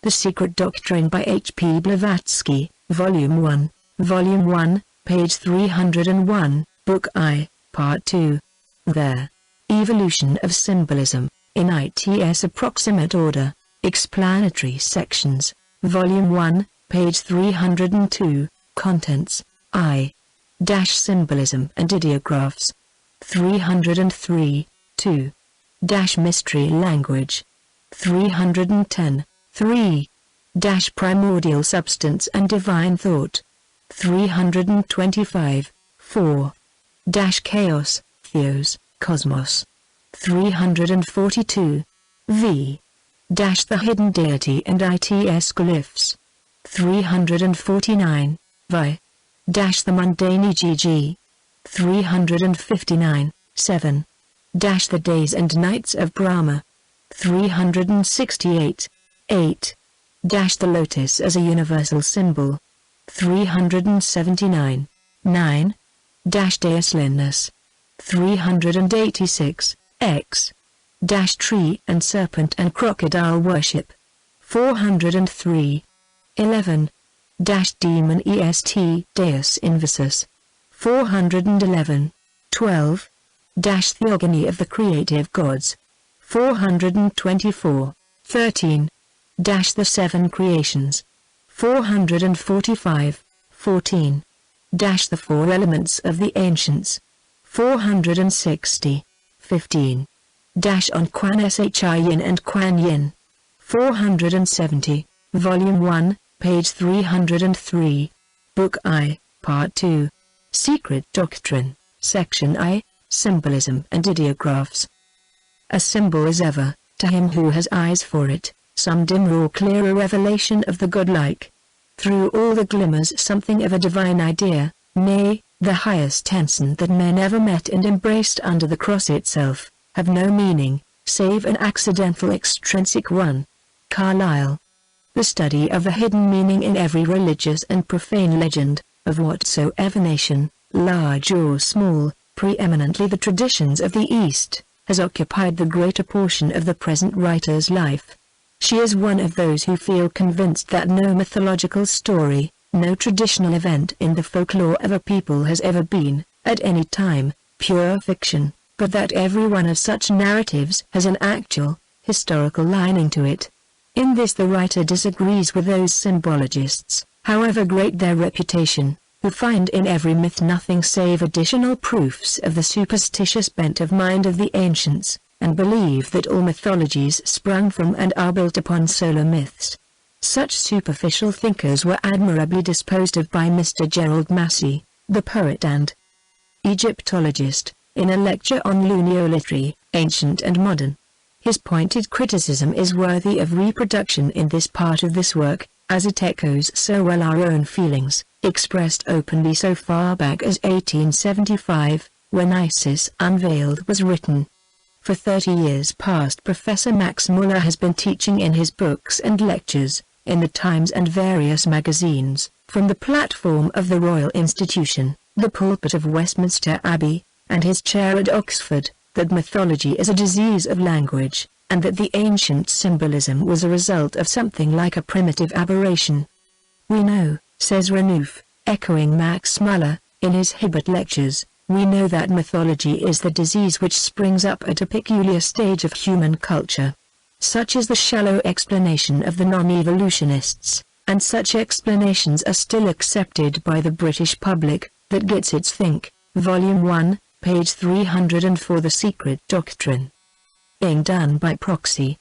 The Secret Doctrine by H.P. Blavatsky, Volume 1, page 301, Book I, Part 2. There. Evolution of Symbolism, in its approximate order, explanatory sections, Volume 1, page 302, Contents, I-Symbolism and Ideographs. 303, 2. Mystery Language. 310, 3. Primordial Substance and Divine Thought. 325, 4. Chaos, Theos, Cosmos. 342, v. The Hidden Deity and its Glyphs. 349, vi. The Mundane EGG. 359, 7. The Days and Nights of Brahma. 368, 8. The Lotus as a Universal Symbol. 379, 9. Deusliness. 386, x. Tree and Serpent and Crocodile Worship. 403, 11. Demon est Deus Invisus. 411, 12. Theogony of the Creative Gods. 424, 13. The Seven Creations. 445, 14. The Four Elements of the Ancients. 460, 15. On Quan Shin and Quan Yin. 470, Volume 1, page 303. Book I, Part 2. Secret Doctrine, Section I, Symbolism and Ideographs. A symbol is ever, to him who has eyes for it, some dim or clearer revelation of the godlike. Through all the glimmers something of a divine idea, nay, the highest ensign that men ever met and embraced under the cross itself, have no meaning, save an accidental extrinsic one. Carlyle. The study of the hidden meaning in every religious and profane legend, of whatsoever nation, large or small, preeminently the traditions of the East, has occupied the greater portion of the present writer's life. She is one of those who feel convinced that no mythological story, no traditional event in the folklore of a people has ever been, at any time, pure fiction, but that every one of such narratives has an actual, historical lining to it. In this the writer disagrees with those symbologists, however great their reputation, who find in every myth nothing save additional proofs of the superstitious bent of mind of the ancients, and believe that all mythologies sprung from and are built upon solar myths. Such superficial thinkers were admirably disposed of by Mr. Gerald Massey, the poet and Egyptologist, in a lecture on Luneolitry, Ancient and Modern. His pointed criticism is worthy of reproduction in this part of this work, as it echoes so well our own feelings, expressed openly so far back as 1875, when Isis Unveiled was written. For 30 years past Professor Max Muller has been teaching in his books and lectures, in the Times and various magazines, from the platform of the Royal Institution, the pulpit of Westminster Abbey, and his chair at Oxford, that mythology is a disease of language, and that the ancient symbolism was a result of something like a primitive aberration. We know, says Renouf, echoing Max Muller, in his Hibbert lectures, we know that mythology is the disease which springs up at a peculiar stage of human culture. Such is the shallow explanation of the non-evolutionists, and such explanations are still accepted by the British public, that gets its Think, Volume 1, page 304 The Secret Doctrine. Being done by proxy.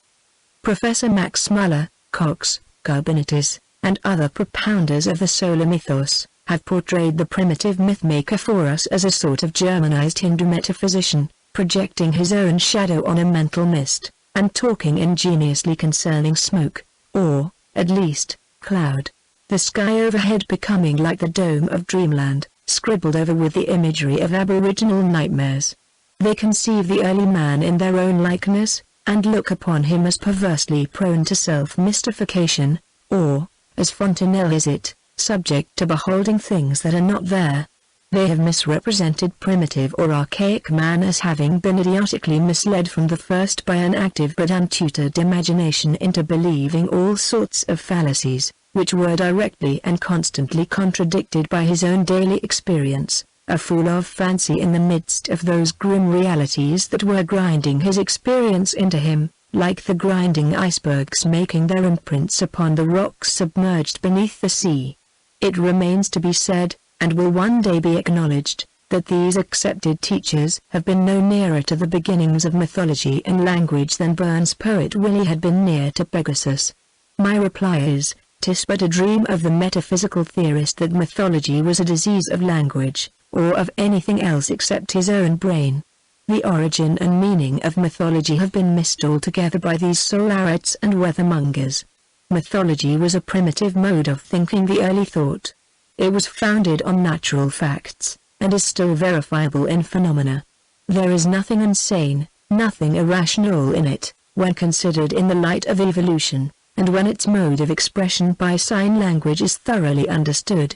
Professor Max Muller, Cox, Carbonitis, and other propounders of the solar mythos, have portrayed the primitive mythmaker for us as a sort of Germanized Hindu metaphysician, projecting his own shadow on a mental mist, and talking ingeniously concerning smoke, or, at least, cloud. The sky overhead becoming like the dome of dreamland, scribbled over with the imagery of aboriginal nightmares. They conceive the early man in their own likeness, and look upon him as perversely prone to self-mystification, or, as Fontenelle is it, subject to beholding things that are not there. They have misrepresented primitive or archaic man as having been idiotically misled from the first by an active but untutored imagination into believing all sorts of fallacies, which were directly and constantly contradicted by his own daily experience, a fool of fancy in the midst of those grim realities that were grinding his experience into him, like the grinding icebergs making their imprints upon the rocks submerged beneath the sea. It remains to be said, and will one day be acknowledged, that these accepted teachers have been no nearer to the beginnings of mythology and language than Burns' poet Willie had been near to Pegasus. My reply is, 'tis but a dream of the metaphysical theorist that mythology was a disease of language, or of anything else except his own brain. The origin and meaning of mythology have been missed altogether by these solarites and weathermongers. Mythology was a primitive mode of thinking. The early thought. It was founded on natural facts, and is still verifiable in phenomena. There is nothing insane, nothing irrational in it, when considered in the light of evolution, and when its mode of expression by sign language is thoroughly understood.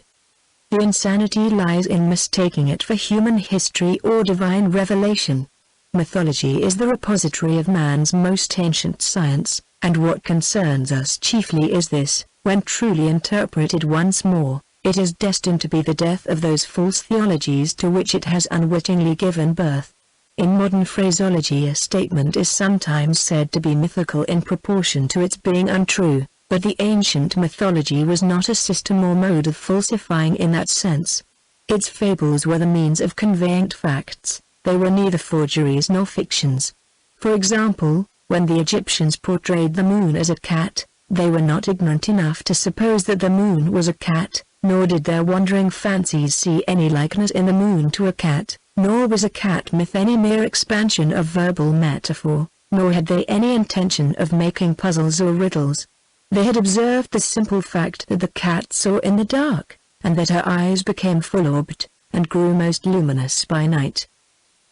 The insanity lies in mistaking it for human history or divine revelation. Mythology is the repository of man's most ancient science, and what concerns us chiefly is this: when truly interpreted once more, it is destined to be the death of those false theologies to which it has unwittingly given birth. In modern phraseology, a statement is sometimes said to be mythical in proportion to its being untrue, but the ancient mythology was not a system or mode of falsifying in that sense. Its fables were the means of conveying facts. They were neither forgeries nor fictions. For example, when the Egyptians portrayed the moon as a cat, they were not ignorant enough to suppose that the moon was a cat, nor did their wandering fancies see any likeness in the moon to a cat, nor was a cat myth any mere expansion of verbal metaphor, nor had they any intention of making puzzles or riddles. They had observed the simple fact that the cat saw in the dark, and that her eyes became full-orbed, and grew most luminous by night.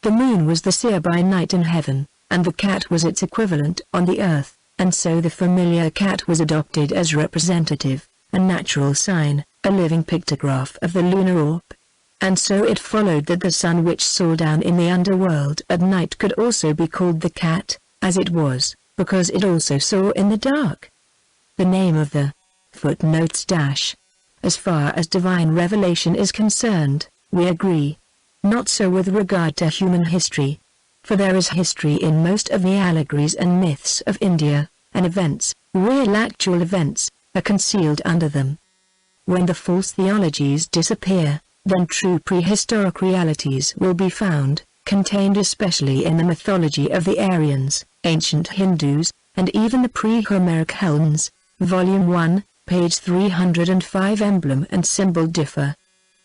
The moon was the seer by night in heaven, and the cat was its equivalent on the earth, and so the familiar cat was adopted as representative, a natural sign, a living pictograph of the lunar orb. And so it followed that the sun which saw down in the underworld at night could also be called the cat, as it was, because it also saw in the dark. The name of the footnotes dash. As far as divine revelation is concerned, we agree. Not so with regard to human history. For there is history in most of the allegories and myths of India, and events, real actual events, are concealed under them. When the false theologies disappear, then true prehistoric realities will be found, contained especially in the mythology of the Aryans, ancient Hindus, and even the pre-Homeric Hellenes. Volume 1, page 305. Emblem and symbol differ.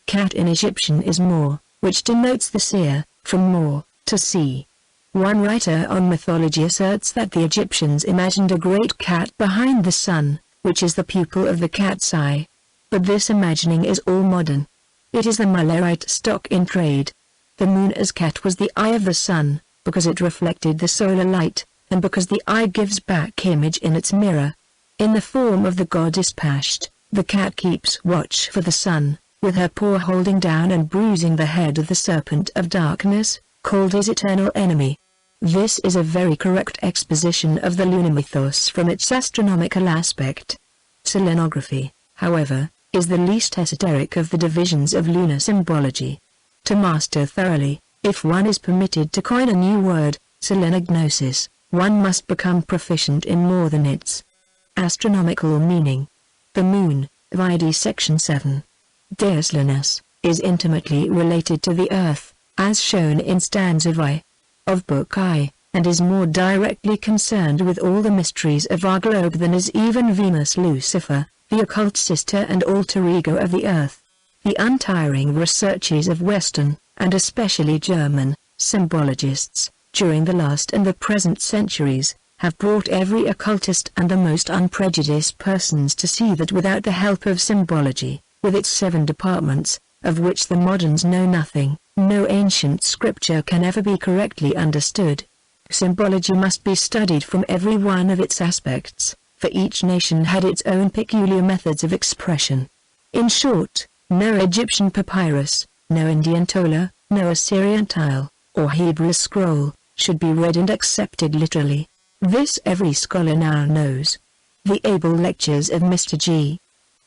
Cat in Egyptian is more, which denotes the seer, from more, to see. One writer on mythology asserts that the Egyptians imagined a great cat behind the sun, which is the pupil of the cat's eye. But this imagining is all modern. It is the Mullerite stock in trade. The moon as cat was the eye of the sun, because it reflected the solar light, and because the eye gives back image in its mirror. In the form of the goddess Pasht, the cat keeps watch for the sun, with her paw holding down and bruising the head of the serpent of darkness, called his eternal enemy. This is a very correct exposition of the lunar mythos from its astronomical aspect. Selenography, however, is the least esoteric of the divisions of lunar symbology. To master thoroughly, if one is permitted to coin a new word, selenognosis, one must become proficient in more than its astronomical meaning. The moon, Vide section 7. Deus Lunas, is intimately related to the earth, as shown in stanza I of Book I, and is more directly concerned with all the mysteries of our globe than is even Venus Lucifer, the occult sister and alter ego of the earth. The untiring researches of Western, and especially German, symbologists, during the last and the present centuries, have brought every occultist and the most unprejudiced persons to see that without the help of symbology, with its 7 departments, of which the moderns know nothing, no ancient scripture can ever be correctly understood. Symbology must be studied from every one of its aspects, for each nation had its own peculiar methods of expression. In short, no Egyptian papyrus, No Indian tola, no Assyrian tile, or Hebrew scroll, should be read and accepted literally. This every scholar now knows. The able lectures of Mr. G.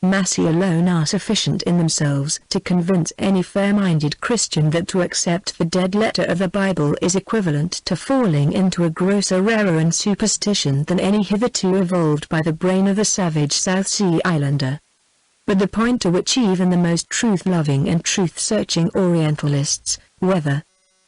Massey alone are sufficient in themselves to convince any fair-minded Christian that to accept the dead letter of the Bible is equivalent to falling into a grosser error and superstition than any hitherto evolved by the brain of the savage South Sea Islander. But the point to which even the most truth-loving and truth-searching Orientalists, whether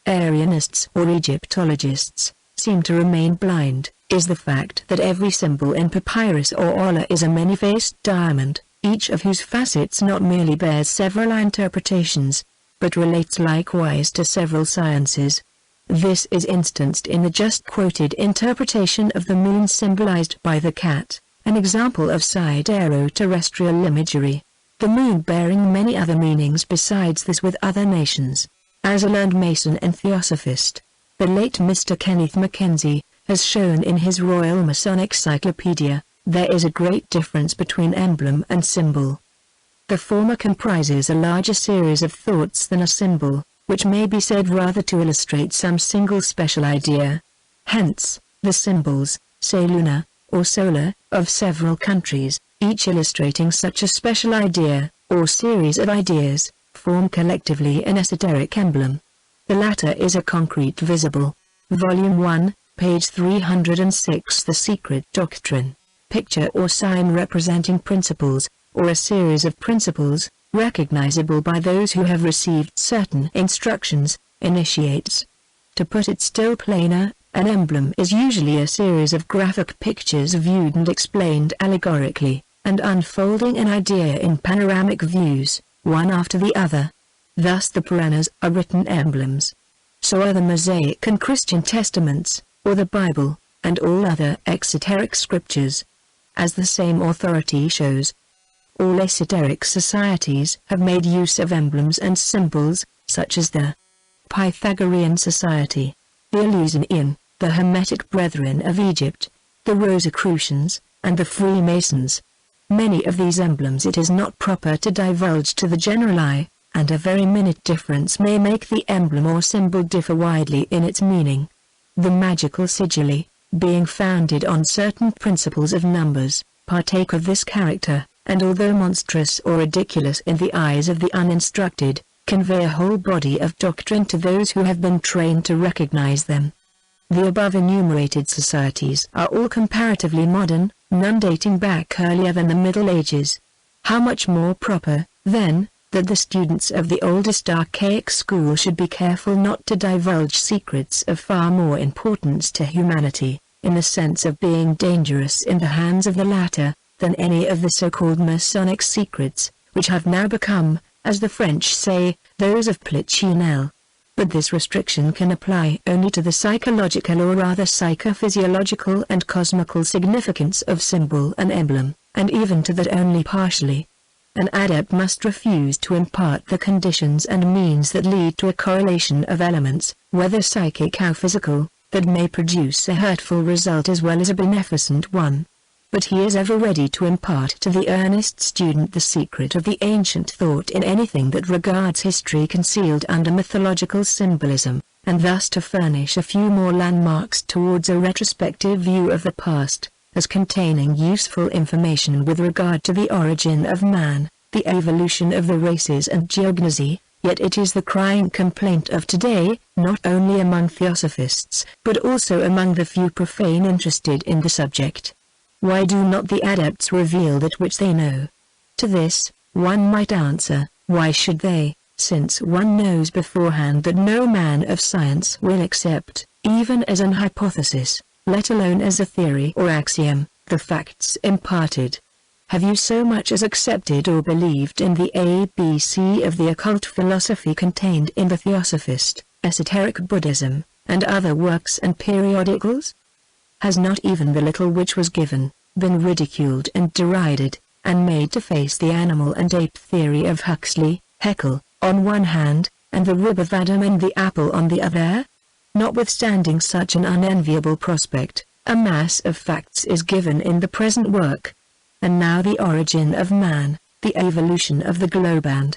Aryanists or Egyptologists, seem to remain blind, is the fact that every symbol in papyrus or ola is a many-faced diamond, each of whose facets not merely bears several interpretations, but relates likewise to several sciences. This is instanced in the just quoted interpretation of the moon symbolized by the cat, an example of sidereal-terrestrial imagery, the moon bearing many other meanings besides this with other nations. As a learned Mason and Theosophist, the late Mr. Kenneth Mackenzie has shown in his Royal Masonic Cyclopedia, there is a great difference between emblem and symbol. The former comprises a larger series of thoughts than a symbol, which may be said rather to illustrate some single special idea. Hence, the symbols, say lunar, or solar, of several countries, each illustrating such a special idea, or series of ideas, form collectively an esoteric emblem. The latter is a concrete visible. Volume 1, page 306. The secret doctrine, picture or sign representing principles, or a series of principles, recognizable by those who have received certain instructions, initiates. To put it still plainer, an emblem is usually a series of graphic pictures viewed and explained allegorically, and unfolding an idea in panoramic views, one after the other. Thus the Puranas are written emblems. So are the Mosaic and Christian Testaments, or the Bible, and all other exoteric scriptures. As the same authority shows, all esoteric societies have made use of emblems and symbols, such as the Pythagorean Society, the Eleusinian, the Hermetic Brethren of Egypt, the Rosicrucians, and the Freemasons. Many of these emblems it is not proper to divulge to the general eye, and a very minute difference may make the emblem or symbol differ widely in its meaning. The magical sigilli, being founded on certain principles of numbers, partake of this character, and although monstrous or ridiculous in the eyes of the uninstructed, convey a whole body of doctrine to those who have been trained to recognize them. The above enumerated societies are all comparatively modern, none dating back earlier than the Middle Ages. How much more proper, then, that the students of the oldest archaic school should be careful not to divulge secrets of far more importance to humanity, in the sense of being dangerous in the hands of the latter, than any of the so-called Masonic secrets, which have now become, as the French say, those of Polichinelle. But this restriction can apply only to the psychological or rather psychophysiological and cosmical significance of symbol and emblem, and even to that only partially. An adept must refuse to impart the conditions and means that lead to a correlation of elements, whether psychic or physical, that may produce a hurtful result as well as a beneficent one. But he is ever ready to impart to the earnest student the secret of the ancient thought in anything that regards history concealed under mythological symbolism, and thus to furnish a few more landmarks towards a retrospective view of the past, as containing useful information with regard to the origin of man, the evolution of the races and geognosy. Yet it is the crying complaint of today, not only among theosophists, but also among the few profane interested in the subject. Why do not the adepts reveal that which they know? To this, one might answer, why should they, since one knows beforehand that no man of science will accept, even as an hypothesis, let alone as a theory or axiom, the facts imparted? Have you so much as accepted or believed in the ABC of the occult philosophy contained in the Theosophist, Esoteric Buddhism, and other works and periodicals? Has not even the little which was given, been ridiculed and derided, and made to face the animal and ape theory of Huxley, Haeckel, on one hand, and the rib of Adam and the apple on the other? Notwithstanding such an unenviable prospect, a mass of facts is given in the present work. And now the origin of man, the evolution of the globe and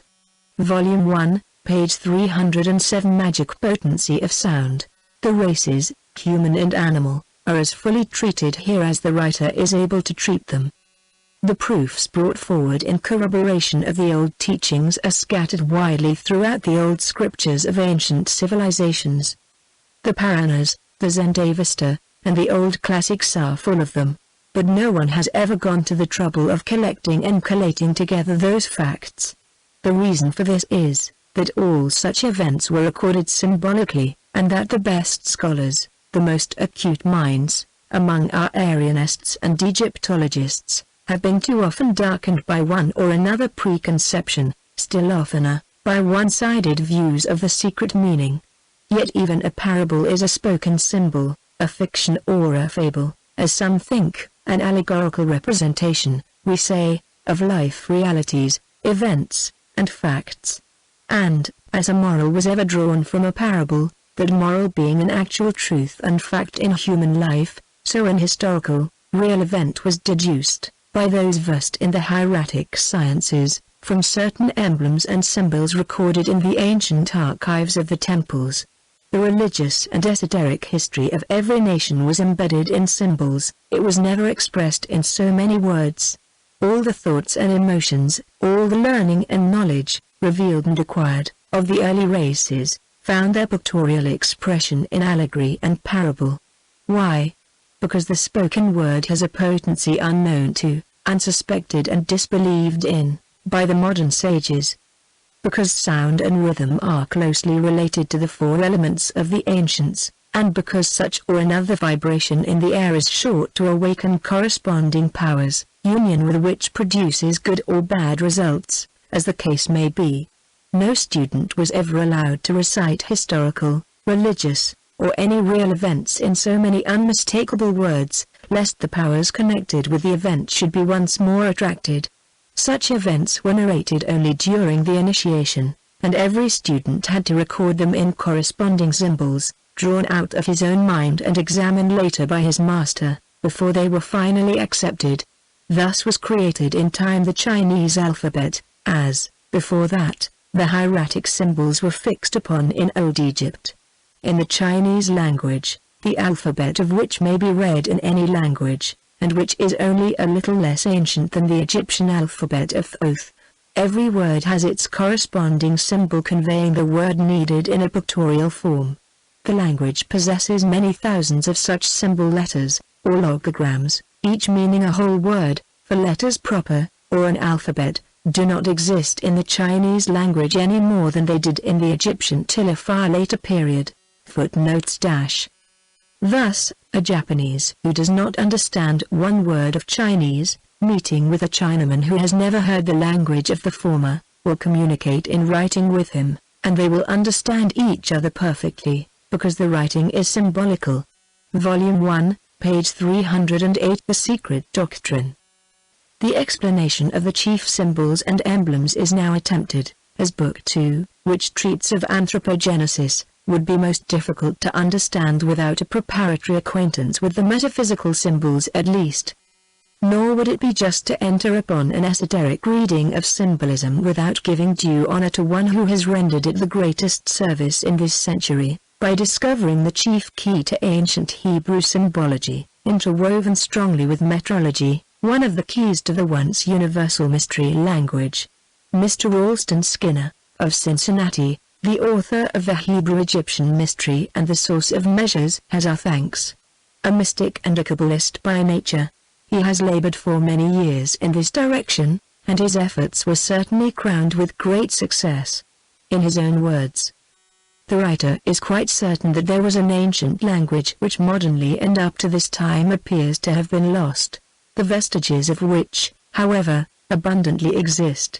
Volume 1, page 307. Magic potency of sound. The races, human and animal, are as fully treated here as the writer is able to treat them. The proofs brought forward in corroboration of the old teachings are scattered widely throughout the old scriptures of ancient civilizations. The Puranas, the Zendavesta, and the old classics are full of them, but no one has ever gone to the trouble of collecting and collating together those facts. The reason for this is that all such events were recorded symbolically, and that the best scholars, the most acute minds, among our Aryanists and Egyptologists, have been too often darkened by one or another preconception, still oftener, by one-sided views of the secret meaning. Yet even a parable is a spoken symbol, a fiction or a fable, as some think, an allegorical representation, we say, of life realities, events, and facts. And, as a moral was ever drawn from a parable, that moral being an actual truth and fact in human life, so an historical, real event was deduced, by those versed in the hieratic sciences, from certain emblems and symbols recorded in the ancient archives of the temples. The religious and esoteric history of every nation was embedded in symbols, it was never expressed in so many words. All the thoughts and emotions, all the learning and knowledge, revealed and acquired, of the early races, found their pictorial expression in allegory and parable. Why? Because the spoken word has a potency unknown to, unsuspected and disbelieved in, by the modern sages. Because sound and rhythm are closely related to the four elements of the ancients, and because such or another vibration in the air is sure to awaken corresponding powers, union with which produces good or bad results, as the case may be. No student was ever allowed to recite historical, religious, or any real events in so many unmistakable words, lest the powers connected with the event should be once more attracted. Such events were narrated only during the initiation, and every student had to record them in corresponding symbols, drawn out of his own mind and examined later by his master, before they were finally accepted. Thus was created in time the Chinese alphabet, as, before that, the hieratic symbols were fixed upon in Old Egypt. In the Chinese language, the alphabet of which may be read in any language, and which is only a little less ancient than the Egyptian alphabet of Thoth, every word has its corresponding symbol conveying the word needed in a pictorial form. The language possesses many thousands of such symbol letters, or logograms, each meaning a whole word, for letters proper, or an alphabet, do not exist in the Chinese language any more than they did in the Egyptian till a far later period. Footnotes - Thus, a Japanese who does not understand one word of Chinese, meeting with a Chinaman who has never heard the language of the former, will communicate in writing with him, and they will understand each other perfectly, because the writing is symbolical. Volume 1, page 308. The Secret Doctrine. The explanation of the chief symbols and emblems is now attempted, as Book 2, which treats of anthropogenesis, would be most difficult to understand without a preparatory acquaintance with the metaphysical symbols at least. Nor would it be just to enter upon an esoteric reading of symbolism without giving due honor to one who has rendered it the greatest service in this century, by discovering the chief key to ancient Hebrew symbology, interwoven strongly with metrology, one of the keys to the once universal mystery language. Mr. Ralston Skinner, of Cincinnati, the author of the Hebrew-Egyptian Mystery and the Source of Measures, has our thanks. A mystic and a Kabbalist by nature, he has labored for many years in this direction, and his efforts were certainly crowned with great success. In his own words, the writer is quite certain that there was an ancient language which modernly and up to this time appears to have been lost, the vestiges of which, however, abundantly exist.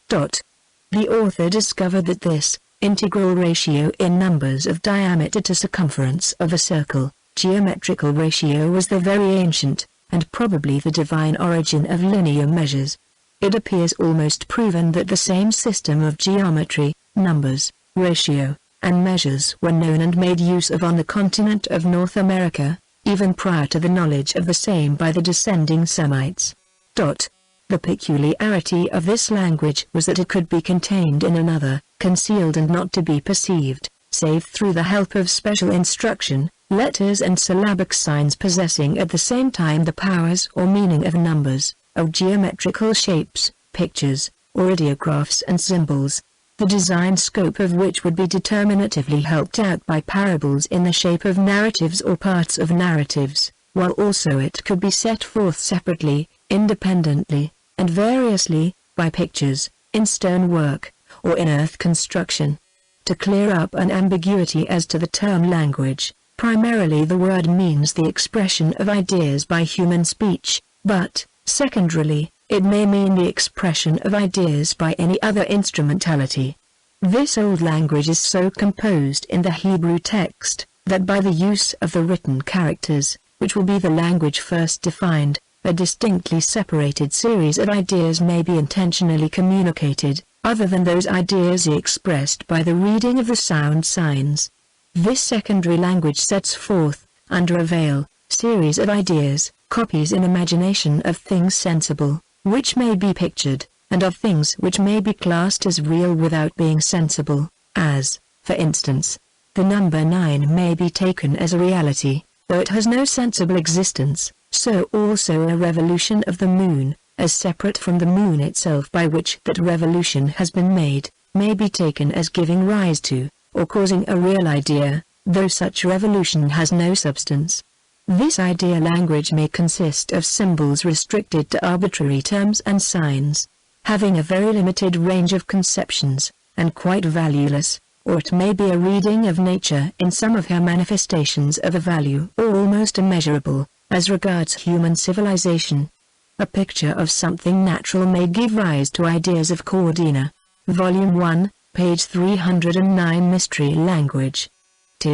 The author discovered that this integral ratio in numbers of diameter to circumference of a circle, geometrical ratio, was the very ancient, and probably the divine origin of linear measures. It appears almost proven that the same system of geometry, numbers, ratio, and measures were known and made use of on the continent of North America, even prior to the knowledge of the same by the descending Semites. The peculiarity of this language was that it could be contained in another, concealed and not to be perceived, save through the help of special instruction, letters and syllabic signs possessing at the same time the powers or meaning of numbers, of geometrical shapes, pictures, or ideographs and symbols, the design scope of which would be determinatively helped out by parables in the shape of narratives or parts of narratives, while also it could be set forth separately, independently, and variously, by pictures, in stone work, or in earth construction. To clear up an ambiguity as to the term language, primarily the word means the expression of ideas by human speech, but, secondarily, it may mean the expression of ideas by any other instrumentality. This old language is so composed in the Hebrew text, that by the use of the written characters, which will be the language first defined, a distinctly separated series of ideas may be intentionally communicated, other than those ideas expressed by the reading of the sound signs. This secondary language sets forth, under a veil, series of ideas, copies in imagination of things sensible, which may be pictured, and of things which may be classed as real without being sensible, as, for instance, the number 9 may be taken as a reality, though it has no sensible existence, so also a revolution of the moon, as separate from the moon itself by which that revolution has been made, may be taken as giving rise to, or causing a real idea, though such revolution has no substance. This idea language may consist of symbols restricted to arbitrary terms and signs, having a very limited range of conceptions, and quite valueless, or it may be a reading of nature in some of her manifestations of a value or almost immeasurable, as regards human civilization. A picture of something natural may give rise to ideas of coordinate. Volume 1, page 309. Mystery language.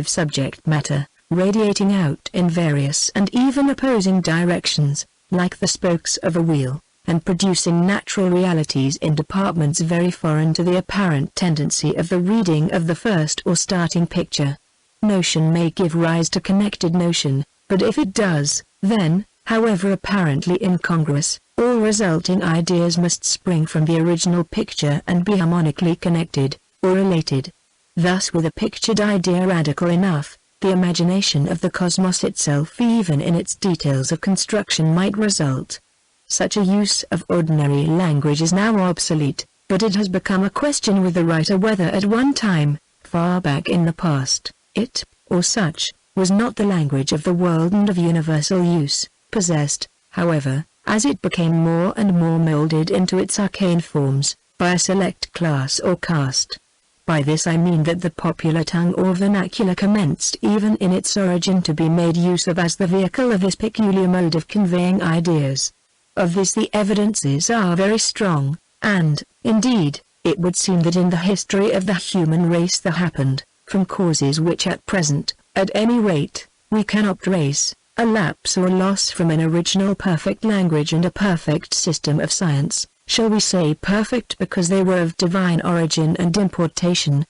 Subject matter, radiating out in various and even opposing directions, like the spokes of a wheel, and producing natural realities in departments very foreign to the apparent tendency of the reading of the first or starting picture. Notion may give rise to connected notion, but if it does, then, however apparently incongruous, all resulting ideas must spring from the original picture and be harmonically connected, or related. Thus with a pictured idea radical enough, the imagination of the cosmos itself even in its details of construction might result. Such a use of ordinary language is now obsolete, but it has become a question with the writer whether at one time, far back in the past, it, or such, was not the language of the world and of universal use, possessed, however, as it became more and more molded into its arcane forms, by a select class or caste. By this I mean that the popular tongue or vernacular commenced even in its origin to be made use of as the vehicle of this peculiar mode of conveying ideas. Of this the evidences are very strong, and, indeed, it would seem that in the history of the human race there happened, from causes which at present, at any rate, we cannot trace, a lapse or loss from an original perfect language and a perfect system of science. Shall we say perfect because they were of divine origin and importation?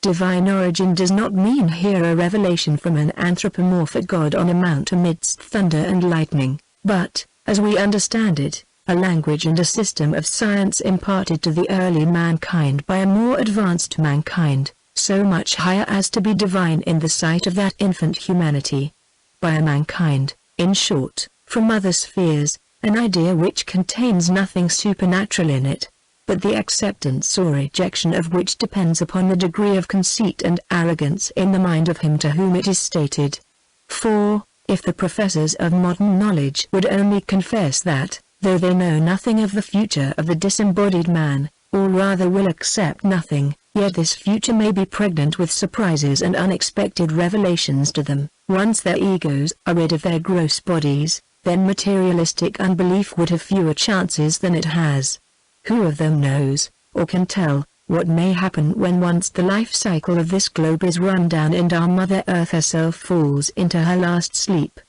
Divine origin does not mean here a revelation from an anthropomorphic god on a mount amidst thunder and lightning, but, as we understand it, a language and a system of science imparted to the early mankind by a more advanced mankind, so much higher as to be divine in the sight of that infant humanity. By a mankind, in short, from other spheres, an idea which contains nothing supernatural in it, but the acceptance or rejection of which depends upon the degree of conceit and arrogance in the mind of him to whom it is stated. For, if the professors of modern knowledge would only confess that, though they know nothing of the future of the disembodied man, or rather will accept nothing, yet this future may be pregnant with surprises and unexpected revelations to them, once their egos are rid of their gross bodies, then materialistic unbelief would have fewer chances than it has. Who of them knows, or can tell, what may happen when once the life cycle of this globe is run down and our Mother Earth herself falls into her last sleep?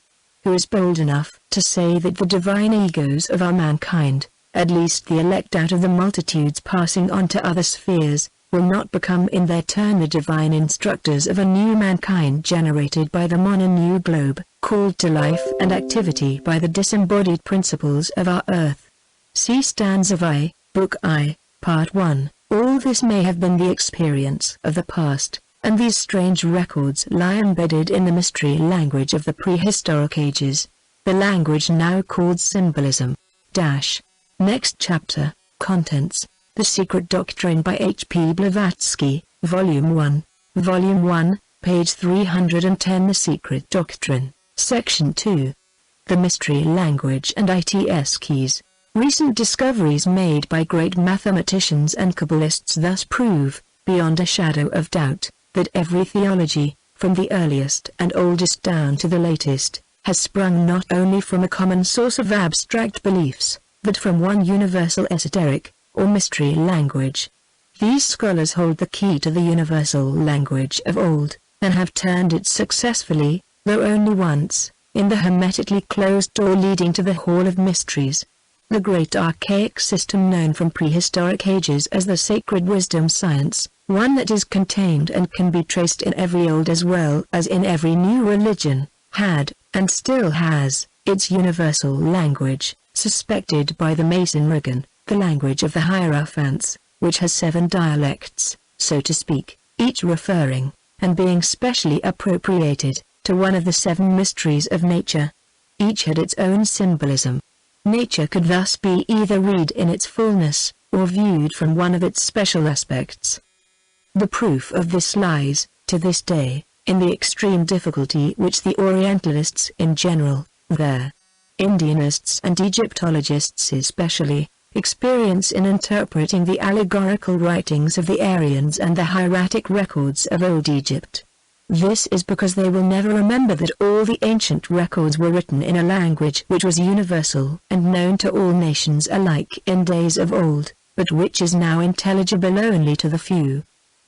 Who is bold enough to say that the divine egos of our mankind, at least the elect out of the multitudes passing on to other spheres, will not become in their turn the divine instructors of a new mankind generated by the new globe, called to life and activity by the disembodied principles of our earth? See stanza I, Book I, Part 1, All this may have been the experience of the past, and these strange records lie embedded in the mystery language of the prehistoric ages, the language now called symbolism. Next chapter, Contents, The Secret Doctrine by H.P. Blavatsky, Volume 1, page 310. The Secret Doctrine, Section 2. The Mystery Language and ITS Keys. Recent discoveries made by great mathematicians and Kabbalists thus prove, beyond a shadow of doubt, that every theology, from the earliest and oldest down to the latest, has sprung not only from a common source of abstract beliefs, but from one universal esoteric, or mystery language. These scholars hold the key to the universal language of old, and have turned it successfully, though only once, in the hermetically closed door leading to the Hall of Mysteries. The great archaic system known from prehistoric ages as the sacred wisdom science, one that is contained and can be traced in every old as well as in every new religion, had, and still has, its universal language, suspected by the Mason Rigan, the language of the Hierophants, which has 7 dialects, so to speak, each referring, and being specially appropriated, to one of the 7 mysteries of nature. Each had its own symbolism. Nature could thus be either read in its fullness, or viewed from one of its special aspects. The proof of this lies, to this day, in the extreme difficulty which the Orientalists in general, their Indianists and Egyptologists especially, experience in interpreting the allegorical writings of the Aryans and the hieratic records of Old Egypt. This is because they will never remember that all the ancient records were written in a language which was universal and known to all nations alike in days of old, but which is now intelligible only to the few.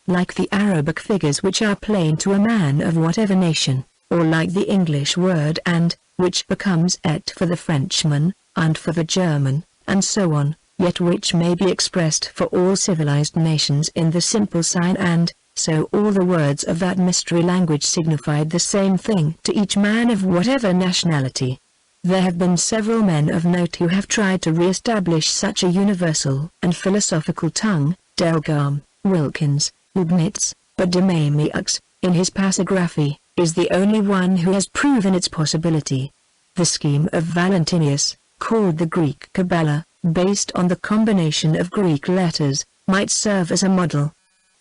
Like the Arabic figures which are plain to a man of whatever nation, or like the English word and, which becomes et for the Frenchman, and for the German, and so on, yet which may be expressed for all civilized nations in the simple sign and, so all the words of that mystery language signified the same thing to each man of whatever nationality. There have been several men of note who have tried to re-establish such a universal and philosophical tongue, Delgarm, Wilkins, Leibniz, but Demamiux, in his Passography, is the only one who has proven its possibility. The scheme of Valentinius, called the Greek Kabbalah, based on the combination of Greek letters, might serve as a model.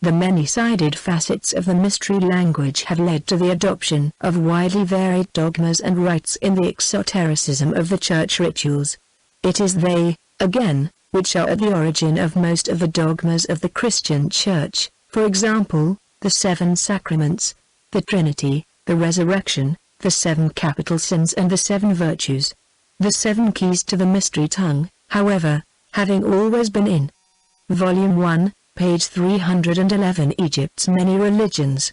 The many-sided facets of the mystery language have led to the adoption of widely varied dogmas and rites in the exotericism of the church rituals. It is they, again, which are at the origin of most of the dogmas of the Christian Church, for example, the 7 sacraments, the Trinity, the resurrection, the 7 capital sins and the 7 virtues. The 7 keys to the mystery tongue, however, having always been in Volume 1, page 311. Egypt's many religions.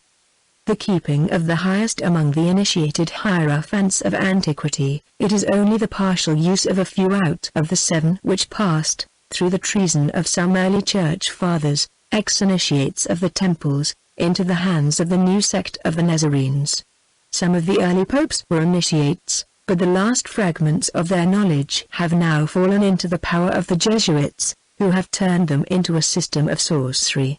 The keeping of the highest among the initiated hierophants of antiquity, it is only the partial use of a few out of the 7 which passed, through the treason of some early church fathers, ex-initiates of the temples, into the hands of the new sect of the Nazarenes. Some of the early popes were initiates, but the last fragments of their knowledge have now fallen into the power of the Jesuits, who have turned them into a system of sorcery.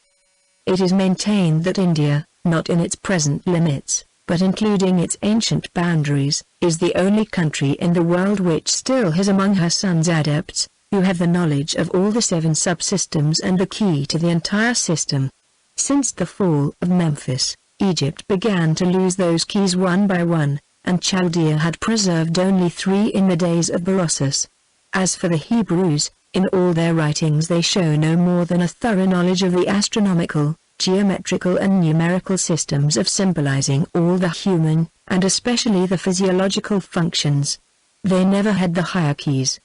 It is maintained that India, not in its present limits, but including its ancient boundaries, is the only country in the world which still has among her sons adepts, who have the knowledge of all the 7 subsystems and the key to the entire system. Since the fall of Memphis, Egypt began to lose those keys one by one, and Chaldea had preserved only 3 in the days of Berossus. As for the Hebrews, in all their writings they show no more than a thorough knowledge of the astronomical, geometrical and numerical systems of symbolizing all the human, and especially the physiological functions. They never had the higher keys.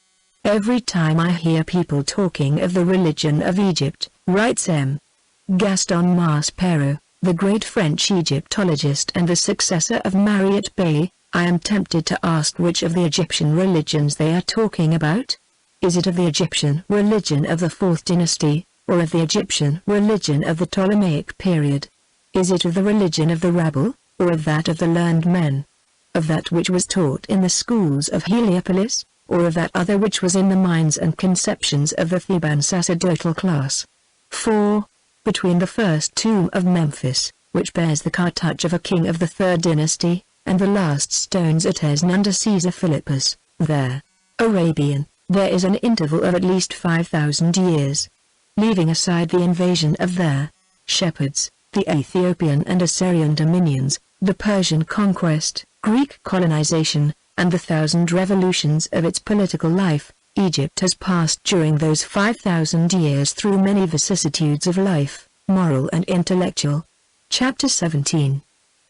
Every time I hear people talking of the religion of Egypt, writes M. Gaston Maspero, the great French Egyptologist and the successor of Mariette Bey, I am tempted to ask which of the Egyptian religions they are talking about. Is it of the Egyptian religion of the 4th dynasty, or of the Egyptian religion of the Ptolemaic period? Is it of the religion of the rabble, or of that of the learned men? Of that which was taught in the schools of Heliopolis, or of that other which was in the minds and conceptions of the Theban sacerdotal class? 4. Between the first tomb of Memphis, which bears the cartouche of a king of the 3rd dynasty, and the last stones at Esn under Caesar Philippus, there is an interval of at least 5,000 years. Leaving aside the invasion of their shepherds, the Ethiopian and Assyrian dominions, the Persian conquest, Greek colonization, and the 1,000 revolutions of its political life, Egypt has passed during those 5,000 years through many vicissitudes of life, moral and intellectual. Chapter 17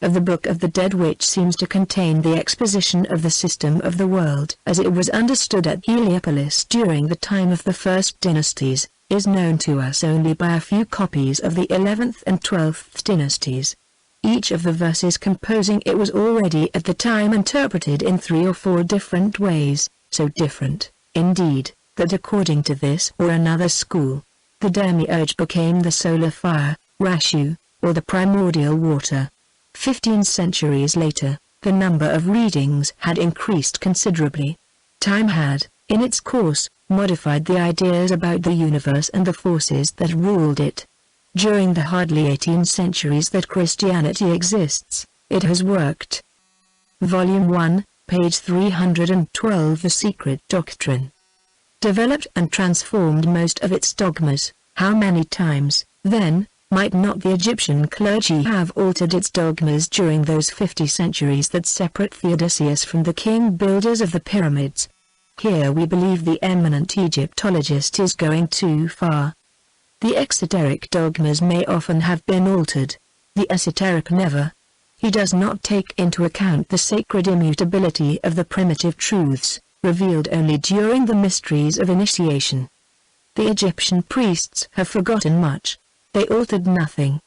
of the Book of the Dead, which seems to contain the exposition of the system of the world as it was understood at Heliopolis during the time of the first dynasties, is known to us only by a few copies of the 11th and 12th dynasties. Each of the verses composing it was already at the time interpreted in 3 or 4 different ways, so different, indeed, that according to this or another school, the demiurge became the solar fire, Rashu, or the primordial water. 15 centuries later, the number of readings had increased considerably. Time had, in its course, modified the ideas about the universe and the forces that ruled it. During the hardly 18 centuries that Christianity exists, it has worked. Volume 1, page 312. The Secret Doctrine. Developed and transformed most of its dogmas. How many times, then, might not the Egyptian clergy have altered its dogmas during those 50 centuries that separate Theodosius from the king-builders of the pyramids? Here we believe the eminent Egyptologist is going too far. The exoteric dogmas may often have been altered. The esoteric never. He does not take into account the sacred immutability of the primitive truths, revealed only during the mysteries of initiation. The Egyptian priests have forgotten much. They altered nothing.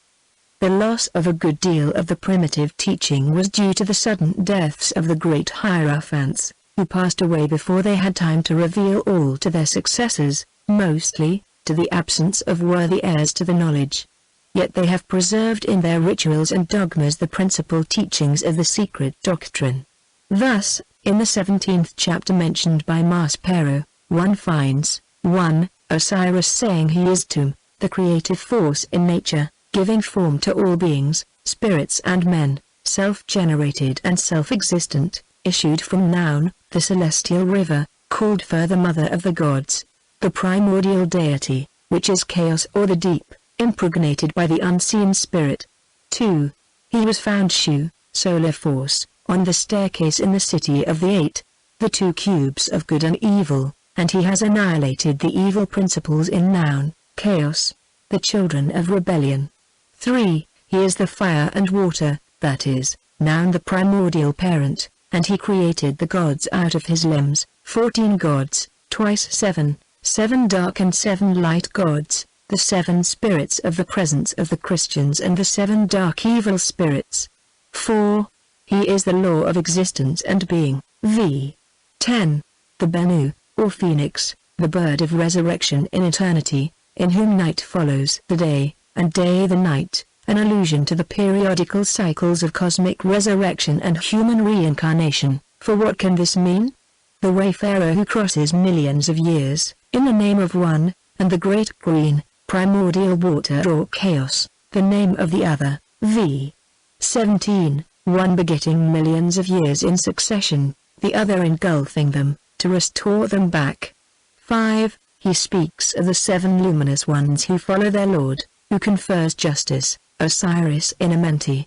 The loss of a good deal of the primitive teaching was due to the sudden deaths of the great hierophants, who passed away before they had time to reveal all to their successors, mostly, to the absence of worthy heirs to the knowledge. Yet they have preserved in their rituals and dogmas the principal teachings of the secret doctrine. Thus, in the 17th chapter mentioned by Maspero, one finds, 1. Osiris saying he is Tum, the creative force in nature, giving form to all beings, spirits and men, self-generated and self-existent, issued from Noun, the celestial river, called further mother of the gods, the primordial deity, which is chaos or the deep, impregnated by the unseen spirit. 2. He was found Shu, solar force, on the staircase in the city of the 8, the 2 cubes of good and evil, and he has annihilated the evil principles in Noun, chaos, the children of rebellion. 3. He is the fire and water, that is, Noun the primordial parent, and he created the gods out of his limbs, 14 gods, twice 7, 7 dark and 7 light gods, the 7 spirits of the presence of the Christians and the 7 dark evil spirits. 4. He is the law of existence and being, v. 10. The Bennu, or phoenix, the bird of resurrection in eternity, in whom night follows the day, and day the night, an allusion to the periodical cycles of cosmic resurrection and human reincarnation. For what can this mean? The wayfarer who crosses millions of years, in the name of one, and the great green, primordial water or chaos, the name of the other, v. 17, one begetting millions of years in succession, the other engulfing them, to restore them back. 5. He speaks of the 7 luminous ones who follow their Lord, who confers justice, Osiris in Amenti.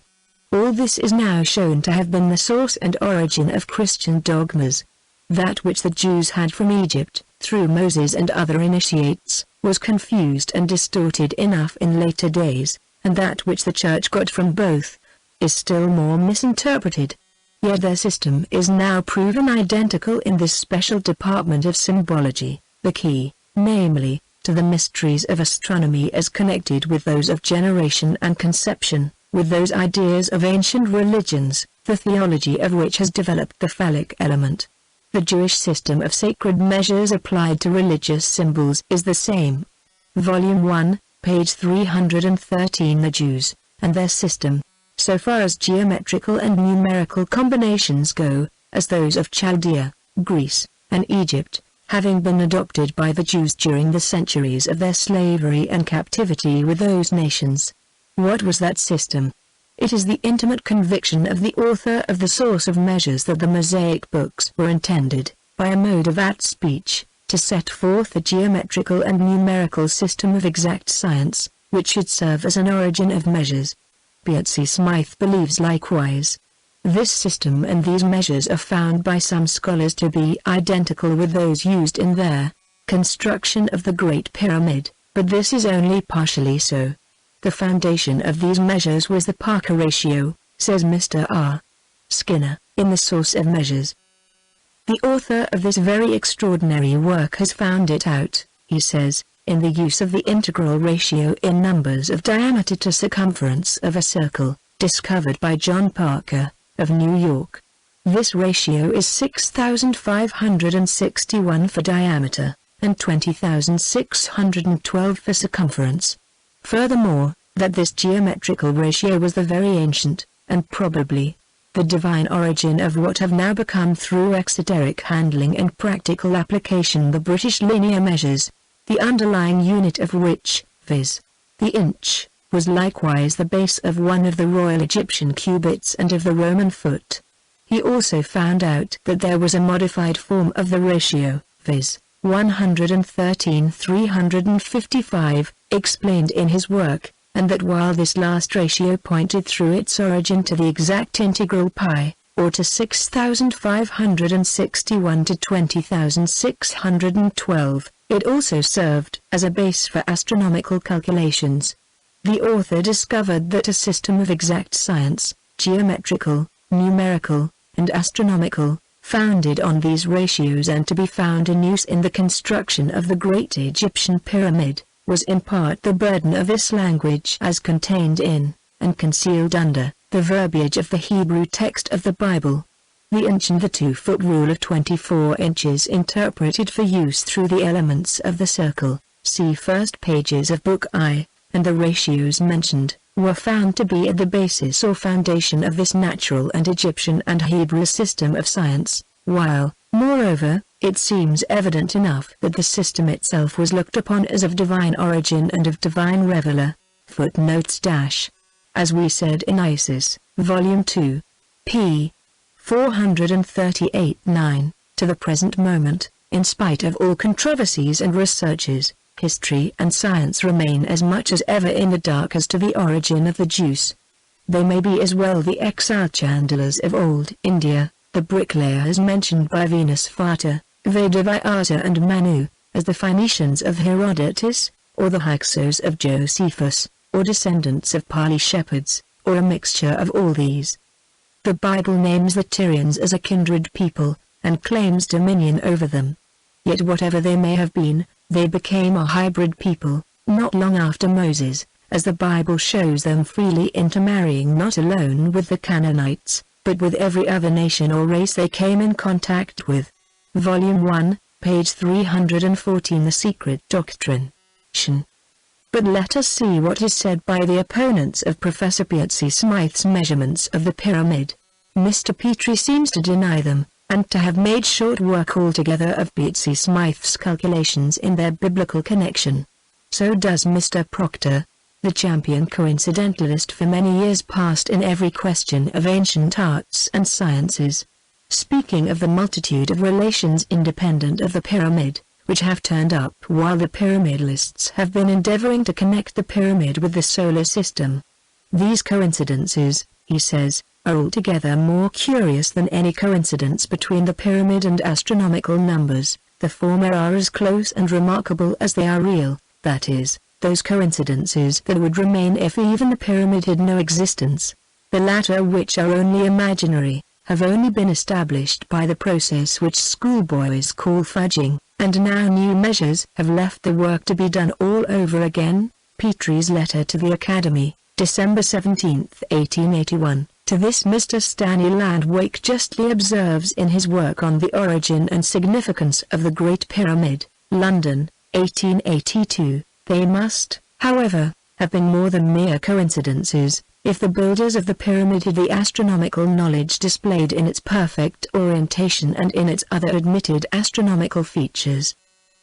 All this is now shown to have been the source and origin of Christian dogmas. That which the Jews had from Egypt, through Moses and other initiates, was confused and distorted enough in later days, and that which the Church got from both, is still more misinterpreted. Yet their system is now proven identical in this special department of symbology, the key, namely, to the mysteries of astronomy as connected with those of generation and conception, with those ideas of ancient religions, the theology of which has developed the phallic element. The Jewish system of sacred measures applied to religious symbols is the same. Volume 1, page 313. The Jews, and their system, so far as geometrical and numerical combinations go, as those of Chaldea, Greece, and Egypt, having been adopted by the Jews during the centuries of their slavery and captivity with those nations. What was that system? It is the intimate conviction of the author of the source of measures that the Mosaic books were intended, by a mode of apt speech, to set forth a geometrical and numerical system of exact science, which should serve as an origin of measures. Beatsy Smythe believes likewise. This system and these measures are found by some scholars to be identical with those used in their construction of the Great Pyramid, but this is only partially so. The foundation of these measures was the Parker ratio, says Mr. R. Skinner, in The Source of Measures. The author of this very extraordinary work has found it out, he says, in the use of the integral ratio in numbers of diameter to circumference of a circle, discovered by John Parker, of New York. This ratio is 6,561 for diameter, and 20,612 for circumference. Furthermore, that this geometrical ratio was the very ancient, and probably, the divine origin of what have now become through exoteric handling and practical application the British linear measures, the underlying unit of which, viz., the inch, was likewise the base of one of the royal Egyptian cubits and of the Roman foot. He also found out that there was a modified form of the ratio, viz., 113,355, explained in his work, and that while this last ratio pointed through its origin to the exact integral pi, or to 6,561 to 20,612, it also served as a base for astronomical calculations. The author discovered that a system of exact science, geometrical, numerical, and astronomical, founded on these ratios and to be found in use in the construction of the great Egyptian pyramid, was in part the burden of this language as contained in, and concealed under, the verbiage of the Hebrew text of the Bible. The inch and the 2-foot rule of 24 inches interpreted for use through the elements of the circle, see first pages of Book I, and the ratios mentioned, were found to be at the basis or foundation of this natural and Egyptian and Hebrew system of science, while, moreover, it seems evident enough that the system itself was looked upon as of divine origin and of divine revealer. Footnotes dash. As we said in Isis, Volume 2, p. 438-9, to the present moment, in spite of all controversies and researches, history and science remain as much as ever in the dark as to the origin of the Jews. They may be as well the exile chandlers of old India, the bricklayers mentioned by Venus Fata, Vedavyata and Manu, as the Phoenicians of Herodotus, or the Hyksos of Josephus, or descendants of Pali shepherds, or a mixture of all these. The Bible names the Tyrians as a kindred people, and claims dominion over them. Yet whatever they may have been, they became a hybrid people, not long after Moses, as the Bible shows them freely intermarrying not alone with the Canaanites, but with every other nation or race they came in contact with. Volume 1, page 314. The Secret Doctrine. But let us see what is said by the opponents of Professor Beatsy Smythe's measurements of the pyramid. Mr. Petrie seems to deny them, and to have made short work altogether of Beatsy Smythe's calculations in their biblical connection. So does Mr. Proctor, the champion coincidentalist for many years past in every question of ancient arts and sciences. Speaking of the multitude of relations independent of the pyramid, which have turned up while the pyramidalists have been endeavoring to connect the pyramid with the solar system. These coincidences, he says, are altogether more curious than any coincidence between the pyramid and astronomical numbers. The former are as close and remarkable as they are real, that is, those coincidences that would remain if even the pyramid had no existence. The latter, which are only imaginary, have only been established by the process which schoolboys call fudging, and now new measures have left the work to be done all over again. Petrie's letter to the Academy, December 17, 1881. To this Mr. Stanley Landwake justly observes in his work on the origin and significance of the Great Pyramid, London, 1882, they must, however, have been more than mere coincidences, if the builders of the pyramid had the astronomical knowledge displayed in its perfect orientation and in its other admitted astronomical features.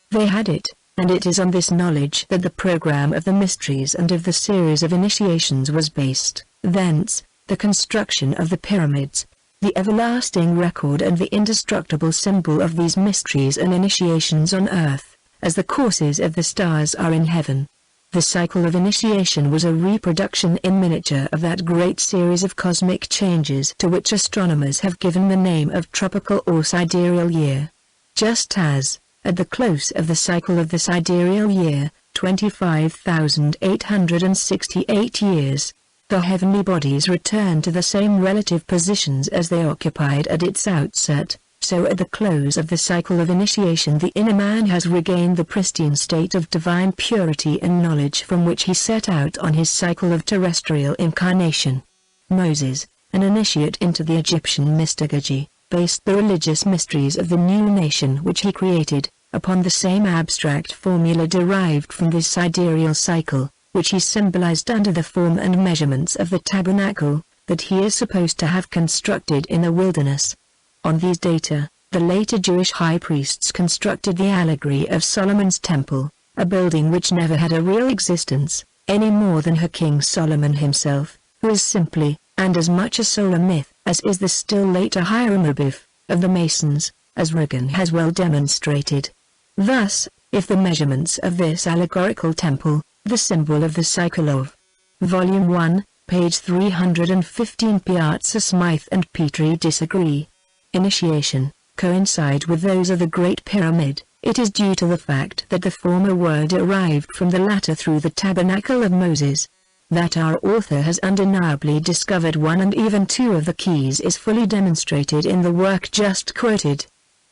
They had it, and it is on this knowledge that the program of the mysteries and of the series of initiations was based. Thence, the construction of the pyramids, the everlasting record and the indestructible symbol of these mysteries and initiations on earth, as the courses of the stars are in heaven. The cycle of initiation was a reproduction in miniature of that great series of cosmic changes to which astronomers have given the name of tropical or sidereal year. Just as, at the close of the cycle of the sidereal year, 25,868 years, the heavenly bodies return to the same relative positions as they occupied at its outset, so at the close of the cycle of initiation the inner man has regained the pristine state of divine purity and knowledge from which he set out on his cycle of terrestrial incarnation. Moses, an initiate into the Egyptian mystagogy, based the religious mysteries of the new nation which he created, upon the same abstract formula derived from this sidereal cycle, which he symbolized under the form and measurements of the tabernacle, that he is supposed to have constructed in the wilderness. On these data, the later Jewish high priests constructed the allegory of Solomon's temple, a building which never had a real existence, any more than her King Solomon himself, who is simply, and as much a solar myth, as is the still later hieroglyph of the Masons, as Regan has well demonstrated. Thus, if the measurements of this allegorical temple, the symbol of the cycle of Volume 1, page 315 Piazza Smythe and Petrie disagree, initiation, coincide with those of the Great Pyramid, it is due to the fact that the former were derived from the latter through the tabernacle of Moses. That our author has undeniably discovered one and even two of the keys is fully demonstrated in the work just quoted.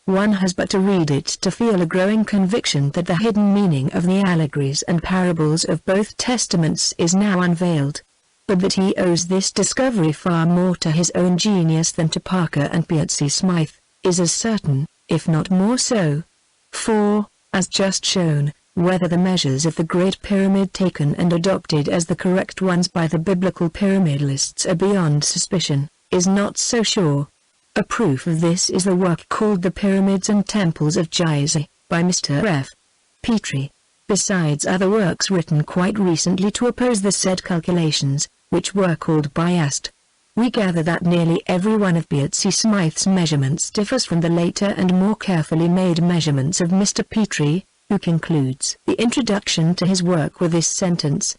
One has but to read it to feel a growing conviction that the hidden meaning of the allegories and parables of both testaments is now unveiled. But that he owes this discovery far more to his own genius than to Parker and Piazzi Smythe, is as certain, if not more so. For, as just shown, whether the measures of the Great Pyramid taken and adopted as the correct ones by the biblical pyramidalists are beyond suspicion, is not so sure. A proof of this is the work called The Pyramids and Temples of Gizeh, by Mr. F. Petrie, besides other works written quite recently to oppose the said calculations, which were called biased. We gather that nearly every one of Piazzi Smythe's measurements differs from the later and more carefully made measurements of Mr. Petrie, who concludes the introduction to his work with this sentence.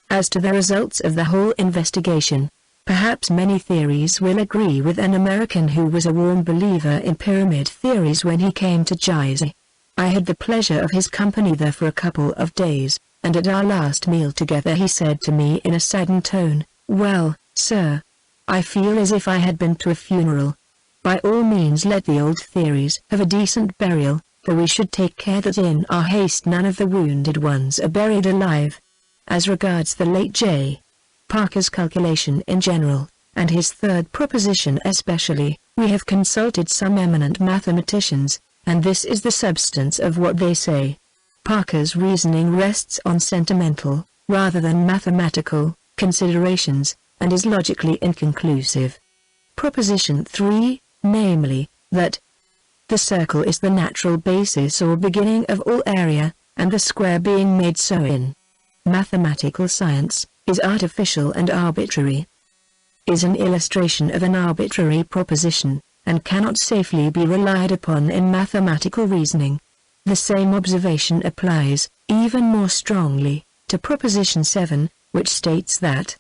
As to the results of the whole investigation, perhaps many theories will agree with an American who was a warm believer in pyramid theories when he came to Gizeh. I had the pleasure of his company there for a couple of days, and at our last meal together he said to me in a saddened tone, "Well, sir, I feel as if I had been to a funeral. By all means let the old theories have a decent burial, for we should take care that in our haste none of the wounded ones are buried alive." As regards the late J. Parker's calculation in general, and his third proposition especially, we have consulted some eminent mathematicians, and this is the substance of what they say. Parker's reasoning rests on sentimental, rather than mathematical, considerations, and is logically inconclusive. Proposition 3, namely, that the circle is the natural basis or beginning of all area, and the square being made so in mathematical science, is artificial and arbitrary, is an illustration of an arbitrary proposition, and cannot safely be relied upon in mathematical reasoning. The same observation applies, even more strongly, to Proposition 7, which states that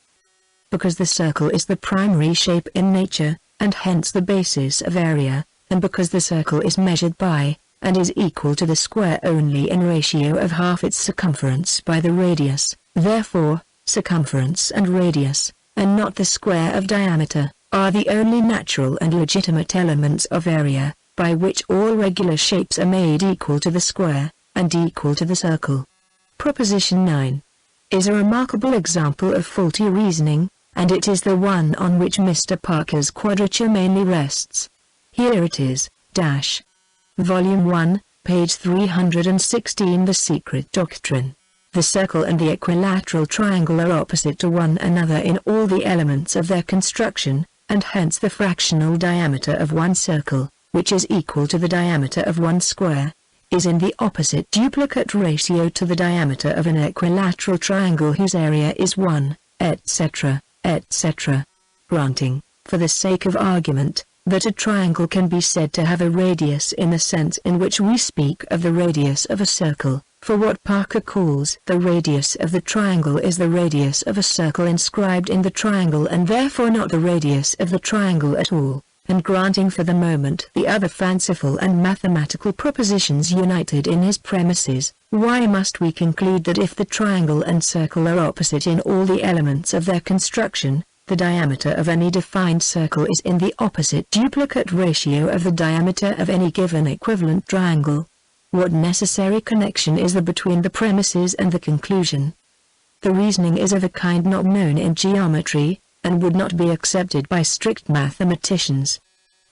because the circle is the primary shape in nature, and hence the basis of area, and because the circle is measured by, and is equal to the square only in ratio of half its circumference by the radius, therefore, circumference and radius, and not the square of diameter, are the only natural and legitimate elements of area, by which all regular shapes are made equal to the square, and equal to the circle. Proposition 9 is a remarkable example of faulty reasoning, and it is the one on which Mr. Parker's quadrature mainly rests. Here it is, Volume 1, page 316 The Secret Doctrine. The circle and the equilateral triangle are opposite to one another in all the elements of their construction, and hence the fractional diameter of one circle, which is equal to the diameter of one square, is in the opposite duplicate ratio to the diameter of an equilateral triangle whose area is 1, etc., etc. Granting, for the sake of argument, that a triangle can be said to have a radius in the sense in which we speak of the radius of a circle, for what Parker calls the radius of the triangle is the radius of a circle inscribed in the triangle and therefore not the radius of the triangle at all, and granting for the moment the other fanciful and mathematical propositions united in his premises, why must we conclude that if the triangle and circle are opposite in all the elements of their construction, the diameter of any defined circle is in the opposite duplicate ratio of the diameter of any given equivalent triangle? What necessary connection is there between the premises and the conclusion? The reasoning is of a kind not known in geometry, and would not be accepted by strict mathematicians.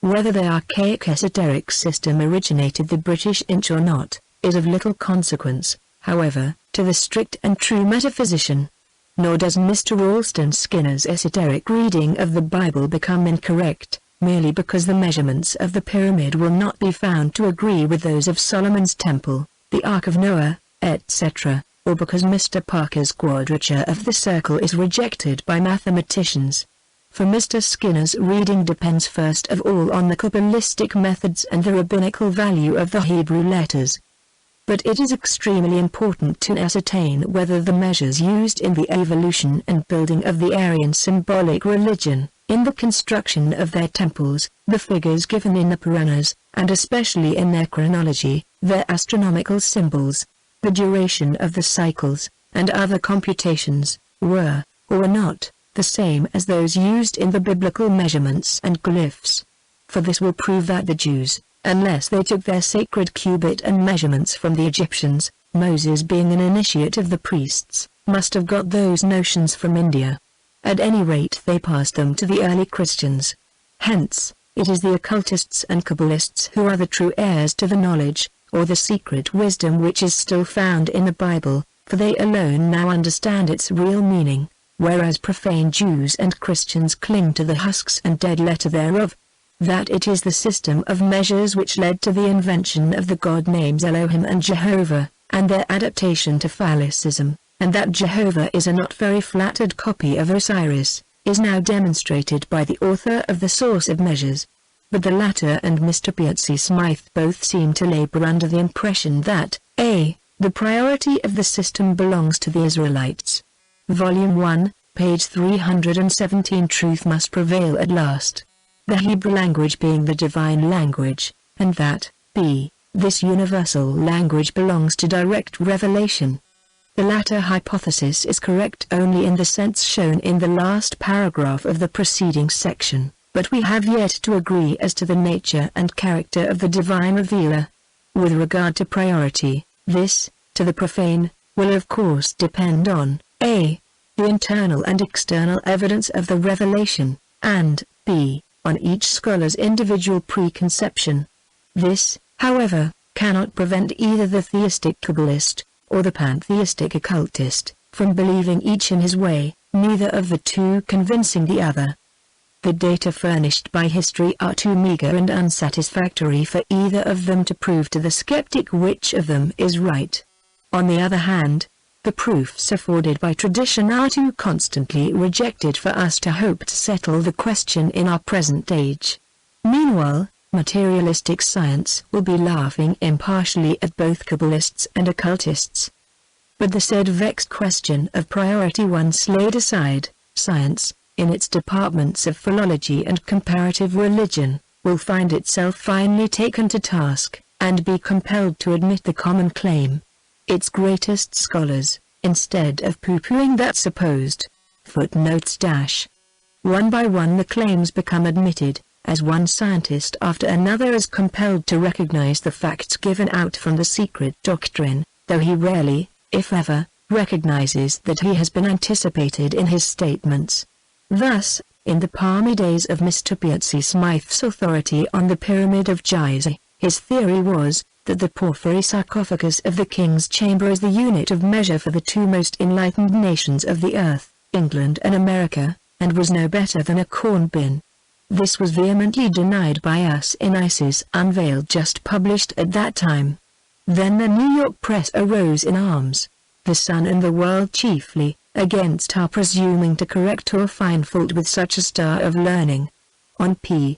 Whether the archaic esoteric system originated the British inch or not, is of little consequence, however, to the strict and true metaphysician. Nor does Mr. Ralston Skinner's esoteric reading of the Bible become incorrect, merely because the measurements of the pyramid will not be found to agree with those of Solomon's temple, the Ark of Noah, etc., or because Mr. Parker's quadrature of the circle is rejected by mathematicians. For Mr. Skinner's reading depends first of all on the Kabbalistic methods and the rabbinical value of the Hebrew letters. But it is extremely important to ascertain whether the measures used in the evolution and building of the Aryan symbolic religion, in the construction of their temples, the figures given in the Puranas, and especially in their chronology, their astronomical symbols, the duration of the cycles, and other computations, were, or were not, the same as those used in the biblical measurements and glyphs. For this will prove that the Jews, unless they took their sacred cubit and measurements from the Egyptians, Moses being an initiate of the priests, must have got those notions from India. At any rate they passed them to the early Christians. Hence, it is the occultists and Kabbalists who are the true heirs to the knowledge, or the secret wisdom which is still found in the Bible, for they alone now understand its real meaning, whereas profane Jews and Christians cling to the husks and dead letter thereof. That it is the system of measures which led to the invention of the god names Elohim and Jehovah, and their adaptation to phallicism, and that Jehovah is a not very flattered copy of Osiris, is now demonstrated by the author of the Source of Measures. But the latter and Mr. Piazzi Smythe both seem to labor under the impression that, a. the priority of the system belongs to the Israelites. Volume 1, page 317. Truth must prevail at last, the Hebrew language being the divine language, and that, b. this universal language belongs to direct revelation. The latter hypothesis is correct only in the sense shown in the last paragraph of the preceding section, but we have yet to agree as to the nature and character of the divine revealer. With regard to priority, this, to the profane, will of course depend on, a. the internal and external evidence of the revelation, and, b. on each scholar's individual preconception. This, however, cannot prevent either the theistic Kabbalist, or the pantheistic occultist, from believing each in his way, neither of the two convincing the other. The data furnished by history are too meager and unsatisfactory for either of them to prove to the skeptic which of them is right. On the other hand, the proofs afforded by tradition are too constantly rejected for us to hope to settle the question in our present age. Meanwhile, materialistic science will be laughing impartially at both Kabbalists and occultists. But the said vexed question of priority once laid aside, science, in its departments of philology and comparative religion, will find itself finally taken to task, and be compelled to admit the common claim. Its greatest scholars, instead of pooh-poohing that supposed footnotes one by one the claims become admitted, as one scientist after another is compelled to recognize the facts given out from the secret doctrine, though he rarely, if ever, recognizes that he has been anticipated in his statements. Thus, in the palmy days of Mr. Piazzi Smythe's authority on the Pyramid of Gizeh, his theory was, that the porphyry sarcophagus of the king's chamber is the unit of measure for the two most enlightened nations of the earth, England and America, and was no better than a corn bin. This was vehemently denied by us in Isis Unveiled, just published at that time. Then the New York press arose in arms, the Sun and the World chiefly, against our presuming to correct or find fault with such a star of learning. On p.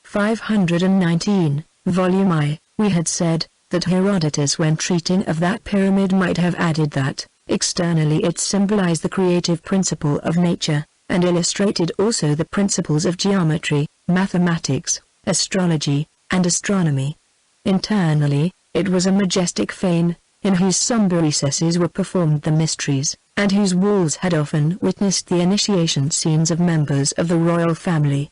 519, volume I, we had said, that Herodotus when treating of that pyramid might have added that, externally it symbolized the creative principle of nature, and illustrated also the principles of geometry, mathematics, astrology, and astronomy. Internally, it was a majestic fane, in whose somber recesses were performed the mysteries, and whose walls had often witnessed the initiation scenes of members of the royal family.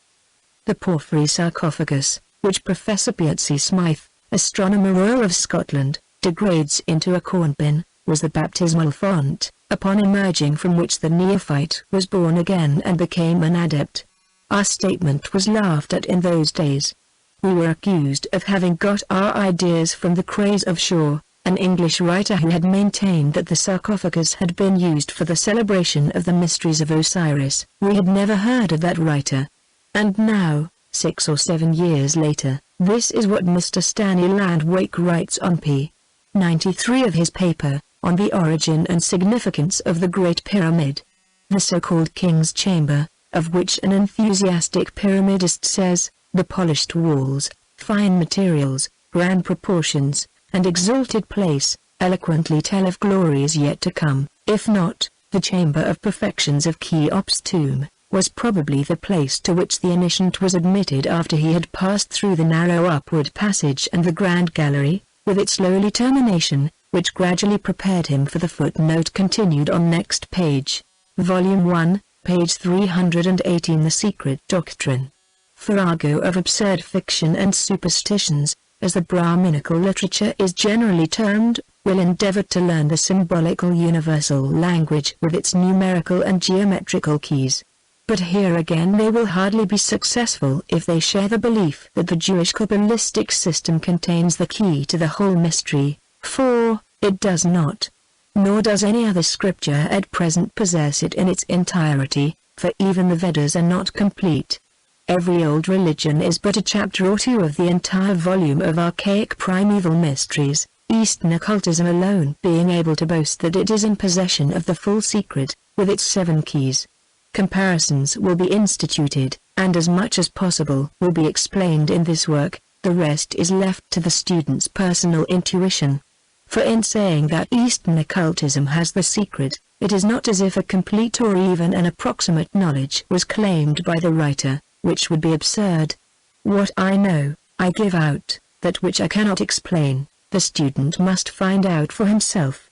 The porphyry sarcophagus, which Professor Piazzi Smythe, Astronomer Royal of Scotland, degrades into a corn bin, was the baptismal font, upon emerging from which the neophyte was born again and became an adept. Our statement was laughed at in those days. We were accused of having got our ideas from the craze of Shaw, an English writer who had maintained that the sarcophagus had been used for the celebration of the mysteries of Osiris. We had never heard of that writer. And now, 6 or 7 years later, this is what Mr. Stanley Landwake writes on p. 93 of his paper, on the origin and significance of the Great Pyramid. The so-called King's Chamber, of which an enthusiastic pyramidist says, the polished walls, fine materials, grand proportions, and exalted place, eloquently tell of glories yet to come. If not, the chamber of perfections of Cheops' tomb was probably the place to which the initiate was admitted after he had passed through the narrow upward passage and the grand gallery, with its lowly termination, which gradually prepared him for the footnote continued on next page. Volume 1, page 318. The Secret Doctrine. Farrago of absurd fiction and superstitions, as the Brahminical literature is generally termed, will endeavor to learn the symbolical universal language with its numerical and geometrical keys. But here again they will hardly be successful if they share the belief that the Jewish Kabbalistic system contains the key to the whole mystery, for it does not. Nor does any other scripture at present possess it in its entirety, for even the Vedas are not complete. Every old religion is but a chapter or two of the entire volume of archaic primeval mysteries, Eastern occultism alone being able to boast that it is in possession of the full secret, with its 7 keys. Comparisons will be instituted, and as much as possible will be explained in this work, the rest is left to the student's personal intuition. For in saying that Eastern occultism has the secret, it is not as if a complete or even an approximate knowledge was claimed by the writer, which would be absurd. What I know, I give out, that which I cannot explain, the student must find out for himself.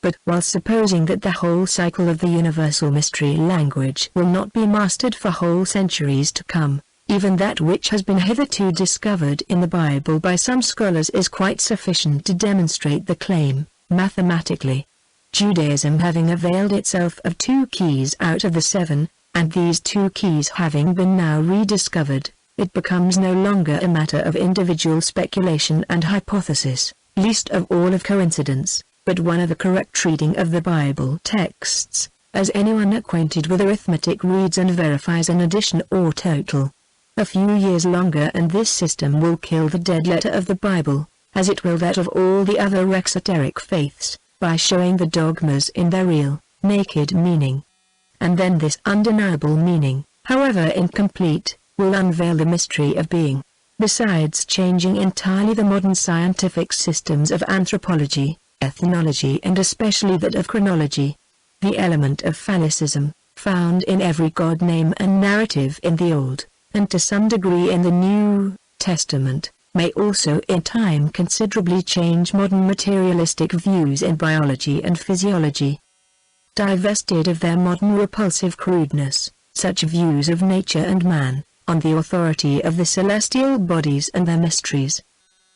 But while supposing that the whole cycle of the universal mystery language will not be mastered for whole centuries to come, even that which has been hitherto discovered in the Bible by some scholars is quite sufficient to demonstrate the claim, mathematically. Judaism having availed itself of 2 keys out of the 7, and these 2 keys having been now rediscovered, it becomes no longer a matter of individual speculation and hypothesis, least of all of coincidence, but one of the correct reading of the Bible texts, as anyone acquainted with arithmetic reads and verifies an addition or total. A few years longer and this system will kill the dead letter of the Bible, as it will that of all the other exoteric faiths, by showing the dogmas in their real, naked meaning. And then this undeniable meaning, however incomplete, will unveil the mystery of being, besides changing entirely the modern scientific systems of anthropology, ethnology and especially that of chronology. The element of phallicism, found in every god name and narrative in the Old, and to some degree in the New Testament, may also in time considerably change modern materialistic views in biology and physiology. Divested of their modern repulsive crudeness, such views of nature and man, on the authority of the celestial bodies and their mysteries.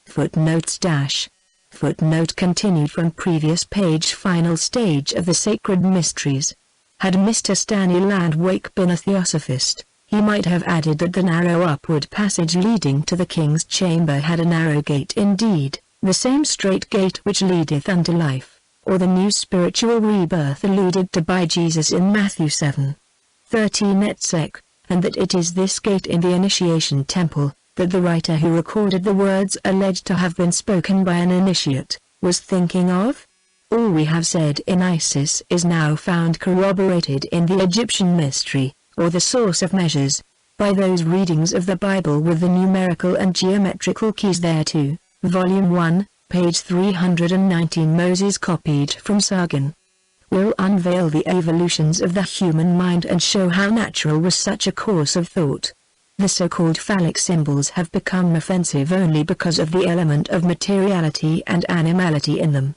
Footnotes dash. Footnote continued from previous page. Final stage of the sacred mysteries. Had Mr. Stanley Landwake been a theosophist, he might have added that the narrow upward passage leading to the king's chamber had a narrow gate indeed, the same straight gate which leadeth unto life, or the new spiritual rebirth alluded to by Jesus in Matthew 7:13 etc., and that it is this gate in the initiation temple, that the writer who recorded the words alleged to have been spoken by an initiate, was thinking of? All we have said in Isis is now found corroborated in the Egyptian mystery, or the source of measures, by those readings of the Bible with the numerical and geometrical keys thereto. Volume 1, page 319. Moses copied from Sargon. Will unveil the evolutions of the human mind and show how natural was such a course of thought. The so-called phallic symbols have become offensive only because of the element of materiality and animality in them.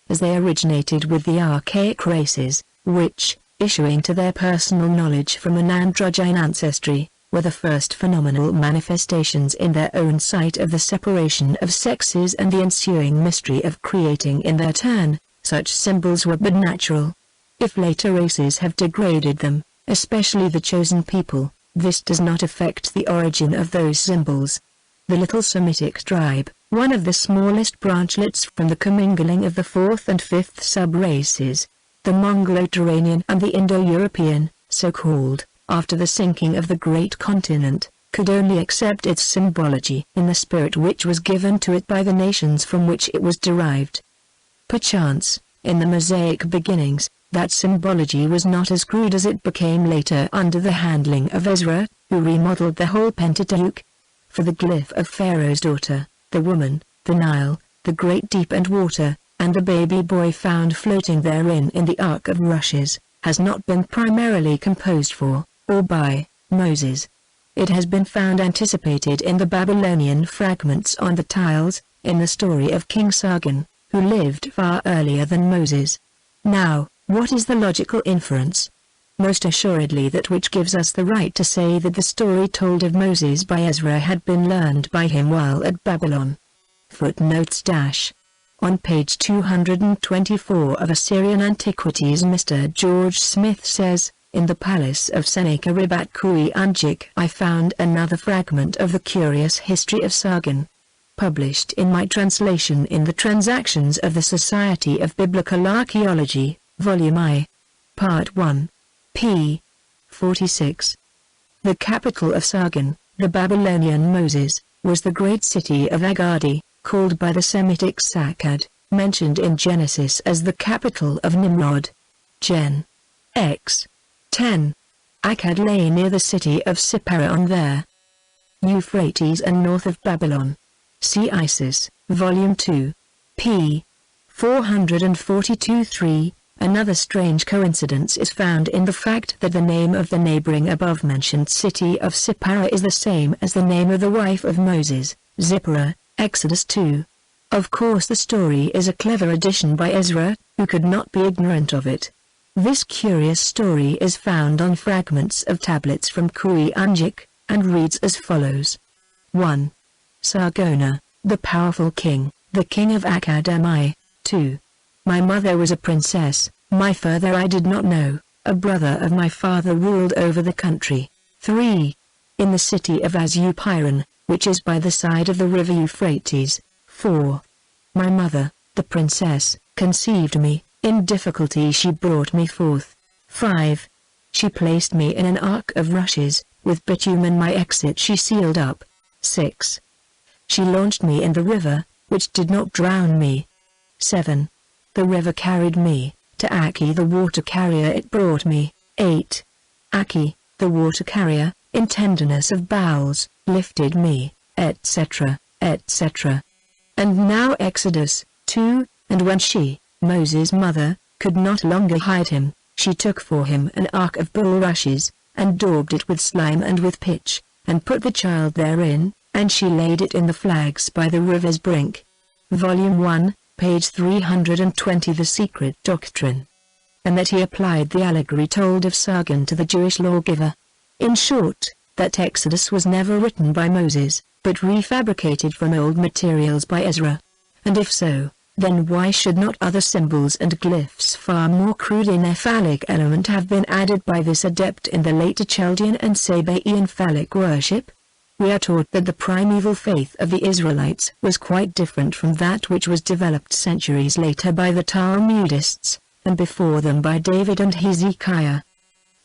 As they originated with the archaic races, which, issuing to their personal knowledge from an androgyne ancestry, were the first phenomenal manifestations in their own sight of the separation of sexes and the ensuing mystery of creating in their turn, such symbols were but natural. If later races have degraded them, especially the chosen people, this does not affect the origin of those symbols. The little Semitic tribe, one of the smallest branchlets from the commingling of the fourth and fifth sub-races, the Mongolo-Turanian and the Indo-European, so called, after the sinking of the great continent, could only accept its symbology in the spirit which was given to it by the nations from which it was derived. Perchance, in the Mosaic beginnings, that symbology was not as crude as it became later under the handling of Ezra, who remodeled the whole Pentateuch. For the glyph of Pharaoh's daughter, the woman, the Nile, the great deep and water, and the baby boy found floating therein in the Ark of Rushes, has not been primarily composed for, or by, Moses. It has been found anticipated in the Babylonian fragments on the tiles, in the story of King Sargon, who lived far earlier than Moses. Now, what is the logical inference? Most assuredly that which gives us the right to say that the story told of Moses by Ezra had been learned by him while at Babylon. Footnotes - On page 224 of Assyrian Antiquities, Mr. George Smith says, in the palace of Sennacherib at Kui-Unjik I found another fragment of the curious history of Sargon. Published in my translation in the Transactions of the Society of Biblical Archaeology, Volume I. Part 1. p. 46. The capital of Sargon, the Babylonian Moses, was the great city of Agadi, called by the Semitic Saqqad, mentioned in Genesis as the capital of Nimrod. Gen. X. 10. Akkad lay near the city of Sippara on the Euphrates and north of Babylon. See Isis, Volume 2. p. 442-3. Another strange coincidence is found in the fact that the name of the neighboring above-mentioned city of Sippara is the same as the name of the wife of Moses, Zipporah, Exodus 2. Of course the story is a clever addition by Ezra, who could not be ignorant of it. This curious story is found on fragments of tablets from Kui-Unjik, and reads as follows. 1. Sargona, the powerful king, the king of Akkad. 2. My mother was a princess, my father I did not know, a brother of my father ruled over the country. 3. In the city of Azupiran, which is by the side of the river Euphrates. 4. My mother, the princess, conceived me, in difficulty she brought me forth. 5. She placed me in an ark of rushes, with bitumen my exit she sealed up. 6. She launched me in the river, which did not drown me. 7. The river carried me, to Aki the water carrier it brought me. 8. Aki, the water carrier, in tenderness of bowels, lifted me, etc., etc. And now Exodus 2, and when she, Moses' mother, could not longer hide him, she took for him an ark of bulrushes, and daubed it with slime and with pitch, and put the child therein, and she laid it in the flags by the river's brink. Volume 1, page 320. The Secret Doctrine. And that he applied the allegory told of Sargon to the Jewish lawgiver. In short, that Exodus was never written by Moses, but refabricated from old materials by Ezra. And if so, then why should not other symbols and glyphs far more crude in their phallic element have been added by this adept in the later Chaldean and Sabaean phallic worship? we are taught that the primeval faith of the Israelites was quite different from that which was developed centuries later by the Talmudists, and before them by David and Hezekiah.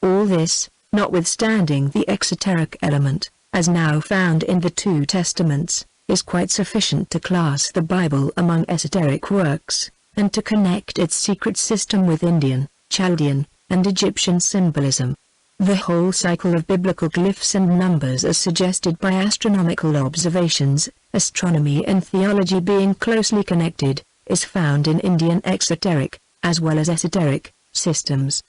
All this, notwithstanding the exoteric element, as now found in the two Testaments, is quite sufficient to class the Bible among esoteric works, and to connect its secret system with Indian, Chaldean, and Egyptian symbolism. The whole cycle of biblical glyphs and numbers as suggested by astronomical observations, astronomy and theology being closely connected, is found in Indian exoteric, as well as esoteric, systems.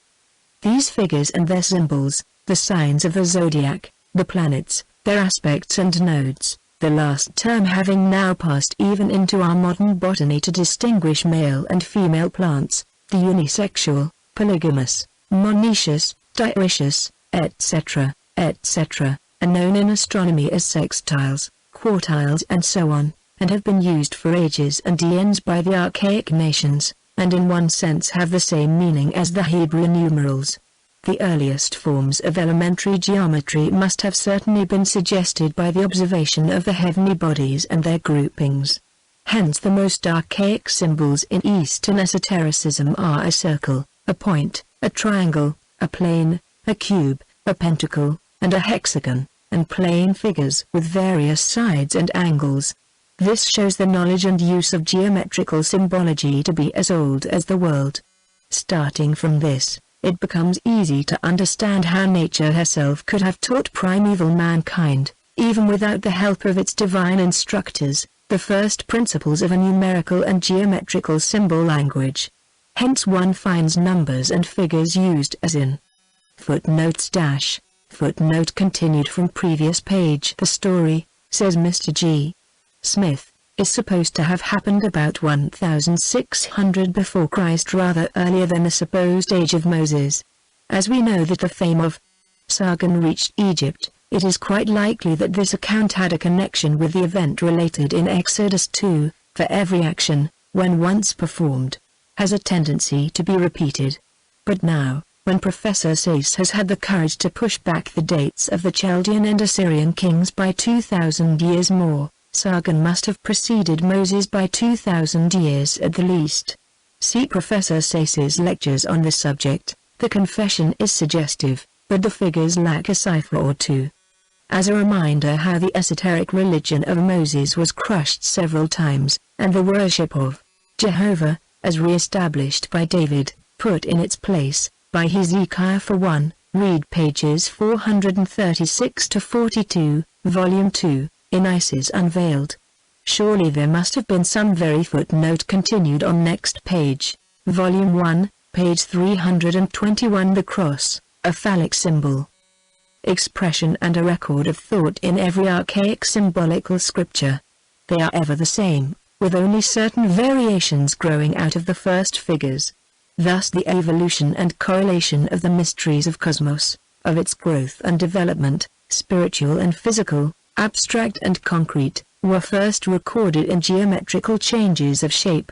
These figures and their symbols, the signs of the zodiac, the planets, their aspects and nodes, the last term having now passed even into our modern botany to distinguish male and female plants, the unisexual, polygamous, monoecious, dioecious, etc., etc., are known in astronomy as sextiles, quartiles and so on, and have been used for ages and eons by the archaic nations, and in one sense have the same meaning as the Hebrew numerals. The earliest forms of elementary geometry must have certainly been suggested by the observation of the heavenly bodies and their groupings. Hence the most archaic symbols in Eastern esotericism are a circle, a point, a triangle, a plane, a cube, a pentacle, and a hexagon, and plane figures with various sides and angles. This shows the knowledge and use of geometrical symbology to be as old as the world. Starting from this, it becomes easy to understand how nature herself could have taught primeval mankind, even without the help of its divine instructors, the first principles of a numerical and geometrical symbol language. Hence one finds numbers and figures used as in footnotes dash. Footnote continued from previous page. The story, says Mr. G. Smith, is supposed to have happened about 1600 before Christ, rather earlier than the supposed age of Moses. As we know that the fame of Sargon reached Egypt, it is quite likely that this account had a connection with the event related in Exodus 2, for every action, when once performed, has a tendency to be repeated. But now, when Professor Sayce has had the courage to push back the dates of the Chaldean and Assyrian kings by 2,000 years more, Sargon must have preceded Moses by 2,000 years at the least. See Professor Sayce's lectures on the subject. The confession is suggestive, but the figures lack a cipher or two. As a reminder how the esoteric religion of Moses was crushed several times, and the worship of Jehovah, as re-established by David, put in its place, by Hezekiah. For one, read pages 436-42, Volume 2, in Isis Unveiled. Surely there must have been some very footnote continued on next page, Volume 1, page 321. The cross, a phallic symbol. Expression and a record of thought in every archaic symbolical scripture. They are ever the same, with only certain variations growing out of the first figures. Thus the evolution and correlation of the mysteries of cosmos, of its growth and development, spiritual and physical, abstract and concrete, were first recorded in geometrical changes of shape.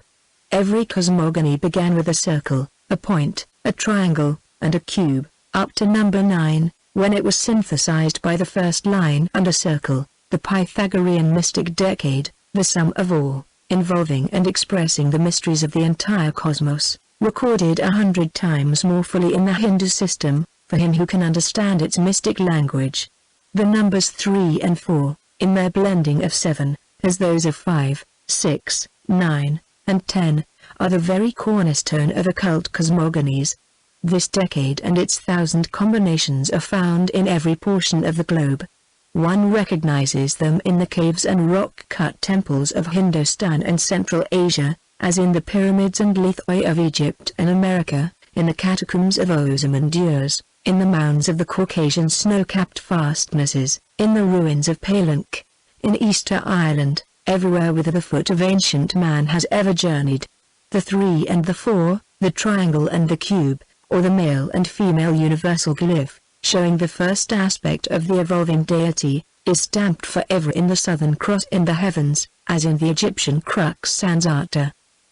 Every cosmogony began with a circle, a point, a triangle, and a cube, up to number 9, when it was synthesized by the first line and a circle, the Pythagorean mystic decade, the sum of all, involving and expressing the mysteries of the entire cosmos, recorded 100 times more fully in the Hindu system, for him who can understand its mystic language. The numbers 3 and 4, in their blending of 7, as those of 5, 6, 9, and 10, are the very cornerstone of occult cosmogonies. This decade and its 1,000 combinations are found in every portion of the globe. One recognizes them in the caves and rock-cut temples of Hindustan and Central Asia, as in the pyramids and lithoi of Egypt and America, in the catacombs of Ozymandias, in the mounds of the Caucasian snow-capped fastnesses, in the ruins of Palenque, in Easter Island, everywhere whither the foot of ancient man has ever journeyed. The 3 and the 4, the triangle and the cube, or the male and female universal glyph, showing the first aspect of the evolving deity, is stamped forever in the Southern Cross in the heavens, as in the Egyptian crux ansata.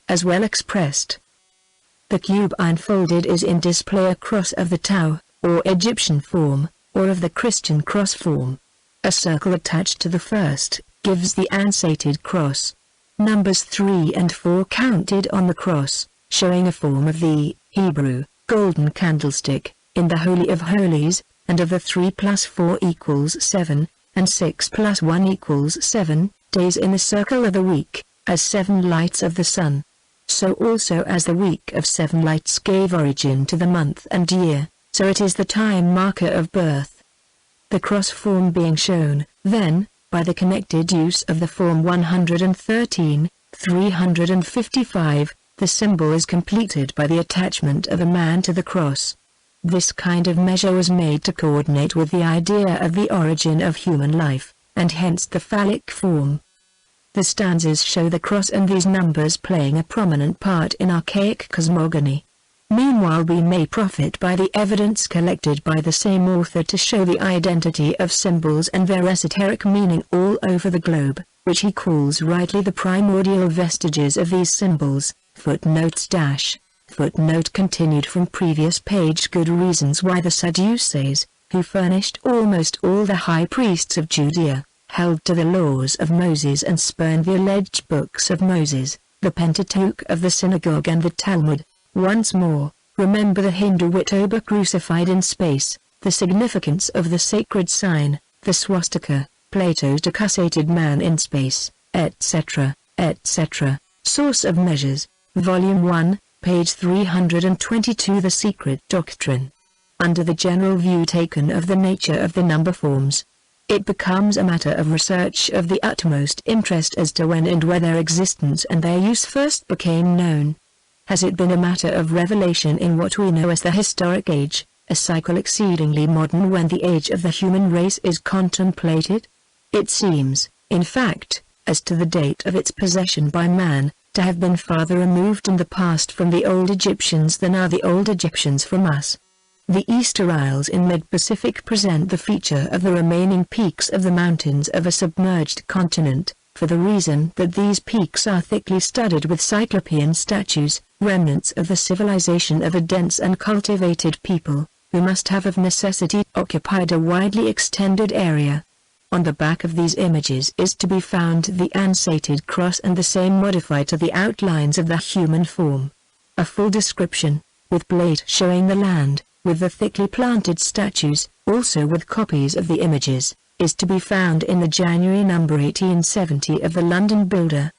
As well expressed. The cube unfolded is in display a cross of the Tau, or Egyptian form, or of the Christian cross form. A circle attached to the first gives the ansated cross. Numbers 3 and 4 counted on the cross, showing a form of the Hebrew golden candlestick in the Holy of Holies, and of the 3 plus 4 equals 7, and 6 plus 1 equals 7, days in the circle of a week, as 7 lights of the sun. So also as the week of 7 lights gave origin to the month and year, so it is the time marker of birth. The cross form being shown, then, by the connected use of the form 113, 355, the symbol is completed by the attachment of a man to the cross. This kind of measure was made to coordinate with the idea of the origin of human life, and hence the phallic form. The stanzas show the cross and these numbers playing a prominent part in archaic cosmogony. Meanwhile we may profit by the evidence collected by the same author to show the identity of symbols and their esoteric meaning all over the globe, which he calls rightly the primordial vestiges of these symbols. Footnotes Footnote continued from previous page. Good reasons why the Sadducees, who furnished almost all the high priests of Judea, held to the laws of Moses and spurned the alleged books of Moses, the Pentateuch of the synagogue and the Talmud. Once more, remember the Hindu Wittoba crucified in space, the significance of the sacred sign, the swastika, Plato's decussated man in space, etc., etc. Source of Measures, Volume 1, page 322. The Secret Doctrine. Under the general view taken of the nature of the number forms, it becomes a matter of research of the utmost interest as to when and where their existence and their use first became known. Has it been a matter of revelation in what we know as the historic age, a cycle exceedingly modern when the age of the human race is contemplated? It seems, in fact, as to the date of its possession by man, to have been farther removed in the past from the old Egyptians than are the old Egyptians from us. The Easter Isles in mid-Pacific present the feature of the remaining peaks of the mountains of a submerged continent, for the reason that these peaks are thickly studded with cyclopean statues, remnants of the civilization of a dense and cultivated people, who must have of necessity occupied a widely extended area. On the back of these images is to be found the ansated cross and the same modified to the outlines of the human form. A full description, with plate showing the land, with the thickly planted statues, also with copies of the images, is to be found in the January number 1870 of the London Builder.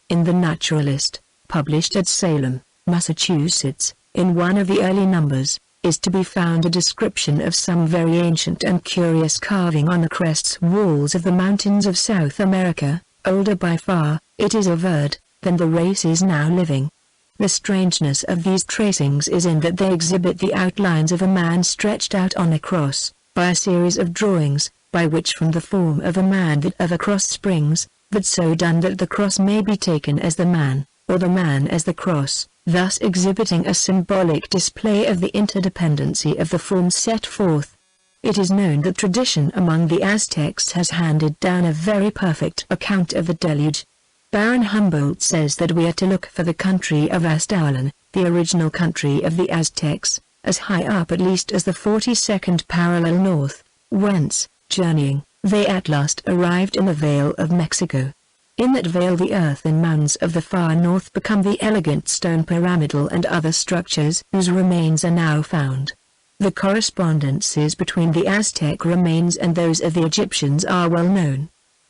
In The Naturalist, published at Salem, Massachusetts, in one of the early numbers, is to be found a description of some very ancient and curious carving on the crests walls of the mountains of South America, older by far, it is averred, than the race is now living. The strangeness of these tracings is in that they exhibit the outlines of a man stretched out on a cross, by a series of drawings, by which from the form of a man that of a cross springs, but so done that the cross may be taken as the man, or the man as the cross, thus exhibiting a symbolic display of the interdependency of the forms set forth. It is known that tradition among the Aztecs has handed down a very perfect account of the deluge. Baron Humboldt says that we are to look for the country of Aztlan, the original country of the Aztecs, as high up at least as the 42nd parallel north, whence, journeying, they at last arrived in the Vale of Mexico. In that vale the earth and mounds of the far north become the elegant stone pyramidal and other structures whose remains are now found. The correspondences between the Aztec remains and those of the Egyptians are well known.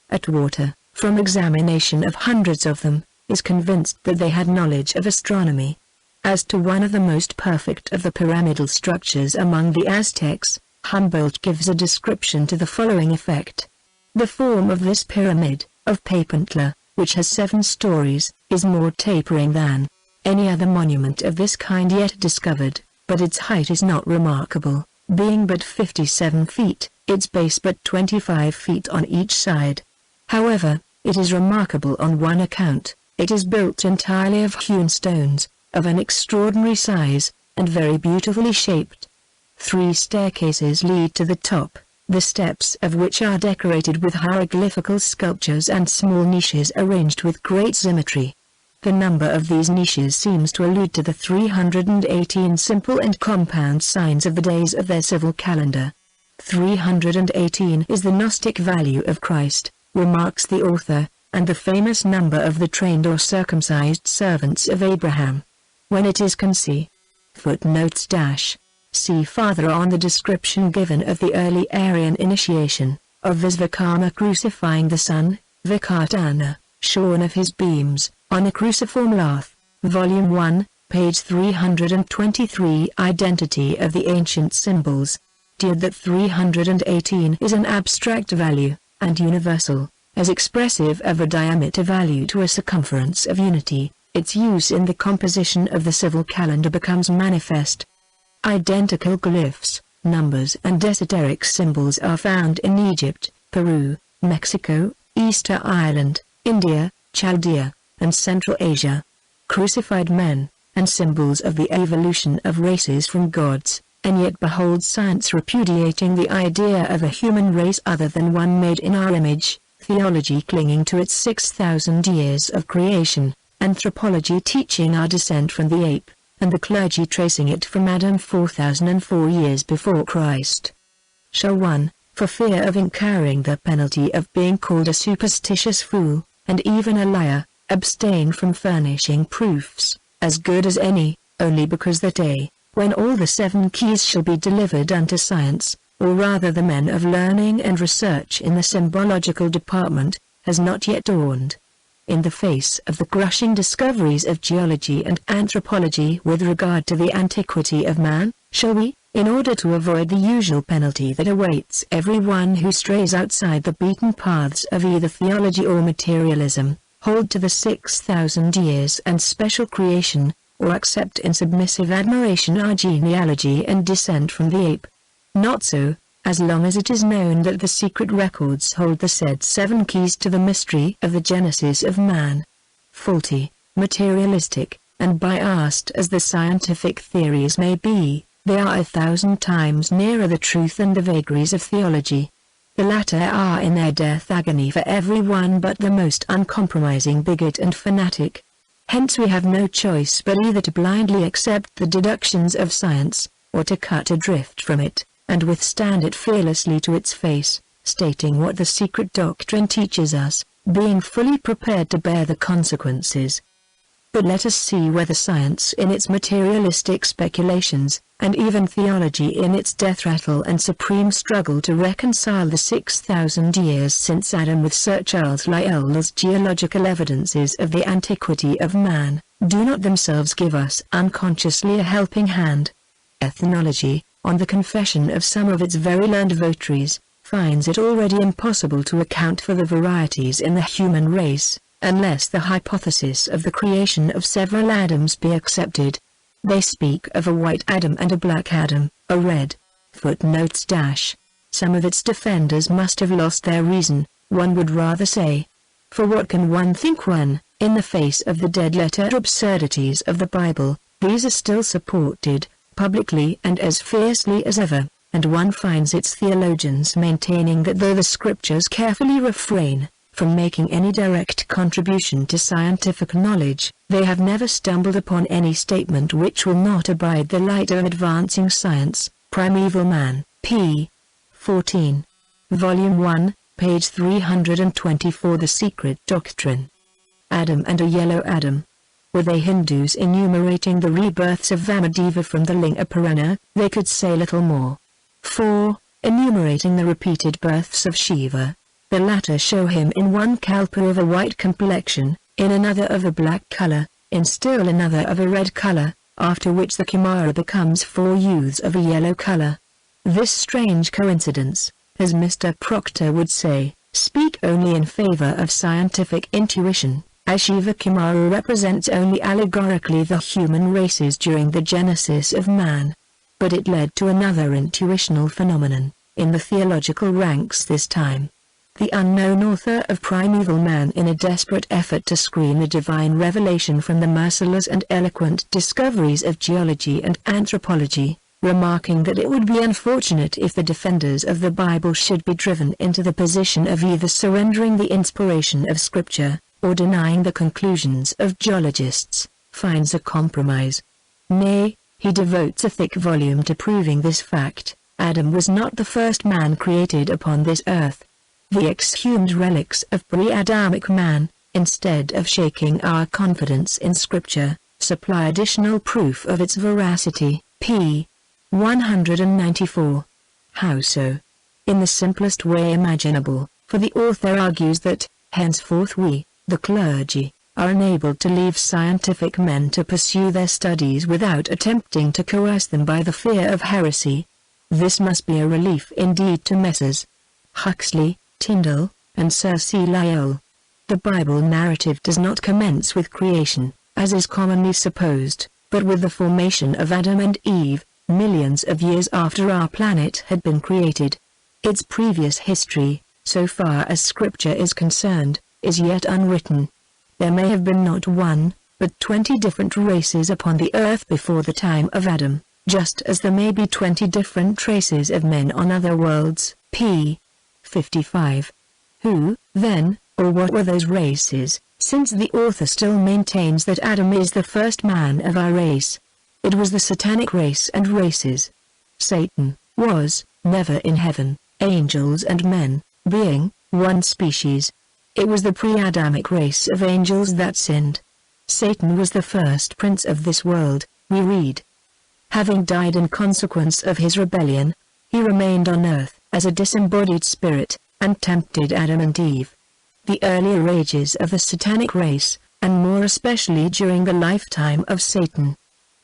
Atwater, from examination of hundreds of them, is convinced that they had knowledge of astronomy. As to one of the most perfect of the pyramidal structures among the Aztecs, Humboldt gives a description to the following effect. The form of this pyramid, of Papantla, which has 7 stories, is more tapering than any other monument of this kind yet discovered, but its height is not remarkable, being but 57 feet, its base but 25 feet on each side. However, it is remarkable on one account: it is built entirely of hewn stones, of an extraordinary size, and very beautifully shaped. 3 staircases lead to the top, the steps of which are decorated with hieroglyphical sculptures and small niches arranged with great symmetry. The number of these niches seems to allude to the 318 simple and compound signs of the days of their civil calendar. 318 is the Gnostic value of Christ, remarks the author, and the famous number of the trained or circumcised servants of Abraham. When it is conceived. Footnotes dash. See farther on the description given of the early Arian initiation, of Visvakarma crucifying the Son, Vikatana, shorn of his beams, on a cruciform lath, Volume 1, page 323. Identity of the ancient symbols. That 318 is an abstract value, and universal, as expressive of a diameter value to a circumference of unity. Its use in the composition of the civil calendar becomes manifest. Identical glyphs, numbers and esoteric symbols are found in Egypt, Peru, Mexico, Easter Island, India, Chaldea, and Central Asia. Crucified men, and symbols of the evolution of races from gods, and yet behold science repudiating the idea of a human race other than one made in our image, theology clinging to its 6,000 years of creation, anthropology teaching our descent from the ape, and the clergy tracing it from Adam 4,004 years before Christ. Shall one, for fear of incurring the penalty of being called a superstitious fool, and even a liar, abstain from furnishing proofs, as good as any, only because that day, when all the 7 keys shall be delivered unto science, or rather the men of learning and research in the symbological department, has not yet dawned. In the face of the crushing discoveries of geology and anthropology with regard to the antiquity of man, shall we, in order to avoid the usual penalty that awaits everyone who strays outside the beaten paths of either theology or materialism, hold to the 6,000 years and special creation, or accept in submissive admiration our genealogy and descent from the ape? Not so, as long as it is known that the secret records hold the said 7 keys to the mystery of the genesis of man. Faulty, materialistic, and biased as the scientific theories may be, they are 1,000 times nearer the truth than the vagaries of theology. The latter are in their death agony for everyone but the most uncompromising bigot and fanatic. Hence we have no choice but either to blindly accept the deductions of science, or to cut adrift from it, and withstand it fearlessly to its face, stating what the secret doctrine teaches us, being fully prepared to bear the consequences. But let us see whether science in its materialistic speculations, and even theology in its death rattle and supreme struggle to reconcile the 6,000 years since Adam with Sir Charles Lyell's geological evidences of the antiquity of man, do not themselves give us unconsciously a helping hand. Ethnology, on the confession of some of its very learned votaries, finds it already impossible to account for the varieties in the human race, unless the hypothesis of the creation of several Adams be accepted. They speak of a white Adam and a black Adam, a red. Footnotes dash. Some of its defenders must have lost their reason, one would rather say. For what can one think when, in the face of the dead-letter absurdities of the Bible, these are still supported, publicly and as fiercely as ever, and one finds its theologians maintaining that though the scriptures carefully refrain from making any direct contribution to scientific knowledge, they have never stumbled upon any statement which will not abide the light of advancing science. Primeval Man, p. 14. Volume 1, page 324. The Secret Doctrine. Adam and a Yellow Adam. Were they Hindus enumerating the rebirths of Vamadeva from the Linga Purana, they could say little more. 4. Enumerating the repeated births of Shiva. The latter show him in one kalpa of a white complexion, in another of a black color, in still another of a red color, after which the Kumara becomes 4 youths of a yellow color. This strange coincidence, as Mr. Proctor would say, speak only in favor of scientific intuition, as Shiva Kumara represents only allegorically the human races during the genesis of man. But it led to another intuitional phenomenon, in the theological ranks this time. The unknown author of Primeval Man, in a desperate effort to screen the divine revelation from the merciless and eloquent discoveries of geology and anthropology, remarking that it would be unfortunate if the defenders of the Bible should be driven into the position of either surrendering the inspiration of Scripture, or denying the conclusions of geologists, finds a compromise. Nay, he devotes a thick volume to proving this fact, Adam was not the first man created upon this earth. The exhumed relics of pre-Adamic man, instead of shaking our confidence in Scripture, supply additional proof of its veracity. p. 194. How so? In the simplest way imaginable, for the author argues that, henceforth we, the clergy, are enabled to leave scientific men to pursue their studies without attempting to coerce them by the fear of heresy. This must be a relief indeed to Messrs. Huxley, Tyndall, and Sir C. Lyell. The Bible narrative does not commence with creation, as is commonly supposed, but with the formation of Adam and Eve, millions of years after our planet had been created. Its previous history, so far as Scripture is concerned, is yet unwritten. There may have been not one, but 20 different races upon the earth before the time of Adam, just as there may be 20 different races of men on other worlds. p. 55. Who, then, or what were those races, since the author still maintains that Adam is the first man of our race? It was the satanic race and races. Satan was never in heaven, angels and men being one species. It was the pre-Adamic race of angels that sinned. Satan was the first prince of this world, we read. Having died in consequence of his rebellion, he remained on earth as a disembodied spirit, and tempted Adam and Eve. The earlier ages of the satanic race, and more especially during the lifetime of Satan,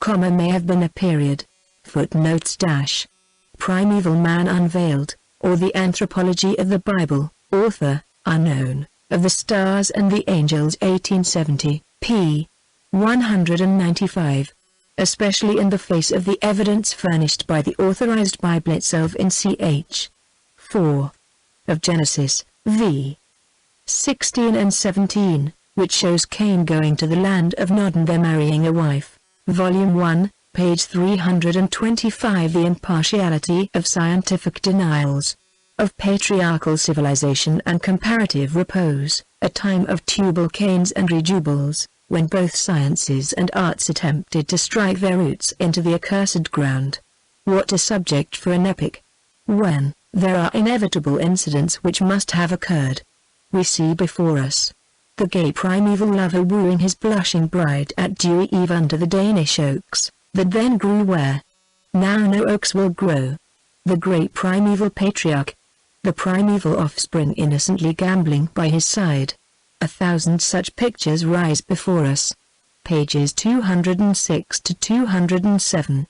may have been a period. Footnotes - Primeval Man Unveiled, or the Anthropology of the Bible, author, unknown, of the Stars and the Angels 1870, p. 195. Especially in the face of the evidence furnished by the authorized Bible itself in ch. 4. of Genesis, v. 16 and 17, which shows Cain going to the land of Nod and there marrying a wife. Volume 1, page 325. The impartiality of scientific denials of patriarchal civilization and comparative repose, a time of tubal cains and rejubles, when both sciences and arts attempted to strike their roots into the accursed ground. What a subject for an epic! When there are inevitable incidents which must have occurred. We see before us the gay primeval lover wooing his blushing bride at dewy eve under the Danish oaks, that then grew where now no oaks will grow. The great primeval patriarch, the primeval offspring innocently gambling by his side. 1,000 such pictures rise before us. Pages 206 to 207.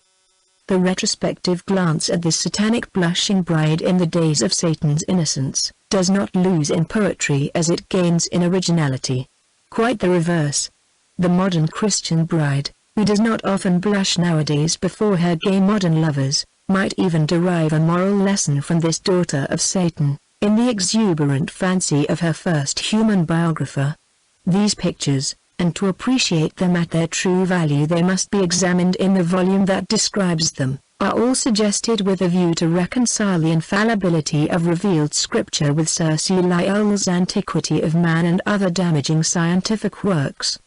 The retrospective glance at this satanic blushing bride in the days of Satan's innocence does not lose in poetry as it gains in originality. Quite the reverse. The modern Christian bride, who does not often blush nowadays before her gay modern lovers, might even derive a moral lesson from this daughter of Satan, in the exuberant fancy of her first human biographer. These pictures, and to appreciate them at their true value they must be examined in the volume that describes them, are all suggested with a view to reconcile the infallibility of revealed Scripture with Sir C. Lyell's Antiquity of Man and other damaging scientific works.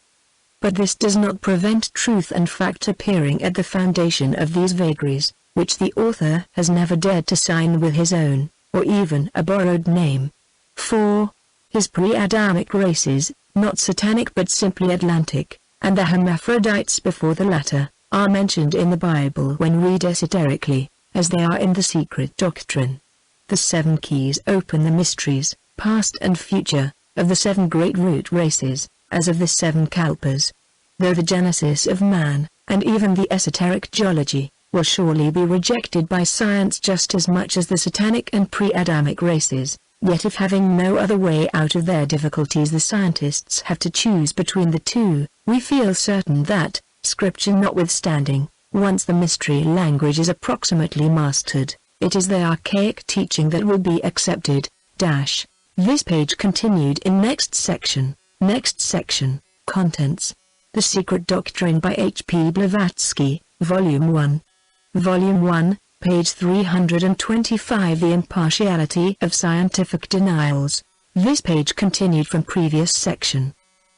But this does not prevent truth and fact appearing at the foundation of these vagaries, which the author has never dared to sign with his own, or even a borrowed name. 4. His pre-Adamic races, not satanic but simply Atlantic, and the hermaphrodites before the latter, are mentioned in the Bible when read esoterically, as they are in the secret doctrine. The 7 keys open the mysteries, past and future, of the 7 great root races, as of the 7 kalpas. Though the genesis of man, and even the esoteric geology, will surely be rejected by science just as much as the satanic and pre-Adamic races, yet if having no other way out of their difficulties the scientists have to choose between the two, we feel certain that, Scripture notwithstanding, once the mystery language is approximately mastered, it is the archaic teaching that will be accepted. This page continued in next section. Contents. The Secret Doctrine by H.P. Blavatsky, Volume 1. Volume 1, page 325. The Impartiality of Scientific Denials. This page continued from previous section.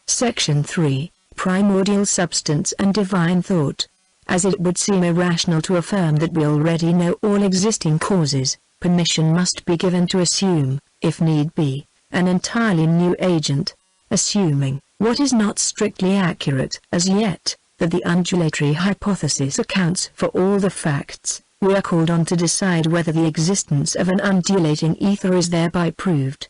Section 3, Primordial Substance and Divine Thought. As it would seem irrational to affirm that we already know all existing causes, permission must be given to assume, if need be, an entirely new agent, assuming, what is not strictly accurate as yet, that the undulatory hypothesis accounts for all the facts. We are called on to decide whether the existence of an undulating ether is thereby proved.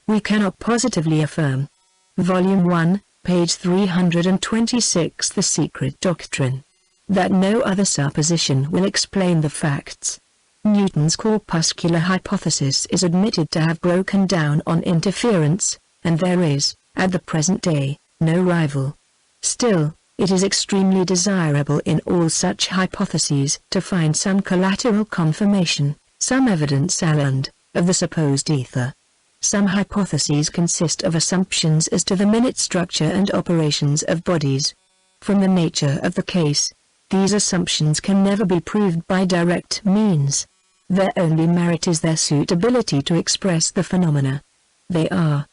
We cannot positively affirm. Volume 1, page 326. The Secret Doctrine. That no other supposition will explain the facts. Newton's corpuscular hypothesis is admitted to have broken down on interference, and there is, at the present day, no rival. Still, it is extremely desirable in all such hypotheses to find some collateral confirmation, some evidence and, of the supposed ether. Some hypotheses consist of assumptions as to the minute structure and operations of bodies. From the nature of the case, these assumptions can never be proved by direct means. Their only merit is their suitability to express the phenomena. They are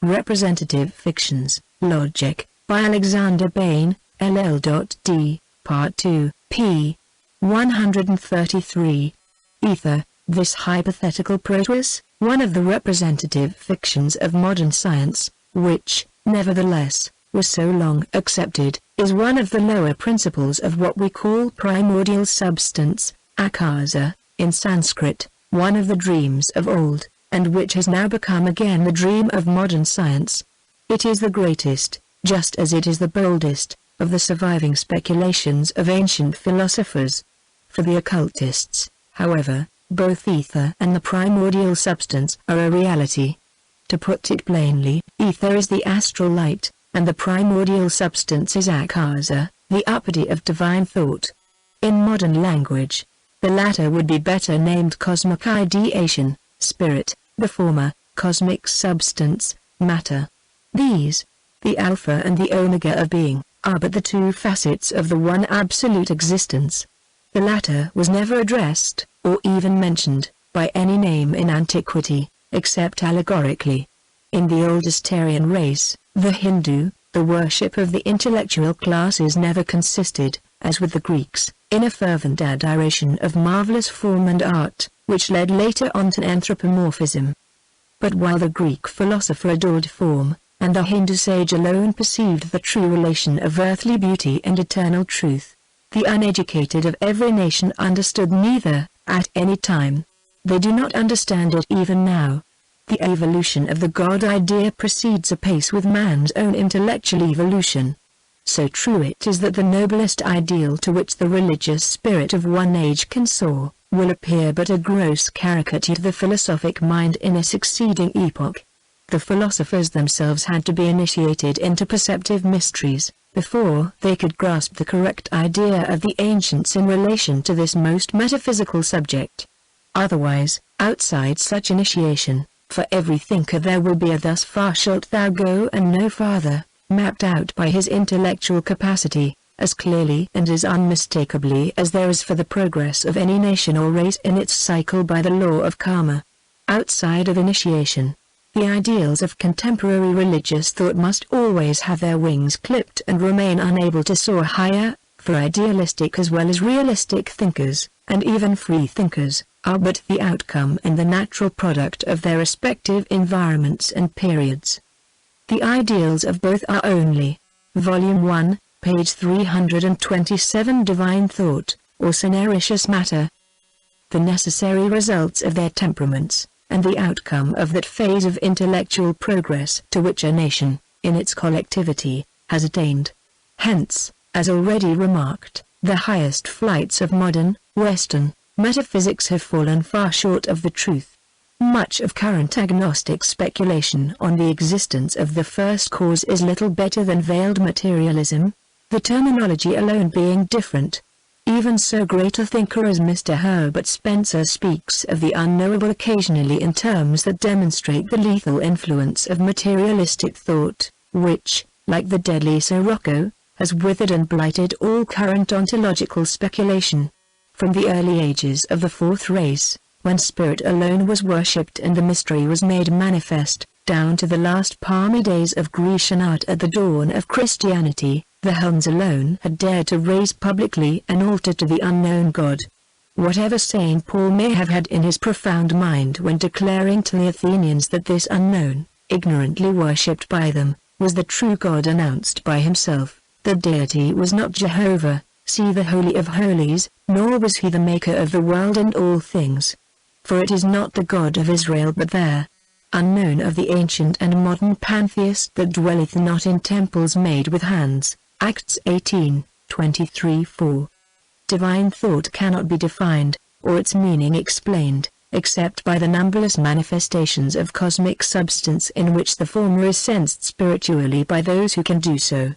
Representative Fictions, Logic, by Alexander Bain, LL.D., Part 2, p. 133. Ether, this hypothetical proteus, one of the representative fictions of modern science, which, nevertheless, was so long accepted, is one of the lower principles of what we call primordial substance, akasa, in Sanskrit, one of the dreams of old, and which has now become again the dream of modern science. It is the greatest, just as it is the boldest, of the surviving speculations of ancient philosophers. For the occultists, however, both ether and the primordial substance are a reality. To put it plainly, ether is the astral light, and the primordial substance is akasa, the uppity of divine thought. In modern language, the latter would be better named cosmic ideation, spirit, the former, cosmic substance, matter. These, the alpha and the omega of being, are but the two facets of the one absolute existence. The latter was never addressed, or even mentioned, by any name in antiquity, except allegorically. In the oldest Aryan race, the Hindu, the worship of the intellectual classes never consisted, as with the Greeks, in a fervent adoration of marvelous form and art, which led later on to anthropomorphism. But while the Greek philosopher adored form, and the Hindu sage alone perceived the true relation of earthly beauty and eternal truth, the uneducated of every nation understood neither, at any time. They do not understand it even now. The evolution of the God idea proceeds apace with man's own intellectual evolution. So true it is that the noblest ideal to which the religious spirit of one age can soar, will appear but a gross caricature to the philosophic mind in a succeeding epoch. The philosophers themselves had to be initiated into perceptive mysteries, before they could grasp the correct idea of the ancients in relation to this most metaphysical subject. Otherwise, outside such initiation, for every thinker there will be a "thus far shalt thou go and no farther," mapped out by his intellectual capacity, as clearly and as unmistakably as there is for the progress of any nation or race in its cycle by the law of karma. Outside of initiation, the ideals of contemporary religious thought must always have their wings clipped and remain unable to soar higher, for idealistic as well as realistic thinkers, and even free thinkers, are but the outcome and the natural product of their respective environments and periods. The ideals of both are only, Volume 1, page 327, Divine Thought, or Cinericious Matter, the necessary results of their temperaments, and the outcome of that phase of intellectual progress to which a nation, in its collectivity, has attained. Hence, as already remarked, the highest flights of modern, Western, metaphysics have fallen far short of the truth. Much of current agnostic speculation on the existence of the first cause is little better than veiled materialism, the terminology alone being different. Even so great a thinker as Mr. Herbert Spencer speaks of the unknowable occasionally in terms that demonstrate the lethal influence of materialistic thought, which, like the deadly sirocco, has withered and blighted all current ontological speculation. From the early ages of the fourth race, when spirit alone was worshipped and the mystery was made manifest, down to the last palmy days of Grecian art at the dawn of Christianity, The Huns alone had dared to raise publicly an altar to the unknown God. Whatever St. Paul may have had in his profound mind when declaring to the Athenians that this unknown, ignorantly worshipped by them, was the true God announced by himself, the deity was not Jehovah, see the Holy of Holies, nor was he the maker of the world and all things. For it is not the God of Israel but there, unknown of the ancient and modern pantheist that dwelleth not in temples made with hands. Acts 18:23-4. Divine thought cannot be defined, or its meaning explained, except by the numberless manifestations of cosmic substance in which the former is sensed spiritually by those who can do so.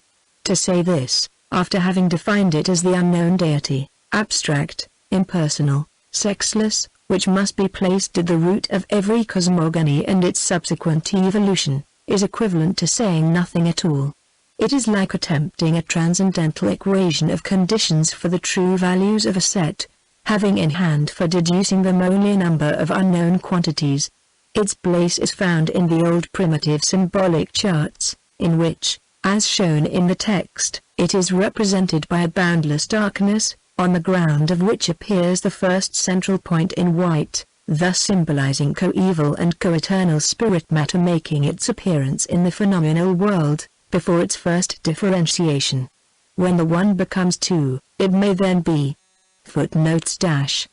To say this, after having defined it as the unknown deity, abstract, impersonal, sexless, which must be placed at the root of every cosmogony and its subsequent evolution, is equivalent to saying nothing at all. It is like attempting a transcendental equation of conditions for the true values of a set, having in hand for deducing them only a number of unknown quantities. Its place is found in the old primitive symbolic charts, in which, as shown in the text, it is represented by a boundless darkness, on the ground of which appears the first central point in white, thus symbolizing coeval and coeternal spirit matter making its appearance in the phenomenal world, before its first differentiation. When the one becomes two, it may then be. Footnotes dash.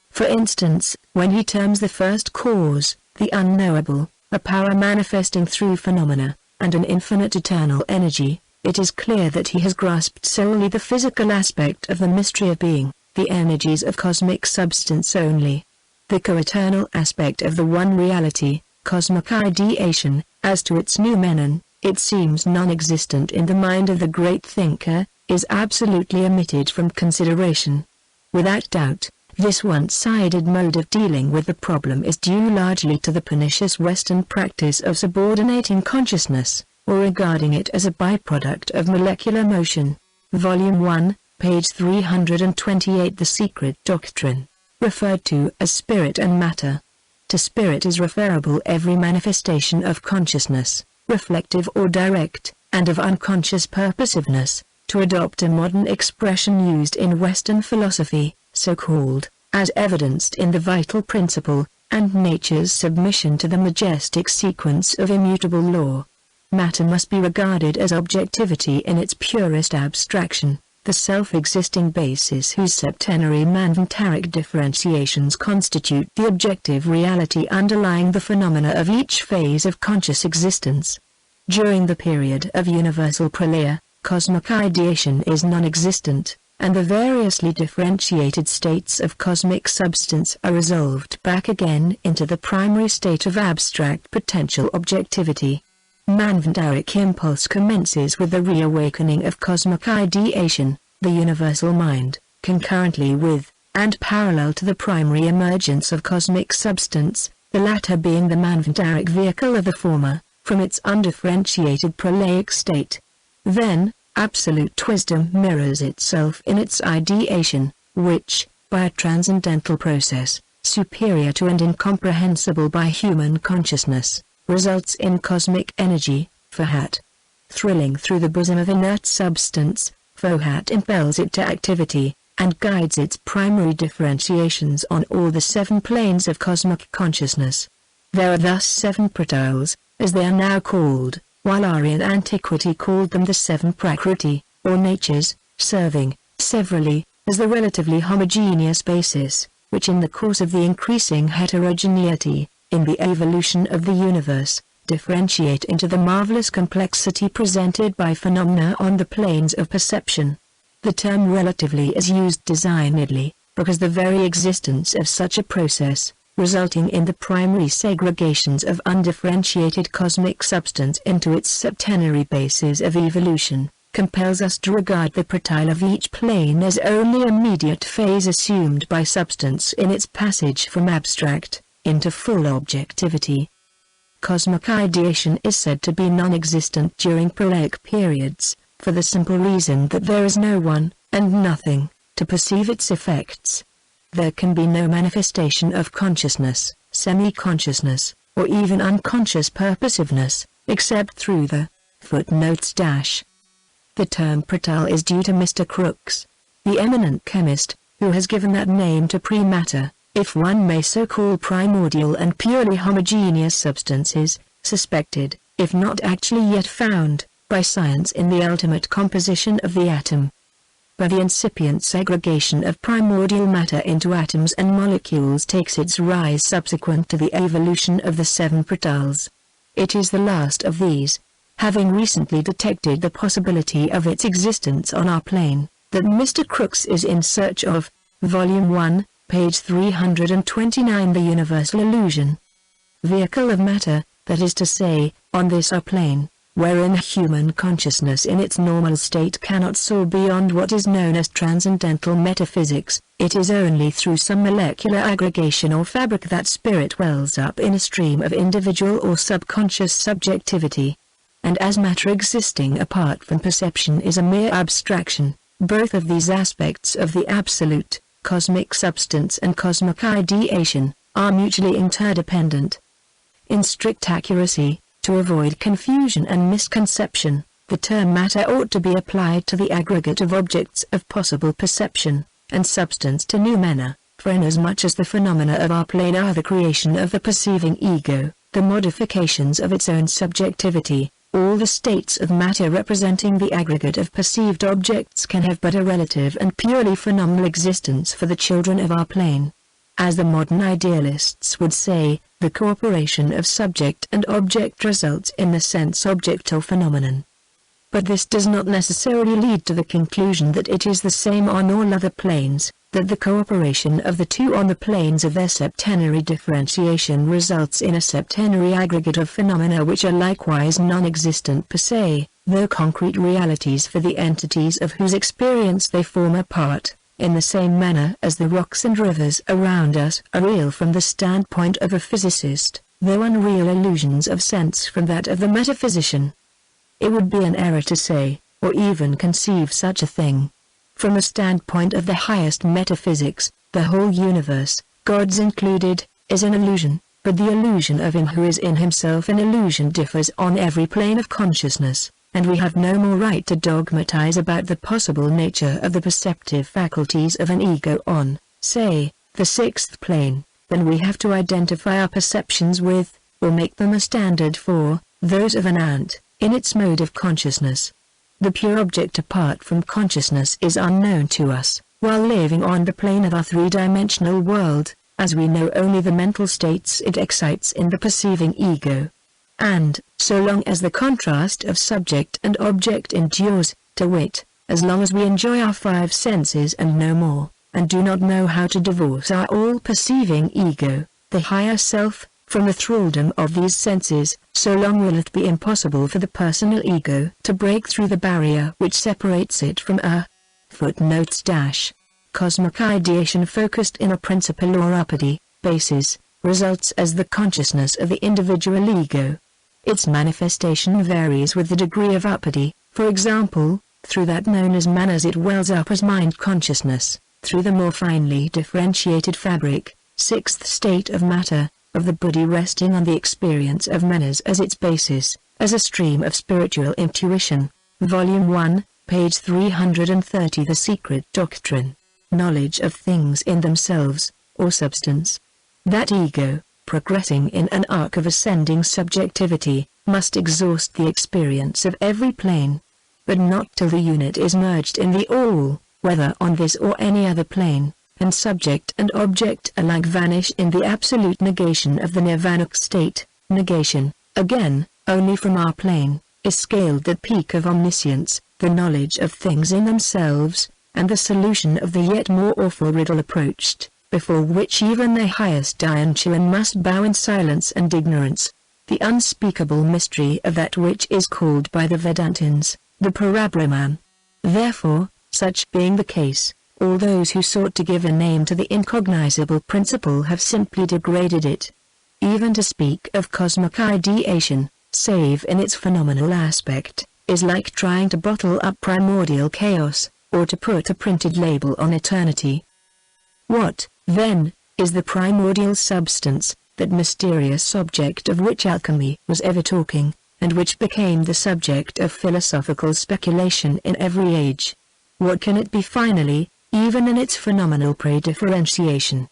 For instance, when he terms the first cause, the unknowable, a power manifesting through phenomena, and an infinite eternal energy, it is clear that he has grasped solely the physical aspect of the mystery of being, the energies of cosmic substance only. The coeternal aspect of the one reality, cosmic ideation, as to its noumenon, it seems non-existent in the mind of the great thinker, is absolutely omitted from consideration. Without doubt, this one-sided mode of dealing with the problem is due largely to the pernicious Western practice of subordinating consciousness, or regarding it as a byproduct of molecular motion. Volume 1, page 328. The Secret Doctrine, referred to as spirit and matter. To spirit is referable every manifestation of consciousness, reflective or direct, and of unconscious purposiveness, to adopt a modern expression used in Western philosophy, so-called, as evidenced in the vital principle, and nature's submission to the majestic sequence of immutable law. Matter must be regarded as objectivity in its purest abstraction, the self-existing basis whose septenary manvantaric differentiations constitute the objective reality underlying the phenomena of each phase of conscious existence. During the period of universal pralaya, cosmic ideation is non-existent, and the variously differentiated states of cosmic substance are resolved back again into the primary state of abstract potential objectivity. Manvantaric impulse commences with the reawakening of cosmic ideation, the universal mind, concurrently with, and parallel to the primary emergence of cosmic substance, the latter being the manvantaric vehicle of the former, from its undifferentiated pralaic state. Then, absolute wisdom mirrors itself in its ideation, which, by a transcendental process, superior to and incomprehensible by human consciousness, results in cosmic energy, Fahat. Thrilling through the bosom of inert substance, Fohat impels it to activity, and guides its primary differentiations on all the 7 planes of cosmic consciousness. There are thus 7 pratiles, as they are now called, while Aryan antiquity called them the 7 prakriti, or natures, serving, severally, as the relatively homogeneous basis, which in the course of the increasing heterogeneity, in the evolution of the universe, differentiate into the marvelous complexity presented by phenomena on the planes of perception. The term relatively is used designedly, because the very existence of such a process, resulting in the primary segregations of undifferentiated cosmic substance into its septenary bases of evolution, compels us to regard the pratile of each plane as only a mediate phase assumed by substance in its passage from abstract into full objectivity. Cosmic ideation is said to be non-existent during pralaic periods, for the simple reason that there is no one, and nothing, to perceive its effects. There can be no manifestation of consciousness, semi-consciousness, or even unconscious purposiveness, except through the footnotes dash. The term pratal is due to Mr. Crookes, the eminent chemist, who has given that name to pre-matter, if one may so call primordial and purely homogeneous substances, suspected, if not actually yet found, by science in the ultimate composition of the atom. But the incipient segregation of primordial matter into atoms and molecules takes its rise subsequent to the evolution of the 7 pratals. It is the last of these, having recently detected the possibility of its existence on our plane, that Mr. Crookes is in search of. Volume 1, page 329. The Universal Illusion. Vehicle of matter, that is to say, on this our plane, wherein human consciousness in its normal state cannot soar beyond what is known as transcendental metaphysics, it is only through some molecular aggregation or fabric that spirit wells up in a stream of individual or subconscious subjectivity. And as matter existing apart from perception is a mere abstraction, both of these aspects of the absolute, cosmic substance and cosmic ideation, are mutually interdependent. In strict accuracy, to avoid confusion and misconception, the term matter ought to be applied to the aggregate of objects of possible perception, and substance to noumena, for inasmuch as the phenomena of our plane are the creation of the perceiving ego, the modifications of its own subjectivity, all the states of matter representing the aggregate of perceived objects can have but a relative and purely phenomenal existence for the children of our plane. As the modern idealists would say, the cooperation of subject and object results in the sense-objectal phenomenon. But this does not necessarily lead to the conclusion that it is the same on all other planes, that the cooperation of the two on the planes of their septenary differentiation results in a septenary aggregate of phenomena which are likewise non-existent per se, though concrete realities for the entities of whose experience they form a part, in the same manner as the rocks and rivers around us are real from the standpoint of a physicist, though unreal illusions of sense from that of the metaphysician. It would be an error to say, or even conceive such a thing. From the standpoint of the highest metaphysics, the whole universe, gods included, is an illusion, but the illusion of him who is in himself an illusion differs on every plane of consciousness, and we have no more right to dogmatize about the possible nature of the perceptive faculties of an ego on, say, the 6th plane, than we have to identify our perceptions with, or make them a standard for, those of an ant, in its mode of consciousness. The pure object apart from consciousness is unknown to us, while living on the plane of our three-dimensional world, as we know only the mental states it excites in the perceiving ego. And, so long as the contrast of subject and object endures, to wit, as long as we enjoy our 5 senses and no more, and do not know how to divorce our all-perceiving ego, the higher self, from the thraldom of these senses, so long will it be impossible for the personal ego to break through the barrier which separates it from a footnotes dash. Cosmic ideation focused in a principal or uppity basis, results as the consciousness of the individual ego. Its manifestation varies with the degree of uppity, for example, through that known as man as it wells up as mind consciousness, through the more finely differentiated fabric, 6th state of matter, of the buddhi resting on the experience of manas as its basis, as a stream of spiritual intuition. Volume 1, page 330. The Secret Doctrine. Knowledge of things in themselves, or substance. That ego, progressing in an arc of ascending subjectivity, must exhaust the experience of every plane. But not till the unit is merged in the all, whether on this or any other plane, and subject and object alike vanish in the absolute negation of the nirvanic state. Negation, again, only from our plane, is scaled that peak of omniscience, the knowledge of things in themselves, and the solution of the yet more awful riddle approached, before which even the highest Dianchuan must bow in silence and ignorance, the unspeakable mystery of that which is called by the Vedantins, the Parabrahman. Therefore, such being the case, all those who sought to give a name to the incognizable principle have simply degraded it. Even to speak of cosmic ideation, save in its phenomenal aspect, is like trying to bottle up primordial chaos, or to put a printed label on eternity. What, then, is the primordial substance, that mysterious object of which alchemy was ever talking, and which became the subject of philosophical speculation in every age. What can it be finally, even in its phenomenal pre-differentiation?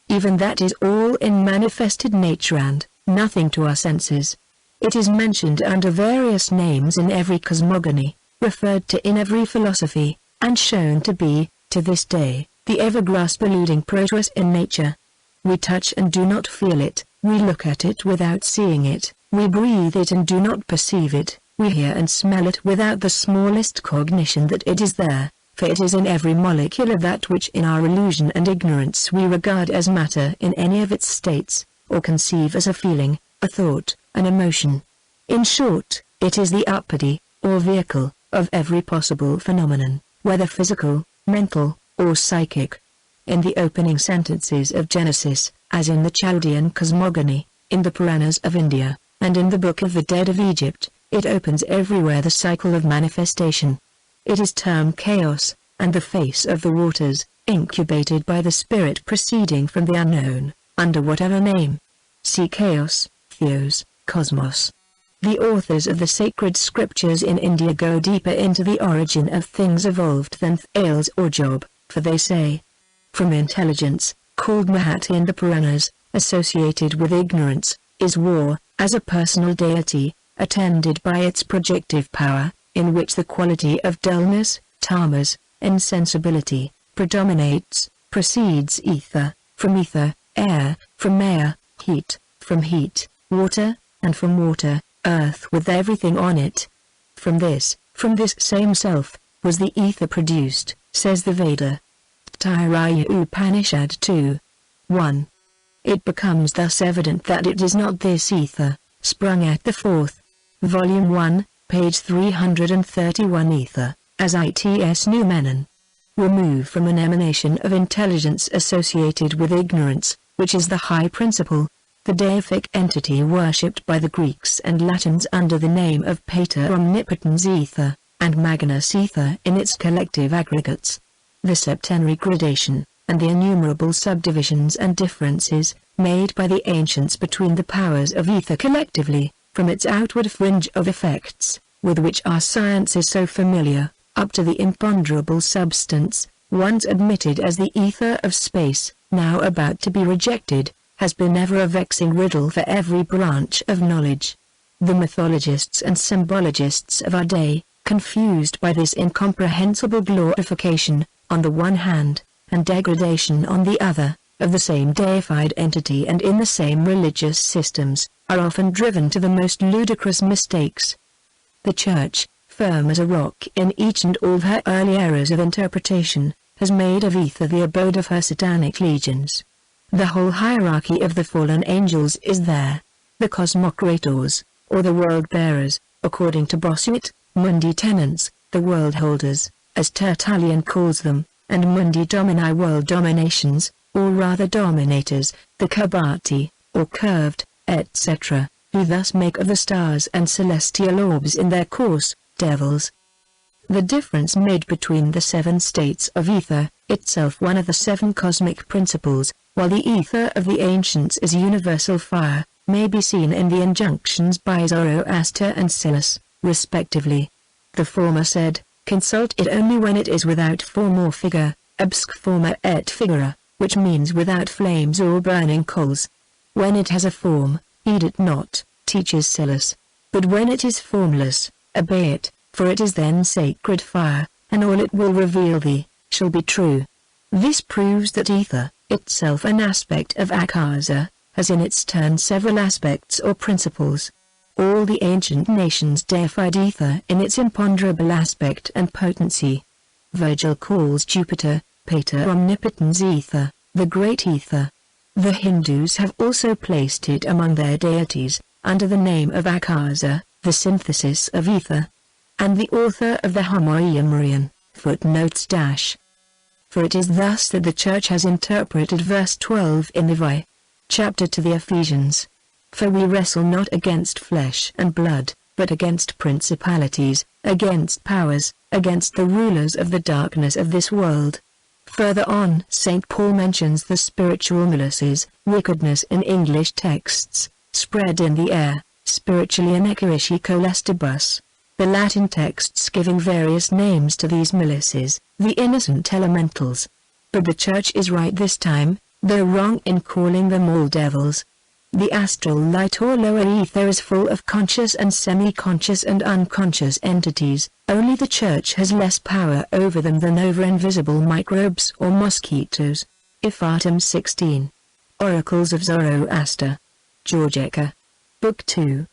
Even that is all in manifested nature and nothing to our senses. It is mentioned under various names in every cosmogony, referred to in every philosophy, and shown to be, to this day, the ever-grasp-eluding proteus in nature. We touch and do not feel it, we look at it without seeing it, we breathe it and do not perceive it, we hear and smell it without the smallest cognition that it is there, for it is in every molecule of that which in our illusion and ignorance we regard as matter in any of its states, or conceive as a feeling, a thought, an emotion. In short, it is the uppity, or vehicle, of every possible phenomenon, whether physical, mental, or psychic. In the opening sentences of Genesis, as in the Chaldean cosmogony, in the Puranas of India, and in the Book of the Dead of Egypt, it opens everywhere the cycle of manifestation. It is termed chaos, and the face of the waters, incubated by the spirit proceeding from the unknown, under whatever name. See chaos, theos, cosmos. The authors of the sacred scriptures in India go deeper into the origin of things evolved than Thales or Job, for they say, from intelligence, called Mahat in the Puranas, associated with ignorance, is war, as a personal deity, attended by its projective power, in which the quality of dullness, tamas, insensibility, predominates, proceeds ether, from ether, air, from air, heat, from heat, water, and from water, earth with everything on it. From this same self, was the ether produced, says the Veda. Taittiriya Upanishad 2. 1. It becomes thus evident that it is not this ether, sprung at the fourth, volume 1, page 331 ether, as its noumenon. Remove from an emanation of intelligence associated with ignorance, which is the high principle, the deific entity worshipped by the Greeks and Latins under the name of Pater Omnipotens ether, and Magnus ether in its collective aggregates. The septenary gradation, and the innumerable subdivisions and differences, made by the ancients between the powers of ether collectively, from its outward fringe of effects, with which our science is so familiar, up to the imponderable substance, once admitted as the ether of space, now about to be rejected, has been ever a vexing riddle for every branch of knowledge. The mythologists and symbologists of our day, confused by this incomprehensible glorification, on the one hand, and degradation on the other, of the same deified entity and in the same religious systems, are often driven to the most ludicrous mistakes. The Church, firm as a rock in each and all of her early errors of interpretation, has made of ether the abode of her satanic legions. The whole hierarchy of the fallen angels is there. The cosmocrators, or the world-bearers, according to Bossuet, mundi tenants, the world-holders, as Tertullian calls them, and mundi domini world dominations, or rather dominators, the curbati, or curved, etc., who thus make of the stars and celestial orbs in their course, devils. The difference made between the seven states of ether, itself one of the seven cosmic principles, while the ether of the ancients is universal fire, may be seen in the injunctions by Zoroaster and Silas, respectively. The former said, consult it only when it is without form or figure, absque forma et figura, which means without flames or burning coals. When it has a form, heed it not, teaches Silas. But when it is formless, obey it, for it is then sacred fire, and all it will reveal thee, shall be true. This proves that ether, itself an aspect of akasa, has in its turn several aspects or principles. All the ancient nations deified ether in its imponderable aspect and potency. Virgil calls Jupiter, Pater Omnipotens ether, the great ether. The Hindus have also placed it among their deities, under the name of akasa, the synthesis of ether. And the author of the Homoiamrian, footnotes dash. For it is thus that the Church has interpreted verse 12 in the Vi. Chapter to the Ephesians. For we wrestle not against flesh and blood, but against principalities, against powers, against the rulers of the darkness of this world. Further on, St. Paul mentions the spiritual milices, wickedness in English texts, spread in the air, spiritually anecharishi colestibus. The Latin texts giving various names to these milices, the innocent elementals. But the Church is right this time, though wrong in calling them all devils. The astral light or lower ether is full of conscious and semi-conscious and unconscious entities, only the Church has less power over them than over invisible microbes or mosquitoes. Item 16. Oracles of Zoroaster. Georgica. Book 2.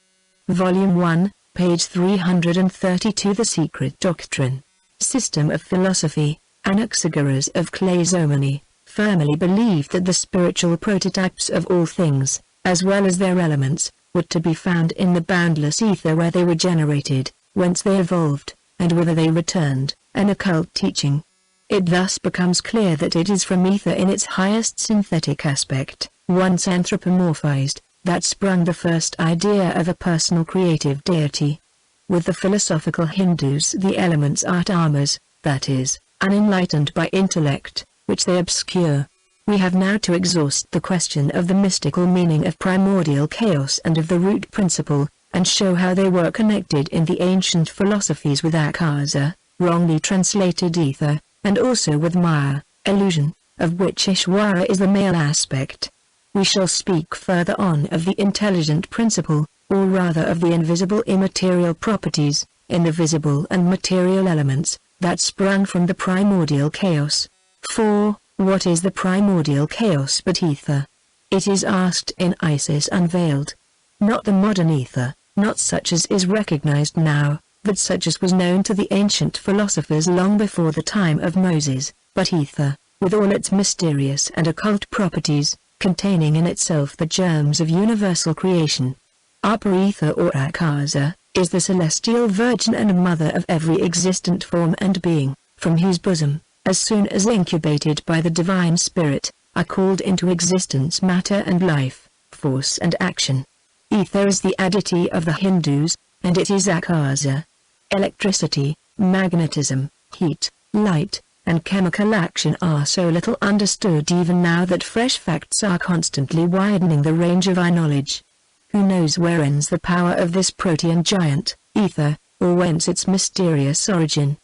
Volume 1, page 332. The Secret Doctrine. System of Philosophy. Anaxagoras of Clazomony firmly believed that the spiritual prototypes of all things, as well as their elements, were to be found in the boundless ether where they were generated, whence they evolved, and whither they returned, an occult teaching. It thus becomes clear that it is from ether in its highest synthetic aspect, once anthropomorphized, that sprung the first idea of a personal creative deity. With the philosophical Hindus the elements are tamas, that is, unenlightened by intellect, which they obscure. We have now to exhaust the question of the mystical meaning of primordial chaos and of the root principle, and show how they were connected in the ancient philosophies with akasa, wrongly translated ether, and also with maya, illusion, of which Ishwara is the male aspect. We shall speak further on of the intelligent principle, or rather of the invisible immaterial properties, in the visible and material elements, that sprung from the primordial chaos. For, what is the primordial chaos but ether? It is asked in Isis Unveiled. Not the modern ether, not such as is recognized now, but such as was known to the ancient philosophers long before the time of Moses, but ether, with all its mysterious and occult properties, containing in itself the germs of universal creation. Upper ether or akasa, is the celestial virgin and mother of every existent form and being, from whose bosom, as soon as incubated by the divine spirit, are called into existence matter and life, force and action. Ether is the adity of the Hindus, and it is akasa. Electricity, magnetism, heat, light, and chemical action are so little understood even now that fresh facts are constantly widening the range of our knowledge. Who knows where ends the power of this protean giant, ether, or whence its mysterious origin?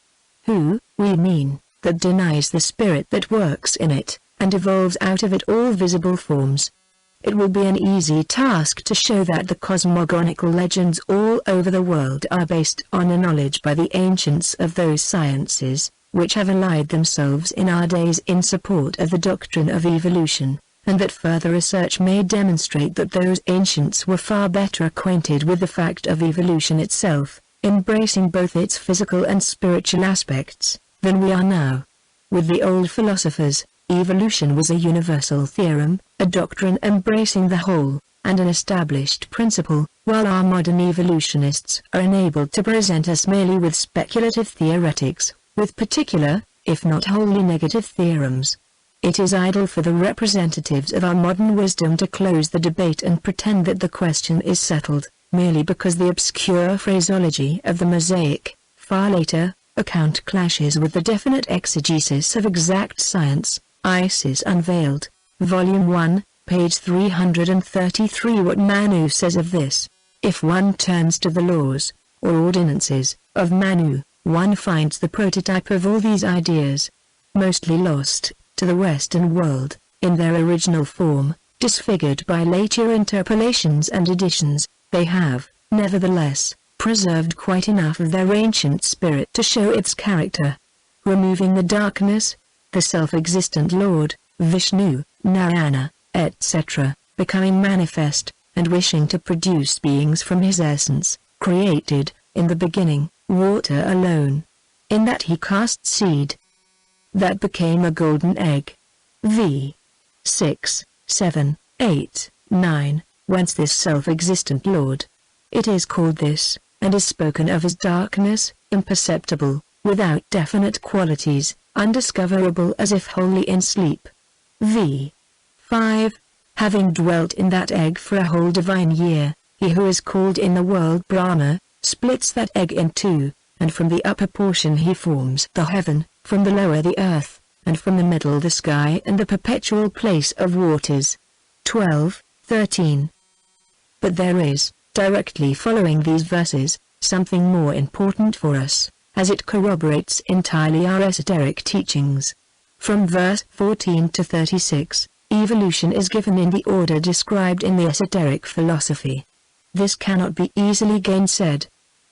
Who, we mean, that denies the spirit that works in it, and evolves out of it all visible forms. It will be an easy task to show that the cosmogonical legends all over the world are based on a knowledge by the ancients of those sciences, which have allied themselves in our days in support of the doctrine of evolution, and that further research may demonstrate that those ancients were far better acquainted with the fact of evolution itself, embracing both its physical and spiritual aspects, than we are now. With the old philosophers, evolution was a universal theorem, a doctrine embracing the whole, and an established principle, while our modern evolutionists are enabled to present us merely with speculative theoretics, with particular, if not wholly negative theorems. It is idle for the representatives of our modern wisdom to close the debate and pretend that the question is settled, merely because the obscure phraseology of the Mosaic, far later, account clashes with the definite exegesis of exact science. Isis Unveiled, Volume 1, page 333. What Manu says of this: if one turns to the laws, or ordinances, of Manu, one finds the prototype of all these ideas, mostly lost to the Western world, in their original form, disfigured by later interpolations and additions. They have, nevertheless, preserved quite enough of their ancient spirit to show its character. Removing the darkness, the self-existent Lord, Vishnu, Narayana, etc., becoming manifest, and wishing to produce beings from his essence, created, in the beginning, water alone. In that he cast seed. That became a golden egg. V. 6, 7, 8, 9, whence this self-existent Lord. It is called this, and is spoken of as darkness, imperceptible, without definite qualities, undiscoverable as if wholly in sleep. V. 5. Having dwelt in that egg for a whole divine year, he who is called in the world Brahma, splits that egg in two, and from the upper portion he forms the heaven, from the lower the earth, and from the middle the sky and the perpetual place of waters. 12, 13. But there is, Directly following these verses, something more important for us, as it corroborates entirely our esoteric teachings. From verse 14 to 36, evolution is given in the order described in the esoteric philosophy. This cannot be easily gainsaid.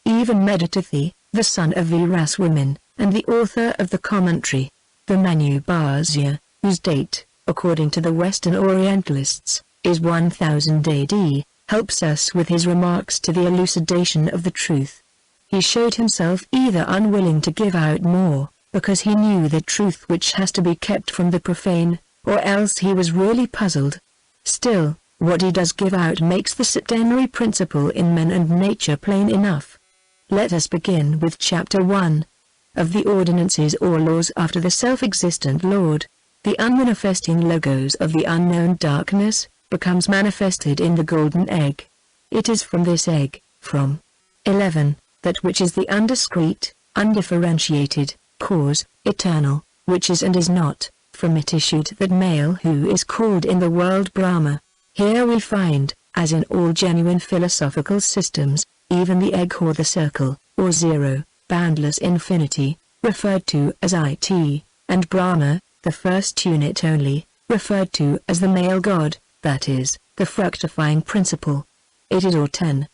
Even Meditathi, the son of Viras women, and the author of the commentary, the MagneonBooks, whose date, according to the Western Orientalists, is 1000 AD, helps us with his remarks to the elucidation of the truth. He showed himself either unwilling to give out more, because he knew the truth which has to be kept from the profane, or else he was really puzzled. Still, what he does give out makes the septenary principle in men and nature plain enough. Let us begin with Chapter 1. Of the ordinances or laws after the self-existent Lord, the unmanifesting logos of the unknown darkness, becomes manifested in the golden egg. It is from this egg, from 11, that which is the undiscrete, undifferentiated, cause, eternal, which is and is not, from it issued that male who is called in the world Brahma. Here we find, as in all genuine philosophical systems, even the egg or the circle, or zero, boundless infinity, referred to as it, and Brahma, the first unit only, referred to as the male god, that is, the fructifying principle. It is or 10,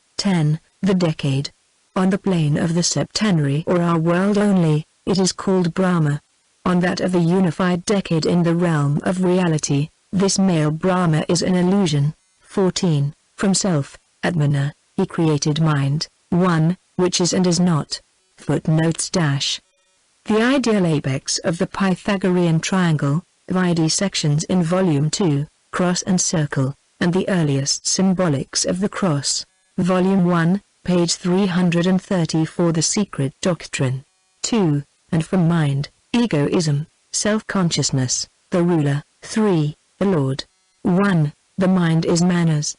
the decade. On the plane of the septenary or our world only, it is called Brahma. On that of the unified decade in the realm of reality, this male Brahma is an illusion. 14. From self, Atmana, he created mind, 1, which is and is not. Footnotes dash. The ideal apex of the Pythagorean triangle, Vide sections in Volume 2, Cross and Circle, and the earliest symbolics of the cross. Volume 1, page 334. The Secret Doctrine. 2. And from mind, egoism, self-consciousness, the ruler. 3. The Lord. 1. The mind is manners.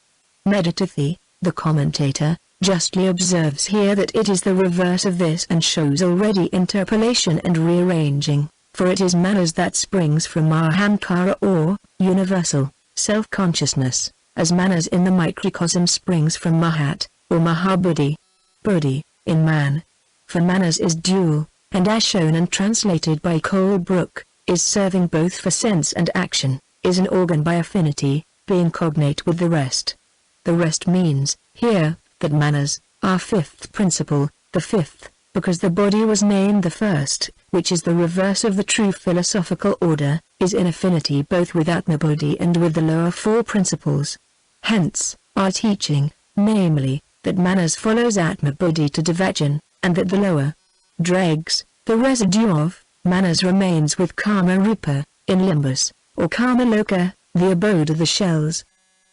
Meditathi, the commentator, justly observes here that it is the reverse of this and shows already interpolation and rearranging, for it is manners that springs from Ahamkara or, universal, self-consciousness, as manners in the microcosm springs from Mahat, or Mahabuddhi. Buddhi, in man. For manners is dual, and as shown and translated by Colebrook, is serving both for sense and action, is an organ by affinity, being cognate with the rest. The rest means, here, that manners, our fifth principle, the fifth, because the body was named the first, which is the reverse of the true philosophical order, is in affinity both with Atmabuddhi and with the lower four principles. Hence, our teaching, namely, that manners follows Atmabuddhi to Devachan, and that the lower dregs, the residue of, manners remains with Kama Rupa, in Limbus, or Kama Loka, the abode of the shells.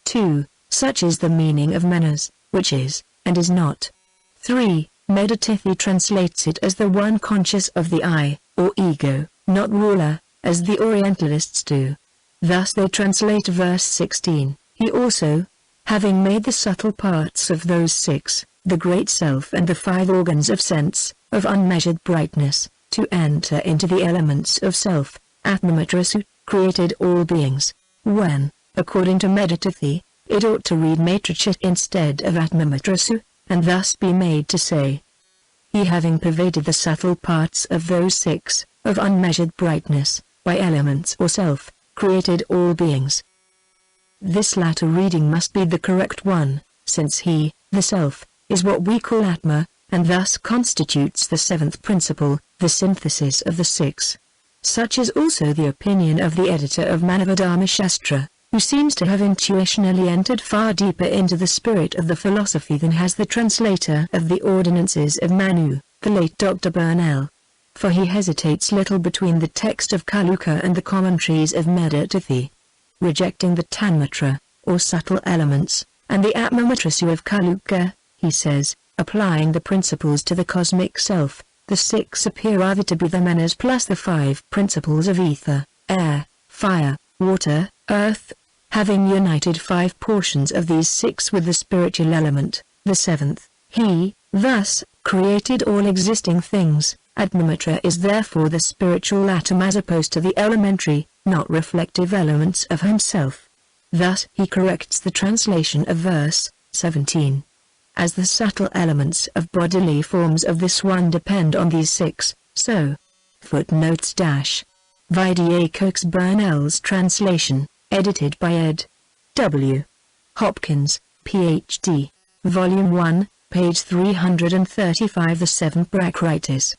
2. Such is the meaning of manners, which is, and is not. 3. Meditathi translates it as the one conscious of the I, or ego, not ruler, as the Orientalists do. Thus they translate verse 16, he also, having made the subtle parts of those 6, the great self and the 5 organs of sense, of unmeasured brightness, to enter into the elements of self, Atmamatrasu, created all beings. When, according to Meditathi, it ought to read Matrachit instead of Atmamatrasu, and thus be made to say, he having pervaded the subtle parts of those 6, of unmeasured brightness, by elements or self, created all beings. This latter reading must be the correct one, since he, the self, is what we call Atma, and thus constitutes the 7th principle, the synthesis of the 6. Such is also the opinion of the editor of Manavadharma Shastra, who seems to have intuitionally entered far deeper into the spirit of the philosophy than has the translator of the ordinances of Manu, the late Dr. Burnell. For he hesitates little between the text of Kaluka and the commentaries of Meditathi. Rejecting the Tanmatra, or subtle elements, and the Atmamatrasu of Kaluka, he says, applying the principles to the cosmic self, the 6 appear either to be the manners plus the 5 principles of ether, air, fire, water, earth, having united 5 portions of these 6 with the spiritual element, the 7th, he, thus, created all existing things. Atmamatra is therefore the spiritual atom as opposed to the elementary, not reflective elements of himself. Thus he corrects the translation of verse 17. as the subtle elements of bodily forms of this one depend on these six, so. Footnotes dash. Vidya Cox Burnell's translation, edited by Ed. W. Hopkins, Ph.D. Volume 1, page 335. The seven Prakritis.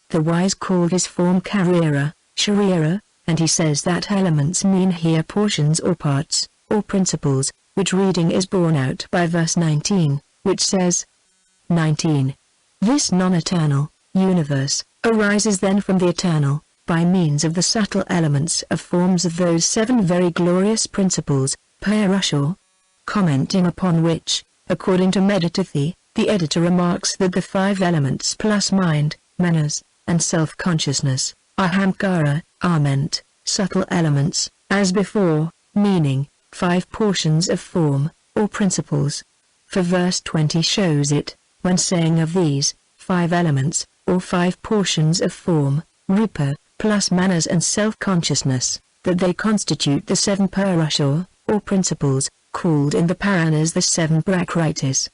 The wise call this form Karira, Sharira, and he says that elements mean here portions or parts, or principles, which reading is borne out by verse 19, which says, 19. This non-eternal universe arises then from the eternal, by means of the subtle elements of forms of those seven very glorious principles, Purushar. Commenting upon which, according to Meditathi, the editor remarks that the five elements plus mind, manas, and self-consciousness, ahamkara, are meant, subtle elements, as before, meaning, five portions of form, or principles. For verse 20 shows it, when saying of these, five elements, or five portions of form, rupa, plus manas and self-consciousness, that they constitute the seven Purushar, or principles, called in the Puranas the seven Prakritis.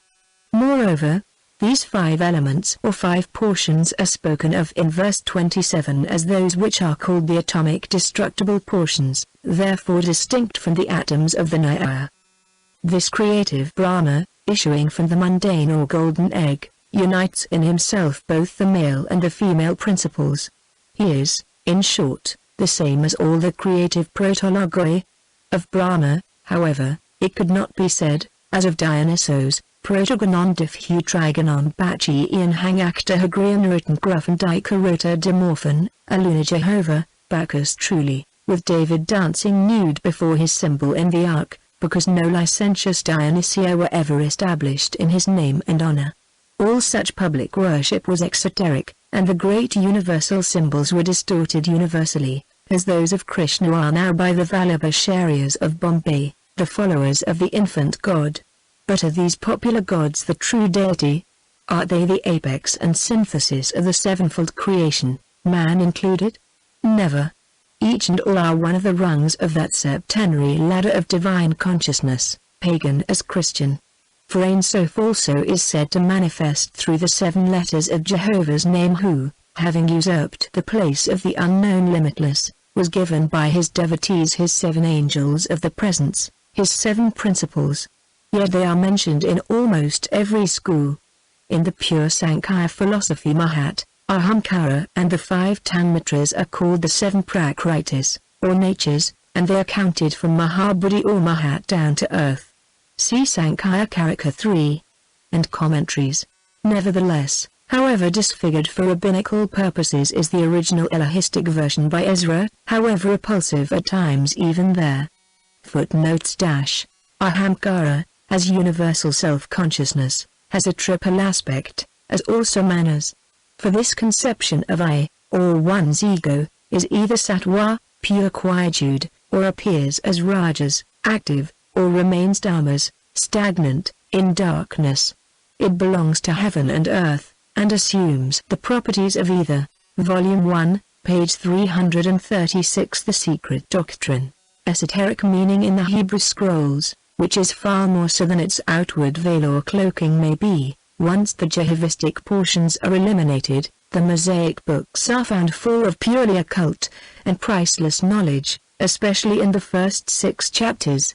Moreover, these five elements or five portions are spoken of in verse 27 as those which are called the atomic destructible portions, therefore distinct from the atoms of the Nyaya. This creative Brahma, issuing from the mundane or golden egg, unites in himself both the male and the female principles. He is, in short, the same as all the creative protologoi. Of Brahma, however, it could not be said, as of Dionysos, protogonon diffu trigonon bachi ian hangacta hagrian written gruff and dikarota dimorphan, aluna Jehovah, Bacchus truly, with David dancing nude before his symbol in the ark, because no licentious Dionysia were ever established in his name and honor. All such public worship was exoteric, and the great universal symbols were distorted universally, as those of Krishna are now by the Vallabhacharyas of Bombay, the followers of the infant god. But are these popular gods the true deity? Are they the apex and synthesis of the sevenfold creation, man included? Never. Each and all are one of the rungs of that septenary ladder of divine consciousness, pagan as Christian. For Ein Sof also is said to manifest through the seven letters of Jehovah's name who, having usurped the place of the unknown limitless, was given by his devotees his seven angels of the presence, his seven principles. Yet they are mentioned in almost every school. In the pure Sankhya philosophy Mahat, Ahamkara and the five Tanmatras are called the seven Prakritis, or natures, and they are counted from Mahabuddhi or Mahat down to earth. See Sankhya Karika 3. And commentaries. Nevertheless, however disfigured for rabbinical purposes is the original Elohistic version by Ezra, however repulsive at times even there. Footnotes dash. Ahamkara, as universal self-consciousness, has a triple aspect, as also manas. For this conception of I, or one's ego, is either sattva, pure quietude, or appears as rajas, active, or remains dharmas, stagnant, in darkness. It belongs to heaven and earth, and assumes the properties of either. Volume 1, page 336. The Secret Doctrine. Esoteric meaning in the Hebrew Scrolls, which is far more so than its outward veil or cloaking may be. Once the Jehovistic portions are eliminated, the Mosaic books are found full of purely occult and priceless knowledge, especially in the first 6 chapters.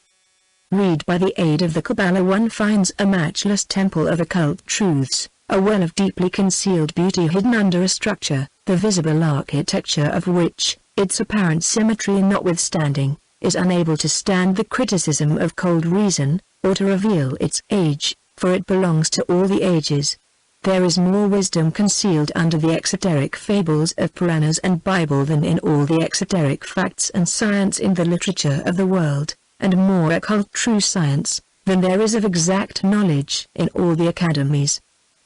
Read by the aid of the Kabbalah one finds a matchless temple of occult truths, a well of deeply concealed beauty hidden under a structure, the visible architecture of which, its apparent symmetry notwithstanding, is unable to stand the criticism of cold reason, or to reveal its age, for it belongs to all the ages. There is more wisdom concealed under the exoteric fables of Puranas and Bible than in all the exoteric facts and science in the literature of the world, and more occult true science, than there is of exact knowledge in all the academies.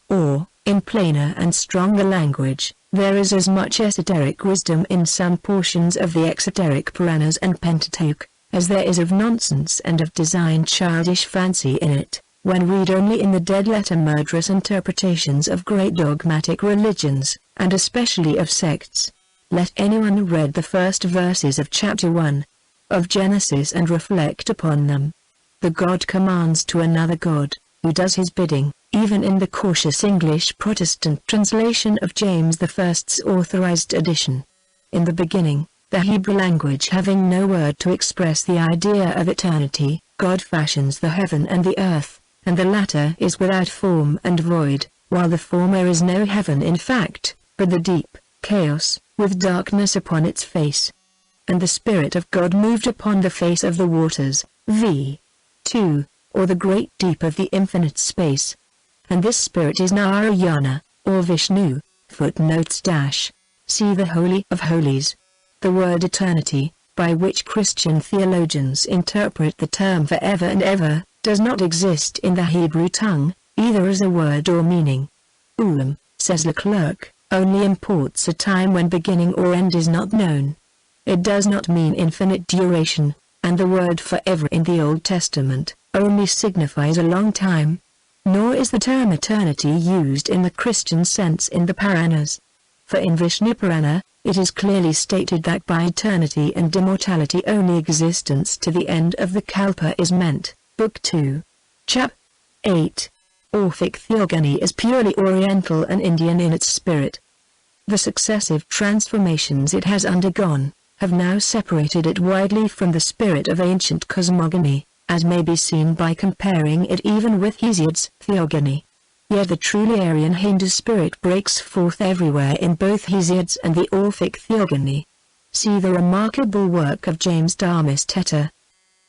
Or, in plainer and stronger language, there is as much esoteric wisdom in some portions of the exoteric Puranas and Pentateuch, as there is of nonsense and of designed childish fancy in it, when read only in the dead-letter murderous interpretations of great dogmatic religions, and especially of sects. Let anyone read the first verses of chapter 1 of Genesis and reflect upon them. The God commands to another God, who does his bidding, even in the cautious English Protestant translation of James I's authorized edition. In the beginning, the Hebrew language having no word to express the idea of eternity, God fashions the heaven and the earth, and the latter is without form and void, while the former is no heaven in fact, but the deep, chaos, with darkness upon its face. And the Spirit of God moved upon the face of the waters, v. 2, or the great deep of the infinite space. And this Spirit is Narayana, or Vishnu, footnotes dash. See the Holy of Holies. The word eternity, by which Christian theologians interpret the term forever and ever, does not exist in the Hebrew tongue, either as a word or meaning. Says Leclerc, only imports a time when beginning or end is not known. It does not mean infinite duration, and the word forever in the Old Testament only signifies a long time. Nor is the term eternity used in the Christian sense in the Puranas. For in Vishnu Purana, it is clearly stated that by eternity and immortality only existence to the end of the Kalpa is meant. Book 2. Chap. 8. Orphic theogony is purely Oriental and Indian in its spirit. The successive transformations it has undergone have now separated it widely from the spirit of ancient cosmogony, as may be seen by comparing it even with Hesiod's theogony. Yet the truly Aryan Hindu spirit breaks forth everywhere in both Hesiod's and the Orphic theogony. See the remarkable work of James Darmis Teta,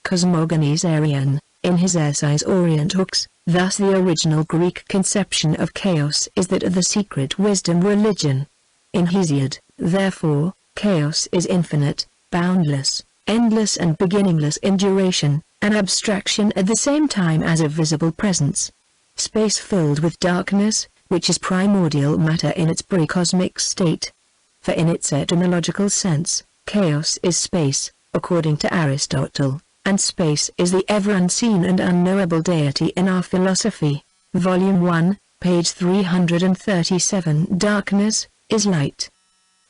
Cosmogonies Aryan, in his essays Orient Hooks. Thus the original Greek conception of chaos is that of the secret wisdom religion. In Hesiod, therefore, chaos is infinite, boundless, endless and beginningless in duration, an abstraction at the same time as a visible presence. Space filled with darkness, which is primordial matter in its pre-cosmic state. For in its etymological sense, chaos is space, according to Aristotle, and space is the ever-unseen and unknowable deity in our philosophy. Volume 1, page 337. Darkness is light.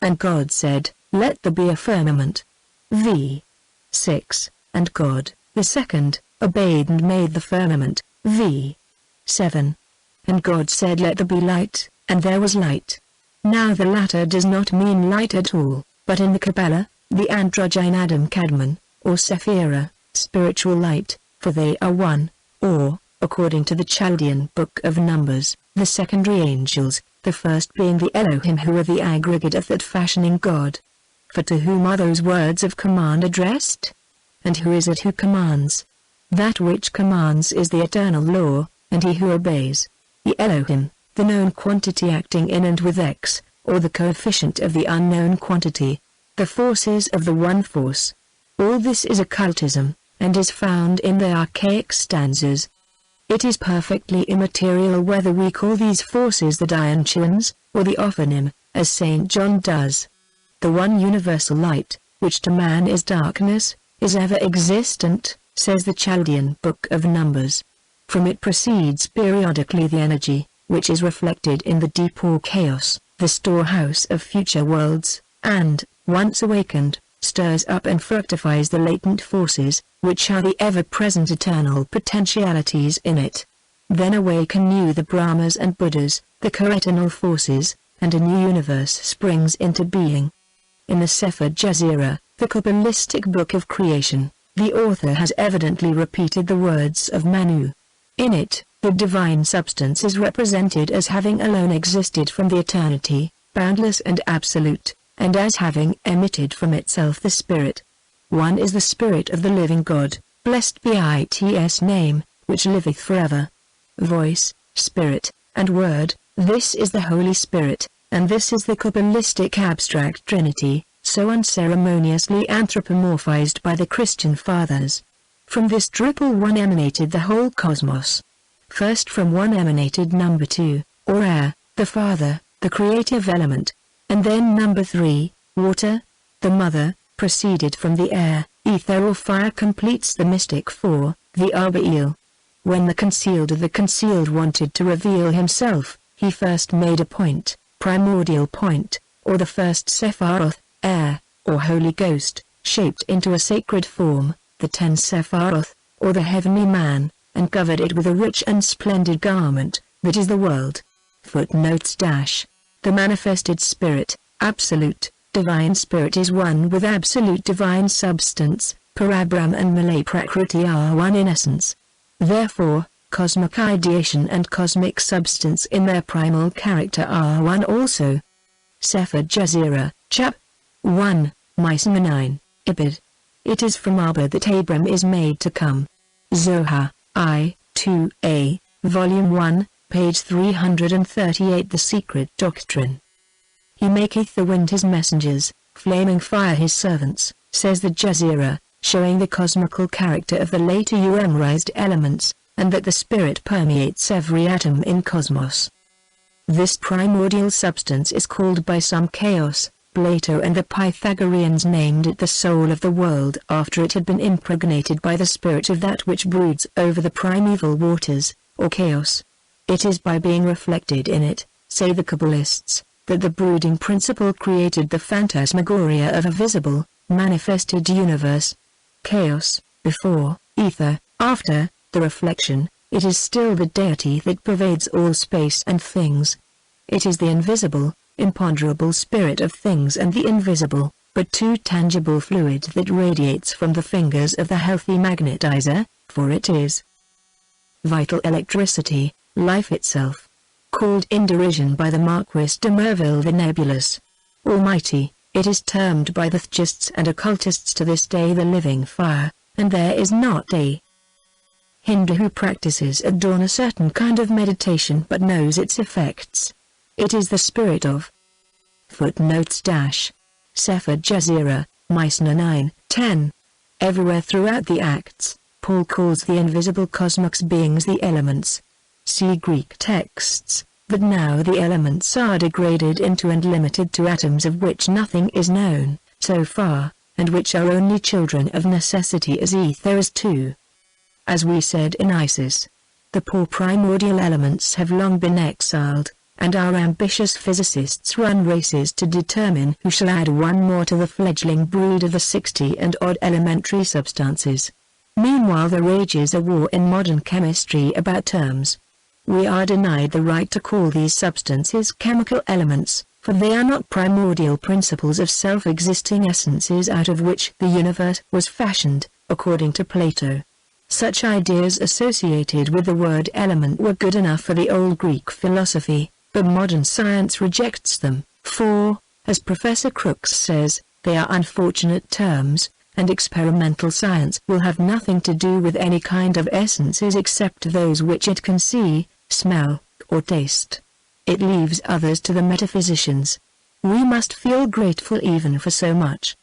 And God said, Let there be a firmament. V. 6. And God, the second, obeyed and made the firmament. V. 7. And God said, Let there be light, and there was light. Now the latter does not mean light at all, but in the Kabbalah, the androgyne Adam Kadmon, or Sephira, spiritual light, for they are one, or, according to the Chaldean Book of Numbers, the secondary angels, the first being the Elohim who are the aggregate of that fashioning God. For to whom are those words of command addressed? And who is it who commands? That which commands is the eternal law, and he who obeys. The Elohim, the known quantity acting in and with X, or the coefficient of the unknown quantity. The forces of the one force. All this is occultism, and is found in the archaic stanzas. It is perfectly immaterial whether we call these forces the Diantians, or the Ophanim, as St. John does. The one universal light, which to man is darkness, is ever existent, says the Chaldean Book of Numbers. From it proceeds periodically the energy, which is reflected in the deep or chaos, the storehouse of future worlds, and, once awakened, stirs up and fructifies the latent forces, which are the ever-present eternal potentialities in it. Then awaken new the Brahmas and Buddhas, the co-eternal forces, and a new universe springs into being. In the Sefer Jazira, the Kabbalistic book of creation, the author has evidently repeated the words of Manu. In it, the divine substance is represented as having alone existed from the eternity, boundless and absolute, and as having emitted from itself the Spirit. One is the Spirit of the living God, blessed be its name, which liveth forever. Voice, Spirit, and Word, this is the Holy Spirit, and this is the Kabbalistic abstract Trinity, so unceremoniously anthropomorphized by the Christian Fathers. From this triple one emanated the whole cosmos. First from one emanated number 2, or air, the Father, the creative element, and then number 3, water, the mother, proceeded from the air, ether or fire completes the mystic 4, the Arbael. When the concealed of the concealed wanted to reveal himself, he first made a point, primordial point, or the first Sepharoth, air, or Holy Ghost, shaped into a sacred form, the 10 Sepharoth, or the heavenly man, and covered it with a rich and splendid garment, that is the world. Footnotes dash. The manifested spirit, absolute, divine spirit is one with absolute divine substance. Parabrahm and Malay Prakriti are one in essence. Therefore, cosmic ideation and cosmic substance in their primal character are one also. Sefer Jazira, Chap. 1, Mishnah 9, Ibid. It is from Abba that Abram is made to come. Zohar, I, 2a, Volume 1, page 338. The Secret Doctrine. He maketh the wind his messengers, flaming fire his servants, says the Jazira, showing the cosmical character of the later Umarized elements, and that the spirit permeates every atom in cosmos. This primordial substance is called by some chaos. Plato and the Pythagoreans named it the soul of the world after it had been impregnated by the spirit of that which broods over the primeval waters, or chaos. It is by being reflected in it, say the Kabbalists, that the brooding principle created the phantasmagoria of a visible, manifested universe. Chaos, before, ether, after, the reflection, it is still the deity that pervades all space and things. It is the invisible, imponderable spirit of things and the invisible, but too tangible fluid that radiates from the fingers of the healthy magnetizer, for it is vital electricity, life itself. Called in derision by the Marquis de Merville the nebulous Almighty, it is termed by the thegists and occultists to this day the living fire, and there is not a Hindu who practices at dawn a certain kind of meditation but knows its effects. It is the spirit of Footnotes dash. Sefer Jazira, Mishnah 9, 10. Everywhere throughout the Acts, Paul calls the invisible cosmos beings the elements. See Greek texts, but now the elements are degraded into and limited to atoms of which nothing is known, so far, and which are only children of necessity as ether is too. As we said in Isis, the poor primordial elements have long been exiled, and our ambitious physicists run races to determine who shall add one more to the fledgling brood of the 60 and odd elementary substances. Meanwhile there rages a war in modern chemistry about terms. We are denied the right to call these substances chemical elements, for they are not primordial principles of self-existing essences out of which the universe was fashioned, according to Plato. Such ideas associated with the word element were good enough for the old Greek philosophy, but modern science rejects them, for, as Professor Crooks says, they are unfortunate terms, and experimental science will have nothing to do with any kind of essences except those which it can see, smell, or taste. It leaves others to the metaphysicians. We must feel grateful even for so much.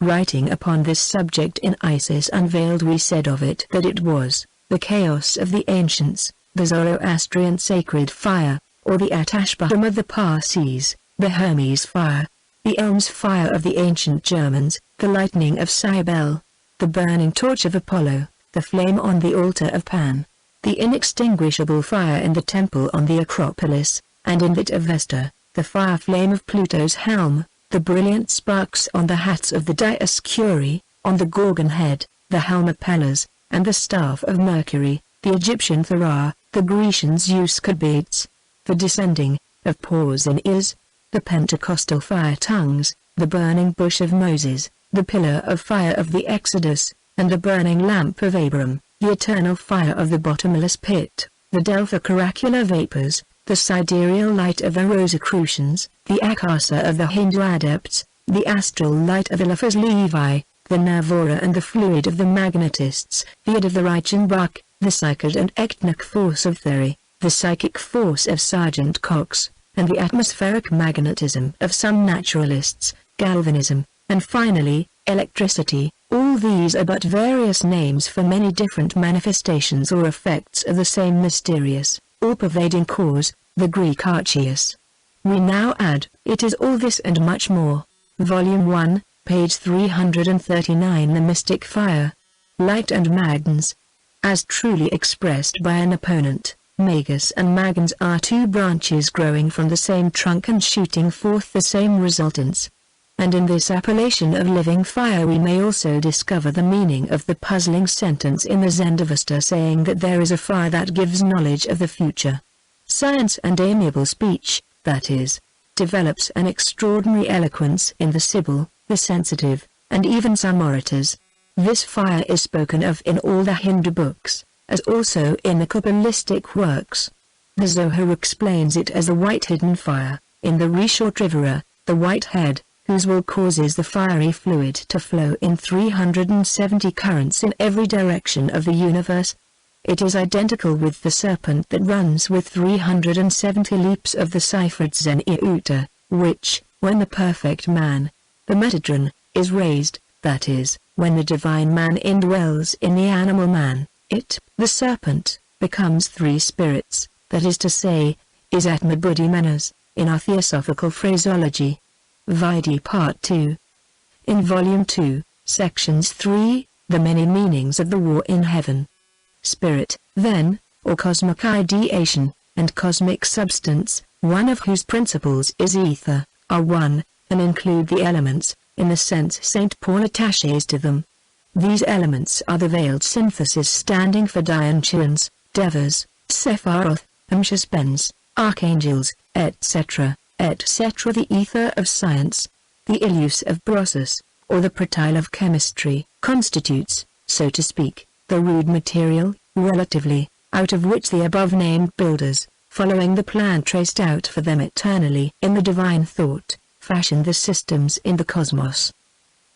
Writing upon this subject in Isis Unveiled we said of it that it was the chaos of the ancients, the Zoroastrian sacred fire, or the Atashbaham of the Parsis, the Hermes fire, the Elms fire of the ancient Germans, the lightning of Cybele, the burning torch of Apollo, the flame on the altar of Pan, the inextinguishable fire in the temple on the Acropolis, and in that of Vesta, the fire flame of Pluto's helm, the brilliant sparks on the hats of the Dioscuri, on the Gorgon head, the helm of Pallas, and the staff of Mercury, the Egyptian Thera, the Grecian Zeus Cadbates, the descending of paws in ears, the Pentecostal fire tongues, the burning bush of Moses, the pillar of fire of the Exodus, and the burning lamp of Abram, the eternal fire of the bottomless pit, the Delpha Caracular vapors, the sidereal light of the Rosicrucians, the Akasa of the Hindu adepts, the astral light of Eliphaz Levi, the Navora and the fluid of the magnetists, the id of the Reichenbach, the psychic and ectonic force of theory, the psychic force of Sergeant Cox, and the atmospheric magnetism of some naturalists, galvanism, and finally, electricity. All these are but various names for many different manifestations or effects of the same mysterious, all-pervading cause, the Greek archeus. We now add, it is all this and much more. Volume 1, page 339. The Mystic Fire. Light and Magens. As truly expressed by an opponent, Magus and Magens are two branches growing from the same trunk and shooting forth the same resultants. And in this appellation of living fire we may also discover the meaning of the puzzling sentence in the Zendavesta saying that there is a fire that gives knowledge of the future. science and amiable speech, that is, develops an extraordinary eloquence in the Sibyl, the sensitive, and even some orators. This fire is spoken of in all the Hindu books, as also in the Kabbalistic works. The Zohar explains it as the white hidden fire, in the Risha Trivara, the white head, whose will causes the fiery fluid to flow in 370 currents in every direction of the universe. It is identical with the serpent that runs with 370 leaps of the ciphered Zen-Iuta, which, when the perfect man, the Metatron, is raised, that is, when the divine man indwells in the animal man, it, the serpent, becomes three spirits, that is to say, is Atma Buddhi Manas, in our theosophical phraseology. Vidi Part 2. In Volume 2, Sections 3, The Many Meanings of the War in Heaven. Spirit, then, or cosmic ideation, and cosmic substance, one of whose principles is ether, are one, and include the elements, in the sense St. Paul attaches to them. These elements are the veiled synthesis standing for Dionchians, Devas, Sephiroth, Amshaspens, Archangels, etc., etc. The ether of science, the illus of Brosus, or the pratyle of chemistry, constitutes, so to speak, the rude material, relatively, out of which the above-named builders, following the plan traced out for them eternally in the divine thought, fashioned the systems in the cosmos.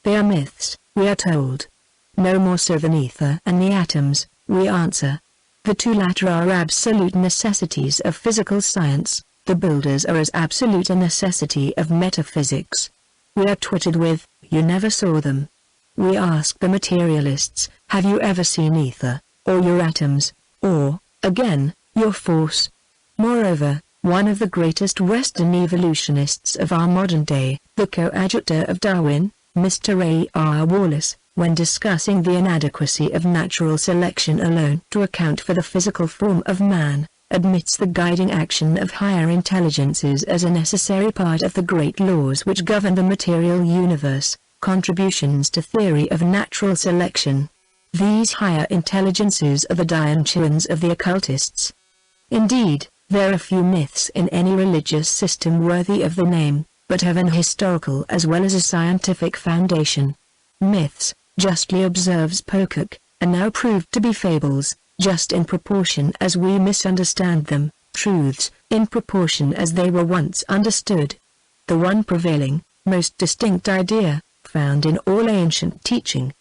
They are myths, we are told. No more so than ether and the atoms, we answer. The two latter are absolute necessities of physical science, the builders are as absolute a necessity of metaphysics. We are twitted with, you never saw them. We ask the materialists, have you ever seen ether, or your atoms, or, again, your force? Moreover, one of the greatest Western evolutionists of our modern day, the coadjutor of Darwin, Mr. A. R. Wallace, when discussing the inadequacy of natural selection alone to account for the physical form of man, admits the guiding action of higher intelligences as a necessary part of the great laws which govern the material universe, contributions to theory of natural selection. These higher intelligences are the Dionchians of the occultists. Indeed, there are few myths in any religious system worthy of the name, but have an historical as well as a scientific foundation. Myths, justly observes Pocock, are now proved to be fables, just in proportion as we misunderstand them, truths, in proportion as they were once understood. The one prevailing, most distinct idea, found in all ancient teaching.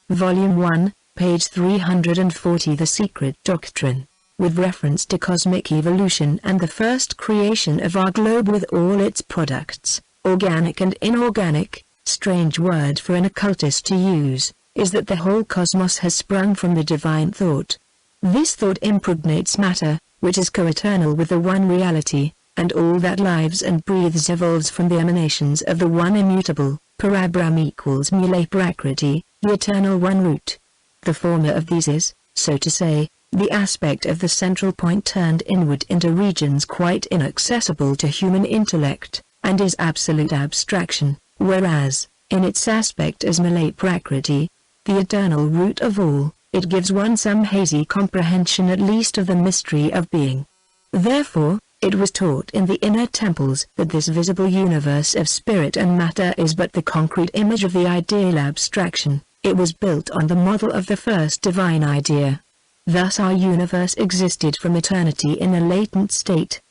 Volume 1, page 340. The Secret Doctrine, with reference to cosmic evolution and the first creation of our globe with all its products, organic and inorganic, strange word for an occultist to use, is that the whole cosmos has sprung from the divine thought. This thought impregnates matter, which is co-eternal with the one reality, and all that lives and breathes evolves from the emanations of the one immutable, Parabram equals Mule Prakriti, the eternal one root. The former of these is, so to say, the aspect of the central point turned inward into regions quite inaccessible to human intellect, and is absolute abstraction, whereas, in its aspect as Mule Prakriti, the eternal root of all, it gives one some hazy comprehension at least of the mystery of being. Therefore, it was taught in the inner temples that this visible universe of spirit and matter is but the concrete image of the ideal abstraction. It was built on the model of the first divine idea. Thus our universe existed from eternity in a latent state.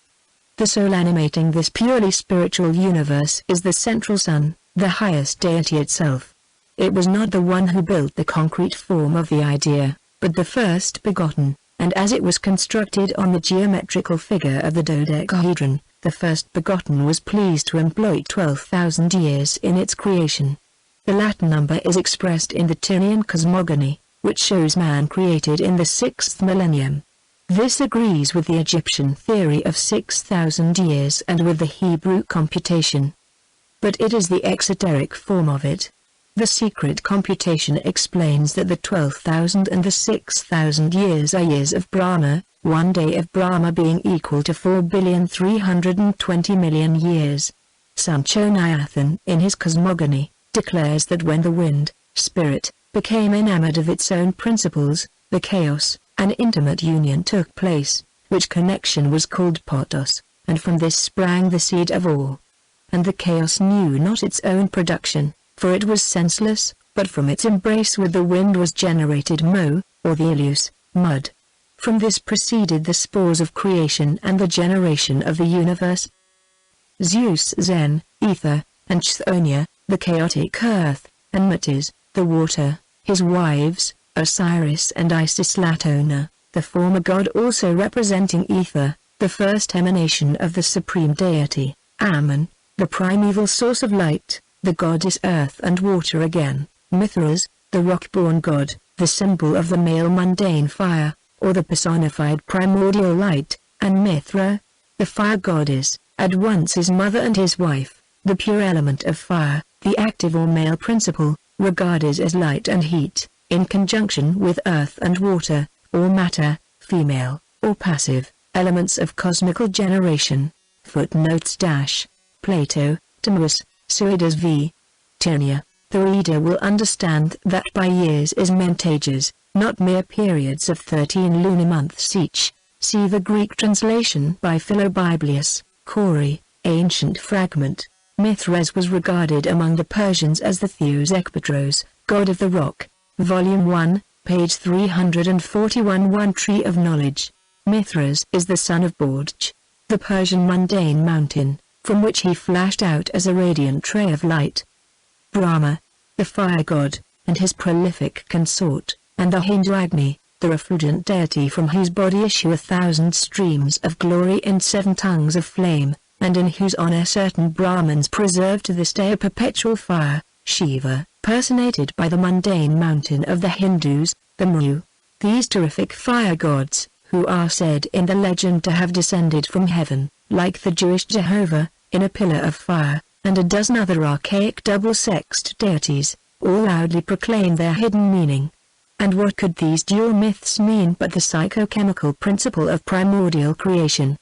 The soul animating this purely spiritual universe is the central sun, the highest deity itself. It was not the one who built the concrete form of the idea, but the first begotten, and as it was constructed on the geometrical figure of the dodecahedron, the first begotten was pleased to employ 12,000 years in its creation. The Latin number is expressed in the Tyrian cosmogony, which shows man created in the 6th millennium. This agrees with the Egyptian theory of 6,000 years and with the Hebrew computation. But it is the exoteric form of it. The secret computation explains that the 12,000 and the 6,000 years are years of Brahma, one day of Brahma being equal to 4,320,000,000 years. Sanchoniathan, in his cosmogony, declares that when the wind, spirit, became enamored of its own principles, the chaos, an intimate union took place, which connection was called potos, and from this sprang the seed of all. And the chaos knew not its own production, for it was senseless, but from its embrace with the wind was generated mo, or the ilus, mud. From this proceeded the spores of creation and the generation of the universe. Zeus Zen, ether, and Chthoniya, the chaotic earth, and Metis, the water, his wives, Osiris and Isis Latona, the former god also representing ether, the first emanation of the supreme deity, Ammon, the primeval source of light, the goddess earth and water again, Mithras, the rock-born god, the symbol of the male mundane fire, or the personified primordial light, and Mithra, the fire goddess, at once his mother and his wife, the pure element of fire, the active or male principle, regarded as light and heat, in conjunction with earth and water, or matter, female, or passive, elements of cosmical generation. Footnotes - Plato, Timaeus, Suidas v. Tirnia. The reader will understand that by years is meant ages, not mere periods of 13 lunar months each. See the Greek translation by Philobiblius, Cori, ancient fragment. Mithras was regarded among the Persians as the Theos Ekpatros, god of the rock. Volume 1, page 341. One Tree of Knowledge. Mithras is the son of Bordj, the Persian mundane mountain, from which he flashed out as a radiant ray of light. Brahma, the fire god, and his prolific consort, and the Hindu Agni, the refulgent deity from whose body issue 1,000 streams of glory in 7 tongues of flame, and in whose honor certain Brahmins preserve to this day a perpetual fire, Shiva, personated by the mundane mountain of the Hindus, the Mu. These terrific fire gods, who are said in the legend to have descended from heaven, like the Jewish Jehovah, in a pillar of fire, and a dozen other archaic double-sexed deities, all loudly proclaim their hidden meaning. And what could these dual myths mean but the psychochemical principle of primordial creation?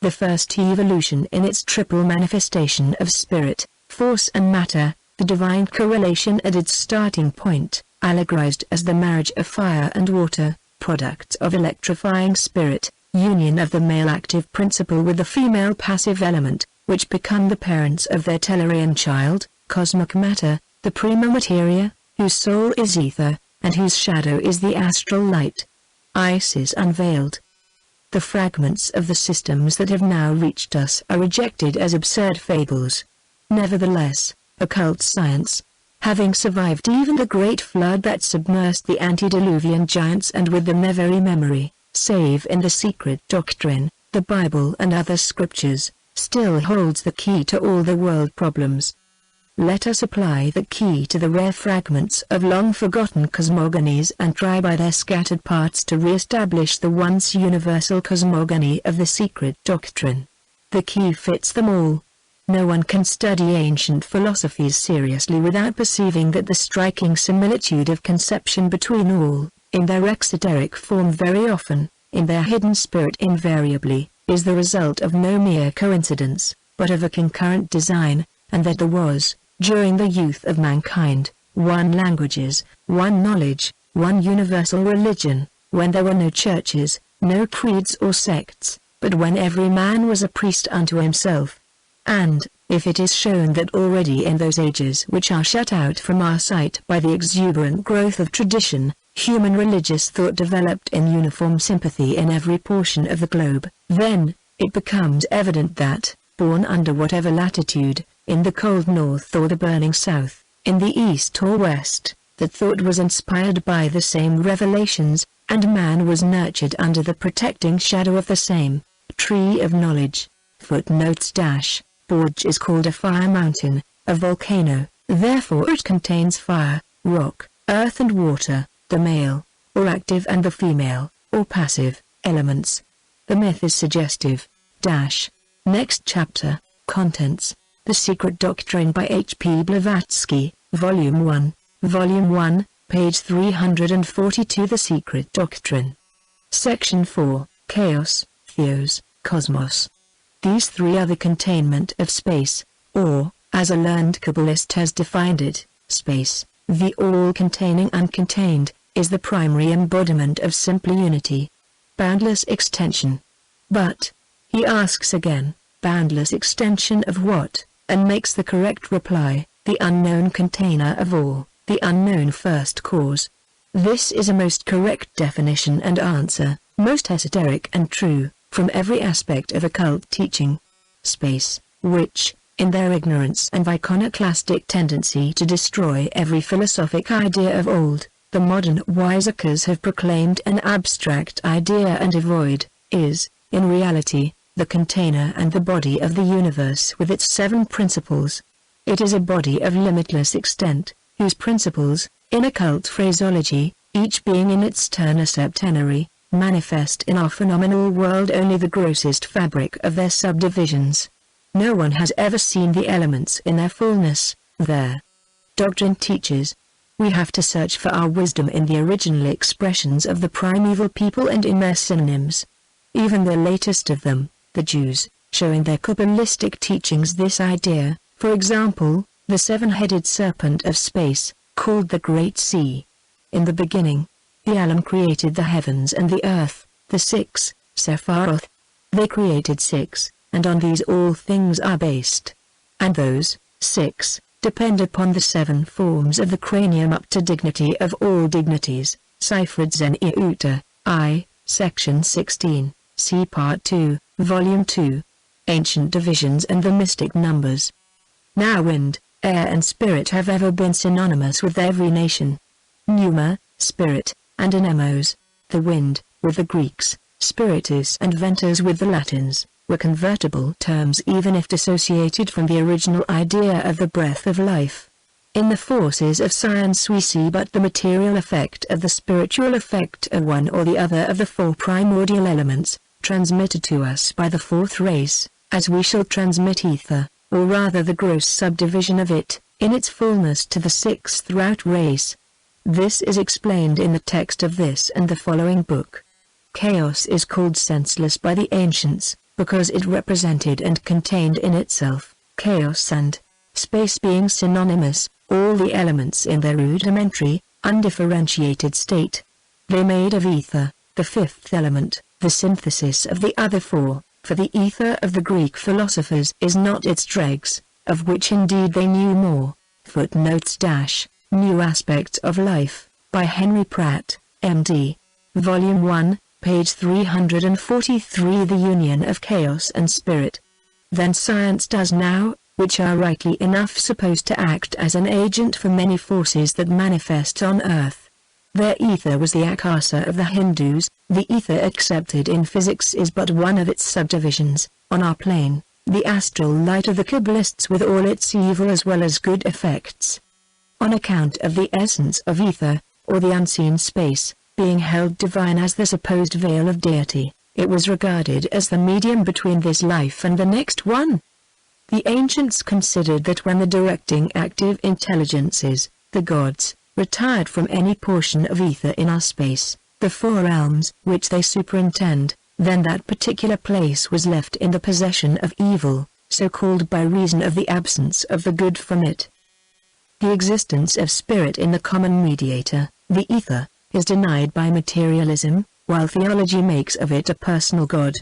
The first evolution in its triple manifestation of spirit, force and matter, the divine correlation at its starting point, allegorized as the marriage of fire and water, product of electrifying spirit, union of the male active principle with the female passive element, which become the parents of their Tellurian child, cosmic matter, the prima materia, whose soul is ether, and whose shadow is the astral light. Isis unveiled. The fragments of the systems that have now reached us are rejected as absurd fables. Nevertheless, occult science, having survived even the great flood that submersed the antediluvian giants and with them their very memory, save in the secret doctrine, the Bible and other scriptures, still holds the key to all the world problems. Let us apply the key to the rare fragments of long-forgotten cosmogonies and try by their scattered parts to re-establish the once universal cosmogony of the secret doctrine. The key fits them all. No one can study ancient philosophies seriously without perceiving that the striking similitude of conception between all, in their exoteric form very often, in their hidden spirit invariably, is the result of no mere coincidence, but of a concurrent design, and that there was, during the youth of mankind, one languages, one knowledge, one universal religion, when there were no churches, no creeds or sects, but when every man was a priest unto himself. And, if it is shown that already in those ages which are shut out from our sight by the exuberant growth of tradition, human religious thought developed in uniform sympathy in every portion of the globe, then, it becomes evident that, born under whatever latitude, in the cold north or the burning south, in the east or west, that thought was inspired by the same revelations, and man was nurtured under the protecting shadow of the same tree of knowledge. Footnotes - Bordj is called a fire mountain, a volcano, therefore it contains fire, rock, earth and water, the male, or active and the female, or passive, elements. The myth is suggestive. Next chapter, Contents. The Secret Doctrine by H.P. Blavatsky, Volume 1, page 342. The Secret Doctrine. Section 4, Chaos, Theos, Cosmos. These three are the containment of space, or, as a learned Kabbalist has defined it, space, the all-containing uncontained, is the primary embodiment of simple unity. Boundless extension, But, he asks again, boundless extension of what, and makes the correct reply, the unknown container of all, the unknown first cause. This is a most correct definition and answer, most esoteric and true, from every aspect of occult teaching. Space, which, in their ignorance and iconoclastic tendency to destroy every philosophic idea of old, the modern wiseacres have proclaimed an abstract idea and a void, is, in reality, the container and the body of the universe with its 7 principles. It is a body of limitless extent, whose principles, in occult phraseology, each being in its turn a septenary, manifest in our phenomenal world only the grossest fabric of their subdivisions. No one has ever seen the elements in their fullness, there. Doctrine teaches, we have to search for our wisdom in the original expressions of the primeval people and in their synonyms. Even the latest of them, the Jews, show in their Kabbalistic teachings this idea, for example, the 7-headed serpent of space, called the Great Sea. In the beginning, the Elam created the heavens and the earth, the 6, Sephiroth. They created 6, and on these all things are based. And those, 6, depend upon the 7 forms of the cranium up to dignity of all dignities, Seifert Zen Iuta, I, Section 16, see Part 2, Volume 2. Ancient divisions and the mystic numbers. Now wind, air and spirit have ever been synonymous with every nation. Pneuma, spirit, and anemos, the wind, with the Greeks, spiritus and ventus with the Latins, were convertible terms even if dissociated from the original idea of the breath of life. In the forces of science we see but the material effect of the spiritual effect of one or the other of the 4 primordial elements, transmitted to us by the 4th race, as we shall transmit ether, or rather the gross subdivision of it, in its fullness to the 6th root race. This is explained in the text of this and the following book. Chaos is called senseless by the ancients, because it represented and contained in itself, chaos and space being synonymous, all the elements in their rudimentary, undifferentiated state. They made of ether, the 5th element, the synthesis of the other 4, for the ether of the Greek philosophers is not its dregs, of which indeed they knew more. Footnotes - New Aspects of Life, by Henry Pratt, M.D. Volume 1, page 343. The union of chaos and spirit. Than science does now, which are rightly enough supposed to act as an agent for many forces that manifest on earth. Their ether was the akasa of the Hindus. The ether accepted in physics is but one of its subdivisions. On our plane, the astral light of the Kabbalists with all its evil as well as good effects. On account of the essence of ether, or the unseen space, being held divine as the supposed veil of deity, it was regarded as the medium between this life and the next one. The ancients considered that when the directing active intelligences, the gods, retired from any portion of ether in our space, the 4 realms which they superintend, then that particular place was left in the possession of evil, so called by reason of the absence of the good from it. The existence of spirit in the common mediator, the ether, is denied by materialism, while theology makes of it a personal God.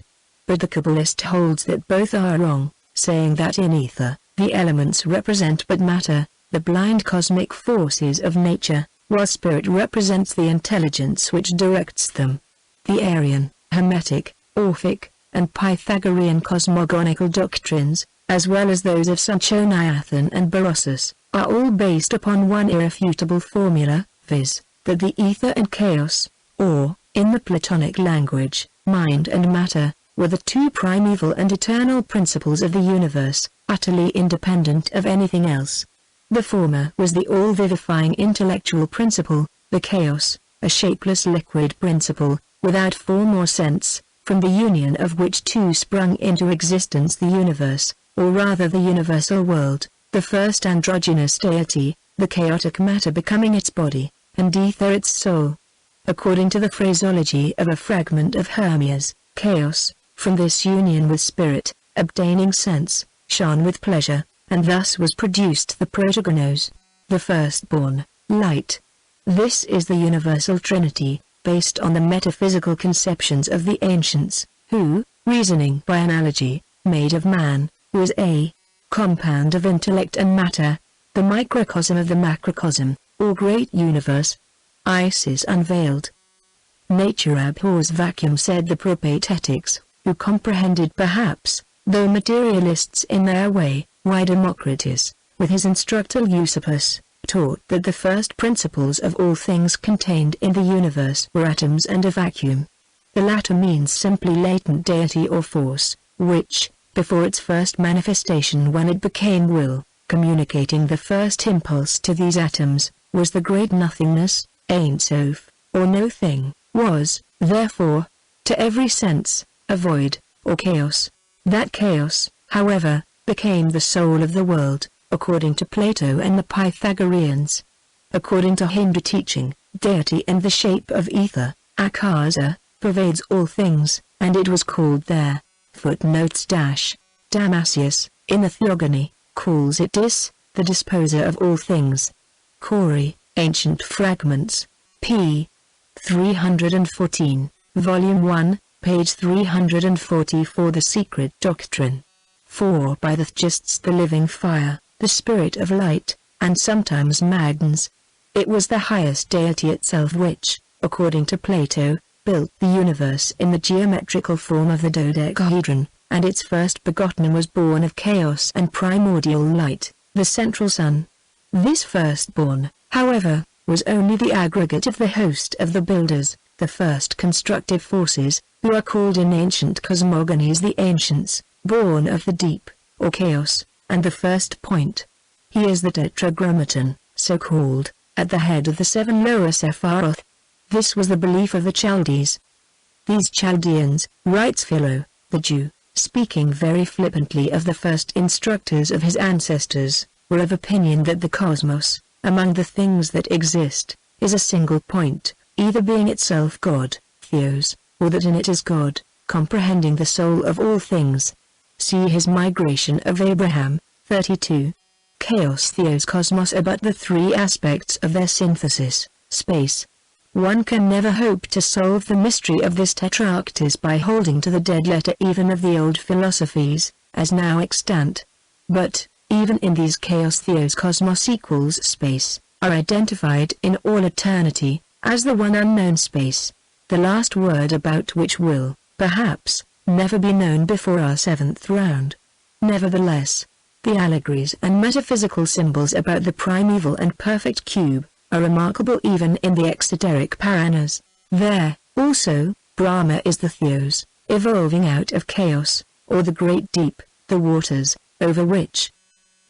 But the Kabbalist holds that both are wrong, saying that in ether, the elements represent but matter, the blind cosmic forces of nature, while spirit represents the intelligence which directs them. The Arian, Hermetic, Orphic, and Pythagorean cosmogonical doctrines, as well as those of Sanchoniathon and Berossus, are all based upon one irrefutable formula, viz., that the ether and chaos, or, in the Platonic language, mind and matter, were the 2 primeval and eternal principles of the universe, utterly independent of anything else. The former was the all-vivifying intellectual principle, the chaos, a shapeless liquid principle, without form or sense, from the union of which 2 sprung into existence the universe, or rather the universal world, the first androgynous deity, the chaotic matter becoming its body, and ether its soul. According to the phraseology of a fragment of Hermias, chaos, from this union with spirit, obtaining sense, shone with pleasure, and thus was produced the protogenos, the firstborn, light. This is the universal trinity, based on the metaphysical conceptions of the ancients, who, reasoning by analogy, made of man, who is a compound of intellect and matter, the microcosm of the macrocosm, or great universe. Isis unveiled. Nature abhors vacuum, said the Propatetics, who comprehended perhaps, though materialists in their way, why Democritus, with his instructor Eusebius, taught that the first principles of all things contained in the universe were atoms and a vacuum. The latter means simply latent deity or force, which, before its first manifestation when it became will, communicating the first impulse to these atoms, was the great nothingness, Ein Sof, or no thing, was, therefore, to every sense, a void, or chaos. That chaos, however, became the soul of the world, according to Plato and the Pythagoreans. According to Hindu teaching, deity in the shape of ether, akasa, pervades all things, and it was called there. Footnotes - Damascius, in the Theogony, calls it Dis, the disposer of all things. Corey, Ancient Fragments, p. 314, Volume 1, page 344. The Secret Doctrine. 4. By the Thgists, the living fire, the spirit of light, and sometimes Magnons. It was the highest deity itself which, according to Plato, built the universe in the geometrical form of the dodecahedron, and its first begotten was born of chaos and primordial light, the central sun. This firstborn, however, was only the aggregate of the host of the builders, the first constructive forces, who are called in ancient cosmogonies the ancients, born of the deep, or chaos, and the first point. He is the tetragrammaton, so called, at the head of the 7 lower Sephiroth. This was the belief of the Chaldees. These Chaldeans, writes Philo, the Jew, speaking very flippantly of the first instructors of his ancestors, were of opinion that the cosmos, among the things that exist, is a single point, either being itself God, Theos, or that in it is God, comprehending the soul of all things. See his Migration of Abraham, 32. Chaos, Theos, Cosmos are but the 3 aspects of their synthesis, space. One can never hope to solve the mystery of this tetrarctis by holding to the dead letter even of the old philosophies, as now extant. But, even in these chaos, Theos, Cosmos equals space, are identified in all eternity, as the one unknown space, the last word about which will, perhaps, never be known before our 7th round. Nevertheless, the allegories and metaphysical symbols about the primeval and perfect cube, are remarkable even in the exoteric Puranas. There, also, Brahma is the Theos, evolving out of chaos, or the great deep, the waters, over which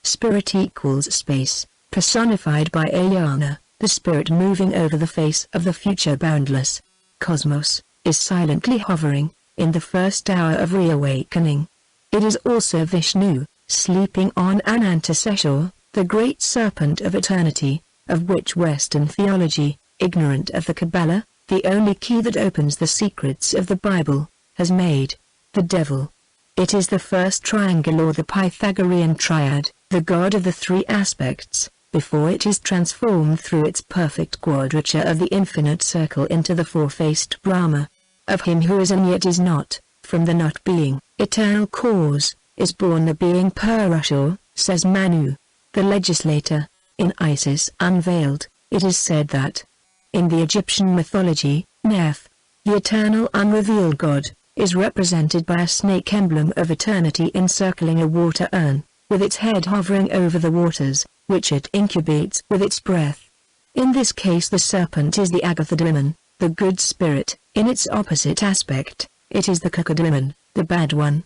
spirit equals space, personified by Ayana, the spirit moving over the face of the future boundless. Cosmos, is silently hovering, in the first hour of reawakening. It is also Vishnu, sleeping on Anantasheshwar, the great serpent of eternity, of which Western theology, ignorant of the Kabbalah, the only key that opens the secrets of the Bible, has made. The devil. It is the first triangle or the Pythagorean triad, the god of the 3 aspects, before it is transformed through its perfect quadrature of the infinite circle into the 4-faced Brahma. Of him who is and yet is not, from the not being, eternal cause, is born the being Purusha, says Manu, the legislator. In Isis Unveiled, it is said that, in the Egyptian mythology, Neph, the eternal unrevealed god, is represented by a snake emblem of eternity encircling a water urn, with its head hovering over the waters, which it incubates with its breath. In this case the serpent is the Agathodemon, the good spirit. In its opposite aspect, it is the Cocodemon, the bad one.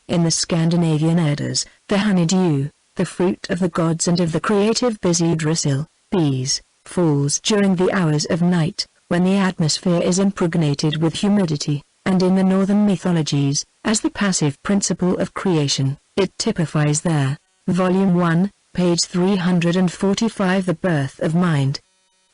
In the Scandinavian Eddas, the honeydew, the fruit of the gods and of the creative busy Yggdrasil, bees, falls during the hours of night, when the atmosphere is impregnated with humidity, and in the northern mythologies, as the passive principle of creation, it typifies there. Volume 1, page 345. The birth of mind.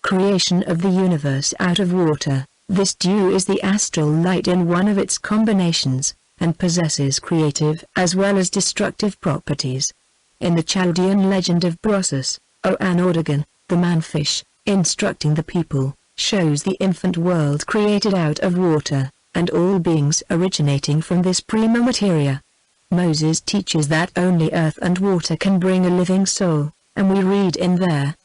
Creation of the universe out of water. This dew is the astral light in one of its combinations, and possesses creative as well as destructive properties. In the Chaldean legend of Brosus, Anordagon, the man-fish, instructing the people, shows the infant world created out of water, and all beings originating from this prima materia. Moses teaches that only earth and water can bring a living soul, and we read in their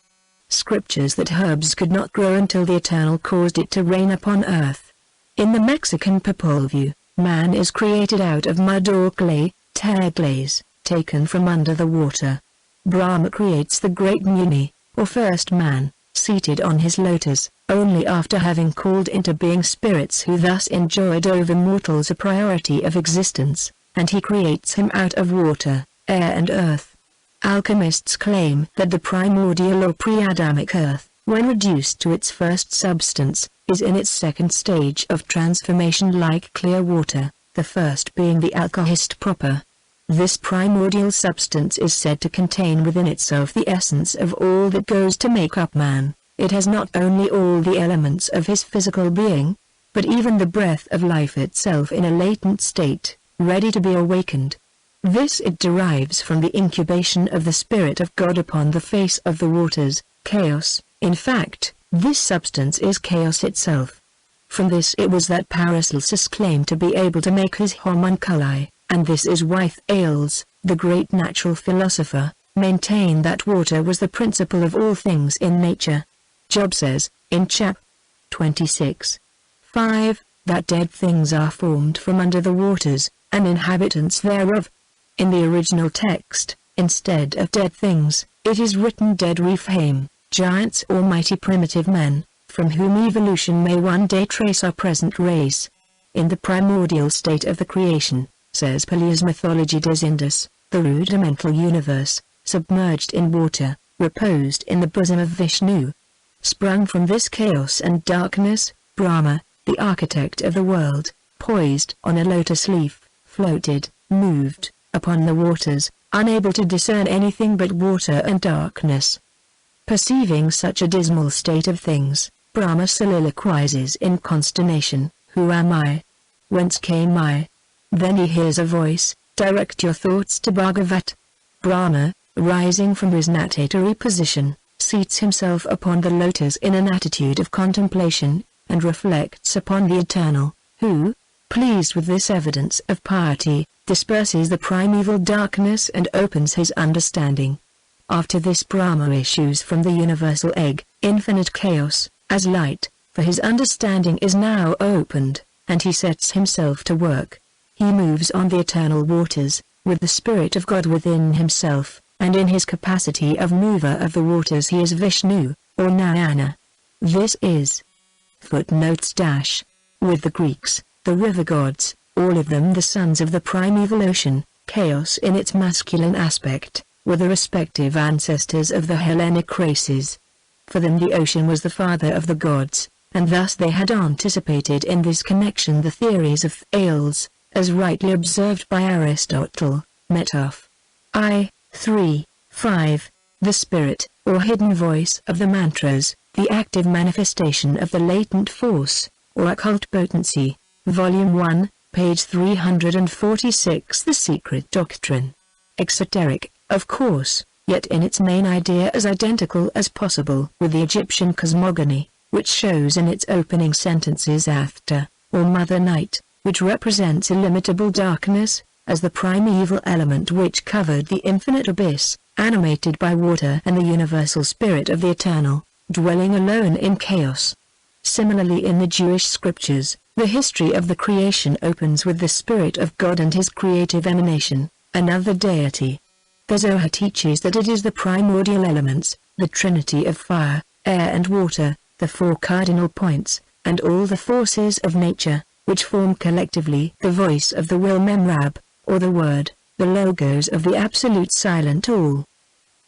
scriptures that herbs could not grow until the Eternal caused it to rain upon earth. In the Mexican Popol Vuh, man is created out of mud or clay, glaze, taken from under the water. Brahma creates the great Muni, or first man, seated on his lotus, only after having called into being spirits who thus enjoyed over mortals a priority of existence, and he creates him out of water, air and earth. Alchemists claim that the primordial or pre-Adamic earth, when reduced to its first substance, is in its second stage of transformation like clear water, the first being the alkahest proper. This primordial substance is said to contain within itself the essence of all that goes to make up man. It has not only all the elements of his physical being, but even the breath of life itself in a latent state, ready to be awakened. This it derives from the incubation of the Spirit of God upon the face of the waters, chaos. In fact, this substance is chaos itself. From this it was that Paracelsus claimed to be able to make his homunculi, and this is why Thales, the great natural philosopher, maintained that water was the principle of all things in nature. Job says, in chap. 26:5, that dead things are formed from under the waters, and inhabitants thereof. In the original text, instead of dead things, it is written dead Rephaim, giants or mighty primitive men, from whom evolution may one day trace our present race. In the primordial state of the creation, says Peleus' mythology des Indus, the rudimental universe, submerged in water, reposed in the bosom of Vishnu. Sprung from this chaos and darkness, Brahma, the architect of the world, poised on a lotus leaf, floated, moved, upon the waters, unable to discern anything but water and darkness. Perceiving such a dismal state of things, Brahma soliloquizes in consternation, "Who am I? Whence came I?" Then he hears a voice, "Direct your thoughts to Bhagavat." Brahma, rising from his natatory position, seats himself upon the lotus in an attitude of contemplation, and reflects upon the Eternal, who, pleased with this evidence of piety, disperses the primeval darkness and opens his understanding. After this Brahma issues from the universal egg, infinite chaos, as light, for his understanding is now opened, and he sets himself to work. He moves on the eternal waters, with the Spirit of God within himself, and in his capacity of mover of the waters he is Vishnu, or Narayana. This is footnotes dash. With the Greeks, the river gods, all of them the sons of the primeval ocean, chaos in its masculine aspect, were the respective ancestors of the Hellenic races. For them the ocean was the father of the gods, and thus they had anticipated in this connection the theories of Thales, as rightly observed by Aristotle, Metaph. I. 3:5, the spirit, or hidden voice of the mantras, the active manifestation of the latent force, or occult potency, Volume 1, page 346. The Secret Doctrine. Exoteric, of course, yet in its main idea as identical as possible with the Egyptian cosmogony, which shows in its opening sentences Athta, or Mother Night, which represents illimitable darkness, as the primeval element which covered the infinite abyss, animated by water, and the universal spirit of the Eternal, dwelling alone in chaos. Similarly in the Jewish scriptures, the history of the creation opens with the Spirit of God and his creative emanation, another deity. The Zohar teaches that it is the primordial elements, the trinity of fire, air and water, the four cardinal points, and all the forces of nature, which form collectively the voice of the will Memrab, or the word, the logos of the absolute silent all.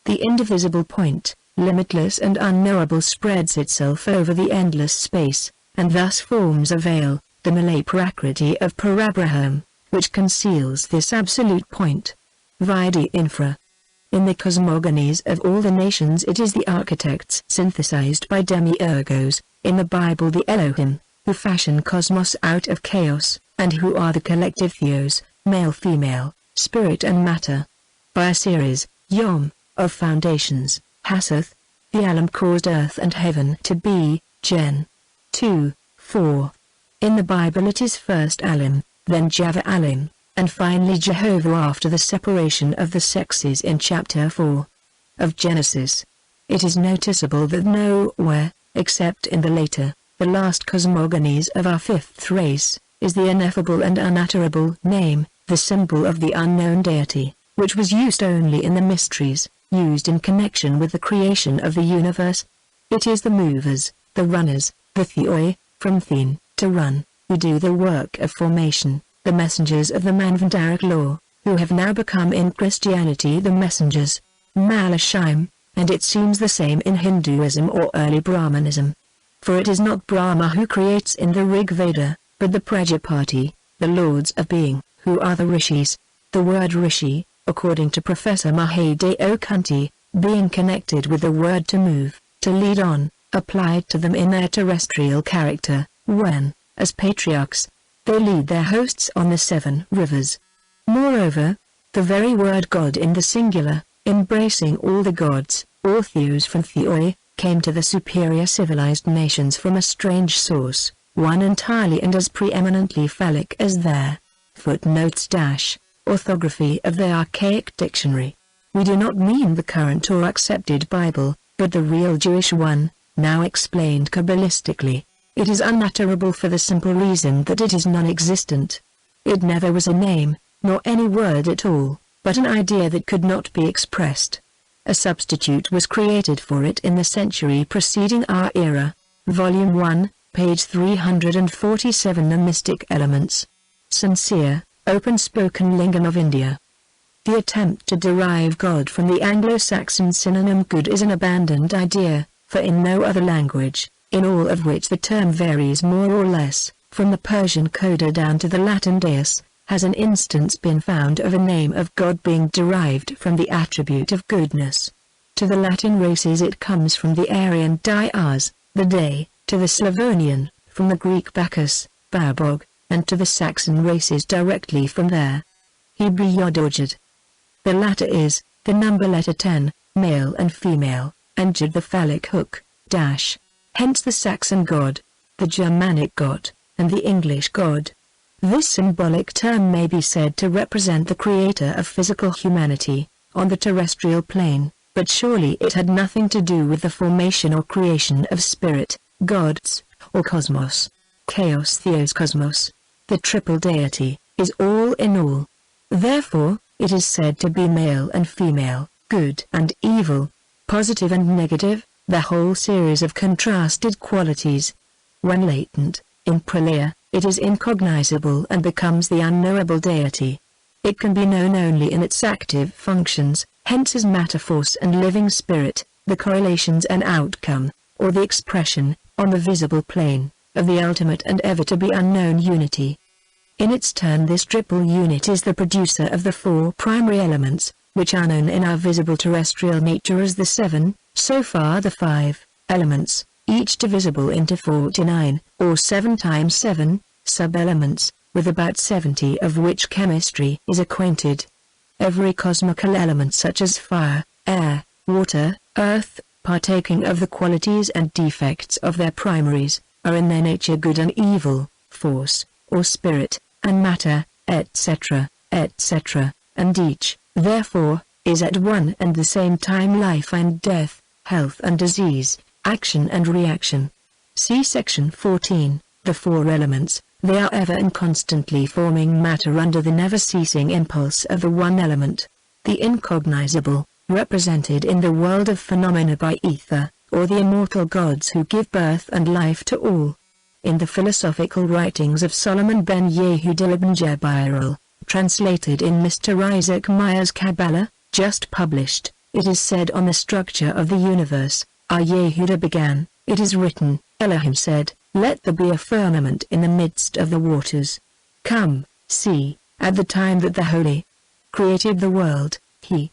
The indivisible point, limitless and unknowable, spreads itself over the endless space, and thus forms a veil, the Malay Prakriti of Parabraham, which conceals this absolute point. Vidi infra. In the cosmogonies of all the nations it is the architects synthesized by demiurgos, in the Bible the Elohim, who fashion cosmos out of chaos, and who are the collective theos, male-female, spirit and matter. By a series, Yom, of foundations, Hasath, the Alam caused earth and heaven to be, Gen. 2:4. In the Bible it is first Alim, then Java Alim, and finally Jehovah after the separation of the sexes in chapter 4 of Genesis. It is noticeable that nowhere, except in the later, the last cosmogonies of our fifth race, is the ineffable and unutterable name, the symbol of the unknown deity, which was used only in the mysteries, used in connection with the creation of the universe. It is the movers, the runners, the theoi, from thene, to run, who do the work of formation, the messengers of the Manvantaric law, who have now become in Christianity the messengers, Malashim, and it seems the same in Hinduism or early Brahmanism. For it is not Brahma who creates in the Rig Veda, but the Prajapati, the lords of being, who are the rishis. The word rishi, according to Professor Mahadeo Kunti, being connected with the word to move, to lead on, applied to them in their terrestrial character, when, as patriarchs, they lead their hosts on the 7 rivers. Moreover, the very word God in the singular, embracing all the gods, or theos from theoi, came to the superior civilized nations from a strange source, one entirely and as preeminently phallic as their footnotes - orthography of the archaic dictionary. We do not mean the current or accepted Bible, but the real Jewish one, now explained Kabbalistically. It is unutterable for the simple reason that it is non-existent. It never was a name, nor any word at all, but an idea that could not be expressed. A substitute was created for it in the century preceding our era. Volume 1, page 347. The Mystic Elements. Sincere, open-spoken lingam of India. The attempt to derive God from the Anglo-Saxon synonym good is an abandoned idea, for in no other language, in all of which the term varies more or less, from the Persian coda down to the Latin deus, has an instance been found of a name of God being derived from the attribute of goodness. To the Latin races it comes from the Aryan dias, the day, to the Slavonian, from the Greek Bacchus, Babog, and to the Saxon races directly from their Hebrew Yodorjad. The latter is, the number letter 10, male and female, and Jad the phallic hook, dash. Hence the Saxon god, the Germanic god, and the English god. This symbolic term may be said to represent the creator of physical humanity, on the terrestrial plane, but surely it had nothing to do with the formation or creation of spirit, gods, or cosmos. Chaos Theos Cosmos, the triple deity, is all in all. Therefore, it is said to be male and female, good and evil, positive and negative, the whole series of contrasted qualities. When latent, in pralaya, it is incognizable and becomes the unknowable deity. It can be known only in its active functions, hence as matter force and living spirit, the correlations and outcome, or the expression, on the visible plane, of the ultimate and ever to be unknown unity. In its turn this triple unit is the producer of the 4 primary elements, which are known in our visible terrestrial nature as the 7, so far the 5, elements, each divisible into 49, or 7 times 7, sub-elements, with about 70 of which chemistry is acquainted. Every cosmical element such as fire, air, water, earth, partaking of the qualities and defects of their primaries, are in their nature good and evil, force, or spirit, and matter, etc., etc., and each, therefore, is at one and the same time life and death, health and disease, action and reaction. See section 14, the 4 elements. They are ever and constantly forming matter under the never-ceasing impulse of the one element. The incognizable, represented in the world of phenomena by ether, or the immortal gods who give birth and life to all. In the philosophical writings of Solomon ben Yehuda ibn Jabiril, translated in Mr. Isaac Meyer's Kabbalah, just published, it is said on the structure of the universe, Yehuda began, it is written, Elohim said, let there be a firmament in the midst of the waters. Come, see, at the time that the Holy created the world, he.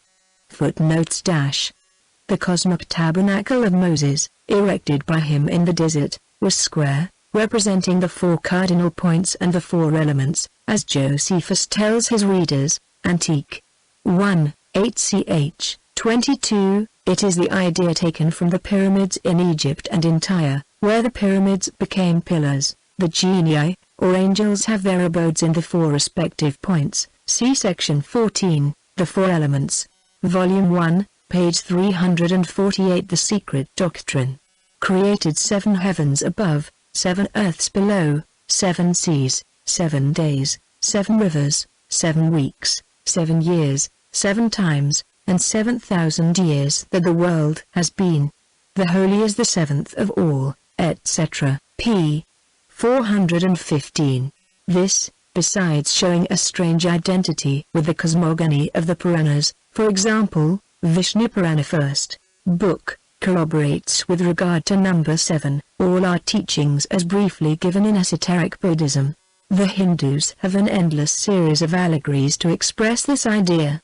Footnotes - The cosmic tabernacle of Moses, erected by him in the desert, was square, representing the 4 cardinal points and the 4 elements, as Josephus tells his readers, Antique 1, 8ch. 22, it is the idea taken from the pyramids in Egypt and in Tyre, where the pyramids became pillars, The genii, or angels, have their abodes in the four respective points. See section 14, The Four Elements. Volume 1, page 348. The Secret Doctrine. Created 7 heavens above, 7 earths below, 7 seas, 7 days, 7 rivers, 7 weeks, 7 years, 7 times, and 7,000 years that the world has been. The holy is the seventh of all, etc. p. 415. This, besides showing a strange identity with the cosmogony of the Puranas, for example, Vishnu Purana first book, corroborates with regard to number 7, all our teachings as briefly given in esoteric Buddhism. The Hindus have an endless series of allegories to express this idea.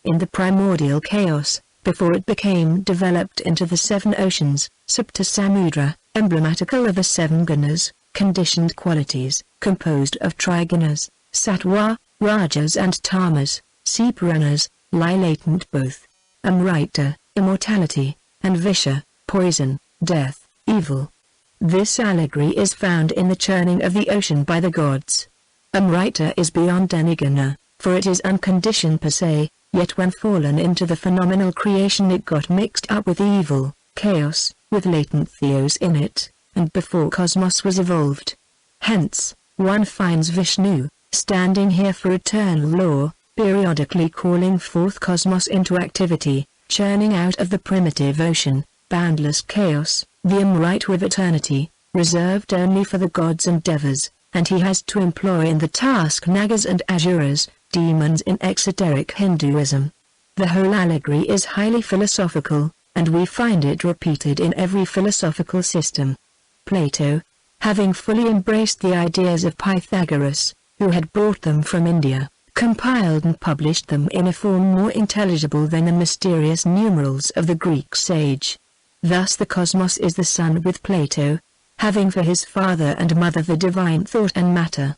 In the primordial chaos, before it became developed into the 7 oceans, Sapta Samudra, emblematical of the 7 gunas, conditioned qualities, composed of trigunas, sattva, rajas and tamas, see Puranas, lie latent both. Amrita, immortality, and Visha, poison, death, evil. This allegory is found in the churning of the ocean by the gods. Amrita is beyond any guna, for it is unconditioned per se, yet when fallen into the phenomenal creation it got mixed up with evil, chaos, with latent theos in it, and before cosmos was evolved. Hence, one finds Vishnu, standing here for eternal law, periodically calling forth cosmos into activity, churning out of the primitive ocean, boundless chaos, the Amrite with eternity, reserved only for the gods and devas, and he has to employ in the task Nagas and Asuras, demons in exoteric Hinduism. The whole allegory is highly philosophical, and we find it repeated in every philosophical system. Plato, having fully embraced the ideas of Pythagoras, who had brought them from India, compiled and published them in a form more intelligible than the mysterious numerals of the Greek sage. Thus the cosmos is the sun with Plato, having for his father and mother the divine thought and matter.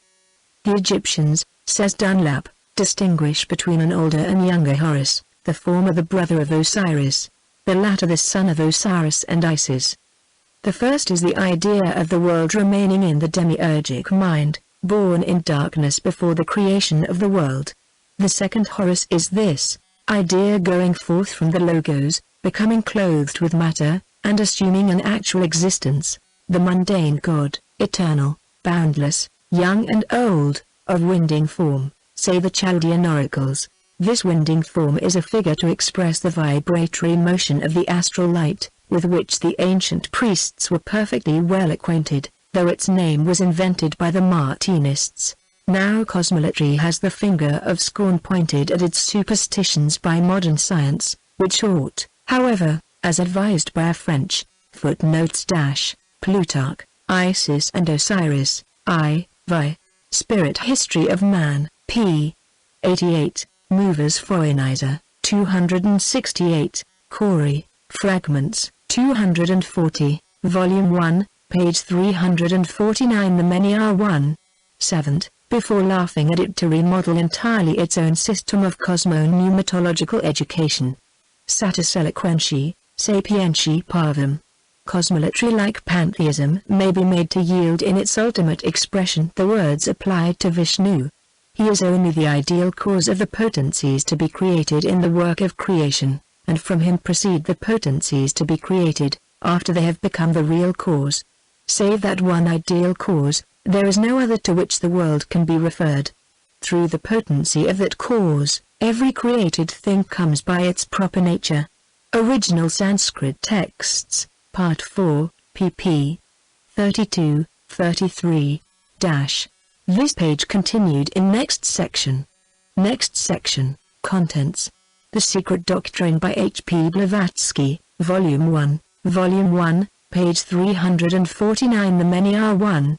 The Egyptians, says Dunlap, distinguish between an older and younger Horus, the former the brother of Osiris, the latter the son of Osiris and Isis. The first is the idea of the world remaining in the demiurgic mind, born in darkness before the creation of the world. The second Horus is this idea going forth from the Logos, becoming clothed with matter, and assuming an actual existence, the mundane God, eternal, boundless, young and old, of winding form, say the Chaldean oracles. This winding form is a figure to express the vibratory motion of the astral light, with which the ancient priests were perfectly well acquainted, though its name was invented by the Martinists. Now cosmolatry has the finger of scorn pointed at its superstitions by modern science, which ought, however, as advised by a French, footnotes Plutarch, Isis and Osiris, I.V. Spirit History of Man, p. 88, Movers Foreignizer, 268, Corey, Fragments, 240, Volume 1, page 349. The many are one. 7th, before laughing at it to remodel entirely its own system of cosmo-pneumatological education. Satis eloquentiae, sapientiae parvum. Cosmolatry like pantheism may be made to yield in its ultimate expression the words applied to Vishnu. He is only the ideal cause of the potencies to be created in the work of creation, and from him proceed the potencies to be created, after they have become the real cause. Save that one ideal cause, there is no other to which the world can be referred. Through the potency of that cause, every created thing comes by its proper nature. Original Sanskrit texts, Part 4, pp. 32-33. This page continued in next section. Next section, Contents. The Secret Doctrine by H.P. Blavatsky, Volume 1, page 349. The many are one.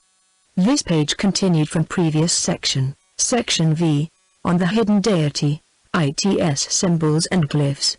This page continued from previous section, Section V, on the hidden deity, its symbols and glyphs.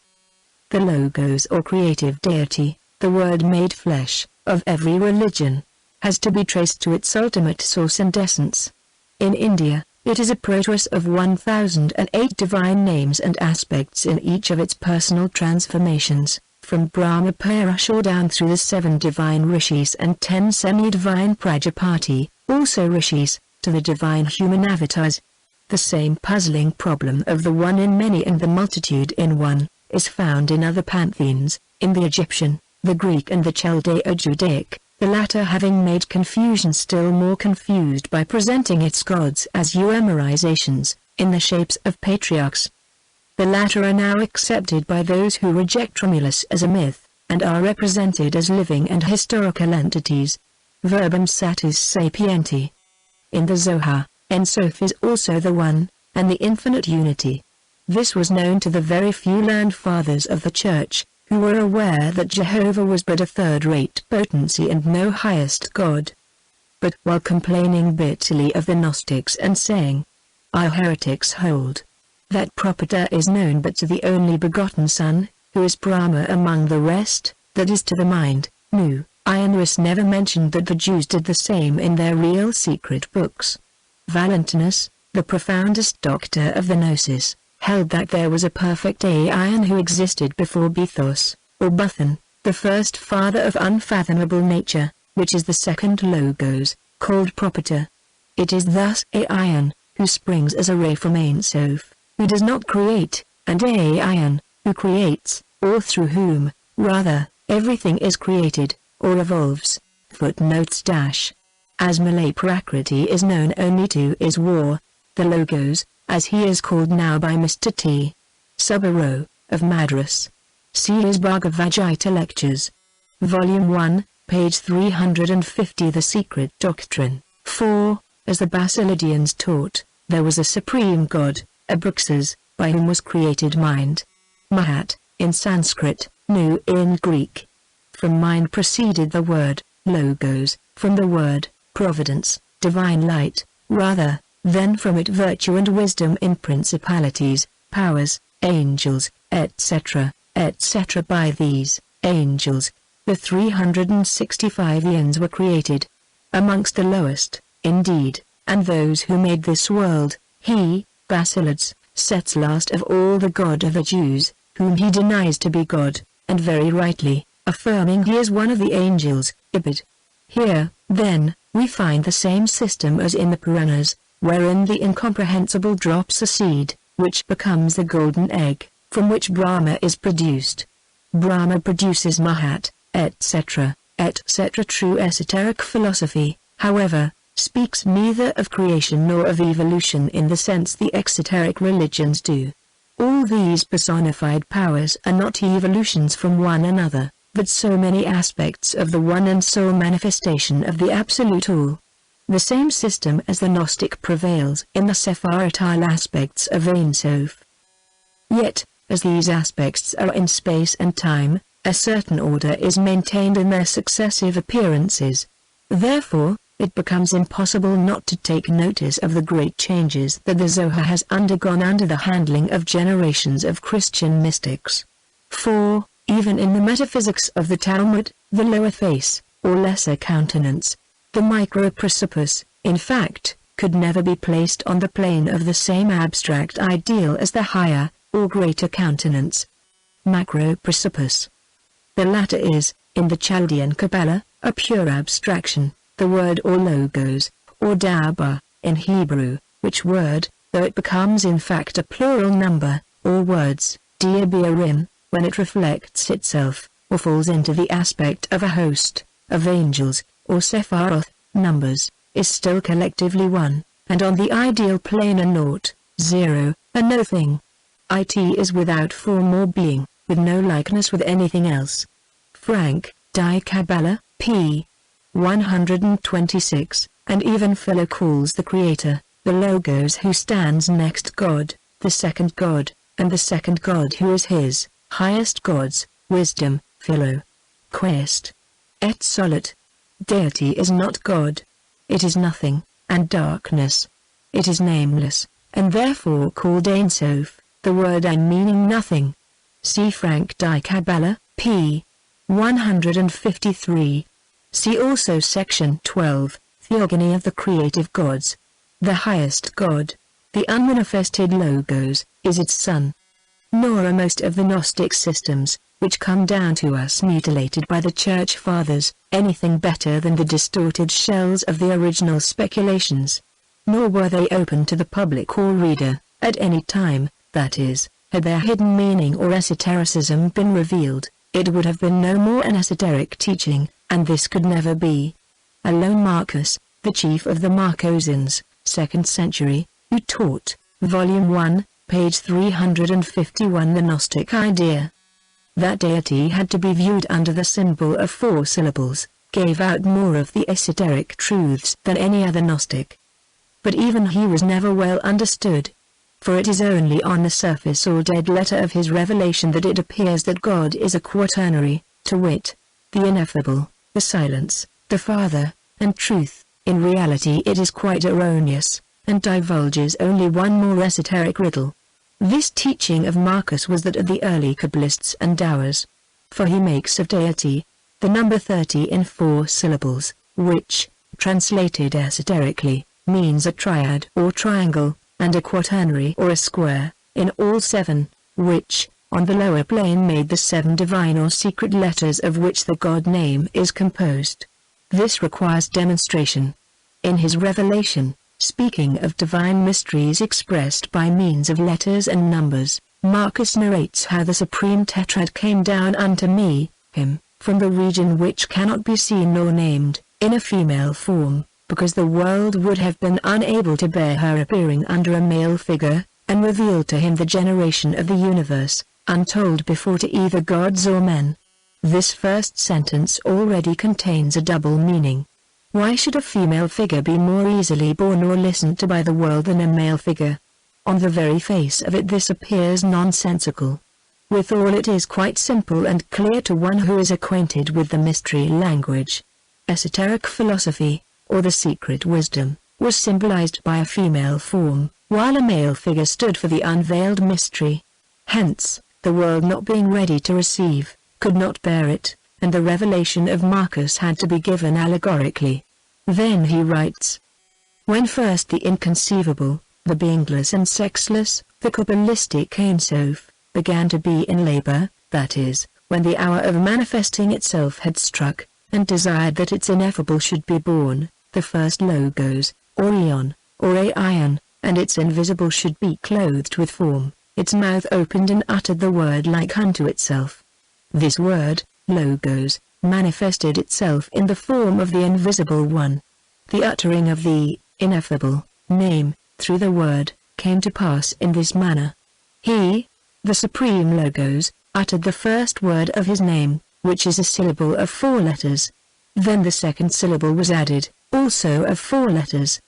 The logos or creative deity, the word made flesh, of every religion, has to be traced to its ultimate source and essence. In India, it is a protos of 1008 divine names and aspects in each of its personal transformations, from Brahma Purusha down through the 7 divine rishis and 10 semi-divine Prajapati, also rishis, to the divine human avatars. The same puzzling problem of the one in many and the multitude in one, is found in other pantheons, in the Egyptian, the Greek and the Chaldeo-Judaic, the latter having made confusion still more confused by presenting its gods as euemerizations, in the shapes of patriarchs. The latter are now accepted by those who reject Romulus as a myth, and are represented as living and historical entities. Verbum satis sapienti. In the Zohar, Ein Sof is also the One, and the infinite unity. This was known to the very few learned fathers of the Church, who were aware that Jehovah was but a third-rate potency and no highest God. But while complaining bitterly of the Gnostics and saying, "Our heretics hold that Propita is known but to the only begotten Son, who is Brahma among the rest, that is to the mind, Nu, Ioannis never mentioned that the Jews did the same in their real secret books. Valentinus, the profoundest doctor of the Gnosis, held that there was a perfect Aeon who existed before Bethos, or Buthan, the first father of unfathomable nature, which is the second Logos, called Propita. It is thus Aeon, who springs as a ray from Ein Sof, who does not create, and Aeon, who creates, or through whom, rather, everything is created, or evolves. Footnotes dash. As Malay Prakriti is known only to is war, the Logos, as he is called now by Mr. T. Subbaro, of Madras. See his Bhagavad Gita Lectures. Volume 1, page 350. The Secret Doctrine. 4. As the Basilidians taught, there was a supreme God, Abraxas, by whom was created mind. Mahat, in Sanskrit, Nu in Greek. From mind proceeded the word, Logos, from the word, providence, divine light, rather, then from it virtue and wisdom in principalities, powers, angels, etc., etc. By these angels, the 365 eons were created. Amongst the lowest, indeed, and those who made this world, he, Basilides, sets last of all the God of the Jews, whom he denies to be God, and very rightly, affirming he is one of the angels, Ibid. Here, then, we find the same system as in the Puranas, wherein the incomprehensible drops a seed, which becomes the golden egg, from which Brahma is produced. Brahma produces Mahat, etc., etc. True esoteric philosophy, however, speaks neither of creation nor of evolution in the sense the exoteric religions do. All these personified powers are not evolutions from one another, but so many aspects of the one and sole manifestation of the Absolute All. The same system as the Gnostic prevails in the Sepharitile aspects of Ein Sof. Yet, as these aspects are in space and time, a certain order is maintained in their successive appearances. Therefore, it becomes impossible not to take notice of the great changes that the Zohar has undergone under the handling of generations of Christian mystics. For, even in the metaphysics of the Talmud, the lower face, or lesser countenance, the microprecipice, in fact, could never be placed on the plane of the same abstract ideal as the higher, or greater countenance. Macroprecipice. The latter is, in the Chaldean Kabbalah, a pure abstraction, the word or logos, or daba, in Hebrew, which word, though it becomes in fact a plural number, or words, diabirim, when it reflects itself, or falls into the aspect of a host, of angels, or sepharoth, numbers, is still collectively one, and on the ideal plane a naught, zero, a nothing. It is without form or being, with no likeness with anything else. Frank, Die Kabbalah, p. 126, and even Philo calls the Creator, the Logos who stands next God, the second God, and the second God who is his, highest gods, wisdom, Philo. Quest. Et solet. Deity is not God. It is nothing, and darkness. It is nameless, and therefore called Ein Sof, the word Ein meaning nothing. See Frank Die Kabbalah, p. 153. See also section 12, Theogony of the Creative Gods. The highest God, the unmanifested Logos, is its Son. nor are most of the Gnostic systems, which come down to us mutilated by the Church Fathers, anything better than the distorted shells of the original speculations. Nor were they open to the public or reader, at any time, that is, had their hidden meaning or esotericism been revealed, it would have been no more an esoteric teaching, and this could never be. Alone Marcus, the chief of the Marcosians, 2nd century, who taught, Volume 1, page 351, the Gnostic idea that deity had to be viewed under the symbol of 4 syllables, gave out more of the esoteric truths than any other Gnostic. But even he was never well understood. For it is only on the surface or dead letter of his revelation that it appears that God is a quaternary, to wit, the ineffable, the silence, the Father, and truth. In reality it is quite erroneous, and divulges only one more esoteric riddle. This teaching of Marcus was that of the early Kabbalists and Dowers. For he makes of deity, the number 30 in 4 syllables, which, translated esoterically, means a triad or triangle, and a quaternary or a square, in all 7, which, on the lower plane made the 7 divine or secret letters of which the God name is composed. This requires demonstration. In his revelation, speaking of divine mysteries expressed by means of letters and numbers, Marcus narrates how the supreme tetrad came down unto me, him, from the region which cannot be seen nor named, in a female form, because the world would have been unable to bear her appearing under a male figure, and revealed to him the generation of the universe, untold before to either gods or men. This first sentence already contains a double meaning. Why should a female figure be more easily borne or listened to by the world than a male figure? On the very face of it this appears nonsensical. Withal it is quite simple and clear to one who is acquainted with the mystery language. Esoteric philosophy, or the secret wisdom, was symbolized by a female form, while a male figure stood for the unveiled mystery. Hence, the world not being ready to receive, could not bear it, and the revelation of Marcus had to be given allegorically. Then he writes, when first the inconceivable, the beingless and sexless, the Kabbalistic Ein Sof, began to be in labor, that is, when the hour of manifesting itself had struck, and desired that its ineffable should be born, the first Logos, or Eon, or Aion, and its invisible should be clothed with form, its mouth opened and uttered the word like unto itself. This word, Logos, manifested itself in the form of the invisible one. The uttering of the ineffable name, through the word, came to pass in this manner. He, the supreme Logos, uttered the first word of his name, which is a syllable of 4 letters. Then the second syllable was added, also of 4 letters.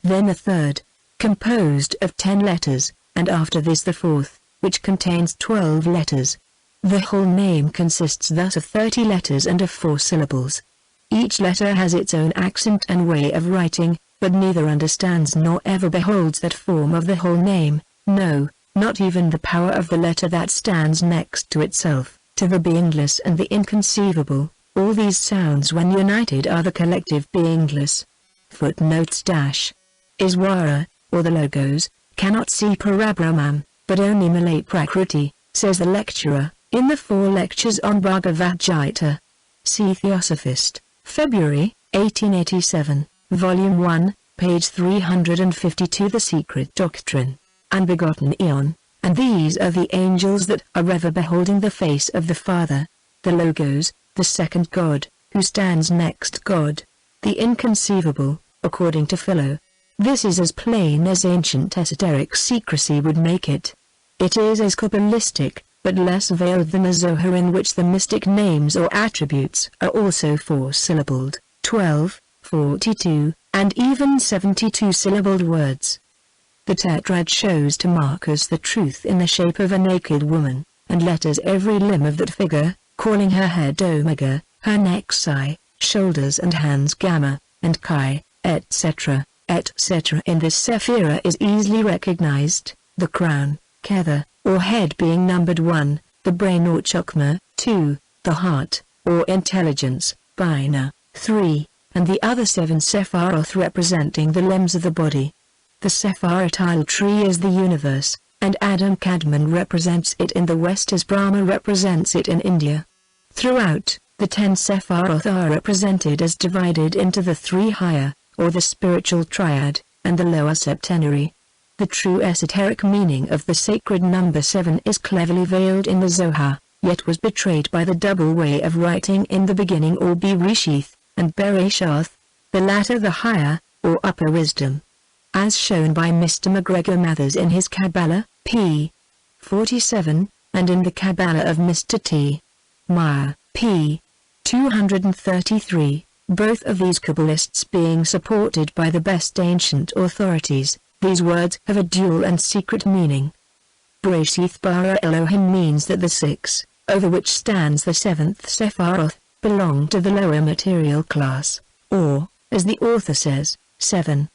Then the third, composed of 10 letters, and after this the fourth, which contains 12 letters. The whole name consists thus of 30 letters and of 4 syllables. Each letter has its own accent and way of writing, but neither understands nor ever beholds that form of the whole name, no, not even the power of the letter that stands next to itself, to the beingless and the inconceivable. All these sounds when united are the collective beingless. Footnotes - Iswara, or the Logos, cannot see Parabrahman, but only Malay Prakriti, says the lecturer, in the 4 lectures on Bhagavad Gita. See Theosophist, February, 1887, Volume 1, page 352. The Secret Doctrine, Unbegotten Aeon, and these are the angels that are ever beholding the face of the Father, the Logos, the second God, who stands next God, the inconceivable, according to Philo. This is as plain as ancient esoteric secrecy would make it. It is as Kabbalistic, but less veiled than the Zohar, in which the mystic names or attributes are also 4-syllabled, 12, 42, and even 72-syllabled words. The tetrad shows to Marcus the truth in the shape of a naked woman, and letters every limb of that figure, calling her head Omega, her neck Psi, shoulders and hands Gamma, and Chi, etc., etc. In this sephira is easily recognized, the crown, Kether, or head being numbered 1, the brain or chakma, 2, the heart, or intelligence, Bina, 3, and the other 7 sephiroth representing the limbs of the body. The sephirotyl tree is the universe, and Adam Kadmon represents it in the West as Brahma represents it in India. Throughout, the 10 Sephiroth are represented as divided into the 3 higher, or the spiritual triad, and the lower septenary. The true esoteric meaning of the sacred number 7 is cleverly veiled in the Zohar, yet was betrayed by the double way of writing in the beginning or Bereshith, and Bereshath, the latter the higher, or upper wisdom. As shown by Mr. MacGregor Mathers in his Kabbalah, p. 47, and in the Kabbalah of Mr. T. Meyer, p. 233, both of these Kabbalists being supported by the best ancient authorities. These words have a dual and secret meaning. Bereshith bara Elohim means that the 6, over which stands the 7th Sephiroth, belong to the lower material class, or, as the author says, 7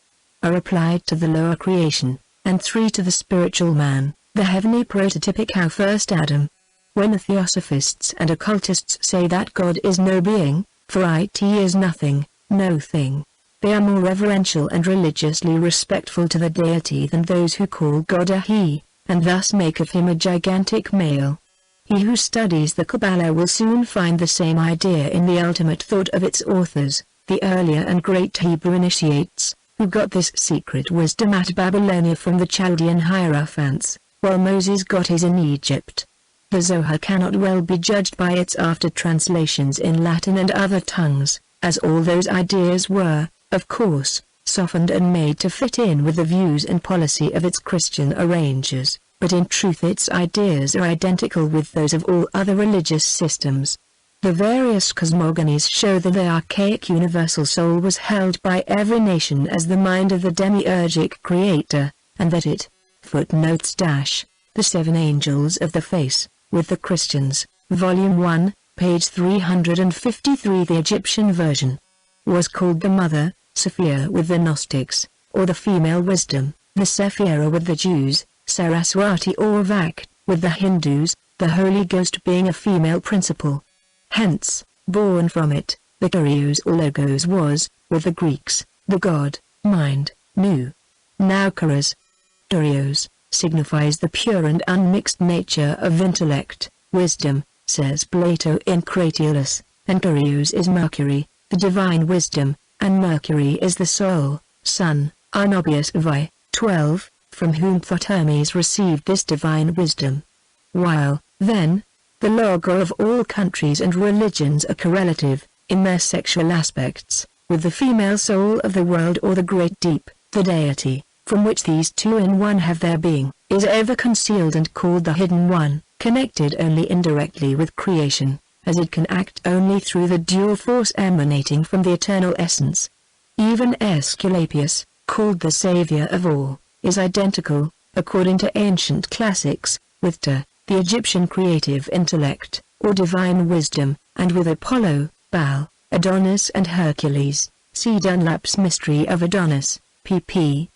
are applied to the lower creation, and 3 to the spiritual man, the heavenly prototypic our first Adam. When the theosophists and occultists say that God is no being, for it is nothing, no thing, they are more reverential and religiously respectful to the deity than those who call God a he, and thus make of him a gigantic male. He who studies the Kabbalah will soon find the same idea in the ultimate thought of its authors, the earlier and great Hebrew initiates, who got this secret wisdom at Babylonia from the Chaldean Hierophants, while Moses got his in Egypt. The Zohar cannot well be judged by its after-translations in Latin and other tongues, as all those ideas were, of course, softened and made to fit in with the views and policy of its Christian arrangers, but in truth its ideas are identical with those of all other religious systems. The various cosmogonies show that the archaic universal soul was held by every nation as the mind of the demiurgic creator, and that it, footnotes the 7 angels of the face, with the Christians, Volume 1, page 353. The Egyptian version was called the Mother, Sophia with the Gnostics, or the female wisdom, the Sephira with the Jews, Saraswati or Vak, with the Hindus, the Holy Ghost being a female principle. Hence, born from it, the Kyrios or Logos was, with the Greeks, the God, mind, nu. Now Kyrios signifies the pure and unmixed nature of intellect, wisdom, says Plato in Cratylus, and Kyrios is Mercury, the divine wisdom, and Mercury is the soul, sun, Arnobius Vi, 12, from whom Hermes received this divine wisdom. While, then, the logo of all countries and religions are correlative, in their sexual aspects, with the female soul of the world or the great deep, the deity, from which these 2 in 1 have their being, is ever concealed and called the hidden one, connected only indirectly with creation, as it can act only through the dual force emanating from the eternal essence. Even Aesculapius, called the savior of all, is identical, according to ancient classics, with the Egyptian creative intellect, or divine wisdom, and with Apollo, Baal, Adonis and Hercules. See Dunlap's Mystery of Adonis, pp.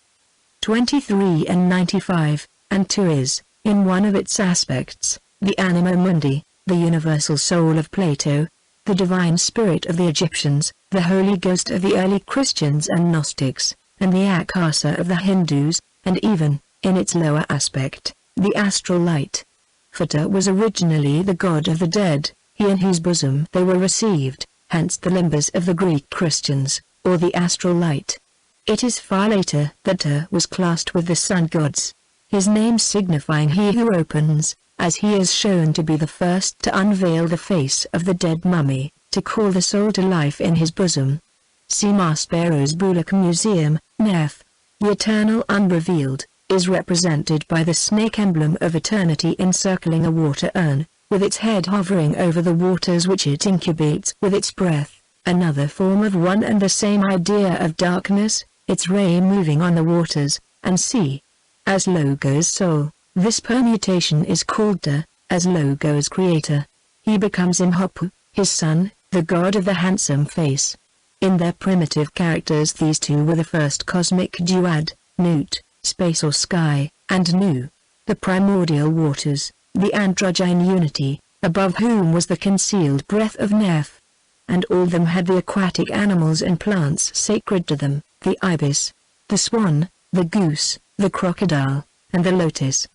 23 and 95, and 2 is, in one of its aspects, the Anima Mundi, the universal soul of Plato, the divine spirit of the Egyptians, the Holy Ghost of the early Christians and Gnostics, and the Akasa of the Hindus, and even, in its lower aspect, the astral light. Phta was originally the god of the dead, he in whose bosom they were received, hence the limbus of the Greek Christians, or the astral light. It is far later that Ptah was classed with the sun gods, his name signifying he who opens, as he is shown to be the first to unveil the face of the dead mummy, to call the soul to life in his bosom. See Maspero's Bullock Museum, Nef. The eternal unrevealed is represented by the snake emblem of eternity encircling a water urn, with its head hovering over the waters which it incubates with its breath, another form of one and the same idea of darkness, its ray moving on the waters, and sea. As Logos soul, this permutation is called Da, as Logos creator. He becomes Imhotep, his son, the god of the handsome face. In their primitive characters these 2 were the first cosmic duad, Nut, space or sky, and Nu, the primordial waters, the androgyne unity, above whom was the concealed breath of Neph. And all them had the aquatic animals and plants sacred to them, the ibis, the swan, the goose, the crocodile, and the lotus.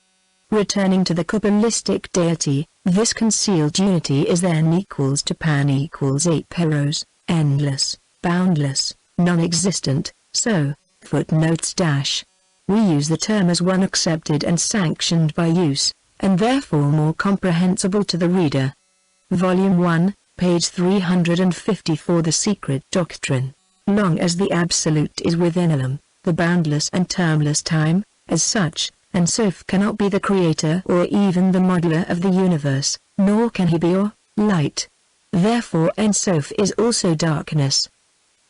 Returning to the Kabbalistic deity, this concealed unity is then equals to pan equals aperos, endless, boundless, non-existent, so, footnotes dash. We use the term as one accepted and sanctioned by use, and therefore more comprehensible to the reader. Volume 1, page 354. The Secret Doctrine. Long as the Absolute is within Elam, the boundless and termless time, as such, and Sof cannot be the creator or even the modeler of the universe, nor can he be or light. Therefore Ensof is also darkness.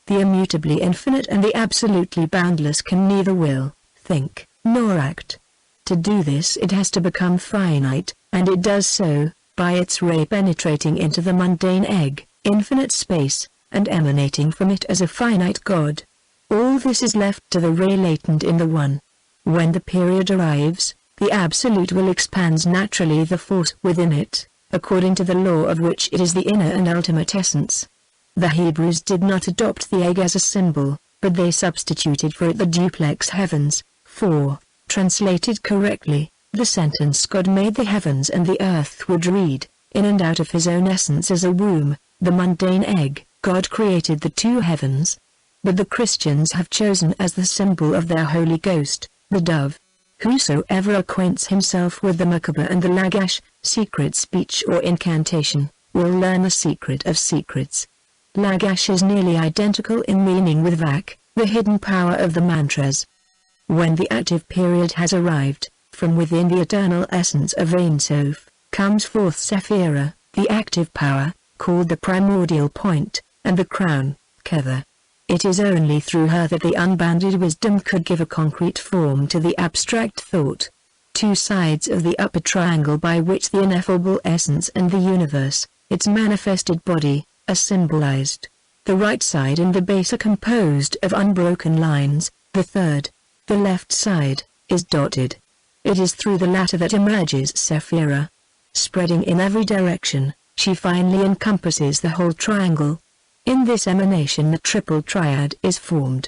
The immutably infinite and the absolutely boundless can neither will, think, nor act. To do this it has to become finite, and it does so, by its ray penetrating into the mundane egg, infinite space, and emanating from it as a finite God. All this is left to the ray latent in the One. When the period arrives, the Absolute will expand naturally the force within it, according to the law of which it is the inner and ultimate essence. The Hebrews did not adopt the egg as a symbol, but they substituted for it the duplex heavens, for, translated correctly, the sentence God made the heavens and the earth would read, in and out of his own essence as a womb, the mundane egg, God created the two heavens. But the Christians have chosen as the symbol of their Holy Ghost, the dove. Whosoever acquaints himself with the Merkabah and the Lagash, secret speech or incantation, will learn the secret of secrets. Lagash is nearly identical in meaning with Vak, the hidden power of the mantras. When the active period has arrived, from within the eternal essence of Ein Sof, comes forth Sephira, the active power, called the primordial point, and the crown, Kether. It is only through her that the unbounded wisdom could give a concrete form to the abstract thought. Two sides of the upper triangle by which the ineffable essence and the universe, its manifested body, are symbolized. The right side and the base are composed of unbroken lines, the third, the left side, is dotted. It is through the latter that emerges Sephira. Spreading in every direction, she finally encompasses the whole triangle. In this emanation the triple triad is formed.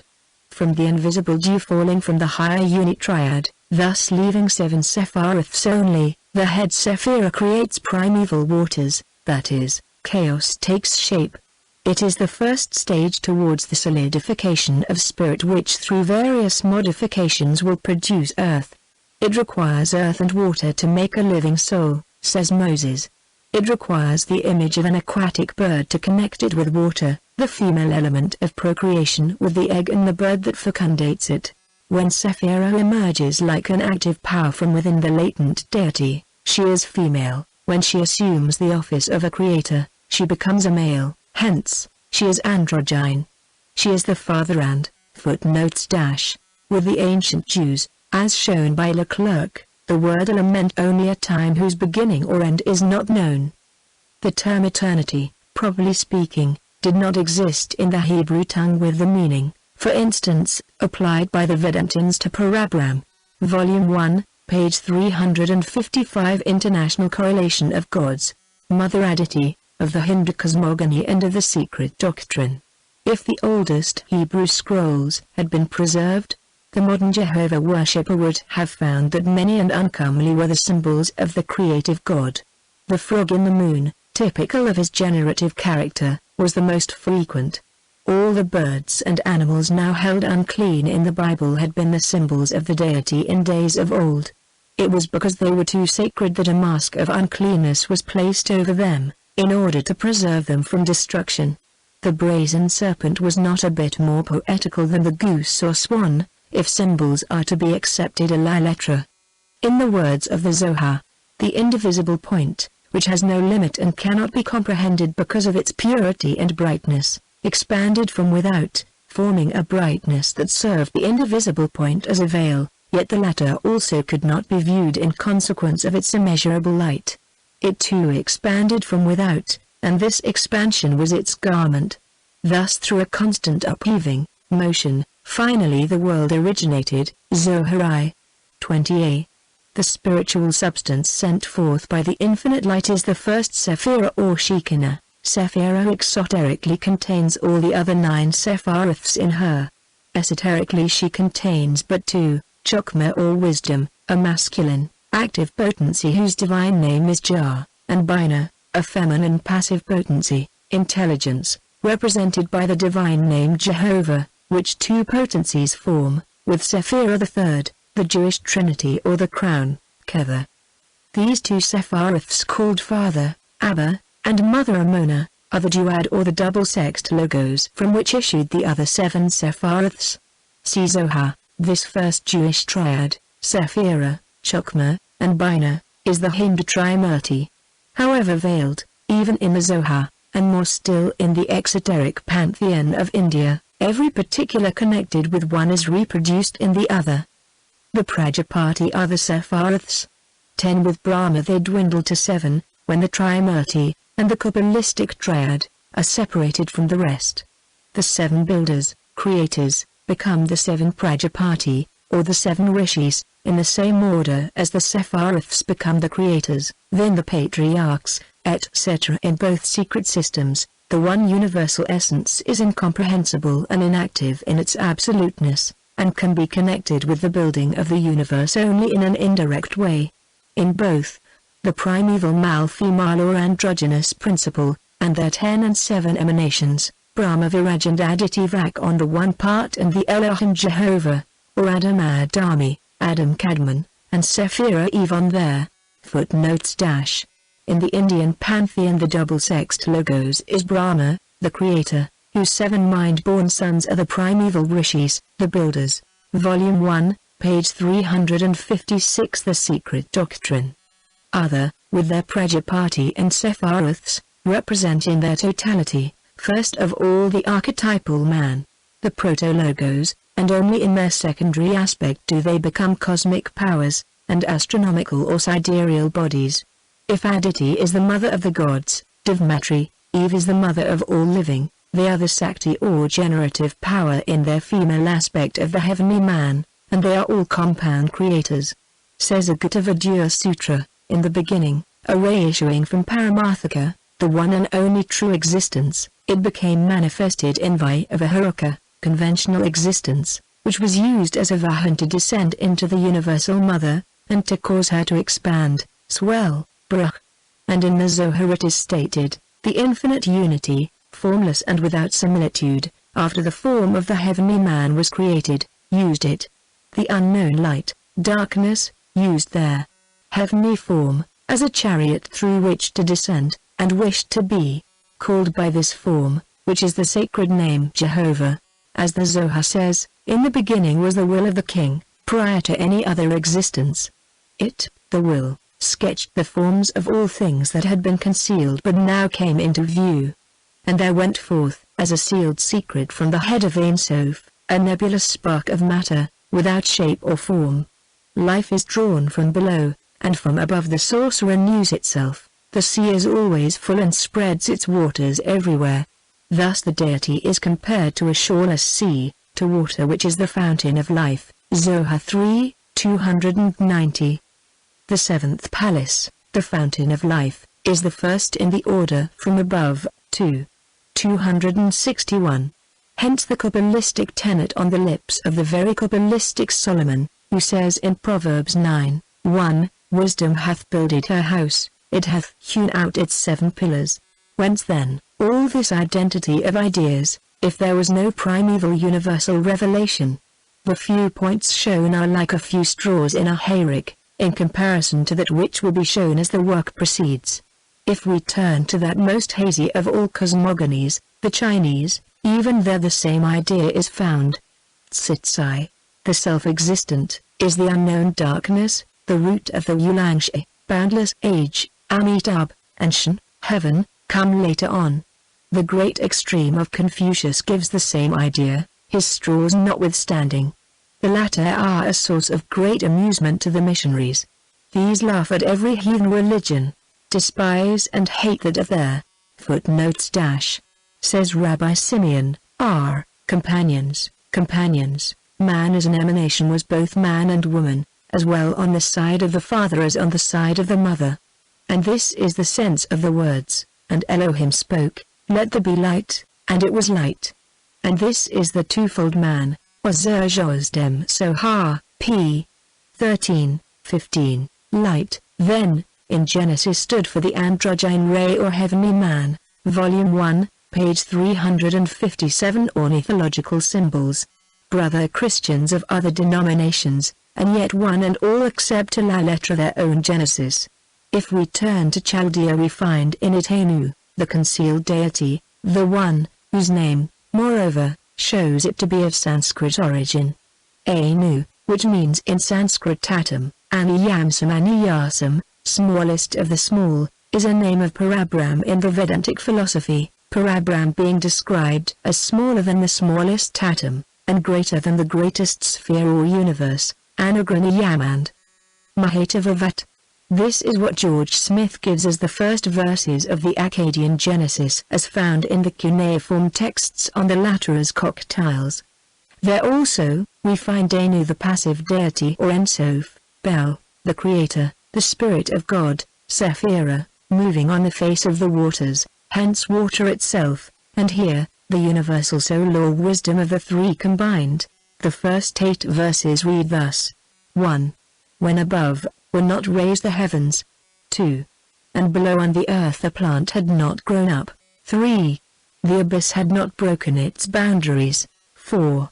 From the invisible dew falling from the higher unit triad, thus leaving 7 Sephariths only, the head Sephira creates primeval waters, that is, chaos takes shape. It is the first stage towards the solidification of spirit which through various modifications will produce earth. It requires earth and water to make a living soul, says Moses. It requires the image of an aquatic bird to connect it with water, the female element of procreation with the egg and the bird that fecundates it. When Sephira emerges like an active power from within the latent deity, she is female. When she assumes the office of a creator, she becomes a male, hence, she is androgyne. She is the father and, footnotes dash, with the ancient Jews, as shown by Leclerc. The word Elam meant only a time whose beginning or end is not known. The term eternity, properly speaking, did not exist in the Hebrew tongue with the meaning, for instance, applied by the Vedantins to Parabram. Volume 1, page 355. International Correlation of Gods, Mother Aditi, of the Hindu Cosmogony and of the Secret Doctrine. If the oldest Hebrew scrolls had been preserved, the modern Jehovah worshipper would have found that many and uncomely were the symbols of the creative God. The frog in the moon, typical of his generative character, was the most frequent. All the birds and animals now held unclean in the Bible had been the symbols of the deity in days of old. It was because they were too sacred that a mask of uncleanness was placed over them, in order to preserve them from destruction. The brazen serpent was not a bit more poetical than the goose or swan, if symbols are to be accepted a la lettre. In the words of the Zohar, the indivisible point, which has no limit and cannot be comprehended because of its purity and brightness, expanded from without, forming a brightness that served the indivisible point as a veil, yet the latter also could not be viewed in consequence of its immeasurable light. It too expanded from without, and this expansion was its garment. Thus through a constant upheaving, motion, finally the world originated. Zohar 20a. The spiritual substance sent forth by the infinite light is the first Sephira or Shekinah. Sephira exoterically contains all the other 9 Sephariths in her. Esoterically she contains but 2, Chokmah or wisdom, a masculine, active potency whose divine name is Jah, and Bina, a feminine passive potency, intelligence, represented by the divine name Jehovah, which two potencies form, with Sephirah the third, the Jewish Trinity or the crown, Kever. These two Sephariths called Father, Abba, and Mother Amona, are the duad or the double-sexed logos from which issued the other seven Sephariths. See Zohar. This first Jewish triad, Sephirah, Chokmah, and Bina, is the Hindu Trimurti. However veiled, even in the Zohar, and more still in the exoteric pantheon of India, every particular connected with one is reproduced in the other. The Prajapati are the Sephariths. 10 with Brahma they dwindle to 7, when the Trimurti, and the Kabbalistic triad, are separated from the rest. The 7 builders, creators, become the 7 Prajapati, or the 7 rishis, in the same order as the Sephariths become the creators, then the patriarchs, etc. In both secret systems, the one universal essence is incomprehensible and inactive in its absoluteness, and can be connected with the building of the universe only in an indirect way. In both, the primeval male-female or androgynous principle, and their 10 and 7 emanations, Brahma Viraj and Aditi Vak on the one part and the Elohim Jehovah, or Adam Adami, Adam Kadmon, and Sephirah Eve on there. Footnotes dash. In the Indian pantheon the double-sexed logos is Brahma, the creator, whose 7 mind-born sons are the primeval rishis, the builders. Volume 1, page 356. The Secret Doctrine. Other, with their Prajapati and Sephariths, represent in their totality, first of all the archetypal man, the proto-logos, and only in their secondary aspect do they become cosmic powers, and astronomical or sidereal bodies. If Aditi is the mother of the gods, Divmatri, Eve is the mother of all living, they are the Sakti or generative power in their female aspect of the heavenly man, and they are all compound creators. Says Agutavadya Sutra, in the beginning, a ray issuing from Paramarthika, the one and only true existence, it became manifested in Vyavaharika, conventional existence, which was used as a vahan to descend into the universal mother, and to cause her to expand, swell, brach. And in the Zohar it is stated, the infinite unity, formless and without similitude, after the form of the heavenly man was created, used it. The unknown light, darkness, used their heavenly form, as a chariot through which to descend, and wished to be called by this form, which is the sacred name Jehovah. As the Zohar says, in the beginning was the will of the king, prior to any other existence. It, the will, sketched the forms of all things that had been concealed but now came into view. And there went forth, as a sealed secret from the head of Ein Sof, a nebulous spark of matter, without shape or form. Life is drawn from below, and from above the source renews itself. The sea is always full and spreads its waters everywhere. Thus the deity is compared to a shoreless sea, to water which is the fountain of life. Zohar 3, 290. The 7th palace, the fountain of life, is the first in the order from above, 261. Hence the Kabbalistic tenet on the lips of the very Kabbalistic Solomon, who says in Proverbs 9, 1, Wisdom hath builded her house, it hath hewn out its 7 pillars. Whence then, all this identity of ideas, if there was no primeval universal revelation? The few points shown are like a few straws in a hayrick, in comparison to that which will be shown as the work proceeds. If we turn to that most hazy of all cosmogonies, the Chinese, even there the same idea is found. Tsitsai, the self-existent, is the unknown darkness, the root of the Yulangshi, boundless age, Amitabh, and Shen, heaven, come later on. The great extreme of Confucius gives the same idea, his straws notwithstanding. The latter are a source of great amusement to the missionaries. These laugh at every heathen religion, despise and hate that of their. Footnotes dash. Says Rabbi Simeon, R. Companions, man as an emanation was both man and woman, as well on the side of the father as on the side of the mother. And this is the sense of the words, and Elohim spoke, let there be light, and it was light. And this is the twofold man, Ozer Josdem Sohar, p. 13, 15. light, then, in Genesis stood for the androgyne ray or heavenly man. Volume 1, page 357. Ornithological symbols. Brother Christians of other denominations, and yet one and all accept a la lettre their own Genesis. If we turn to Chaldea we find in it Anu, the concealed deity, the one, whose name, moreover, shows it to be of Sanskrit origin. Anu, which means in Sanskrit Tatam, Aniyamsam Aniyasam, smallest of the small, is a name of Parabrahm in the Vedantic philosophy, Parabrahm being described as smaller than the smallest Tatam, and greater than the greatest sphere or universe, Anugraniyam and Mahatavavat. This is what George Smith gives as the first verses of the Akkadian Genesis as found in the cuneiform texts on the latter as cocktiles. There also, we find Anu the passive deity or Ensof, Bel, the creator, the spirit of God, Sephira, moving on the face of the waters, hence water itself, and here, the universal soul or wisdom of the three combined. The first 8 verses read thus. 1. When above were not raised the heavens. 2. And below on the earth a plant had not grown up. 3. The abyss had not broken its boundaries. 4.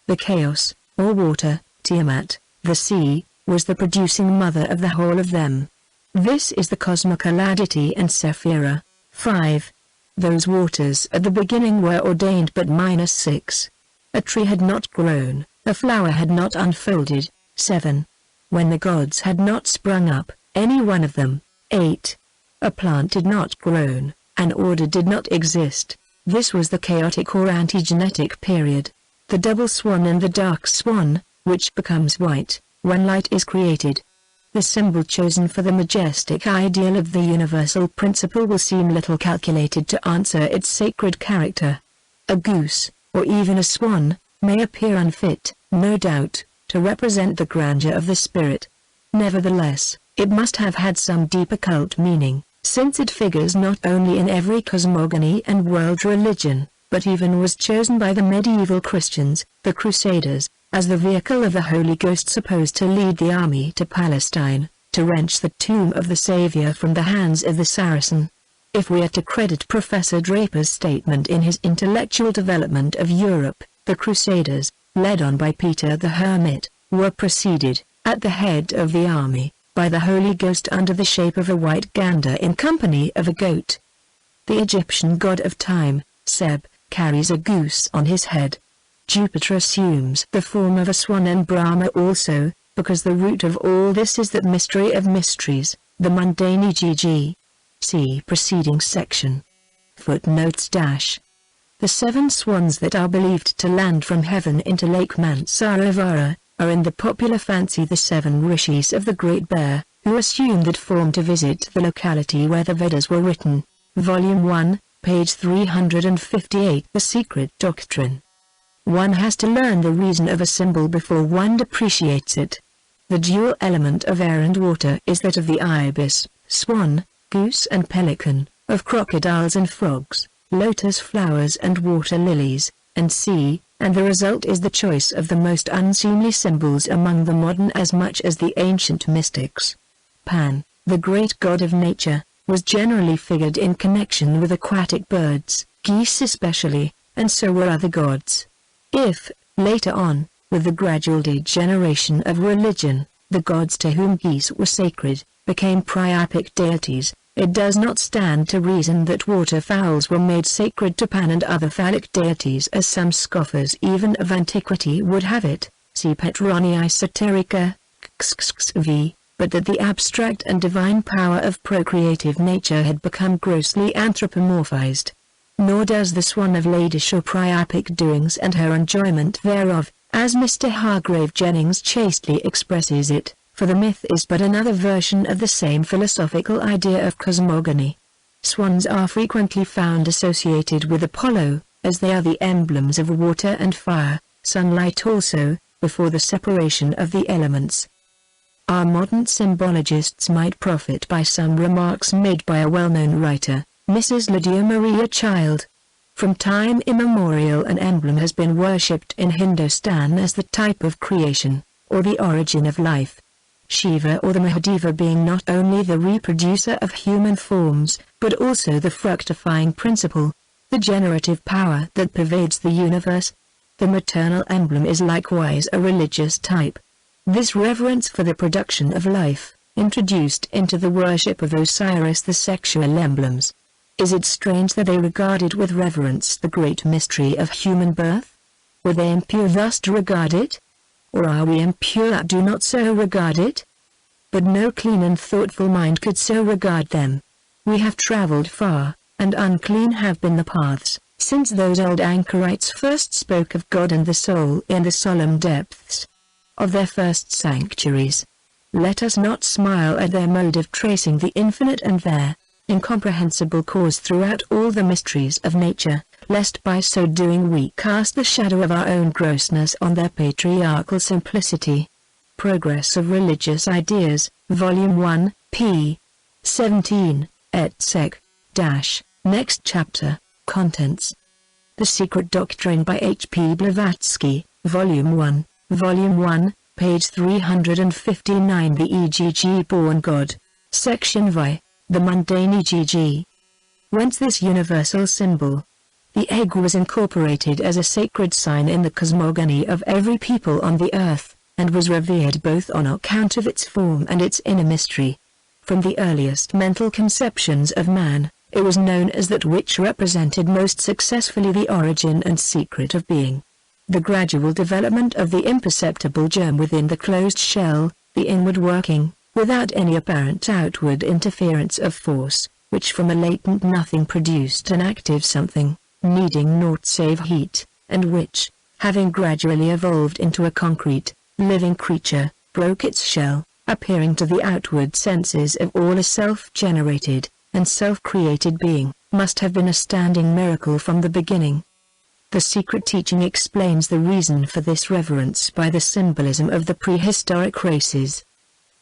The chaos, or water, Tiamat, the sea, was the producing mother of the whole of them. This is the cosmical Aditi and Sephira. 5. Those waters at the beginning were ordained but -6. A tree had not grown, a flower had not unfolded. 7. When the gods had not sprung up, any one of them. 8. A plant did not grown, an order did not exist. This was the chaotic or antigenetic period. The double swan and the dark swan, which becomes white, when light is created. The symbol chosen for the majestic ideal of the universal principle will seem little calculated to answer its sacred character. A goose, or even a swan, may appear unfit, no doubt, to represent the grandeur of the spirit. Nevertheless, it must have had some deep occult meaning, since it figures not only in every cosmogony and world religion, but even was chosen by the medieval Christians, the Crusaders, as the vehicle of the Holy Ghost supposed to lead the army to Palestine, to wrench the tomb of the Savior from the hands of the Saracen. If we are to credit Professor Draper's statement in his Intellectual Development of Europe, the Crusaders, led on by Peter the Hermit, were preceded, at the head of the army, by the Holy Ghost under the shape of a white gander in company of a goat. The Egyptian god of time, Seb, carries a goose on his head. Jupiter assumes the form of a swan and Brahma also, because the root of all this is that mystery of mysteries, the mundane EGG. See preceding section. Footnotes dash. The 7 swans that are believed to land from heaven into Lake Mansarovara, are in the popular fancy the 7 rishis of the Great Bear, who assumed that form to visit the locality where the Vedas were written. Volume 1, page 358. The Secret Doctrine. One has to learn the reason of a symbol before one depreciates it. The dual element of air and water is that of the ibis, swan, goose and pelican, of crocodiles and frogs, lotus flowers and water lilies, and sea, and the result is the choice of the most unseemly symbols among the modern as much as the ancient mystics. Pan, the great god of nature, was generally figured in connection with aquatic birds, geese especially, and so were other gods. If, later on, with the gradual degeneration of religion, the gods to whom geese were sacred, became priapic deities, it does not stand to reason that waterfowls were made sacred to Pan and other phallic deities as some scoffers even of antiquity would have it, see Petronia Esoterica, v, but that the abstract and divine power of procreative nature had become grossly anthropomorphized. Nor does the swan of Lady show priapic doings and her enjoyment thereof, as Mr. Hargrave Jennings chastely expresses it, for the myth is but another version of the same philosophical idea of cosmogony. Swans are frequently found associated with Apollo, as they are the emblems of water and fire, sunlight also, before the separation of the elements. Our modern symbologists might profit by some remarks made by a well-known writer, Mrs. Lydia Maria Child. From time immemorial an emblem has been worshipped in Hindustan as the type of creation, or the origin of life. Shiva or the Mahadeva being not only the reproducer of human forms, but also the fructifying principle, the generative power that pervades the universe. The maternal emblem is likewise a religious type. This reverence for the production of life, introduced into the worship of Osiris the sexual emblems. Is it strange that they regarded with reverence the great mystery of human birth? Were they impure thus to regard it? Or are we impure that do not so regard it? But no clean and thoughtful mind could so regard them. We have traveled far, and unclean have been the paths, since those old anchorites first spoke of God and the soul in the solemn depths of their first sanctuaries. Let us not smile at their mode of tracing the infinite and their incomprehensible cause throughout all the mysteries of nature, lest by so doing we cast the shadow of our own grossness on their patriarchal simplicity. Progress of Religious Ideas, Volume 1, p. 17, et seq. Next chapter, Contents. The Secret Doctrine by H.P. Blavatsky, Volume 1, page 359. The EGG-born God. Section V. The mundane EGG. Whence this universal symbol? The egg was incorporated as a sacred sign in the cosmogony of every people on the earth, and was revered both on account of its form and its inner mystery. From the earliest mental conceptions of man, it was known as that which represented most successfully the origin and secret of being. The gradual development of the imperceptible germ within the closed shell, the inward working, without any apparent outward interference of force, which from a latent nothing produced an active something, needing naught save heat, and which, having gradually evolved into a concrete, living creature, broke its shell, appearing to the outward senses of all a self-generated and self-created being, must have been a standing miracle from the beginning. The secret teaching explains the reason for this reverence by the symbolism of the prehistoric races.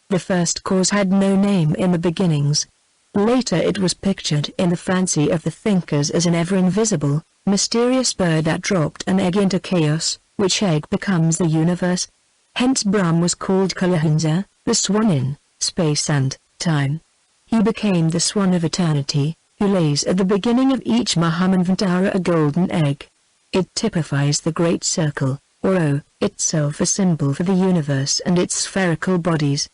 The first cause had no name in the beginnings. Later it was pictured in the fancy of the thinkers as an ever-invisible, mysterious bird that dropped an egg into chaos, which egg becomes the universe. Hence Brahm was called Kalahunsa, the swan in space and time. He became the swan of eternity, who lays at the beginning of each Mahamanvantara a golden egg. It typifies the great circle, or O, itself a symbol for the universe and its spherical bodies.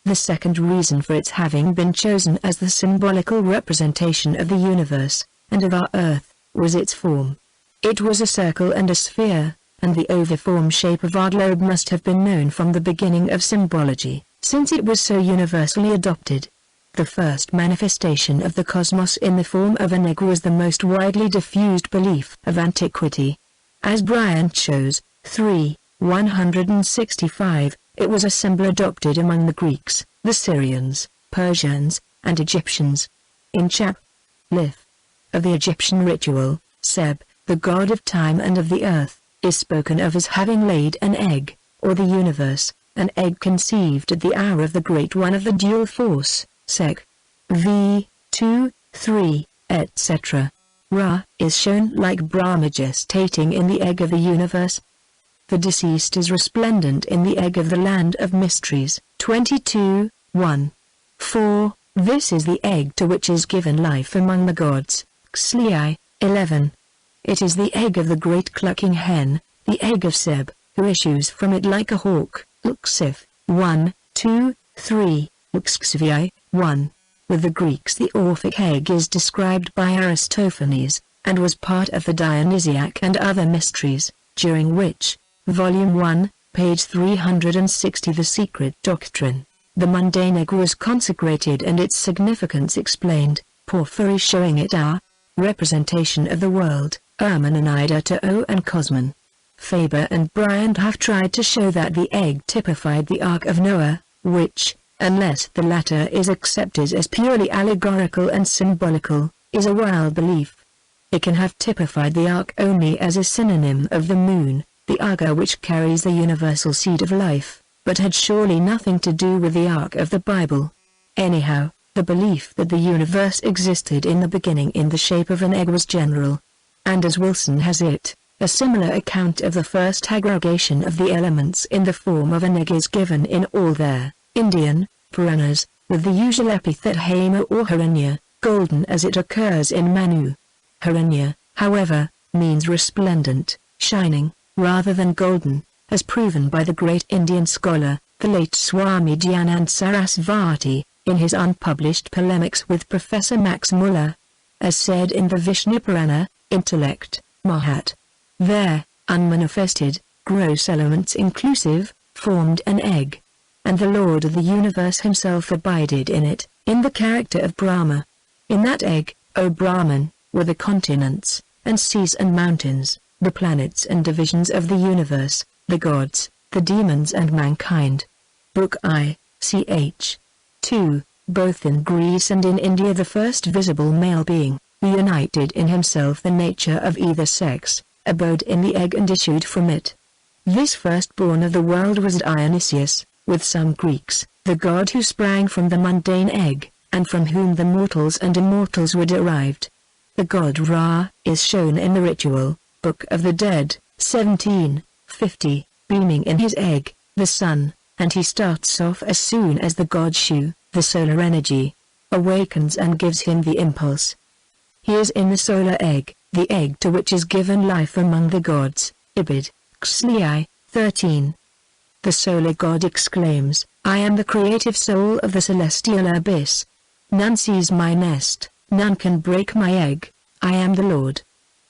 The second reason for its having been chosen as the symbolical representation of the universe, and of our earth, was its form. It was a circle and a sphere, and the oviform shape of our globe must have been known from the beginning of symbology, since it was so universally adopted. The first manifestation of the cosmos in the form of an egg was the most widely diffused belief of antiquity. As Bryant shows, 165, it was a symbol adopted among the Greeks, the Syrians, Persians, and Egyptians. In Chap. Lith. Of the Egyptian ritual, Seb, the god of time and of the earth, is spoken of as having laid an egg, or the universe, an egg conceived at the hour of the great one of the dual force, Sec. V. 2, 3, etc. Ra is shown like Brahma gestating in the egg of the universe. The deceased is resplendent in the egg of the land of mysteries, 22, 1. 4. This is the egg to which is given life among the gods, Xlii, 11. It is the egg of the great clucking hen, the egg of Seb, who issues from it like a hawk, Uxif, 1, 2, 3, Uxvi, 1. With the Greeks the Orphic egg is described by Aristophanes, and was part of the Dionysiac and other mysteries, during which, Volume 1, page 360 The Secret Doctrine, the mundane egg was consecrated and its significance explained, Porphyry showing it our representation of the world, Ermenonida to O and Cosmon. Faber and Bryant have tried to show that the egg typified the Ark of Noah, which, unless the latter is accepted as purely allegorical and symbolical, is a wild belief. It can have typified the Ark only as a synonym of the moon, the Aga which carries the universal seed of life, but had surely nothing to do with the Ark of the Bible. Anyhow, the belief that the universe existed in the beginning in the shape of an egg was general. And as Wilson has it, a similar account of the first aggregation of the elements in the form of an egg is given in all their Indian, Puranas, with the usual epithet Hema or Hiranya, golden as it occurs in Manu. Hiranya, however, means resplendent, shining, rather than golden, as proven by the great Indian scholar, the late Swami Dayanand Sarasvati, in his unpublished polemics with Professor Max Muller. As said in the Vishnu Purana, intellect, Mahat. There, unmanifested, gross elements inclusive, formed an egg. And the Lord of the universe himself abided in it, in the character of Brahma. In that egg, O Brahman, were the continents, and seas and mountains, the planets and divisions of the universe, the gods, the demons and mankind. Book I, ch. 2, both in Greece and in India the first visible male being, who united in himself the nature of either sex, abode in the egg and issued from it. This firstborn of the world was Dionysius, with some Greeks, the god who sprang from the mundane egg, and from whom the mortals and immortals were derived. The god Ra is shown in the ritual, Book of the Dead, 1750, beaming in his egg, the sun, and he starts off as soon as the god Shu, the solar energy, awakens and gives him the impulse. He is in the solar egg, the egg to which is given life among the gods, Ibid, Xlii, 13. The solar god exclaims, I am the creative soul of the celestial abyss. None sees my nest, none can break my egg, I am the Lord.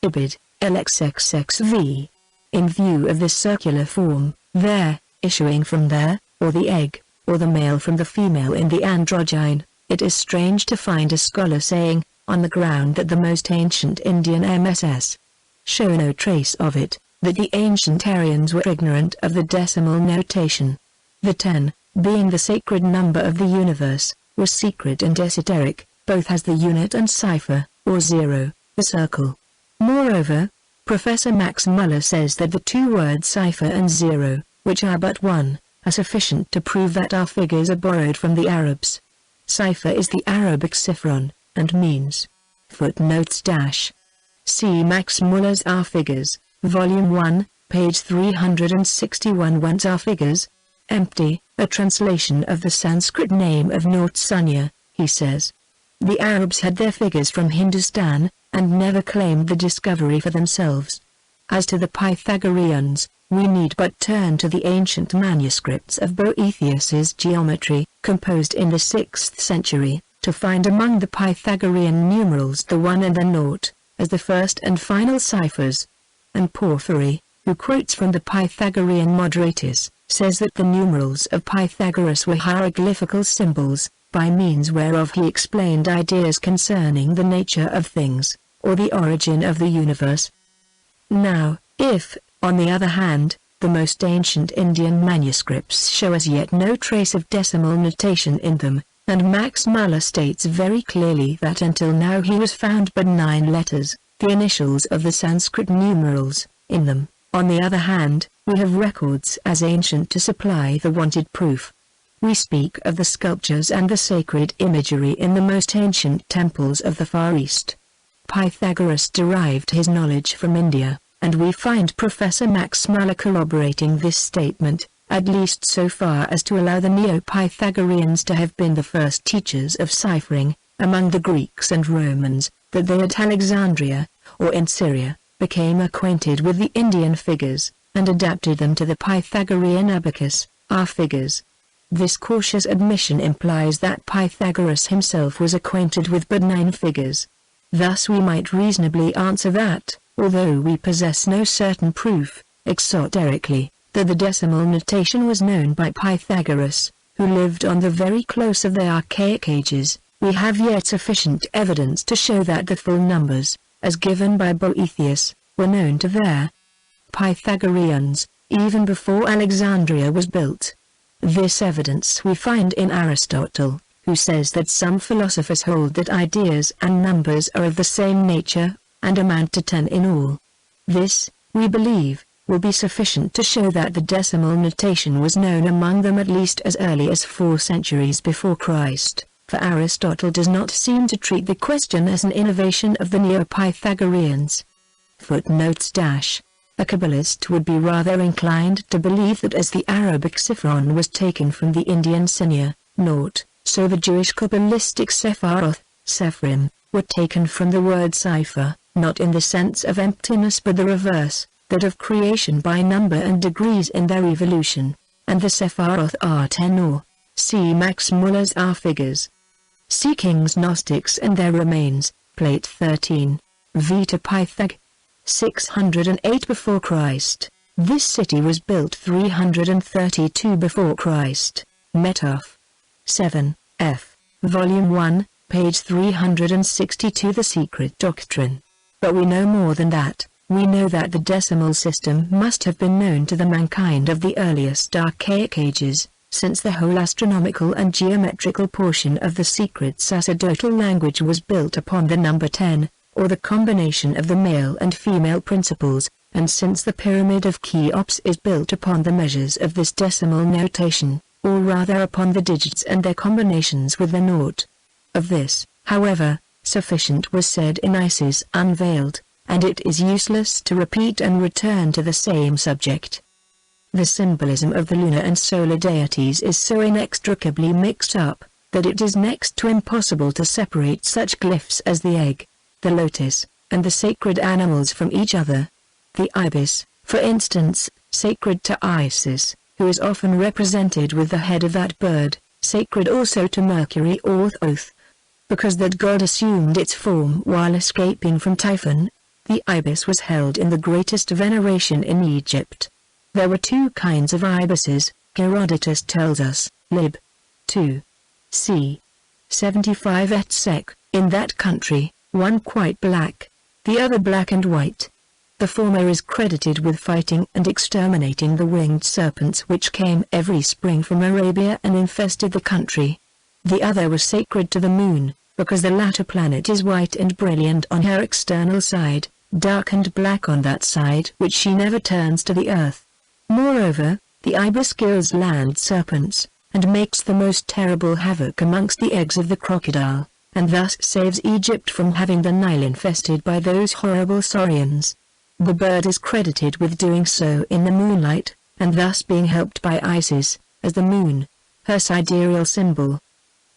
Ibid, LXXXV. In view of this circular form, there, issuing from there, or the egg, or the male from the female in the androgyne, it is strange to find a scholar saying, on the ground that the most ancient Indian MSS show no trace of it, that the ancient Aryans were ignorant of the decimal notation. The 10, being the sacred number of the universe, was secret and esoteric, both as the unit and cipher, or 0, the circle. Moreover, Professor Max Muller says that the two words cipher and 0, which are but one, are sufficient to prove that our figures are borrowed from the Arabs. Cipher is the Arabic cifron, and means footnotes dash. See Max Muller's Our Figures, Volume 1, page 361. Once Our Figures, empty, a translation of the Sanskrit name of Naut Sunya, he says. The Arabs had their figures from Hindustan, and never claimed the discovery for themselves. As to the Pythagoreans, we need but turn to the ancient manuscripts of Boethius's Geometry, composed in the 6th century, to find among the Pythagorean numerals the 1 and the 0, as the first and final ciphers. And Porphyry, who quotes from the Pythagorean Moderatus, says that the numerals of Pythagoras were hieroglyphical symbols, by means whereof he explained ideas concerning the nature of things, or the origin of the universe. Now, if, on the other hand, the most ancient Indian manuscripts show as yet no trace of decimal notation in them, and Max Muller states very clearly that until now he has found but 9 letters, the initials of the Sanskrit numerals, in them, on the other hand, we have records as ancient to supply the wanted proof. We speak of the sculptures and the sacred imagery in the most ancient temples of the Far East. Pythagoras derived his knowledge from India, and we find Professor Max Muller corroborating this statement, at least so far as to allow the Neo-Pythagoreans to have been the first teachers of ciphering, among the Greeks and Romans, that they at Alexandria, or in Syria, became acquainted with the Indian figures, and adapted them to the Pythagorean abacus, Our Figures. This cautious admission implies that Pythagoras himself was acquainted with but 9 figures. Thus we might reasonably answer that, although we possess no certain proof, exoterically, that the decimal notation was known by Pythagoras, who lived on the very close of the archaic ages, we have yet sufficient evidence to show that the full numbers, as given by Boethius, were known to their Pythagoreans, even before Alexandria was built. This evidence we find in Aristotle, who says that some philosophers hold that ideas and numbers are of the same nature, and amount to 10 in all. This, we believe, will be sufficient to show that the decimal notation was known among them at least as early as 4 centuries before Christ, for Aristotle does not seem to treat the question as an innovation of the Neo-Pythagoreans. Footnotes dash. A Kabbalist would be rather inclined to believe that as the Arabic Siphron was taken from the Indian Sinya, naught, so the Jewish Kabbalistic Sepharoth, Sephrim, were taken from the word cipher, not in the sense of emptiness but the reverse, that of creation by number and degrees in their evolution, and the Sepharoth are 10 or, see Max Muller's R figures. See King's Gnostics and Their Remains, Plate 13, Vita Pythag. 608 before Christ. This city was built 332 before Christ. Metaph. 7, F. Volume 1, page 362. The Secret Doctrine. But we know more than that. We know that the decimal system must have been known to the mankind of the earliest archaic ages, since the whole astronomical and geometrical portion of the secret sacerdotal language was built upon the number 10, or the combination of the male and female principles, and since the pyramid of Cheops is built upon the measures of this decimal notation, or rather upon the digits and their combinations with the naught. Of this, however, sufficient was said in Isis Unveiled, and it is useless to repeat and return to the same subject. The symbolism of the lunar and solar deities is so inextricably mixed up, that it is next to impossible to separate such glyphs as the egg, the lotus, and the sacred animals from each other. The ibis, for instance, sacred to Isis, who is often represented with the head of that bird, sacred also to Mercury or Thoth. Because that god assumed its form while escaping from Typhon, the ibis was held in the greatest veneration in Egypt. There were 2 kinds of ibises, Herodotus tells us, lib. 2. c. 75 et sec, in that country, one quite black, the other black and white. The former is credited with fighting and exterminating the winged serpents which came every spring from Arabia and infested the country. The other was sacred to the moon, because the latter planet is white and brilliant on her external side, dark and black on that side which she never turns to the earth. Moreover, the ibis kills land serpents, and makes the most terrible havoc amongst the eggs of the crocodile, and thus saves Egypt from having the Nile infested by those horrible saurians. The bird is credited with doing so in the moonlight, and thus being helped by Isis, as the moon, her sidereal symbol.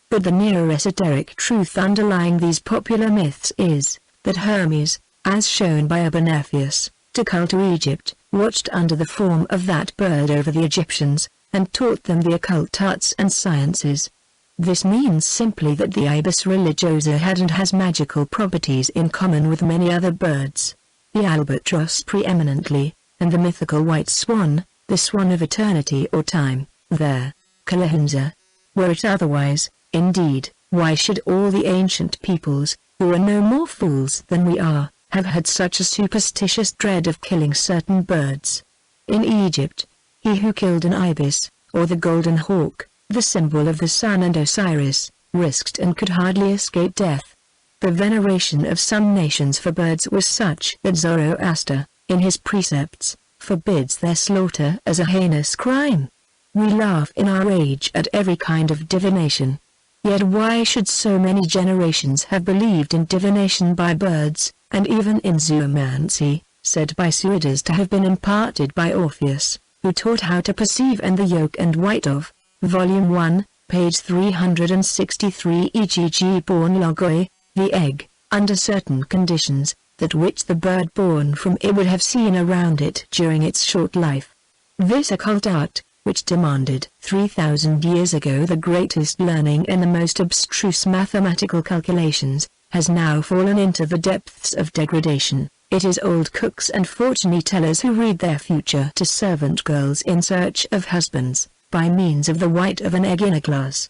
But the nearer esoteric truth underlying these popular myths is, that Hermes, as shown by Epimetheus, to call to Egypt, watched under the form of that bird over the Egyptians, and taught them the occult arts and sciences. This means simply that the ibis religiosa had and has magical properties in common with many other birds. The albatross preeminently, and the mythical white swan, the swan of eternity or time, there, Kalahunza. Were it otherwise, indeed, why should all the ancient peoples, who are no more fools than we are, have had such a superstitious dread of killing certain birds? In Egypt, he who killed an ibis, or the golden hawk, the symbol of the sun and Osiris, risked and could hardly escape death. The veneration of some nations for birds was such that Zoroaster, in his precepts, forbids their slaughter as a heinous crime. We laugh in our age at every kind of divination. Yet why should so many generations have believed in divination by birds, and even in zoomancy, said by Suidas to have been imparted by Orpheus, who taught how to perceive and the yolk and white of, Volume 1, page 363 EGG born logoi, the egg, under certain conditions, that which the bird born from it would have seen around it during its short life. This occult art, which demanded 3,000 years ago the greatest learning and the most abstruse mathematical calculations, has now fallen into the depths of degradation. It is old cooks and fortune-tellers who read their future to servant girls in search of husbands, by means of the white of an egg in a glass.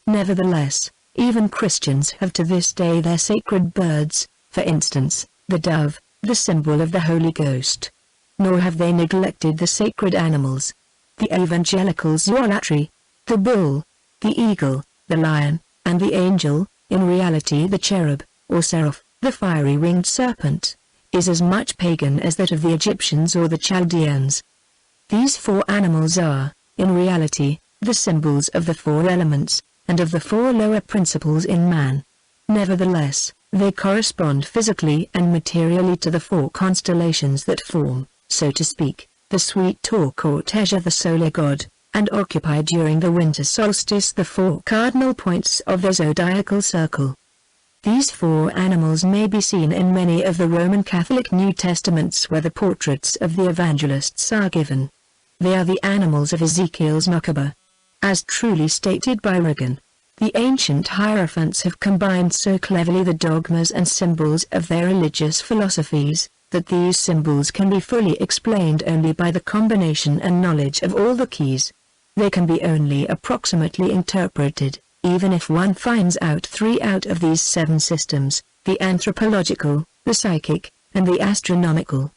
Nevertheless, even Christians have to this day their sacred birds, for instance, the dove, the symbol of the Holy Ghost. Nor have they neglected the sacred animals. The evangelical Zoolatry, the bull, the eagle, the lion, and the angel, in reality the cherub, or seraph, the fiery-winged serpent, is as much pagan as that of the Egyptians or the Chaldeans. These 4 animals are, in reality, the symbols of the 4 elements, and of the 4 lower principles in man. Nevertheless, they correspond physically and materially to the 4 constellations that form, so to speak, the sweet or cortege of the solar god, and occupy during the winter solstice the 4 cardinal points of the zodiacal circle. These 4 animals may be seen in many of the Roman Catholic New Testaments where the portraits of the evangelists are given. They are the animals of Ezekiel's Nakaba. As truly stated by Regan, the ancient hierophants have combined so cleverly the dogmas and symbols of their religious philosophies, that these symbols can be fully explained only by the combination and knowledge of all the keys. They can be only approximately interpreted, even if one finds out 3 out of these 7 systems, the anthropological, the psychic, and the astronomical.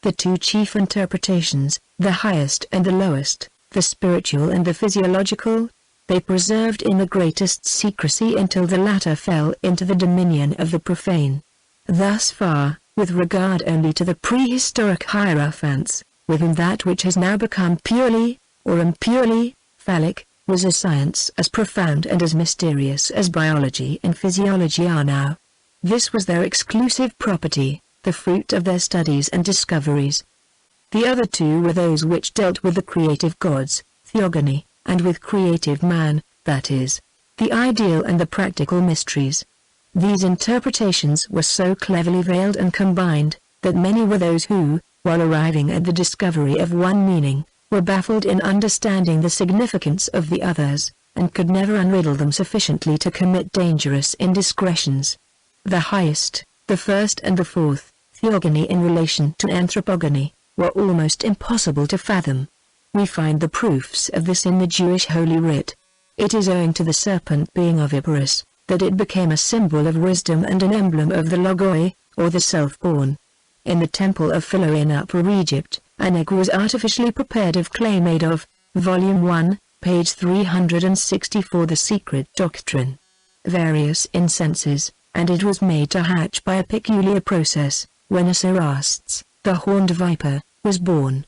The 2 chief interpretations, the highest and the lowest, the spiritual and the physiological, they preserved in the greatest secrecy until the latter fell into the dominion of the profane. Thus far, with regard only to the prehistoric hierophants, with whom that which has now become purely, or impurely, phallic, was a science as profound and as mysterious as biology and physiology are now. This was their exclusive property, the fruit of their studies and discoveries. The other 2 were those which dealt with the creative gods, theogony, and with creative man, that is, the ideal and the practical mysteries. These interpretations were so cleverly veiled and combined, that many were those who, while arriving at the discovery of one meaning, were baffled in understanding the significance of the others, and could never unriddle them sufficiently to commit dangerous indiscretions. The highest, the first and the 4th, theogony in relation to anthropogony, were almost impossible to fathom. We find the proofs of this in the Jewish Holy Writ. It is owing to the serpent being oviparous, that it became a symbol of wisdom and an emblem of the logoi, or the self-born. In the temple of Philo in Upper Egypt, an egg was artificially prepared of clay made of, Volume 1, page 364 The Secret Doctrine. Various incenses, and it was made to hatch by a peculiar process, when a Cerastes, the horned viper, was born.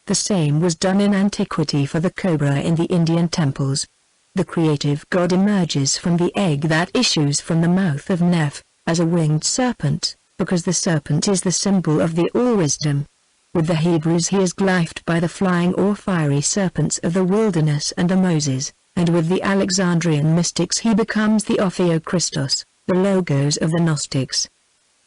The same was done in antiquity for the cobra in the Indian temples. The creative god emerges from the egg that issues from the mouth of Neph, as a winged serpent, because the serpent is the symbol of the all-wisdom. With the Hebrews he is glyphed by the flying or fiery serpents of the wilderness and the Moses, and with the Alexandrian mystics he becomes the Ophiocristos, the Logos of the Gnostics.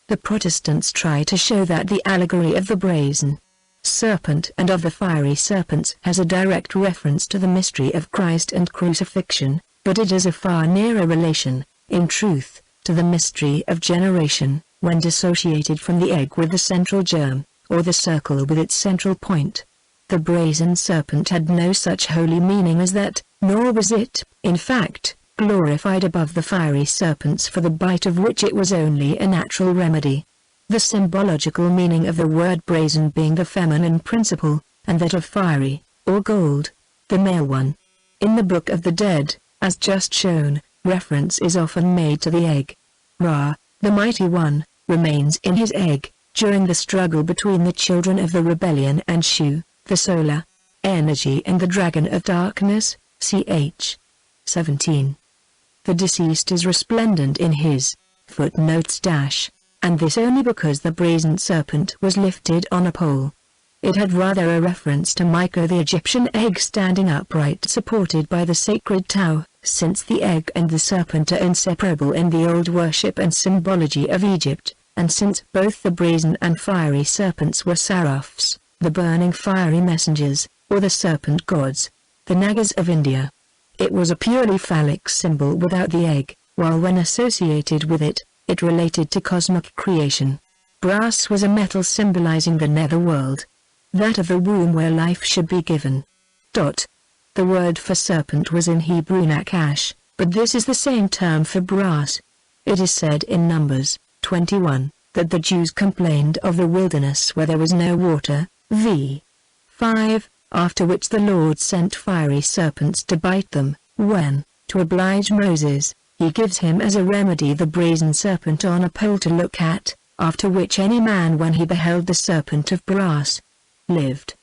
The Protestants try to show that the allegory of the brazen serpent and of the fiery serpents has a direct reference to the mystery of Christ and crucifixion, but it is a far nearer relation, in truth, to the mystery of generation, when dissociated from the egg with the central germ, or the circle with its central point. The brazen serpent had no such holy meaning as that, nor was it, in fact, glorified above the fiery serpents for the bite of which it was only a natural remedy. The symbological meaning of the word brazen being the feminine principle, and that of fiery, or gold, the male one. In the Book of the Dead, as just shown, reference is often made to the egg. Ra, the mighty one, remains in his egg, during the struggle between the children of the rebellion and Shu, the solar energy, and the dragon of darkness, ch. 17. The deceased is resplendent in his footnotes dash. And this only because the brazen serpent was lifted on a pole. It had rather a reference to Miko the Egyptian egg standing upright supported by the sacred Tau, since the egg and the serpent are inseparable in the old worship and symbology of Egypt, and since both the brazen and fiery serpents were seraphs, the burning fiery messengers, or the serpent gods, the Nagas of India. It was a purely phallic symbol without the egg, while when associated with it, it related to cosmic creation. Brass was a metal symbolizing the netherworld, that of the womb where life should be given. The word for serpent was in Hebrew nakash, but this is the same term for brass. It is said in Numbers 21, that the Jews complained of the wilderness where there was no water, v. 5, after which the Lord sent fiery serpents to bite them, when, to oblige Moses, he gives him as a remedy the brazen serpent on a pole to look at, after which any man when he beheld the serpent of brass, lived.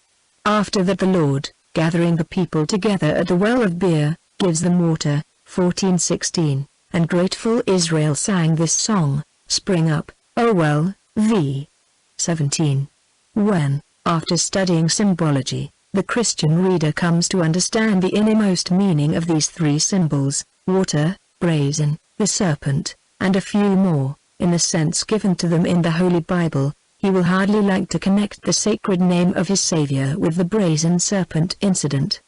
After that the Lord, gathering the people together at the well of Beer, gives them water, 14:16, and grateful Israel sang this song, Spring up, O well, v. 17. When, After studying symbology, the Christian reader comes to understand the innermost meaning of these three symbols: water, brazen, the serpent, and a few more, in the sense given to them in the Holy Bible. He will hardly like to connect the sacred name of his Savior with the brazen serpent incident.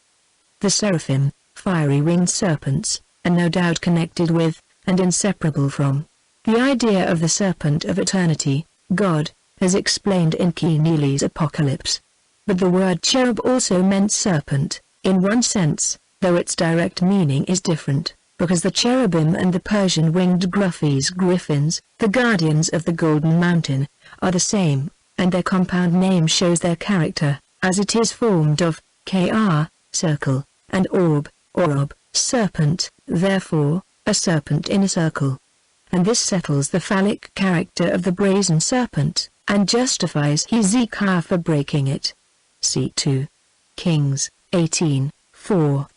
The seraphim, fiery winged serpents, are no doubt connected with, and inseparable from, the idea of the serpent of eternity, God, as explained in Keneally's Apocalypse. But the word cherub also meant serpent, in one sense, though its direct meaning is different, because the cherubim and the Persian winged griffins, the guardians of the Golden Mountain, are the same, and their compound name shows their character, as it is formed of circle, and orb, serpent, therefore, a serpent in a circle. And this settles the phallic character of the brazen serpent, and justifies Hezekiah for breaking it. See 2 Kings 18:4.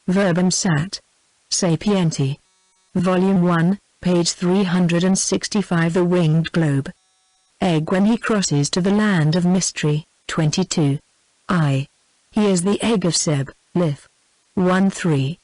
Verbum Sat. Sapienti. Volume 1, page 365. The Winged Globe. Egg when he crosses to the land of mystery. 22. I. He is the egg of Seb, Lif. 1:3.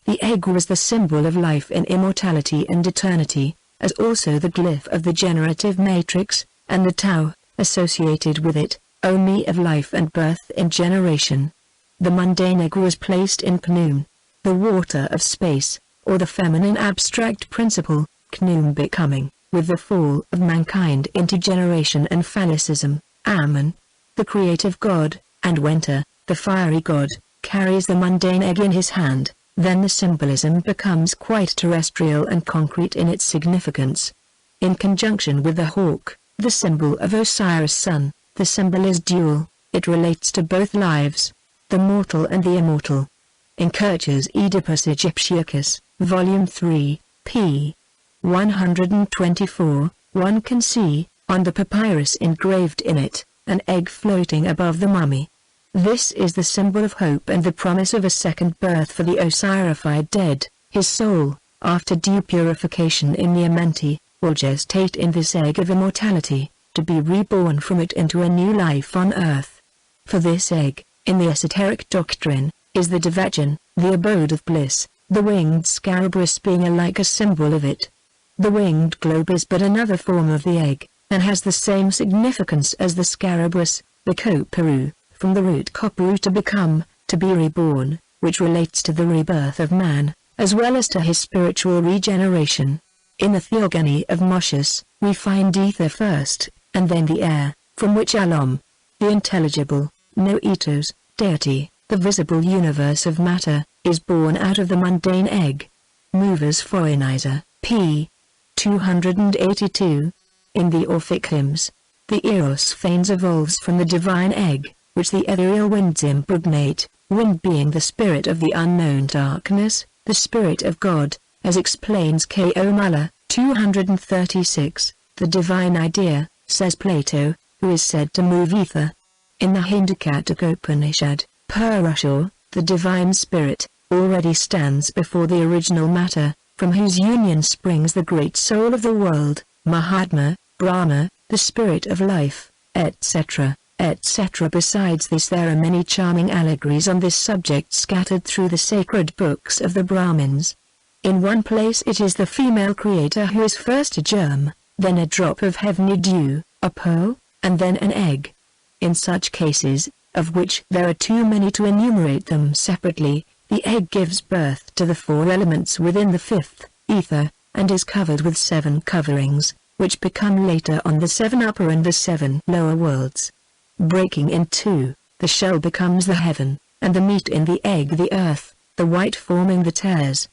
The egg was the symbol of life in immortality and eternity, as also the glyph of the generative matrix, and the tau, associated with it, only of life and birth in generation. The mundane egg was placed in Pneum, the water of space, or the feminine abstract principle, Khnum becoming, with the fall of mankind into generation and phallicism, Ammon, the creative god, and Wenter, the fiery god, carries the mundane egg in his hand. Then the symbolism becomes quite terrestrial and concrete in its significance. In conjunction with the hawk, the symbol of Osiris' sun, the symbol is dual, it relates to both lives, the mortal and the immortal. In Kircher's Oedipus Egyptiacus, Volume 3, p. 124, one can see, on the papyrus engraved in it, an egg floating above the mummy. This is the symbol of hope and the promise of a second birth for the Osirified dead. His soul, after due purification in the Amenti, will gestate in this egg of immortality, to be reborn from it into a new life on earth. For this egg, in the esoteric doctrine, is the Devachan, the abode of bliss, the winged scarabaeus being alike a symbol of it. The winged globe is but another form of the egg, and has the same significance as the scarabaeus, the koperu, from the root koperu to become, to be reborn, which relates to the rebirth of man, as well as to his spiritual regeneration. In the Theogony of Moschus, we find ether first, and then the air, from which Alom, the intelligible, noetos, deity, the visible universe of matter, is born out of the mundane egg. Movers Foreignizer, p. 282. In the Orphic hymns, the Eros Phanes evolves from the divine egg, which the ethereal winds impregnate, wind being the spirit of the unknown darkness, the spirit of God, as explains K.O. Muller, 236, the divine idea, says Plato, who is said to move ether. In the Hindukataka Upanishad, Purusha, the divine spirit, already stands before the original matter, from whose union springs the great soul of the world, Mahatma, Brahma, the spirit of life, etc., etc. Besides this, there are many charming allegories on this subject scattered through the sacred books of the Brahmins. In one place it is the female creator who is first a germ, then a drop of heavenly dew, a pearl, and then an egg. In such cases, of which there are too many to enumerate them separately, the egg gives birth to the four elements within the fifth, ether, and is covered with 7 coverings, which become later on the 7 upper and the 7 lower worlds. Breaking in two, the shell becomes the heaven, and the meat in the egg the earth, the white forming the tares.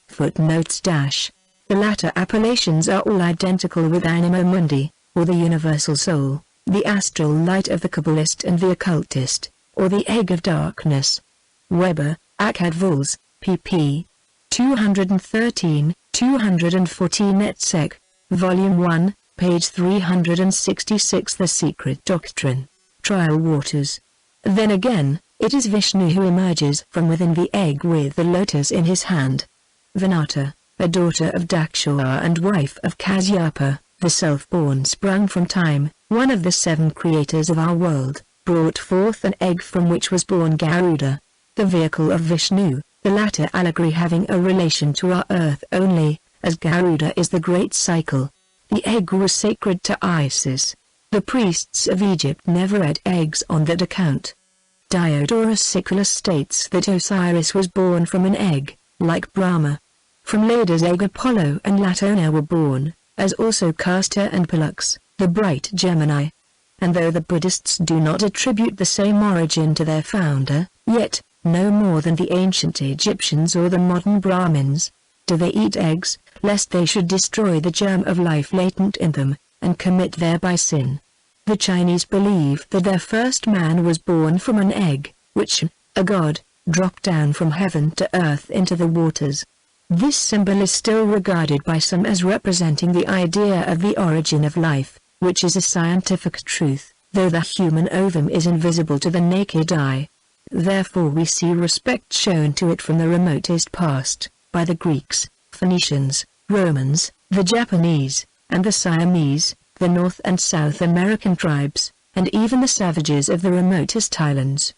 Footnotes dash. The latter appellations are all identical with Anima Mundi, or the universal soul, the astral light of the Kabbalist and the occultist, or the egg of darkness. Weber, Akkad Vols, pp. 213, 214 etc. Volume 1, page 366. The Secret Doctrine. Trial Waters. Then again, it is Vishnu who emerges from within the egg with the lotus in his hand. Vinata, a daughter of Dakshara and wife of Kasyapa, the self-born sprung from time, one of the 7 creators of our world, brought forth an egg from which was born Garuda, the vehicle of Vishnu, the latter allegory having a relation to our earth only, as Garuda is the great cycle. The egg was sacred to Isis. The priests of Egypt never ate eggs on that account. Diodorus Siculus states that Osiris was born from an egg, like Brahma. From Leda's egg Apollo and Latona were born, as also Castor and Pollux, the bright Gemini. And though the Buddhists do not attribute the same origin to their founder, yet, no more than the ancient Egyptians or the modern Brahmins, do they eat eggs, lest they should destroy the germ of life latent in them, and commit thereby sin. The Chinese believe that their first man was born from an egg, which, a god, dropped down from heaven to earth into the waters. This symbol is still regarded by some as representing the idea of the origin of life, which is a scientific truth, though the human ovum is invisible to the naked eye. Therefore we see respect shown to it from the remotest past, by the Greeks, Phoenicians, Romans, the Japanese, and the Siamese, the North and South American tribes, and even the savages of the remotest islands.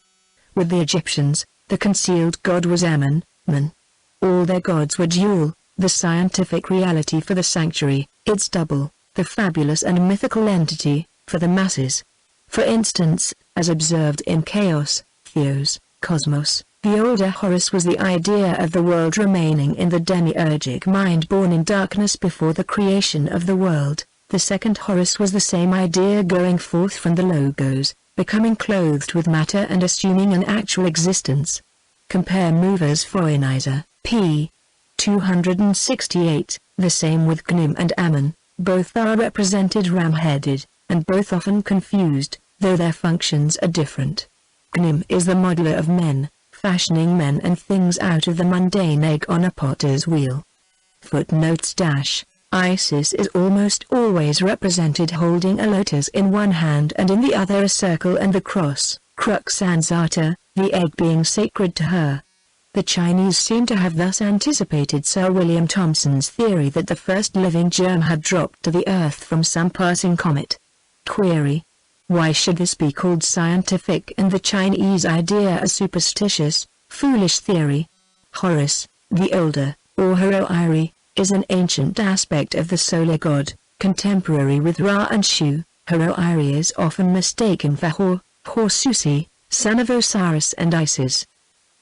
With the Egyptians, the concealed god was Amun, Man. All their gods were dual, the scientific reality for the sanctuary, its double, the fabulous and mythical entity, for the masses. For instance, as observed in Chaos, Theos, Cosmos, the older Horus was the idea of the world remaining in the demiurgic mind born in darkness before the creation of the world. The second Horus was the same idea going forth from the Logos, becoming clothed with matter and assuming an actual existence. Compare Movers Phoenizer, p. 268, the same with Gnum and Ammon. Both are represented ram-headed, and both often confused, though their functions are different. Gnum is the modeler of men, fashioning men and things out of the mundane egg on a potter's wheel. Footnotes Isis is almost always represented holding a lotus in one hand and in the other a circle and the cross, crux ansata, the egg being sacred to her. The Chinese seem to have thus anticipated Sir William Thomson's theory that the first living germ had dropped to the earth from some passing comet. Query: why should this be called scientific and the Chinese idea a superstitious, foolish theory? Horus, the older, or Horo-Iri, is an ancient aspect of the solar god, contemporary with Ra and Shu. Horo-Iri is often mistaken for Horsusi, son of Osiris and Isis.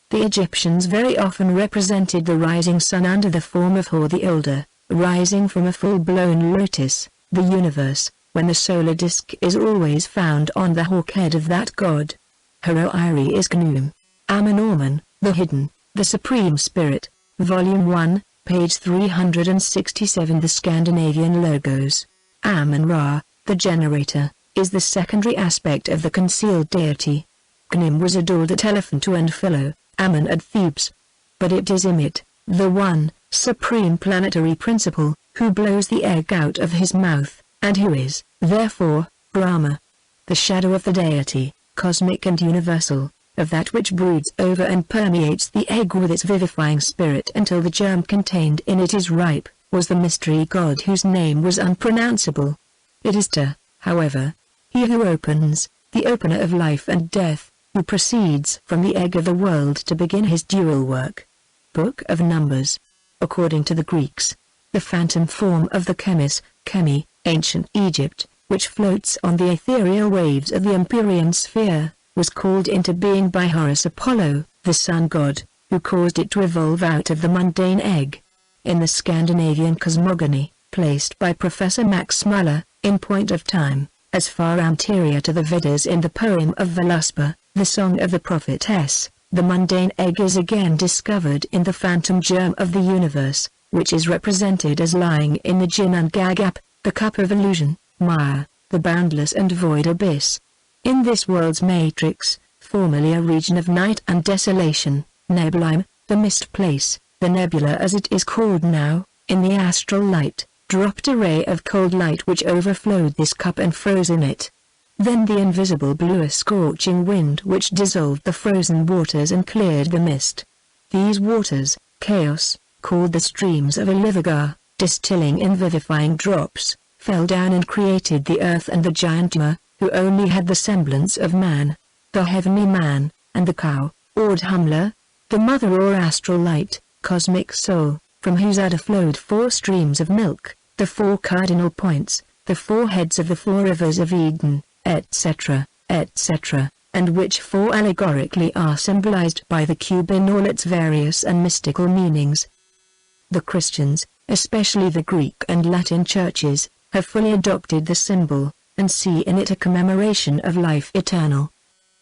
The Egyptians very often represented the rising sun under the form of Hor the Older, rising from a full-blown lotus, the universe, when the solar disk is always found on the hawk head of that god. Horo-Iri is Gnum. Amun-Orman, the hidden, the supreme spirit. Volume 1, page 367. The Scandinavian Logos. Amun-Ra, the generator, is the secondary aspect of the concealed deity. Gnum was adored at Elephantu and Philo, Ammon at Thebes. But it is Imit, the one, supreme planetary principle, who blows the egg out of his mouth, and who is, therefore, Brahma. The shadow of the deity, cosmic and universal, of that which broods over and permeates the egg with its vivifying spirit until the germ contained in it is ripe, was the mystery god whose name was unpronounceable. It is to, however, he who opens, the opener of life and death, who proceeds from the egg of the world to begin his dual work. Book of Numbers. According to the Greeks, the phantom form of the chemis, chemi, ancient Egypt, which floats on the ethereal waves of the Empyrean sphere, was called into being by Horus Apollo, the sun god, who caused it to evolve out of the mundane egg. In the Scandinavian cosmogony, placed by Professor Max Muller, in point of time, as far anterior to the Vedas in the poem of Völuspá, the song of the prophetess, the mundane egg is again discovered in the phantom germ of the universe, which is represented as lying in the Jinn and Gagap, the cup of illusion, Maya, the boundless and void abyss. In this world's matrix, formerly a region of night and desolation, Nebulaim, the mist place, the nebula as it is called now, in the astral light, dropped a ray of cold light which overflowed this cup and froze in it. Then the invisible blew a scorching wind which dissolved the frozen waters and cleared the mist. These waters, Chaos, called the streams of Alivagar, distilling in vivifying drops, fell down and created the earth and the giant Ma, who only had the semblance of man, the heavenly man, and the cow, or Dhumla, the mother or astral light, cosmic soul, from whose udder flowed 4 streams of milk, the 4 cardinal points, the 4 heads of the 4 rivers of Eden, etc., etc., and which 4 allegorically are symbolized by the cube in all its various and mystical meanings. The Christians, especially the Greek and Latin churches, have fully adopted the symbol, and see in it a commemoration of life eternal.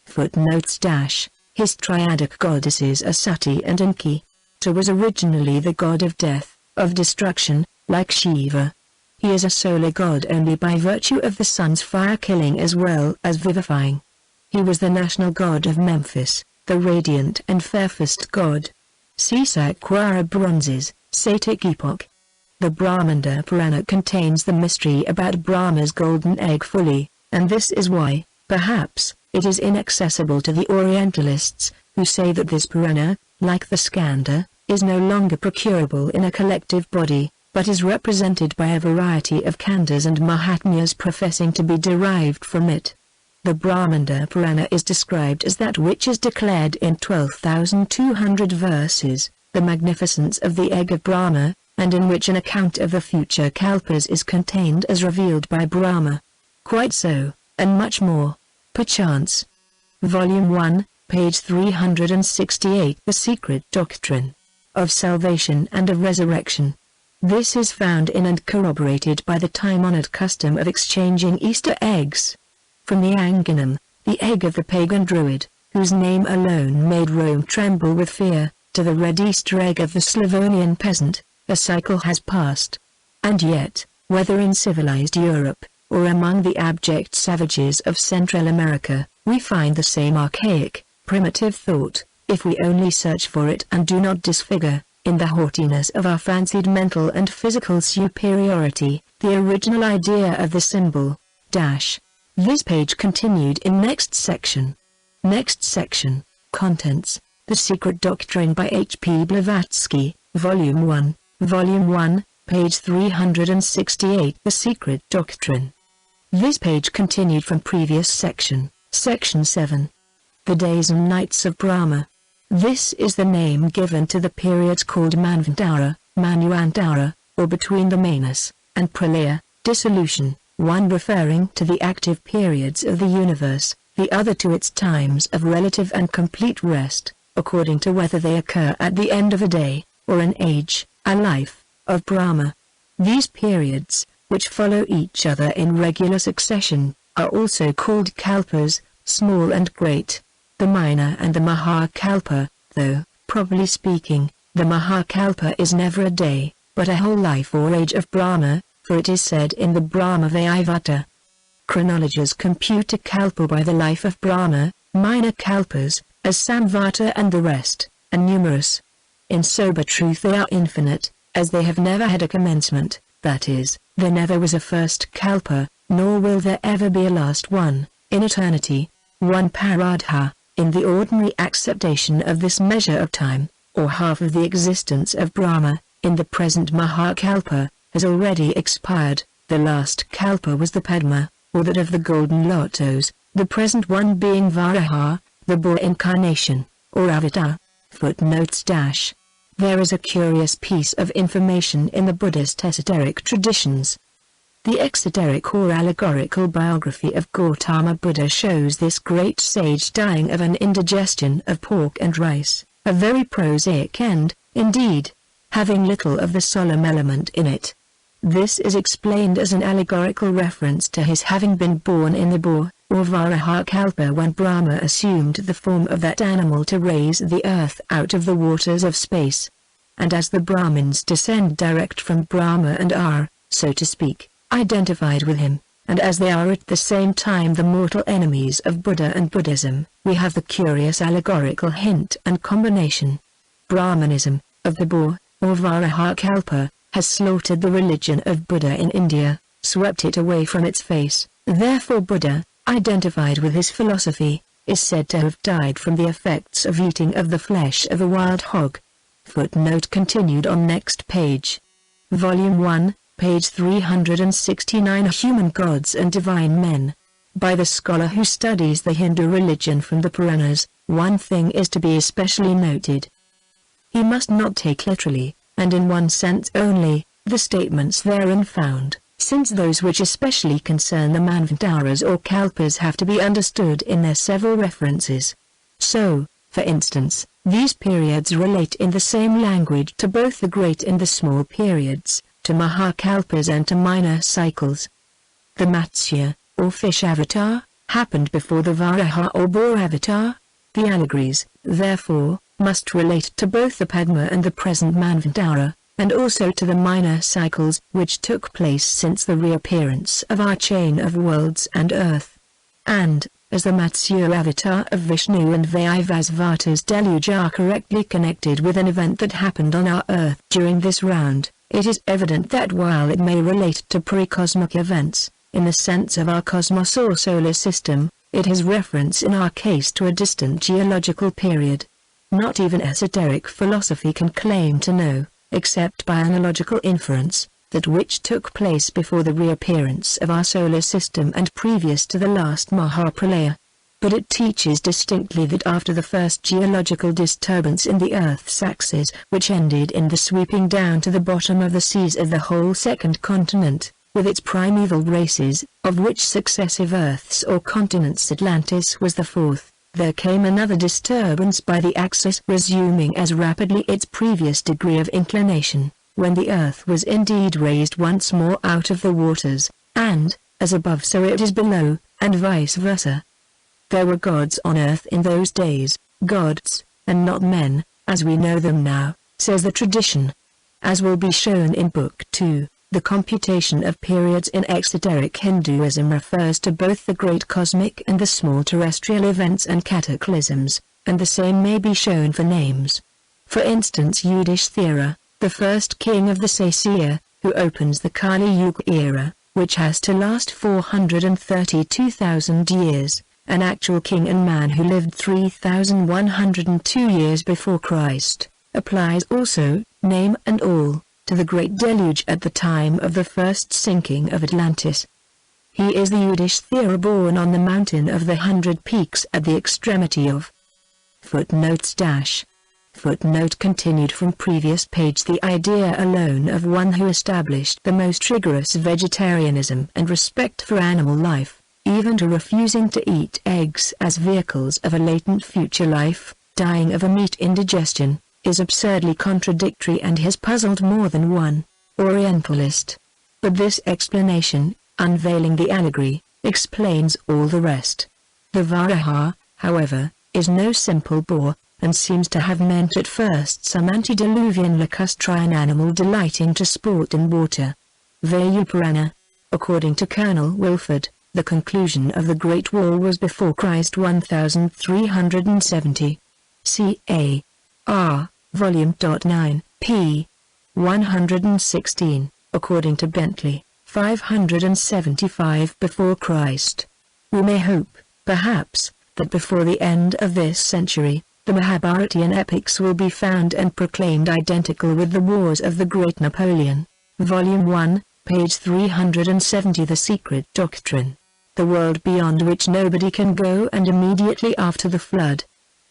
Footnotes - His triadic goddesses are Sati and Enki. Sati was originally the god of death, of destruction, like Shiva. He is a solar god only by virtue of the sun's fire killing as well as vivifying. He was the national god of Memphis, the radiant and fairfaced god. See Saqqara bronzes, Satic epoch. The Brahmanda Purana contains the mystery about Brahma's golden egg fully, and this is why, perhaps, it is inaccessible to the Orientalists, who say that this Purana, like the Skanda, is no longer procurable in a collective body, but is represented by a variety of Kandas and Mahatmyas professing to be derived from it. The Brahmanda Purana is described as that which is declared in 12,200 verses, the magnificence of the egg of Brahma, and in which an account of the future Kalpas is contained as revealed by Brahma. Quite so, and much more, perchance. Volume 1, page 368. The Secret Doctrine of Salvation and of Resurrection. This is found in and corroborated by the time-honored custom of exchanging Easter eggs. From the Anginum, the egg of the pagan Druid, whose name alone made Rome tremble with fear, to the red Easter egg of the Slavonian peasant, a cycle has passed. And yet, whether in civilized Europe, or among the abject savages of Central America, we find the same archaic, primitive thought, if we only search for it and do not disfigure, in the haughtiness of our fancied mental and physical superiority, the original idea of the symbol. This page continued in next section. Next section, Contents, The Secret Doctrine by H.P. Blavatsky, Volume 1, page 368. The Secret Doctrine. This page continued from previous section, Section 7. The Days and Nights of Brahma. This is the name given to the periods called Manvantara, Manvantara, or between the Manus and Pralaya, dissolution, one referring to the active periods of the universe, the other to its times of relative and complete rest, according to whether they occur at the end of a day, or an age, a life, of Brahma. These periods, which follow each other in regular succession, are also called kalpas, small and great. The minor and the Mahakalpa, though, properly speaking, the Mahakalpa is never a day, but a whole life or age of Brahma, for it is said in the Brahma Vayavata. Chronologers compute a kalpa by the life of Brahma, minor kalpas, as Samvata and the rest, are numerous. In sober truth they are infinite, as they have never had a commencement, that is, there never was a first kalpa, nor will there ever be a last one, in eternity. 1 Paradha. In the ordinary acceptation of this measure of time, or half of the existence of Brahma, in the present Mahakalpa, has already expired. The last Kalpa was the Padma, or that of the golden lotos, the present one being Varaha, the boar incarnation, or Avatar. Footnotes - There is a curious piece of information in the Buddhist esoteric traditions. The exoteric or allegorical biography of Gautama Buddha shows this great sage dying of an indigestion of pork and rice, a very prosaic end, indeed, having little of the solemn element in it. This is explained as an allegorical reference to his having been born in the boar, or Varahakalpa, when Brahma assumed the form of that animal to raise the earth out of the waters of space. And as the Brahmins descend direct from Brahma and are, so to speak, identified with him, and as they are at the same time the mortal enemies of Buddha and Buddhism, we have the curious allegorical hint and combination. Brahmanism, of the boar, or Varahakalpa, has slaughtered the religion of Buddha in India, swept it away from its face. Therefore Buddha, identified with his philosophy, is said to have died from the effects of eating of the flesh of a wild hog. Footnote continued on next page. Volume 1, page 369. Human Gods and Divine Men. by the scholar who studies the Hindu religion from the Puranas, one thing is to be especially noted. He must not take literally, and in one sense only, the statements therein found, since those which especially concern the Manvantaras or Kalpas have to be understood in their several references. So, for instance, these periods relate in the same language to both the great and the small periods, to Mahakalpas and to minor cycles. The Matsya, or fish avatar, happened before the Varaha or boar avatar. The allegories, therefore, must relate to both the Padma and the present Manvantara, and also to the minor cycles which took place since the reappearance of our chain of worlds and earth. And, as the Matsya avatar of Vishnu and Vaivasvata's deluge are correctly connected with an event that happened on our earth during this round, it is evident that while it may relate to pre-cosmic events, in the sense of our cosmos or solar system, it has reference in our case to a distant geological period. Not even esoteric philosophy can claim to know, except by analogical inference, that which took place before the reappearance of our solar system and previous to the last Mahapralaya. But it teaches distinctly that after the first geological disturbance in the Earth's axis, which ended in the sweeping down to the bottom of the seas of the whole second continent, with its primeval races, of which successive Earths or continents Atlantis was the fourth, there came another disturbance by the axis resuming as rapidly its previous degree of inclination, when the Earth was indeed raised once more out of the waters, and, as above so it is below, and vice versa. There were gods on earth in those days, gods, and not men, as we know them now, says the tradition. As will be shown in Book 2, the computation of periods in exoteric Hinduism refers to both the great cosmic and the small terrestrial events and cataclysms, and the same may be shown for names. For instance, Yudhishthira, the first king of the Sasya, who opens the Kali Yuga era, which has to last 432,000 years, an actual king and man who lived 3,102 years before Christ, applies also, name and all, to the great deluge at the time of the first sinking of Atlantis. He is the Yudhishthira born on the mountain of the 100 peaks at the extremity of footnotes dash. Footnote continued from previous page. The idea alone of one who established the most rigorous vegetarianism and respect for animal life, even to refusing to eat eggs as vehicles of a latent future life, dying of a meat indigestion, is absurdly contradictory and has puzzled more than one Orientalist. But this explanation, unveiling the allegory, explains all the rest. The Varaha, however, is no simple boar, and seems to have meant at first some antediluvian lacustrine animal delighting to sport in water. Vayupurana. According to Colonel Wilford, the conclusion of the Great War was before Christ 1370. C.A. R. Volume 9, p. 116, according to Bentley, 575 before Christ. We may hope, perhaps, that before the end of this century, the Mahabharatian epics will be found and proclaimed identical with the wars of the great Napoleon. Volume 1, page 370. The Secret Doctrine. The world beyond which nobody can go, and immediately after the flood.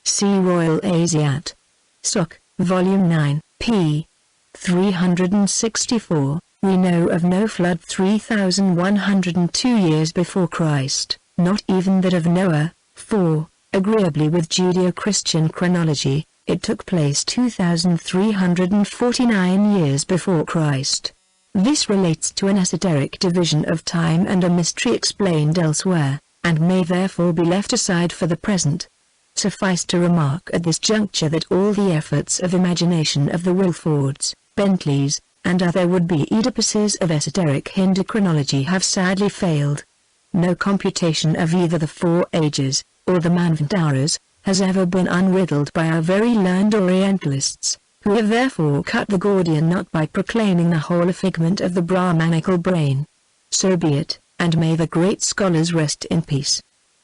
See Royal Asiat. Soc. Volume 9, p. 364. We know of no flood 3,102 years before Christ, not even that of Noah, for, agreeably with Judeo-Christian chronology, it took place 2,349 years before Christ. This relates to an esoteric division of time and a mystery explained elsewhere, and may therefore be left aside for the present. Suffice to remark at this juncture that all the efforts of imagination of the Wilfords, Bentleys, and other would-be Oedipuses of esoteric Hindu chronology have sadly failed. No computation of either the Four Ages, or the Manvantaras, has ever been unriddled by our very learned Orientalists, who have therefore cut the Gordian knot by proclaiming the whole a figment of the Brahmanical brain. So be it, and may the great scholars rest in peace.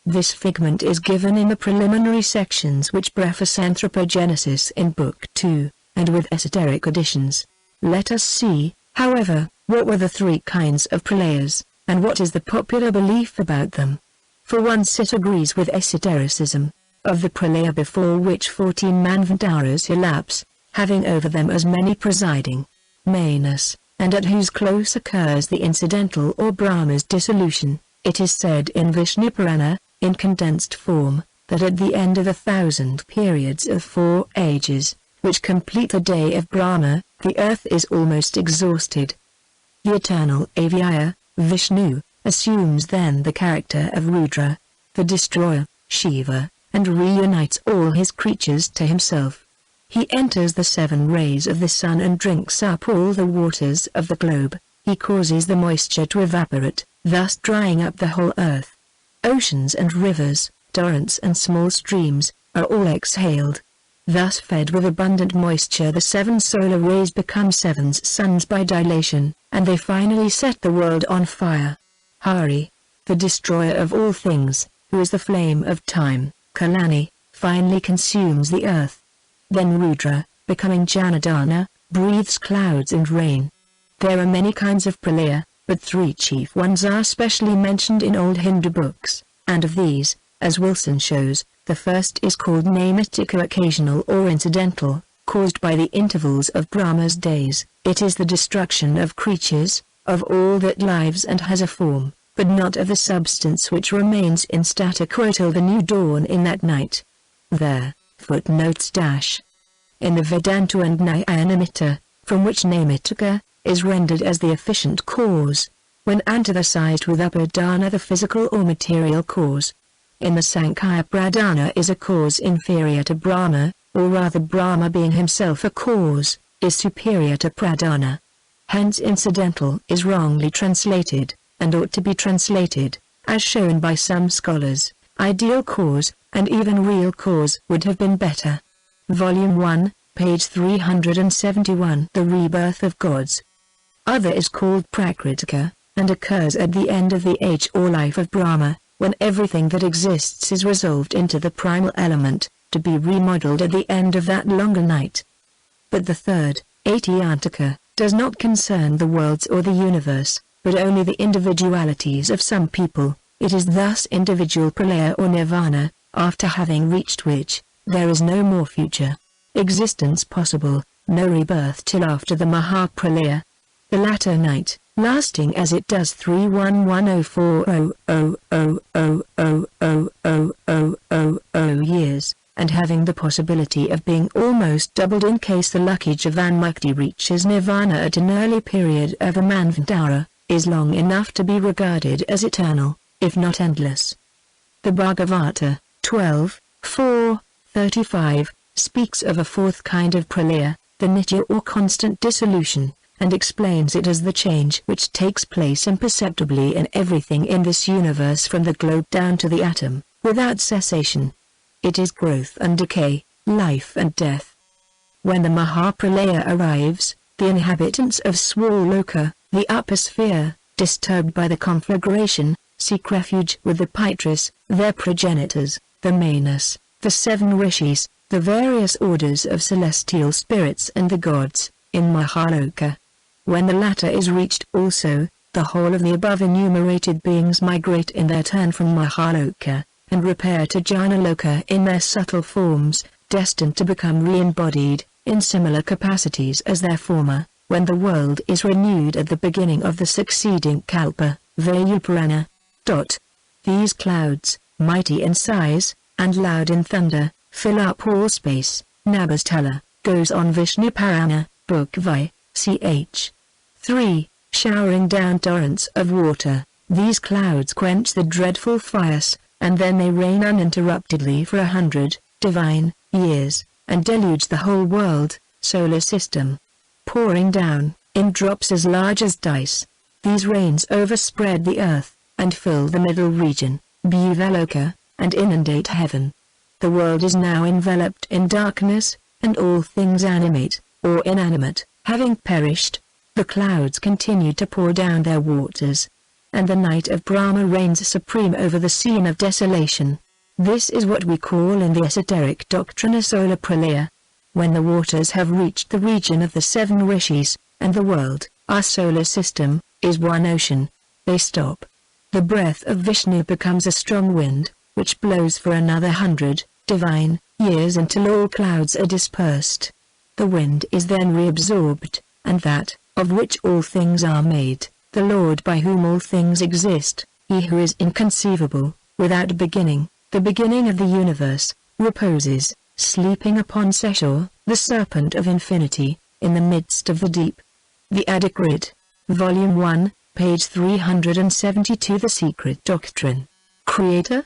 This figment is given in the preliminary sections which preface Anthropogenesis in Book 2, and with esoteric additions. Let us see, however, what were the three kinds of pralayas, and what is the popular belief about them. For once it agrees with esotericism, of the pralaya before which 14 manvantaras elapse, having over them as many presiding, Manas, and at whose close occurs the incidental or Brahma's dissolution. It is said in Vishnu Purana, in condensed form, that at the end of 1,000 periods of 4 ages, which complete the day of Brahma, the earth is almost exhausted. The eternal Avyaya, Vishnu, assumes then the character of Rudra, the destroyer, Shiva, and reunites all his creatures to himself. He enters the 7 rays of the sun and drinks up all the waters of the globe. He causes the moisture to evaporate, thus drying up the whole earth. Oceans and rivers, torrents and small streams, are all exhaled. Thus fed with abundant moisture, the 7 solar rays become 7 suns by dilation, and they finally set the world on fire. Hari, the destroyer of all things, who is the flame of time, Kalani, finally consumes the earth. Then Rudra, becoming Janardana, breathes clouds and rain. There are many kinds of pralaya, but 3 chief ones are specially mentioned in old Hindu books, and of these, as Wilson shows, the first is called Naimittika, occasional or incidental, caused by the intervals of Brahma's days. It is the destruction of creatures, of all that lives and has a form, but not of the substance which remains in statu quo till the new dawn in that night. There, footnotes dash. In the Vedanta and Nyayamita, from which Naimittika is rendered as the efficient cause, when antitheticized with Upadana, the physical or material cause. In the Sankhya, Pradana is a cause inferior to Brahma, or rather Brahma being himself a cause, is superior to Pradana. Hence incidental is wrongly translated, and ought to be translated, as shown by some scholars, ideal cause, and even real cause would have been better. Volume 1, page 371. The Rebirth of Gods. Other is called Prakritika, and occurs at the end of the age or life of Brahma, when everything that exists is resolved into the primal element, to be remodeled at the end of that longer night. But the third, Atyantika, does not concern the worlds or the universe, but only the individualities of some people. It is thus individual pralaya or nirvana, after having reached which, there is no more future existence possible, no rebirth till after the Mahapralaya. The latter night, lasting as it does 31104,000,000 years, and having the possibility of being almost doubled in case the lucky Javanmukti reaches nirvana at an early period of a manvantara, is long enough to be regarded as eternal, if not endless. The Bhagavata, 12:4-35, speaks of a fourth kind of pralaya, the nitya or constant dissolution, and explains it as the change which takes place imperceptibly in everything in this universe from the globe down to the atom, without cessation. It is growth and decay, life and death. When the Mahapralaya arrives, the inhabitants of Swaloka, the upper sphere, disturbed by the conflagration, seek refuge with the Pitris, their progenitors, the Manas, the 7 rishis, the various orders of celestial spirits and the gods, in Mahaloka. When the latter is reached also, the whole of the above enumerated beings migrate in their turn from Mahaloka, and repair to Janaloka in their subtle forms, destined to become re-embodied, in similar capacities as their former, when the world is renewed at the beginning of the succeeding Kalpa, Vayupurana. These clouds, mighty in size, and loud in thunder, fill up all space. Nabhastala, goes on Vishnu Purana, Book Vi, ch. 3, showering down torrents of water. These clouds quench the dreadful fires, and then they rain uninterruptedly for 100 divine years, and deluge the whole world, solar system. Pouring down, in drops as large as dice. These rains overspread the earth, and fill the middle region, Bhuvaloka, and inundate heaven. The world is now enveloped in darkness, and all things animate, or inanimate, having perished. The clouds continue to pour down their waters, and the night of Brahma reigns supreme over the scene of desolation. This is what we call in the esoteric doctrine a solar pralaya. When the waters have reached the region of the 7 rishis, and the world, our solar system, is one ocean, they stop. The breath of Vishnu becomes a strong wind, which blows for another 100 divine years until all clouds are dispersed. The wind is then reabsorbed, and that, of which all things are made, the Lord by whom all things exist, he who is inconceivable, without beginning, the beginning of the universe, reposes, sleeping upon Seshur, the serpent of infinity, in the midst of the deep. The Adequate. Volume 1, page 372. The Secret Doctrine. Creator?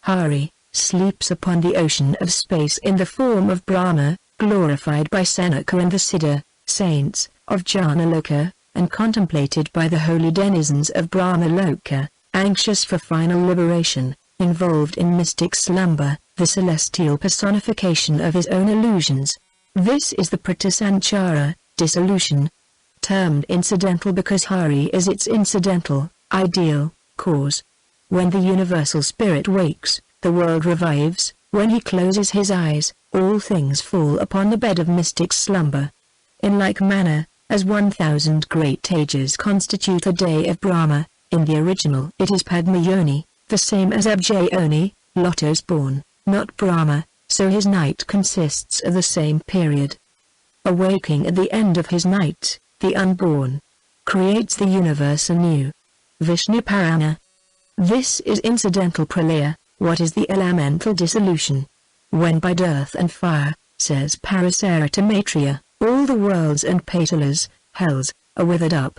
Hari, sleeps upon the ocean of space in the form of Brahma, glorified by Sanaka and the Siddha, saints, of Janaloka, and contemplated by the holy denizens of Brahmaloka, anxious for final liberation, involved in mystic slumber, the celestial personification of his own illusions. This is the Pratisanchara, dissolution, termed incidental because Hari is its incidental, ideal, cause. When the universal spirit wakes, the world revives. When he closes his eyes, all things fall upon the bed of mystic slumber. In like manner, as 1,000 great ages constitute a day of Brahma, in the original it is Padmayoni, the same as Abjayoni, Lotus born, not Brahma, so his night consists of the same period. Awaking at the end of his night, the unborn creates the universe anew. Vishnu Parana. This is incidental pralaya. What is the elemental dissolution? When by earth and fire, says Parasarita Maitreya, all the worlds and patalas, hells, are withered up.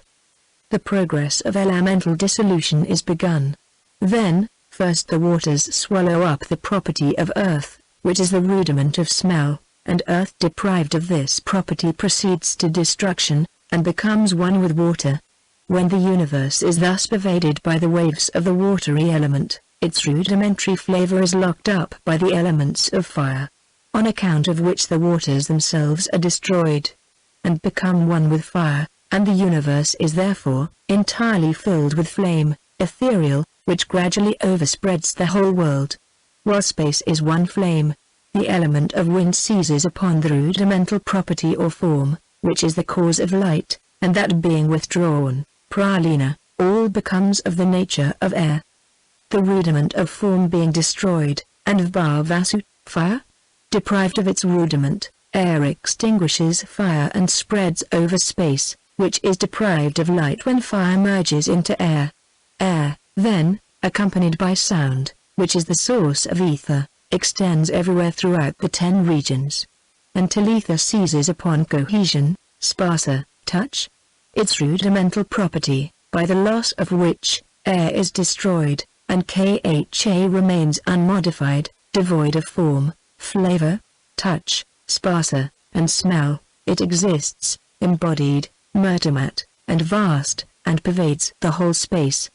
The progress of elemental dissolution is begun. Then, first the waters swallow up the property of earth, which is the rudiment of smell, and earth deprived of this property proceeds to destruction, and becomes one with water. When the universe is thus pervaded by the waves of the watery element, its rudimentary flavor is locked up by the elements of fire, on account of which the waters themselves are destroyed, and become one with fire, and the universe is therefore entirely filled with flame, ethereal, which gradually overspreads the whole world. While space is one flame, the element of wind seizes upon the rudimental property or form, which is the cause of light, and that being withdrawn, pralina, all becomes of the nature of air. The rudiment of form being destroyed, and of bhavasu, fire, deprived of its rudiment, air extinguishes fire and spreads over space, which is deprived of light when fire merges into air. Air, then, accompanied by sound, which is the source of ether, extends everywhere throughout the 10 regions, until ether seizes upon cohesion, sparsa, touch, its rudimental property, by the loss of which, air is destroyed, and Kha remains unmodified, devoid of form, flavor, touch, sparsa, and smell. It exists, embodied, murtamat, and vast, and pervades the whole space.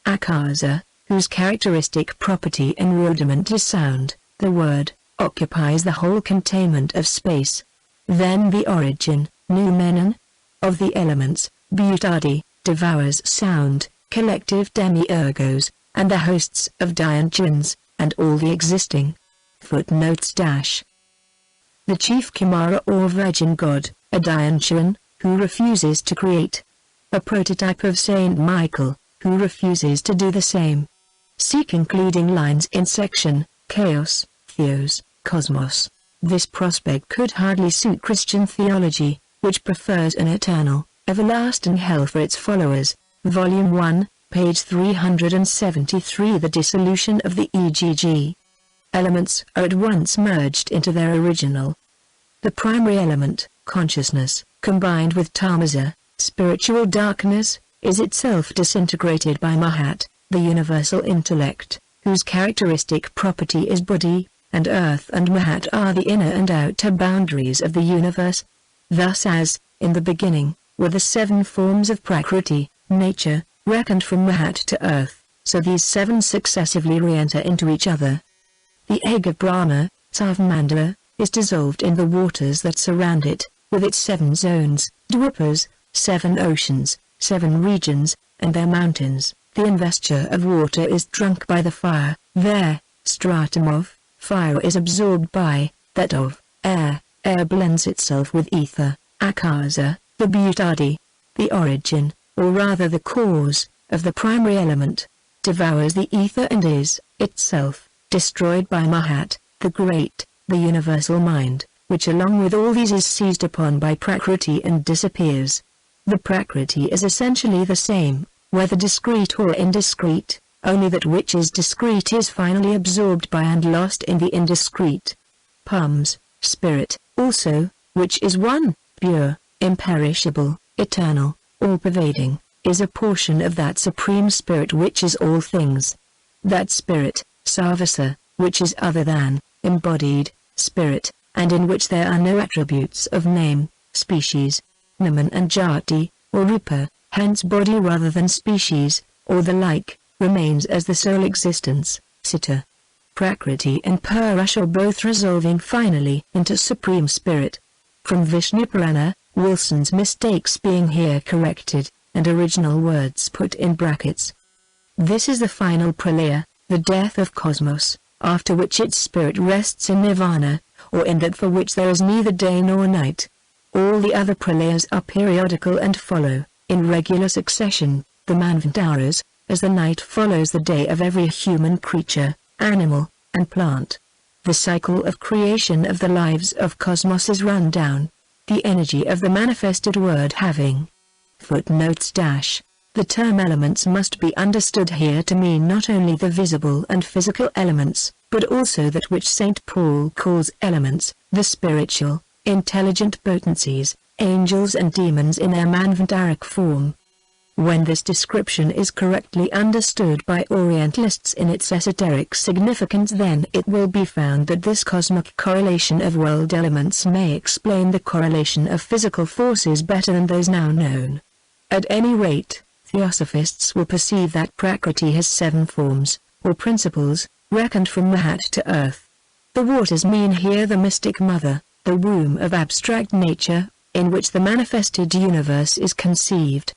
Akasa, whose characteristic property and rudiment is sound, the word, occupies the whole containment of space. Then the origin, noumenon, of the elements, Bhutadi, devours sound, collective demiurgos, and the hosts of Dhyantjans, and all the existing. Footnotes dash. The chief Kumara or virgin god, a Dhyanjan, who refuses to create. A prototype of Saint Michael, who refuses to do the same. See concluding lines in section, Chaos, Theos, Cosmos. This prospect could hardly suit Christian theology, which prefers an eternal, everlasting hell for its followers. Volume 1, page 373. The dissolution of the EGG. Elements are at once merged into their original. The primary element, consciousness, combined with tamasa, spiritual darkness, is itself disintegrated by Mahat, the universal intellect, whose characteristic property is buddhi, and earth and Mahat are the inner and outer boundaries of the universe. Thus as, in the beginning, were the 7 forms of Prakriti, nature, reckoned from Mahat to earth, so these 7 successively re-enter into each other. The egg of Brahma, Savamandala, is dissolved in the waters that surround it, with its 7 zones, Dwapas, 7 oceans, 7 regions, and their mountains. The investure of water is drunk by the fire, there, stratum of fire is absorbed by that of air, air blends itself with ether, akasa, the bhutadi, the origin, or rather the cause, of the primary element. devours the ether and is, itself, destroyed by Mahat, the Great, the Universal Mind, which along with all these is seized upon by Prakriti and disappears. The Prakriti is essentially the same, whether discrete or indiscrete, only that which is discrete is finally absorbed by and lost in the indiscrete. Pums, spirit, also, which is one, pure, imperishable, eternal, all-pervading, is a portion of that Supreme Spirit which is all things. That Spirit, Sarvasa, which is other than, embodied, spirit, and in which there are no attributes of name, species, naman and jati, or rupa, hence body rather than species, or the like, remains as the sole existence, Sita. Prakriti and Purusha both resolving finally into Supreme Spirit. From Vishnu Purana, Wilson's mistakes being here corrected, and original words put in brackets. This is the final pralaya, the death of cosmos, after which its spirit rests in nirvana, or in that for which there is neither day nor night. All the other pralayas are periodical and follow, in regular succession, the manvantaras, as the night follows the day of every human creature, animal, and plant. The cycle of creation of the lives of cosmos is run down, the energy of the manifested word having. Footnotes dash. The term elements must be understood here to mean not only the visible and physical elements, but also that which St. Paul calls elements, the spiritual, intelligent potencies, angels and demons in their manvantaric form. When this description is correctly understood by Orientalists in its esoteric significance, then it will be found that this cosmic correlation of world elements may explain the correlation of physical forces better than those now known. At any rate, Theosophists will perceive that Prakriti has 7 forms, or principles, reckoned from Mahat to earth. The waters mean here the mystic mother, the womb of abstract nature, in which the manifested universe is conceived.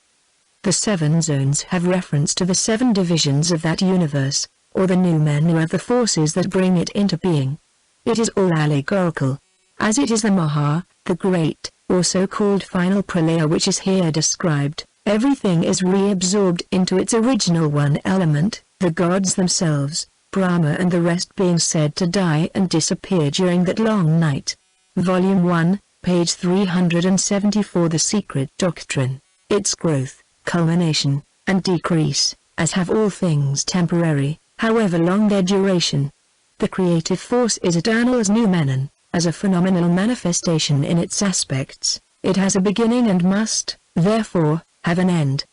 The 7 zones have reference to the 7 divisions of that universe, or the noumena of the forces that bring it into being. It is all allegorical. As it is the Maha, the Great, or so-called final pralaya which is here described, everything is reabsorbed into its original one element, the gods themselves, Brahma and the rest being said to die and disappear during that long night. Volume 1, page 374. The Secret Doctrine. Its growth, culmination, and decrease, as have all things temporary, however long their duration. The creative force is eternal as noumenon, as a phenomenal manifestation in its aspects. It has a beginning and must, therefore, have an end.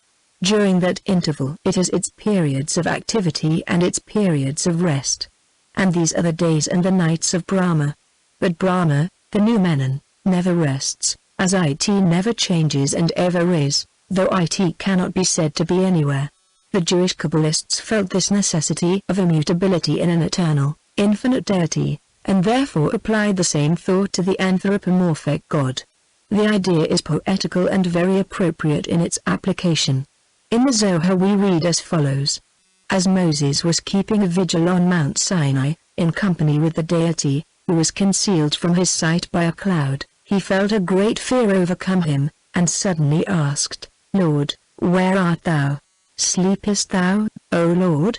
During that interval it has its periods of activity and its periods of rest. And these are the days and the nights of Brahma. But Brahma, the noumenon, never rests, as it never changes and ever is, though it cannot be said to be anywhere. The Jewish Kabbalists felt this necessity of immutability in an eternal, infinite deity, and therefore applied the same thought to the anthropomorphic God. The idea is poetical and very appropriate in its application. In the Zohar we read as follows. As Moses was keeping a vigil on Mount Sinai, in company with the deity, who was concealed from his sight by a cloud, he felt a great fear overcome him, and suddenly asked, Lord, where art thou? Sleepest thou, O Lord?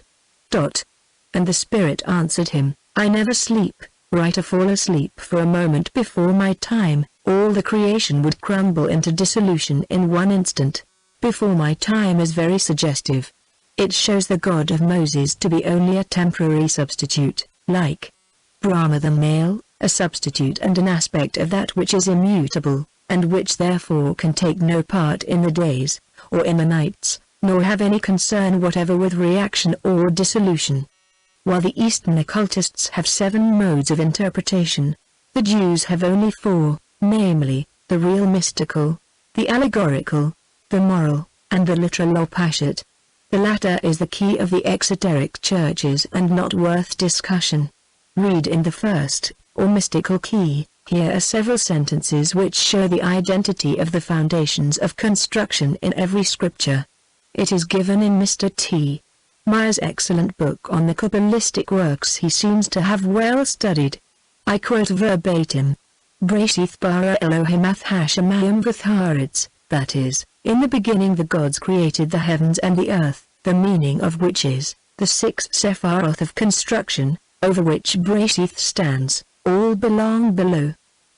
And the Spirit answered him, I never sleep. Were I to fall asleep for a moment before my time, all the creation would crumble into dissolution in one instant. Before my time is very suggestive. It shows the God of Moses to be only a temporary substitute, like Brahma the male, a substitute and an aspect of that which is immutable, and which therefore can take no part in the days, or in the nights, nor have any concern whatever with reaction or dissolution. While the Eastern occultists have 7 modes of interpretation, the Jews have only 4, namely, the real mystical, the allegorical, the moral, and the literal or pashat. The latter is the key of the exoteric churches and not worth discussion. Read in the first, or mystical key, here are several sentences which show the identity of the foundations of construction in every scripture. It is given in Mr. T. Meyer's excellent book on the Kabbalistic works he seems to have well studied. I quote verbatim. Brashith bara Elohim ath Hashemayim v'tharetz, that is, in the beginning the gods created the heavens and the earth, the meaning of which is, the 6 Sephiroth of construction, over which Brashith stands, all belong below.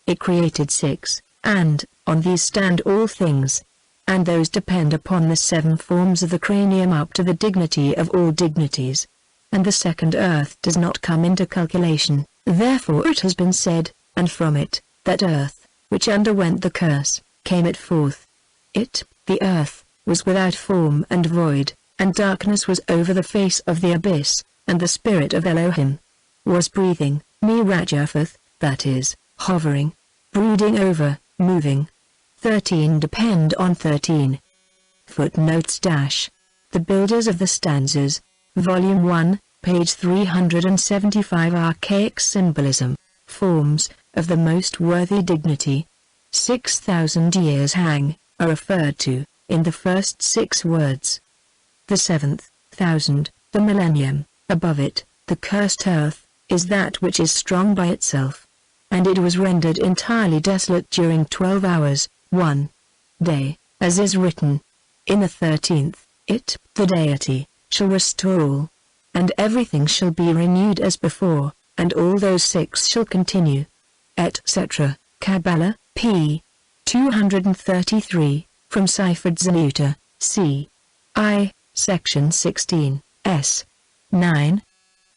It created 6, and, on these stand all things. And those depend upon the 7 forms of the cranium up to the dignity of all dignities. And the second earth does not come into calculation, therefore it has been said, and from it, that earth, which underwent the curse, came it forth. It, the earth, was without form and void, and darkness was over the face of the abyss, and the spirit of Elohim was breathing, Mirajapheth, that is, hovering, brooding over, moving. 13 depend on 13. Footnotes dash. The Builders of the Stanzas, Volume 1, page 375. Archaic Symbolism, Forms, of the most worthy dignity. 6,000 years hang, are referred to, in the first 6 words. The 7th, thousand, the millennium, above it, the cursed earth, is that which is strong by itself. And it was rendered entirely desolate during 12 hours, 1 day, as is written. In the 13th, it, the deity, shall restore all. And everything shall be renewed as before, and all those 6 shall continue. Etc. Kabbalah, p. 233, from Seifert Zaluta, c. I, section 16, s. 9.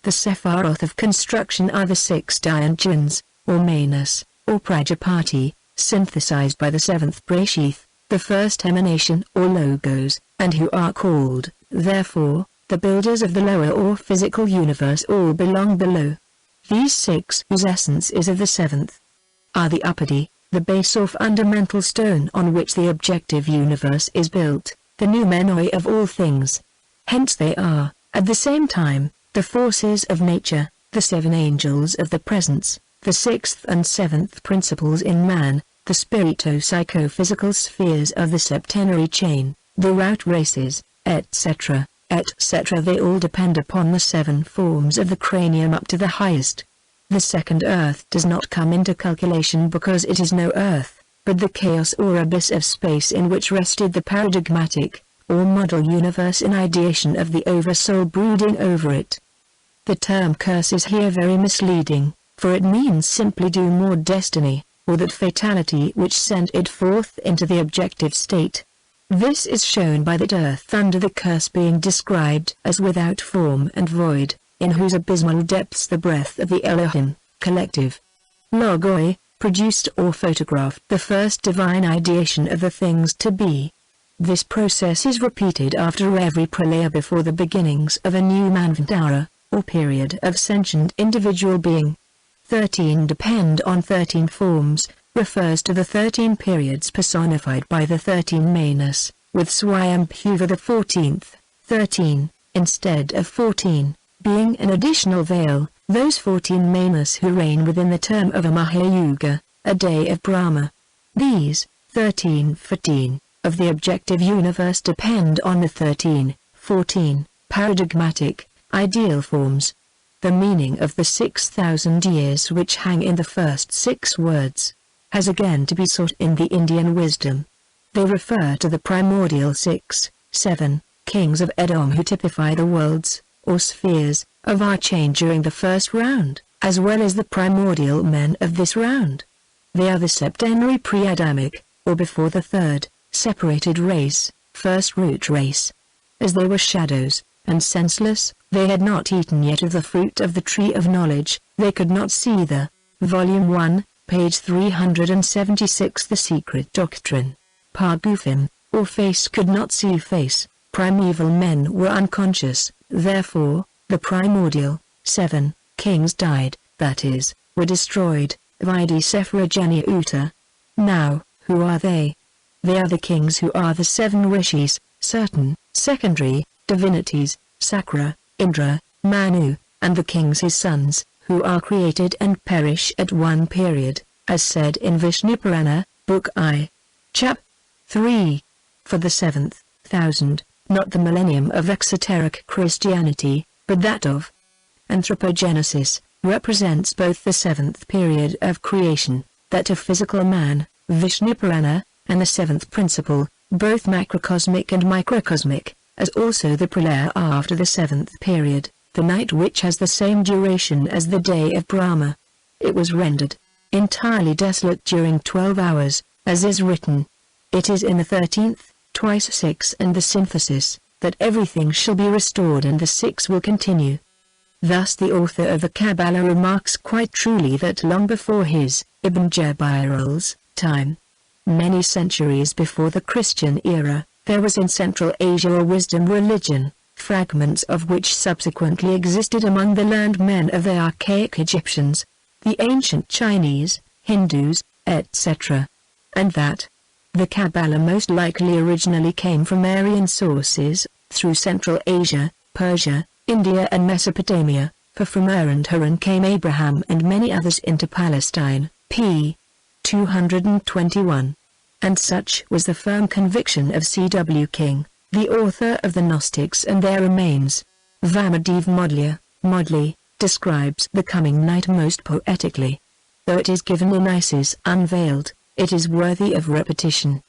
The Sephiroth of construction are the 6 Dhyantjas, or Manus, or Prajapati, synthesized by the 7th Brashith, the first emanation or logos, and who are called, therefore, the builders of the lower or physical universe. All belong below. These 6, whose essence is of the 7th, are the uppity, the base or fundamental stone on which the objective universe is built, the noumenoi of all things. Hence they are, at the same time, the forces of nature, the 7 angels of the presence, the 6th and 7th principles in man, the spirito-psychophysical spheres of the septenary chain, the root races, etc., etc. They all depend upon the 7 forms of the cranium up to the highest. The second earth does not come into calculation because it is no earth, but the chaos or abyss of space in which rested the paradigmatic, or model universe in ideation of the oversoul brooding over it. The term curse is here very misleading, for it means simply doom or destiny, or that fatality which sent it forth into the objective state. This is shown by that earth under the curse being described as without form and void, in whose abysmal depths the breath of the Elohim, collective logoi, produced or photographed the first divine ideation of the things to be. This process is repeated after every pralaya before the beginnings of a new manvantara, or period of sentient individual being. 13 depend on 13 forms, refers to the 13 periods personified by the 13 Manus, with Swayambhuva the 14th, 13, instead of 14, being an additional veil, those 14 Manus who reign within the term of a Mahayuga, a day of Brahma. These, 13 of the objective universe depend on the 14 paradigmatic, ideal forms. The meaning of the 6,000 years which hang in the first 6 words has again to be sought in the Indian wisdom. They refer to the primordial 7 kings of Edom who typify the worlds, or spheres, of our chain during the first round, as well as the primordial men of this round. They are the septenary pre-Adamic, or before the 3rd, separated race, first root race. As they were shadows, and senseless, they had not eaten yet of the fruit of the tree of knowledge, they could not see the, Volume 1, page 376. The Secret Doctrine. Pargufim, or face could not see face, primeval men were unconscious, therefore, the primordial, 7, kings died, that is, were destroyed, vidi Sepharagenia Uta. Now, who are they? They are the kings who are the 7 rishis, certain, secondary, divinities, Sakra, Indra, Manu, and the kings his sons, who are created and perish at one period, as said in Vishnu Purana, Book I. Chap. 3. For the 7th, thousand, not the millennium of exoteric Christianity, but that of anthropogenesis, represents both the 7th period of creation, that of physical man, Vishnu Purana, and the 7th principle, both macrocosmic and microcosmic, as also the pralaya after the seventh period, the night which has the same duration as the day of Brahma. It was rendered entirely desolate during 12 hours, as is written. It is in the 13th, twice 6 and the synthesis, that everything shall be restored and the 6 will continue. Thus the author of the Kabbalah remarks quite truly that long before his, Ibn Jabirul's, time, many centuries before the Christian era, there was in Central Asia a wisdom religion, fragments of which subsequently existed among the learned men of the archaic Egyptians, the ancient Chinese, Hindus, etc. And that the Kabbalah most likely originally came from Aryan sources, through Central Asia, Persia, India and Mesopotamia, for from Ur and Haran came Abraham and many others into Palestine, p. 221. And such was the firm conviction of C.W. King, the author of the Gnostics and their remains. Vamadev Modli, describes the coming night most poetically. Though it is given in Isis unveiled, it is worthy of repetition.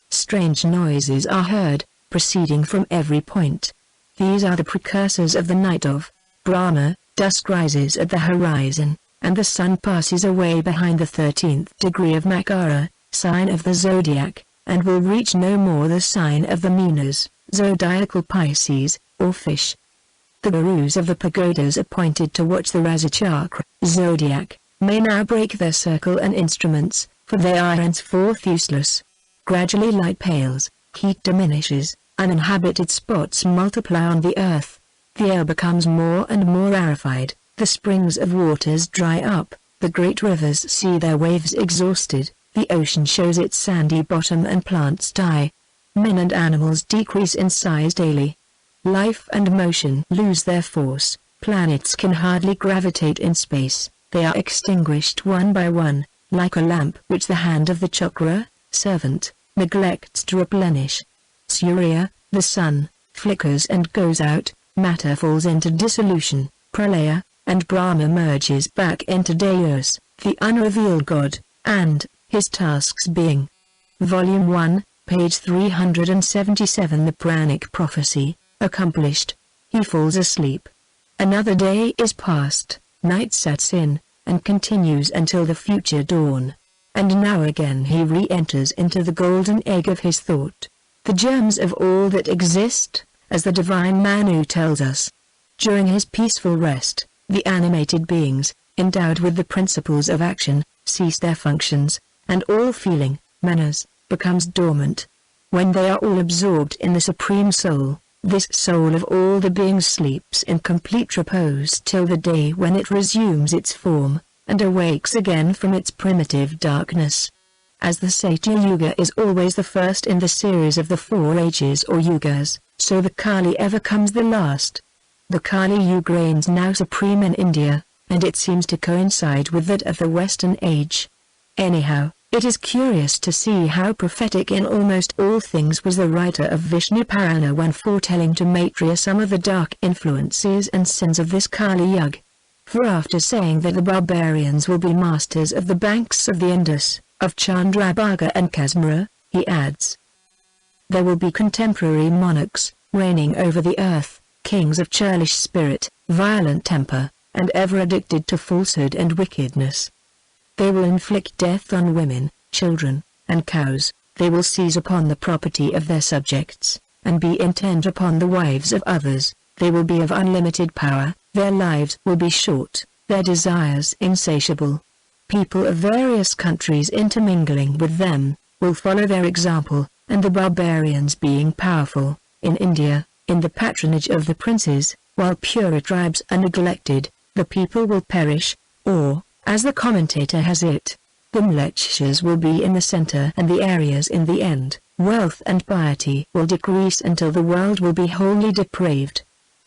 Strange noises are heard, proceeding from every point. These are the precursors of the night of Brahma. Dusk rises at the horizon, and the sun passes away behind the 13th degree of Makara, sign of the zodiac, and will reach no more the sign of the Minas, zodiacal Pisces, or fish. The gurus of the pagodas appointed to watch the Razachakra, zodiac, may now break their circle and instruments, for they are henceforth useless. Gradually light pales, heat diminishes, uninhabited spots multiply on the earth. The air becomes more and more rarefied, the springs of waters dry up, the great rivers see their waves exhausted, the ocean shows its sandy bottom and plants die. Men and animals decrease in size daily. Life and motion lose their force, planets can hardly gravitate in space, they are extinguished one by one, like a lamp which the hand of the chakra, servant, neglects to replenish. Surya, the sun, flickers and goes out, matter falls into dissolution, pralaya, and Brahma merges back into Deus, the unrevealed God, and his tasks being. Volume 1, page 377. The Puranic prophecy, accomplished. He falls asleep. Another day is past, night sets in, and continues until the future dawn. And now again he re-enters into the golden egg of his thought, the germs of all that exist, as the divine Manu tells us. During his peaceful rest, the animated beings, endowed with the principles of action, cease their functions, and all feeling, manas, becomes dormant. When they are all absorbed in the Supreme Soul, this soul of all the beings sleeps in complete repose till the day when it resumes its form, and awakes again from its primitive darkness. As the Satya Yuga is always the first in the series of the 4 ages or yugas, so the Kali ever comes the last. The Kali Yuga reigns now supreme in India, and it seems to coincide with that of the Western age. Anyhow, it is curious to see how prophetic in almost all things was the writer of Vishnu Purana when foretelling to Maitreya some of the dark influences and sins of this Kali Yuga. For after saying that the barbarians will be masters of the banks of the Indus, of Chandrabhaga and Kasmira, he adds, there will be contemporary monarchs, reigning over the earth, kings of churlish spirit, violent temper, and ever addicted to falsehood and wickedness. They will inflict death on women, children, and cows, they will seize upon the property of their subjects, and be intent upon the wives of others, they will be of unlimited power, their lives will be short, their desires insatiable. People of various countries intermingling with them, will follow their example, and the barbarians being powerful, in India, in the patronage of the princes, while purer tribes are neglected, the people will perish, or, as the commentator has it, the mlechas will be in the center and the Aryas in the end, wealth and piety will decrease until the world will be wholly depraved.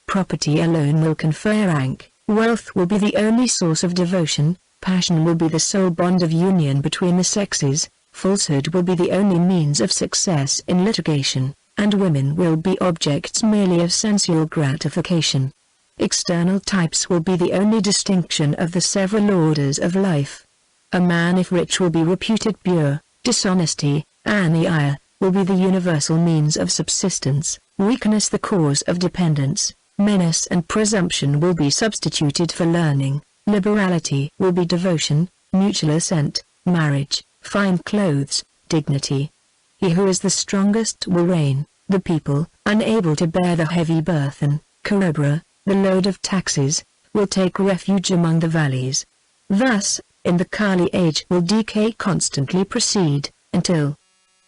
Property alone will confer rank, wealth will be the only source of devotion, passion will be the sole bond of union between the sexes, falsehood will be the only means of success in litigation, and women will be objects merely of sensual gratification. External types will be the only distinction of the several orders of life. A man if rich will be reputed pure, dishonesty, aniya, will be the universal means of subsistence, Weakness the cause of dependence, menace and presumption will be substituted for learning, liberality will be devotion, mutual assent, marriage, fine clothes, dignity. He who is the strongest will reign, the people, unable to bear the heavy burthen, Corobra, the load of taxes, will take refuge among the valleys. Thus, in the Kali age will decay constantly proceed, until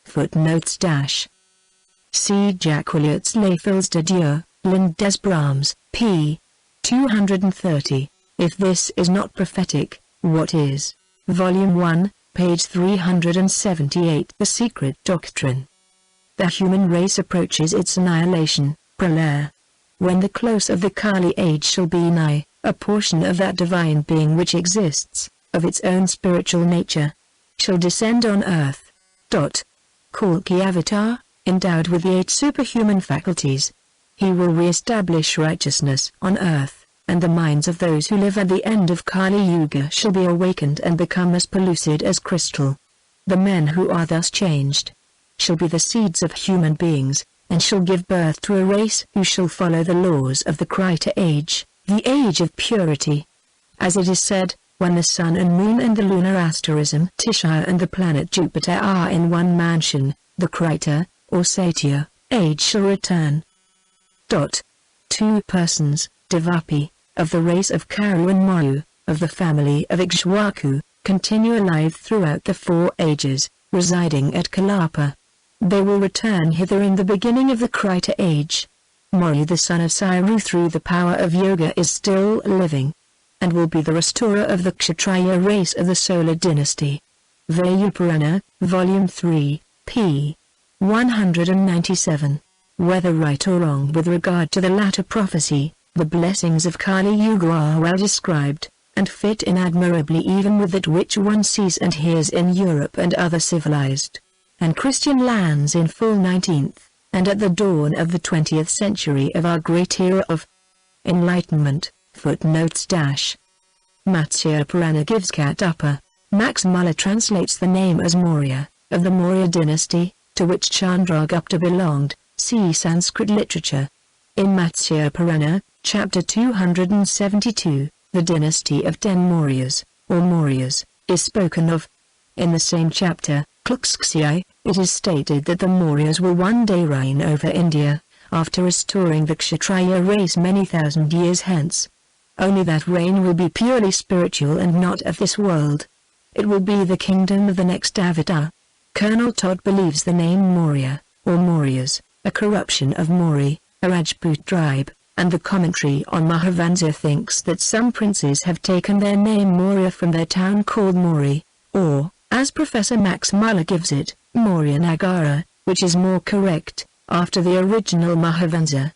footnotes dash. See Jacqueliot's Les Fils de Dieu, Lind des Brahms, p. 230. If this is not prophetic, what is? Volume 1, page 378. The Secret Doctrine. The human race approaches its annihilation, pralaya. When the close of the Kali age shall be nigh, a portion of that divine being which exists, of its own spiritual nature, shall descend on earth. Kalki Avatar, endowed with the 8 superhuman faculties. He will re-establish righteousness on earth, and the minds of those who live at the end of Kali Yuga shall be awakened and become as pellucid as crystal. The men who are thus changed shall be the seeds of human beings, and shall give birth to a race who shall follow the laws of the Krita age, the age of purity. As it is said, when the sun and moon and the lunar asterism Tishya and the planet Jupiter are in one mansion, the Krita, or Satya, age shall return. 2 persons, Devapi, of the race of Karu and Maru, of the family of Ikshwaku, continue alive throughout the 4 ages, residing at Kalapa. They will return hither in the beginning of the Krita age. Maru the son of Siru through the power of yoga is still living, and will be the restorer of the Kshatriya race of the solar dynasty. Vayupurana, Volume 3, p. 197. Whether right or wrong with regard to the latter prophecy, the blessings of Kali Yuga are well described, and fit in admirably even with that which one sees and hears in Europe and other civilized and Christian lands in full 19th, and at the dawn of the 20th century of our great era of enlightenment. Footnotes dash. Matsya Purana gives Katapa. Max Muller translates the name as Maurya, of the Maurya dynasty, to which Chandragupta belonged. See Sanskrit literature. In Matsya Purana, chapter 272, the dynasty of 10 Mauryas, or Mauryas, is spoken of. In the same chapter, Kluksksai, it is stated that the Mauryas will one day reign over India, after restoring the Kshatriya race many thousand years hence. Only that reign will be purely spiritual and not of this world. It will be the kingdom of the next avatar. Colonel Todd believes the name Maurya, or Mauryas, a corruption of Mauri, a Rajput tribe, and the commentary on Mahavansa thinks that some princes have taken their name Maurya from their town called Mauri, or, as Professor Max Muller gives it, Maurya Nagara, which is more correct, after the original Mahavansa.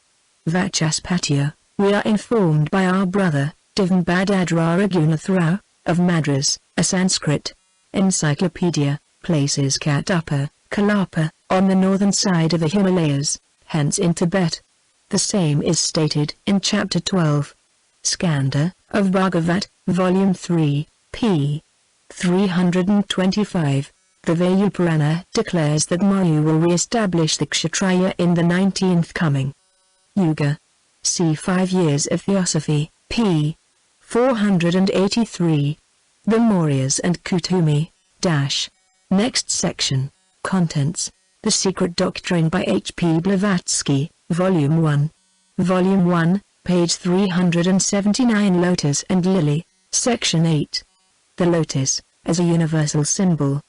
Vachaspatya, we are informed by our brother, Divanbadadra Raghunathrao, of Madras, a Sanskrit encyclopedia, places Katapa, Kalapa, on the northern side of the Himalayas, hence in Tibet. The same is stated in chapter 12. Skanda, of Bhagavat, volume 3, p. 325. The Vayupurana declares that Mayu will re-establish the Kshatriya in the 19th coming Yuga. See 5 Years of Theosophy, p. 483. The Mauryas and Kutumi, dash. Next section, Contents. The Secret Doctrine by H. P. Blavatsky, Volume 1. Volume 1, page 379. Lotus and Lily, Section 8. The lotus, as a universal symbol.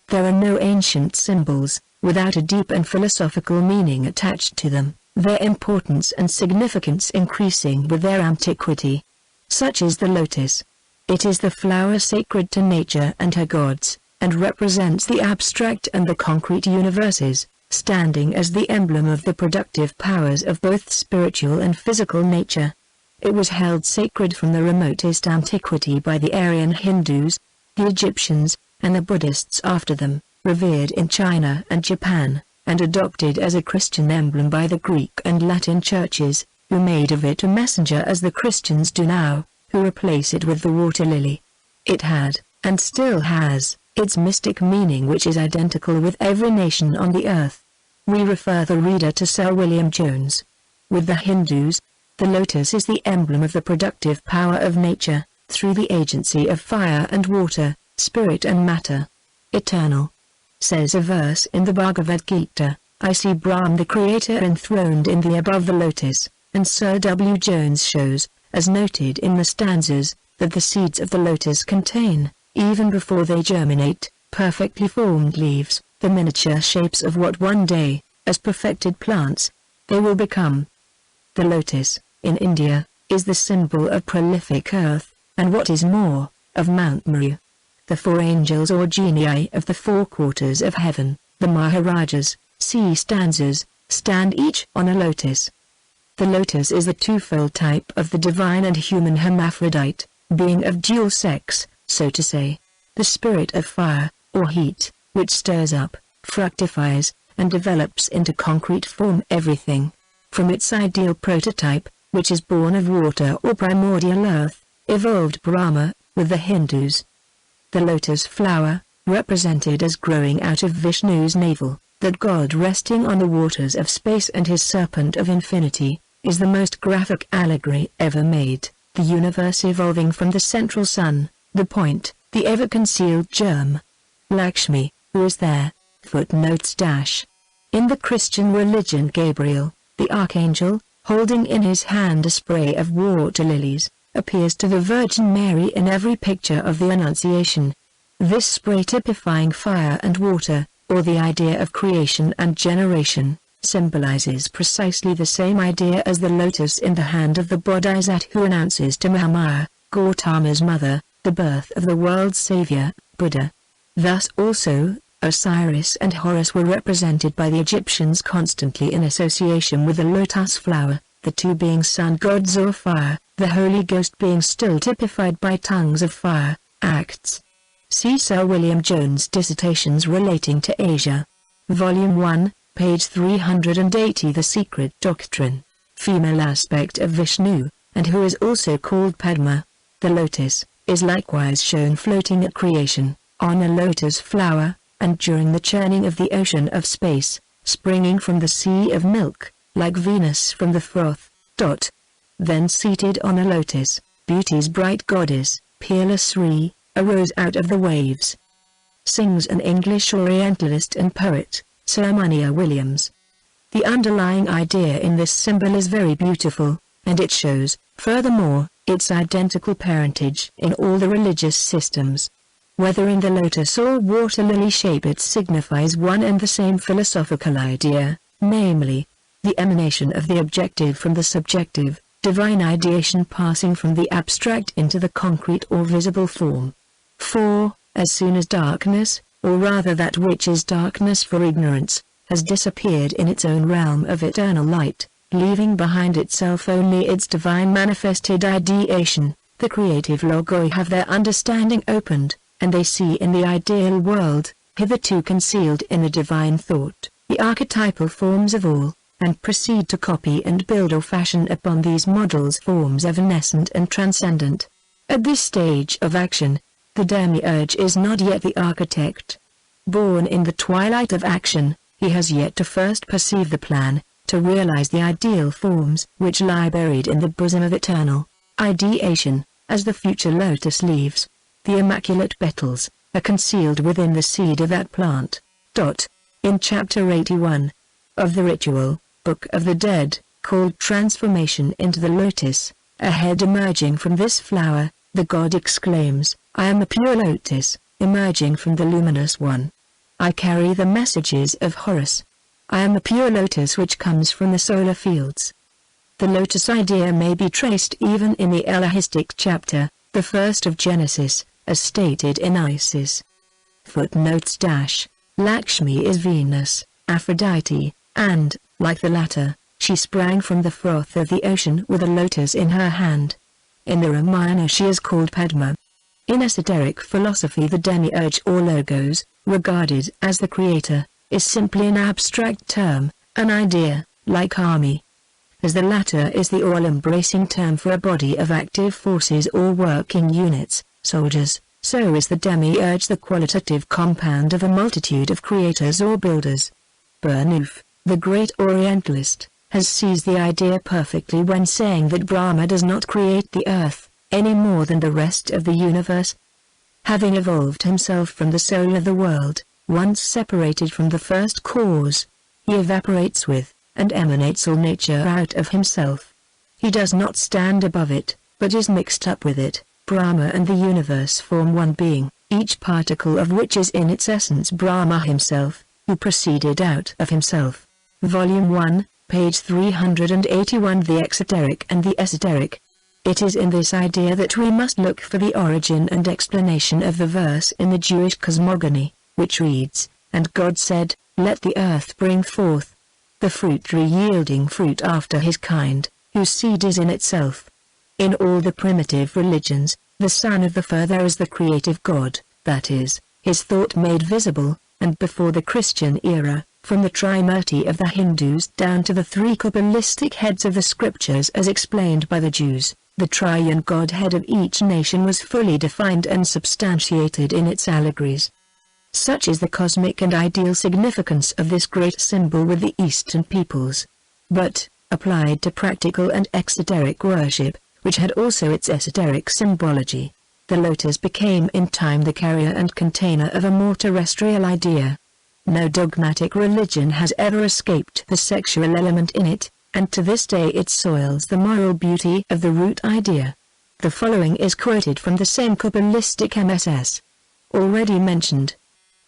There are no ancient symbols, without a deep and philosophical meaning attached to them, their importance and significance increasing with their antiquity. Such is the lotus. It is the flower sacred to nature and her gods, and represents the abstract and the concrete universes, standing as the emblem of the productive powers of both spiritual and physical nature. It was held sacred from the remotest antiquity by the Aryan Hindus, the Egyptians, and the Buddhists after them, revered in China and Japan, and adopted as a Christian emblem by the Greek and Latin churches, who made of it a messenger as the Christians do now, who replace it with the water lily. It had, and still has, its mystic meaning which is identical with every nation on the earth. we refer the reader to Sir William Jones. With the Hindus, the lotus is the emblem of the productive power of nature, through the agency of fire and water, spirit and matter. Eternal. Says a verse in the Bhagavad Gita, I see Brahm the Creator enthroned in the above the lotus, and Sir W. Jones shows, as noted in the stanzas, that the seeds of the lotus contain, even before they germinate, perfectly formed leaves, the miniature shapes of what one day, as perfected plants, they will become. The lotus, in India, is the symbol of prolific earth, and what is more, of Mount Meru. The four angels or genii of the four quarters of heaven, the Maharajas, see stanzas, stand each on a lotus. The lotus is the twofold type of the divine and human hermaphrodite, being of dual sex, so to say. The spirit of fire, or heat, which stirs up, fructifies, and develops into concrete form everything. From its ideal prototype, which is born of water or primordial earth, evolved Brahma, with the Hindus. The lotus flower, represented as growing out of Vishnu's navel, that god resting on the waters of space and his serpent of infinity, is the most graphic allegory ever made, the universe evolving from the central sun, the point, the ever-concealed germ. Lakshmi, who is there? Footnotes - In the Christian religion Gabriel, the archangel, holding in his hand a spray of water lilies, appears to the Virgin Mary in every picture of the Annunciation. This spray typifying fire and water, or the idea of creation and generation, symbolizes precisely the same idea as the lotus in the hand of the Bodhisattva who announces to Mahamaya, Gautama's mother, the birth of the world's savior, Buddha. Thus also, Osiris and Horus were represented by the Egyptians constantly in association with the lotus flower, the two being sun gods or fire, the Holy Ghost being still typified by tongues of fire, Acts. See Sir William Jones' Dissertations Relating to Asia. Volume 1, page 380. The Secret Doctrine, female aspect of Vishnu, and who is also called Padma. The lotus, is likewise shown floating at creation, on a lotus flower, and during the churning of the ocean of space, springing from the sea of milk, like Venus from the froth. Then seated on a lotus, beauty's bright goddess, Peerless Sri, arose out of the waves. Sings an English Orientalist and poet, Sir Monier Williams. The underlying idea in this symbol is very beautiful, and it shows, furthermore, its identical parentage in all the religious systems. Whether in the lotus or water lily shape, it signifies one and the same philosophical idea, namely, the emanation of the objective from the subjective, divine ideation passing from the abstract into the concrete or visible form. For, as soon as darkness, or rather that which is darkness for ignorance, has disappeared in its own realm of eternal light, leaving behind itself only its divine manifested ideation, the creative logoi have their understanding opened, and they see in the ideal world, hitherto concealed in the divine thought, the archetypal forms of all, and proceed to copy and build or fashion upon these models forms evanescent and transcendent. At this stage of action, the demiurge is not yet the architect. Born in the twilight of action, he has yet to first perceive the plan, to realize the ideal forms which lie buried in the bosom of eternal ideation, as the future lotus leaves, the immaculate petals, are concealed within the seed of that plant. In Chapter 81 of the Ritual, Book of the Dead, called Transformation into the Lotus, a head emerging from this flower, the god exclaims, I am the pure lotus, emerging from the luminous one. I carry the messages of Horus. I am the pure lotus which comes from the solar fields. The lotus idea may be traced even in the Elohistic chapter, the first of Genesis, as stated in Isis. Footnotes - Lakshmi is Venus, Aphrodite, and, like the latter, she sprang from the froth of the ocean with a lotus in her hand. In the Ramayana she is called Padma. In esoteric philosophy the demiurge or logos, regarded as the creator, is simply an abstract term, an idea, like army. As the latter is the all-embracing term for a body of active forces or working units, soldiers, so is the demiurge the qualitative compound of a multitude of creators or builders. Burnouf, The great Orientalist has seized the idea perfectly when saying that Brahma does not create the earth, any more than the rest of the universe. Having evolved himself from the soul of the world, once separated from the first cause, he evaporates with, and emanates all nature out of himself. He does not stand above it, but is mixed up with it. Brahma and the universe form one being, each particle of which is in its essence Brahma himself, who proceeded out of himself. Volume 1, page 381. The exoteric and the esoteric. It is in this idea that we must look for the origin and explanation of the verse in the Jewish cosmogony, which reads, "And God said, Let the earth bring forth the fruit tree yielding fruit after his kind, whose seed is in itself." In all the primitive religions, the son of the father is the creative God, that is, his thought made visible, and before the Christian era, from the Trimurti of the Hindus down to the three Kabbalistic heads of the scriptures as explained by the Jews, the triune Godhead of each nation was fully defined and substantiated in its allegories. Such is the cosmic and ideal significance of this great symbol with the Eastern peoples. But, applied to practical and exoteric worship, which had also its esoteric symbology, the lotus became in time the carrier and container of a more terrestrial idea. No dogmatic religion has ever escaped the sexual element in it, and to this day it soils the moral beauty of the root idea. The following is quoted from the same Kabbalistic MSS already mentioned.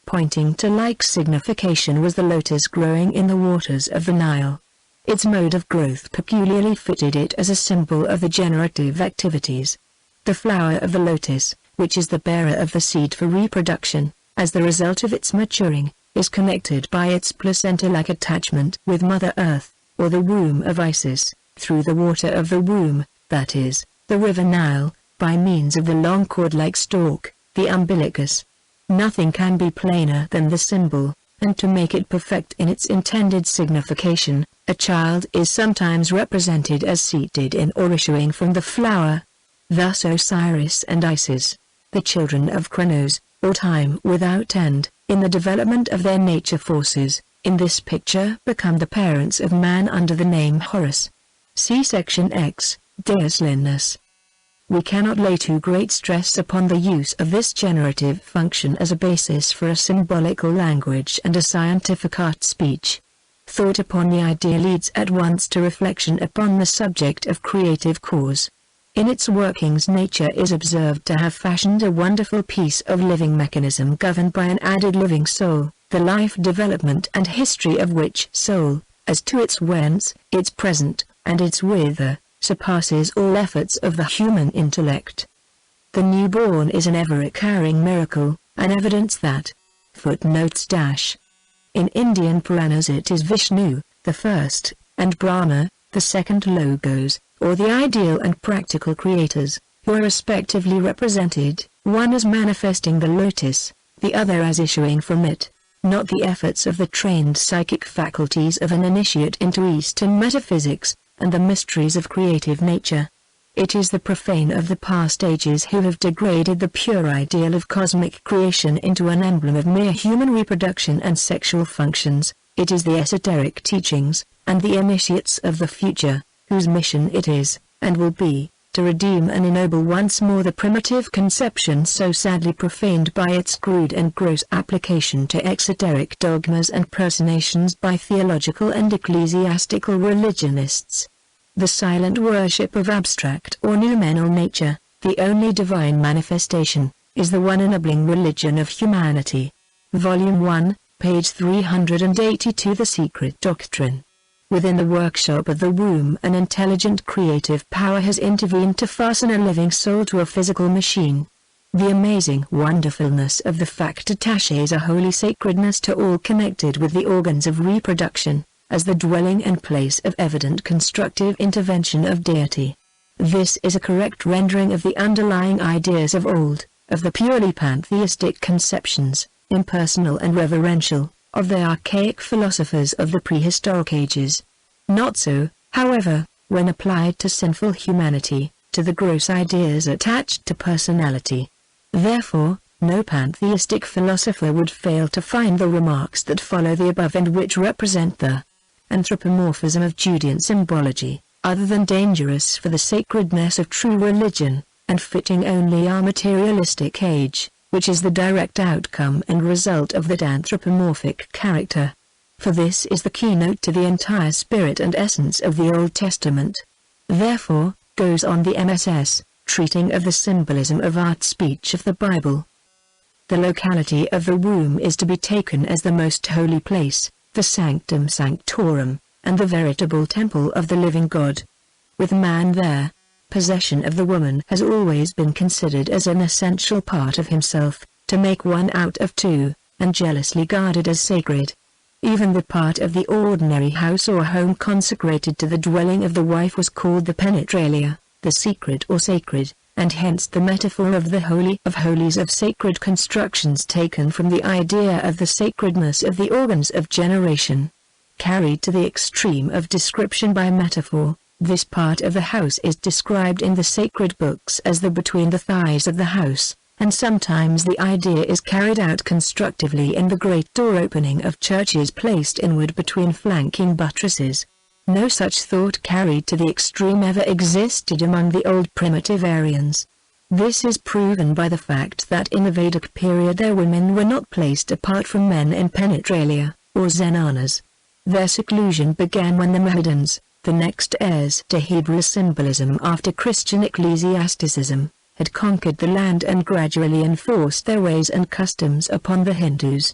Pointing to like signification was the lotus growing in the waters of the Nile. Its mode of growth peculiarly fitted it as a symbol of the generative activities. The flower of the lotus, which is the bearer of the seed for reproduction, as the result of its maturing, is connected by its placenta-like attachment with Mother Earth, or the womb of Isis, through the water of the womb, that is, the river Nile, by means of the long cord-like stalk, the umbilicus. Nothing can be plainer than the symbol, and to make it perfect in its intended signification, a child is sometimes represented as seated in or issuing from the flower. Thus Osiris and Isis, the children of Kronos, or time without end, in the development of their nature forces, in this picture become the parents of man under the name Horus. See section X, Deus Linus. We cannot lay too great stress upon the use of this generative function as a basis for a symbolical language and a scientific art speech. Thought upon the idea leads at once to reflection upon the subject of creative cause. In its workings nature is observed to have fashioned a wonderful piece of living mechanism governed by an added living soul, the life development and history of which soul, as to its whence, its present, and its whither, surpasses all efforts of the human intellect. The newborn is an ever-recurring miracle, an evidence that. Footnotes dash. In Indian Puranas it is Vishnu, the first, and Brahma, the second logos, or the ideal and practical creators, who are respectively represented, one as manifesting the lotus, the other as issuing from it, not the efforts of the trained psychic faculties of an initiate into Eastern metaphysics, and the mysteries of creative nature. It is the profane of the past ages who have degraded the pure ideal of cosmic creation into an emblem of mere human reproduction and sexual functions. It is the esoteric teachings, and the initiates of the future, whose mission it is, and will be, to redeem and ennoble once more the primitive conception so sadly profaned by its crude and gross application to exoteric dogmas and personations by theological and ecclesiastical religionists. The silent worship of abstract or noumenal nature, the only divine manifestation, is the one enabling religion of humanity. Volume 1, page 382. The Secret Doctrine. Within the workshop of the womb an intelligent creative power has intervened to fasten a living soul to a physical machine. The amazing wonderfulness of the fact attaches a holy sacredness to all connected with the organs of reproduction, as the dwelling and place of evident constructive intervention of deity. This is a correct rendering of the underlying ideas of old, of the purely pantheistic conceptions, impersonal and reverential, of the archaic philosophers of the prehistoric ages. Not so, however, when applied to sinful humanity, to the gross ideas attached to personality. Therefore, no pantheistic philosopher would fail to find the remarks that follow the above and which represent the anthropomorphism of Judean symbology, other than dangerous for the sacredness of true religion, and fitting only our materialistic age, which is the direct outcome and result of that anthropomorphic character. For this is the keynote to the entire spirit and essence of the Old Testament. Therefore, goes on the MSS, treating of the symbolism of art speech of the Bible. The locality of the womb is to be taken as the most holy place, the sanctum sanctorum, and the veritable temple of the living God. With man there, possession of the woman has always been considered as an essential part of himself, to make one out of two, and jealously guarded as sacred. Even the part of the ordinary house or home consecrated to the dwelling of the wife was called the penetralia, the secret or sacred, and hence the metaphor of the Holy of Holies of sacred constructions taken from the idea of the sacredness of the organs of generation. Carried to the extreme of description by metaphor, this part of the house is described in the sacred books as the between the thighs of the house, and sometimes the idea is carried out constructively in the great door opening of churches placed inward between flanking buttresses. No such thought carried to the extreme ever existed among the old primitive Aryans. This is proven by the fact that in the Vedic period their women were not placed apart from men in penetralia, or zenanas. Their seclusion began when the Mohammedans, the next heirs to Hebrew symbolism after Christian ecclesiasticism, had conquered the land and gradually enforced their ways and customs upon the Hindus.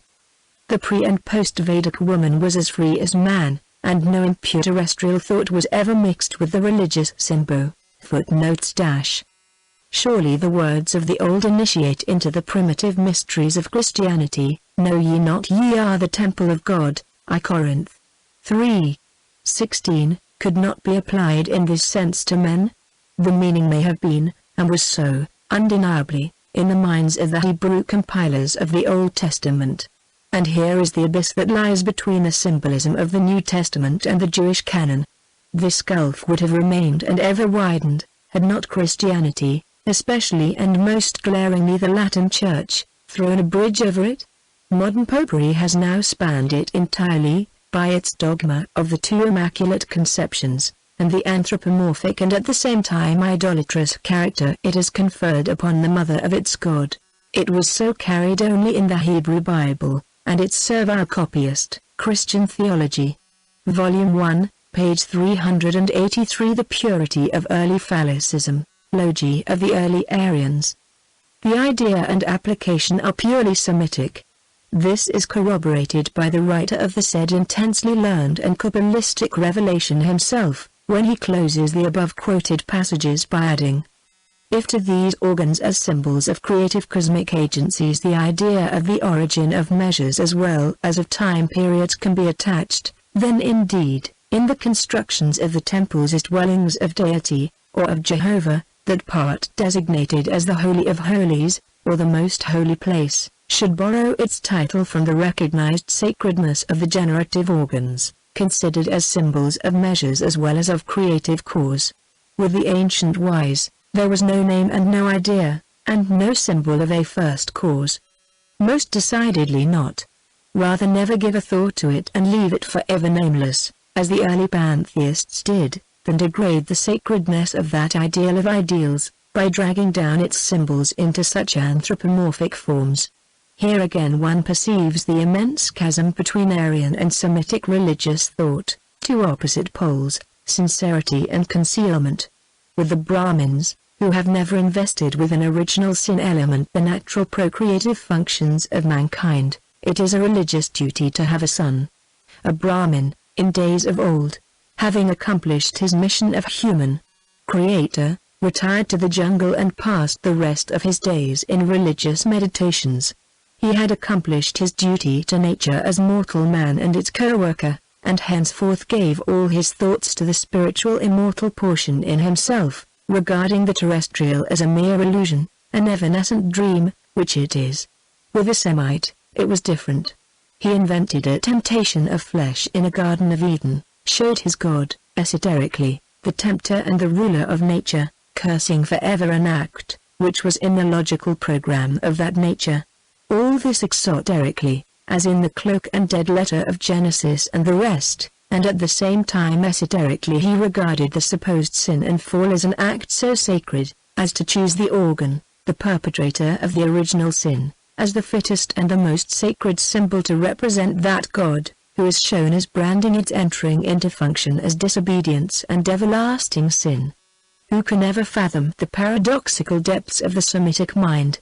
The pre- and post-Vedic woman was as free as man, and no impure terrestrial thought was ever mixed with the religious symbo. Footnotes - Surely the words of the old initiate into the primitive mysteries of Christianity, know ye not ye are the temple of God, I Corinth 3:16, could not be applied in this sense to men? The meaning may have been, and was so, undeniably, in the minds of the Hebrew compilers of the Old Testament. And here is the abyss that lies between the symbolism of the New Testament and the Jewish canon. This gulf would have remained and ever widened, had not Christianity, especially and most glaringly the Latin Church, thrown a bridge over it. Modern popery has now spanned it entirely, by its dogma of the two immaculate conceptions, and the anthropomorphic and at the same time idolatrous character it has conferred upon the mother of its God. It was so carried only in the Hebrew Bible, and its servile copyist, Christian Theology. Volume 1, page 383. The purity of early Phallicism, Logi of the early Aryans. The idea and application are purely Semitic. This is corroborated by the writer of the said intensely learned and Kabbalistic revelation himself, when he closes the above-quoted passages by adding, if to these organs as symbols of creative cosmic agencies the idea of the origin of measures as well as of time periods can be attached, then indeed, in the constructions of the temples as dwellings of deity, or of Jehovah, that part designated as the Holy of Holies, or the most holy place, should borrow its title from the recognized sacredness of the generative organs, considered as symbols of measures as well as of creative cause. With the ancient wise, there was no name and no idea, and no symbol of a first cause. Most decidedly not. Rather never give a thought to it and leave it forever nameless, as the early pantheists did, than degrade the sacredness of that ideal of ideals, by dragging down its symbols into such anthropomorphic forms. Here again one perceives the immense chasm between Aryan and Semitic religious thought, two opposite poles, sincerity and concealment. With the Brahmins, who have never invested with an original sin element the natural procreative functions of mankind, it is a religious duty to have a son. A Brahmin, in days of old, having accomplished his mission of human creator, retired to the jungle and passed the rest of his days in religious meditations. He had accomplished his duty to nature as mortal man and its co-worker, and henceforth gave all his thoughts to the spiritual immortal portion in himself, regarding the terrestrial as a mere illusion, an evanescent dream, which it is. With the Semite, it was different. He invented a temptation of flesh in a Garden of Eden, showed his God, esoterically, the tempter and the ruler of nature, cursing forever an act, which was in the logical program of that nature. All this exoterically, as in the cloak and dead letter of Genesis and the rest, and at the same time esoterically he regarded the supposed sin and fall as an act so sacred, as to choose the organ, the perpetrator of the original sin, as the fittest and the most sacred symbol to represent that God, who is shown as branding its entering into function as disobedience and everlasting sin. Who can ever fathom the paradoxical depths of the Semitic mind?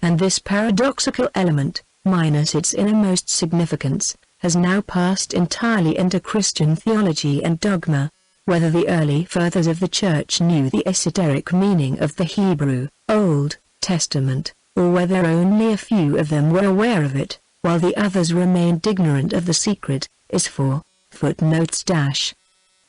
And this paradoxical element, minus its innermost significance, has now passed entirely into Christian theology and dogma. Whether the early fathers of the Church knew the esoteric meaning of the Hebrew, Old Testament, or whether only a few of them were aware of it, while the others remained ignorant of the secret, is for footnotes.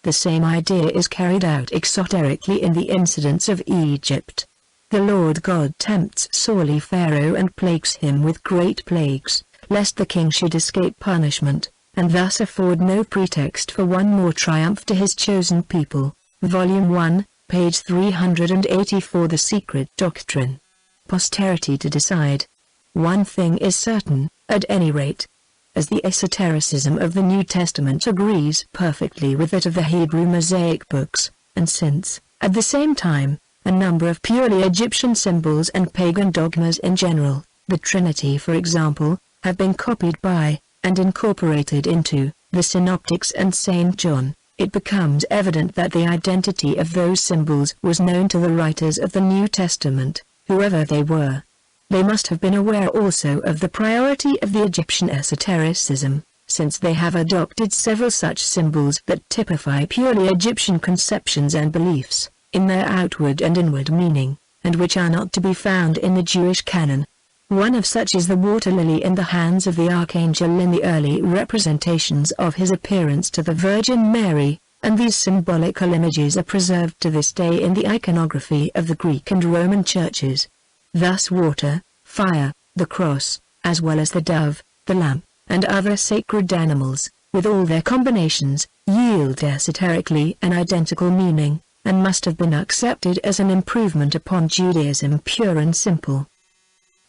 The same idea is carried out exoterically in the incidents of Egypt. The Lord God tempts sorely Pharaoh and plagues him with great plagues, lest the king should escape punishment, and thus afford no pretext for one more triumph to his chosen people. Volume 1, page 384. The Secret Doctrine. Posterity to decide. One thing is certain, at any rate. As the esotericism of the New Testament agrees perfectly with that of the Hebrew Mosaic books, and since, at the same time, a number of purely Egyptian symbols and pagan dogmas in general, the Trinity for example, have been copied by, and incorporated into, the Synoptics and St. John, it becomes evident that the identity of those symbols was known to the writers of the New Testament, whoever they were. They must have been aware also of the priority of the Egyptian esotericism, since they have adopted several such symbols that typify purely Egyptian conceptions and beliefs, in their outward and inward meaning, and which are not to be found in the Jewish canon. One of such is the water lily in the hands of the archangel in the early representations of his appearance to the Virgin Mary, and these symbolical images are preserved to this day in the iconography of the Greek and Roman churches. Thus water, fire, the cross, as well as the dove, the lamb, and other sacred animals, with all their combinations, yield esoterically an identical meaning, and must have been accepted as an improvement upon Judaism pure and simple.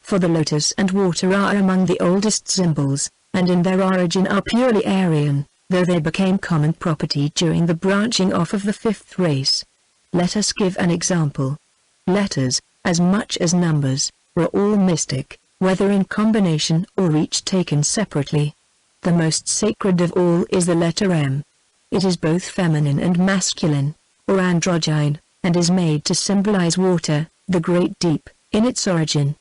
For the lotus and water are among the oldest symbols, and in their origin are purely Aryan, though they became common property during the branching off of the fifth race. Let us give an example. Letters, as much as numbers, were all mystic, whether in combination or each taken separately. The most sacred of all is the letter M. It is both feminine and masculine, or androgyne, and is made to symbolize water, the great deep, in its origin.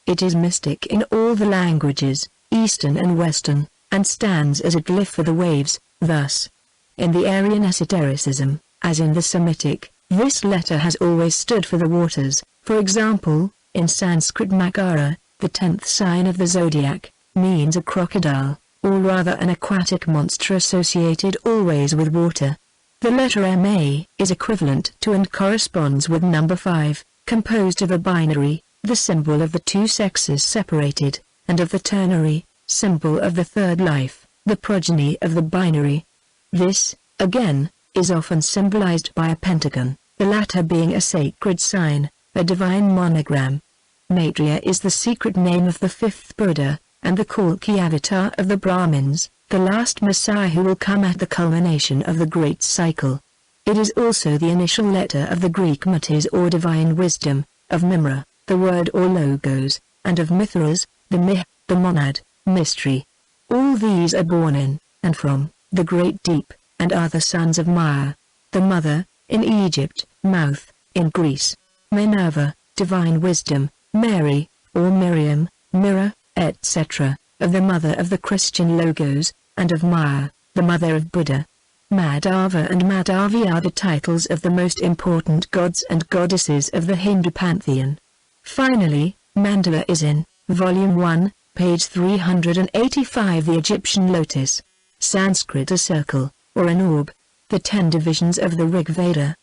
It is mystic in all the languages, Eastern and Western, and stands as a glyph for the waves. Thus, in the Aryan esotericism, as in the Semitic, this letter has always stood for the waters. For example, in Sanskrit Makara, the 10th sign of the zodiac, means a crocodile, or rather an aquatic monster associated always with water. The letter Ma is equivalent to and corresponds with number 5, composed of a binary, the symbol of the two sexes separated, and of the ternary, symbol of the third life, the progeny of the binary. This, again, is often symbolized by a pentagon, the latter being a sacred sign, a divine monogram. Maitreya is the secret name of the fifth Buddha, and the Kalki avatar of the Brahmins, the last Messiah who will come at the culmination of the great cycle. It is also the initial letter of the Greek Matis or divine wisdom, of Mimra, the word or logos, and of Mithras, the Mih, the monad, mystery. All these are born in, and from, the great deep, and are the sons of Maya, the mother, in Egypt, mouth, in Greece, Minerva, divine wisdom, Mary, or Miriam, mirror, etc., of the mother of the Christian logos, and of Maya, the mother of Buddha. Madhava and Madhavi are the titles of the most important gods and goddesses of the Hindu pantheon. Finally, Mandala is in, Volume 1, page 385. The Egyptian lotus, Sanskrit a circle, or an orb, the 10 divisions of the Rig Veda.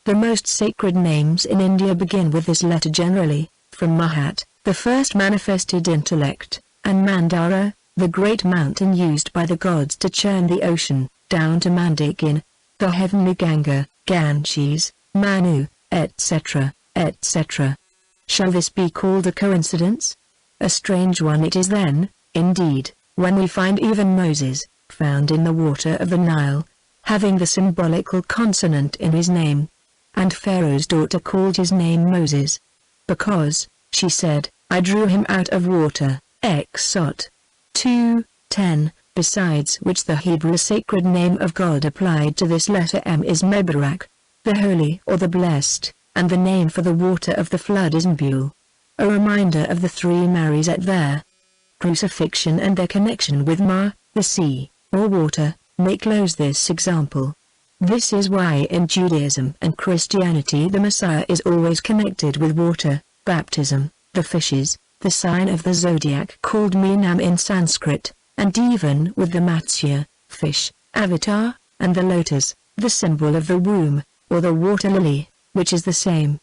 The most sacred names in India begin with this letter generally, from Mahat, the first manifested intellect, and Mandara, the great mountain used by the gods to churn the ocean, down to Mandakini, the heavenly Ganga, Ganges, Manu, etc., etc. Shall this be called a coincidence? A strange one it is then, indeed, when we find even Moses, found in the water of the Nile, having the symbolical consonant in his name. And Pharaoh's daughter called his name Moses, because, she said, I drew him out of water. Exod 2:10. Besides which the Hebrew sacred name of God applied to this letter M is Mebarak, the holy or the blessed, and the name for the water of the flood is Mbul. A reminder of the three Marys at their crucifixion and their connection with Ma, the sea, or water, may close this example. This is why in Judaism and Christianity the Messiah is always connected with water, baptism, the fishes, the sign of the zodiac called Meenam in Sanskrit, and even with the Matsya, fish, avatar, and the lotus, the symbol of the womb, or the water lily, which is the same.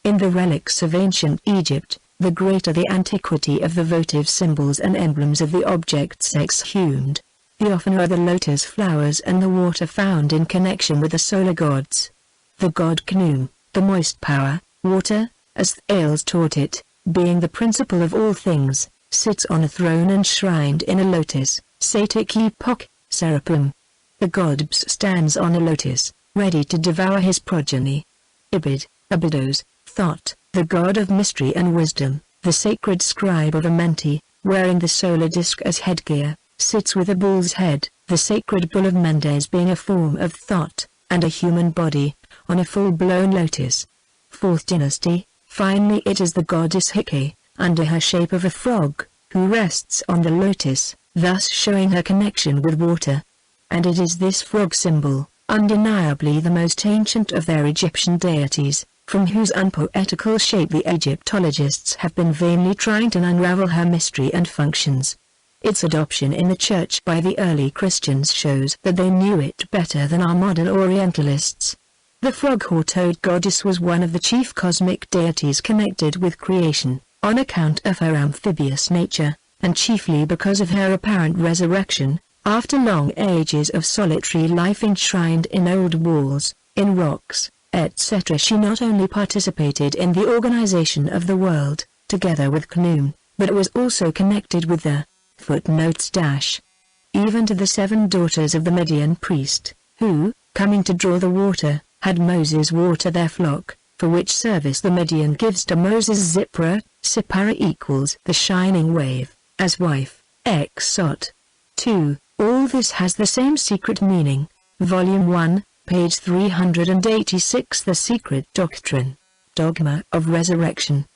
In the relics of ancient Egypt, the greater the antiquity of the votive symbols and emblems of the objects exhumed, the oftener are the lotus flowers and the water found in connection with the solar gods. The god Khnum, the moist power, water, as Thales taught it, being the principle of all things, sits on a throne enshrined in a lotus, Satik epoch, Serapim. The god Bs stands on a lotus, ready to devour his progeny. Ibid, Abydos, Thought, the god of mystery and wisdom, the sacred scribe of Amenti, wearing the solar disk as headgear, sits with a bull's head, the sacred bull of Mendes being a form of thought, and a human body, on a full-blown lotus. Fourth dynasty, finally it is the goddess Hike, under her shape of a frog, who rests on the lotus, thus showing her connection with water. And it is this frog symbol, undeniably the most ancient of their Egyptian deities, from whose unpoetical shape the Egyptologists have been vainly trying to unravel her mystery and functions. Its adoption in the Church by the early Christians shows that they knew it better than our modern Orientalists. The frog-toed goddess was one of the chief cosmic deities connected with creation, on account of her amphibious nature, and chiefly because of her apparent resurrection, after long ages of solitary life enshrined in old walls, in rocks, etc. She not only participated in the organization of the world, together with Khnum, but was also connected with the footnotes even to the 7 daughters of the Midian priest, who, coming to draw the water, had Moses water their flock, for which service the Midian gives to Moses Zipporah, Sipporah equals the shining wave, as wife. Exod 2. All this has the same secret meaning. Volume 1, page 386. The Secret Doctrine. Dogma of Resurrection.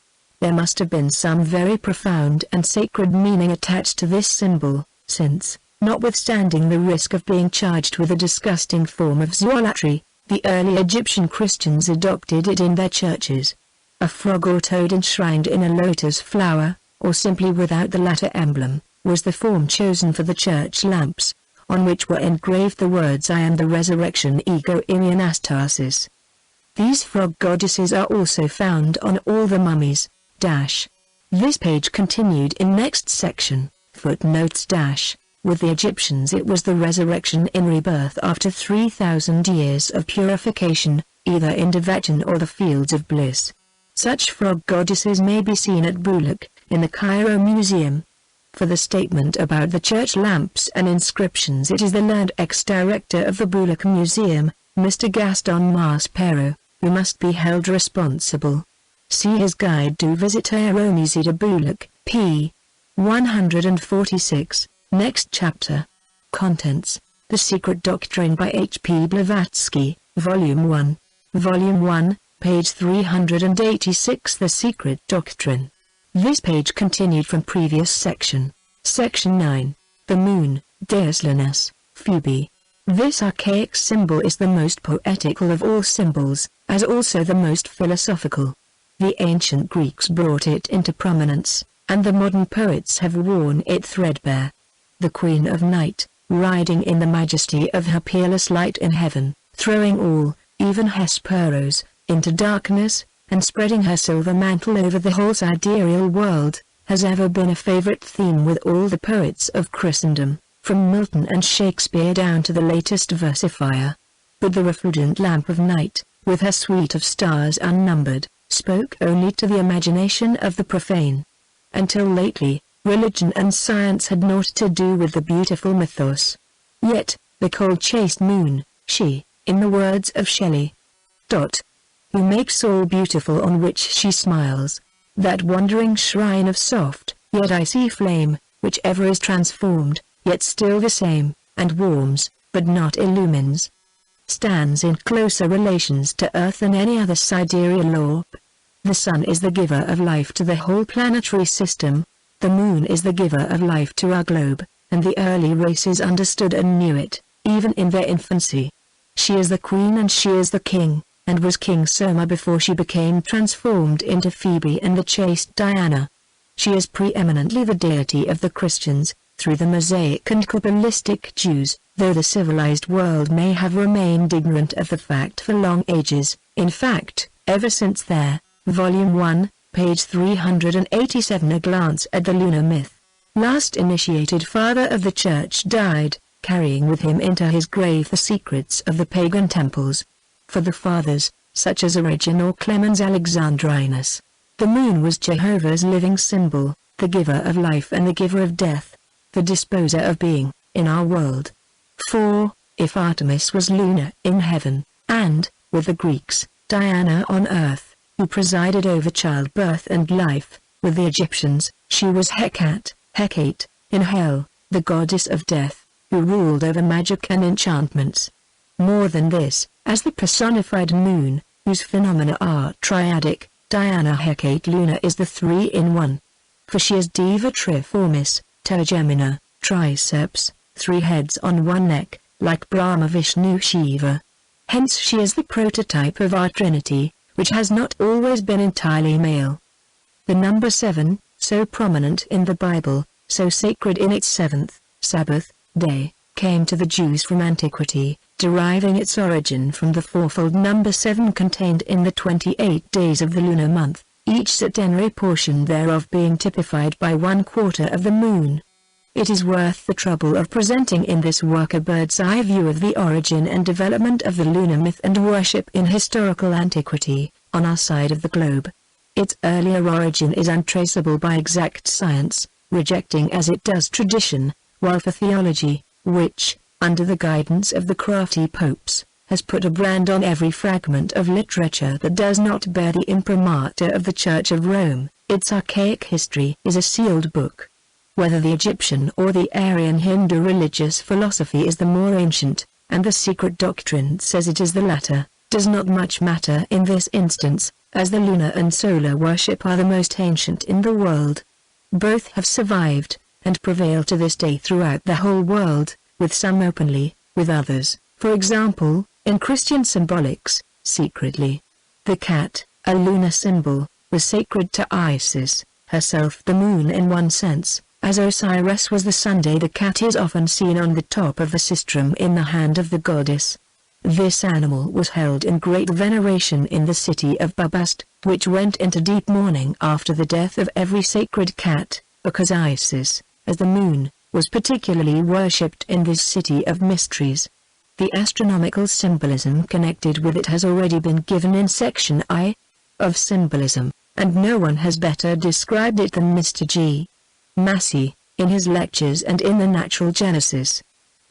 There must have been some very profound and sacred meaning attached to this symbol, since, notwithstanding the risk of being charged with a disgusting form of zoolatry, the early Egyptian Christians adopted it in their churches. A frog or toad enshrined in a lotus flower, or simply without the latter emblem, was the form chosen for the church lamps, on which were engraved the words I am the resurrection ego imi anastasis. These frog goddesses are also found on all the mummies. This page continued in next section, footnotes With the Egyptians it was the resurrection in rebirth after 3,000 years of purification, either in Devachan or the fields of bliss. Such frog goddesses may be seen at Bulak, in the Cairo Museum. For the statement about the church lamps and inscriptions it is the learned ex-director of the Bulak Museum, Mr. Gaston Maspero, who must be held responsible. See his guide to visit Musée de Bulak, p. 146, next chapter. Contents: The Secret Doctrine by H. P. Blavatsky, Volume 1. Volume 1, page 386. The Secret Doctrine. This page continued from previous section. Section 9. The Moon, Deus Lunas, Phoebe. This archaic symbol is the most poetical of all symbols, as also the most philosophical. The ancient Greeks brought it into prominence, and the modern poets have worn it threadbare. The Queen of Night, riding in the majesty of her peerless light in heaven, throwing all, even Hesperos, into darkness, and spreading her silver mantle over the whole sidereal world, has ever been a favorite theme with all the poets of Christendom, from Milton and Shakespeare down to the latest versifier. But the refulgent lamp of night, with her suite of stars unnumbered, spoke only to the imagination of the profane. Until lately, religion and science had naught to do with the beautiful mythos. Yet, the cold chaste moon, She, in the words of Shelley, who makes all beautiful on which she smiles, that wandering shrine of soft, yet icy flame, which ever is transformed, yet still the same, and warms, but not illumines, stands in closer relations to earth than any other sidereal orb. The sun is the giver of life to the whole planetary system, the moon is the giver of life to our globe, and the early races understood and knew it, even in their infancy. She is the queen and she is the king, and was King Soma before she became transformed into Phoebe and the chaste Diana. She is preeminently the deity of the Christians, through the Mosaic and Kabbalistic Jews, though the civilized world may have remained ignorant of the fact for long ages, in fact, ever since their, Volume 1, page 387. A glance at the lunar myth. Last initiated father of the Church died, carrying with him into his grave the secrets of the pagan temples. For the fathers, such as Origen or Clemens Alexandrinus, the moon was Jehovah's living symbol, the giver of life and the giver of death, the disposer of being, in our world. For, if Artemis was lunar in heaven, and, with the Greeks, Diana on earth, who presided over childbirth and life, with the Egyptians, she was Hecate, in hell, the goddess of death, who ruled over magic and enchantments. More than this, as the personified moon, whose phenomena are triadic, Diana Hecate Luna is the three-in-one. For she is Diva Triformis, Tergemina, triceps, three heads on one neck, like Brahma Vishnu Shiva. Hence she is the prototype of our Trinity, which has not always been entirely male. The number 7, so prominent in the Bible, so sacred in its seventh, Sabbath, day, came to the Jews from antiquity, deriving its origin from the fourfold number 7 contained in the 28 days of the lunar month, each septenary portion thereof being typified by 1/4 of the moon. It is worth the trouble of presenting in this work a bird's-eye view of the origin and development of the lunar myth and worship in historical antiquity, on our side of the globe. Its earlier origin is untraceable by exact science, rejecting as it does tradition, while for theology, which, under the guidance of the crafty popes, has put a brand on every fragment of literature that does not bear the imprimatur of the Church of Rome, its archaic history is a sealed book. Whether the Egyptian or the Aryan Hindu religious philosophy is the more ancient, and the secret doctrine says it is the latter, does not much matter in this instance, as the lunar and solar worship are the most ancient in the world. Both have survived, and prevail to this day throughout the whole world, with some openly, with others, for example, in Christian symbolics, secretly. The cat, a lunar symbol, was sacred to Isis, herself the moon in one sense. As Osiris was the Sunday, the cat is often seen on the top of the sistrum in the hand of the goddess. This animal was held in great veneration in the city of Bubast, which went into deep mourning after the death of every sacred cat, because Isis, as the moon, was particularly worshipped in this city of mysteries. The astronomical symbolism connected with it has already been given in section I of Symbolism, and no one has better described it than Mr. G. Massey, in his lectures and in the Natural Genesis.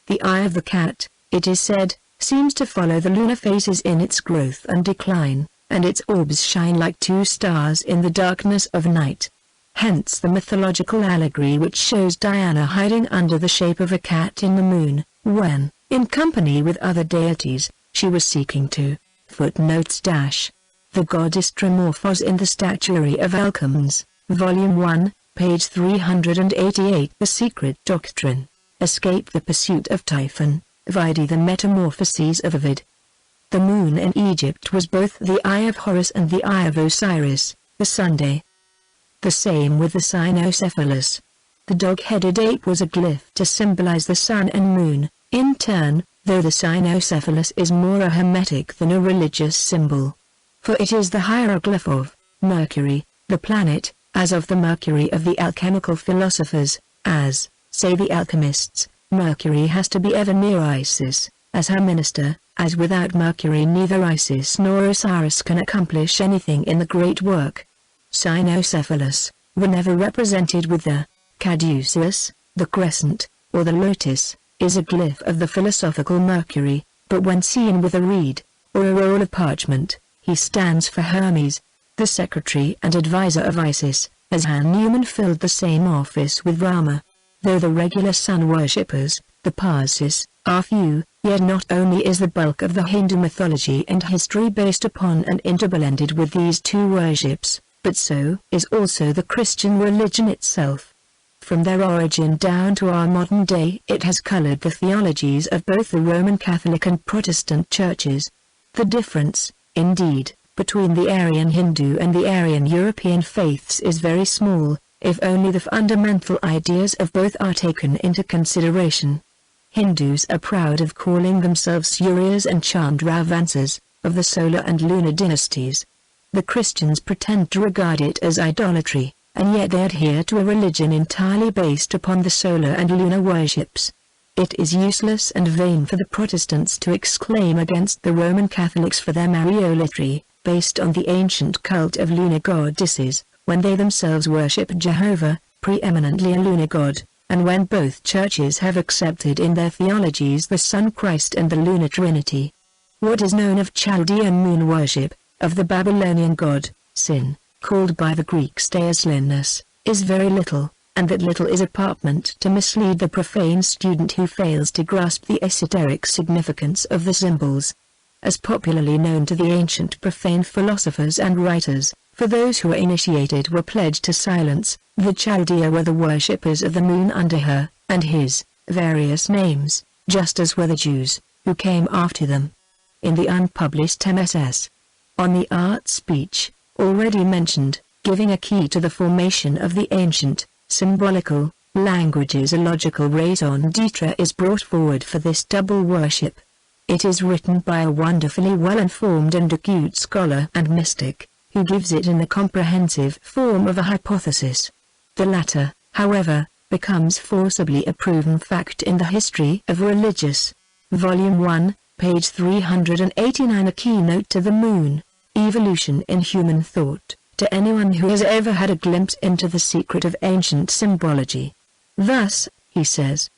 The eye of the cat, it is said, seems to follow the lunar phases in its growth and decline, and its orbs shine like two stars in the darkness of night. Hence the mythological allegory which shows Diana hiding under the shape of a cat in the moon, when, in company with other deities, she was seeking to, the goddess Trimorphos in the Statuary of Alchems, Volume 1, page 388. The Secret Doctrine, escape the pursuit of Typhon, vide the Metamorphoses of Ovid. The moon in Egypt was both the eye of Horus and the eye of Osiris, the Sunday. The same with the cynocephalus. The dog-headed ape was a glyph to symbolize the sun and moon, in turn, though the cynocephalus is more a hermetic than a religious symbol. For it is the hieroglyph of Mercury, the planet, as of the Mercury of the alchemical philosophers, as, say the alchemists, Mercury has to be ever near Isis, as her minister, as without Mercury neither Isis nor Osiris can accomplish anything in the great work. Cynocephalus, whenever represented with the caduceus, the crescent, or the lotus, is a glyph of the philosophical Mercury, but when seen with a reed, or a roll of parchment, he stands for Hermes, the secretary and advisor of Isis, as Hanuman filled the same office with Rama. Though the regular sun worshippers, the Parsis, are few, yet not only is the bulk of the Hindu mythology and history based upon and interblended with these two worships, but so is also the Christian religion itself. From their origin down to our modern day, it has colored the theologies of both the Roman Catholic and Protestant churches. The difference, indeed, between the Aryan Hindu and the Aryan European faiths is very small, if only the fundamental ideas of both are taken into consideration. Hindus are proud of calling themselves Suryas and Chandravansas, of the solar and lunar dynasties. The Christians pretend to regard it as idolatry, and yet they adhere to a religion entirely based upon the solar and lunar worships. It is useless and vain for the Protestants to exclaim against the Roman Catholics for their Mariolatry, based on the ancient cult of lunar goddesses, when they themselves worship Jehovah, preeminently a lunar god, and when both churches have accepted in their theologies the Sun Christ and the lunar Trinity. What is known of Chaldean moon worship, of the Babylonian god, Sin, called by the Greeks Deuslinus, is very little, and that little is apartment to mislead the profane student who fails to grasp the esoteric significance of the symbols. As popularly known to the ancient profane philosophers and writers, for those who were initiated were pledged to silence, the Chaldea were the worshippers of the moon under her, and his, various names, just as were the Jews, who came after them. In the unpublished MSS. On the art speech, already mentioned, giving a key to the formation of the ancient, symbolical, languages, a logical raison d'etre is brought forward for this double worship. It is written by a wonderfully well-informed and acute scholar and mystic, who gives it in the comprehensive form of a hypothesis. The latter, however, becomes forcibly a proven fact in the History of Religious. Volume 1, page 389. A keynote to the moon, Evolution in Human Thought, to anyone who has ever had a glimpse into the secret of ancient symbology. Thus, he says,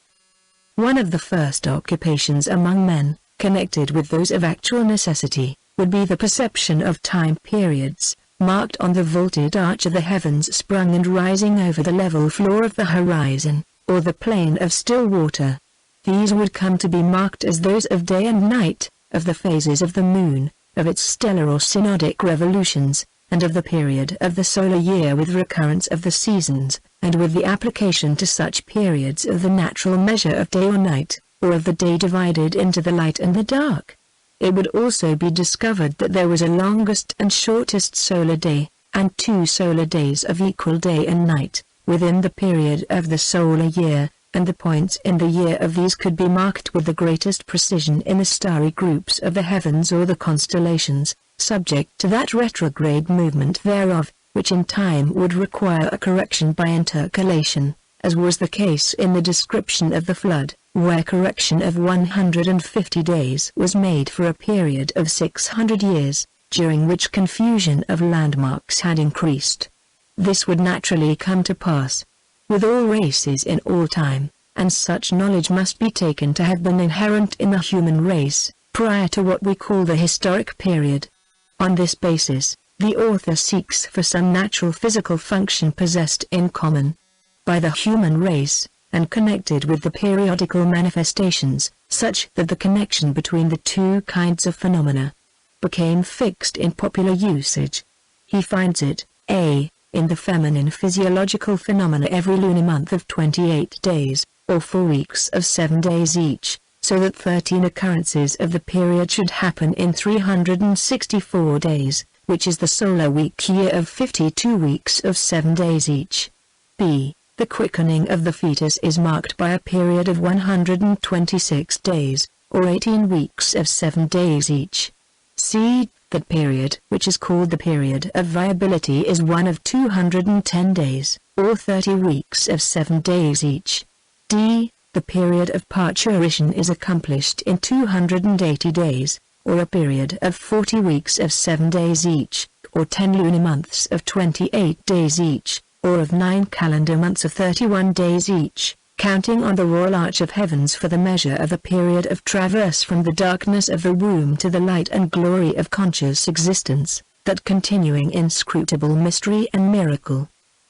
one of the first occupations among men, connected with those of actual necessity, would be the perception of time periods, marked on the vaulted arch of the heavens sprung and rising over the level floor of the horizon, or the plane of still water. These would come to be marked as those of day and night, of the phases of the moon, of its stellar or synodic revolutions, and of the period of the solar year with recurrence of the seasons, and with the application to such periods of the natural measure of day or night, or of the day divided into the light and the dark. It would also be discovered that there was a longest and shortest solar day, and two solar days of equal day and night, within the period of the solar year, and the points in the year of these could be marked with the greatest precision in the starry groups of the heavens or the constellations, subject to that retrograde movement thereof, which in time would require a correction by intercalation, as was the case in the description of the flood, where correction of 150 days was made for a period of 600 years, during which confusion of landmarks had increased. This would naturally come to pass with all races in all time, and such knowledge must be taken to have been inherent in the human race, prior to what we call the historic period. On this basis, the author seeks for some natural physical function possessed in common by the human race, and connected with the periodical manifestations, such that the connection between the two kinds of phenomena became fixed in popular usage. He finds it, a. in the feminine physiological phenomena every lunar month of 28 days, or 4 weeks of 7 days each, so that 13 occurrences of the period should happen in 364 days, which is the solar week year of 52 weeks of 7 days each. b. The quickening of the fetus is marked by a period of 126 days, or 18 weeks of 7 days each. c. That period, which is called the period of viability, is one of 210 days, or 30 weeks of 7 days each. d. The period of parturition is accomplished in 280 days, or a period of 40 weeks of 7 days each, or 10 lunar months of 28 days each, or of 9 calendar months of 31 days each, counting on the royal arch of heavens for the measure of the period of traverse from the darkness of the womb to the light and glory of conscious existence, that continuing inscrutable mystery and miracle.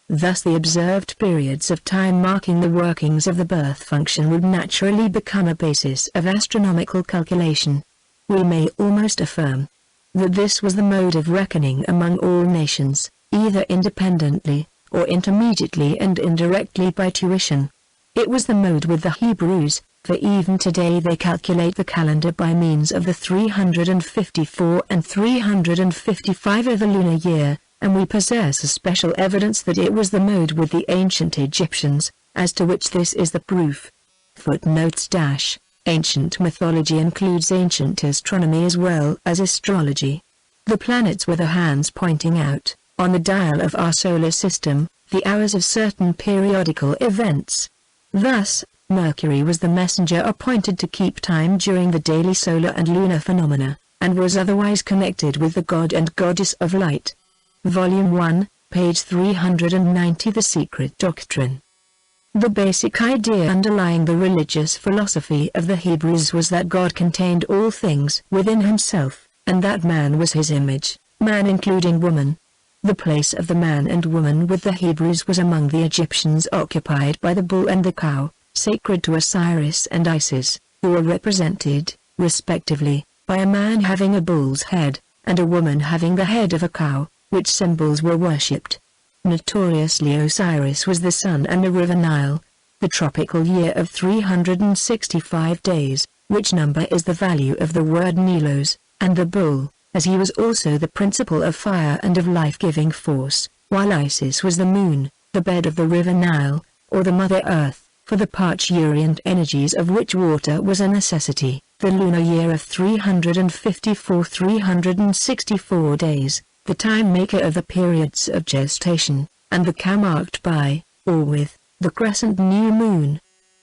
Thus the observed periods of time marking the workings of the birth function would naturally become a basis of astronomical calculation. We may almost affirm that this was the mode of reckoning among all nations, either independently, or intermediately and indirectly by tuition. It was the mode with the Hebrews, for even today they calculate the calendar by means of the 354 and 355 of the lunar year, and we possess a special evidence that it was the mode with the ancient Egyptians, as to which this is the proof. Footnotes - Ancient mythology includes ancient astronomy as well as astrology. The planets were the hands pointing out, on the dial of our solar system, the hours of certain periodical events. Thus, Mercury was the messenger appointed to keep time during the daily solar and lunar phenomena, and was otherwise connected with the god and goddess of light. Volume 1, page 390. The Secret Doctrine. The basic idea underlying the religious philosophy of the Hebrews was that God contained all things within himself, and that man was his image, man including woman. The place of the man and woman with the Hebrews was among the Egyptians occupied by the bull and the cow, sacred to Osiris and Isis, who were represented, respectively, by a man having a bull's head, and a woman having the head of a cow, which symbols were worshipped. Notoriously Osiris was the sun and the river Nile, the tropical year of 365 days, which number is the value of the word Nilos, and the bull, as he was also the principle of fire and of life-giving force, while Isis was the moon, the bed of the river Nile, or the Mother Earth, for the parturient energies of which water was a necessity, the lunar year of 364 days, the time maker of the periods of gestation, and the cow marked by, or with, the crescent new moon.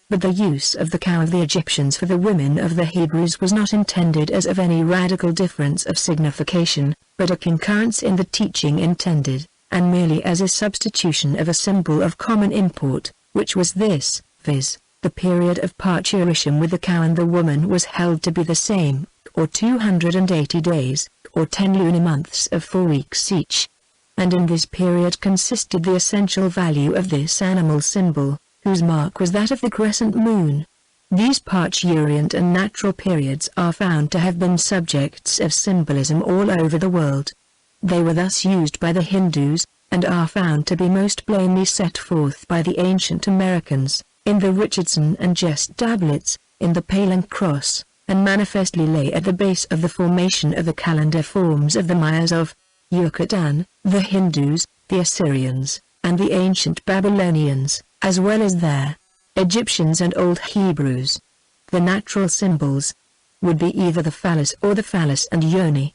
But the use of the cow of the Egyptians for the women of the Hebrews was not intended as of any radical difference of signification, but a concurrence in the teaching intended, and merely as a substitution of a symbol of common import, which was this, viz., the period of parturition with the cow and the woman was held to be the same, or 280 days, or 10 lunar months of 4 weeks each. And in this period consisted the essential value of this animal symbol, whose mark was that of the crescent moon. These parturient and natural periods are found to have been subjects of symbolism all over the world. They were thus used by the Hindus, and are found to be most plainly set forth by the ancient Americans, in the Richardson and Jest tablets, in the Palin cross, and manifestly lay at the base of the formation of the calendar forms of the Mayas of Yucatan, the Hindus, the Assyrians, and the ancient Babylonians, as well as their Egyptians and Old Hebrews. The natural symbols would be either the phallus or the phallus and yoni,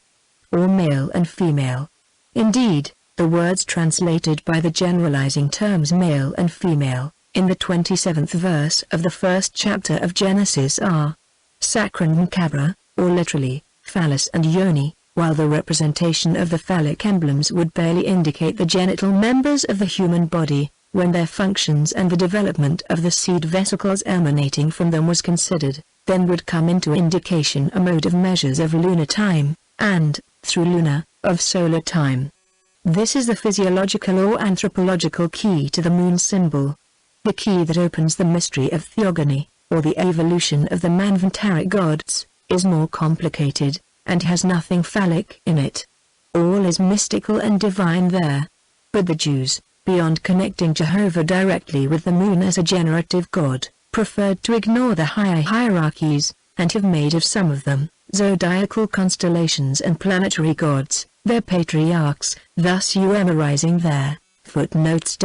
or male and female. Indeed, the words translated by the generalizing terms male and female, in the 27th verse of the first chapter of Genesis are Sacran and Cabra, or literally, phallus and yoni, while the representation of the phallic emblems would barely indicate the genital members of the human body, when their functions and the development of the seed vesicles emanating from them was considered, then would come into indication a mode of measures of lunar time, and, through lunar, of solar time. This is the physiological or anthropological key to the moon symbol. The key that opens the mystery of theogony, or the evolution of the Manvantaric gods, is more complicated, and has nothing phallic in it. All is mystical and divine there. But the Jews, beyond connecting Jehovah directly with the moon as a generative god, preferred to ignore the higher hierarchies, and have made of some of them, zodiacal constellations and planetary gods, their patriarchs, thus euemerizing their footnotes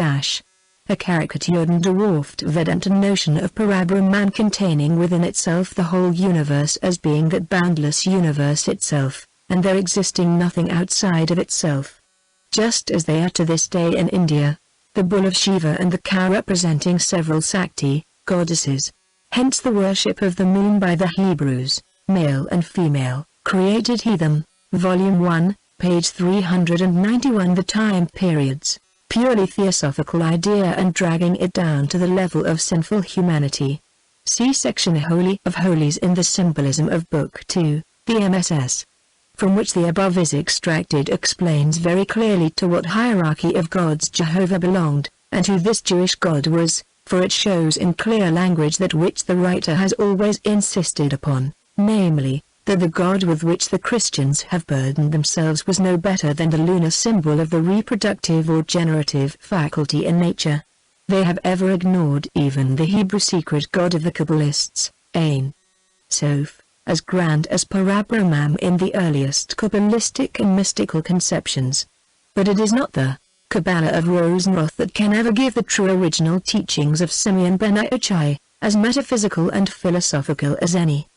a caricatured and dwarfed Vedanta notion of Parabrahman containing within itself the whole universe as being that boundless universe itself, and there existing nothing outside of itself. Just as they are to this day in India, the bull of Shiva and the cow representing several Sakti, goddesses. Hence the worship of the moon by the Hebrews, male and female, created he them. Volume 1, page 391. The time periods. purely theosophical idea and dragging it down to the level of sinful humanity. See section Holy of Holies in the Symbolism of Book 2, the MSS. From which the above is extracted explains very clearly to what hierarchy of gods Jehovah belonged, and who this Jewish God was, for it shows in clear language that which the writer has always insisted upon, namely, that the God with which the Christians have burdened themselves was no better than the lunar symbol of the reproductive or generative faculty in nature. They have ever ignored even the Hebrew secret God of the Kabbalists, Ein Sof, as grand as Parabrahman in the earliest Kabbalistic and mystical conceptions. But it is not the Kabbalah of Rosenroth that can ever give the true original teachings of Simeon ben Yochai, as metaphysical and philosophical as any.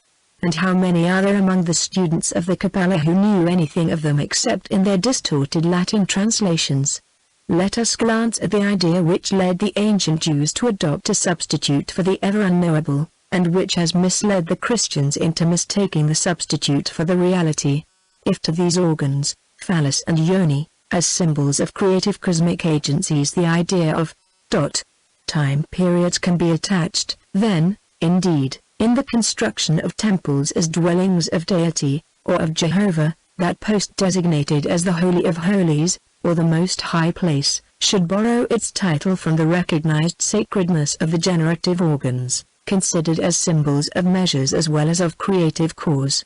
And how many are there among the students of the Kabbalah who knew anything of them except in their distorted Latin translations? Let us glance at the idea which led the ancient Jews to adopt a substitute for the ever unknowable, and which has misled the Christians into mistaking the substitute for the reality. If to these organs, phallus and yoni, as symbols of creative cosmic agencies the idea of time periods can be attached, then, indeed, in the construction of temples as dwellings of deity, or of Jehovah, that post designated as the Holy of Holies, or the Most High Place, should borrow its title from the recognized sacredness of the generative organs, considered as symbols of measures as well as of creative cause.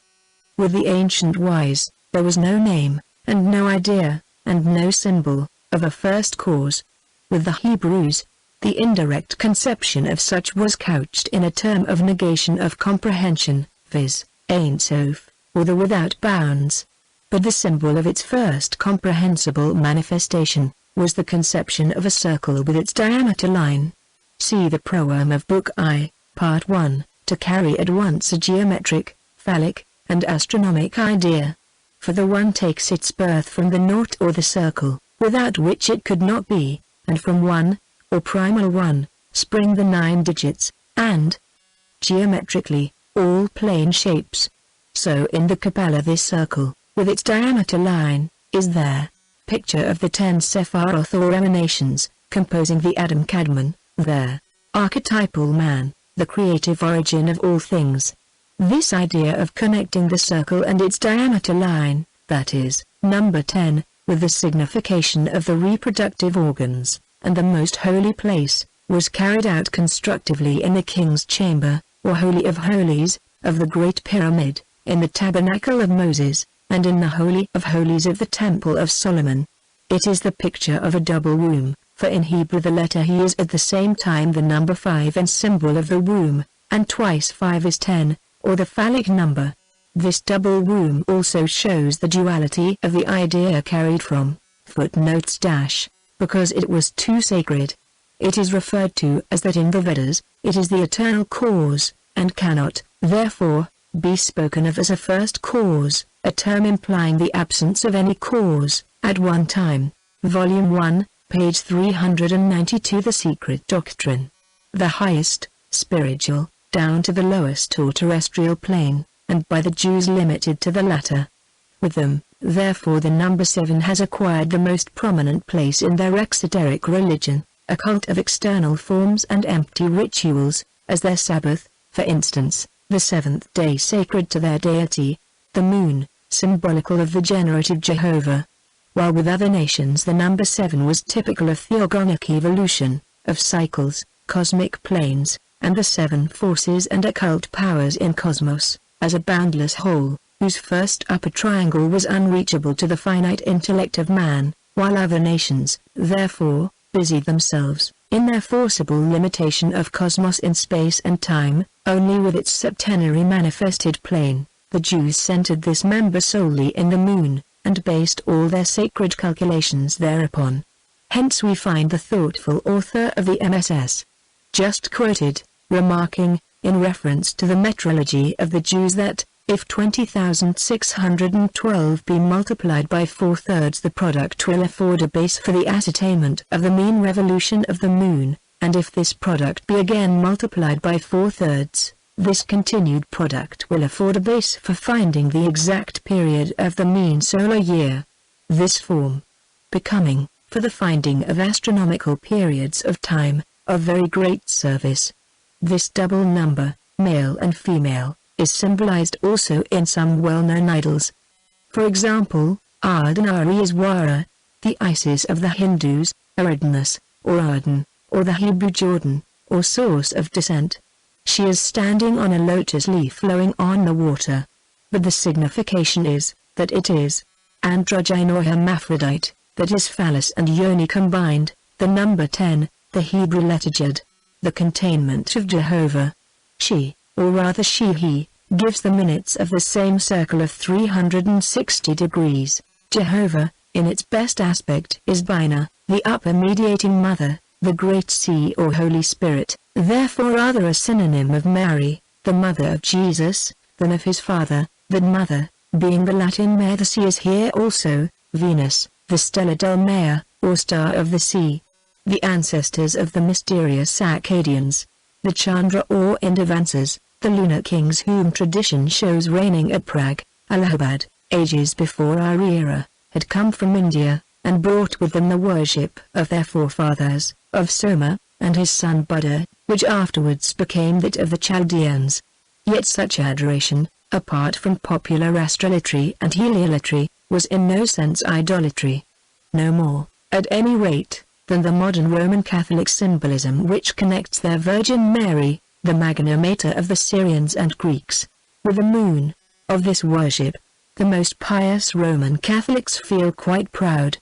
With the ancient wise, there was no name, and no idea, and no symbol, of a first cause. With the Hebrews, the indirect conception of such was couched in a term of negation of comprehension, viz., Ein Sof, or the without bounds. But the symbol of its first comprehensible manifestation, was the conception of a circle with its diameter line. See the proem of Book I, Part 1, to carry at once a geometric, phallic, and astronomic idea. For the one takes its birth from the naught or the circle, without which it could not be, and from one, or primal one, spring the 9 digits, and, geometrically, all plane shapes. So in the Kabbalah this circle, with its diameter line, is there. Picture of the 10 Sephiroth or emanations, composing the Adam Kadmon, there. Archetypal man, the creative origin of all things. This idea of connecting the circle and its diameter line, that is, number 10, with the signification of the reproductive organs, and the most holy place, was carried out constructively in the king's chamber, or Holy of Holies, of the Great Pyramid, in the Tabernacle of Moses, and in the Holy of Holies of the Temple of Solomon. It is the picture of a double womb, for in Hebrew the letter He is at the same time the number 5 and symbol of the womb, and twice 5 is 10, or the phallic number. This double womb also shows the duality of the idea carried from footnotes dash, because it was too sacred. It is referred to as that in the Vedas, it is the eternal cause, and cannot, therefore, be spoken of as a first cause, a term implying the absence of any cause, at one time. Volume 1, page 392. The Secret Doctrine. The highest, spiritual, down to the lowest or terrestrial plane, and by the Jews limited to the latter. With them, therefore, the number 7 has acquired the most prominent place in their exoteric religion, a cult of external forms and empty rituals, as their Sabbath, for instance, the 7th day sacred to their deity, the moon, symbolical of the generative Jehovah. While with other nations the number 7 was typical of theogonic evolution, of cycles, cosmic planes, and the 7 forces and occult powers in cosmos, as a boundless whole, whose first upper triangle was unreachable to the finite intellect of man, while other nations, therefore, busied themselves, in their forcible limitation of cosmos in space and time, only with its septenary manifested plane. The Jews centered this member solely in the moon, and based all their sacred calculations thereupon. Hence we find the thoughtful author of the MSS. Just quoted, remarking, in reference to the metrology of the Jews that, if 20,612 be multiplied by 4/3 the product will afford a base for the ascertainment of the mean revolution of the moon, and if this product be again multiplied by 4/3, this continued product will afford a base for finding the exact period of the mean solar year. This form, becoming, for the finding of astronomical periods of time, of very great service. This double number, male and female, is symbolized also in some well-known idols. For example, Ardhanari is Wara, the Isis of the Hindus, Aradnas, or Arden, or the Hebrew Jordan, or source of descent. She is standing on a lotus leaf flowing on the water. But the signification is, that it is androgyne or hermaphrodite, that is phallus and yoni combined, the number 10, the Hebrew letter Jud, the containment of Jehovah. She, or rather he, gives the minutes of the same circle of 360 degrees. Jehovah, in its best aspect, is Bina, the upper mediating mother, the great sea or Holy Spirit, therefore rather a synonym of Mary, the mother of Jesus, than of his father, that mother, being the Latin mare. The sea is here also, Venus, the Stella Dulcmea, or star of the sea. The ancestors of the mysterious Akkadians, the Chandra or Indavansas, the lunar kings whom tradition shows reigning at Prague, Allahabad, ages before our era, had come from India, and brought with them the worship of their forefathers, of Soma, and his son Buddha, which afterwards became that of the Chaldeans. Yet such adoration, apart from popular astrolotry and heliolatry, was in no sense idolatry. No more, at any rate, than the modern Roman Catholic symbolism which connects their Virgin Mary, the Magna Mater of the Syrians and Greeks, with the moon. Of this worship, the most pious Roman Catholics feel quite proud.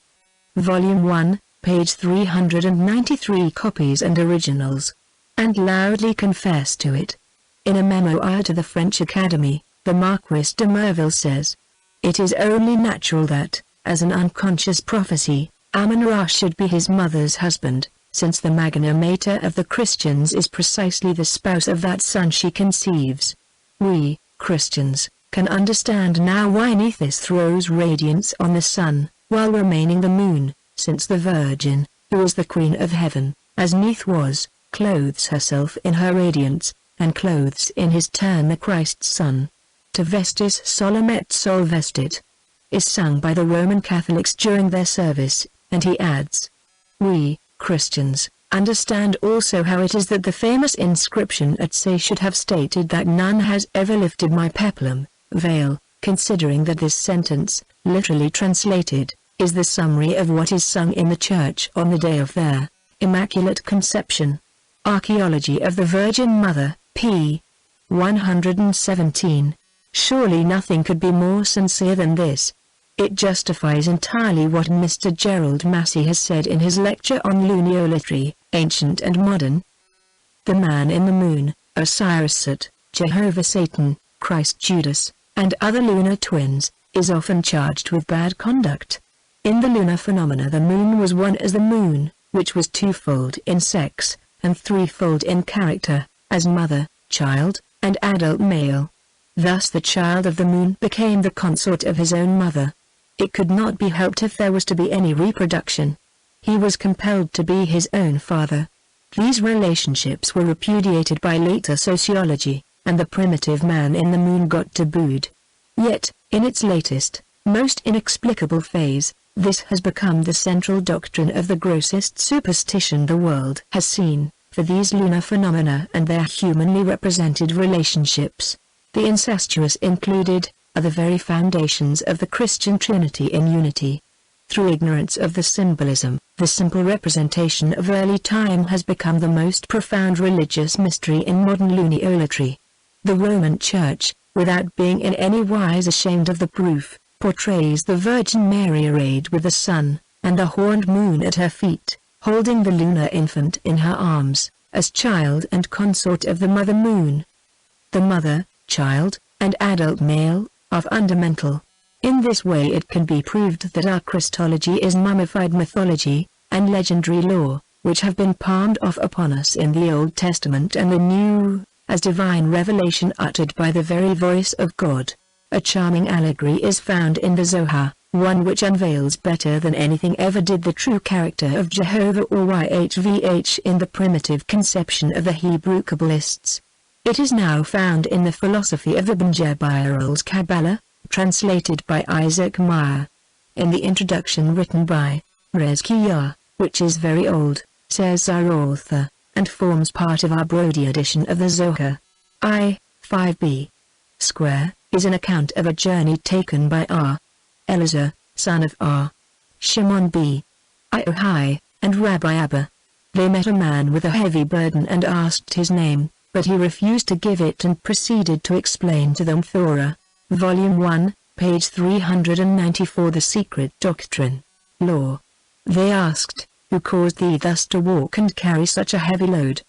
Volume 1, page 393, copies and originals, and loudly confess to it. In a memoir to the French Academy, the Marquis de Merville says, "It is only natural that, as an unconscious prophecy, Amun-Ra should be his mother's husband, since the Magna Mater of the Christians is precisely the spouse of that son she conceives. We, Christians, can understand now why Nephthys throws radiance on the sun, while remaining the moon, since the Virgin, who is the Queen of Heaven, as Neith was, clothes herself in her radiance, and clothes in his turn the Christ's Son. To vestis solum et sol vestit," is sung by the Roman Catholics during their service, and he adds, "We, Christians, understand also how it is that the famous inscription at Say should have stated that none has ever lifted my peplum, veil, considering that this sentence, literally translated, is the summary of what is sung in the church on the day of their Immaculate Conception. Archaeology of the Virgin Mother, p. 117. Surely nothing could be more sincere than this. It justifies entirely what Mr. Gerald Massey has said in his lecture on luniolatry, ancient and modern. The man in the moon, Osiris Set, Jehovah Satan, Christ Judas, and other lunar twins, is often charged with bad conduct. In the lunar phenomena the moon was one as the moon, which was twofold in sex, and threefold in character, as mother, child, and adult male. Thus the child of the moon became the consort of his own mother. It could not be helped if there was to be any reproduction. He was compelled to be his own father. These relationships were repudiated by later sociology, and the primitive man in the moon got tabooed. Yet, in its latest, most inexplicable phase, this has become the central doctrine of the grossest superstition the world has seen, for these lunar phenomena and their humanly represented relationships, the incestuous included, are the very foundations of the Christian Trinity in unity. Through ignorance of the symbolism, the simple representation of early time has become the most profound religious mystery in modern luniolatry. The Roman Church, without being in any wise ashamed of the proof, portrays the Virgin Mary arrayed with the sun, and the horned moon at her feet, holding the lunar infant in her arms, as child and consort of the mother moon. The mother, child, and adult male, are fundamental. In this way it can be proved that our Christology is mummified mythology, and legendary lore, which have been palmed off upon us in the Old Testament and the New, as divine revelation uttered by the very voice of God. A charming allegory is found in the Zohar, one which unveils better than anything ever did the true character of Jehovah or Yhvh in the primitive conception of the Hebrew Kabbalists. It is now found in the philosophy of Ibn Jabir's Kabbalah, translated by Isaac Meyer. In the introduction written by Rezkiah, which is very old, says our author, and forms part of our Brody edition of the Zohar. 5b. Square, is an account of a journey taken by R. Elazar, son of R. Shimon b. Yochai, and Rabbi Abba. They met a man with a heavy burden and asked his name, but he refused to give it and proceeded to explain to them Torah. Volume 1, page 394. The Secret Doctrine. Law. They asked, "Who caused thee thus to walk and carry such a heavy load?"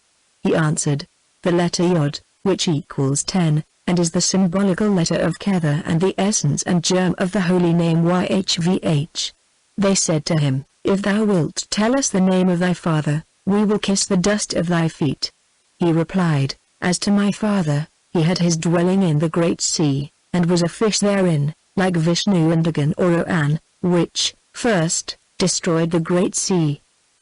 He answered, "The letter Yod, which equals 10, and is the symbolical letter of Kether and the essence and germ of the holy name Yhvh. They said to him, "If thou wilt tell us the name of thy father, we will kiss the dust of thy feet." He replied, "As to my father, he had his dwelling in the great sea, and was a fish therein, like Vishnu and Dagon or Oan, which, first, destroyed the great sea.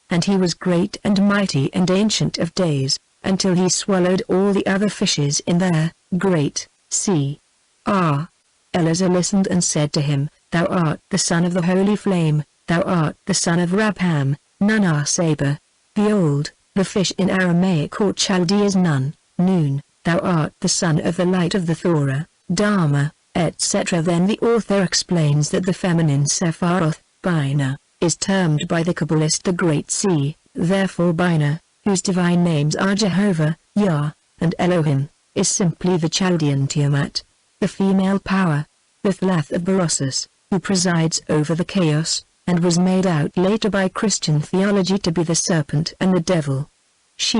And he was great and mighty and ancient of days, until he swallowed all the other fishes in their great sea." R. Elazar listened and said to him, "Thou art the son of the holy flame, thou art the son of Rabham, Nun Saber. Behold, the fish in Aramaic or Chaldee is Nun, Noon, thou art the son of the light of the Torah, Dharma, etc." Then the author explains that the feminine Sepharoth, Bina, is termed by the Kabbalist the Great Sea, therefore Bina, whose divine names are Jehovah, Yah, and Elohim, is simply the Chaldean Tiamat, the female power, the Thlath of Berossus, who presides over the chaos, and was made out later by Christian theology to be the serpent and the devil. She,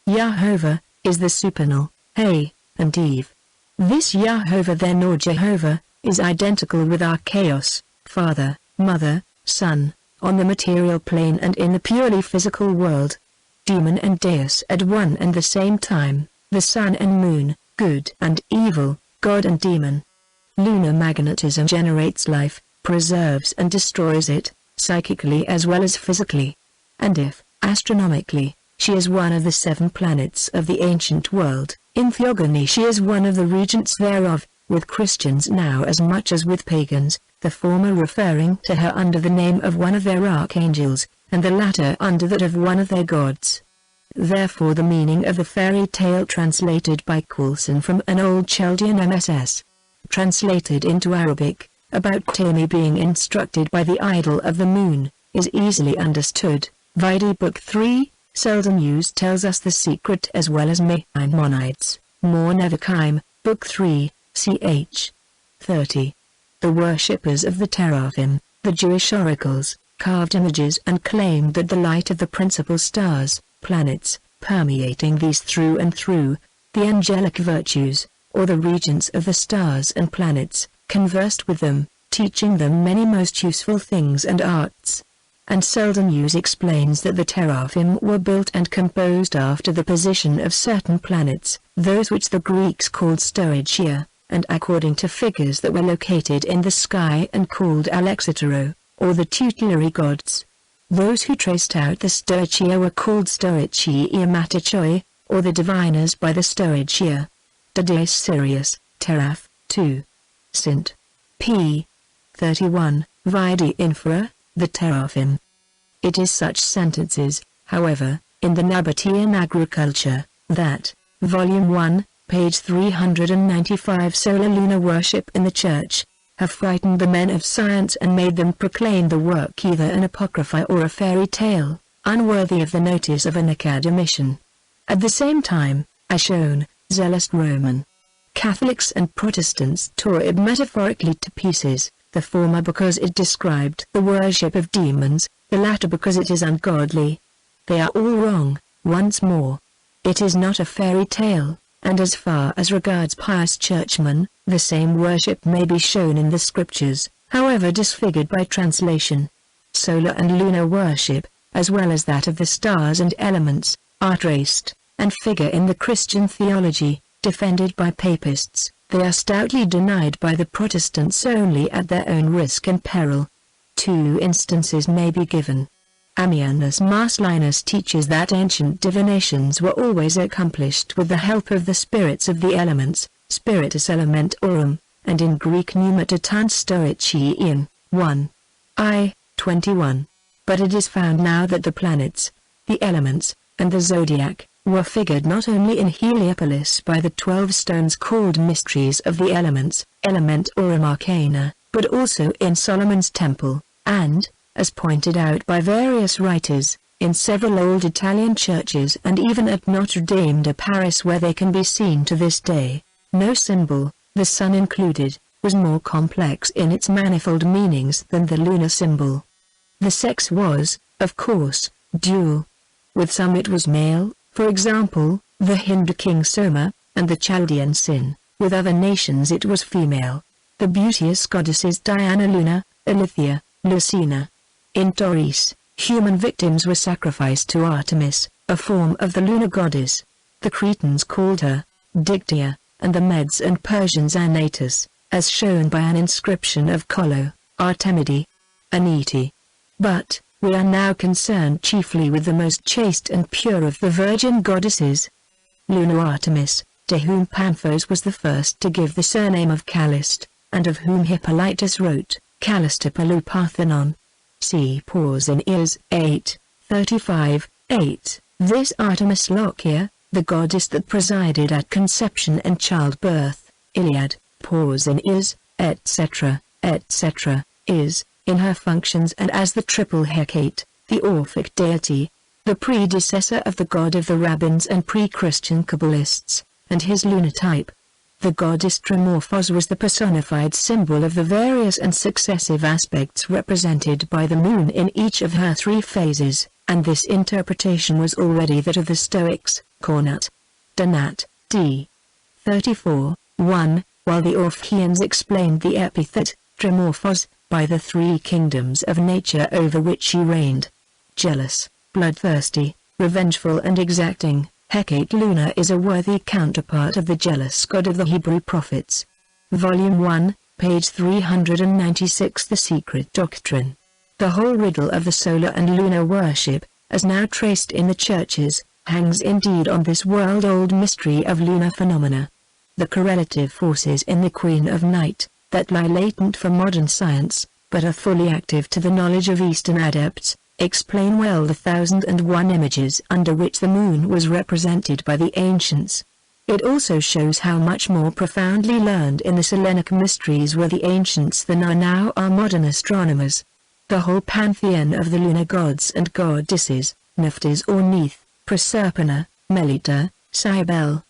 Yahovah, is the supernal, Hey, and Eve. This Yahovah then or Jehovah, is identical with our chaos, Father, Mother, Son, on the material plane and in the purely physical world. Demon and Deus at one and the same time, the sun and moon, good and evil, God and demon. Lunar magnetism generates life, preserves and destroys it, psychically as well as physically. And if, astronomically, she is one of the 7 planets of the ancient world, in theogony she is one of the regents thereof, with Christians now as much as with pagans, the former referring to her under the name of one of their archangels, and the latter under that of one of their gods. Therefore the meaning of the fairy tale translated by Coulson from an old Chaldean MSS, translated into Arabic, about Ptolemy being instructed by the idol of the moon, is easily understood. Vide Book 3, Seldom Used tells us the secret as well as Maimonides, More Nevikim, Book 3, ch. 30. The worshippers of the Teraphim, the Jewish oracles, carved images and claimed that the light of the principal stars, planets, permeating these through and through, the angelic virtues, or the regents of the stars and planets, conversed with them, teaching them many most useful things and arts. And Seldom Use explains that the Teraphim were built and composed after the position of certain planets, those which the Greeks called Stoichia, and according to figures that were located in the sky and called Alexitero, or the tutelary gods. Those who traced out the Stoichia were called Stoichii Matichoi, or the diviners by the Stoichia. Dadaeus Sirius, Teraph, 2. Sint. p. 31, Vide Infra, the Teraphim. It is such sentences, however, in the Nabatean Agriculture, that, Volume 1, page 395 Solar Lunar Worship in the Church, have frightened the men of science and made them proclaim the work either an apocrypha or a fairy tale, unworthy of the notice of an academician. At the same time, as shown, zealous Roman Catholics and Protestants tore it metaphorically to pieces, the former because it described the worship of demons, the latter because it is ungodly. They are all wrong, once more. It is not a fairy tale, and as far as regards pious churchmen, the same worship may be shown in the scriptures, however disfigured by translation. Solar and lunar worship, as well as that of the stars and elements, are traced, and figure in the Christian theology, defended by papists. They are stoutly denied by the Protestants only at their own risk and peril. 2 instances may be given. Ammianus Marcellinus teaches that ancient divinations were always accomplished with the help of the spirits of the elements, Spiritus Elementorum, and in Greek Pneumatotan Stoicheion, 1. 21. but it is found now that the planets, the elements, and the zodiac, were figured not only in Heliopolis by the 12 stones called mysteries of the elements, elementorum arcana, but also in Solomon's temple, and, as pointed out by various writers, in several old Italian churches and even at Notre Dame de Paris where they can be seen to this day. No symbol, the sun included, was more complex in its manifold meanings than the lunar symbol. The sex was, of course, dual. With some it was male, for example, the Hindu king Soma, and the Chaldean Sin. With other nations it was female. The beauteous goddesses Diana Luna, Alethea, Lucina. In Tauris, human victims were sacrificed to Artemis, a form of the lunar goddess. The Cretans called her Dictea, and the Medes and Persians Anatus, as shown by an inscription of Colo, Artemide, Anete. But, we are now concerned chiefly with the most chaste and pure of the virgin goddesses. Lunar Artemis, to whom Panthos was the first to give the surname of Callist, and of whom Hippolytus wrote, Callistopoulou Parthenon. See Pause in Ears 8, 35, 8. This Artemis Lochia, the goddess that presided at conception and childbirth, Iliad, Pause in Ears, etc., etc., is, in her functions and as the triple Hecate, the Orphic deity, the predecessor of the god of the rabbins and pre-Christian Kabbalists, and his lunar type. The goddess Tremorphos was the personified symbol of the various and successive aspects represented by the moon in each of her 3 phases, and this interpretation was already that of the Stoics, Cornut, Donat, d. 34, 1, while the Orphians explained the epithet, Tremorphos, by the 3 kingdoms of nature over which she reigned. Jealous, bloodthirsty, revengeful and exacting, Hecate Luna is a worthy counterpart of the jealous god of the Hebrew prophets. Volume 1, page 396. The Secret Doctrine. The whole riddle of the solar and lunar worship, as now traced in the churches, hangs indeed on this world-old mystery of lunar phenomena. The correlative forces in the Queen of Night, that lie latent for modern science, but are fully active to the knowledge of Eastern adepts, explain well the 1001 images under which the moon was represented by the ancients. It also shows how much more profoundly learned in the Selenic mysteries were the ancients than are now our modern astronomers. The whole pantheon of the lunar gods and goddesses, Nephthys or Neith, Proserpina, Melita, Cybele,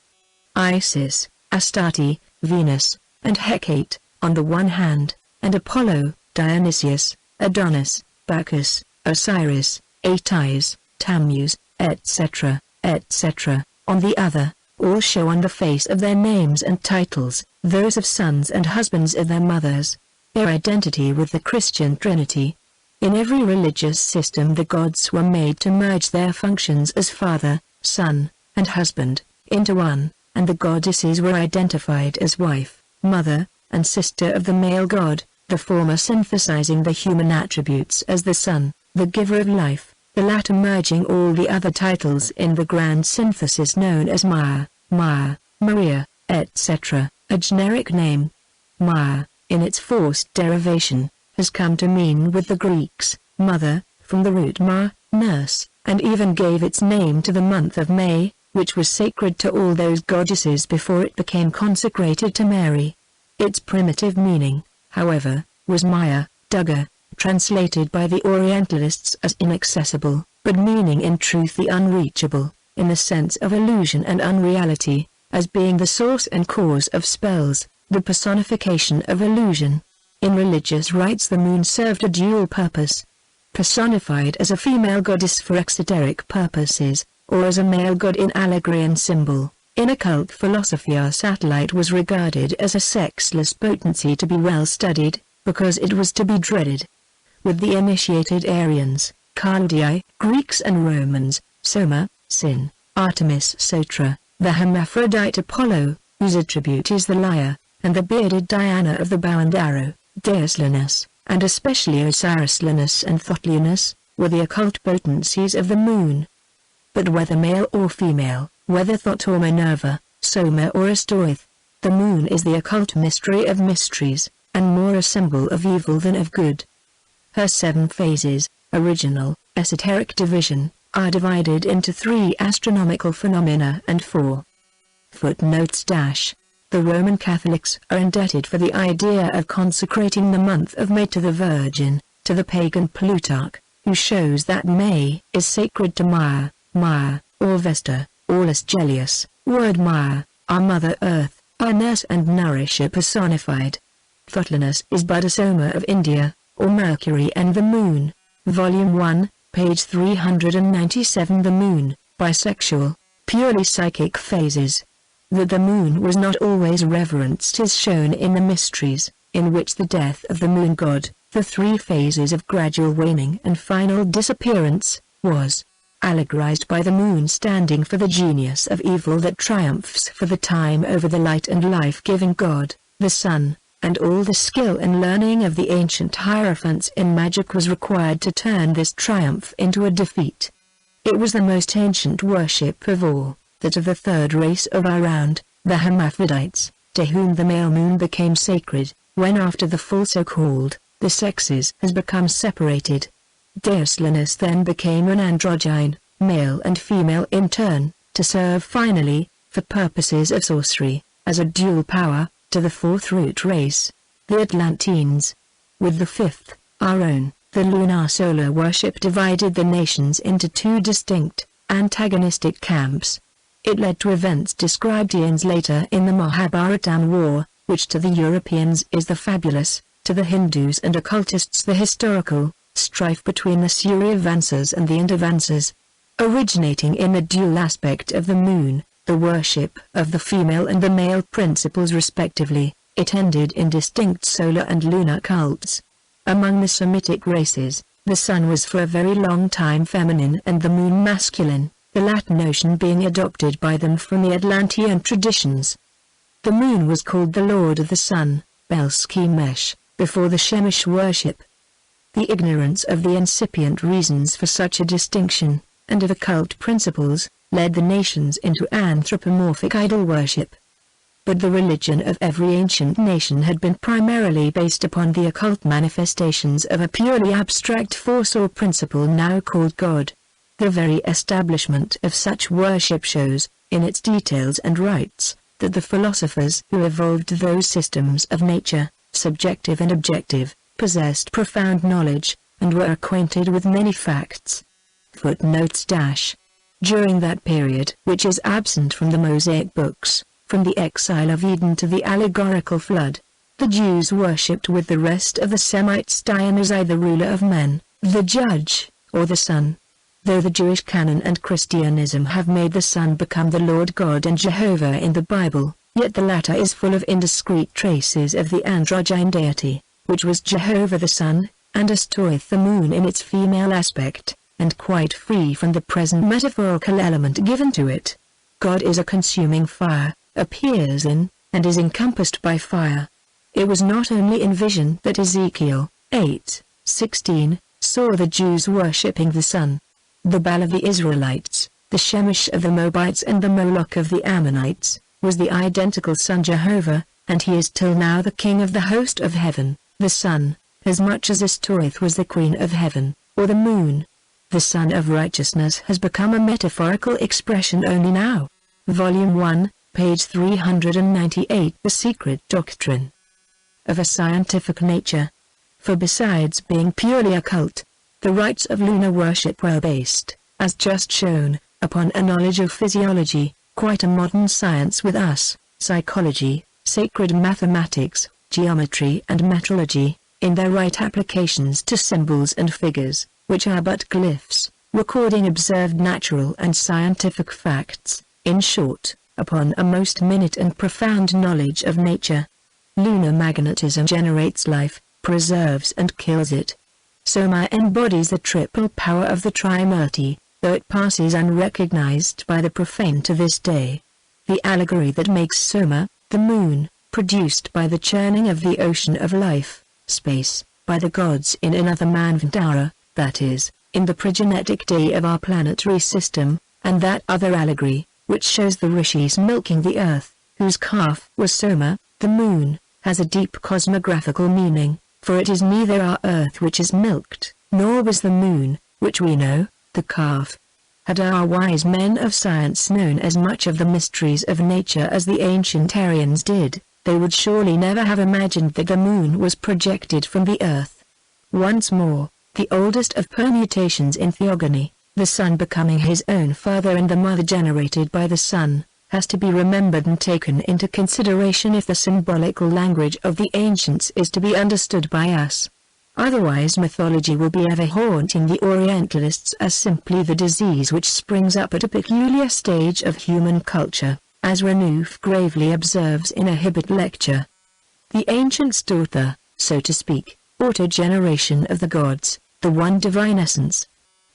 Isis, Astarte, Venus, and Hecate, on the one hand, and Apollo, Dionysius, Adonis, Bacchus, Osiris, Atys, Tammuz, etc., etc., on the other, all show on the face of their names and titles, those of sons and husbands of their mothers, their identity with the Christian Trinity. In every religious system the gods were made to merge their functions as father, son, and husband, into one, and the goddesses were identified as wife, mother, and sister of the male god, the former synthesizing the human attributes as the son, the giver of life, the latter merging all the other titles in the grand synthesis known as Maya, Maya, Maria, etc., a generic name. Maya, in its forced derivation, has come to mean with the Greeks, mother, from the root ma, nurse, and even gave its name to the month of May, which was sacred to all those goddesses before it became consecrated to Mary. Its primitive meaning, however, was Maya, Duggar, translated by the Orientalists as inaccessible, but meaning in truth the unreachable, in the sense of illusion and unreality, as being the source and cause of spells, the personification of illusion. In religious rites the moon served a dual purpose. Personified as a female goddess for exoteric purposes, or as a male god in allegory and symbol, in occult philosophy our satellite was regarded as a sexless potency to be well studied, because it was to be dreaded. With the initiated Aryans, Chaldei, Greeks and Romans, Soma, Sin, Artemis Sotra, the hermaphrodite Apollo, whose attribute is the lyre, and the bearded Diana of the bow and arrow, Deus Linus, and especially Osiris Linus and Thoth Linus, were the occult potencies of the moon. But whether male or female, whether Thoth or Minerva, Soma or Astoreth, the moon is the occult mystery of mysteries, and more a symbol of evil than of good. Her 7 phases, original, esoteric division, are divided into 3 astronomical phenomena and 4 footnotes. The Roman Catholics are indebted for the idea of consecrating the month of May to the Virgin, to the pagan Plutarch, who shows that May is sacred to Maya, or Vesta, or Asgelius, word Maya, our Mother Earth, our nurse and nourisher personified. Thoughtliness is but a soma of India, or Mercury and the Moon. Volume 1, page 397. The Moon, bisexual, purely psychic phases. That the Moon was not always reverenced is shown in the Mysteries, in which the death of the Moon God, the 3 phases of gradual waning and final disappearance, was allegorized by the Moon standing for the genius of evil that triumphs for the time over the light and life-giving God, the Sun, and all the skill and learning of the ancient hierophants in magic was required to turn this triumph into a defeat. It was the most ancient worship of all, that of the 3rd race of our round, the Hermaphrodites, to whom the male moon became sacred, when after the fall so-called, the sexes has become separated. Deuslinus then became an androgyne, male and female in turn, to serve finally, for purposes of sorcery, as a dual power, to the 4th root race, the Atlanteans. With the 5th, our own, the lunar solar worship divided the nations into 2 distinct, antagonistic camps. It led to events described eons later in the Mahabharatam War, which to the Europeans is the fabulous, to the Hindus and occultists the historical, strife between the Suryavansas and the Indavansas. Originating in the dual aspect of the moon, the worship of the female and the male principles respectively, it ended in distinct solar and lunar cults. Among the Semitic races, the sun was for a very long time feminine and the moon masculine, the latter notion being adopted by them from the Atlantean traditions. The moon was called the Lord of the Sun, Bel-Shemesh, before the Shemesh worship. The ignorance of the incipient reasons for such a distinction, and of occult principles, led the nations into anthropomorphic idol worship. But the religion of every ancient nation had been primarily based upon the occult manifestations of a purely abstract force or principle now called God. The very establishment of such worship shows, in its details and rites, that the philosophers who evolved those systems of nature, subjective and objective, possessed profound knowledge, and were acquainted with many facts. Footnotes. During that period which is absent from the Mosaic books, from the exile of Eden to the allegorical flood, the Jews worshipped with the rest of the Semites Dionysus, the ruler of men, the judge, or the sun. Though the Jewish canon and Christianism have made the Son become the Lord God and Jehovah in the Bible, yet the latter is full of indiscreet traces of the androgyne deity, which was Jehovah the Sun, and Astoith the moon in its female aspect, and quite free from the present metaphorical element given to it. God is a consuming fire, appears in, and is encompassed by fire. It was not only in vision that Ezekiel 8:16 saw the Jews worshipping the sun. The Baal of the Israelites, the Shemesh of the Moabites and the Moloch of the Ammonites, was the identical Son Jehovah, and he is till now the King of the host of heaven, the sun, as much as Astoith was the Queen of heaven, or the moon. The Sun of Righteousness has become a metaphorical expression only now. Volume 1, page 398. The Secret Doctrine. Of a scientific nature. For besides being purely occult, the rites of lunar worship were based, as just shown, upon a knowledge of physiology, quite a modern science with us, psychology, sacred mathematics, geometry and metrology, in their right applications to symbols and figures, which are but glyphs, recording observed natural and scientific facts, in short, upon a most minute and profound knowledge of nature. Lunar magnetism generates life, preserves and kills it. Soma embodies the triple power of the Trimurti, though it passes unrecognized by the profane to this day. The allegory that makes Soma, the moon, produced by the churning of the ocean of life, space, by the gods in another Manvantara, that is, in the pregenetic day of our planetary system, and that other allegory, which shows the rishis milking the earth, whose calf was Soma, the moon, has a deep cosmographical meaning, for it is neither our earth which is milked, nor was the moon, which we know, the calf. Had our wise men of science known as much of the mysteries of nature as the ancient Aryans did, they would surely never have imagined that the moon was projected from the earth. Once more, the oldest of permutations in theogony, the son becoming his own father and the mother generated by the son, has to be remembered and taken into consideration if the symbolical language of the ancients is to be understood by us. Otherwise mythology will be ever haunting the Orientalists as simply the disease which springs up at a peculiar stage of human culture, as Renouf gravely observes in a Hibbert lecture. The ancients taught the, so to speak, autogeneration of the gods, the one divine essence,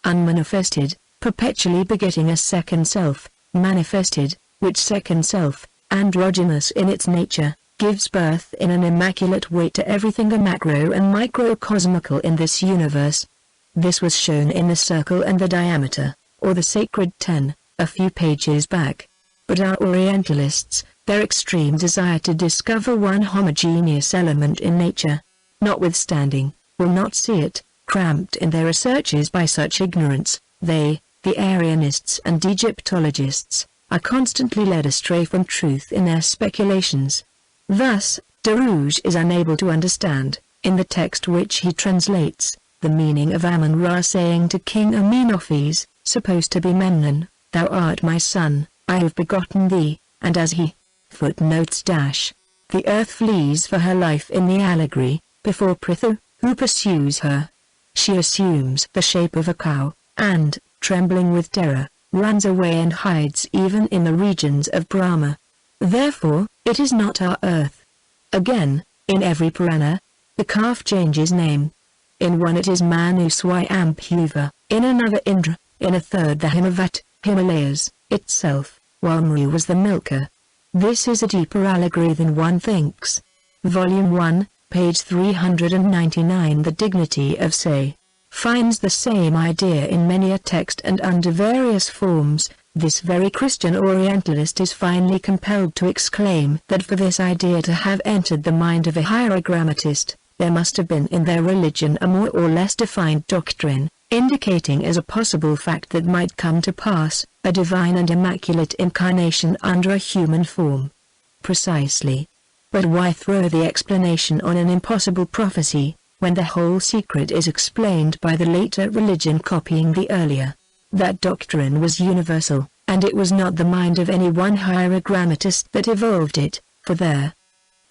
unmanifested, perpetually begetting a second self, manifested, which second self, androgynous in its nature, gives birth in an immaculate way to everything the macro and microcosmical in this universe. This was shown in the circle and the diameter, or the sacred 10, a few pages back. But our Orientalists, their extreme desire to discover one homogeneous element in nature, notwithstanding, will not see it, cramped in their researches by such ignorance. They, the Aryanists and Egyptologists, are constantly led astray from truth in their speculations. Thus, Darouge is unable to understand, in the text which he translates, the meaning of Amun-Ra saying to King Amenophes, supposed to be Memnon, "Thou art my son, I have begotten thee," and as he footnotes dash, the earth flees for her life in the allegory, before Prithu, who pursues her. She assumes the shape of a cow, and, trembling with terror, runs away and hides even in the regions of Brahma. Therefore, it is not our earth. Again, in every Purana, the calf changes name. In one it is Manu Swayambhuva, in another Indra, in a third the Himavat, Himalayas, itself, while Mru was the milker. This is a deeper allegory than one thinks. Volume 1, page 399. The dignity of say finds the same idea in many a text and under various forms. This very Christian Orientalist is finally compelled to exclaim that for this idea to have entered the mind of a hierogrammatist, there must have been in their religion a more or less defined doctrine, indicating as a possible fact that might come to pass, a divine and immaculate incarnation under a human form. Precisely. But why throw the explanation on an impossible prophecy, when the whole secret is explained by the later religion copying the earlier? That doctrine was universal, and it was not the mind of any one hierogrammatist that evolved it, for their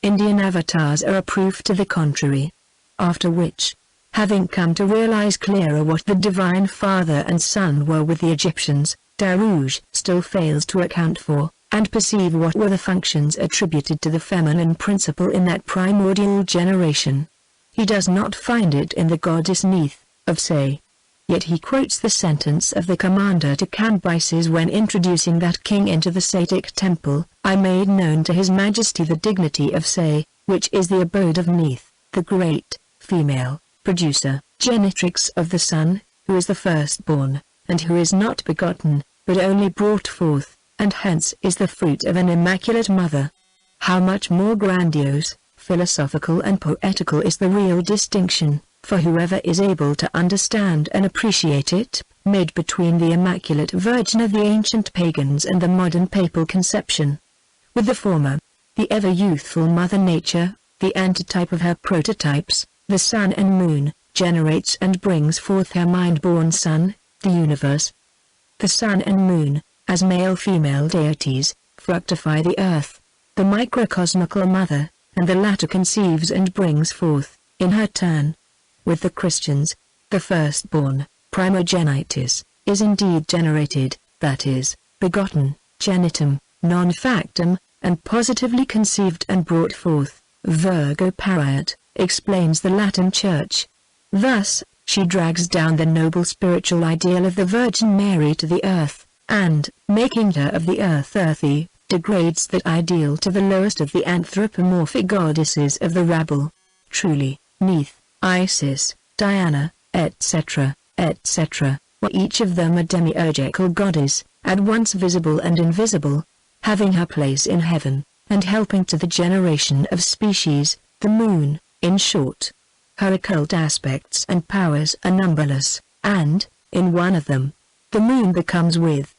Indian avatars are a proof to the contrary. After which, having come to realize clearer what the Divine Father and Son were with the Egyptians, Darouge still fails to account for, and perceive what were the functions attributed to the feminine principle in that primordial generation. He does not find it in the goddess Neith, of Say. Yet he quotes the sentence of the commander to Cambyses when introducing that king into the Satic temple, "I made known to his majesty the dignity of Say, which is the abode of Neith, the great, female, producer, genitrix of the son, who is the firstborn, and who is not begotten, but only brought forth, and hence is the fruit of an immaculate mother." How much more grandiose, philosophical and poetical is the real distinction, for whoever is able to understand and appreciate it, made between the Immaculate Virgin of the ancient pagans and the modern papal conception. With the former, the ever-youthful Mother Nature, the antitype of her prototypes, the sun and moon, generates and brings forth her mind-born son, the universe. The sun and moon, as male-female deities, fructify the earth, the microcosmical mother, and the latter conceives and brings forth, in her turn. With the Christians, the firstborn, primogenitus, is indeed generated, that is, begotten, genitum, non factum, and positively conceived and brought forth. Virgo Pariat, explains the Latin Church. Thus, she drags down the noble spiritual ideal of the Virgin Mary to the earth, and, making her of the earth earthy, degrades that ideal to the lowest of the anthropomorphic goddesses of the rabble. Truly, Neith, Isis, Diana, etc., etc., were each of them a demiurgical goddess, at once visible and invisible, having her place in heaven, and helping to the generation of species, the moon, in short. Her occult aspects and powers are numberless, and, in one of them, the moon becomes with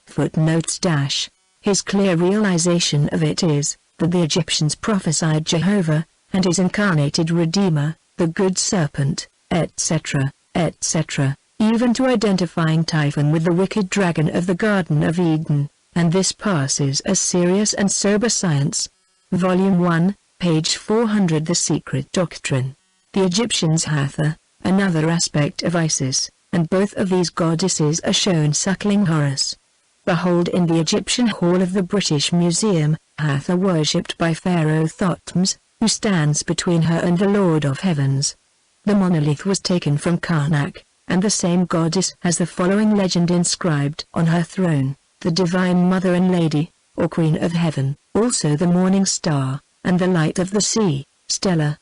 footnotes dash. His clear realization of it is, that the Egyptians prophesied Jehovah, and his incarnated Redeemer, the good serpent, etc., etc., even to identifying Typhon with the wicked dragon of the Garden of Eden, and this passes as serious and sober science. Volume 1, page 400. The Secret Doctrine. The Egyptians Hathor, another aspect of Isis, and both of these goddesses are shown suckling Horus. Behold in the Egyptian Hall of the British Museum, Hathor worshipped by Pharaoh Thutmose, who stands between her and the Lord of Heavens. The monolith was taken from Karnak, and the same goddess has the following legend inscribed on her throne: the Divine Mother and Lady, or Queen of Heaven, also the Morning Star, and the Light of the Sea, Stella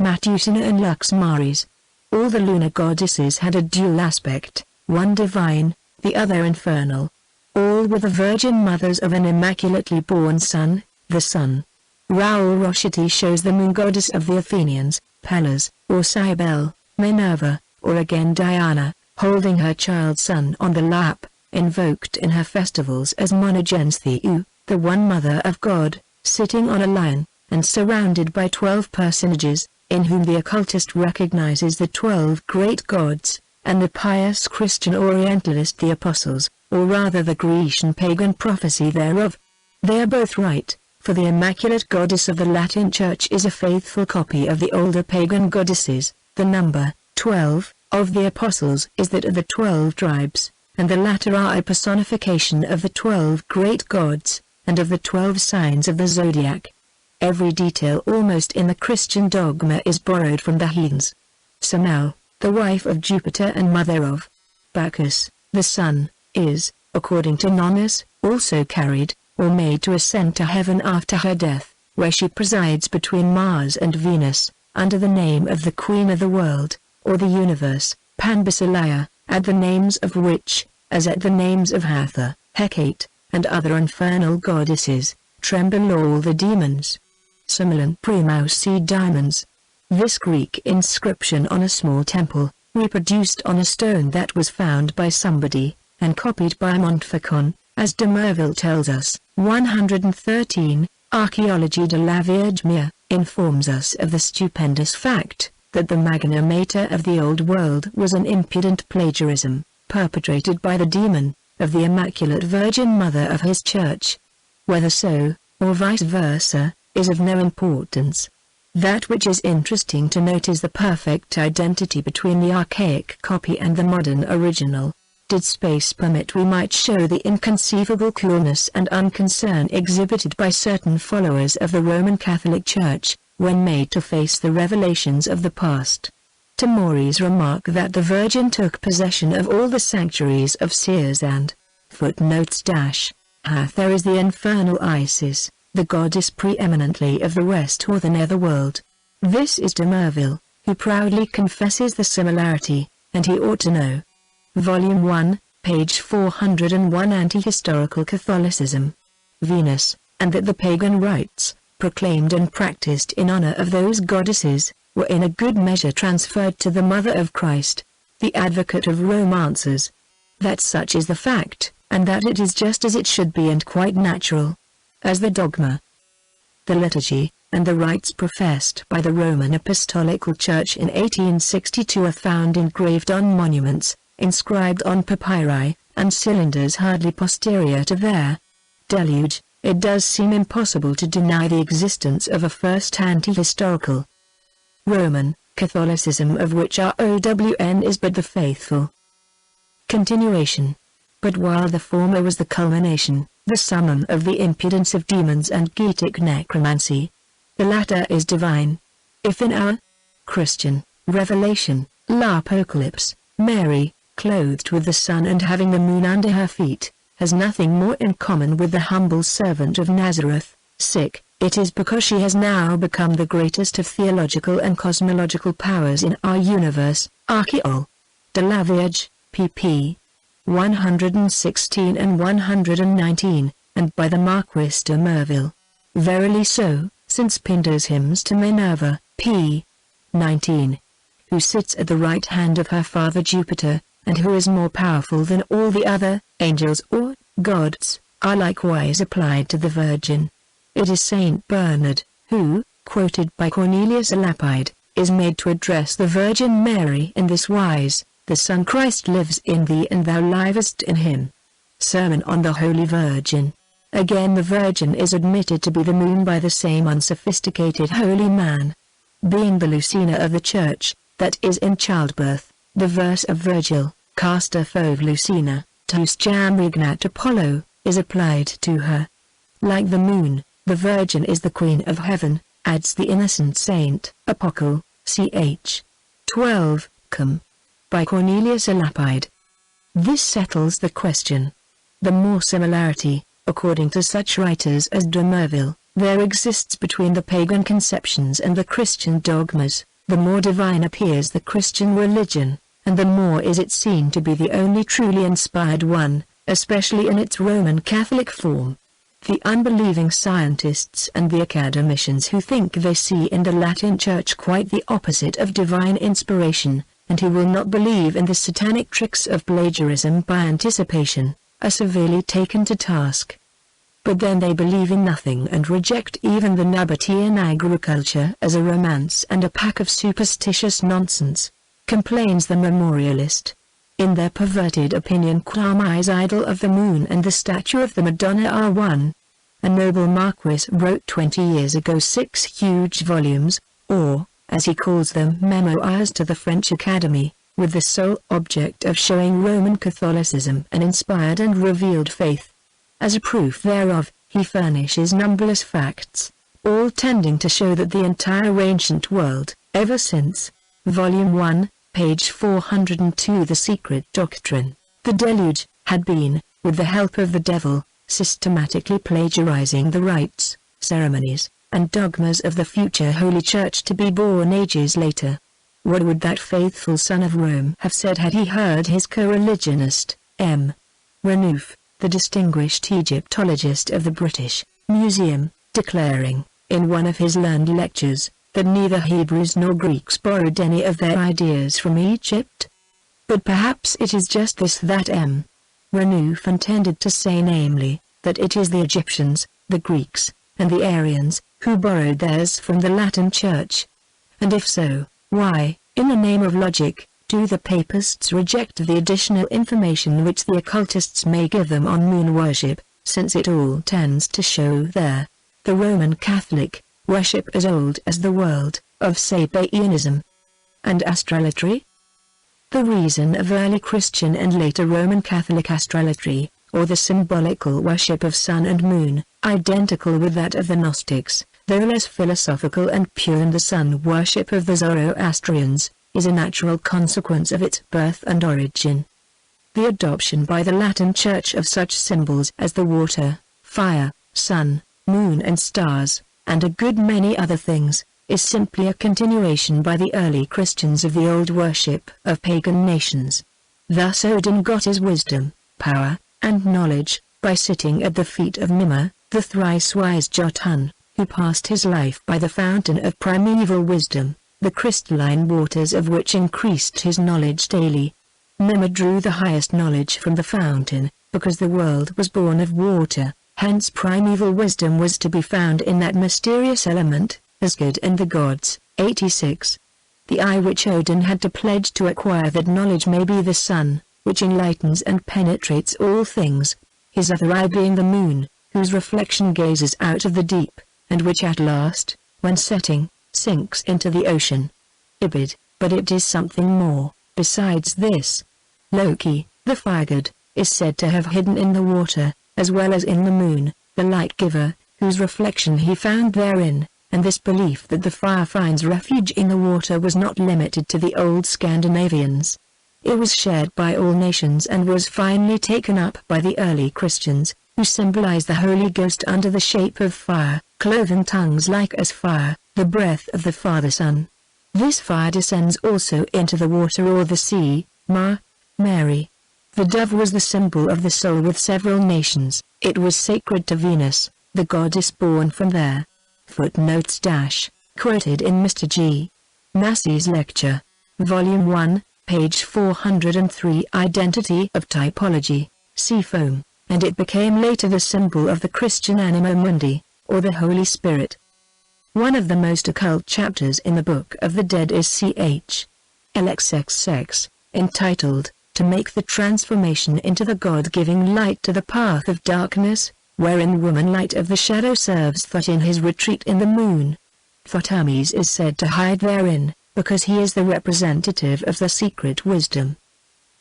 Matusina and Lux Maris. All the lunar goddesses had a dual aspect, one divine, the other infernal. All were the virgin mothers of an immaculately born son, the sun. Raoul Rochetti shows the moon goddess of the Athenians, Pallas, or Cybele, Minerva, or again Diana, holding her child son on the lap, invoked in her festivals as Monogenes Theou, the one mother of God, sitting on a lion, and surrounded by 12 personages, in whom the occultist recognizes the 12 great gods, and the pious Christian Orientalist the apostles, or rather the Grecian pagan prophecy thereof. They are both right, for the Immaculate Goddess of the Latin Church is a faithful copy of the older pagan goddesses. The number, 12, of the apostles is that of the 12 tribes, and the latter are a personification of the 12 great gods, and of the 12 signs of the zodiac. Every detail almost in the Christian dogma is borrowed from the heathens. Semele, the wife of Jupiter and mother of Bacchus, the sun, is, according to Nonnus, also carried, or made to ascend to heaven after her death, where she presides between Mars and Venus, under the name of the Queen of the World, or the Universe, Panbasileia, at the names of which, as at the names of Hathor, Hecate, and other infernal goddesses, tremble all the demons. Similan Primaus see diamonds. This Greek inscription on a small temple, reproduced on a stone that was found by somebody, and copied by Montfaucon, as de Merville tells us, 113, Archaeologie de la Vierge Mère, informs us of the stupendous fact, that the Magna Mater of the Old World was an impudent plagiarism, perpetrated by the demon, of the Immaculate Virgin Mother of his Church. Whether so, or vice versa, is of no importance. That which is interesting to note is the perfect identity between the archaic copy and the modern original. Did space permit, we might show the inconceivable coolness and unconcern exhibited by certain followers of the Roman Catholic Church, when made to face the revelations of the past. Tamori's remark that the Virgin took possession of all the sanctuaries of seers and footnotes Hathor is the infernal Isis, the goddess preeminently of the West or the Netherworld. This is de Merville, who proudly confesses the similarity, and he ought to know. Volume 1, page 401. Anti-historical Catholicism. Venus, and that the pagan rites, proclaimed and practiced in honor of those goddesses, were in a good measure transferred to the Mother of Christ. The advocate of Rome answers that such is the fact, and that it is just as it should be and quite natural. As the dogma, the liturgy, and the rites professed by the Roman Apostolical Church in 1862 are found engraved on monuments, inscribed on papyri, and cylinders hardly posterior to their deluge, it does seem impossible to deny the existence of a first anti-historical Roman Catholicism of which ROWN is but the faithful continuation. But while the former was the culmination, the summum of the impudence of demons and Getic necromancy, the latter is divine. If in our Christian revelation, l'Apocalypse, Mary, clothed with the sun and having the moon under her feet, has nothing more in common with the humble servant of Nazareth, it is because she has now become the greatest of theological and cosmological powers in our universe. Archaeol. De la Vierge, pp. 116 and 119, and by the Marquis de Merville. Verily so, since Pindar's hymns to Minerva, p. 19. Who sits at the right hand of her father Jupiter, and who is more powerful than all the other angels or gods, are likewise applied to the Virgin. It is Saint Bernard, who, quoted by Cornelius a Lapide, is made to address the Virgin Mary in this wise: "The Son Christ lives in thee and thou livest in him." Sermon on the Holy Virgin. Again the Virgin is admitted to be the moon by the same unsophisticated holy man. Being the Lucina of the Church, that is in childbirth, the verse of Virgil, "Casta fove Lucina, tus jam regnat Apollo," is applied to her. Like the moon, the Virgin is the Queen of Heaven, adds the innocent saint, Apocal, ch. 12, com. by Cornelius a Lapide. This settles the question. The more similarity, according to such writers as de Merville, there exists between the pagan conceptions and the Christian dogmas, the more divine appears the Christian religion, and the more is it seen to be the only truly inspired one, especially in its Roman Catholic form. The unbelieving scientists and the academicians who think they see in the Latin Church quite the opposite of divine inspiration, and who will not believe in the satanic tricks of plagiarism by anticipation, are severely taken to task. But then they believe in nothing and reject even the Nabatean agriculture as a romance and a pack of superstitious nonsense, complains the memorialist. In their perverted opinion Kwamai's idol of the moon and the statue of the Madonna are one. A noble marquis wrote 20 years ago 6 huge volumes, or, as he calls them, memoirs to the French Academy, with the sole object of showing Roman Catholicism an inspired and revealed faith. As a proof thereof, he furnishes numberless facts, all tending to show that the entire ancient world, ever since, Volume 1, page 402 The Secret Doctrine, the Deluge, had been, with the help of the devil, systematically plagiarizing the rites, ceremonies, and dogmas of the future Holy Church to be born ages later. What would that faithful son of Rome have said had he heard his co-religionist, M. Renouf, the distinguished Egyptologist of the British Museum, declaring, in one of his learned lectures, that neither Hebrews nor Greeks borrowed any of their ideas from Egypt? But perhaps it is just this that M. Renouf intended to say, namely, that it is the Egyptians, the Greeks, and the Aryans, who borrowed theirs from the Latin Church. And if so, why, in the name of logic, do the papists reject the additional information which the occultists may give them on moon worship, since it all tends to show there, the Roman Catholic, worship as old as the world, of Sabianism and astrology? The reason of early Christian and later Roman Catholic astrology, or the symbolical worship of sun and moon, identical with that of the Gnostics, though less philosophical and pure than the sun worship of the Zoroastrians, is a natural consequence of its birth and origin. The adoption by the Latin Church of such symbols as the water, fire, sun, moon and stars, and a good many other things, is simply a continuation by the early Christians of the old worship of pagan nations. Thus Odin got his wisdom, power, and knowledge, by sitting at the feet of Mima, the thrice-wise Jotun, who passed his life by the fountain of primeval wisdom, the crystalline waters of which increased his knowledge daily. Mima drew the highest knowledge from the fountain, because the world was born of water, hence primeval wisdom was to be found in that mysterious element, Asgard and the gods. 86. The eye which Odin had to pledge to acquire that knowledge may be the sun, which enlightens and penetrates all things, his other eye being the moon, whose reflection gazes out of the deep, and which at last, when setting, sinks into the ocean. Ibid, but it is something more, besides this. Loki, the fire god, is said to have hidden in the water, as well as in the moon, the light giver, whose reflection he found therein, and this belief that the fire finds refuge in the water was not limited to the old Scandinavians. It was shared by all nations and was finally taken up by the early Christians, who symbolized the Holy Ghost under the shape of fire, cloven tongues like as fire, the breath of the Father Son. This fire descends also into the water or the sea, Mary. The dove was the symbol of the soul with several nations. It was sacred to Venus, the goddess born from there. Footnotes - quoted in Mr. G. Massey's Lecture. Volume 1, page 403. Identity of Typology, Seafoam, and it became later the symbol of the Christian anima mundi, or the Holy Spirit. One of the most occult chapters in the Book of the Dead is ch. LXXX, entitled, To Make the Transformation into the God-Giving Light to the Path of Darkness, wherein woman light of the shadow serves Thot in his retreat in the moon. Thotames is said to hide therein, because he is the representative of the secret wisdom.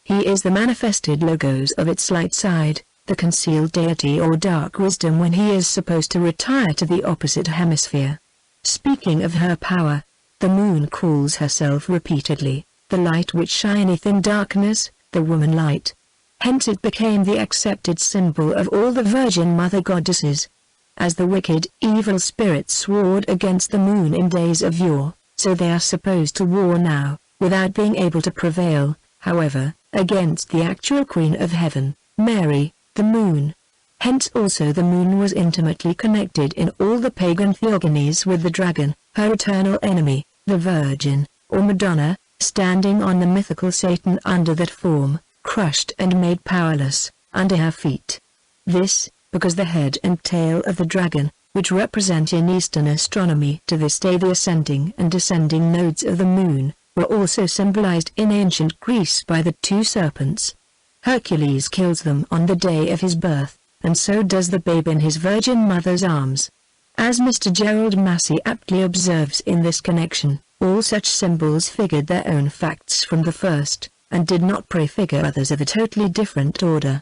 He is the manifested logos of its light side, the concealed deity or dark wisdom when he is supposed to retire to the opposite hemisphere. Speaking of her power, the moon calls herself repeatedly, the light which shineth in darkness, the woman light. Hence it became the accepted symbol of all the Virgin Mother goddesses. As the wicked, evil spirits warred against the moon in days of yore, so they are supposed to war now, without being able to prevail, however, against the actual Queen of Heaven, Mary, the moon. Hence also the moon was intimately connected in all the pagan theogonies with the dragon, her eternal enemy, the Virgin, or Madonna, standing on the mythical Satan under that form, crushed and made powerless, under her feet. This, because the head and tail of the dragon, which represent in Eastern astronomy to this day the ascending and descending nodes of the moon, were also symbolized in ancient Greece by the two serpents. Hercules kills them on the day of his birth, and so does the babe in his Virgin Mother's arms. As Mr. Gerald Massey aptly observes in this connection, all such symbols figured their own facts from the first, and did not prefigure others of a totally different order.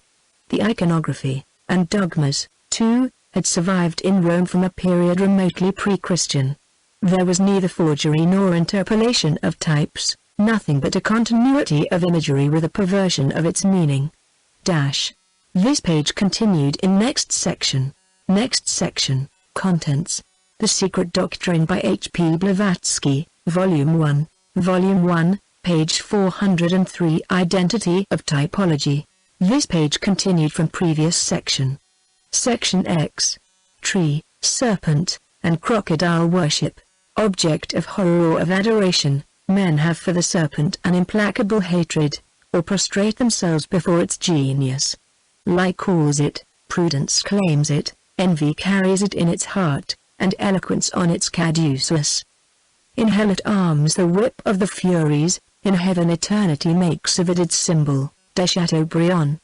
The iconography, and dogmas, too, had survived in Rome from a period remotely pre-Christian. There was neither forgery nor interpolation of types, nothing but a continuity of imagery with a perversion of its meaning. This page continued in next section. Next section, Contents. The Secret Doctrine by H.P. Blavatsky, Volume 1, page 403. Identity of Typology. This page continued from previous section. Section X. Tree, serpent, and crocodile worship. Object of horror or of adoration. Men have for the serpent an implacable hatred, or prostrate themselves before its genius. Like calls it, prudence claims it, envy carries it in its heart, and eloquence on its caduceus. In hell it arms the whip of the Furies, in heaven eternity makes of it its symbol, Chateaubriand.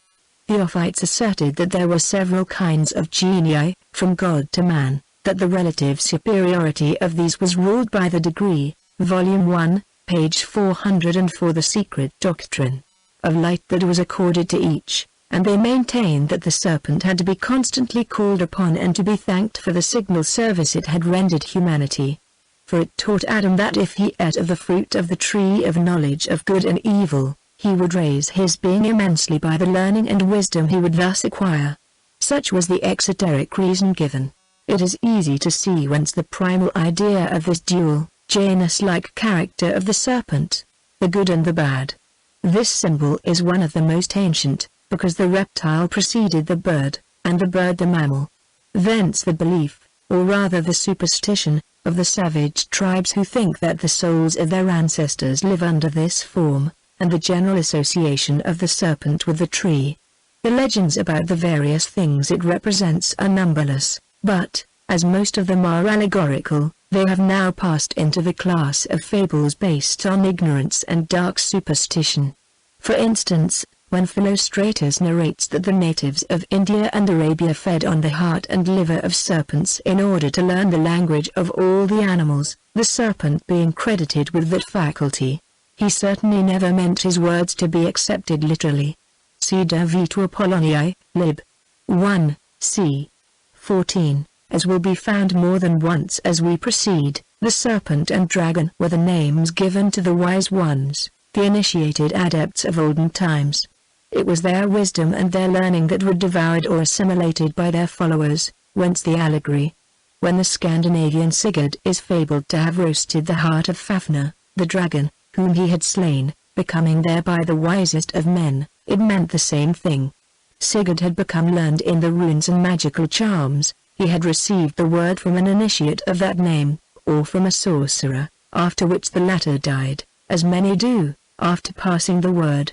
Theophytes asserted that there were several kinds of genii, from God to man, that the relative superiority of these was ruled by the degree, Volume 1, page 404. The Secret Doctrine, of light that was accorded to each, and they maintained that the serpent had to be constantly called upon and to be thanked for the signal service it had rendered humanity. For it taught Adam that if he ate of the fruit of the tree of knowledge of good and evil, he would raise his being immensely by the learning and wisdom he would thus acquire. Such was the exoteric reason given. It is easy to see whence the primal idea of this dual, Janus-like character of the serpent, the good and the bad. This symbol is one of the most ancient, because the reptile preceded the bird, and the bird the mammal. Thence the belief, or rather the superstition, of the savage tribes who think that the souls of their ancestors live under this form, and the general association of the serpent with the tree. The legends about the various things it represents are numberless, but, as most of them are allegorical, they have now passed into the class of fables based on ignorance and dark superstition. For instance, when Philostratus narrates that the natives of India and Arabia fed on the heart and liver of serpents in order to learn the language of all the animals, the serpent being credited with that faculty, he certainly never meant his words to be accepted literally. See De Vitu Apolloniae, Lib. 1, c. 14. As will be found more than once as we proceed, the serpent and dragon were the names given to the wise ones, the initiated adepts of olden times. It was their wisdom and their learning that were devoured or assimilated by their followers, whence the allegory. When the Scandinavian Sigurd is fabled to have roasted the heart of Fafnir, the dragon, whom he had slain, becoming thereby the wisest of men, it meant the same thing. Sigurd had become learned in the runes and magical charms, he had received the word from an initiate of that name, or from a sorcerer, after which the latter died, as many do, after passing the word.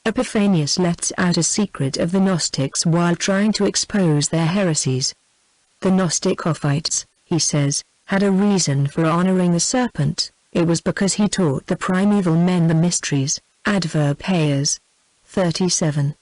Epiphanius lets out a secret of the Gnostics while trying to expose their heresies. The Gnosticophites, he says, had a reason for honoring the serpent. It was because he taught the primeval men the mysteries. Adverb Hayes. 37.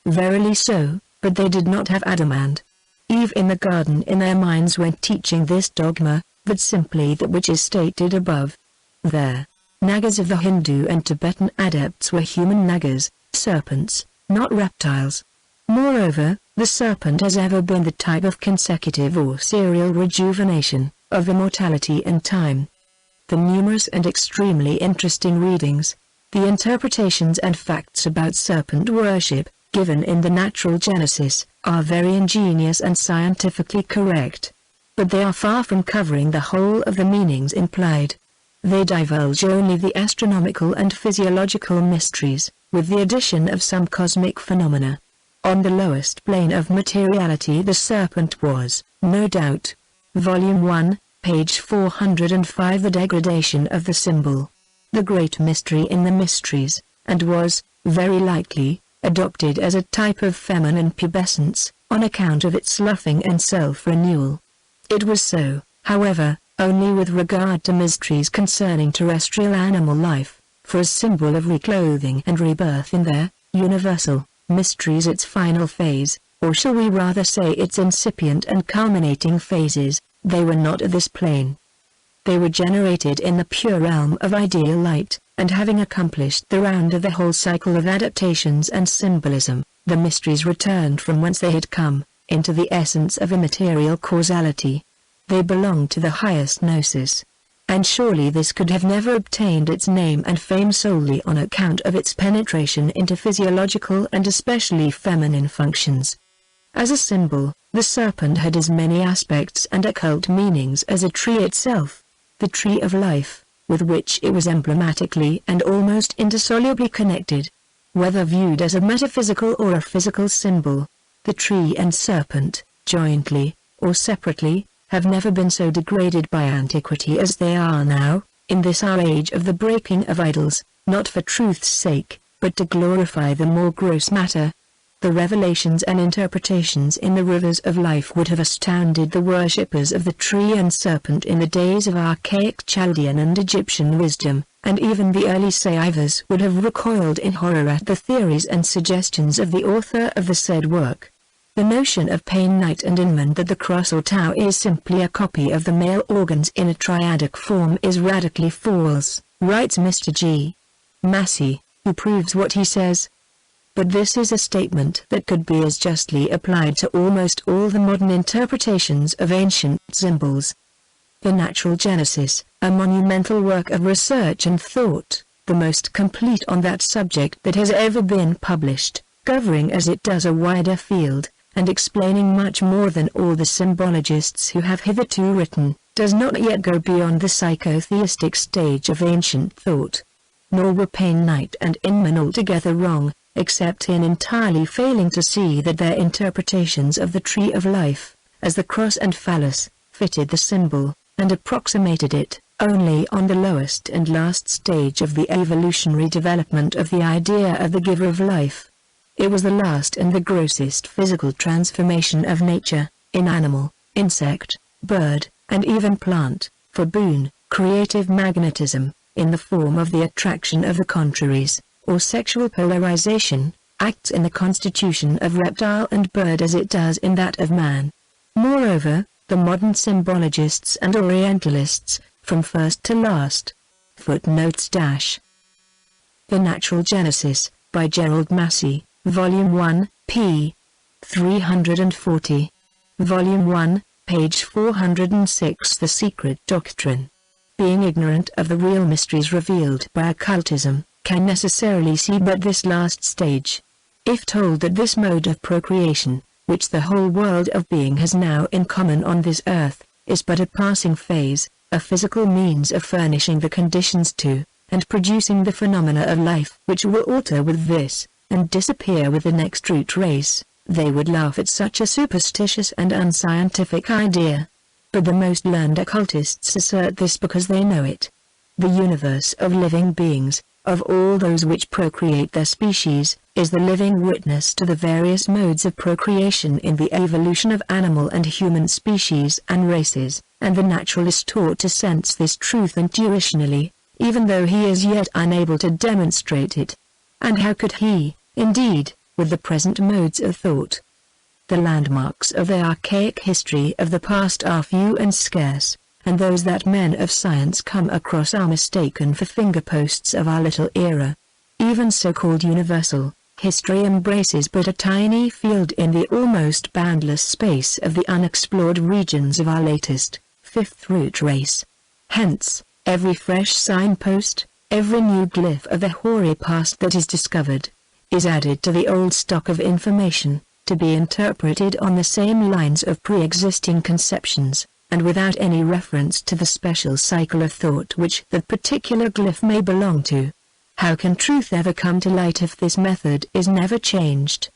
Verily so, but they did not have Adam and Eve in the garden in their minds when teaching this dogma, but simply that which is stated above. Their Nagas of the Hindu and Tibetan adepts were human Nagas, serpents, not reptiles. Moreover, the serpent has ever been the type of consecutive or serial rejuvenation, of immortality and time. The numerous and extremely interesting readings, the interpretations and facts about serpent worship, given in the Natural Genesis, are very ingenious and scientifically correct. But they are far from covering the whole of the meanings implied. They divulge only the astronomical and physiological mysteries, with the addition of some cosmic phenomena. On the lowest plane of materiality the serpent was, no doubt. Volume 1, page 405. The degradation of the symbol. The great mystery in the mysteries, and was, very likely, adopted as a type of feminine pubescence, on account of its sloughing and self-renewal. It was so, however, only with regard to mysteries concerning terrestrial animal life, for a symbol of reclothing and rebirth in their universal mysteries its final phase, or shall we rather say its incipient and culminating phases, they were not at this plane. They were generated in the pure realm of ideal light, and having accomplished the round of the whole cycle of adaptations and symbolism, the mysteries returned from whence they had come, into the essence of immaterial causality. They belonged to the highest gnosis. And surely this could have never obtained its name and fame solely on account of its penetration into physiological and especially feminine functions. As a symbol, the serpent had as many aspects and occult meanings as a tree itself. The tree of life, with which it was emblematically and almost indissolubly connected. Whether viewed as a metaphysical or a physical symbol, the tree and serpent, jointly, or separately, have never been so degraded by antiquity as they are now, in this our age of the breaking of idols, not for truth's sake, but to glorify the more gross matter. The revelations and interpretations in the rivers of life would have astounded the worshippers of the tree and serpent in the days of archaic Chaldean and Egyptian wisdom, and even the early Saivas would have recoiled in horror at the theories and suggestions of the author of the said work. The notion of pain, night and Inman that the cross or tau is simply a copy of the male organs in a triadic form is radically false, writes Mr. G. Massey, who proves what he says. But this is a statement that could be as justly applied to almost all the modern interpretations of ancient symbols. The Natural Genesis, a monumental work of research and thought, the most complete on that subject that has ever been published, covering as it does a wider field, and explaining much more than all the symbologists who have hitherto written, does not yet go beyond the psychotheistic stage of ancient thought. Nor were pain, night and Inman altogether wrong, except in entirely failing to see that their interpretations of the tree of life, as the cross and phallus, fitted the symbol, and approximated it, only on the lowest and last stage of the evolutionary development of the idea of the giver of life. It was the last and the grossest physical transformation of nature, in animal, insect, bird, and even plant, for boon, creative magnetism, in the form of the attraction of the contraries, or sexual polarization, acts in the constitution of reptile and bird as it does in that of man. Moreover, the modern symbologists and Orientalists, from first to last. Footnotes dash. The Natural Genesis, by Gerald Massey, Volume 1, p. 340. Volume 1, page 406. The Secret Doctrine. Being ignorant of the real mysteries revealed by occultism, can necessarily see but this last stage. If told that this mode of procreation, which the whole world of being has now in common on this earth, is but a passing phase, a physical means of furnishing the conditions to, and producing the phenomena of life which will alter with this, and disappear with the next root race, they would laugh at such a superstitious and unscientific idea. But the most learned occultists assert this because they know it. The universe of living beings, of all those which procreate their species, is the living witness to the various modes of procreation in the evolution of animal and human species and races, and the naturalist taught to sense this truth intuitionally, even though he is yet unable to demonstrate it. And how could he, indeed, with the present modes of thought? The landmarks of the archaic history of the past are few and scarce, and those that men of science come across are mistaken for fingerposts of our little era. Even so-called universal history embraces but a tiny field in the almost boundless space of the unexplored regions of our latest, fifth root race. Hence, every fresh signpost, every new glyph of the hoary past that is discovered, is added to the old stock of information, to be interpreted on the same lines of pre-existing conceptions, and without any reference to the special cycle of thought which that particular glyph may belong to. How can truth ever come to light if this method is never changed?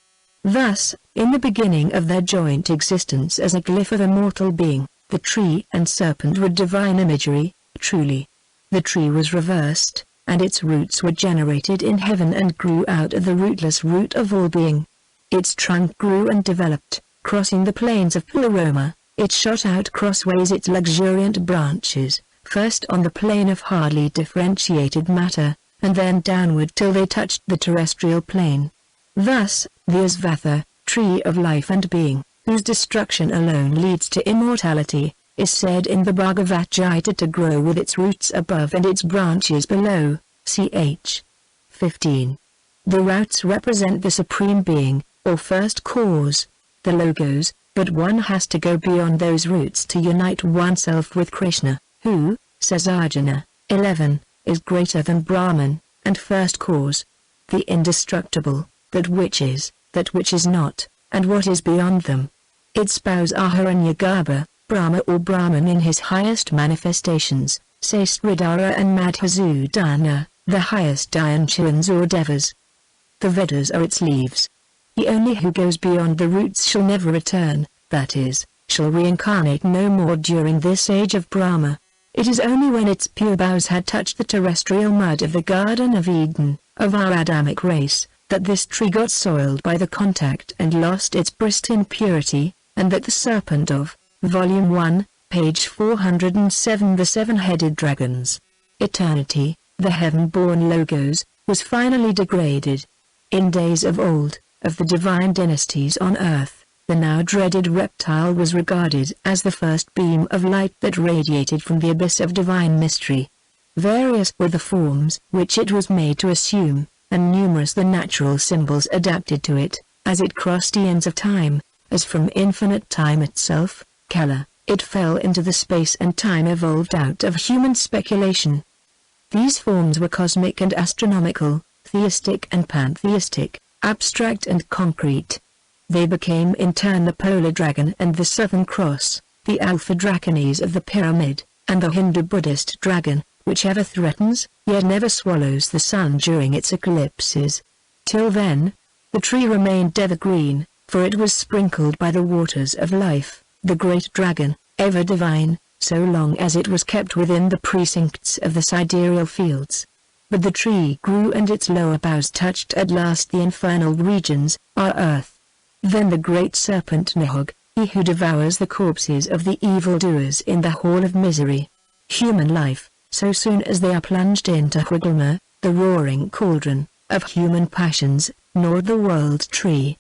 Thus, in the beginning of their joint existence as a glyph of immortal being, the tree and serpent were divine imagery, truly. The tree was reversed, and its roots were generated in heaven and grew out of the rootless root of all being. Its trunk grew and developed, crossing the plains of Pleroma. It shot out crossways its luxuriant branches, first on the plane of hardly differentiated matter, and then downward till they touched the terrestrial plane. Thus, the Asvatha, tree of life and being, whose destruction alone leads to immortality, is said in the Bhagavad Gita to grow with its roots above and its branches below, ch. 15. The roots represent the Supreme Being, or First Cause, the Logos, but one has to go beyond those roots to unite oneself with Krishna, who, says Arjuna, 11, is greater than Brahman, and First Cause. The indestructible, that which is not, and what is beyond them. Its spouse are Hiranyagarbha, Brahma or Brahman in his highest manifestations, say Sridhara and Madhusudana, the highest Dyanshans or Devas. The Vedas are its leaves. He only who goes beyond the roots shall never return, that is, shall reincarnate no more during this age of Brahma. It is only when its pure boughs had touched the terrestrial mud of the Garden of Eden, of our Adamic race, that this tree got soiled by the contact and lost its pristine purity, and that the serpent of Volume 1, page 407 The Seven-Headed Dragons. Eternity, the heaven-born Logos, was finally degraded. In days of old, of the divine dynasties on earth, the now dreaded reptile was regarded as the first beam of light that radiated from the abyss of divine mystery. Various were the forms which it was made to assume, and numerous the natural symbols adapted to it, as it crossed eons of time, as from infinite time itself, Kala, it fell into the space and time evolved out of human speculation. These forms were cosmic and astronomical, theistic and pantheistic, abstract and concrete. They became in turn the polar dragon and the southern cross, the alpha dracones of the pyramid, and the Hindu-Buddhist dragon, which ever threatens, yet never swallows the sun during its eclipses. Till then, the tree remained evergreen, for it was sprinkled by the waters of life, the great dragon, ever divine, so long as it was kept within the precincts of the sidereal fields. But the tree grew and its lower boughs touched at last the infernal regions, our earth. Then the great serpent Nihog, he who devours the corpses of the evildoers in the hall of misery. Human life, so soon as they are plunged into Hridama, the roaring cauldron, of human passions, gnawed the world tree.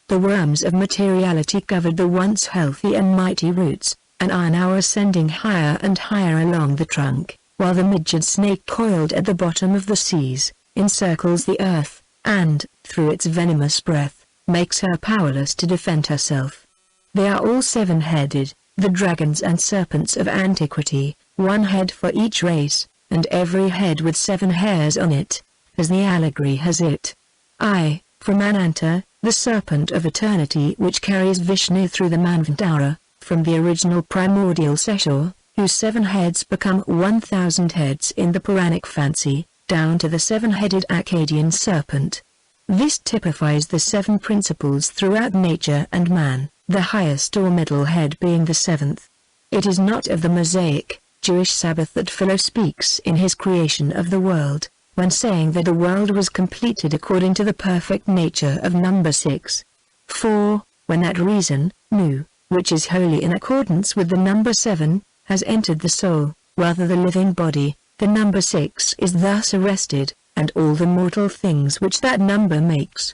The worms of materiality covered the once healthy and mighty roots, and are now ascending higher and higher along the trunk, while the midget snake coiled at the bottom of the seas, encircles the earth, and, through its venomous breath, makes her powerless to defend herself. They are all seven-headed, the dragons and serpents of antiquity, one head for each race, and every head with 7 hairs on it, as the allegory has it. I, from Ananta, the serpent of eternity which carries Vishnu through the Manvantara, from the original primordial Seshur, whose 7 heads become 1,000 heads in the Puranic fancy, down to the 7-headed Akkadian serpent. This typifies the 7 principles throughout nature and man, the highest or middle head being the 7th. It is not of the Mosaic, Jewish Sabbath that Philo speaks in his creation of the world, when saying that the world was completed according to the perfect nature of number 6. 4. When that reason, nu, which is wholly in accordance with the number 7, has entered the soul, rather the living body, the number 6 is thus arrested, and all the mortal things which that number makes.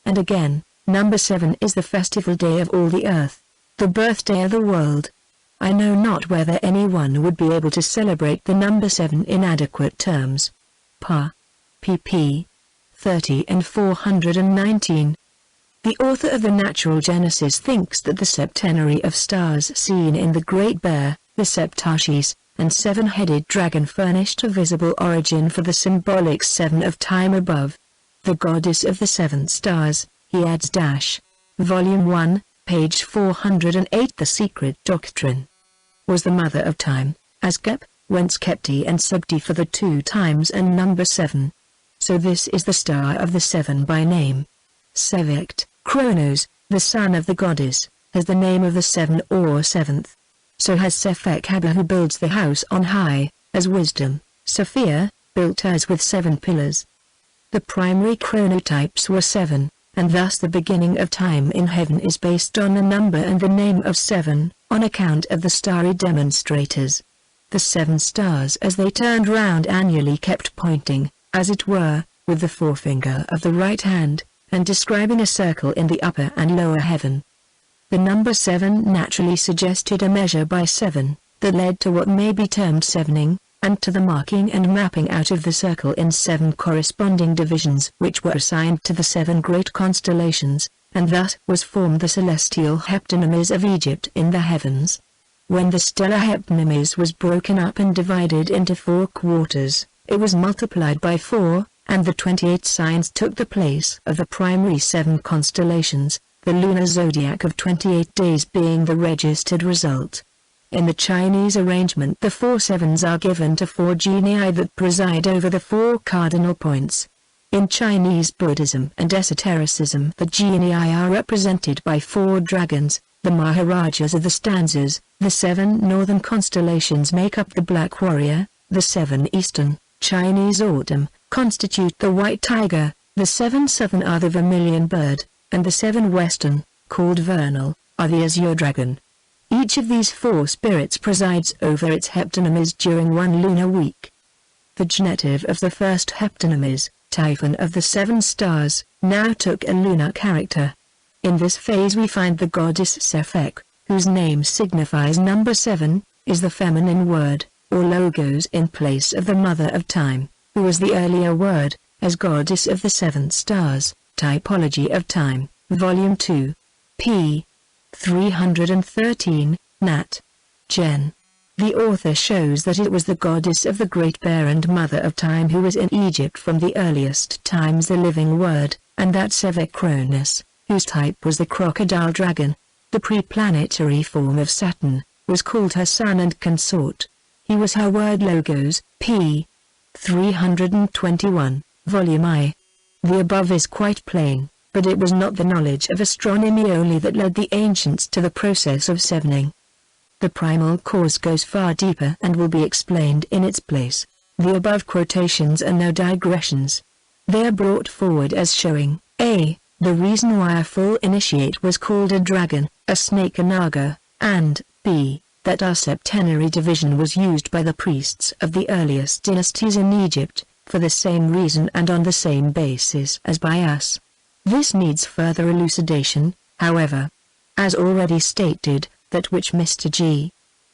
And again, number 7 is the festival day of all the earth, the birthday of the world. I know not whether anyone would be able to celebrate the number 7 in adequate terms. pp. 30 and 419. The author of the Natural Genesis thinks that the septenary of stars seen in the Great Bear, the Septarches, and seven-headed dragon furnished a visible origin for the symbolic 7 of time above. The goddess of the 7 stars, he adds Volume 1, page 408. The Secret Doctrine was the mother of time, as Kep, whence Kepti and Subti for the 2 times and number 7. So this is the star of the 7 by name. Sevekt, Kronos, the son of the goddess, has the name of the 7 or 7th. So has Sefek Haba, who builds the house on high, as wisdom, Sophia, built hers with 7 pillars. The primary chronotypes were 7, and thus the beginning of time in heaven is based on the number and the name of 7, on account of the starry demonstrators. The 7 stars as they turned round annually kept pointing, as it were, with the forefinger of the right hand, and describing a circle in the upper and lower heaven. The number 7 naturally suggested a measure by 7, that led to what may be termed sevening, and to the marking and mapping out of the circle in 7 corresponding divisions which were assigned to the 7 great constellations, and thus was formed the celestial heptanymies of Egypt in the heavens. When the stellar heptanymies was broken up and divided into 4 quarters, it was multiplied by 4, and the 28 signs took the place of the primary 7 constellations, the lunar zodiac of 28 days being the registered result. In the Chinese arrangement the 4 sevens are given to 4 genii that preside over the 4 cardinal points. In Chinese Buddhism and esotericism the genii are represented by 4 dragons, the Maharajas of the stanzas. The 7 northern constellations make up the Black Warrior, the 7 eastern, Chinese autumn, constitute the White Tiger, the 7 southern are the Vermilion Bird, and the 7 western, called Vernal, are the Azure Dragon. Each of these 4 spirits presides over its heptanymies during 1 lunar week. The genitive of the first heptanymies, Typhon of the 7 stars, now took a lunar character. In this phase we find the goddess Sefek, whose name signifies number 7, is the feminine word, or logos in place of the mother of time, who was the earlier word, as goddess of the 7 stars, Typology of Time, Volume 2. p. 313, Nat. Gen. The author shows that it was the goddess of the Great Bear and mother of time who was in Egypt from the earliest times the living word, and that Sevek Kronos, whose type was the crocodile dragon, the pre-planetary form of Saturn, was called her son and consort. He was her word logos, p. 321, Volume I. The above is quite plain, but it was not the knowledge of astronomy only that led the ancients to the process of sevening. The primal cause goes far deeper and will be explained in its place. The above quotations are no digressions. They are brought forward as showing, a. the reason why a full initiate was called a dragon, a snake, a naga, and b. that our septenary division was used by the priests of the earliest dynasties in Egypt, for the same reason and on the same basis as by us. This needs further elucidation, however. As already stated, that which Mr. G.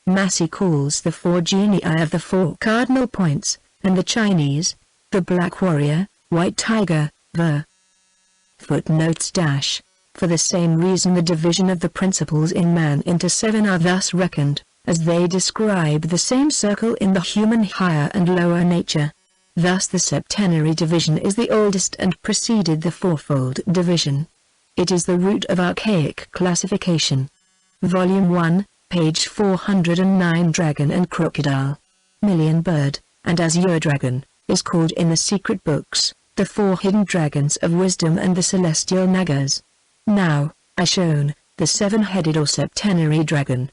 Massey calls the 4 genii of the 4 cardinal points, and the Chinese, the Black Warrior, White Tiger, the footnotes dash. For the same reason the division of the principles in man into 7 are thus reckoned, as they describe the same circle in the human higher and lower nature. Thus the septenary division is the oldest and preceded the fourfold division. It is the root of archaic classification. Volume 1, page 409. Dragon and crocodile, million bird, and azure dragon, is called in the secret books, the 4 hidden dragons of wisdom and the celestial nagas. Now, I shown, the 7-headed or septenary dragon.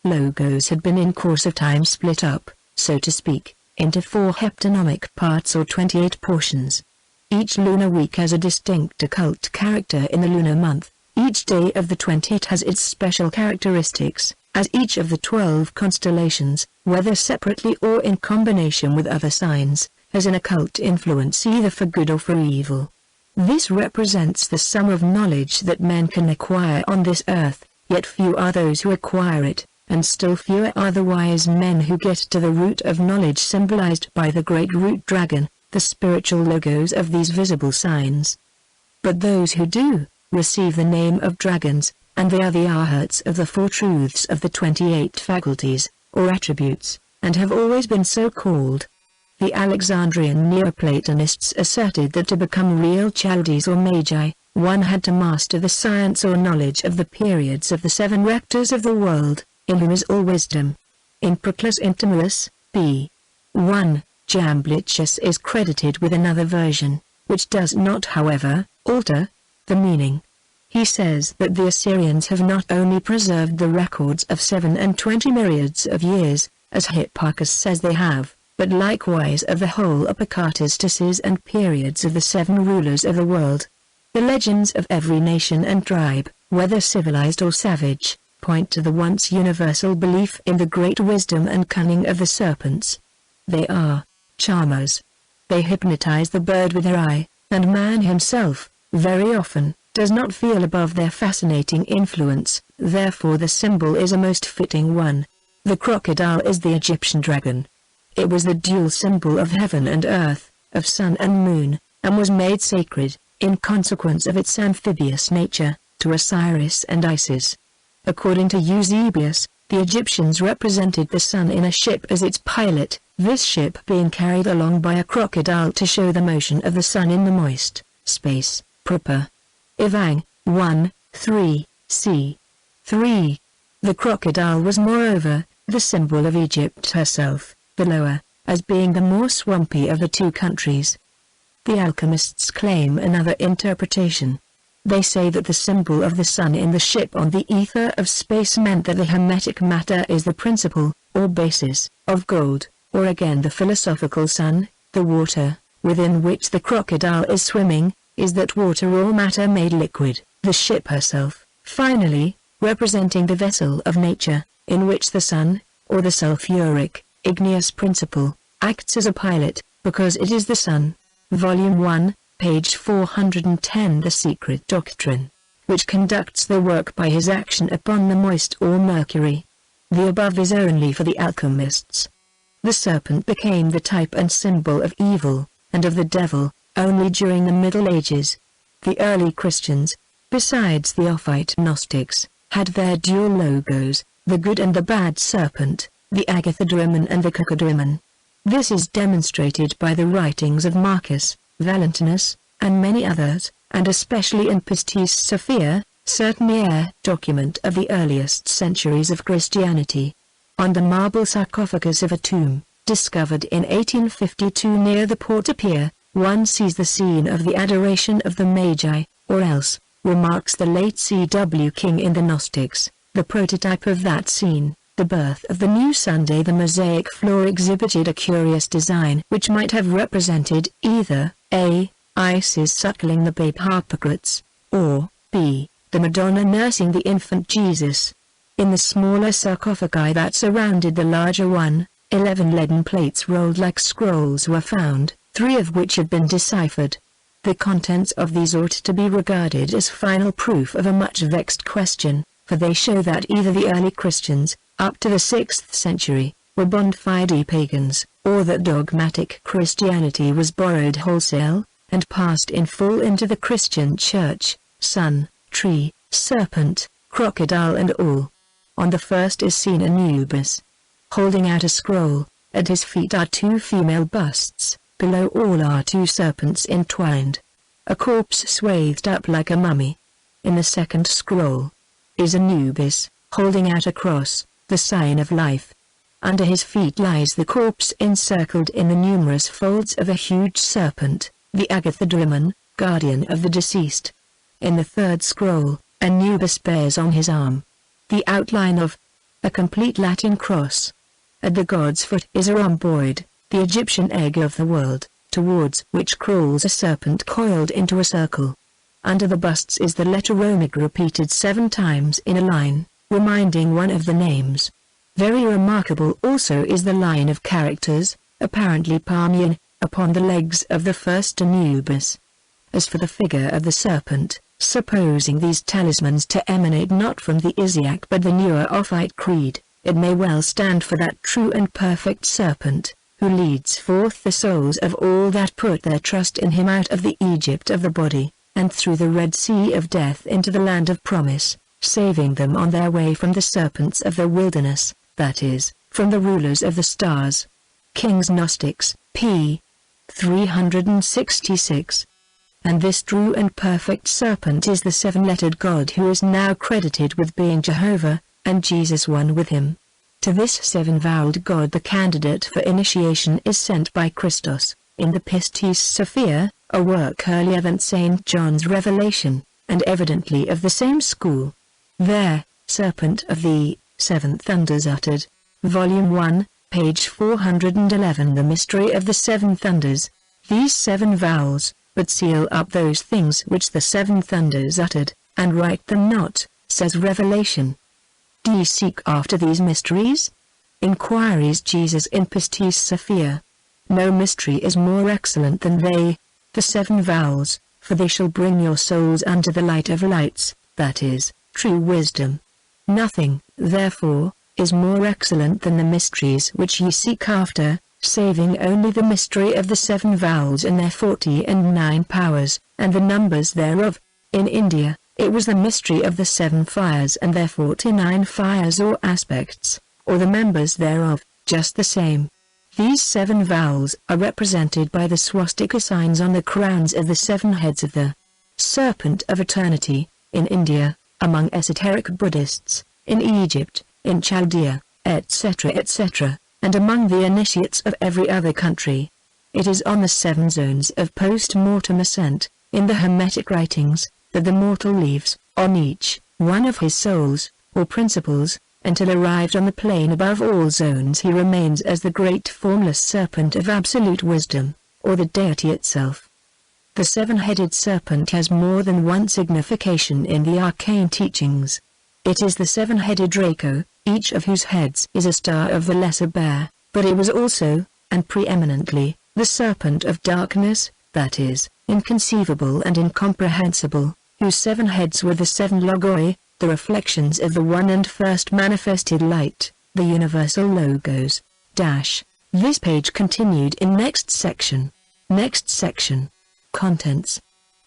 logos had been in course of time split up, so to speak, into 4 heptonymic parts or 28 portions. Each lunar week has a distinct occult character in the lunar month. Each day of the 28 has its special characteristics, as each of the 12 constellations, whether separately or in combination with other signs, has an occult influence either for good or for evil. This represents the sum of knowledge that men can acquire on this earth, yet few are those who acquire it, and still fewer are the wise men who get to the root of knowledge symbolized by the great root dragon, the spiritual logos of these visible signs. But those who do, receive the name of dragons, and they are the arhats of the 4 truths of the 28 faculties, or attributes, and have always been so called. The Alexandrian Neoplatonists asserted that to become real Chaldees or Magi, one had to master the science or knowledge of the periods of the 7 rectors of the world, in whom is all wisdom. In Proclus Intimus, b. 1, Jamblichus is credited with another version, which does not however, alter the meaning. He says that the Assyrians have not only preserved the records of 27 myriads of years, as Hipparchus says they have, but likewise of the whole apocatastases and periods of the 7 rulers of the world. The legends of every nation and tribe, whether civilized or savage, point to the once universal belief in the great wisdom and cunning of the serpents. They are charmers. They hypnotize the bird with their eye, and man himself, very often, does not feel above their fascinating influence, therefore the symbol is a most fitting one. The crocodile is the Egyptian dragon. It was the dual symbol of heaven and earth, of sun and moon, and was made sacred, in consequence of its amphibious nature, to Osiris and Isis. According to Eusebius, the Egyptians represented the sun in a ship as its pilot, this ship being carried along by a crocodile to show the motion of the sun in the moist space proper. Ivang, 1, 3, c. 3. The crocodile was moreover, the symbol of Egypt herself, the lower, as being the more swampy of the 2 countries. The alchemists claim another interpretation. They say that the symbol of the sun in the ship on the ether of space meant that the hermetic matter is the principle, or basis, of gold, or again the philosophical sun, the water, within which the crocodile is swimming, is that water or matter made liquid, the ship herself, finally, representing the vessel of nature, in which the sun, or the sulfuric, igneous principle, acts as a pilot, because it is the sun. Volume 1, page 410. The Secret Doctrine, which conducts the work by his action upon the moist or mercury. The above is only for the alchemists. The serpent became the type and symbol of evil, and of the devil, only during the Middle Ages. The early Christians, besides the Ophite Gnostics, had their dual logos, the good and the bad serpent, the agathadrimon and the cocodrimon. This is demonstrated by the writings of Marcus, Valentinus, and many others, and especially in Pistis Sophia, Certainly document of the earliest centuries of Christianity. On the marble sarcophagus of a tomb, discovered in 1852 near the Porta-Pia, one sees the scene of the adoration of the Magi, or else, remarks the late C.W. King in the Gnostics, the prototype of that scene, the birth of the new Sunday. The mosaic floor exhibited a curious design which might have represented either A. Isis suckling the babe Harpocrates, or B. the Madonna nursing the infant Jesus. In the smaller sarcophagi that surrounded the larger one, 11 leaden plates rolled like scrolls were found, 3 of which had been deciphered. The contents of these ought to be regarded as final proof of a much vexed question, for they show that either the early Christians, up to the 6th century, were bona fide pagans, or that dogmatic Christianity was borrowed wholesale, and passed in full into the Christian church, sun, tree, serpent, crocodile and all. On the first is seen Anubis, holding out a scroll. At his feet are 2 female busts, below all are 2 serpents entwined. A corpse swathed up like a mummy. In the second scroll is Anubis, holding out a cross, the sign of life. Under his feet lies the corpse encircled in the numerous folds of a huge serpent, the agathadrimon, guardian of the deceased. In the third scroll, Anubis bears on his arm the outline of a complete Latin cross. At the god's foot is a rhomboid, the Egyptian egg of the world, towards which crawls a serpent coiled into a circle. Under the busts is the letter Omega repeated 7 times in a line, reminding one of the names. Very remarkable also is the line of characters, apparently Parmean, upon the legs of the first Anubis. As for the figure of the serpent, supposing these talismans to emanate not from the Isiac but the Neophyte creed, it may well stand for that true and perfect serpent, who leads forth the souls of all that put their trust in him out of the Egypt of the body, and through the Red Sea of death into the land of promise, saving them on their way from the serpents of the wilderness, that is, from the rulers of the stars. King's Gnostics, p. 366. And this true and perfect serpent is the 7-lettered God who is now credited with being Jehovah, and Jesus one with him. To this 7-voweled God the candidate for initiation is sent by Christos, in the Pistis Sophia, a work earlier than St. John's Revelation, and evidently of the same school. There, Serpent of the 7 Thunders uttered. Volume 1, page 411. The mystery of the 7 thunders. These 7 vowels, but seal up those things which the 7 thunders uttered, and write them not, says Revelation. Do ye seek after these mysteries? Inquiries Jesus in Pistis Sophia. No mystery is more excellent than they, the 7 vowels, for they shall bring your souls unto the light of lights, that is, true wisdom. Nothing, therefore, is more excellent than the mysteries which ye seek after, saving only the mystery of the 7 vowels and their 49 powers, and the numbers thereof. In India, it was the mystery of the 7 fires and their 49 fires or aspects, or the members thereof, just the same. These 7 vowels are represented by the swastika signs on the crowns of the 7 heads of the Serpent of Eternity, in India, among esoteric Buddhists, in Egypt, in Chaldea, etc., etc., and among the initiates of every other country. It is on the 7 zones of post-mortem ascent, in the Hermetic writings, that the mortal leaves, on each one of his souls, or principles, until arrived on the plane above all zones he remains as the great formless serpent of absolute wisdom, or the deity itself. The 7-headed serpent has more than one signification in the arcane teachings. It is the 7-headed Draco, each of whose heads is a star of the lesser bear, but it was also, and preeminently, the serpent of darkness, that is, inconceivable and incomprehensible, whose 7 heads were the 7 logoi, the reflections of the one and first manifested light, the universal logos. This page continued in next section. Next section. Contents.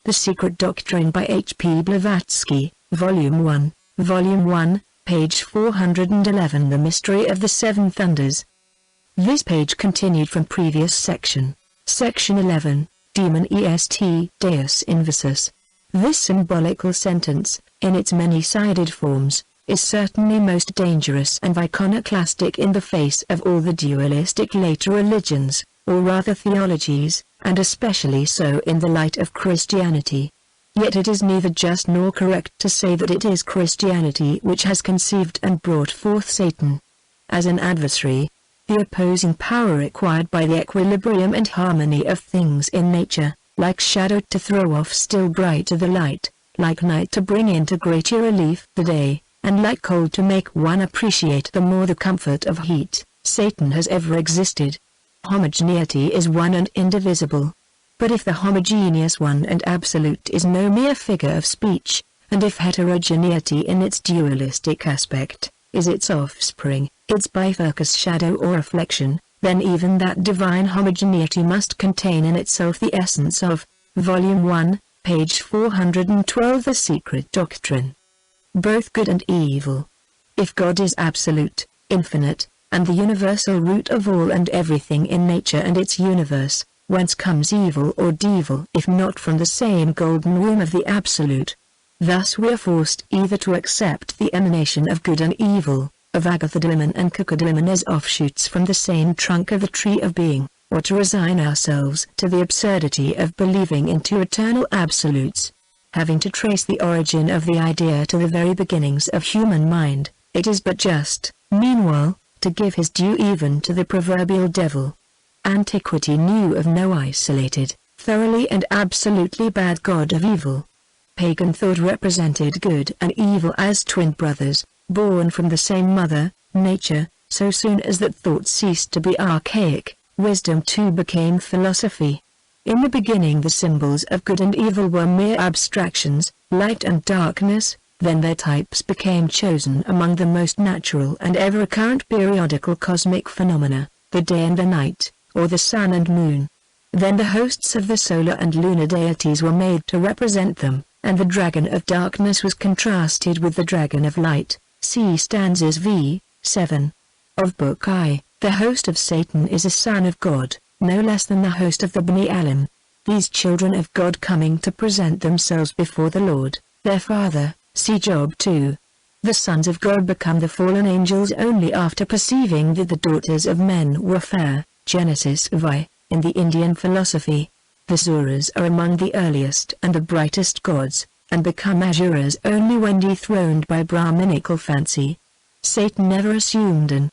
The Secret Doctrine by H.P. Blavatsky, Volume 1, page 411. The Mystery of the 7 Thunders. This page continued from previous section. Section 11, Demon est Deus Invisus. This symbolical sentence, in its many-sided forms, is certainly most dangerous and iconoclastic in the face of all the dualistic later religions, or rather theologies, and especially so in the light of Christianity. Yet it is neither just nor correct to say that it is Christianity which has conceived and brought forth Satan. As an adversary, the opposing power required by the equilibrium and harmony of things in nature, like shadow to throw off still brighter the light, like night to bring into greater relief the day, and like cold to make one appreciate the more the comfort of heat, Satan has ever existed. Homogeneity is one and indivisible. But if the homogeneous one and absolute is no mere figure of speech, and if heterogeneity in its dualistic aspect is its offspring, its bifurcous shadow or reflection, then even that divine homogeneity must contain in itself the essence of, Volume 1, page 412. The Secret Doctrine. Both good and evil. If God is absolute, infinite, and the universal root of all and everything in nature and its universe, whence comes evil or devil if not from the same golden womb of the Absolute? Thus we are forced either to accept the emanation of good and evil, of Agathodemon and Cocodemon as offshoots from the same trunk of the tree of being, or to resign ourselves to the absurdity of believing in 2 eternal absolutes. Having to trace the origin of the idea to the very beginnings of human mind, It is but just, meanwhile, to give his due even to the proverbial devil. Antiquity knew of no isolated, thoroughly and absolutely bad god of evil. Pagan thought represented good and evil as twin brothers, born from the same mother, nature. So soon as that thought ceased to be archaic, wisdom too became philosophy. In the beginning the symbols of good and evil were mere abstractions, light and darkness, then their types became chosen among the most natural and ever-recurrent periodical cosmic phenomena, the day and the night, or the sun and moon. Then the hosts of the solar and lunar deities were made to represent them, and the dragon of darkness was contrasted with the dragon of light. See stanzas v. 7. Of Book I. The host of Satan is a son of God, no less than the host of the Bnei Elim. These children of God coming to present themselves before the Lord, their Father, see Job 2. The sons of God become the fallen angels only after perceiving that the daughters of men were fair, Genesis vi. In the Indian philosophy, the Suras are among the earliest and the brightest gods, and become Asuras only when dethroned by Brahminical fancy. Satan never assumed an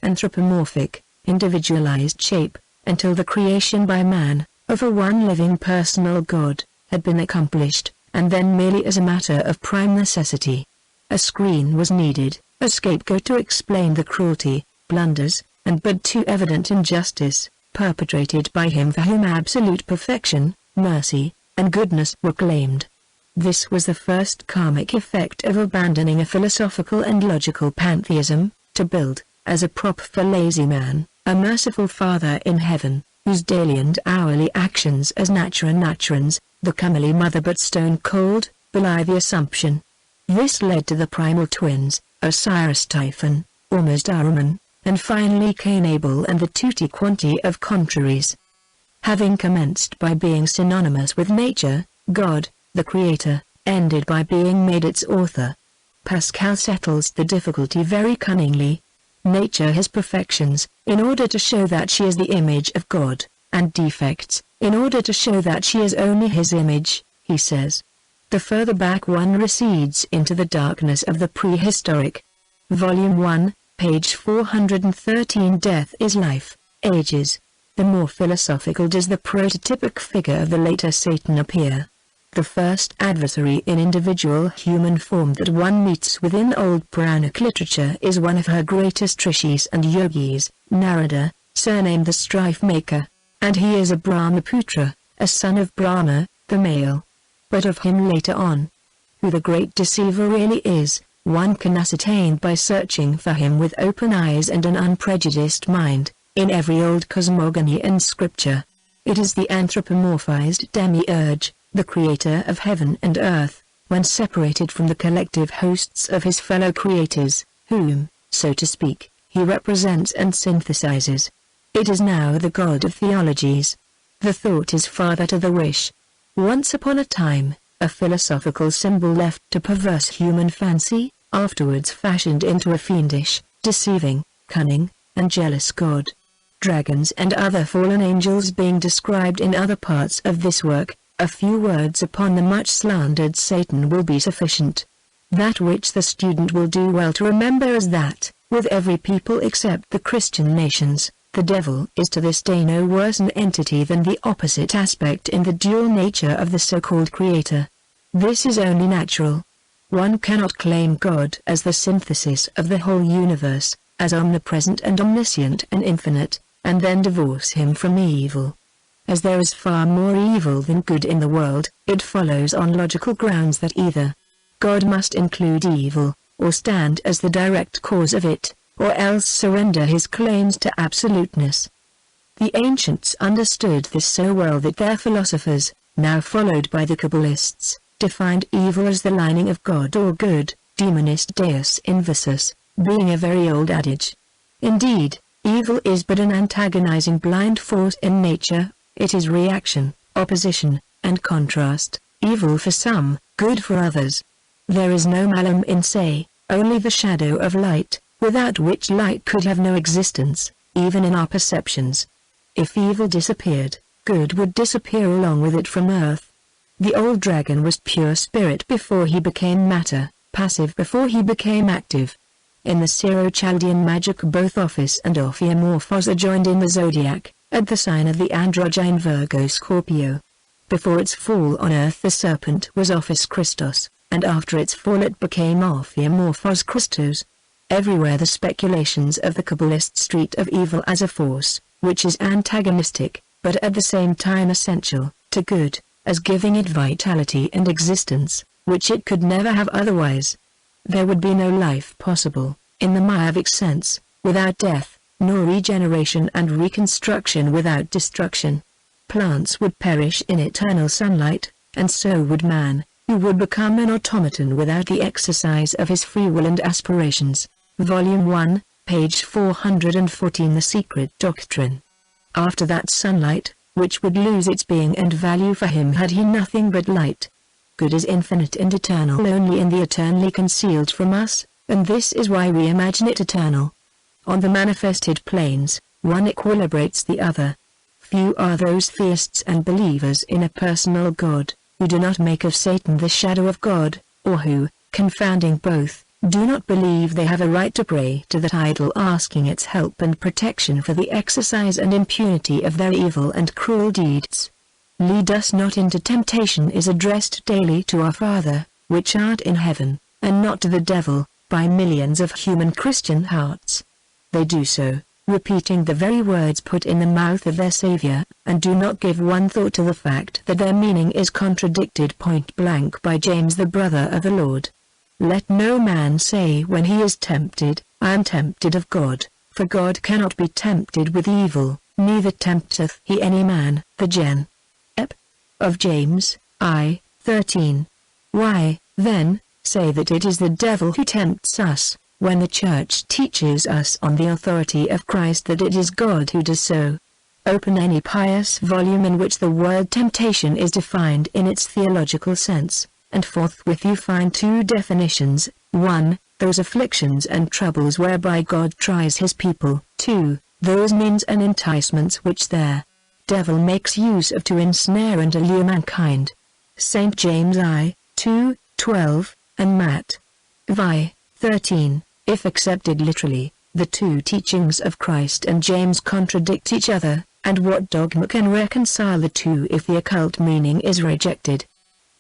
anthropomorphic, individualized shape, until the creation by man, of a one living personal God, had been accomplished, and then merely as a matter of prime necessity. A screen was needed, a scapegoat to explain the cruelty, blunders, and but too evident injustice, perpetrated by him for whom absolute perfection, mercy, and goodness were claimed. This was the first karmic effect of abandoning a philosophical and logical pantheism, to build, as a prop for lazy man, a merciful Father in heaven, whose daily and hourly actions as naturans, the comely mother but stone cold, belie the assumption. This led to the primal twins, Osiris Typhon, Ormuzd Ahriman, and finally Cain Abel and the tutti quanti of contraries. Having commenced by being synonymous with nature, God, the Creator, ended by being made its author. Pascal settles the difficulty very cunningly. Nature has perfections, in order to show that she is the image of God, and defects, in order to show that she is only his image, he says. The further back one recedes into the darkness of the prehistoric. Volume 1, page 413. Death is life, ages. The more philosophical does the prototypic figure of the later Satan appear. The first adversary in individual human form that one meets within old Puranic literature is one of her greatest rishis and yogis, Narada, surnamed the Strife Maker, and he is a Brahmaputra, a son of Brahma, the male. But of him later on. Who the great deceiver really is, one can ascertain by searching for him with open eyes and an unprejudiced mind, in every old cosmogony and scripture. It is the anthropomorphized demiurge, the creator of heaven and earth, when separated from the collective hosts of his fellow creators, whom, so to speak, he represents and synthesizes. It is now the god of theologies. The thought is father to the wish. Once upon a time, a philosophical symbol left to perverse human fancy, afterwards fashioned into a fiendish, deceiving, cunning, and jealous god. Dragons and other fallen angels being described in other parts of this work, a few words upon the much slandered Satan will be sufficient. That which the student will do well to remember is that, with every people except the Christian nations, the devil is to this day no worse an entity than the opposite aspect in the dual nature of the so-called Creator. This is only natural. One cannot claim God as the synthesis of the whole universe, as omnipresent and omniscient and infinite, and then divorce him from evil. As there is far more evil than good in the world, it follows on logical grounds that either God must include evil, or stand as the direct cause of it, or else surrender his claims to absoluteness. The ancients understood this so well that their philosophers, now followed by the Kabbalists, defined evil as the lining of God or good, demonist deus invisus, being a very old adage. Indeed, evil is but an antagonizing blind force in nature. It is reaction, opposition, and contrast, evil for some, good for others. There is no malum in se, only the shadow of light, without which light could have no existence, even in our perceptions. If evil disappeared, good would disappear along with it from earth. The old dragon was pure spirit before he became matter, passive before he became active. In the Syro-Chaldean magic both Ophis and Ophiomorphos are joined in the zodiac, at the sign of the androgyne Virgo Scorpio. Before its fall on earth the serpent was Ophis Christos, and after its fall it became Ophiomorphos Christos. Everywhere the speculations of the Kabbalists treat of evil as a force, which is antagonistic, but at the same time essential, to good, as giving it vitality and existence, which it could never have otherwise. There would be no life possible, in the Mayavic sense, without death, nor regeneration and reconstruction without destruction. Plants would perish in eternal sunlight, and so would man, who would become an automaton without the exercise of his free will and aspirations. Volume 1, page 414. The Secret Doctrine. After that sunlight, which would lose its being and value for him had he nothing but light. Good is infinite and eternal only in the eternally concealed from us, and this is why we imagine it eternal. On the manifested planes, one equilibrates the other. Few are those theists and believers in a personal God, who do not make of Satan the shadow of God, or who, confounding both, do not believe they have a right to pray to that idol asking its help and protection for the exercise and impunity of their evil and cruel deeds. Lead us not into temptation is addressed daily to our Father, which art in heaven, and not to the devil, by millions of human Christian hearts. They do so, repeating the very words put in the mouth of their Savior, and do not give one thought to the fact that their meaning is contradicted point blank by James the brother of the Lord. Let no man say when he is tempted, I am tempted of God, for God cannot be tempted with evil, neither tempteth he any man. The Gen. Ep. of James, I. 13. Why, then, say that it is the devil who tempts us, when the Church teaches us on the authority of Christ that it is God who does so? Open any pious volume in which the word temptation is defined in its theological sense, and forthwith you find two definitions: 1, those afflictions and troubles whereby God tries his people; 2, those means and enticements which the devil makes use of to ensnare and allure mankind. St. James I. 2:12, and Matt. vi. 13. If accepted literally, the two teachings of Christ and James contradict each other, and what dogma can reconcile the two if the occult meaning is rejected?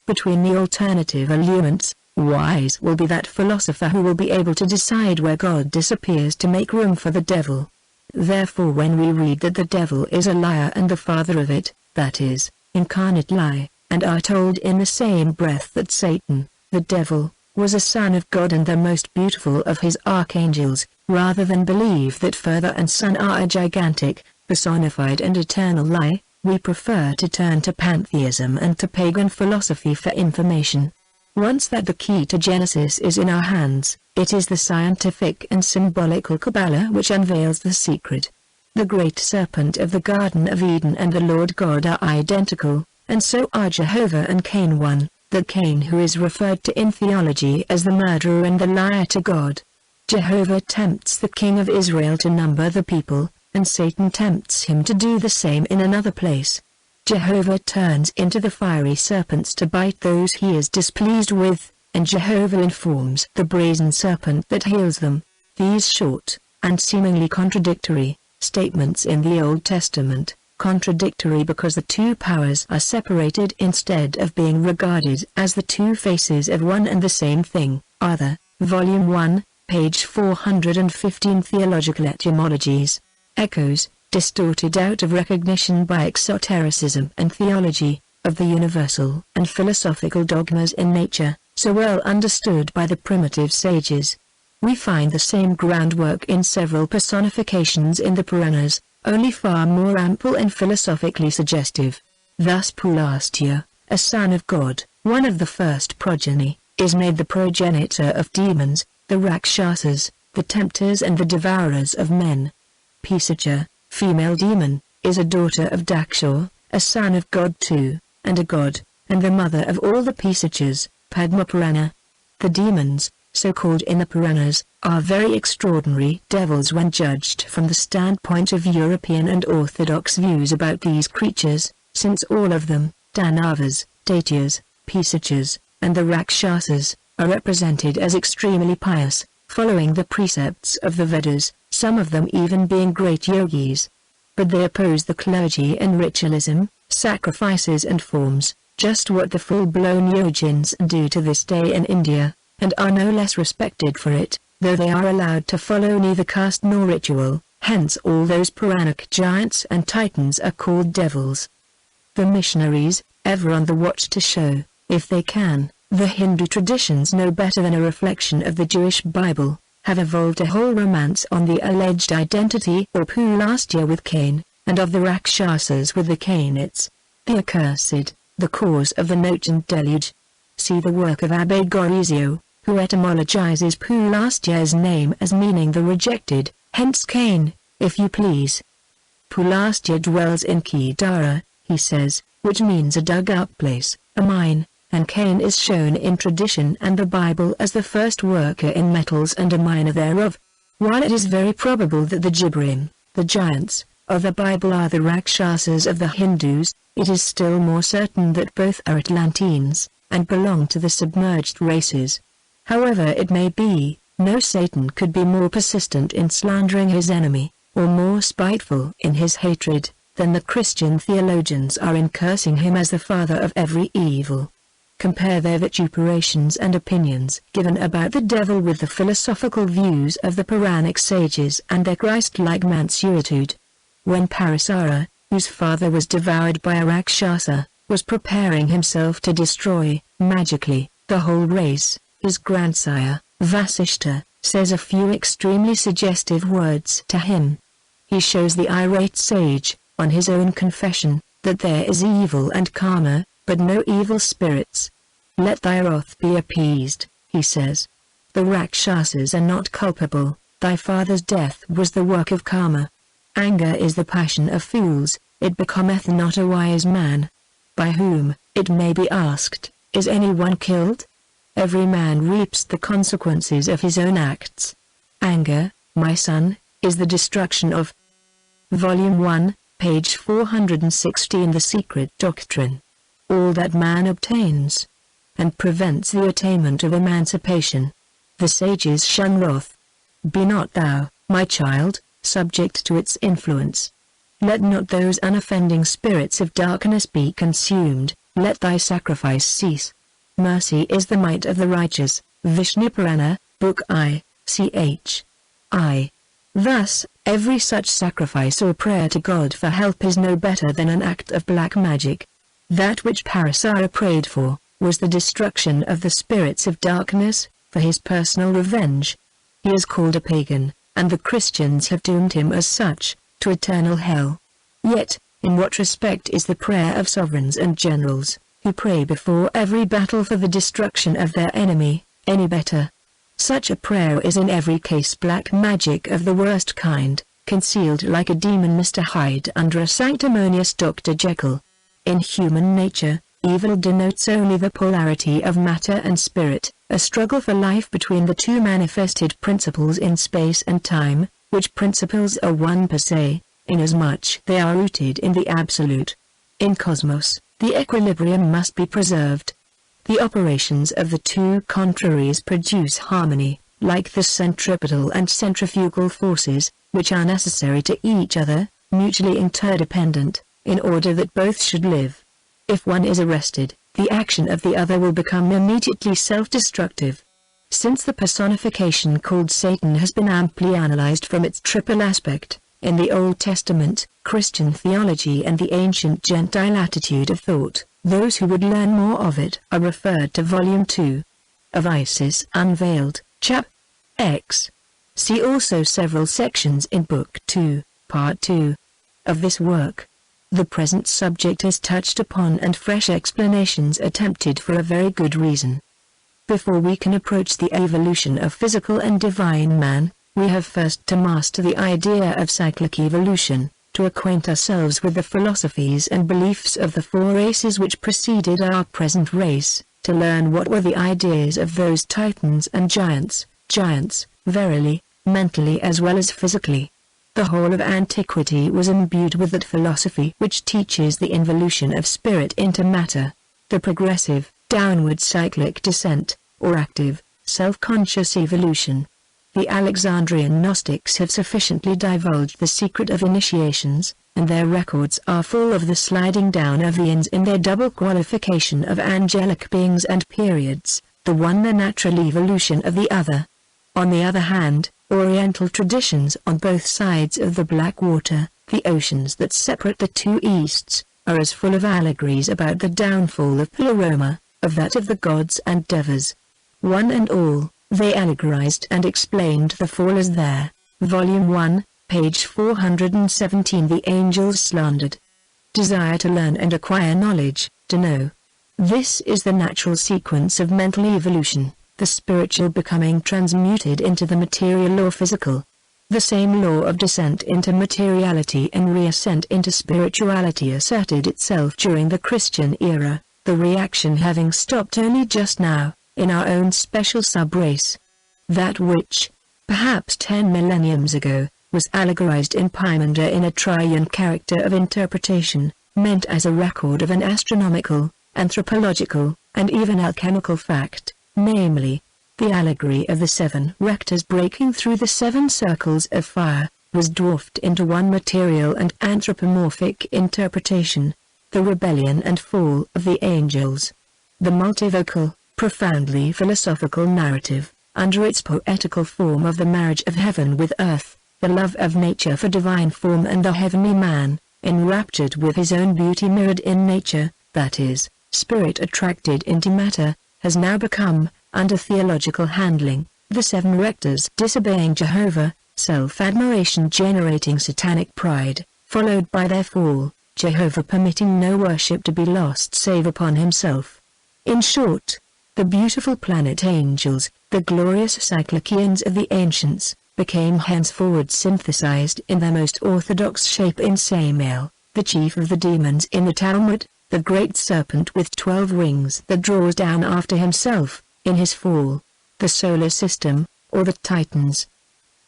Between the alternative allurements, wise will be that philosopher who will be able to decide where God disappears to make room for the devil. Therefore when we read that the devil is a liar and the father of it, that is, incarnate lie, and are told in the same breath that Satan, the devil, was a son of God and the most beautiful of his archangels, rather than believe that Father and Son are a gigantic, personified and eternal lie, we prefer to turn to pantheism and to pagan philosophy for information. Once that the key to Genesis is in our hands, it is the scientific and symbolical Kabbalah which unveils the secret. The great serpent of the Garden of Eden and the Lord God are identical, and so are Jehovah and Cain one, the Cain who is referred to in theology as the murderer and the liar to God. Jehovah tempts the king of Israel to number the people, and Satan tempts him to do the same in another place. Jehovah turns into the fiery serpents to bite those he is displeased with, and Jehovah informs the brazen serpent that heals them. These short, and seemingly contradictory, statements in the Old Testament, contradictory because the two powers are separated instead of being regarded as the two faces of one and the same thing, are the, Volume 1, page 415 Theological Etymologies, echoes, distorted out of recognition by exotericism and theology, of the universal and philosophical dogmas in nature, so well understood by the primitive sages. We find the same groundwork in several personifications in the Puranas, only far more ample and philosophically suggestive. Thus Pulastya, a son of God, one of the first progeny, is made the progenitor of demons, the Rakshasas, the tempters and the devourers of men. Pisacha, female demon, is a daughter of Dakshur, a son of God too, and a god, and the mother of all the Pisachas, Padma Purana. The demons, so called in the Puranas, are very extraordinary devils when judged from the standpoint of European and Orthodox views about these creatures, since all of them, Danavas, Daityas, Pisachas, and the Rakshasas, are represented as extremely pious, following the precepts of the Vedas, some of them even being great yogis. But they oppose the clergy and ritualism, sacrifices and forms, just what the full-blown yogins do to this day in India, and are no less respected for it, though they are allowed to follow neither caste nor ritual. Hence all those Puranic giants and titans are called devils. The missionaries, ever on the watch to show, if they can, the Hindu traditions no better than a reflection of the Jewish Bible, have evolved a whole romance on the alleged identity or Pulastya with Cain, and of the Rakshasas with the Cainites, the accursed, the cause of the Noachant deluge. See the work of Abbe Gorizio, who etymologizes Pulastya's name as meaning the rejected, hence Cain, if you please. Pulastya dwells in Kedara, he says, which means a dug-up place, a mine, and Cain is shown in tradition and the Bible as the first worker in metals and a miner thereof. While it is very probable that the Jibrim, the giants, of the Bible are the Rakshasas of the Hindus, it is still more certain that both are Atlanteans, and belong to the submerged races. However it may be, no Satan could be more persistent in slandering his enemy, or more spiteful in his hatred, than the Christian theologians are in cursing him as the father of every evil. Compare their vituperations and opinions given about the devil with the philosophical views of the Puranic sages and their Christ-like mansuetude. When Parasara, whose father was devoured by a Rakshasa, was preparing himself to destroy, magically, the whole race, his grandsire, Vasishta, says a few extremely suggestive words to him. He shows the irate sage, on his own confession, that there is evil and karma, but no evil spirits. Let thy wrath be appeased, he says. The Rakshasas are not culpable, thy father's death was the work of karma. Anger is the passion of fools, it becometh not a wise man. By whom, it may be asked, is anyone killed? Every man reaps the consequences of his own acts. Anger, my son, is the destruction of. Volume 1, page 416. The Secret Doctrine. All that man obtains, and prevents the attainment of emancipation. The sages shun wrath. Be not thou, my child, subject to its influence. Let not those unoffending spirits of darkness be consumed, let thy sacrifice cease. Mercy is the might of the righteous, Vishnu Purana, Book I, ch. I. Thus, every such sacrifice or prayer to God for help is no better than an act of black magic. That which Parasara prayed for, was the destruction of the spirits of darkness, for his personal revenge. He is called a pagan, and the Christians have doomed him as such, to eternal hell. Yet, in what respect is the prayer of sovereigns and generals, who pray before every battle for the destruction of their enemy, any better? Such a prayer is in every case black magic of the worst kind, concealed like a demon Mr. Hyde under a sanctimonious Dr. Jekyll. In human nature, evil denotes only the polarity of matter and spirit, a struggle for life between the two manifested principles in space and time, which principles are one per se, inasmuch they are rooted in the absolute. In cosmos, the equilibrium must be preserved. The operations of the two contraries produce harmony, like the centripetal and centrifugal forces, which are necessary to each other, mutually interdependent, in order that both should live. If one is arrested, the action of the other will become immediately self-destructive. Since the personification called Satan has been amply analyzed from its triple aspect, in the Old Testament, Christian theology and the ancient Gentile attitude of thought, those who would learn more of it are referred to Volume 2 of Isis Unveiled, Chap. X. See also several sections in Book 2, Part 2 of this work. The present subject is touched upon and fresh explanations attempted for a very good reason. Before we can approach the evolution of physical and divine man, we have first to master the idea of cyclic evolution, to acquaint ourselves with the philosophies and beliefs of the four races which preceded our present race, to learn what were the ideas of those titans and giants, verily, mentally as well as physically. The whole of antiquity was imbued with that philosophy which teaches the involution of spirit into matter, the progressive, downward cyclic descent, or active, self-conscious evolution. The Alexandrian Gnostics have sufficiently divulged the secret of initiations, and their records are full of the sliding down of the ins in their double qualification of angelic beings and periods, the one the natural evolution of the other. On the other hand, Oriental traditions on both sides of the Black Water, the oceans that separate the two Easts, are as full of allegories about the downfall of Pleroma, of that of the gods and devas. One and all, they allegorized and explained the fall as there. Volume 1, page 417. The angels slandered. Desire to learn and acquire knowledge, to know. This is the natural sequence of mental evolution, the spiritual becoming transmuted into the material or physical. The same law of descent into materiality and reascent into spirituality asserted itself during the Christian era, the reaction having stopped only just now, in our own special sub-race. That which, perhaps 10 millenniums ago, was allegorized in Pymander in a triune character of interpretation, meant as a record of an astronomical, anthropological, and even alchemical fact, namely, the allegory of the 7 rectors breaking through the 7 circles of fire, was dwarfed into one material and anthropomorphic interpretation, the rebellion and fall of the angels. The multivocal, profoundly philosophical narrative, under its poetical form of the marriage of heaven with earth, the love of nature for divine form and the heavenly man, enraptured with his own beauty mirrored in nature, that is, spirit attracted into matter, has now become, under theological handling, the 7 rectors disobeying Jehovah, self-admiration generating satanic pride, followed by their fall, Jehovah permitting no worship to be lost save upon himself. In short, the beautiful planet angels, the glorious cyclicians of the ancients, became henceforward synthesized in their most orthodox shape in Samael, the chief of the demons in the Talmud, the great serpent with 12 wings that draws down after himself, in his fall, the solar system, or the Titans.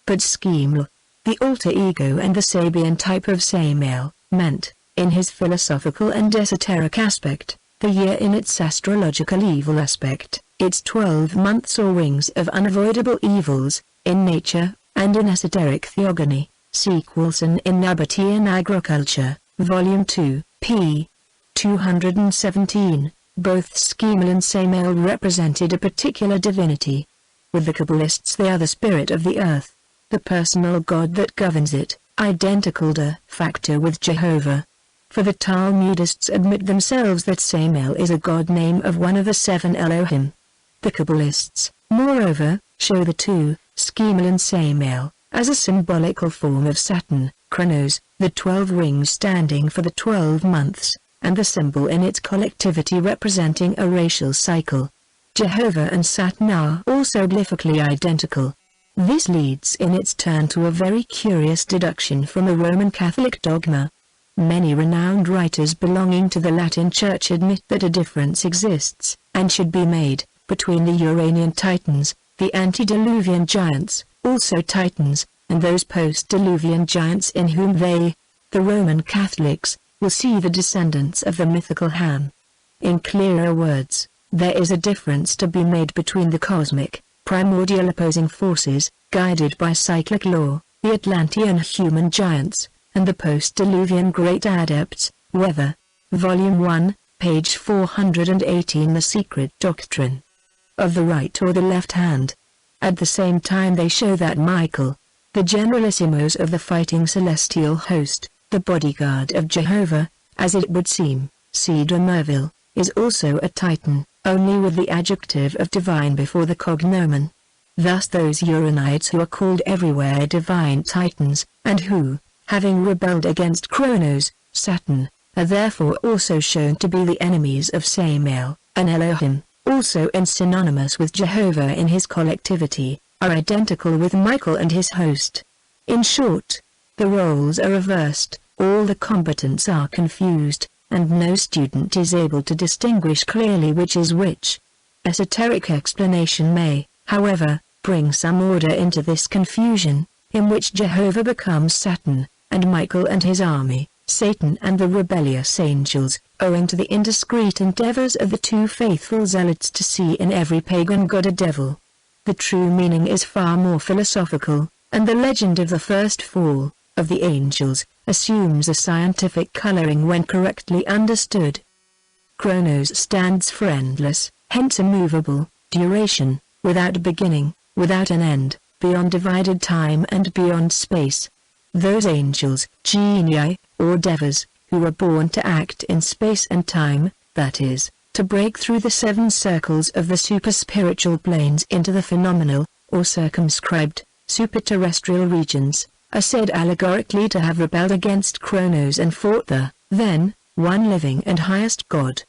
But Schemel, the alter ego and the Sabian type of Samael, meant, in his philosophical and esoteric aspect, the year in its astrological evil aspect, its 12 months or wings of unavoidable evils, in nature, and in esoteric theogony. See Wilson in Nabatean Agriculture, Volume 2, p. 217. Both Schemel and Samael represented a particular divinity. With the Kabbalists they are the spirit of the earth, the personal God that governs it, identical de facto with Jehovah. For the Talmudists admit themselves that Samael is a god name of one of the 7 Elohim. The Kabbalists, moreover, show the two, Schemel and Samael, as a symbolical form of Saturn, Chronos, the 12 wings standing for the 12 months, and the symbol in its collectivity representing a racial cycle. Jehovah and Saturn are also glyphically identical. This leads in its turn to a very curious deduction from a Roman Catholic dogma. Many renowned writers belonging to the Latin Church admit that a difference exists, and should be made, between the Uranian Titans, the antediluvian giants, also Titans, and those post-diluvian giants in whom they, the Roman Catholics, will see the descendants of the mythical Ham. In clearer words, there is a difference to be made between the cosmic, primordial opposing forces, guided by cyclic law, the Atlantean human giants, and the post-diluvian great adepts, weather. Volume 1, page 418. The secret doctrine of the right or the left hand. At the same time they show that Michael, the generalissimos of the fighting celestial host, the bodyguard of Jehovah, as it would seem, Cedar Merville, is also a Titan, only with the adjective of divine before the cognomen. Thus those Uranites who are called everywhere divine Titans, and who, having rebelled against Chronos, Saturn, are therefore also shown to be the enemies of Samael, an Elohim, also and synonymous with Jehovah in his collectivity, are identical with Michael and his host. In short, the roles are reversed, all the combatants are confused, and no student is able to distinguish clearly which is which. Esoteric explanation may, however, bring some order into this confusion, in which Jehovah becomes Saturn, and Michael and his army, Satan and the rebellious angels, owing to the indiscreet endeavors of the two faithful zealots to see in every pagan god a devil. The true meaning is far more philosophical, and the legend of the first fall of the angels assumes a scientific coloring when correctly understood. Chronos stands for endless, hence immovable, duration, without beginning, without an end, beyond divided time and beyond space. Those angels, genii, or devas, who were born to act in space and time, that is, to break through the 7 circles of the super-spiritual planes into the phenomenal, or circumscribed, superterrestrial regions, are said allegorically to have rebelled against Chronos and fought the, then, one living and highest God.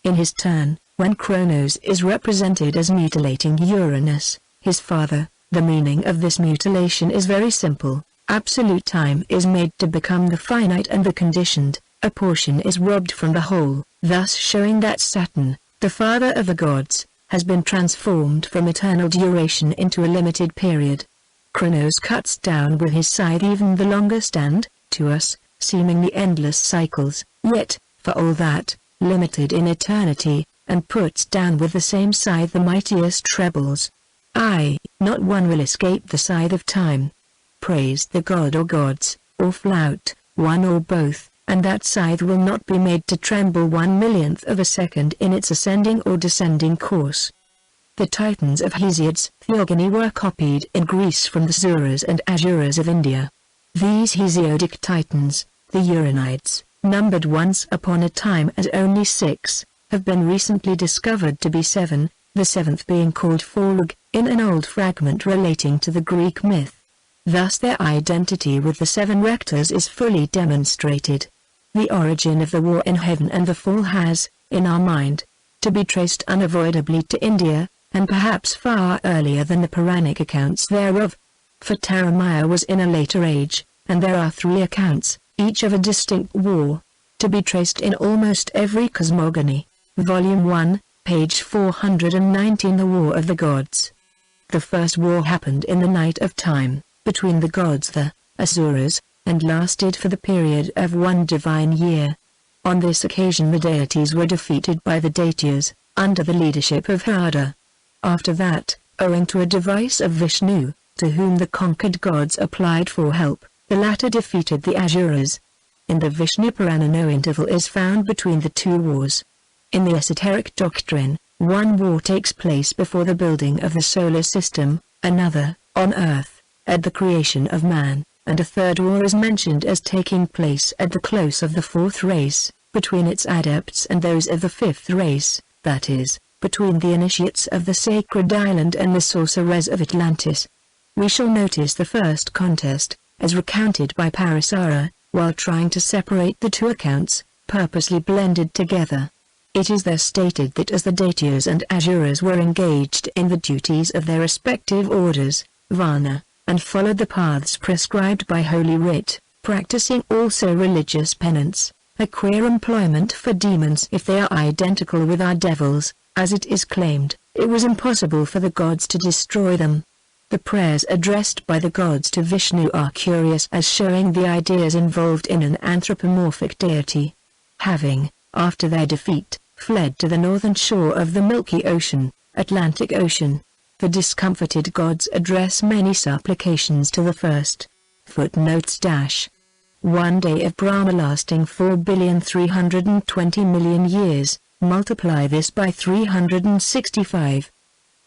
In his turn, when Chronos is represented as mutilating Uranus, his father, the meaning of this mutilation is very simple. Absolute time is made to become the finite and the conditioned, a portion is robbed from the whole, thus showing that Saturn, the father of the gods, has been transformed from eternal duration into a limited period. Chronos cuts down with his scythe even the longest and, to us, seemingly endless cycles, yet, for all that, limited in eternity, and puts down with the same scythe the mightiest trebles. Not one will escape the scythe of time. Praise the god or gods, or flout, one or both, and that scythe will not be made to tremble 1/1,000,000th of a second in its ascending or descending course. The Titans of Hesiod's Theogony were copied in Greece from the Suras and Asuras of India. These Hesiodic Titans, the Uranides, numbered once upon a time as only 6, have been recently discovered to be 7, the 7th being called Forg, in an old fragment relating to the Greek myth. Thus their identity with the 7 rectors is fully demonstrated. The origin of the war in heaven and the fall has, in our mind, to be traced unavoidably to India, and perhaps far earlier than the Puranic accounts thereof. For Taramaya was in a later age, and there are 3 accounts, each of a distinct war, to be traced in almost every cosmogony. Volume 1, page 419. The War of the Gods. The first war happened in the night of time, between the gods the Asuras, and lasted for the period of 1 divine year. On this occasion the deities were defeated by the Daityas, under the leadership of Hada. After that, owing to a device of Vishnu, to whom the conquered gods applied for help, the latter defeated the Asuras. In the Vishnu Purana no interval is found between the 2 wars. In the esoteric doctrine, one war takes place before the building of the solar system, another, on Earth, at the creation of man, and a third war is mentioned as taking place at the close of the 4th race, between its adepts and those of the 5th race, that is, between the initiates of the sacred island and the sorcerers of Atlantis. We shall notice the first contest, as recounted by Parasara, while trying to separate the 2 accounts, purposely blended together. It is there stated that as the Daityas and Asuras were engaged in the duties of their respective orders, Varna, and followed the paths prescribed by Holy Writ, practicing also religious penance, a queer employment for demons if they are identical with our devils, as it is claimed, it was impossible for the gods to destroy them. The prayers addressed by the gods to Vishnu are curious as showing the ideas involved in an anthropomorphic deity. Having, after their defeat, fled to the northern shore of the Milky Ocean, Atlantic Ocean, the discomforted gods address many supplications to the first. Footnotes - 1 day of Brahma lasting 4,320,000,000 years, multiply this by 365.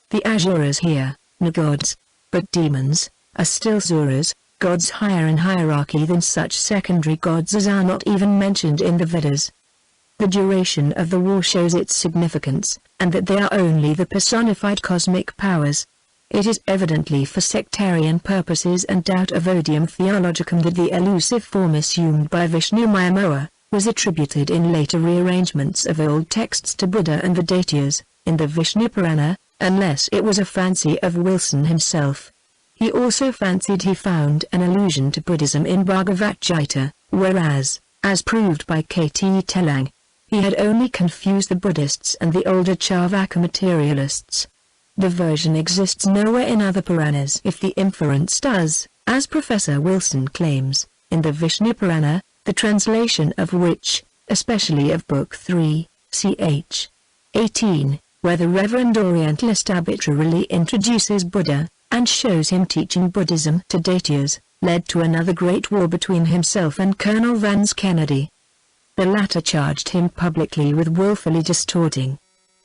The Asuras here, no gods, but demons, are still Suras, gods higher in hierarchy than such secondary gods as are not even mentioned in the Vedas. The duration of the war shows its significance, and that they are only the personified cosmic powers. It is evidently for sectarian purposes and out of odium theologicum that the elusive form assumed by Vishnu Mayamoa was attributed in later rearrangements of old texts to Buddha and the Daityas, in the Vishnu Purana, unless it was a fancy of Wilson himself. He also fancied he found an allusion to Buddhism in Bhagavad Gita, whereas, as proved by K.T. Telang, he had only confused the Buddhists and the older Charvaka materialists. The version exists nowhere in other Puranas if the inference does, as Professor Wilson claims, in the Vishnu Purana, the translation of which, especially of Book 3, ch. 18, where the Reverend Orientalist arbitrarily introduces Buddha, and shows him teaching Buddhism to datias, led to another great war between himself and Colonel Vance Kennedy. The latter charged him publicly with willfully distorting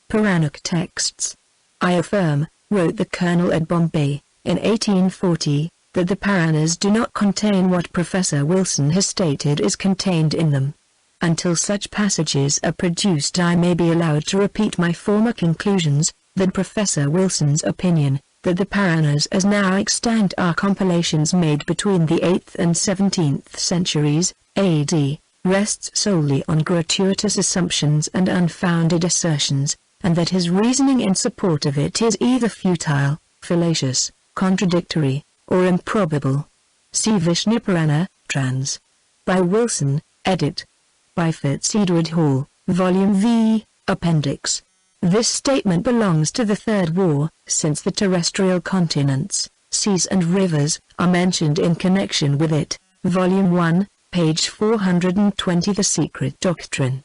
Puranic texts. "I affirm," wrote the colonel at Bombay, in 1840, "that the Puranas do not contain what Professor Wilson has stated is contained in them. Until such passages are produced I may be allowed to repeat my former conclusions, that Professor Wilson's opinion, that the Puranas as now extant are compilations made between the 8th and 17th centuries, AD, rests solely on gratuitous assumptions and unfounded assertions, and that his reasoning in support of it is either futile, fallacious, contradictory, or improbable. See Vishnu Purana, trans. By Wilson, edit. By Fitzedward Hall, Volume V, Appendix. This statement belongs to the Third War, since the terrestrial continents, seas and rivers, are mentioned in connection with it. Volume 1, page 420. The Secret Doctrine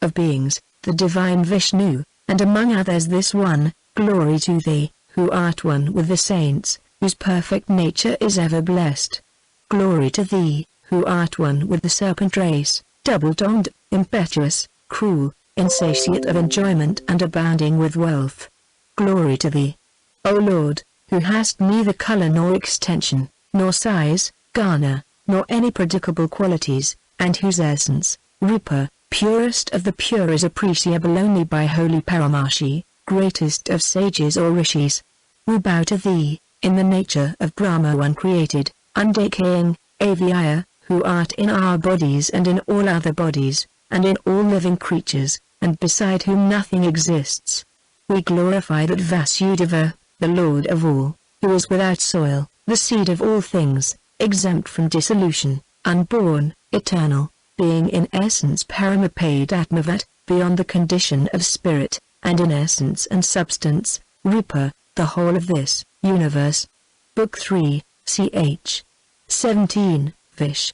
of Beings, the Divine Vishnu, and among others this one, "Glory to thee, who art one with the saints, whose perfect nature is ever blessed. Glory to thee, who art one with the serpent race, double-tongued, impetuous, cruel, insatiate of enjoyment and abounding with wealth. Glory to thee, O Lord, who hast neither color nor extension, nor size, garner, nor any predicable qualities, and whose essence, Rupa, purest of the pure, is appreciable only by holy Paramarshi, greatest of sages or rishis. We bow to thee, in the nature of Brahma uncreated, undecaying, Avyaya, who art in our bodies and in all other bodies, and in all living creatures, and beside whom nothing exists. We glorify that Vasudeva, the Lord of all, who is without soil, the seed of all things, exempt from dissolution, unborn, eternal, being in essence Paramapade Atmavat, beyond the condition of spirit, and in essence and substance, Rupa, the whole of this universe. Book 3, ch. 17, Vish.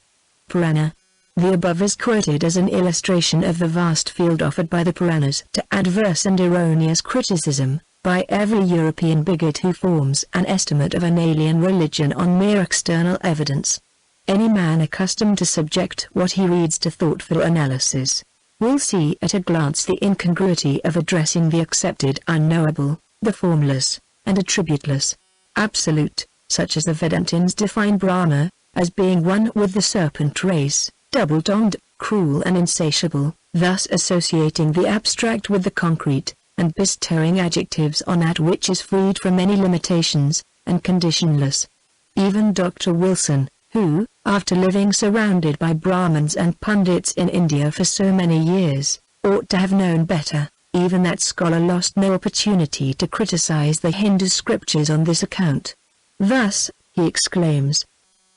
Purana. The above is quoted as an illustration of the vast field offered by the Puranas to adverse and erroneous criticism, by every European bigot who forms an estimate of an alien religion on mere external evidence. Any man accustomed to subject what he reads to thoughtful analysis, will see at a glance the incongruity of addressing the accepted unknowable, the formless, and attributeless, absolute, such as the Vedantins define Brahma, as being one with the serpent race, double-tongued, cruel and insatiable, thus associating the abstract with the concrete, and bestowing adjectives on that which is freed from any limitations, and conditionless. Even Dr. Wilson, who, after living surrounded by Brahmins and Pundits in India for so many years, ought to have known better, even that scholar lost no opportunity to criticize the Hindu scriptures on this account. Thus, he exclaims,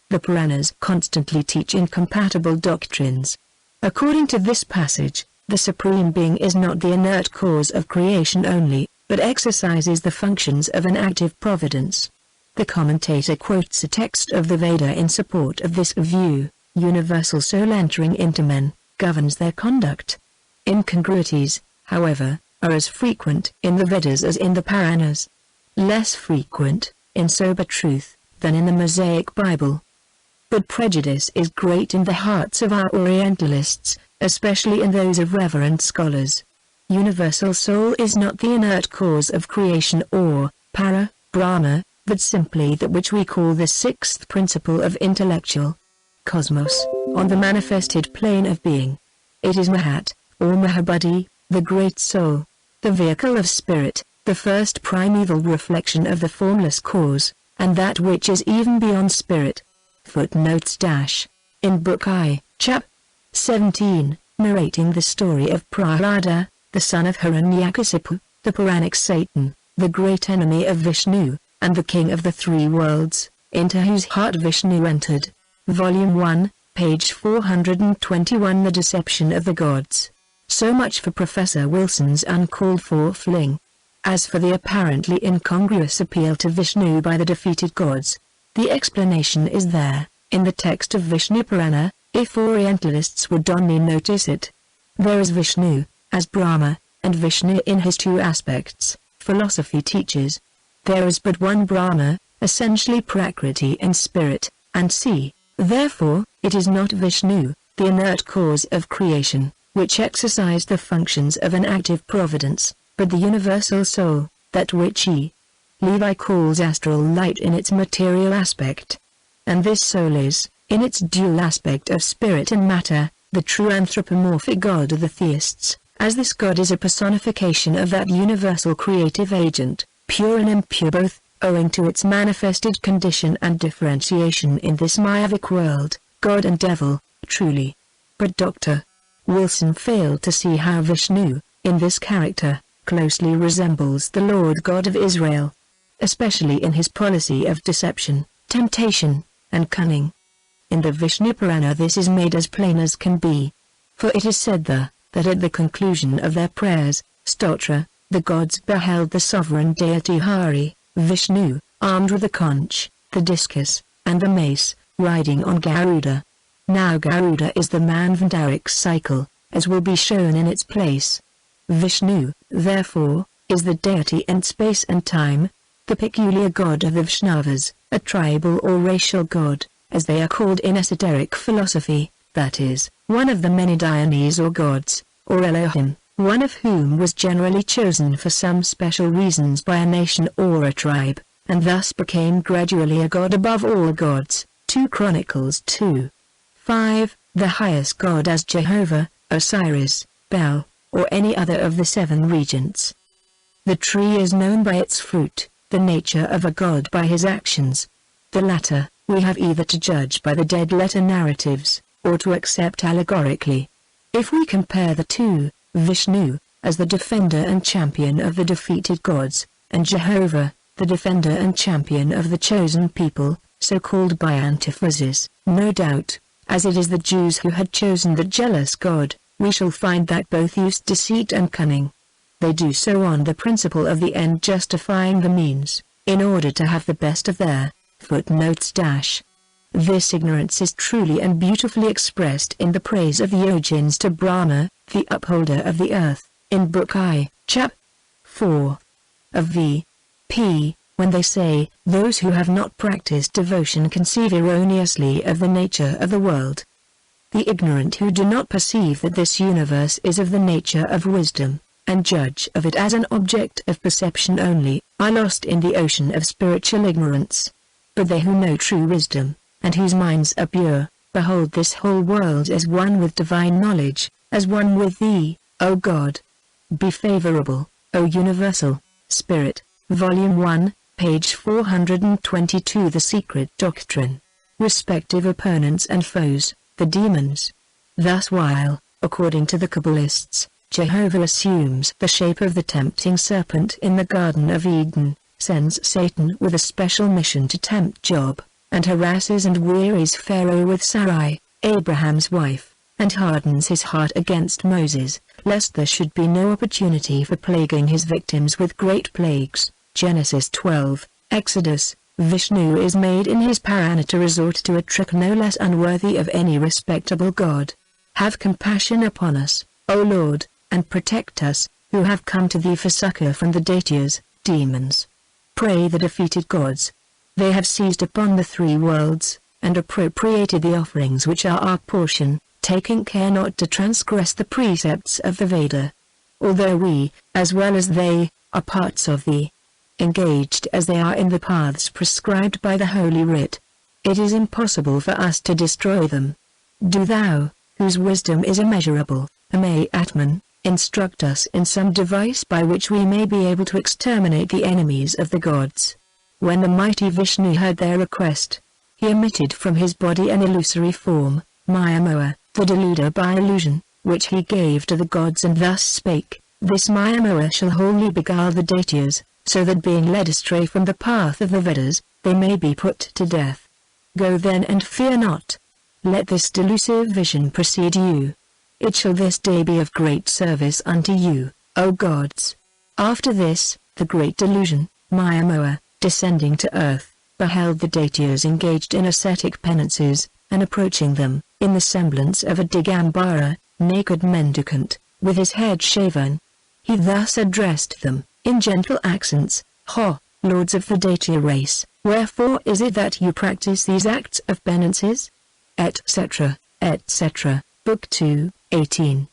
"The Puranas constantly teach incompatible doctrines. According to this passage, the Supreme Being is not the inert cause of creation only, but exercises the functions of an active providence." The commentator quotes a text of the Veda in support of this view: "Universal soul entering into men, governs their conduct." Incongruities, however, are as frequent in the Vedas as in the Puranas. Less frequent, in sober truth, than in the Mosaic Bible. But prejudice is great in the hearts of our Orientalists, especially in those of reverend scholars. Universal soul is not the inert cause of creation or Brahma, but simply that which we call the sixth principle of intellectual cosmos, on the manifested plane of being. It is Mahat, or Mahabudhi, the great soul, the vehicle of spirit, the first primeval reflection of the formless cause, and that which is even beyond spirit. Footnotes - In Book I, Chap. 17, narrating the story of Prahlada, the son of Hiranyakasipu, the Puranic Satan, the great enemy of Vishnu, and the king of the three worlds, into whose heart Vishnu entered. Volume 1, page 421. The Deception of the Gods. So much for Professor Wilson's uncalled for fling. As for the apparently incongruous appeal to Vishnu by the defeated gods, the explanation is there, in the text of Vishnu Purana, if Orientalists would only notice it. There is Vishnu, as Brahma, and Vishnu in his two aspects, philosophy teaches. There is but one Brahma, essentially Prakriti and spirit, and see, therefore, it is not Vishnu, the inert cause of creation, which exercised the functions of an active providence, but the universal soul, that which Levi calls astral light in its material aspect. And this soul is, in its dual aspect of spirit and matter, the true anthropomorphic God of the theists, as this God is a personification of that universal creative agent, pure and impure both, owing to its manifested condition and differentiation in this Mayavic world, God and devil, truly. But Dr. Wilson failed to see how Vishnu, in this character, closely resembles the Lord God of Israel, especially in his policy of deception, temptation, and cunning. In the Vishnu Purana this is made as plain as can be. For it is said there, that at the conclusion of their prayers, stotra, the gods beheld the sovereign deity Hari, Vishnu, armed with the conch, the discus, and the mace, riding on Garuda. Now Garuda is the Manvantaric cycle, as will be shown in its place. Vishnu, therefore, is the deity in space and time, the peculiar god of the Vaishnavas, a tribal or racial god, as they are called in esoteric philosophy, that is, one of the many deities or gods, or Elohim, one of whom was generally chosen for some special reasons by a nation or a tribe, and thus became gradually a god above all gods. 2 Chronicles 2:5, the highest god as Jehovah, Osiris, Bel, or any other of the 7 regents. The tree is known by its fruit, the nature of a god by his actions. The latter, we have either to judge by the dead letter narratives, or to accept allegorically. If we compare the two, Vishnu, as the defender and champion of the defeated gods, and Jehovah, the defender and champion of the chosen people, so called by antiphrasis, no doubt, as it is the Jews who had chosen the jealous god, we shall find that both used deceit and cunning. They do so on the principle of the end justifying the means, in order to have the best of their footnotes. This ignorance is truly and beautifully expressed in the praise of the Yogins to Brahma, the upholder of the earth, in Book I, Chap. 4 of V.P., when they say, those who have not practiced devotion conceive erroneously of the nature of the world. The ignorant who do not perceive that this universe is of the nature of wisdom, and judge of it as an object of perception only, are lost in the ocean of spiritual ignorance. But they who know true wisdom, and whose minds are pure, behold this whole world as one with divine knowledge, as one with thee, O God. Be favorable, O universal Spirit. Volume 1, page 422. The Secret Doctrine. Respective opponents and foes, the demons. Thus while, according to the Kabbalists, Jehovah assumes the shape of the tempting serpent in the Garden of Eden, sends Satan with a special mission to tempt Job, and harasses and wearies Pharaoh with Sarai, Abraham's wife, and hardens his heart against Moses, lest there should be no opportunity for plaguing his victims with great plagues. Genesis 12, Exodus. Vishnu is made in his Purana to resort to a trick no less unworthy of any respectable god. Have compassion upon us, O Lord, and protect us, who have come to thee for succor from the daityas, demons. Pray the defeated gods. They have seized upon the 3 worlds, and appropriated the offerings which are our portion, taking care not to transgress the precepts of the Veda. Although we, as well as they, are parts of thee, engaged as they are in the paths prescribed by the Holy Writ, it is impossible for us to destroy them. Do thou, whose wisdom is immeasurable, Ame Atman, instruct us in some device by which we may be able to exterminate the enemies of the gods. When the mighty Vishnu heard their request, he emitted from his body an illusory form, Mayamoha, the deluder by illusion, which he gave to the gods and thus spake, this Mayamoha shall wholly beguile the daityas, so that being led astray from the path of the Vedas, they may be put to death. Go then and fear not. Let this delusive vision precede you. It shall this day be of great service unto you, O gods. After this, the great delusion, Mayamoha, descending to earth, beheld the daityas engaged in ascetic penances, and approaching them, in the semblance of a Digambara, naked mendicant, with his head shaven. He thus addressed them, in gentle accents, "Ho, lords of the Daitya race, wherefore is it that you practice these acts of penances?" etc., etc. Book 2, 18.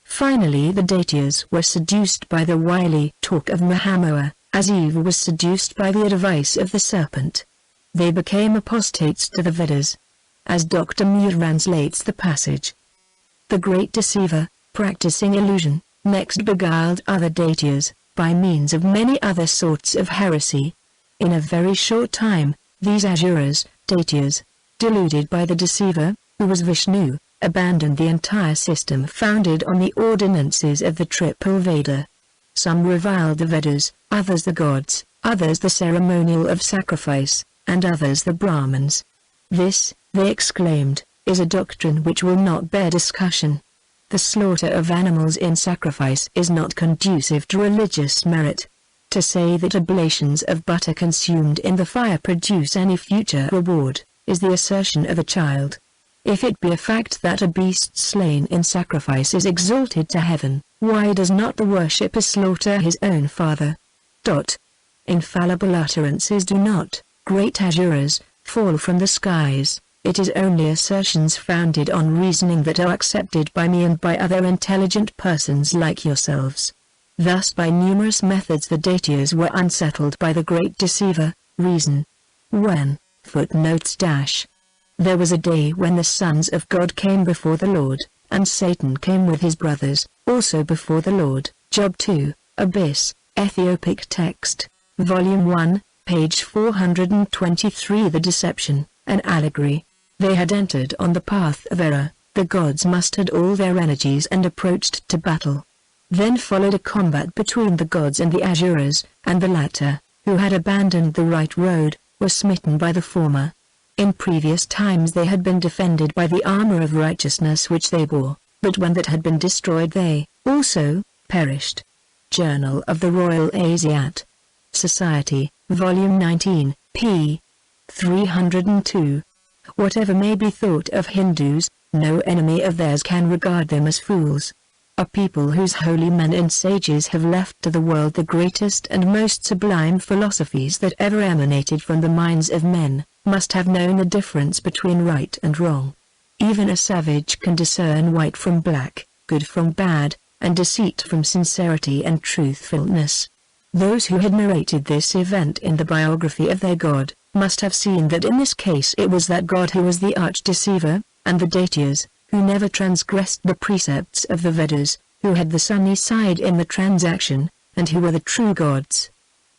Finally the Daityas were seduced by the wily talk of Mahamaya, as Eve was seduced by the advice of the serpent. They became apostates to the Vedas. As Dr. Muir translates the passage, the great deceiver, practicing illusion, next beguiled other Daityas, by means of many other sorts of heresy. In a very short time, these Asuras, Daityas, deluded by the deceiver, who was Vishnu, abandoned the entire system founded on the ordinances of the triple Veda. Some reviled the Vedas, others the gods, others the ceremonial of sacrifice, and others the Brahmins. This, they exclaimed, is a doctrine which will not bear discussion. The slaughter of animals in sacrifice is not conducive to religious merit. To say that oblations of butter consumed in the fire produce any future reward, is the assertion of a child. If it be a fact that a beast slain in sacrifice is exalted to heaven, why does not the worshipper slaughter his own father? Infallible utterances do not, great Asuras, fall from the skies. It is only assertions founded on reasoning that are accepted by me and by other intelligent persons like yourselves. Thus by numerous methods the Daityas were unsettled by the great deceiver, reason. When, there was a day when the sons of God came before the Lord, and Satan came with his brothers, also before the Lord. Job 2, Abyss, Ethiopic Text, Volume 1, page 423. The deception, an allegory. They had entered on the path of error, the gods mustered all their energies and approached to battle. Then followed a combat between the gods and the Asuras, and the latter, who had abandoned the right road, were smitten by the former. In previous times they had been defended by the armor of righteousness which they bore, but when that had been destroyed they, also, perished. Journal of the Royal Asiat Society, Volume 19, p. 302. Whatever may be thought of Hindus, no enemy of theirs can regard them as fools. A people whose holy men and sages have left to the world the greatest and most sublime philosophies that ever emanated from the minds of men, must have known the difference between right and wrong. Even a savage can discern white from black, good from bad, and deceit from sincerity and truthfulness. Those who had narrated this event in the biography of their god, must have seen that in this case it was that god who was the arch-deceiver, and the Daityas, who never transgressed the precepts of the Vedas, who had the sunny side in the transaction, and who were the true gods.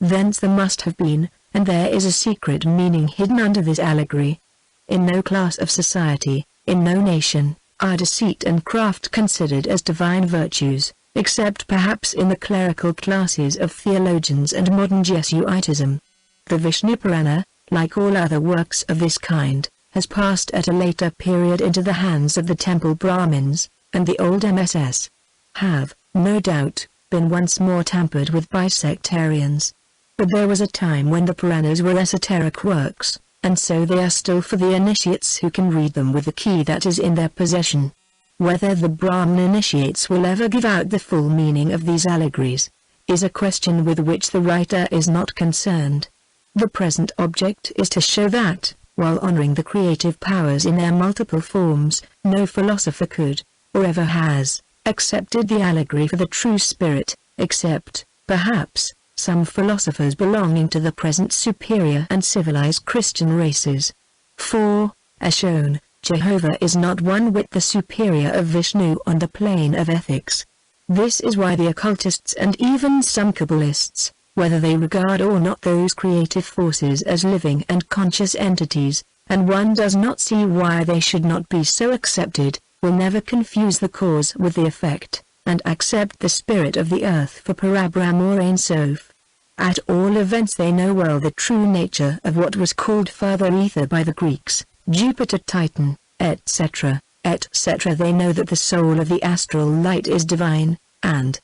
Thence there must have been, and there is a secret meaning hidden under this allegory. In no class of society, in no nation, are deceit and craft considered as divine virtues, except perhaps in the clerical classes of theologians and modern Jesuitism. The Vishnu Purana, like all other works of this kind, has passed at a later period into the hands of the temple Brahmins, and the old MSS have, no doubt, been once more tampered with by sectarians. But there was a time when the Puranas were esoteric works, and so they are still for the initiates who can read them with the key that is in their possession. Whether the Brahmin initiates will ever give out the full meaning of these allegories, is a question with which the writer is not concerned. The present object is to show that, while honoring the creative powers in their multiple forms, no philosopher could, or ever has, accepted the allegory for the true spirit, except, perhaps, some philosophers belonging to the present superior and civilized Christian races. For, as shown, Jehovah is not one whit the superior of Vishnu on the plane of ethics. This is why the occultists and even some Kabbalists, whether they regard or not those creative forces as living and conscious entities, and one does not see why they should not be so accepted, will never confuse the cause with the effect, and accept the spirit of the earth for Parabrahm or Ein Sof. At all events they know well the true nature of what was called further ether by the Greeks, Jupiter, Titan, etc., etc. They know that the soul of the astral light is divine, and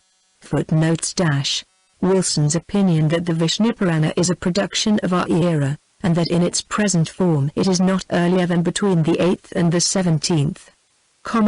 Wilson's opinion that the Vishnu Purana is a production of our era, and that in its present form it is not earlier than between the 8th and the 17th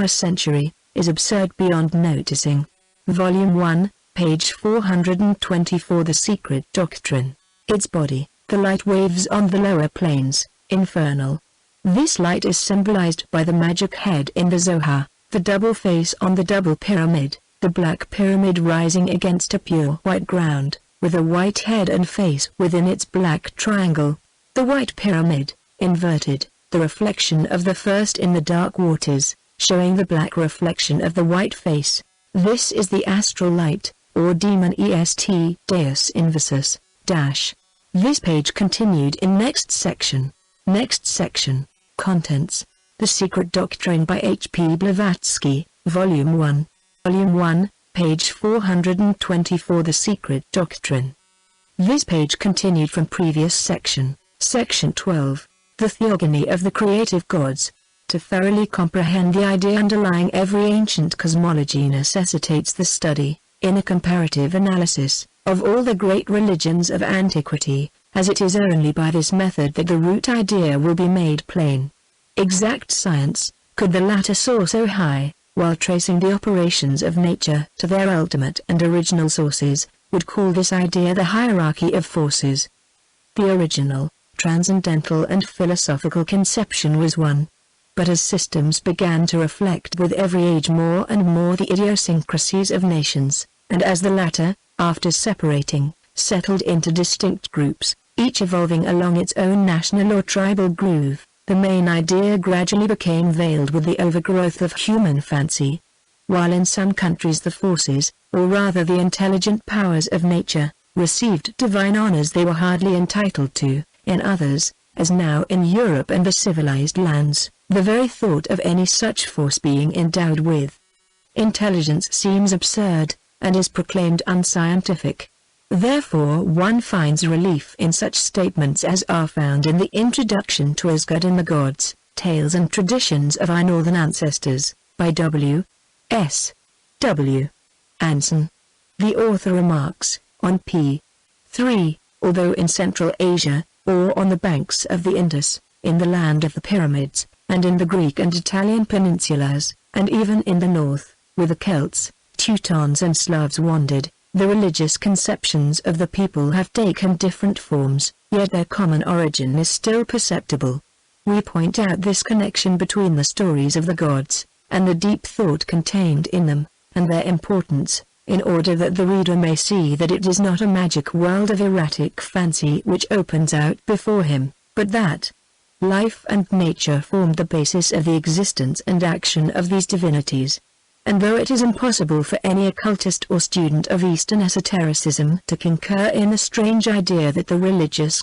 century, is absurd beyond noticing. Volume 1, page 424. The secret doctrine. Its body, the light waves on the lower planes, infernal. This light is symbolized by the magic head in the Zohar, the double face on the double pyramid, the black pyramid rising against a pure white ground, with a white head and face within its black triangle. The white pyramid, inverted, the reflection of the first in the dark waters, showing the black reflection of the white face. This is the astral light, or demon est, Deus invisus, dash. This page continued in next section. Next section, contents. The Secret Doctrine by H.P. Blavatsky, Volume 1. Volume 1, page 424. The Secret Doctrine. This page continued from previous section. Section 12. The Theogony of the Creative Gods. To thoroughly comprehend the idea underlying every ancient cosmology necessitates the study, in a comparative analysis, of all the great religions of antiquity, as it is only by this method that the root idea will be made plain. Exact science, could the latter soar so high, while tracing the operations of nature to their ultimate and original sources, would call this idea the hierarchy of forces. The original, transcendental and philosophical conception was one. But as systems began to reflect with every age more and more the idiosyncrasies of nations, and as the latter, after separating, settled into distinct groups, each evolving along its own national or tribal groove, the main idea gradually became veiled with the overgrowth of human fancy. While in some countries the forces, or rather the intelligent powers of nature, received divine honors they were hardly entitled to, in others, as now in Europe and the civilized lands, the very thought of any such force being endowed with intelligence seems absurd, and is proclaimed unscientific. Therefore one finds relief in such statements as are found in the introduction to Asgard and the Gods, Tales and Traditions of Our Northern Ancestors, by W. S. W. Anson. The author remarks, on p. 3, although in Central Asia, or on the banks of the Indus, in the land of the pyramids, and in the Greek and Italian peninsulas, and even in the north, where the Celts, Teutons and Slavs wandered, the religious conceptions of the people have taken different forms, yet their common origin is still perceptible. We point out this connection between the stories of the gods, and the deep thought contained in them, and their importance, in order that the reader may see that it is not a magic world of erratic fancy which opens out before him, but that life and nature formed the basis of the existence and action of these divinities. And though it is impossible for any occultist or student of Eastern esotericism to concur in the strange idea that the religious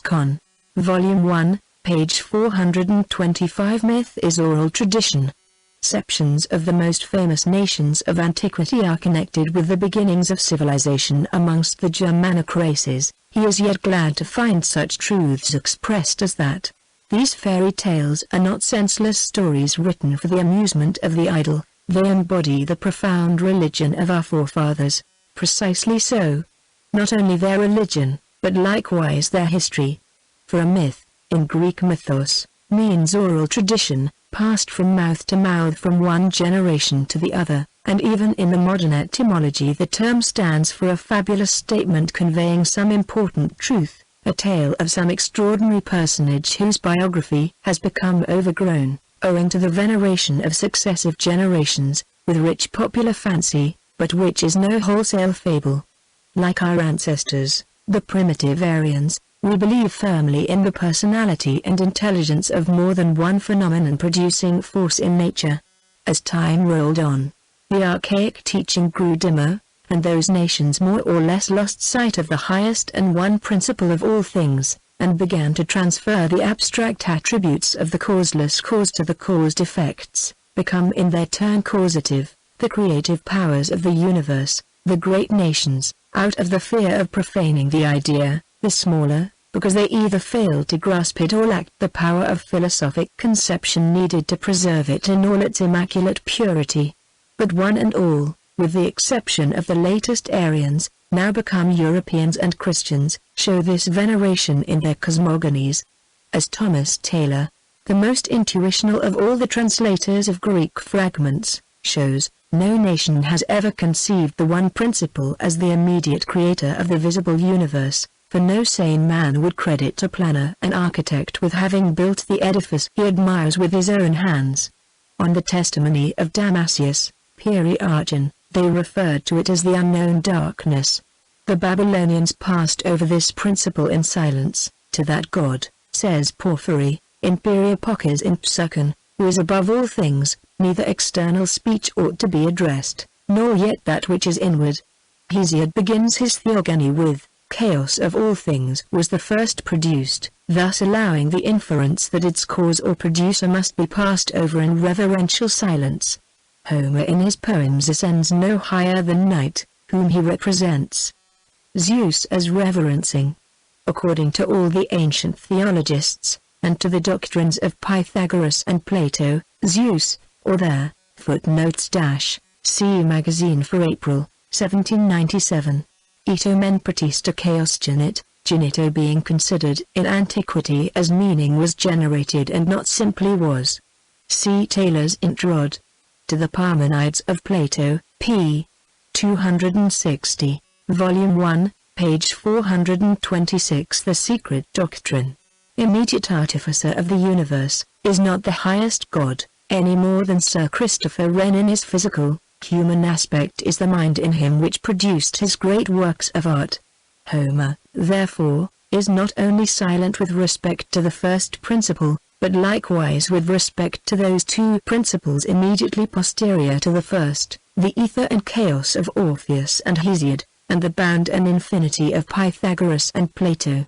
Volume 1, page 425 myth is oral tradition. Conceptions of the most famous nations of antiquity are connected with the beginnings of civilization amongst the Germanic races. He is yet glad to find such truths expressed as that these fairy tales are not senseless stories written for the amusement of the idle. They embody the profound religion of our forefathers. Precisely so. Not only their religion, but likewise their history. For a myth, in Greek mythos, means oral tradition, passed from mouth to mouth from one generation to the other, and even in the modern etymology the term stands for a fabulous statement conveying some important truth, a tale of some extraordinary personage whose biography has become overgrown, owing to the veneration of successive generations, with rich popular fancy, but which is no wholesale fable. Like our ancestors, the primitive Aryans, we believe firmly in the personality and intelligence of more than one phenomenon-producing force in nature. As time rolled on, the archaic teaching grew dimmer, and those nations more or less lost sight of the highest and one principle of all things, and began to transfer the abstract attributes of the causeless cause to the caused effects, become in their turn causative, the creative powers of the universe, the great nations, out of the fear of profaning the idea, the smaller, because they either failed to grasp it or lacked the power of philosophic conception needed to preserve it in all its immaculate purity. But one and all, with the exception of the latest Aryans, now become Europeans and Christians, show this veneration in their cosmogonies. As Thomas Taylor, the most intuitional of all the translators of Greek fragments, shows, No nation has ever conceived the one principle as the immediate creator of the visible universe, for no sane man would credit a planner and architect with having built the edifice he admires with his own hands. On the testimony of Damascius, Periarchon, they referred to it as the unknown darkness. The Babylonians passed over this principle in silence. To that God, says Porphyry, in Periapocas in Psuchon, who is above all things, neither external speech ought to be addressed, nor yet that which is inward. Hesiod begins his Theogony with, chaos of all things was the first produced, thus allowing the inference that its cause or producer must be passed over in reverential silence. Homer in his poems ascends no higher than Night, whom he represents Zeus as reverencing. According to all the ancient theologists, and to the doctrines of Pythagoras and Plato, Zeus, or their, footnotes - see magazine for April, 1797. Ito men pratista chaos genit, genito being considered in antiquity as meaning was generated and not simply was. See Taylor's Introd. To the Parmenides of Plato, p. 260, Volume 1, page 426. The secret doctrine, immediate artificer of the universe, is not the highest God, any more than Sir Christopher Wren in his physical, human aspect is the mind in him which produced his great works of art. Homer, therefore, is not only silent with respect to the first principle, but likewise with respect to those two principles immediately posterior to the first, the ether and chaos of Orpheus and Hesiod, and the bound and infinity of Pythagoras and Plato.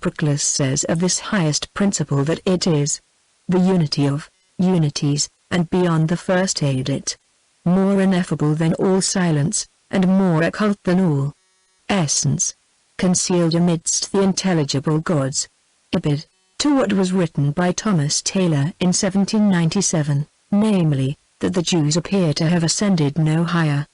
Proclus says of this highest principle that it is the unity of unities, and beyond the first it, more ineffable than all silence, and more occult than all essence, concealed amidst the intelligible gods. Ibid. To what was written by Thomas Taylor in 1797, namely, that the Jews appear to have ascended no higher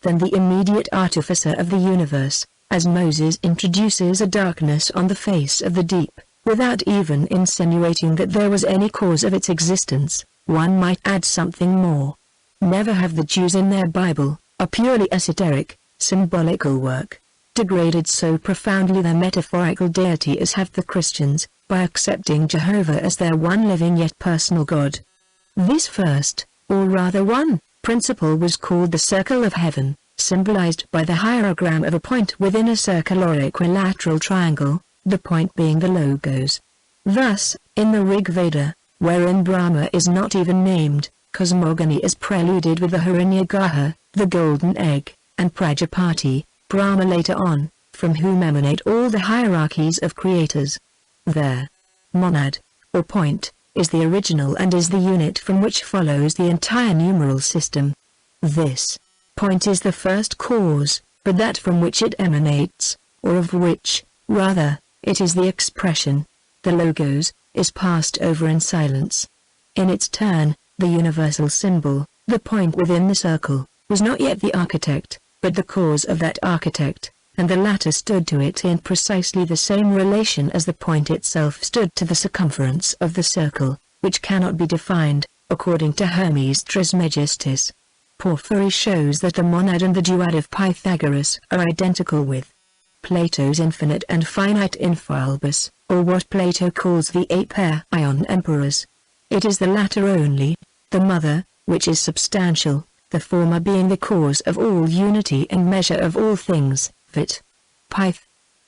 than the immediate artificer of the universe, as Moses introduces a darkness on the face of the deep, without even insinuating that there was any cause of its existence. One might add something more. Never have the Jews in their Bible, a purely esoteric, symbolical work, degraded so profoundly their metaphorical deity as have the Christians, by accepting Jehovah as their one living yet personal God. This first, or rather one, principle was called the circle of heaven, symbolized by the hierogram of a point within a circle or equilateral triangle, the point being the Logos. Thus, in the Rig Veda, wherein Brahma is not even named, cosmogony is preluded with the Hiranyagaha, the golden egg, and Prajapati, Brahma later on, from whom emanate all the hierarchies of creators. There, monad, or point, is the original and is the unit from which follows the entire numeral system. This point is the first cause, but that from which it emanates, or of which, rather, it is the expression, the Logos, is passed over in silence. In its turn, the universal symbol, the point within the circle, was not yet the architect, but the cause of that architect, and the latter stood to it in precisely the same relation as the point itself stood to the circumference of the circle, which cannot be defined, according to Hermes Trismegistus. Porphyry shows that the monad and the duad of Pythagoras are identical with Plato's infinite and finite infialbus, or what Plato calls the apeion emperors. It is the latter only, the mother, which is substantial, the former being the cause of all unity and measure of all things. Vit. Pyth.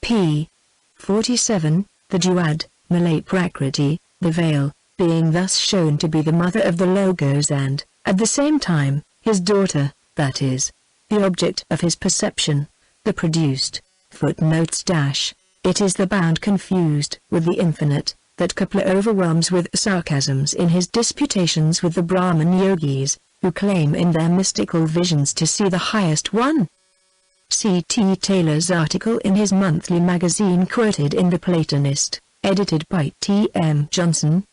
p. 47, the duad, Malay Prakriti, the veil, being thus shown to be the mother of the Logos and, at the same time, his daughter, that is, the object of his perception, the produced. Footnotes - It is the bound confused with the infinite, that Kepler overwhelms with sarcasms in his disputations with the Brahman yogis, who claim in their mystical visions to see the highest one. C. T. Taylor's article in his monthly magazine quoted in The Platonist, edited by T. M. Johnson,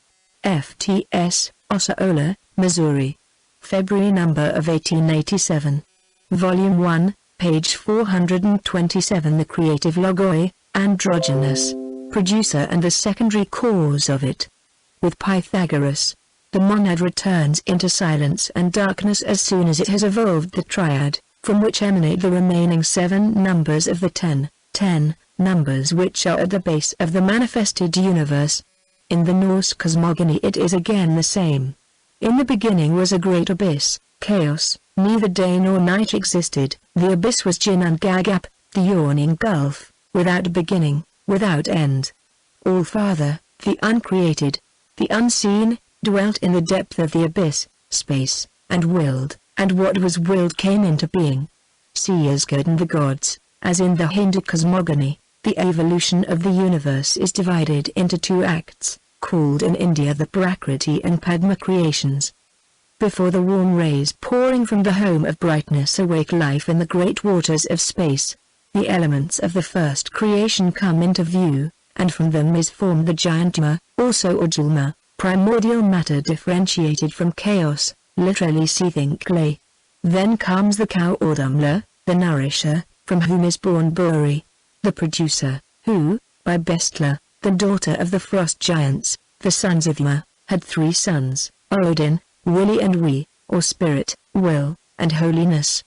F.T.S., Osceola, Missouri. February number of 1887. Volume 1, page 427. The creative logoi, androgynous, producer and the secondary cause of it. With Pythagoras, the monad returns into silence and darkness as soon as it has evolved the triad, from which emanate the remaining 7 numbers of the 10 numbers which are at the base of the manifested universe. In the Norse cosmogony it is again the same. In the beginning was a great abyss, chaos, neither day nor night existed, the abyss was Jin and Gagap, the yawning gulf, without beginning, without end. All-Father, the uncreated, the unseen, dwelt in the depth of the abyss, space, and willed, and what was willed came into being. See as God and the gods, as in the Hindu cosmogony, the evolution of the universe is divided into 2 acts, called in India the Prakriti and Padma creations. Before the warm rays pouring from the home of brightness awake life in the great waters of space, the elements of the first creation come into view, and from them is formed the giantma, also Ujulma, primordial matter differentiated from chaos, literally seething clay. Then comes the cow or Dumla, the nourisher, from whom is born Buri, the producer, who, by Bestla, the daughter of the frost giants, the sons of Yma, had 3 sons, Odin, Willy and We, or spirit, will, and holiness.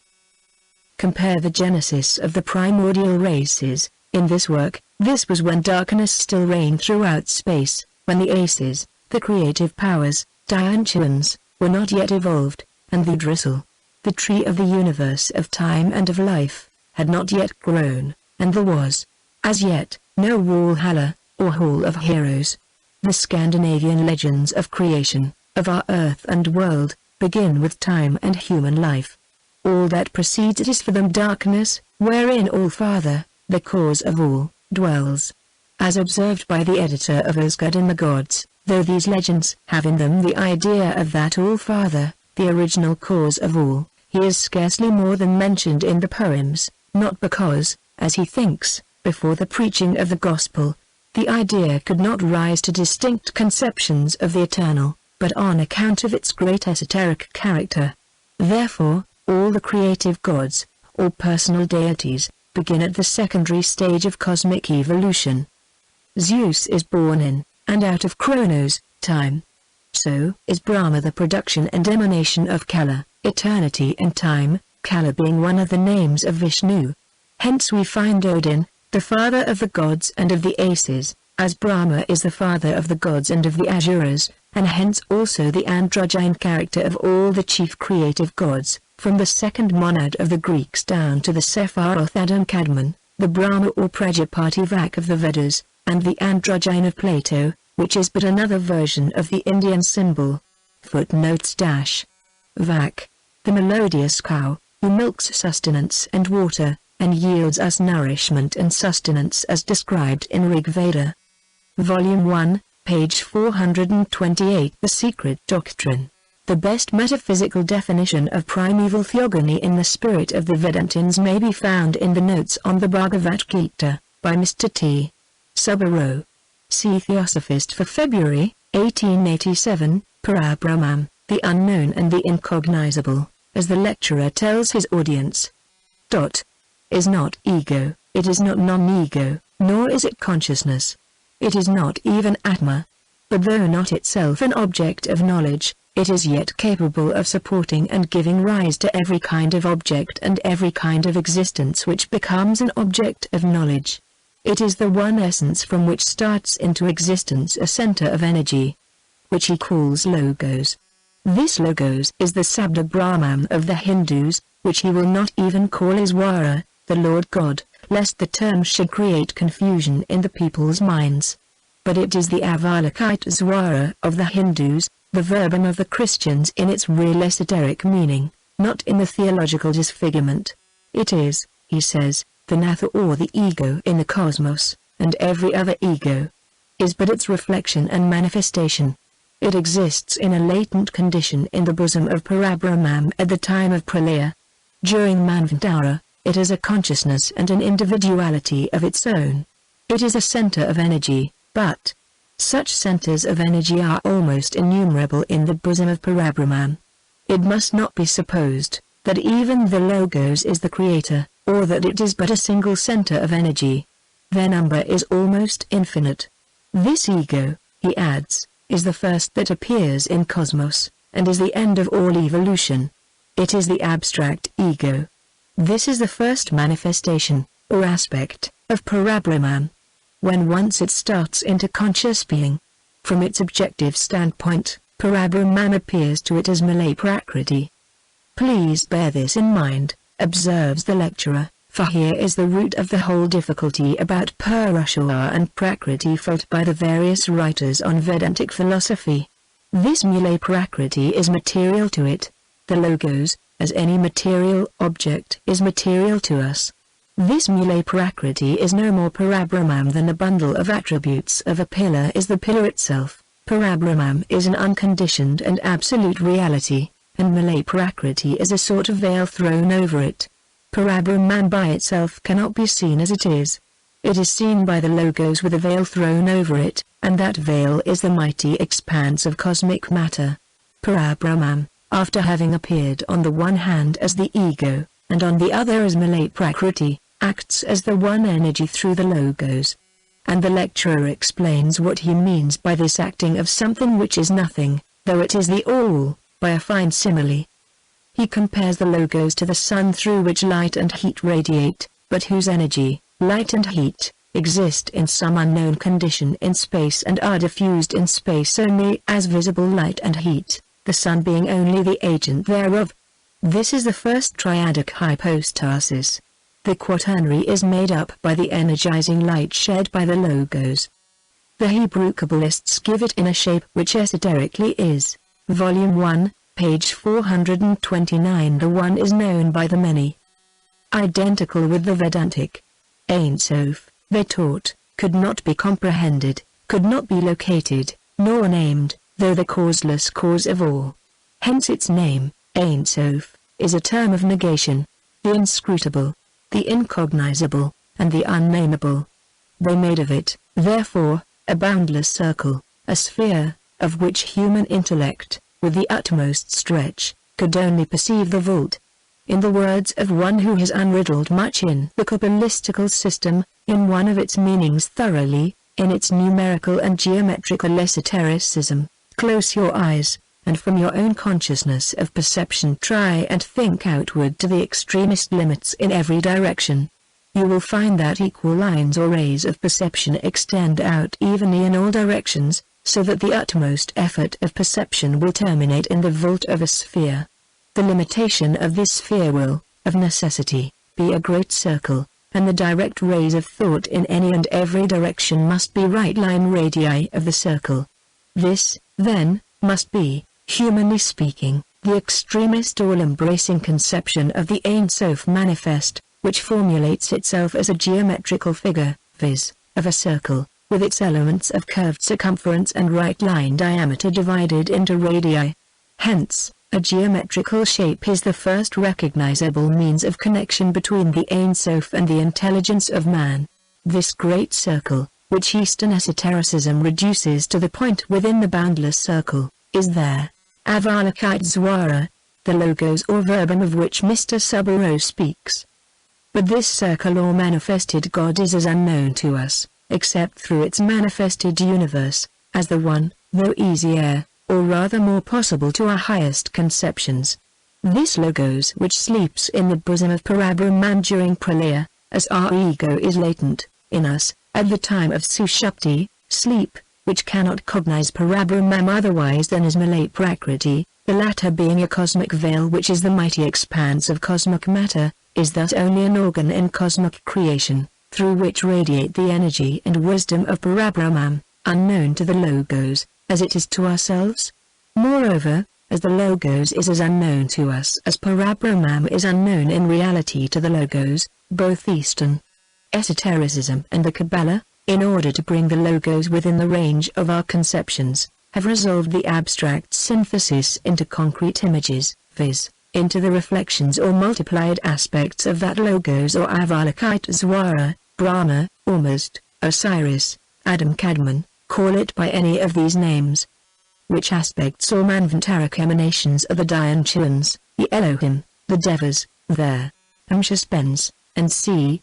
Compare the genesis of the primordial races. In this work, this was when darkness still reigned throughout space, when the Aces, the creative powers, Dianchuans, were not yet evolved, and the Drizzle, the tree of the universe of time and of life, had not yet grown, and there was, as yet, no Valhalla, or Hall of Heroes. The Scandinavian legends of creation, of our earth and world, begin with time and human life. All that precedes it is for them darkness, wherein All-Father, the cause of all, dwells. As observed by the editor of Asgard and the Gods, though these legends have in them the idea of that All-Father, the original cause of all, he is scarcely more than mentioned in the poems, not because, as he thinks, before the preaching of the gospel, the idea could not rise to distinct conceptions of the eternal, but on account of its great esoteric character. Therefore, all the creative gods, or personal deities, begin at the secondary stage of cosmic evolution. Zeus is born in, and out of Chronos, time. So is Brahma the production and emanation of Kala, eternity and time, Kala being one of the names of Vishnu. Hence we find Odin, the father of the gods and of the Aces, as Brahma is the father of the gods and of the Asuras, and hence also the androgyne character of all the chief creative gods, from the second monad of the Greeks down to the Sephiroth Adam Kadmon, the Brahma or Prajapati Vak of the Vedas, and the androgyne of Plato, which is but another version of the Indian symbol. Footnotes - Vak, the melodious cow, who milks sustenance and water, and yields us nourishment and sustenance as described in Rig Veda. Volume 1, page 428. The Secret Doctrine. The best metaphysical definition of primeval theogony in the spirit of the Vedantins may be found in the notes on the Bhagavad Gita, by Mr. T. Subbaro. See Theosophist for February, 1887, Parabrahman, the unknown and the incognizable, as the lecturer tells his audience. Is not ego, it is not non-ego, nor is it consciousness. It is not even Atma. But though not itself an object of knowledge, it is yet capable of supporting and giving rise to every kind of object and every kind of existence which becomes an object of knowledge. It is the one essence from which starts into existence a center of energy, which he calls Logos. This Logos is the Sabda Brahman of the Hindus, which he will not even call Iswara, the Lord God, lest the term should create confusion in the people's minds. But it is the Avalokite Zwara of the Hindus, the verbum of the Christians in its real esoteric meaning, not in the theological disfigurement. It is, he says, the Natha or the ego in the cosmos, and every other ego is but its reflection and manifestation. It exists in a latent condition in the bosom of Parabrahman at the time of Pralaya. During Manvantara, it has a consciousness and an individuality of its own. It is a center of energy, but such centers of energy are almost innumerable in the bosom of Parabrahman. It must not be supposed that even the Logos is the creator, or that it is but a single center of energy. Their number is almost infinite. This ego, he adds, is the first that appears in cosmos, and is the end of all evolution. It is the abstract ego. This is the first manifestation, or aspect, of Parabrahman. When once it starts into conscious being, from its objective standpoint, Parabrahman appears to it as Malay Prakriti. Please bear this in mind, observes the lecturer, for here is the root of the whole difficulty about Purusha and Prakriti felt by the various writers on Vedantic philosophy. This Malay Prakriti is material to it. The logos, as any material object, is material to us. This Malay Prakriti is no more Parabrahman than a bundle of attributes of a pillar is the pillar itself. Parabrahman is an unconditioned and absolute reality, and Malay Prakriti is a sort of veil thrown over it. Parabrahman by itself cannot be seen as it is. It is seen by the logos with a veil thrown over it, and that veil is the mighty expanse of cosmic matter. Parabrahman, after having appeared on the one hand as the ego, and on the other as Malay Prakriti, acts as the one energy through the logos. And the lecturer explains what he means by this acting of something which is nothing, though it is the all, by a fine simile. He compares the logos to the sun through which light and heat radiate, but whose energy, light and heat, exist in some unknown condition in space and are diffused in space only as visible light and heat, the sun being only the agent thereof. This is the first triadic hypostasis. The quaternary is made up by the energizing light shed by the logos. The Hebrew Kabbalists give it in a shape which esoterically is. Volume 1, page 429. The one is known by the many. Identical with the Vedantic. Ein Sof, they taught, could not be comprehended, could not be located, nor named, though the causeless cause of all. Hence its name, Ein Sof, is a term of negation. The inscrutable, the incognizable, and the unnameable. They made of it, therefore, a boundless circle, a sphere, of which human intellect, with the utmost stretch, could only perceive the vault. In the words of one who has unriddled much in the Kabbalistical system, in one of its meanings thoroughly, in its numerical and geometrical esotericism, close your eyes, and from your own consciousness of perception try and think outward to the extremest limits in every direction. You will find that equal lines or rays of perception extend out evenly in all directions, so that the utmost effort of perception will terminate in the vault of a sphere. The limitation of this sphere will, of necessity, be a great circle, and the direct rays of thought in any and every direction must be right line radii of the circle. This, then, must be, humanly speaking, the extremest all-embracing conception of the Ein Sof manifest, which formulates itself as a geometrical figure, viz., of a circle, with its elements of curved circumference and right line diameter divided into radii. Hence, a geometrical shape is the first recognizable means of connection between the Ein Sof and the intelligence of man. This great circle, which Eastern esotericism reduces to the point within the boundless circle, is there. Avalokitesvara, the logos or verbum of which Mr. Subaru speaks. But this circle or manifested God is as unknown to us, except through its manifested universe, as the one, though easier, or rather more possible to our highest conceptions. This logos which sleeps in the bosom of Parabrahman during Pralaya, as our ego is latent, in us, at the time of Sushupti, sleep, which cannot cognize Parabrahman otherwise than as Malay Prakriti, the latter being a cosmic veil which is the mighty expanse of cosmic matter, is thus only an organ in cosmic creation, through which radiate the energy and wisdom of Parabrahman, unknown to the logos, as it is to ourselves. Moreover, as the logos is as unknown to us as Parabrahman is unknown in reality to the logos, both Eastern esotericism and the Kabbalah, in order to bring the logos within the range of our conceptions, have resolved the abstract synthesis into concrete images, viz., into the reflections or multiplied aspects of that logos or Avalokitesvara, Brahma, Ormuzd, Osiris, Adam Kadmon, call it by any of these names. Which aspects or manvantaric emanations are the Dyanchans, the Elohim, the Devas, there, Amshaspens, and C.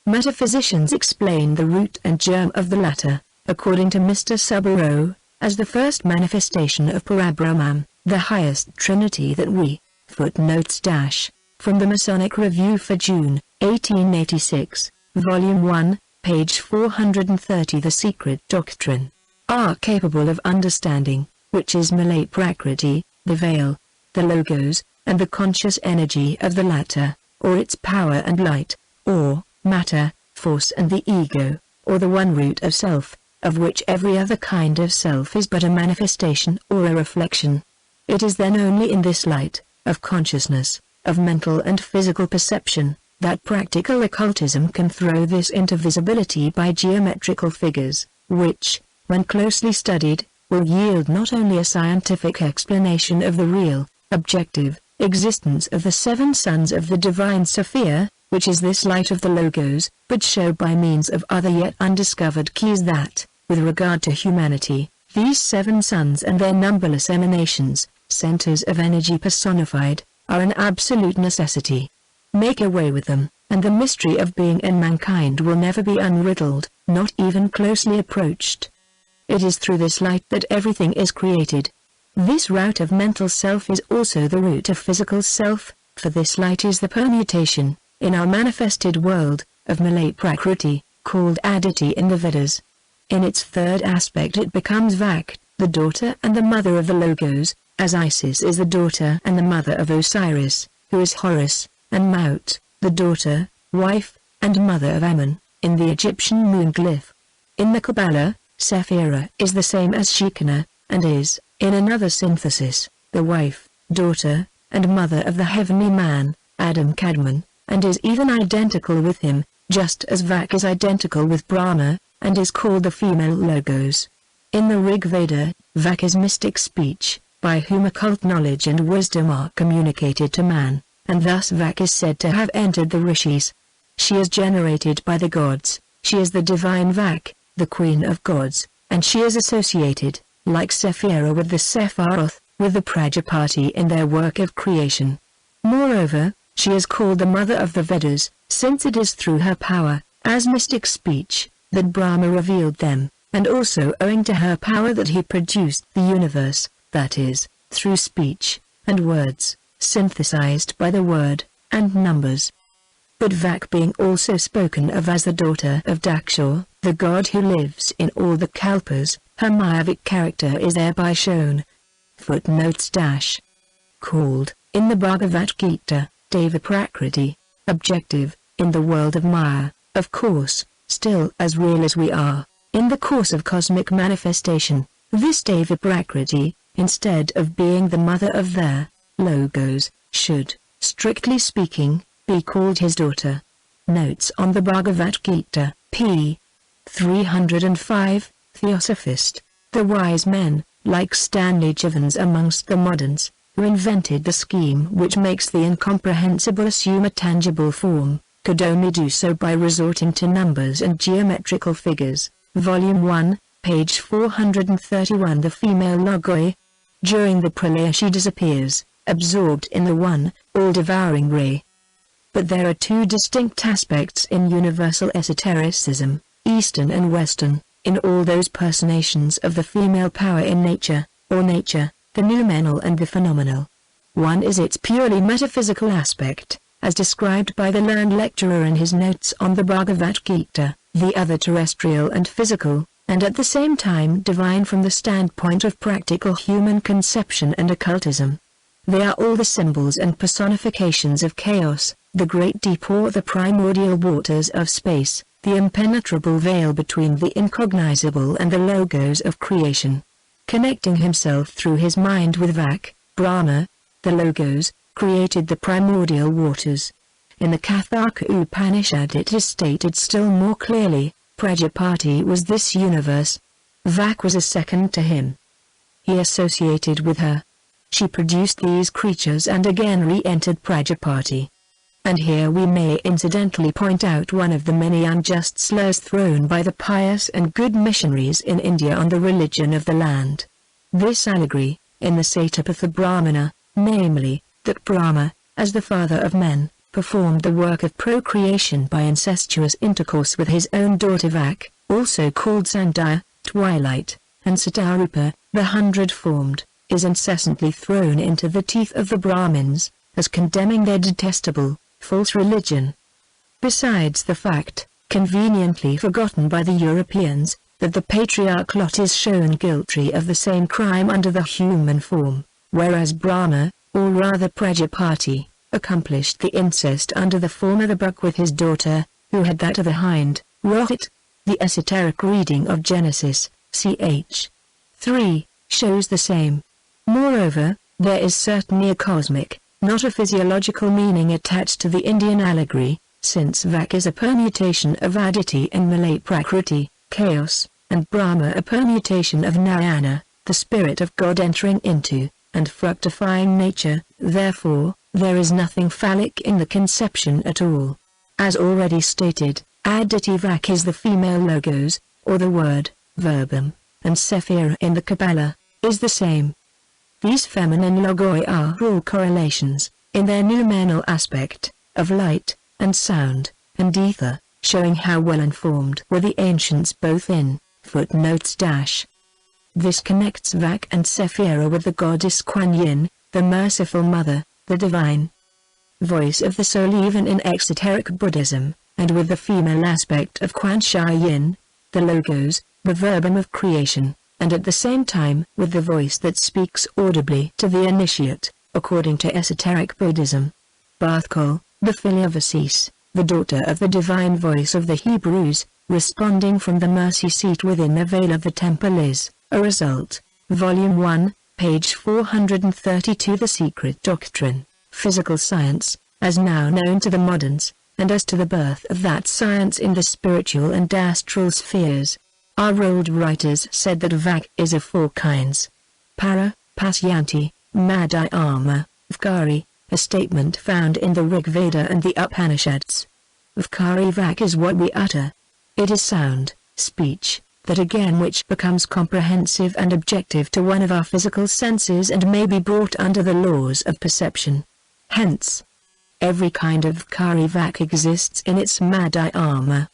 Metaphysicians explain the root and germ of the latter, according to Mr. Subaru, as the first manifestation of Parabrahman, the highest trinity that we. Footnotes dash. From the Masonic Review for June, 1886, Volume 1, page 430. The secret doctrine are capable of understanding, which is Malay Prakriti, the veil, the logos, and the conscious energy of the latter, or its power and light, or matter, force and the ego, or the one root of self, of which every other kind of self is but a manifestation or a reflection. It is then only in this light, of consciousness, of mental and physical perception, that practical occultism can throw this into visibility by geometrical figures, which, when closely studied, will yield not only a scientific explanation of the real, objective, existence of the seven sons of the divine Sophia, which is this light of the logos, but show by means of other yet undiscovered keys that, with regard to humanity, these seven sons and their numberless emanations, centers of energy personified, are an absolute necessity. Make away with them, and the mystery of being and mankind will never be unriddled, not even closely approached. It is through this light that everything is created. This root of mental self is also the root of physical self, for this light is the permutation, in our manifested world, of Malay Prakriti, called Aditi in the Vedas. In its third aspect it becomes Vak, the daughter and the mother of the Logos, as Isis is the daughter and the mother of Osiris, who is Horus, and Maut, the daughter, wife, and mother of Ammon, in the Egyptian moon glyph. In the Kabbalah, Sephira is the same as Shekinah, and is, in another synthesis, the wife, daughter, and mother of the heavenly man, Adam Kadmon, and is even identical with him, just as Vak is identical with Brahma, and is called the female Logos. In the Rig Veda, Vak is mystic speech, by whom occult knowledge and wisdom are communicated to man, and thus Vak is said to have entered the rishis. She is generated by the gods, she is the divine Vak, the queen of gods, and she is associated, like Sephira with the Sepharoth, with the Prajapati in their work of creation. Moreover, she is called the mother of the Vedas, since it is through her power, as mystic speech, that Brahma revealed them, and also owing to her power that he produced the universe, that is, through speech, and words, synthesized by the word, and numbers. But Vak being also spoken of as the daughter of Dakshur, the god who lives in all the kalpas, her Mayavik character is thereby shown. Footnotes dash. Called, in the Bhagavad Gita, Deva Prakriti, objective, in the world of Maya, of course, still as real as we are, in the course of cosmic manifestation, this Deva Prakriti, instead of being the mother of their Logos, should, strictly speaking, be called his daughter. Notes on the Bhagavad Gita, p. 305, Theosophist. The wise men, like Stanley Jevons amongst the moderns, who invented the scheme which makes the incomprehensible assume a tangible form, could only do so by resorting to numbers and geometrical figures. Volume 1, page 431. The female Logoi. During the pralaya she disappears, absorbed in the one, all-devouring ray. But there are two distinct aspects in universal esotericism, Eastern and Western, in all those personations of the female power in nature, or nature, the noumenal and the phenomenal. One is its purely metaphysical aspect, as described by the learned lecturer in his notes on the Bhagavad Gita, the other terrestrial and physical, and at the same time divine from the standpoint of practical human conception and occultism. They are all the symbols and personifications of chaos, the great deep or the primordial waters of space, the impenetrable veil between the incognizable and the logos of creation. Connecting himself through his mind with Vak, Brahma, the logos, created the primordial waters. In the Katharka Upanishad it is stated still more clearly, Prajapati was this universe. Vak was a second to him. He associated with her. She produced these creatures and again re-entered Prajapati. And here we may incidentally point out one of the many unjust slurs thrown by the pious and good missionaries in India on the religion of the land. This allegory, in the Satapatha Brahmana, namely, that Brahma, as the father of men, performed the work of procreation by incestuous intercourse with his own daughter Vak, also called Sandhya, twilight, and Satarupa, the hundred-formed, is incessantly thrown into the teeth of the Brahmins, as condemning their detestable, false religion. Besides the fact, conveniently forgotten by the Europeans, that the patriarch Lot is shown guilty of the same crime under the human form, whereas Brahma, or rather Prajapati, accomplished the incest under the form of the buck with his daughter, who had that of a hind, Rohit. The esoteric reading of Genesis, ch. 3, shows the same. Moreover, there is certainly a cosmic, not a physiological meaning attached to the Indian allegory, since Vak is a permutation of Aditi and Malay Prakriti, chaos, and Brahma a permutation of Narayana, the spirit of God entering into, and fructifying nature. Therefore, there is nothing phallic in the conception at all. As already stated, Aditi Vak is the female logos, or the word, verbum, and Sephira in the Kabbalah, is the same. These feminine logoi are all correlations, in their noumenal aspect, of light, and sound, and ether, showing how well informed were the ancients both in footnotes dash. This connects Vak and Sephira with the goddess Kuan Yin, the merciful mother, the divine voice of the soul even in exoteric Buddhism, and with the female aspect of Quan Sha Yin, the logos, the verbum of creation, and at the same time with the voice that speaks audibly to the initiate, according to esoteric Buddhism. Bathkol, the filial Vasis, the daughter of the divine voice of the Hebrews, responding from the mercy seat within the veil of the temple is, a result. Volume 1, page 432. The Secret Doctrine, Physical Science, as now known to the moderns, and as to the birth of that science in the spiritual and astral spheres. Our old writers said that Vak is of four kinds. Para, Pasyanti, Madhyama, Vkari, a statement found in the Rig Veda and the Upanishads. Vkari Vak is what we utter. It is sound, speech, that again which becomes comprehensive and objective to one of our physical senses and may be brought under the laws of perception. Hence, every kind of Vkari Vak exists in its Madhyama,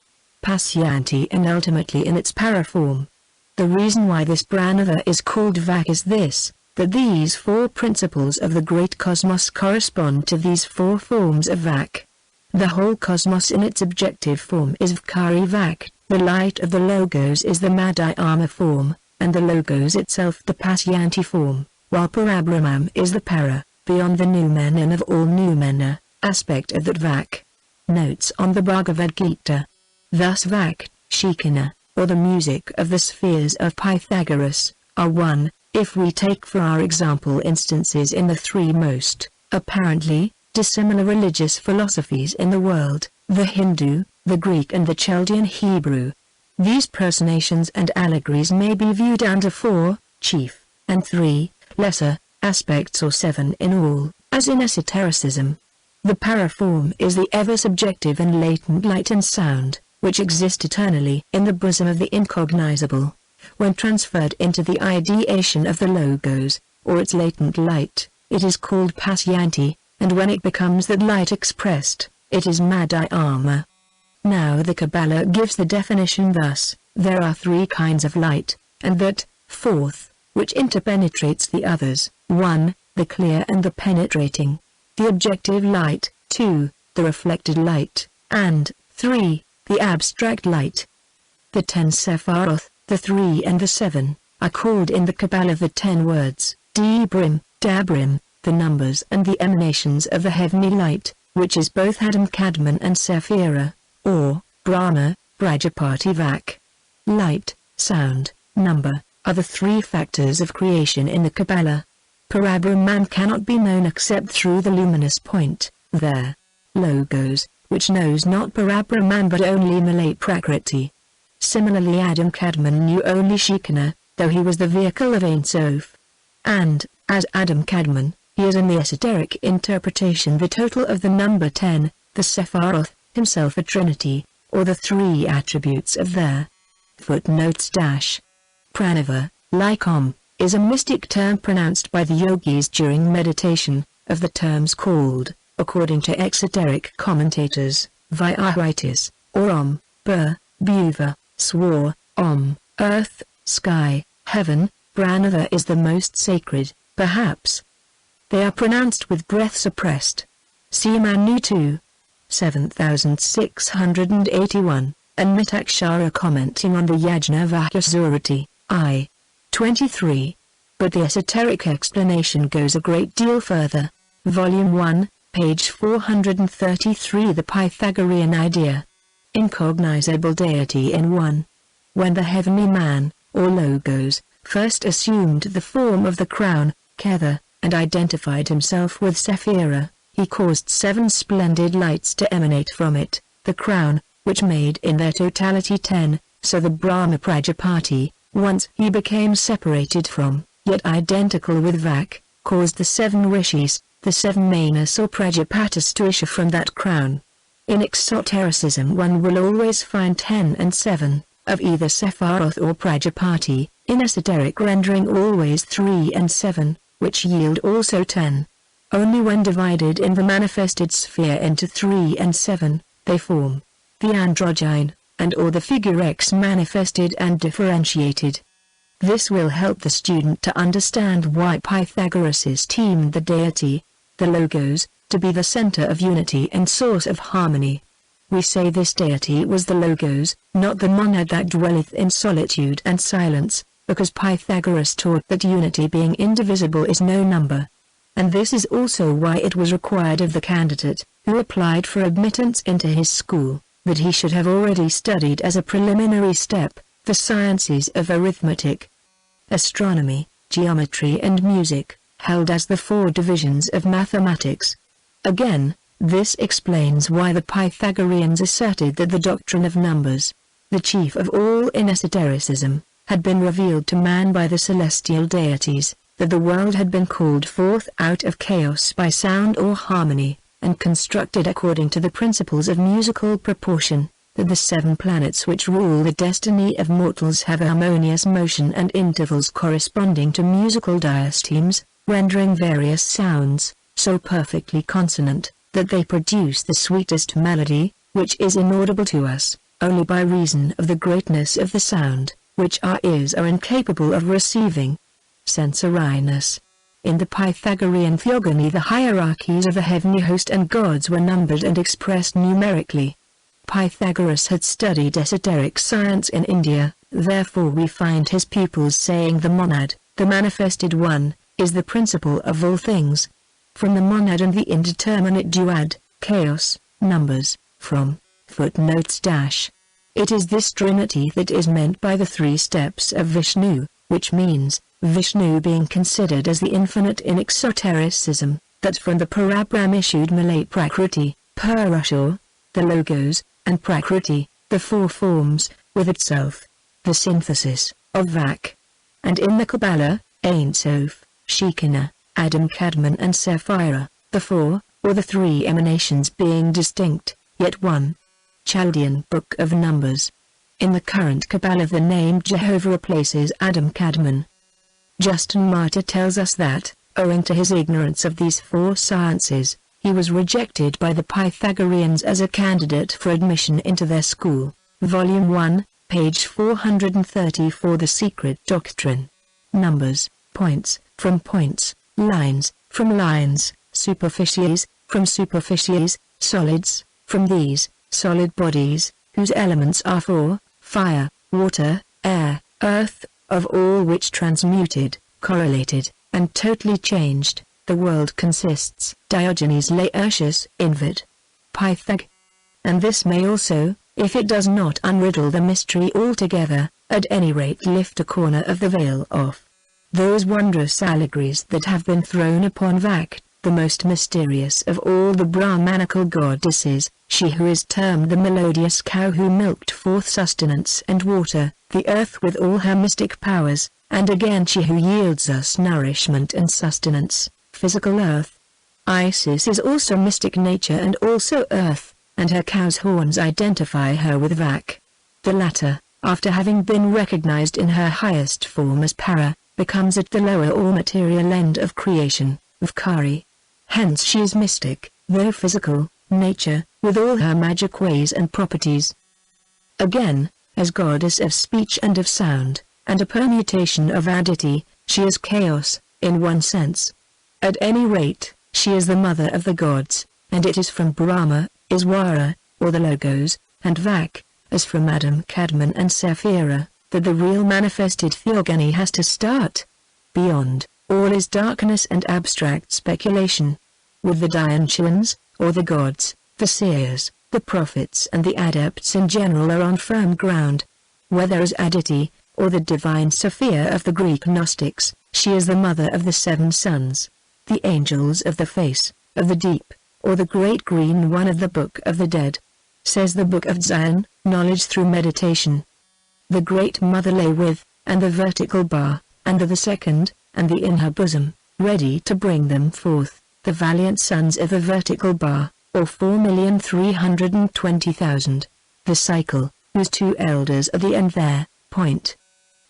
Pasyanti and ultimately in its paraform. The reason why this pranava is called Vak is this, that these four principles of the great cosmos correspond to these four forms of Vak. The whole cosmos in its objective form is Vkari Vak, the light of the Logos is the Madhyama form, and the Logos itself the Pasyanti form, while Parabrahman is the para, beyond the noumenon of all noumena, aspect of that Vak. Notes on the Bhagavad Gita. Thus Vak, Shekinah, or the music of the spheres of Pythagoras, are one, if we take for our example instances in the three most, apparently, dissimilar religious philosophies in the world, the Hindu, the Greek and the Chaldean Hebrew. These personations and allegories may be viewed under four, chief, and three, lesser, aspects or seven in all, as in esotericism. The paraform is the ever-subjective and latent light and sound, which exist eternally in the bosom of the incognizable. When transferred into the ideation of the Logos, or its latent light, it is called Pasyanti, and when it becomes that light expressed, it is Madhyama. Now the Kabbalah gives the definition thus: there are three kinds of light, and that, fourth, which interpenetrates the others, 1, the clear and the penetrating, the objective light, 2, the reflected light, and 3, the abstract light. The 10 Sephiroth, the 3 and the 7, are called in the Kabbalah the 10 words, Dibrim, Dabrim, the numbers and the emanations of the heavenly light, which is both Adam Kadmon and Sephira, or Brahma, Prajapati Vak. Light, sound, number, are the three factors of creation in the Kabbalah. Parabrahman cannot be known except through the luminous point, there. Logos, which knows not Parabrahman but only Malay Prakriti. Similarly Adam Kadmon knew only Shekinah, though he was the vehicle of Ein Sof. And, as Adam Kadmon, he is in the esoteric interpretation the total of the number 10, the Sephiroth, himself a trinity, or the three attributes of their. Footnotes dash. Pranava, like Om, is a mystic term pronounced by the yogis during meditation, of the terms called, according to exoteric commentators, Vyahritis, or Om, Bur, Bhuva, Swar, Om, earth, sky, Heaven, Pranava is the most sacred, perhaps. They are pronounced with breath suppressed. See Manu 2. 7681, and Mitakshara commenting on the Yajnavalkya Surati, I. 23. But the esoteric explanation goes a great deal further. Volume 1, page 433. The Pythagorean idea. Incognizable deity in 1. When the heavenly man, or Logos, first assumed the form of the crown, Kether, and identified himself with Sephira, he caused 7 splendid lights to emanate from it, the crown, which made in their totality 10, so the Brahma Prajapati, once he became separated from, yet identical with Vak, caused the 7 rishis, the 7 manas or Prajapatis to issue from that crown. In exotericism one will always find 10 and 7, of either Sephiroth or Prajapati, in esoteric rendering always 3 and 7, which yield also 10. Only when divided in the manifested sphere into 3 and 7, they form the androgyne, and or the figure X manifested and differentiated. This will help the student to understand why Pythagoras esteemed the deity, the Logos, to be the center of unity and source of harmony. We say this deity was the Logos, not the monad that dwelleth in solitude and silence, because Pythagoras taught that unity being indivisible is no number. And this is also why it was required of the candidate, who applied for admittance into his school, that he should have already studied as a preliminary step, the sciences of arithmetic, astronomy, geometry and music, held as the 4 divisions of mathematics. Again, this explains why the Pythagoreans asserted that the doctrine of numbers, the chief of all in esotericism, had been revealed to man by the celestial deities, that the world had been called forth out of chaos by sound or harmony, and constructed according to the principles of musical proportion, that the 7 planets which rule the destiny of mortals have harmonious motion and intervals corresponding to musical diastemes, rendering various sounds, so perfectly consonant, that they produce the sweetest melody, which is inaudible to us, only by reason of the greatness of the sound, which our ears are incapable of receiving. Sensoriness. In the Pythagorean theogony the hierarchies of the heavenly host and gods were numbered and expressed numerically. Pythagoras had studied esoteric science in India, therefore we find his pupils saying the monad, the manifested one, is the principle of all things. From the monad and the indeterminate duad, chaos, numbers, from footnotes dash. It is this trinity that is meant by the 3 steps of Vishnu, which means, Vishnu being considered as the infinite in exotericism, that from the Parabrahm issued Malay Prakriti, Purusha, the Logos, and Prakriti, the 4 forms, with itself, the synthesis, of Vak. And in the Kabbalah, Ein Sof, Shekinah, Adam Kadmon and Sephira, the 4, or the 3 emanations being distinct, yet one. Chaldean Book of Numbers. In the current Kabbalah the name Jehovah replaces Adam Kadmon. Justin Martyr tells us that, owing to his ignorance of these 4 sciences, he was rejected by the Pythagoreans as a candidate for admission into their school. Volume 1, page 434. The Secret Doctrine. Numbers, points, from points, lines, from lines, superficies, from superficies, solids, from these, solid bodies, whose elements are 4, fire, water, air, earth, of all which transmuted, correlated, and totally changed, the world consists. Diogenes Laertius, Invid. Pythag. And this may also, if it does not unriddle the mystery altogether, at any rate lift a corner of the veil off. Those wondrous allegories that have been thrown upon Vak, the most mysterious of all the Brahmanical goddesses, she who is termed the melodious cow who milked forth sustenance and water, the earth with all her mystic powers, and again she who yields us nourishment and sustenance, physical earth. Isis is also mystic nature and also earth, and her cow's horns identify her with Vak. The latter, after having been recognized in her highest form as Para, becomes at the lower or material end of creation, Vkari. Hence she is mystic, though physical, nature, with all her magic ways and properties. Again, as goddess of speech and of sound, and a permutation of adity. She is chaos, in one sense. At any rate, she is the mother of the gods, and it is from Brahma, Iswara, or the Logos, and Vak, as from Adam Kadmon and Sephira, that the real manifested theogony has to start. Beyond, all is darkness and abstract speculation. With the Diantians, or the gods, the seers, the prophets and the adepts in general are on firm ground. Whether as Aditi, or the divine Sophia of the Greek Gnostics, she is the mother of the seven sons, the angels of the face, of the deep, or the great green one of the Book of the Dead. Says the Book of Zion, knowledge through meditation. The great mother lay with, and the vertical bar, and the second, and the in her bosom, ready to bring them forth, the valiant sons of the vertical bar, or 4,320,000. The cycle, whose two elders are the end there, point.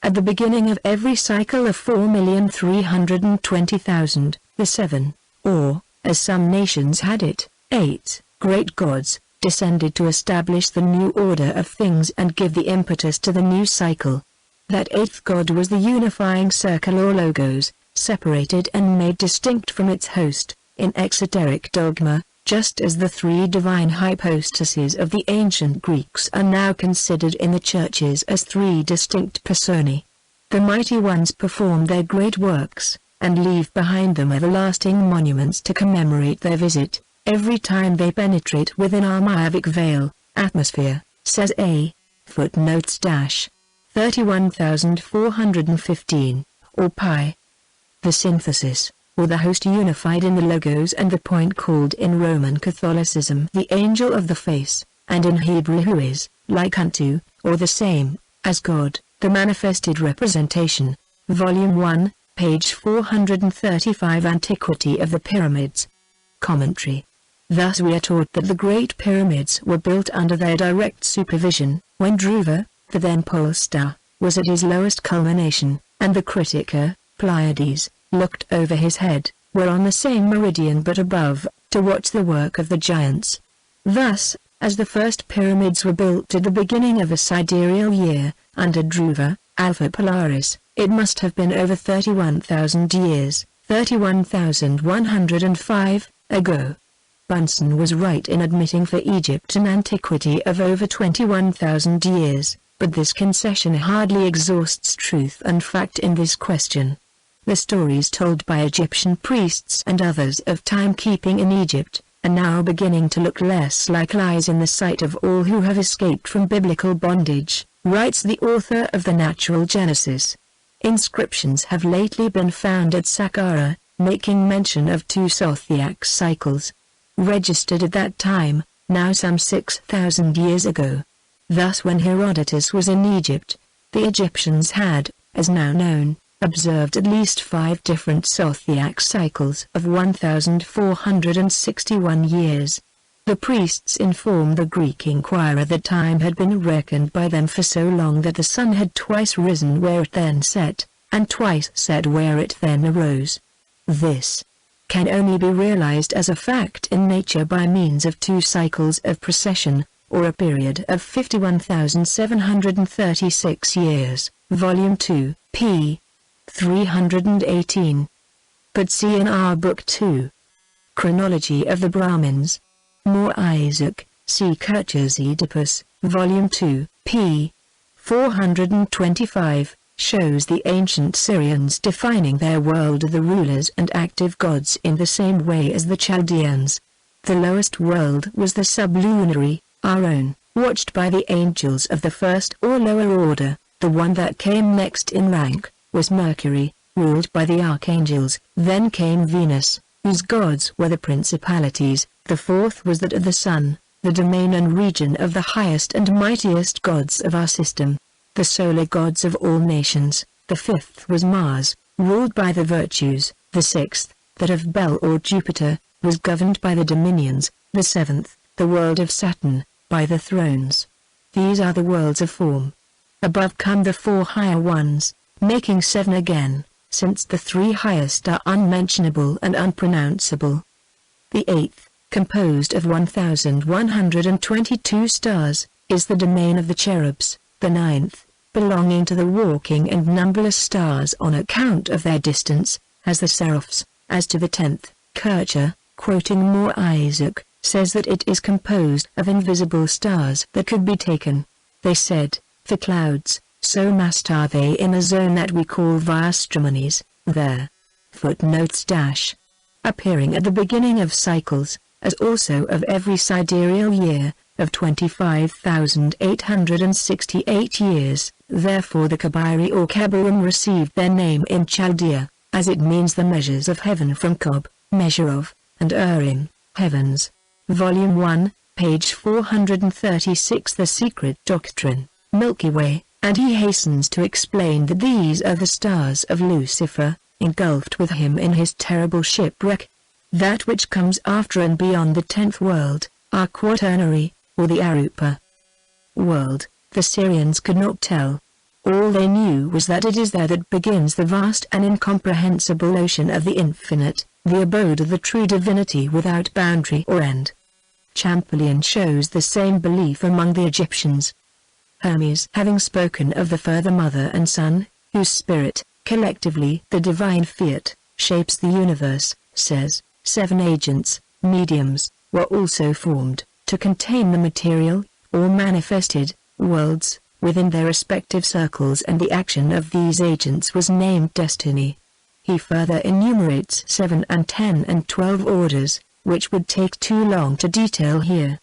At the beginning of every cycle of 4,320,000, the seven, or, as some nations had it, 8, great gods, descended to establish the new order of things and give the impetus to the new cycle. That eighth god was the unifying circle or logos, separated and made distinct from its host, in exoteric dogma, just as the three divine hypostases of the ancient Greeks are now considered in the churches as three distinct personae. The mighty ones perform their great works, and leave behind them everlasting monuments to commemorate their visit, every time they penetrate within our Mayavic veil, atmosphere, says A. Footnotes dash. 31,415, or pi. The synthesis, or the host unified in the logos and the point called in Roman Catholicism the angel of the face, and in Hebrew who is, like unto, or the same, as God, the manifested representation. Volume 1, page 435. Antiquity of the Pyramids. Commentary. Thus we are taught that the Great Pyramids were built under their direct supervision, when Dhruva, the then pole star, was at his lowest culmination, and the critiker, Pleiades, looked over his head, were on the same meridian but above, to watch the work of the giants. Thus, as the first pyramids were built at the beginning of a sidereal year, under Dhruva, Alpha Polaris, it must have been over 31,000 years, 31,105, ago. Bunsen was right in admitting for Egypt an antiquity of over 21,000 years, but this concession hardly exhausts truth and fact in this question. The stories told by Egyptian priests and others of timekeeping in Egypt, are now beginning to look less like lies in the sight of all who have escaped from biblical bondage, writes the author of the Natural Genesis. Inscriptions have lately been found at Saqqara, making mention of 2 zodiac cycles, registered at that time, now some 6,000 years ago. Thus when Herodotus was in Egypt, the Egyptians had, as now known, observed at least 5 different zodiac cycles of 1,461 years. The priests informed the Greek inquirer that time had been reckoned by them for so long that the sun had twice risen where it then set, and twice set where it then arose. This can only be realized as a fact in nature by means of 2 cycles of precession, or a period of 51,736 years, Volume 2, p. 318. But see in our Book 2. Chronology of the Brahmins. More Isaac, see Kircher's Oedipus, Volume 2, p. 425. Shows the ancient Syrians defining their world of the rulers and active gods in the same way as the Chaldeans. The lowest world was the sublunary, our own, watched by the angels of the first or lower order. The one that came next in rank was Mercury, ruled by the archangels. Then came Venus, whose gods were the principalities. The fourth was that of the sun, the domain and region of the highest and mightiest gods of our system, the solar gods of all nations. The fifth was Mars, ruled by the virtues. The sixth, that of Bel or Jupiter, was governed by the dominions. The seventh, the world of Saturn, by the thrones. These are the worlds of form. Above come the 4 higher ones, making 7 again, since the 3 highest are unmentionable and unpronounceable. The 8th, composed of 1,122 stars, is the domain of the cherubs. The 9th, belonging to the walking and numberless stars on account of their distance, as the seraphs. As to the 10th, Kircher, quoting Moore Isaac, says that it is composed of invisible stars that could be taken. They said, for clouds, so massed are they in a zone that we call Vastramanes, there. Footnotes dash. Appearing at the beginning of cycles, as also of every sidereal year, of 25,868 years, therefore the Kabiri or Kabarim received their name in Chaldea, as it means the measures of heaven from Kob, measure of, and Urim, heavens. Volume 1, page 436. The Secret Doctrine, Milky Way, and he hastens to explain that these are the stars of Lucifer, engulfed with him in his terrible shipwreck. That which comes after and beyond the 10th world, our quaternary, or the Arupa world, the Syrians could not tell. All they knew was that it is there that begins the vast and incomprehensible ocean of the infinite, the abode of the true divinity without boundary or end. Champollion shows the same belief among the Egyptians. Hermes, having spoken of the further mother and son, whose spirit, collectively the divine fiat, shapes the universe, says, 7 agents, mediums, were also formed, to contain the material, or manifested, worlds, within their respective circles, and the action of these agents was named destiny. He further enumerates 7 and 10 and 12 orders, which would take too long to detail here.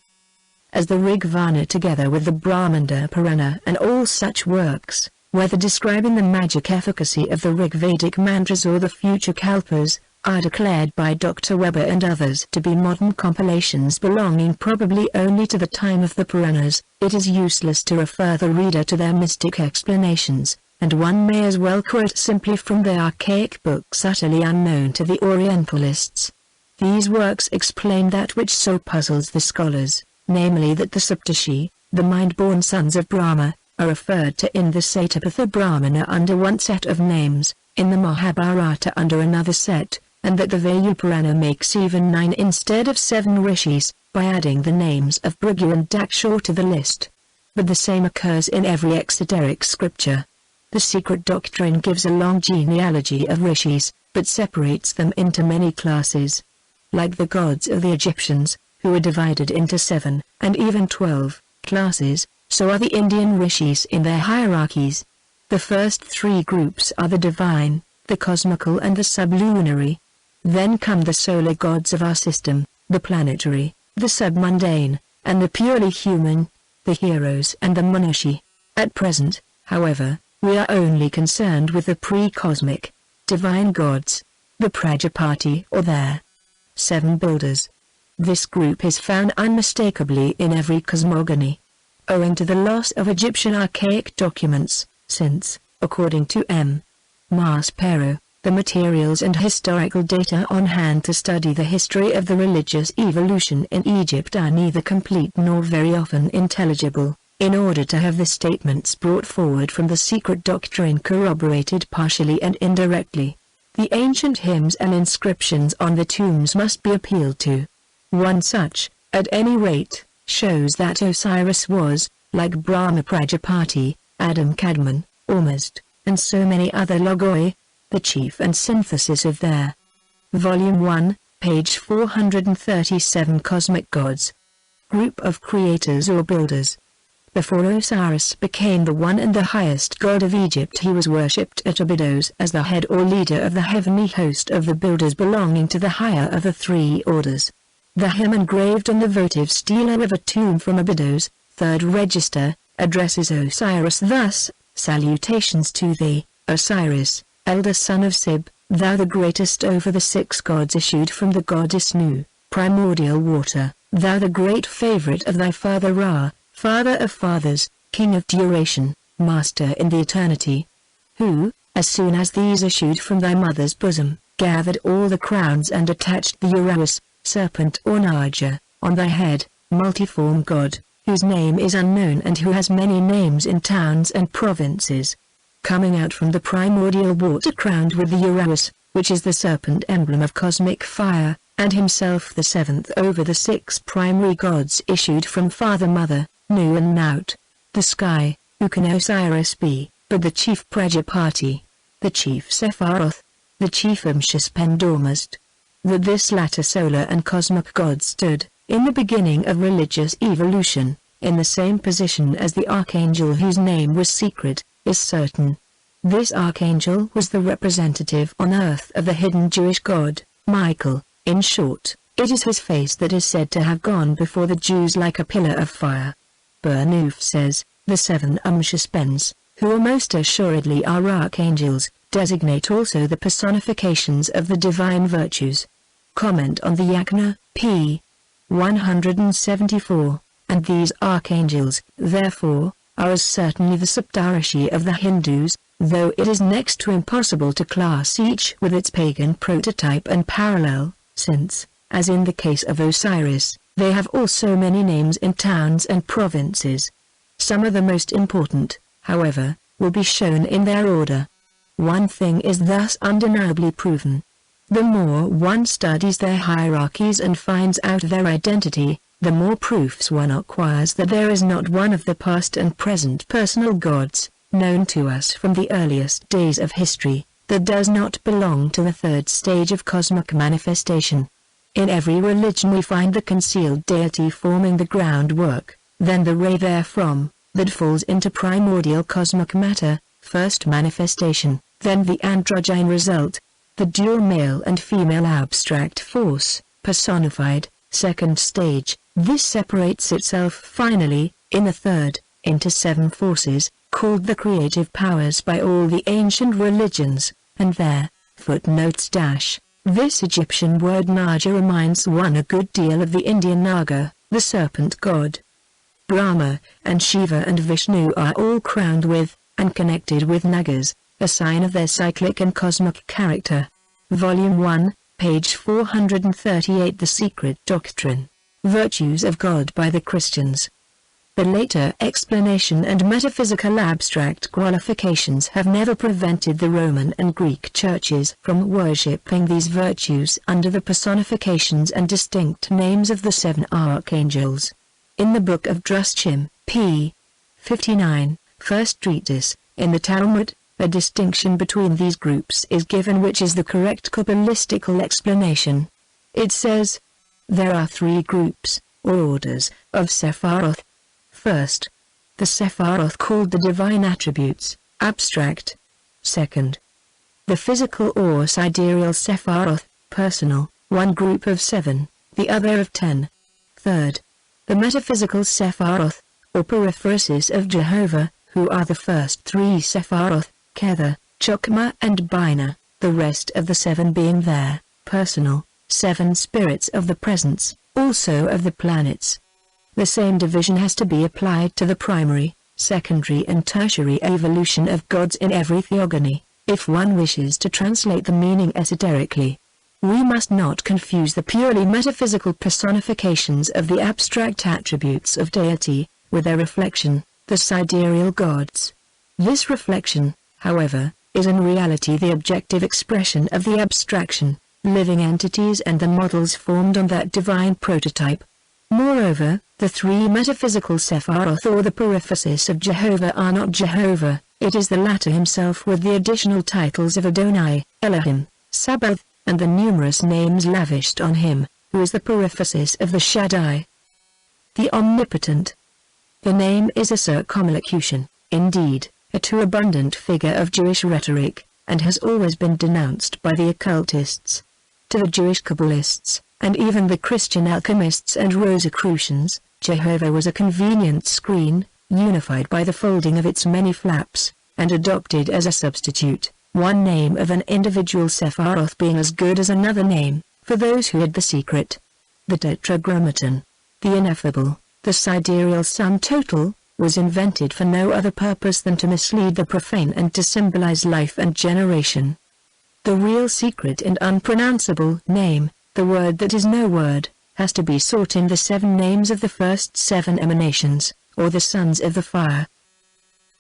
As the Rig Vana together with the Brahmanda Purana and all such works, whether describing the magic efficacy of the Rig Vedic mantras or the future kalpas, are declared by Dr. Weber and others to be modern compilations belonging probably only to the time of the Puranas, it is useless to refer the reader to their mystic explanations, and one may as well quote simply from the archaic books utterly unknown to the Orientalists. These works explain that which so puzzles the scholars, namely that the Saptashi, the mind-born sons of Brahma, are referred to in the Satapatha Brahmana under one set of names, in the Mahabharata under another set, and that the Vayu Purana makes even 9 instead of 7 rishis, by adding the names of Bhrigu and Daksha to the list. But the same occurs in every exoteric scripture. The Secret Doctrine gives a long genealogy of rishis, but separates them into many classes. Like the gods of the Egyptians, who are divided into 7, and even 12, classes, so are the Indian rishis in their hierarchies. The first 3 groups are the divine, the cosmical and the sublunary. Then come the solar gods of our system, the planetary, the submundane, and the purely human, the heroes and the manushi. At present, however, we are only concerned with the pre-cosmic, divine gods, the Prajapati or their 7 builders. This group is found unmistakably in every cosmogony. Owing to the loss of Egyptian archaic documents, since, according to M. Maspero, the materials and historical data on hand to study the history of the religious evolution in Egypt are neither complete nor very often intelligible, in order to have the statements brought forward from the Secret Doctrine corroborated partially and indirectly. The ancient hymns and inscriptions on the tombs must be appealed to. One such, at any rate, shows that Osiris was, like Brahma Prajapati, Adam Kadmon, Ormuzd, and so many other logoi, the chief and synthesis of their. Volume 1, page 437. Cosmic Gods. Group of creators or builders. Before Osiris became the one and the highest god of Egypt, he was worshipped at Abydos as the head or leader of the heavenly host of the builders belonging to the higher of the 3 orders. The hymn engraved on the votive stela of a tomb from Abydos, 3rd register, addresses Osiris thus: Salutations to thee, Osiris, elder son of Sib, thou the greatest over the 6 gods issued from the goddess Nu, primordial water, thou the great favorite of thy father Ra, father of fathers, king of duration, master in the eternity, who, as soon as these issued from thy mother's bosom, gathered all the crowns and attached the Uraus, serpent or Naga, on thy head, multiform god, whose name is unknown and who has many names in towns and provinces. Coming out from the primordial water crowned with the Uraus, which is the serpent emblem of cosmic fire, and himself the 7th over the 6 primary gods issued from father-mother, Nu and Naut. The sky, Who can Osiris be, but the chief Prajapati, the chief Sephiroth, the chief Amshaspendomast? That this latter solar and cosmic god stood, in the beginning of religious evolution, in the same position as the archangel whose name was secret, is certain. This archangel was the representative on earth of the hidden Jewish god, Michael. In short, it is his face that is said to have gone before the Jews like a pillar of fire. Bernouth says, the seven Amshaspens, who most assuredly are archangels, designate also the personifications of the divine virtues. Comment on the Yajna, p. 174, and these archangels, therefore, are as certainly the Saptarishi of the Hindus, though it is next to impossible to class each with its pagan prototype and parallel, since, as in the case of Osiris, they have also many names in towns and provinces. Some of the most important, however, will be shown in their order. One thing is thus undeniably proven. The more one studies their hierarchies and finds out their identity, the more proofs one acquires that there is not one of the past and present personal gods, known to us from the earliest days of history, that does not belong to the third stage of cosmic manifestation. In every religion we find the concealed deity forming the groundwork, then the ray therefrom, that falls into primordial cosmic matter, first manifestation, then the androgyne result, the dual male and female abstract force, personified, second stage. This separates itself finally, in the third, into seven forces, called the creative powers by all the ancient religions, and there, footnotes dash. This Egyptian word Naga reminds one a good deal of the Indian Naga, the serpent god. Brahma, and Shiva and Vishnu are all crowned with, and connected with Nagas, a sign of their cyclic and cosmic character. Volume 1, page 438. The Secret Doctrine. Virtues of God by the Christians. The later explanation and metaphysical abstract qualifications have never prevented the Roman and Greek churches from worshipping these virtues under the personifications and distinct names of the seven archangels. In the Book of Druschim, p. 59, first treatise, in the Talmud, a distinction between these groups is given which is the correct Kabbalistical explanation. It says, there are three groups, or orders, of Sephiroth. First, the Sephiroth called the divine attributes, abstract. Second, the physical or sidereal Sephiroth, personal, one group of 7, the other of 10. Third, the metaphysical Sephiroth, or periphrasis of Jehovah, who are the first 3 Sephiroth, Kether, Chokmah and Bina, the rest of the 7 being their, personal, 7 spirits of the presence, also of the planets. The same division has to be applied to the primary, secondary and tertiary evolution of gods in every theogony, if one wishes to translate the meaning esoterically. We must not confuse the purely metaphysical personifications of the abstract attributes of deity, with their reflection, the sidereal gods. This reflection, however, is in reality the objective expression of the abstraction, living entities and the models formed on that divine prototype. Moreover, the 3 metaphysical Sephiroth or the periphrasis of Jehovah are not Jehovah, it is the latter himself with the additional titles of Adonai, Elohim, Sabaoth, and the numerous names lavished on him, who is the periphrasis of the Shaddai, the Omnipotent. The name is a circumlocution, indeed, a too abundant figure of Jewish rhetoric, and has always been denounced by the occultists. To the Jewish Kabbalists, and even the Christian alchemists and Rosicrucians, Jehovah was a convenient screen, unified by the folding of its many flaps, and adopted as a substitute, one name of an individual Sephiroth being as good as another name, for those who had the secret. The Tetragrammaton, the ineffable, the sidereal sum total, was invented for no other purpose than to mislead the profane and to symbolize life and generation. The real secret and unpronounceable name, the word that is no word, has to be sought in the 7 names of the first 7 emanations, or the sons of the fire.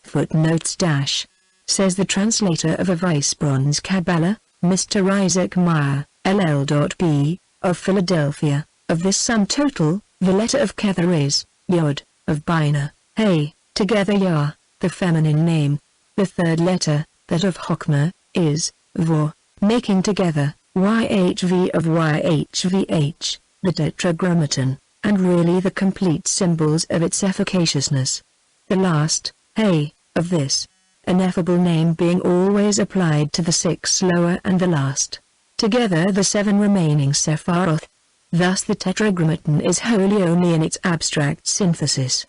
Footnotes dash. Says the translator of a Weisbronze Kabbalah, Mr. Isaac Meyer, LL.B., of Philadelphia, of this sum total, the letter of Kether is, Yod, of Bina, Hey, together Yah, the feminine name. The third letter, that of Chokmah, is Vor, making together YHV of YHVH, the tetragrammaton, and really the complete symbols of its efficaciousness. The last, Hey, of this ineffable name being always applied to the 6 lower and the last, together the 7 remaining Sepharoth. Thus the tetragrammaton is wholly only in its abstract synthesis.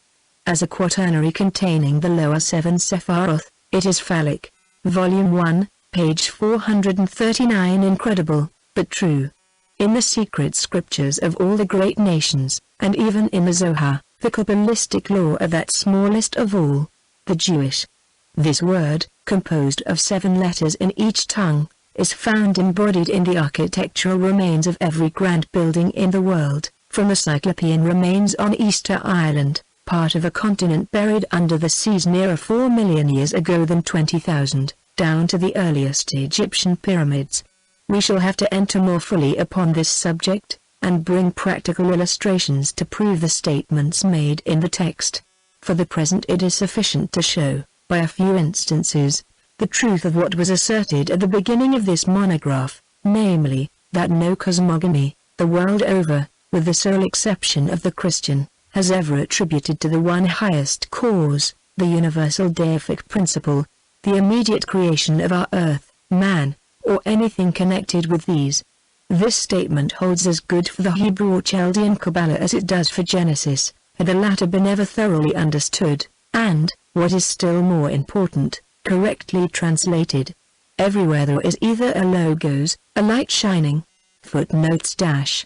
As a quaternary containing the lower 7 Sepharoth, it is phallic. Volume 1, page 439. Incredible, but true. In the secret scriptures of all the great nations, and even in the Zohar, the Kabbalistic law of that smallest of all, the Jewish, this word, composed of 7 letters in each tongue, is found embodied in the architectural remains of every grand building in the world, from the Cyclopean remains on Easter Island, part of a continent buried under the seas nearer 4 million years ago than 20,000, down to the earliest Egyptian pyramids. We shall have to enter more fully upon this subject, and bring practical illustrations to prove the statements made in the text. For the present it is sufficient to show, by a few instances, the truth of what was asserted at the beginning of this monograph, namely, that no cosmogony, the world over, with the sole exception of the Christian, has ever attributed to the one highest cause, the universal deific principle, the immediate creation of our earth, man, or anything connected with these. This statement holds as good for the Hebrew or Chaldean Kabbalah as it does for Genesis, had the latter been ever thoroughly understood, and, what is still more important, correctly translated. Everywhere there is either a logos, a light shining. Footnotes dash.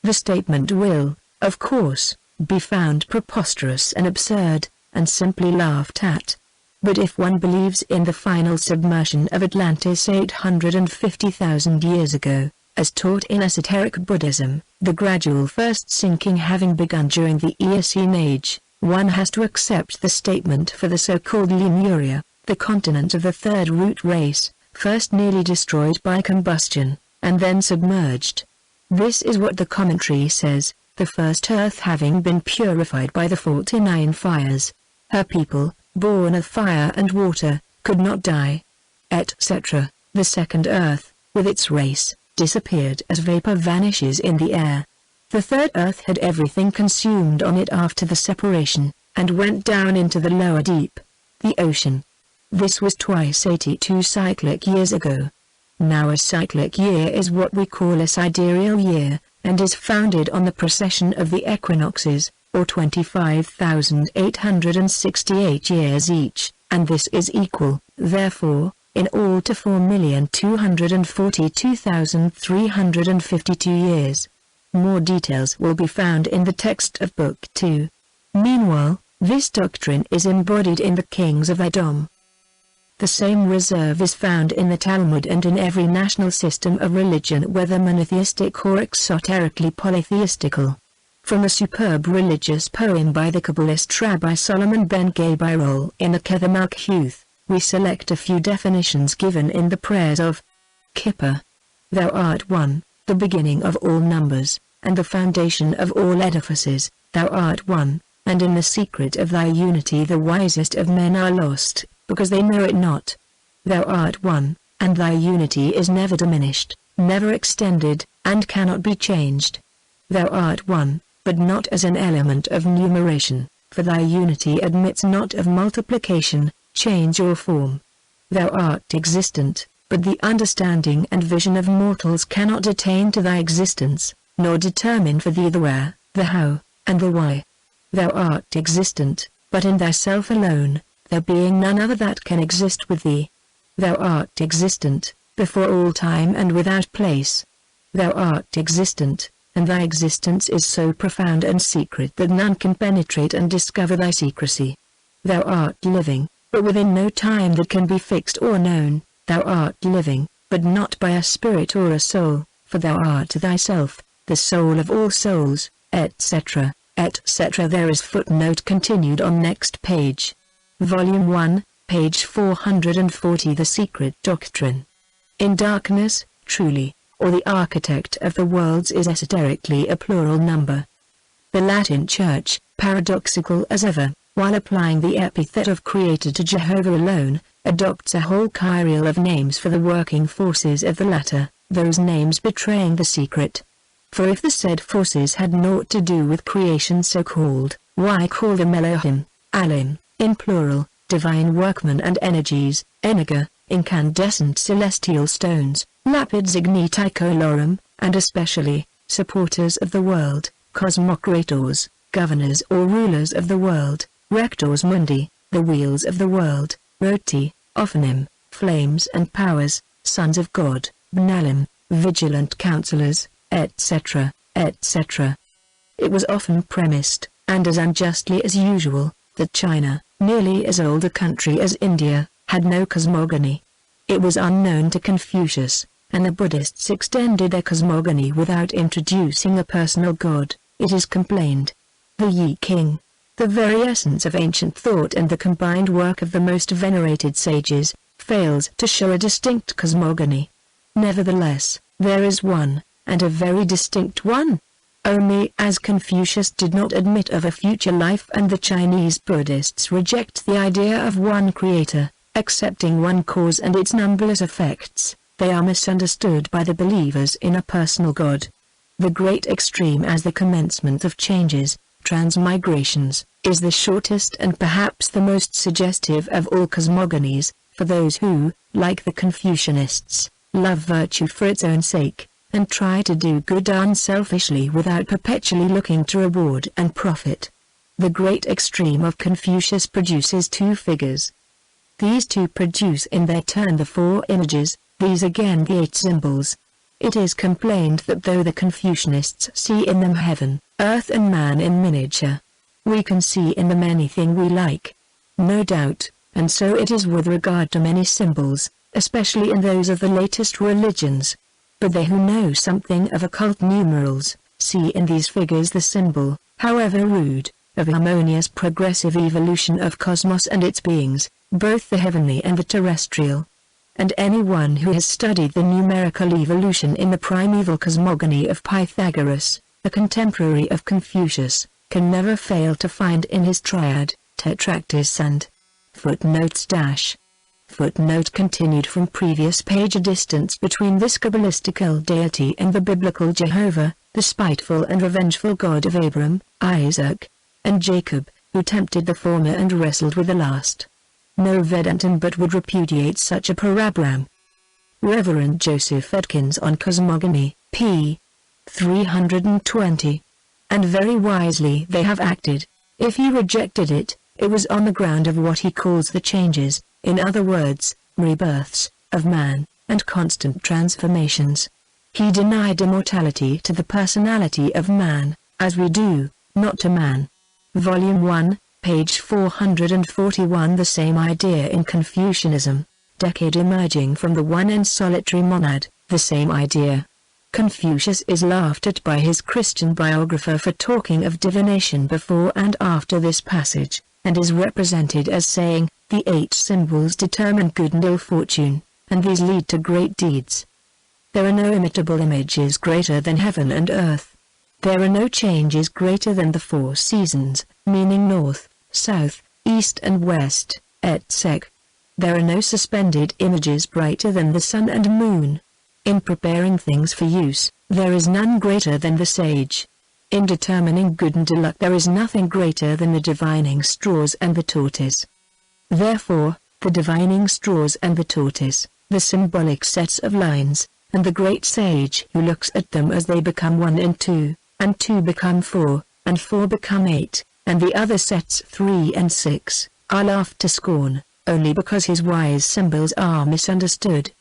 The statement will, of course, be found preposterous and absurd, and simply laughed at. But if one believes in the final submersion of Atlantis 850,000 years ago, as taught in esoteric Buddhism, the gradual first sinking having begun during the Eocene Age, one has to accept the statement for the so-called Lemuria, the continent of the third root race, first nearly destroyed by combustion, and then submerged. This is what the commentary says, the first earth having been purified by the 49 fires. Her people, born of fire and water, could not die. Etc. The second earth, with its race, disappeared as vapor vanishes in the air. The third earth had everything consumed on it after the separation, and went down into the lower deep, the ocean. This was twice 82 cyclic years ago. Now a cyclic year is what we call a sidereal year, and is founded on the precession of the equinoxes, or 25,868 years each, and this is equal, therefore, in all to 4,242,352 years. More details will be found in the text of Book 2. Meanwhile, this doctrine is embodied in the kings of Edom. The same reserve is found in the Talmud and in every national system of religion, whether monotheistic or exoterically polytheistical. From a superb religious poem by the Kabbalist Rabbi Solomon ben Gabriel in the Kether Malkuth, we select a few definitions given in the prayers of Kippur. Thou art one, the beginning of all numbers, and the foundation of all edifices. Thou art one, and in the secret of thy unity the wisest of men are lost, because they know it not. Thou art one, and thy unity is never diminished, never extended, and cannot be changed. Thou art one, but not as an element of numeration, for thy unity admits not of multiplication, change or form. Thou art existent, but the understanding and vision of mortals cannot attain to thy existence, nor determine for thee the where, the how, and the why. Thou art existent, but in thyself alone, there being none other that can exist with thee. Thou art existent, before all time and without place. Thou art existent, and thy existence is so profound and secret that none can penetrate and discover thy secrecy. Thou art living, but within no time that can be fixed or known. Thou art living, but not by a spirit or a soul, for thou art thyself, the soul of all souls, etc., etc. There is footnote continued on next page. Volume 1, page 440. The Secret Doctrine. In darkness, truly, or the architect of the worlds is esoterically a plural number. The Latin Church, paradoxical as ever, while applying the epithet of creator to Jehovah alone, adopts a whole kyriel of names for the working forces of the latter, those names betraying the secret. For if the said forces had naught to do with creation so called, why call them Elohim, Alim, in plural, divine workmen and energies, Eniga, incandescent celestial stones, lapids igniti colorum, and especially, supporters of the world, cosmocrators, governors or rulers of the world, rectors mundi, the wheels of the world, roti, ophanim, flames and powers, sons of God, benalim, vigilant counselors, etc., etc. It was often premised, and as unjustly as usual, that China, nearly as old a country as India, had no cosmogony. It was unknown to Confucius, and the Buddhists extended their cosmogony without introducing a personal god, it is complained. The Yi King, the very essence of ancient thought and the combined work of the most venerated sages, fails to show a distinct cosmogony. Nevertheless, there is one, and a very distinct one. Only as Confucius did not admit of a future life and the Chinese Buddhists reject the idea of one creator, accepting one cause and its numberless effects, they are misunderstood by the believers in a personal God. The great extreme as the commencement of changes, transmigrations, is the shortest and perhaps the most suggestive of all cosmogonies, for those who, like the Confucianists, love virtue for its own sake, and try to do good unselfishly without perpetually looking to reward and profit. The great extreme of Confucius produces two figures. These two produce in their turn the four images, these again the 8 symbols. It is complained that though the Confucianists see in them heaven, earth and man in miniature, we can see in them anything we like. No doubt, and so it is with regard to many symbols, especially in those of the latest religions. But they who know something of occult numerals, see in these figures the symbol, however rude, of harmonious progressive evolution of cosmos and its beings, both the heavenly and the terrestrial. And anyone who has studied the numerical evolution in the primeval cosmogony of Pythagoras, a contemporary of Confucius, can never fail to find in his triad, tetractys and footnotes dash. Footnote continued from previous page. A distance between this Kabbalistical deity and the biblical Jehovah, the spiteful and revengeful God of Abraham, Isaac, and Jacob, who tempted the former and wrestled with the last. No Vedantin but would repudiate such a parabram. Reverend Joseph Edkins on Cosmogony, p. 320. And very wisely they have acted. If he rejected it, it was on the ground of what he calls the changes, in other words, rebirths, of man, and constant transformations. He denied immortality to the personality of man, as we do, not to man. Volume 1, page 441. The same idea in Confucianism, decade emerging from the one and solitary monad, the same idea. Confucius is laughed at by his Christian biographer for talking of divination before and after this passage, and is represented as saying, the 8 symbols determine good and ill fortune, and these lead to great deeds. There are no imitable images greater than heaven and earth. There are no changes greater than the 4 seasons, meaning north, south, east and west, etc. There are no suspended images brighter than the sun and moon. In preparing things for use, there is none greater than the sage. In determining good and ill luck there is nothing greater than the divining straws and the tortoise. Therefore, the divining straws and the tortoise, the symbolic sets of lines, and the great sage who looks at them as they become 1 and 2, and 2 become 4, and 4 become 8, and the other sets 3 and 6, are laughed to scorn, only because his wise symbols are misunderstood.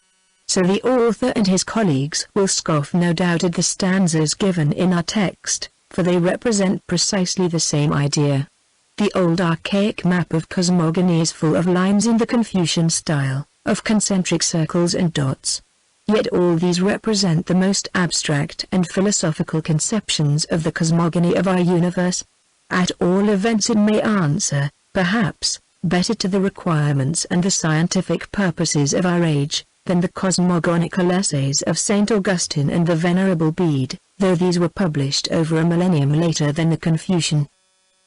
So the author and his colleagues will scoff no doubt at the stanzas given in our text, for they represent precisely the same idea. The old archaic map of cosmogony is full of lines in the Confucian style, of concentric circles and dots. Yet all these represent the most abstract and philosophical conceptions of the cosmogony of our universe. At all events it may answer, perhaps, better to the requirements and the scientific purposes of our age, than the cosmogonical essays of St. Augustine and the Venerable Bede, though these were published over a millennium later than the Confucian.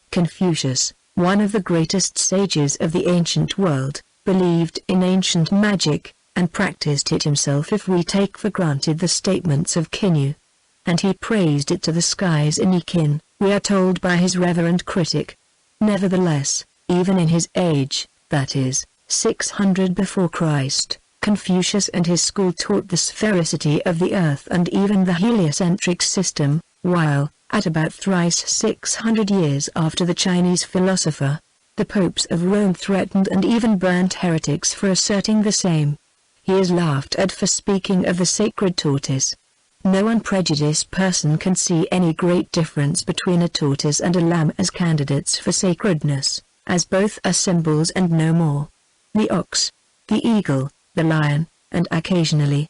Confucius, one of the greatest sages of the ancient world, believed in ancient magic, and practiced it himself if we take for granted the statements of Kinyu. And he praised it to the skies in Ikin, we are told by his reverend critic. Nevertheless, even in his age, that is, 600 before Christ, Confucius and his school taught the sphericity of the earth and even the heliocentric system, while, at about thrice 600 years after the Chinese philosopher, the popes of Rome threatened and even burnt heretics for asserting the same. He is laughed at for speaking of the sacred tortoise. No unprejudiced person can see any great difference between a tortoise and a lamb as candidates for sacredness, as both are symbols and no more. The ox, the eagle, the lion, and occasionally,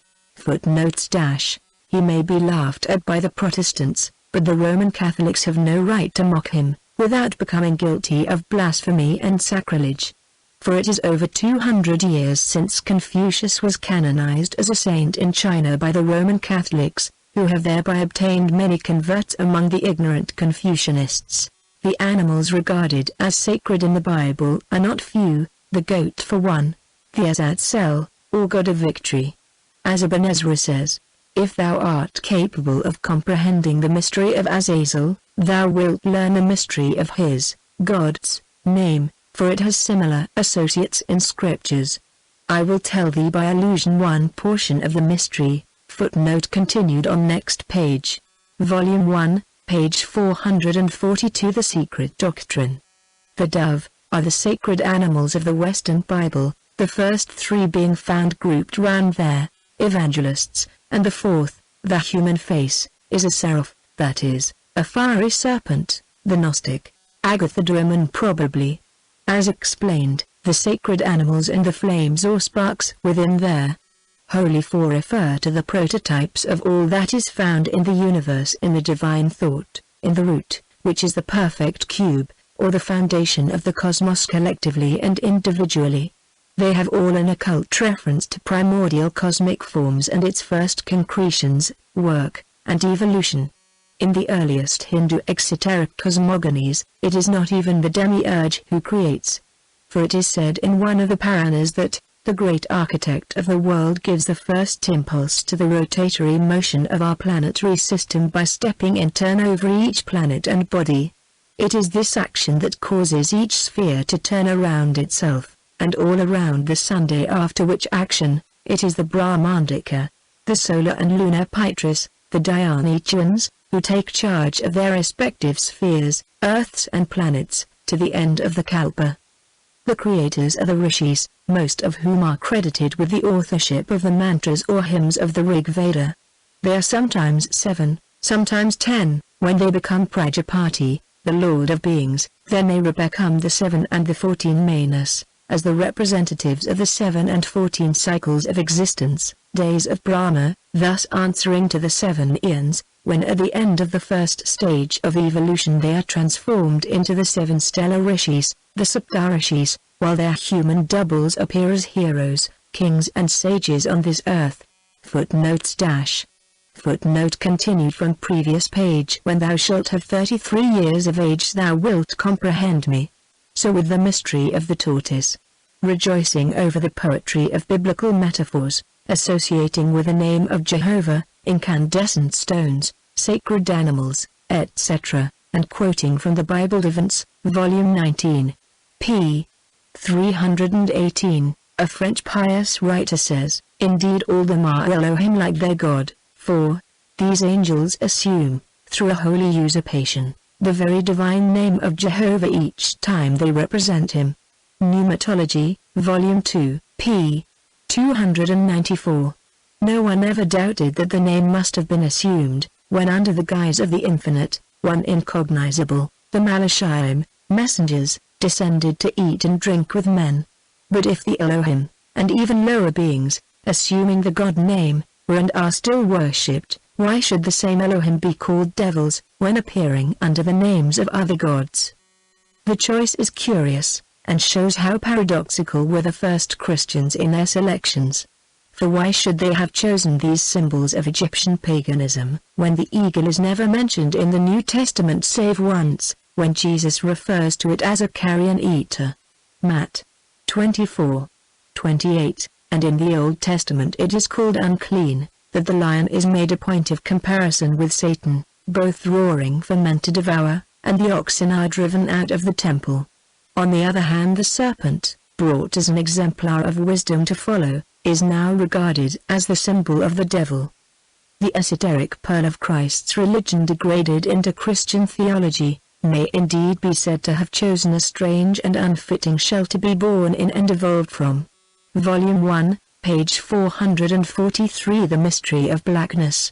he may be laughed at by the Protestants, but the Roman Catholics have no right to mock him, without becoming guilty of blasphemy and sacrilege. For it is over 200 years since Confucius was canonized as a saint in China by the Roman Catholics, who have thereby obtained many converts among the ignorant Confucianists. The animals regarded as sacred in the Bible are not few, the goat for one, the Azazel, or god of victory. As Ibn Ezra says, if thou art capable of comprehending the mystery of Azazel, thou wilt learn the mystery of his, God's, name, for it has similar associates in scriptures. I will tell thee by allusion one portion of the mystery, footnote continued on next page. Volume 1, page 442. The Secret Doctrine. The dove, are the sacred animals of the Western Bible, the first three being found grouped round their evangelists, and the fourth, the human face, is a seraph, that is, a fiery serpent, the Gnostic, Agathodromon probably. As explained, the sacred animals and the flames or sparks within their holy four refer to the prototypes of all that is found in the universe in the divine thought, in the root, which is the perfect cube, or the foundation of the cosmos collectively and individually. They have all an occult reference to primordial cosmic forms and its first concretions, work, and evolution. In the earliest Hindu exoteric cosmogonies, it is not even the demiurge who creates. For it is said in one of the Puranas that, the great architect of the world gives the first impulse to the rotatory motion of our planetary system by stepping in turn over each planet and body. It is this action that causes each sphere to turn around itself, and all around the Sunday, after which action, it is the Brahmandika, the solar and lunar Pitris, the Dionysians, who take charge of their respective spheres, earths and planets, to the end of the Kalpa. The creators are the Rishis, most of whom are credited with the authorship of the mantras or hymns of the Rig Veda. They are sometimes 7, sometimes 10, when they become Prajapati, the Lord of Beings, then they become the 7 and the 14 Manas, as the representatives of the 7 and 14 cycles of existence, days of Brahma, thus answering to the 7 eons, when at the end of the first stage of evolution they are transformed into the 7 stellar rishis, the Saptarishis, while their human doubles appear as heroes, kings and sages on this earth. Footnote continued from previous page. When thou shalt have 33 years of age thou wilt comprehend me. So with the mystery of the tortoise. Rejoicing over the poetry of biblical metaphors, associating with the name of Jehovah, incandescent stones, sacred animals, etc., and quoting from the Bible Events, Volume 19, p. 318, a French pious writer says, indeed all them are Elohim like their God, for these angels assume, through a holy usurpation, the very divine name of Jehovah each time they represent him. Pneumatology, Volume 2, p. 294. No one ever doubted that the name must have been assumed, when under the guise of the infinite, one incognizable, the Malachim, messengers, descended to eat and drink with men. But if the Elohim, and even lower beings, assuming the God name, were and are still worshipped, why should the same Elohim be called devils, when appearing under the names of other gods? The choice is curious, and shows how paradoxical were the first Christians in their selections. For why should they have chosen these symbols of Egyptian paganism, when the eagle is never mentioned in the New Testament save once, when Jesus refers to it as a carrion eater. Matt. 24:28, and in the Old Testament it is called unclean, that the lion is made a point of comparison with Satan, both roaring for men to devour, and the oxen are driven out of the temple. On the other hand, the serpent, brought as an exemplar of wisdom to follow, is now regarded as the symbol of the devil. The esoteric pearl of Christ's religion degraded into Christian theology, may indeed be said to have chosen a strange and unfitting shell to be born in and evolved from. Volume 1, page 443. The Mystery of Blackness.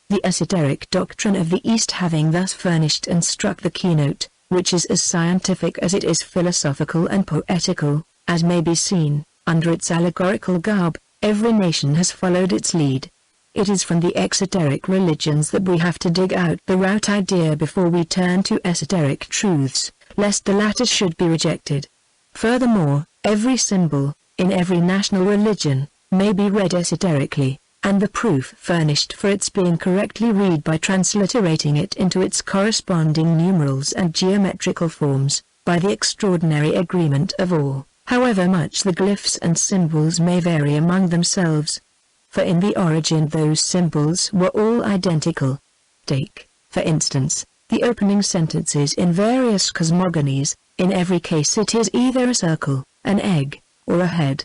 The esoteric doctrine of the East having thus furnished and struck the keynote, which is as scientific as it is philosophical and poetical, as may be seen, under its allegorical garb, every nation has followed its lead. It is from the exoteric religions that we have to dig out the root idea before we turn to esoteric truths, lest the latter should be rejected. Furthermore, every symbol, in every national religion, may be read esoterically, and the proof furnished for its being correctly read by transliterating it into its corresponding numerals and geometrical forms, by the extraordinary agreement of all, however much the glyphs and symbols may vary among themselves. For in the origin those symbols were all identical. Take, for instance, the opening sentences in various cosmogonies. In every case it is either a circle, an egg, or a head.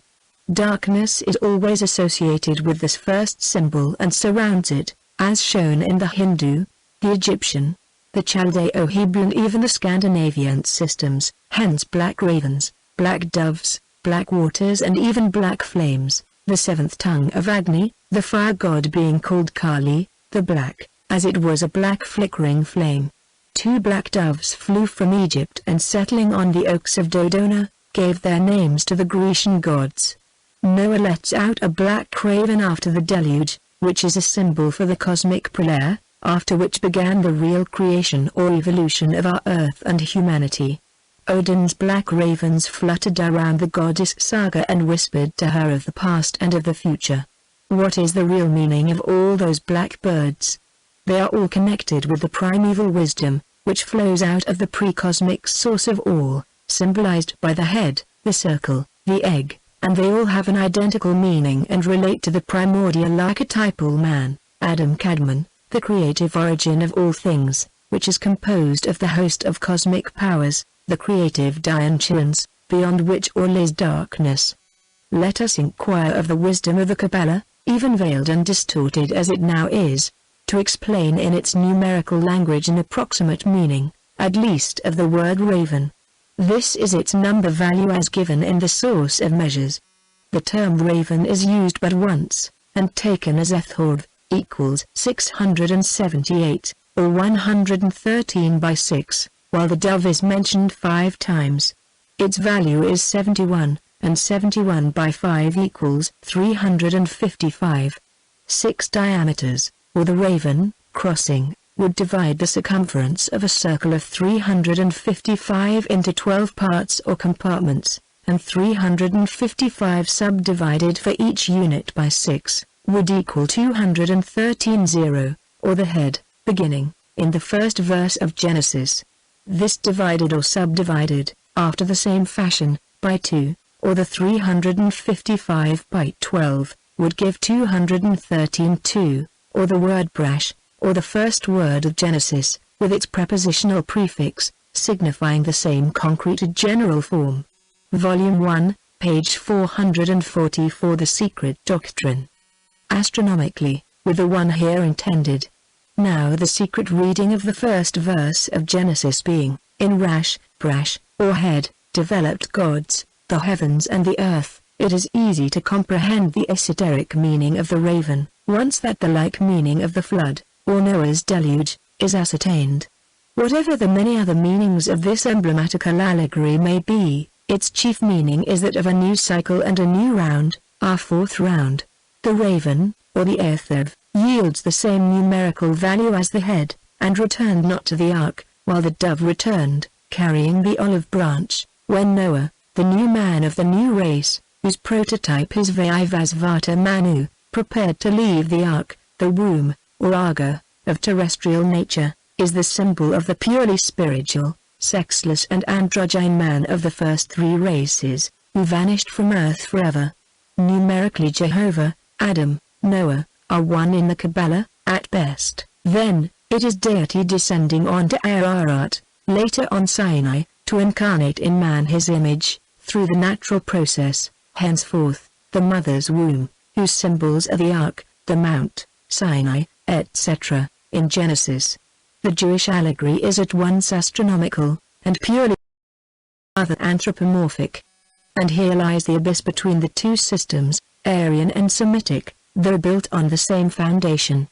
Darkness is always associated with this first symbol and surrounds it, as shown in the Hindu, the Egyptian, the Chaldeo-Hebrew and even the Scandinavian systems, hence black ravens, black doves, black waters and even black flames, the seventh tongue of Agni, the fire god being called Kali, the black, as it was a black flickering flame. 2 black doves flew from Egypt and settling on the oaks of Dodona, gave their names to the Grecian gods. Noah lets out a black raven after the deluge, which is a symbol for the cosmic prolare, after which began the real creation or evolution of our earth and humanity. Odin's black ravens fluttered around the goddess Saga and whispered to her of the past and of the future. What is the real meaning of all those black birds? They are all connected with the primeval wisdom, which flows out of the pre-cosmic source of all, symbolized by the head, the circle, the egg, and they all have an identical meaning and relate to the primordial archetypal man, Adam Kadmon, the creative origin of all things, which is composed of the host of cosmic powers, the creative dimensions, beyond which all is darkness. Let us inquire of the wisdom of the Kabbalah, even veiled and distorted as it now is, to explain in its numerical language an approximate meaning, at least of the word raven. This is its number value as given in the source of measures. The term raven is used but once, and taken as ethord, equals 678, or 113 by 6. While the dove is mentioned 5 times. Its value is 71, and 71 by 5 equals 355. 6 diameters, or the raven, crossing, would divide the circumference of a circle of 355 into 12 parts or compartments, and 355 subdivided for each unit by 6, would equal 213, or the head, beginning, in the first verse of Genesis. This divided or subdivided, after the same fashion, by 2, or the 355 by 12, would give 213, or the word brash, or the first word of Genesis, with its prepositional prefix, signifying the same concrete general form. Volume 1, page 444. The Secret Doctrine. Astronomically, with the one here intended. Now the secret reading of the first verse of Genesis being, in Rash, brash, or head, developed gods, the heavens and the earth, it is easy to comprehend the esoteric meaning of the raven, once that the like meaning of the flood, or Noah's deluge, is ascertained. Whatever the many other meanings of this emblematical allegory may be, its chief meaning is that of a new cycle and a new round, our 4th round. The raven, or the ethod, yields the same numerical value as the head, and returned not to the ark, while the dove returned, carrying the olive branch, when Noah, the new man of the new race, whose prototype is Vaivasvata Manu, prepared to leave the ark, the womb, or aga, of terrestrial nature, is the symbol of the purely spiritual, sexless and androgyne man of the first three races, who vanished from earth forever. Numerically Jehovah, Adam, Noah, are one in the Kabbalah, at best. Then, it is deity descending onto Ararat, later on Sinai, to incarnate in man his image, through the natural process, henceforth, the mother's womb, whose symbols are the ark, the mount, Sinai, etc., in Genesis. The Jewish allegory is at once astronomical, and purely other anthropomorphic. And here lies the abyss between the two systems, Aryan and Semitic, though built on the same foundation.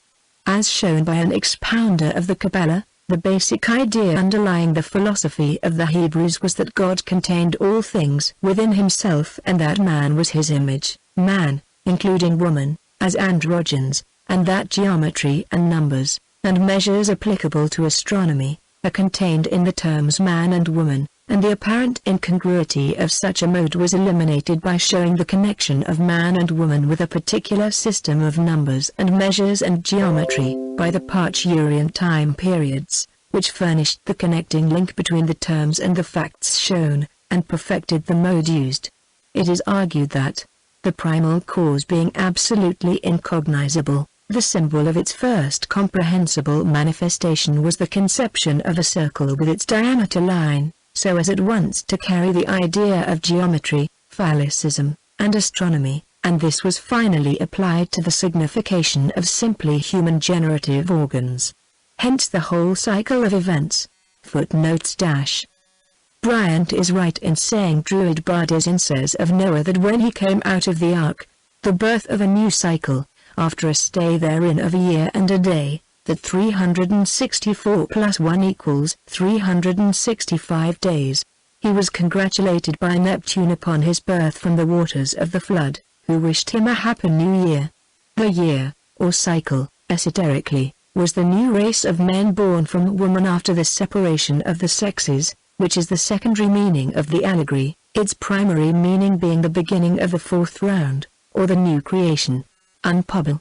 As shown by an expounder of the Kabbalah, the basic idea underlying the philosophy of the Hebrews was that God contained all things within himself and that man was his image, man, including woman, as androgynes, and that geometry and numbers, and measures applicable to astronomy, are contained in the terms man and woman, and the apparent incongruity of such a mode was eliminated by showing the connection of man and woman with a particular system of numbers and measures and geometry, by the Parturient time periods, which furnished the connecting link between the terms and the facts shown, and perfected the mode used. It is argued that, the primal cause being absolutely incognizable, the symbol of its first comprehensible manifestation was the conception of a circle with its diameter line, so as at once to carry the idea of geometry, phallicism, and astronomy, and this was finally applied to the signification of simply human generative organs. Hence the whole cycle of events. Footnotes - Bryant is right in saying Druid Bardizin says of Noah that when he came out of the ark, the birth of a new cycle, after a stay therein of a year and a day, that 364 plus 1 equals 365 days. He was congratulated by Neptune upon his birth from the waters of the flood, who wished him a happy new year. The year, or cycle, esoterically, was the new race of men born from woman after the separation of the sexes, which is the secondary meaning of the allegory, its primary meaning being the beginning of the fourth round, or the new creation. Unpub.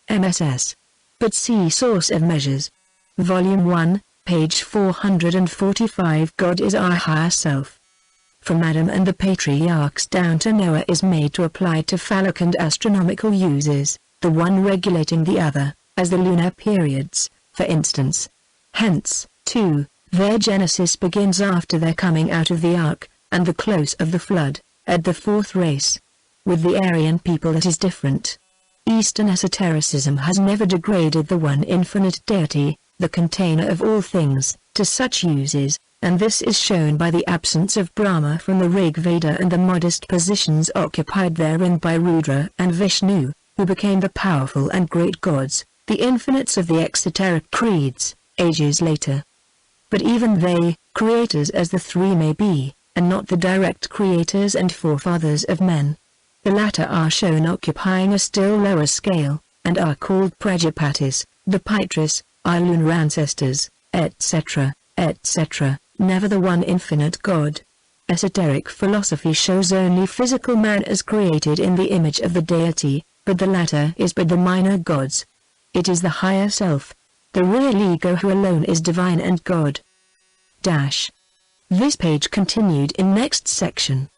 MSS. But see Source of Measures. Volume 1, page 445. God is our higher self. From Adam and the patriarchs down to Noah is made to apply to phallic and astronomical uses, the one regulating the other, as the lunar periods, for instance. Hence, too, their genesis begins after their coming out of the ark, and the close of the flood, at the fourth race. With the Aryan people it is different. Eastern esotericism has never degraded the one infinite deity, the container of all things, to such uses, and this is shown by the absence of Brahma from the Rig Veda and the modest positions occupied therein by Rudra and Vishnu, who became the powerful and great gods, the infinites of the exoteric creeds, ages later. But even they, creators as the three may be, and not the direct creators and forefathers of men. The latter are shown occupying a still lower scale, and are called Prajapatis, the Pitris, our lunar ancestors, etc., etc., never the one infinite God. Esoteric philosophy shows only physical man as created in the image of the deity, but the latter is but the minor gods. It is the higher self, the real ego who alone is divine and God. This page continued in next section.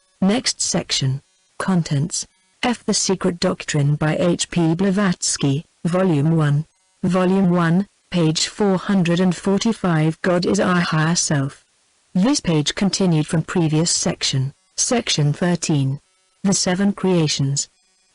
Contents. F. The Secret Doctrine by H. P. Blavatsky, Volume 1. Volume 1, page 445. God is our higher self. This page continued from previous section. Section 13. The Seven Creations.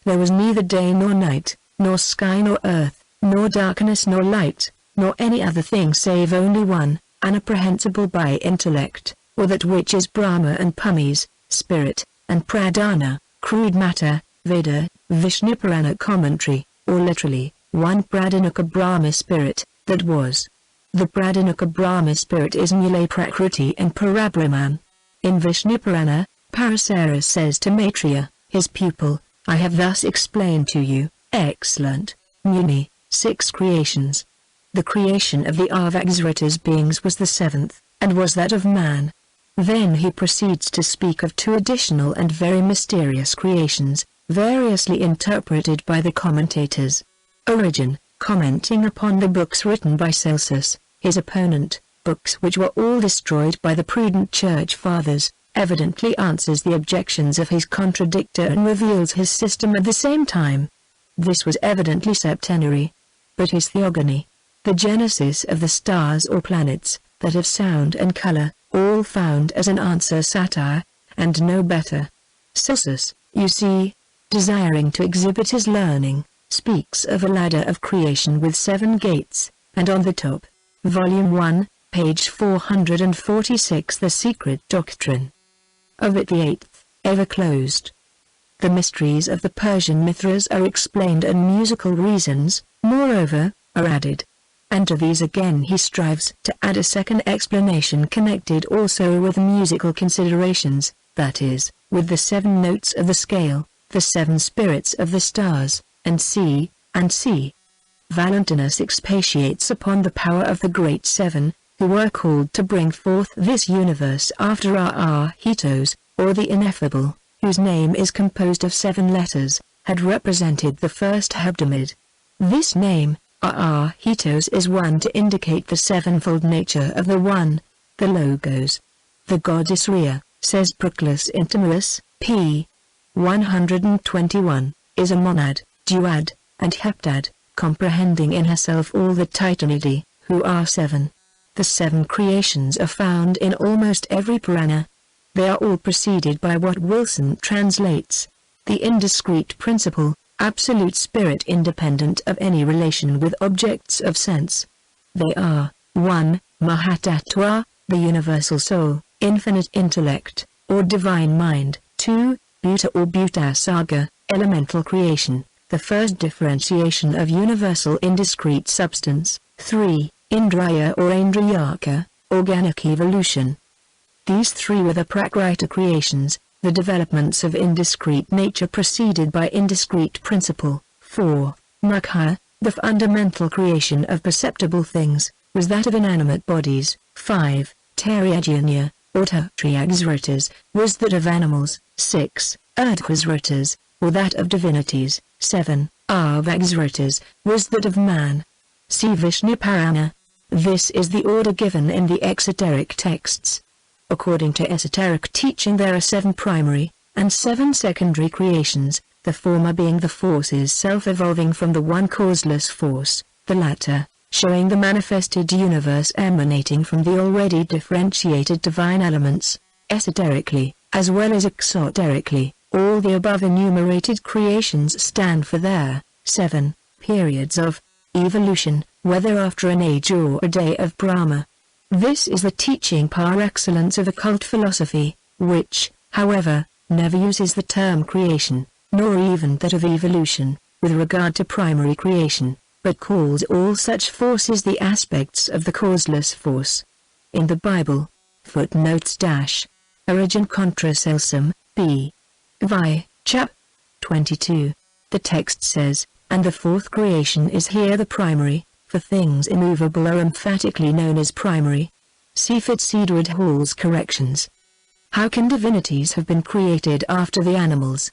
There was neither day nor night, nor sky nor earth, nor darkness nor light, nor any other thing save only one, unapprehensible by intellect, or that which is Brahma and Pumis, spirit, and Pradhana, crude matter, Veda, Vishnupurana commentary, or literally, one Pradhanuka Brahma spirit, that was. The Pradhanuka Brahma spirit is Mule Prakriti and Parabrahman. In Vishnupurana, Parasara says to Maitreya, his pupil, I have thus explained to you, excellent, Muni, 6 creations. The creation of the Avagzaratas beings was the 7th, and was that of man. Then he proceeds to speak of 2 additional and very mysterious creations, variously interpreted by the commentators. Origen, commenting upon the books written by Celsus, His opponent, books which were all destroyed by the prudent church fathers, evidently answers the objections of his contradictor and reveals his system at the same time. This was evidently septenary. But his theogony, the genesis of the stars or planets, that of sound and color, all found as an answer satire, and no better. Celsus, you see, desiring to exhibit his learning, speaks of a ladder of creation with 7 gates, and on the top, Volume 1, page 446, the secret doctrine. Of it the 8th, ever closed. The mysteries of the Persian Mithras are explained and musical reasons, moreover, are added. And to these again he strives to add a second explanation connected also with musical considerations, that is, with the 7 notes of the scale, the 7 spirits of the stars, and C. Valentinus expatiates upon the power of the great 7, who were called to bring forth this universe after Hitos, or the ineffable, whose name is composed of 7 letters, had represented the first hebdomad. This name, Hitos, is one to indicate the 7-fold nature of the One, the Logos. The goddess Rhea, says Proclus Intimus, p. 121, is a monad, duad, and heptad, comprehending in herself all the Titanidae, who are 7. The 7 creations are found in almost every Purana. They are all preceded by what Wilson translates, the indiscrete principle, absolute spirit independent of any relation with objects of sense. They are, 1. Mahatattva, the universal soul, infinite intellect, or divine mind. 2. Bhuta or Bhutasaga, elemental creation, the first differentiation of universal indiscrete substance. 3. Indriya or Indriyaka, organic evolution. These 3 were the Prakrita creations, the developments of indiscrete nature preceded by indiscrete principle. 4. Mukha, the fundamental creation of perceptible things, was that of inanimate bodies. 5. Tariajanya, or Triaxritas, was that of animals. 6. Urdhvasritas, or that of divinities. 7. Avaxritas, was that of man. See Vishnuparana. This is the order given in the exoteric texts. According to esoteric teaching there are 7 primary, and 7 secondary creations, the former being the forces self-evolving from the one causeless force, the latter, showing the manifested universe emanating from the already differentiated divine elements. Esoterically, as well as exoterically, all the above enumerated creations stand for their 7 periods of evolution, whether after an age or a day of Brahma. This is the teaching par excellence of occult philosophy, which, however, never uses the term creation, nor even that of evolution, with regard to primary creation, but calls all such forces the aspects of the causeless force. In the Bible, footnotes Origin contra Celsum, b. Vi, chap. 22, the text says, and the 4th creation is here the primary, for things immovable are emphatically known as primary. See Fitzedward Hall's corrections. How can divinities have been created after the animals?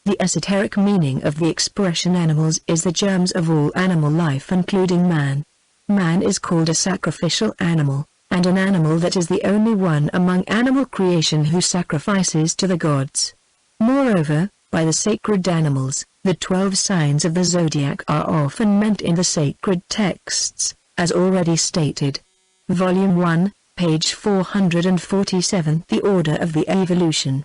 The esoteric meaning of the expression animals is the germs of all animal life including man. Man is called a sacrificial animal, and an animal that is the only one among animal creation who sacrifices to the gods. Moreover, by the sacred animals, the 12 signs of the zodiac are often meant in the sacred texts, as already stated. Volume 1, page 447. The order of the evolution.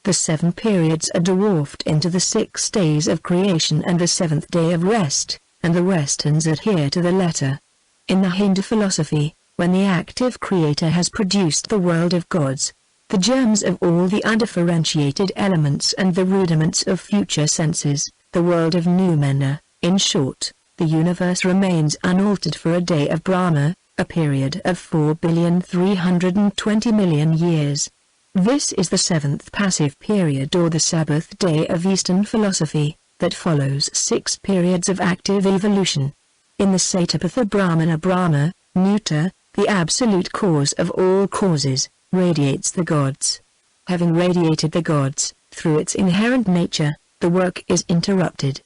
The 7 periods are dwarfed into the 6 days of creation and the 7th day of rest, and the Westerns adhere to the letter. In the Hindu philosophy, when the active creator has produced the world of gods, the germs of all the undifferentiated elements and the rudiments of future senses, the world of noumena, in short, the universe remains unaltered for a day of Brahma, a period of 4,320,000,000 years. This is the 7th passive period or the Sabbath day of Eastern philosophy, that follows 6 periods of active evolution. In the Satapatha Brahmana Brahma, Nuta, the absolute cause of all causes, radiates the gods. Having radiated the gods, through its inherent nature, the work is interrupted.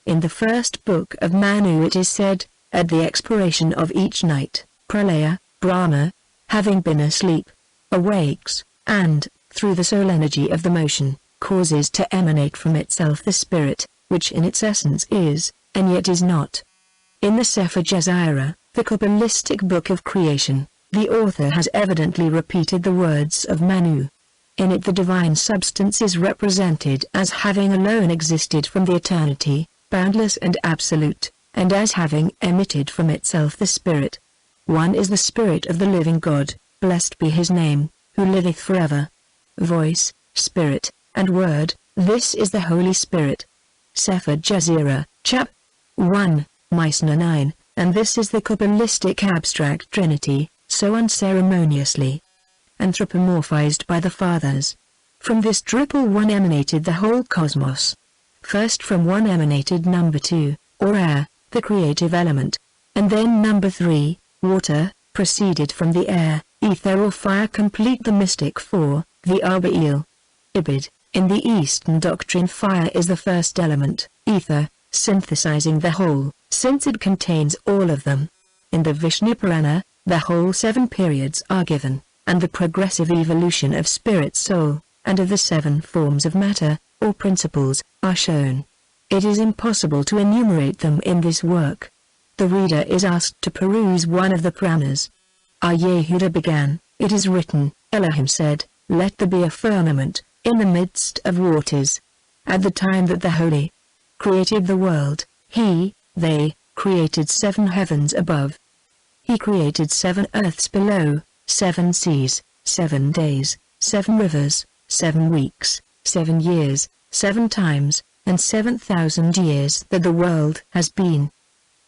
In the first book of Manu it is said, at the expiration of each night, Pralaya, Brahma, having been asleep, awakes, and, through the sole energy of the motion, causes to emanate from itself the spirit, which in its essence is, and yet is not. In the Sefer Jezira, the Kabbalistic book of creation, the author has evidently repeated the words of Manu. In it the divine substance is represented as having alone existed from the eternity, boundless and absolute, and as having emitted from itself the Spirit. One is the Spirit of the living God, blessed be his name, who liveth forever. Voice, Spirit, and Word, this is the Holy Spirit. Sefer Jezira, Chap. 1, Mishnah 9, and this is the Kabbalistic abstract Trinity, so unceremoniously anthropomorphized by the Fathers. From this triple one emanated the whole cosmos. First from one emanated number 2, or air, the creative element, and then number 3, water, proceeded from the air, ether or fire complete the mystic 4, the Arbael. Ibid, in the Eastern doctrine fire is the first element, ether, synthesizing the whole, since it contains all of them. In the Vishnu Purana, the whole 7 periods are given, and the progressive evolution of spirit soul, and of the 7 forms of matter, or principles, are shown. It is impossible to enumerate them in this work. The reader is asked to peruse one of the Puranas. Yehuda began, it is written, Elohim said, let there be a firmament, in the midst of waters. At the time that the Holy created the world, they, created 7 heavens above. He created 7 earths below, 7 seas, 7 days, 7 rivers, 7 weeks, 7 years, 7 times, and 7,000 years that the world has been.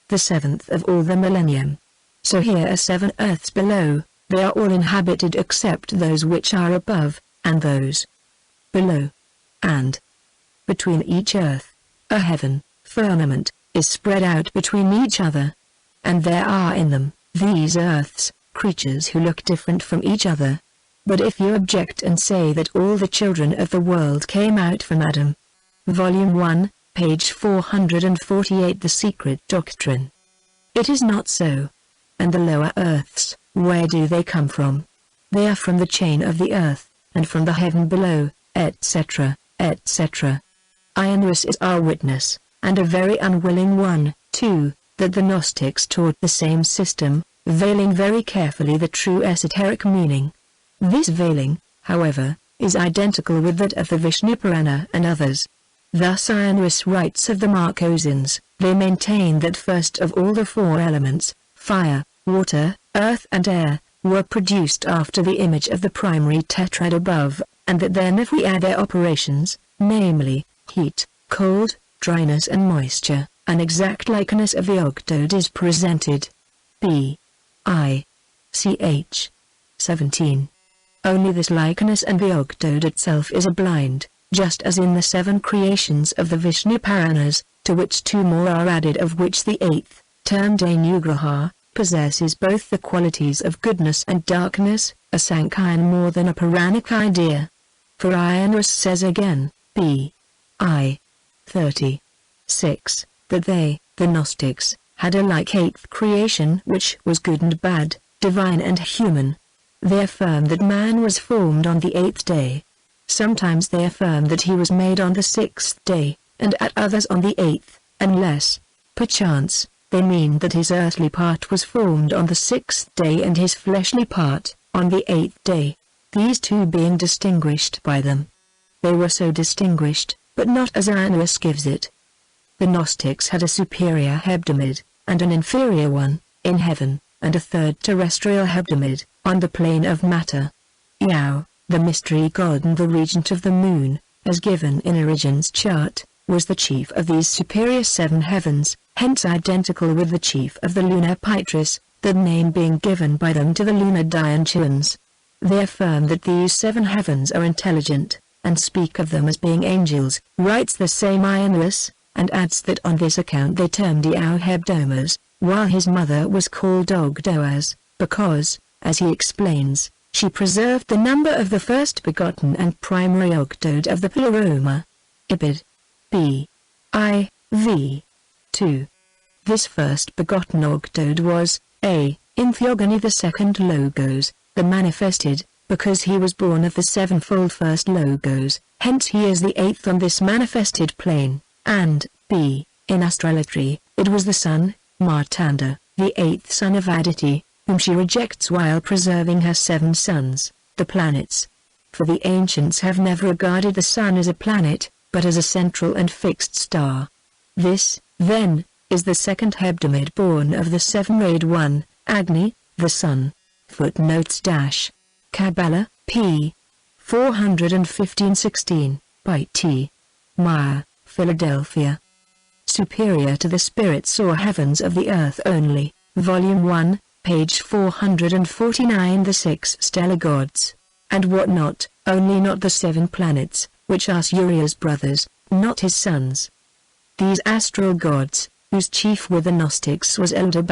The 7th of all the millennium. So here are 7 earths below, they are all inhabited except those which are above, and those below. And between each earth, a heaven, firmament, is spread out between each other. And there are in them, these earths, creatures who look different from each other. But if you object and say that all the children of the world came out from Adam. Volume 1, page 448 The Secret Doctrine. It is not so. And the lower earths, where do they come from? They are from the chain of the earth, and from the heaven below, etc., etc. Ianus is our witness, and a very unwilling one, too, that the Gnostics taught the same system, veiling very carefully the true esoteric meaning. This veiling, however, is identical with that of the Vishnu Purana and others. Thus Ianus writes of the Marcosians, they maintain that first of all the 4 elements, fire, water, earth and air, were produced after the image of the primary tetrad above, and that then if we add their operations, namely, heat, cold, dryness and moisture, an exact likeness of the octode is presented. B. I. Ch. 17. Only this likeness and the octode itself is a blind, just as in the 7 creations of the Vishnu Puranas, to which 2 more are added, of which the 8th, termed Anugraha, possesses both the qualities of goodness and darkness, a Sankhyan more than a Puranic idea. For Ianus says again, B. I. 36, that they, the Gnostics, had a like 8th creation which was good and bad, divine and human. They affirm that man was formed on the 8th day. Sometimes they affirm that he was made on the 6th day, and at others on the 8th, unless, perchance, they mean that his earthly part was formed on the 6th day and his fleshly part, on the 8th day, these 2 being distinguished by them. They were so distinguished, but not as Ianus gives it. The Gnostics had a superior hebdomad, and an inferior one, in heaven, and a third terrestrial hebdomad, on the plane of matter. Yao, the mystery god and the regent of the moon, as given in Origen's chart, was the chief of these superior 7 heavens, hence identical with the chief of the lunar Pitris, the name being given by them to the lunar Dianchuans. They affirm that these 7 heavens are intelligent, and speak of them as being angels, writes the same Ianus, and adds that on this account they termed Yao Hebdomas, while his mother was called Ogdoas, because, as he explains, she preserved the number of the first begotten and primary octode of the Pleroma. Ibid. B. I. V. 2. This first begotten octode was, A. In Theogony the second Logos, the manifested, because he was born of the sevenfold first Logos, hence he is the eighth on this manifested plane, and, b. in Astrology, it was the sun, Martanda, the eighth son of Aditi, whom she rejects while preserving her seven sons, the planets. For the ancients have never regarded the sun as a planet, but as a central and fixed star. This, then, is the second hebdomad born of the seven-rayed one, Agni, the sun. Footnotes dash. Kabbalah, p. 415-16, by T. Meyer, Philadelphia. Superior to the spirits or heavens of the earth only, Volume 1, page 449. The six stellar gods. And what not, only not the seven planets, which are Surya's brothers, not his sons. These astral gods, whose chief with the Gnostics was Elder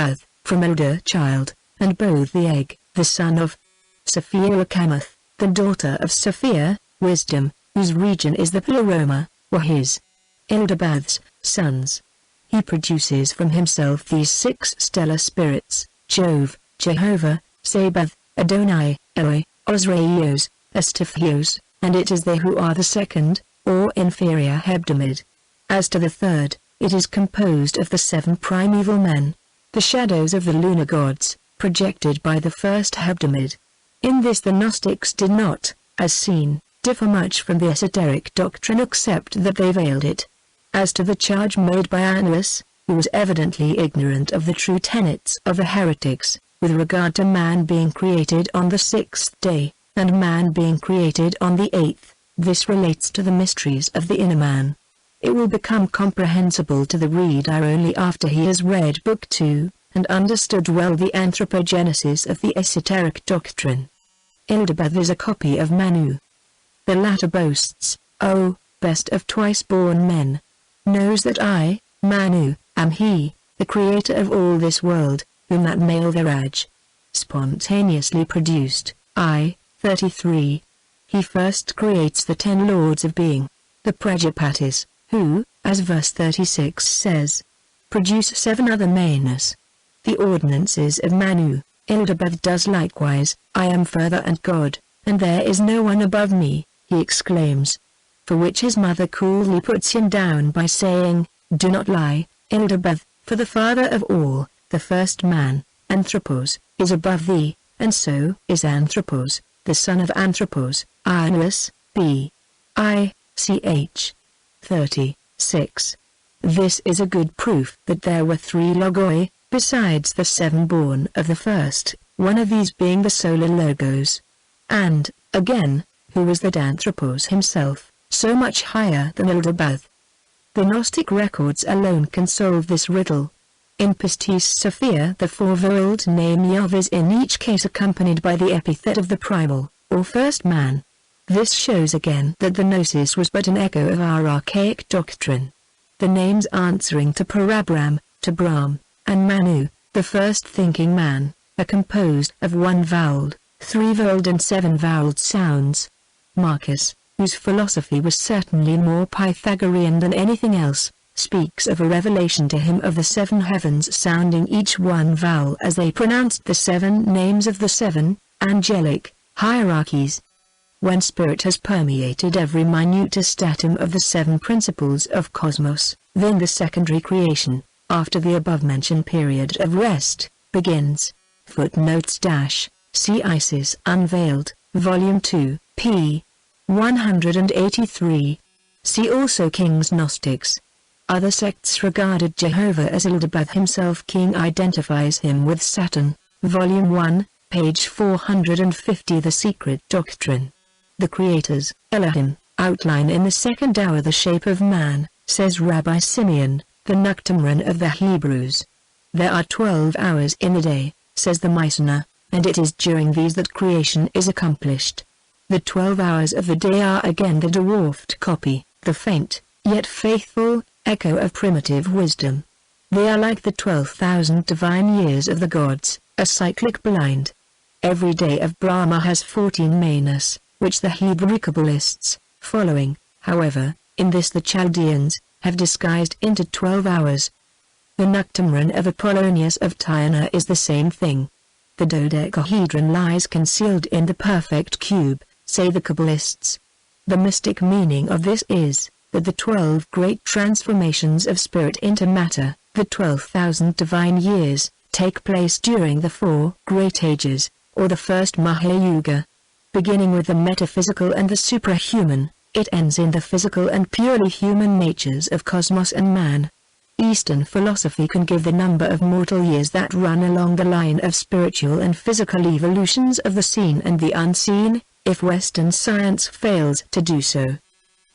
from elder child, and both the egg, the son of Sophia Kamath, the daughter of Sophia, wisdom, whose region is the Pleroma, were his Elder sons. He produces from himself these six stellar spirits, Jove, Jehovah, Sabaoth, Adonai, Eloi, Osraios, Astaphios, and it is they who are the second, or inferior hebdomad. As to the third, it is composed of the seven primeval men, the shadows of the lunar gods, projected by the first hebdomad. In this the Gnostics did not, as seen, differ much from the esoteric doctrine except that they veiled it. As to the charge made by Annus, who was evidently ignorant of the true tenets of the heretics, with regard to man being created on the sixth day, and man being created on the eighth, this relates to the mysteries of the inner man. It will become comprehensible to the reader only after he has read Book 2, and understood well the anthropogenesis of the esoteric doctrine. Ildabad is a copy of Manu. The latter boasts, "O, best of twice-born men, knows that I, Manu, am he, the creator of all this world, whom that male Viraj spontaneously produced, I, 33. He first creates the 10 lords of being, the Prajapatis, who, as verse 36 says, produce 7 other Manas. The ordinances of Manu, Ildabad does likewise, I am further and God, and there is no one above me, he exclaims. For which his mother coolly puts him down by saying, do not lie, Ildabad, for the father of all, the first man, Anthropos, is above thee, and so is Anthropos, the son of Anthropos, Annus, b. I, ch. 36. This is a good proof that there were 3 logoi, besides the 7 born of the first, one of these being the solar logos. And, again, who was that Anthropos himself, so much higher than Ildabad? The Gnostic records alone can solve this riddle. In Pistis Sophia the 4-fold name Yahv is in each case accompanied by the epithet of the primal, or first man. This shows again that the Gnosis was but an echo of our archaic doctrine. The names answering to Parabram, to Brahm, and Manu, the first thinking man, are composed of 1-voweled, 3-voweled and 7-voweled sounds. Marcus, whose philosophy was certainly more Pythagorean than anything else, speaks of a revelation to him of the 7 heavens sounding each one vowel as they pronounced the 7 names of the 7 angelic hierarchies. When spirit has permeated every minutest atom of the 7 principles of cosmos, then the secondary creation, after the above-mentioned period of rest, begins. Footnotes dash, see Isis Unveiled, Volume 2, p. 183. See also King's Gnostics. Other sects regarded Jehovah as Ildabad himself. King identifies him with Saturn, Volume 1, page 450. The Secret Doctrine. The Creators, Elohim, outline in the second hour the shape of man, says Rabbi Simeon, the Noctamron of the Hebrews. There are 12 hours in a day, says the Mishnah, and it is during these that creation is accomplished. The 12 hours of the day are again the dwarfed copy, the faint, yet faithful, echo of primitive wisdom. They are like the 12,000 divine years of the gods, a cyclic blind. Every day of Brahma has 14 manas, which the Hebrew Kabbalists, following, however, in this the Chaldeans, have disguised into 12 hours. The Noctamron of Apollonius of Tyana is the same thing. The dodecahedron lies concealed in the perfect cube, say the Kabbalists. The mystic meaning of this is that the 12 great transformations of spirit into matter, the 12,000 divine years, take place during the 4 great ages, or the first Mahayuga. Beginning with the metaphysical and the suprahuman, it ends in the physical and purely human natures of cosmos and man. Eastern philosophy can give the number of mortal years that run along the line of spiritual and physical evolutions of the seen and the unseen, if Western science fails to do so.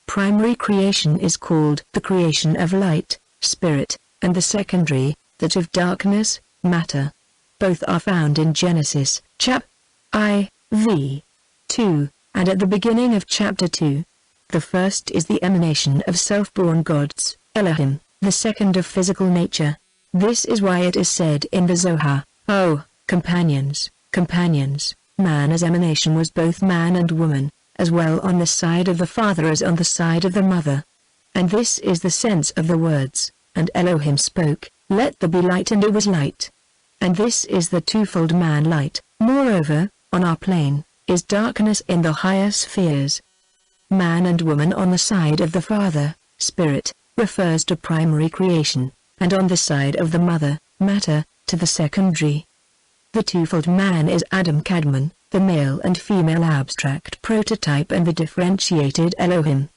Primary creation is called the creation of light, spirit, and the secondary, that of darkness, matter. Both are found in Genesis, chap. IV. 2, and at the beginning of chapter 2. The first is the emanation of self-born gods, Elohim, the second of physical nature. This is why it is said in the Zohar, "O companions, companions, man as emanation was both man and woman, as well on the side of the father as on the side of the mother." And this is the sense of the words, "And Elohim spoke, let there be light, and it was light." And this is the twofold man light. Moreover, on our plane, is darkness in the higher spheres. Man and woman on the side of the father, spirit, refers to primary creation, and on the side of the mother, matter, to the secondary. The twofold man is Adam Kadmon, the male and female abstract prototype, and the differentiated Elohim.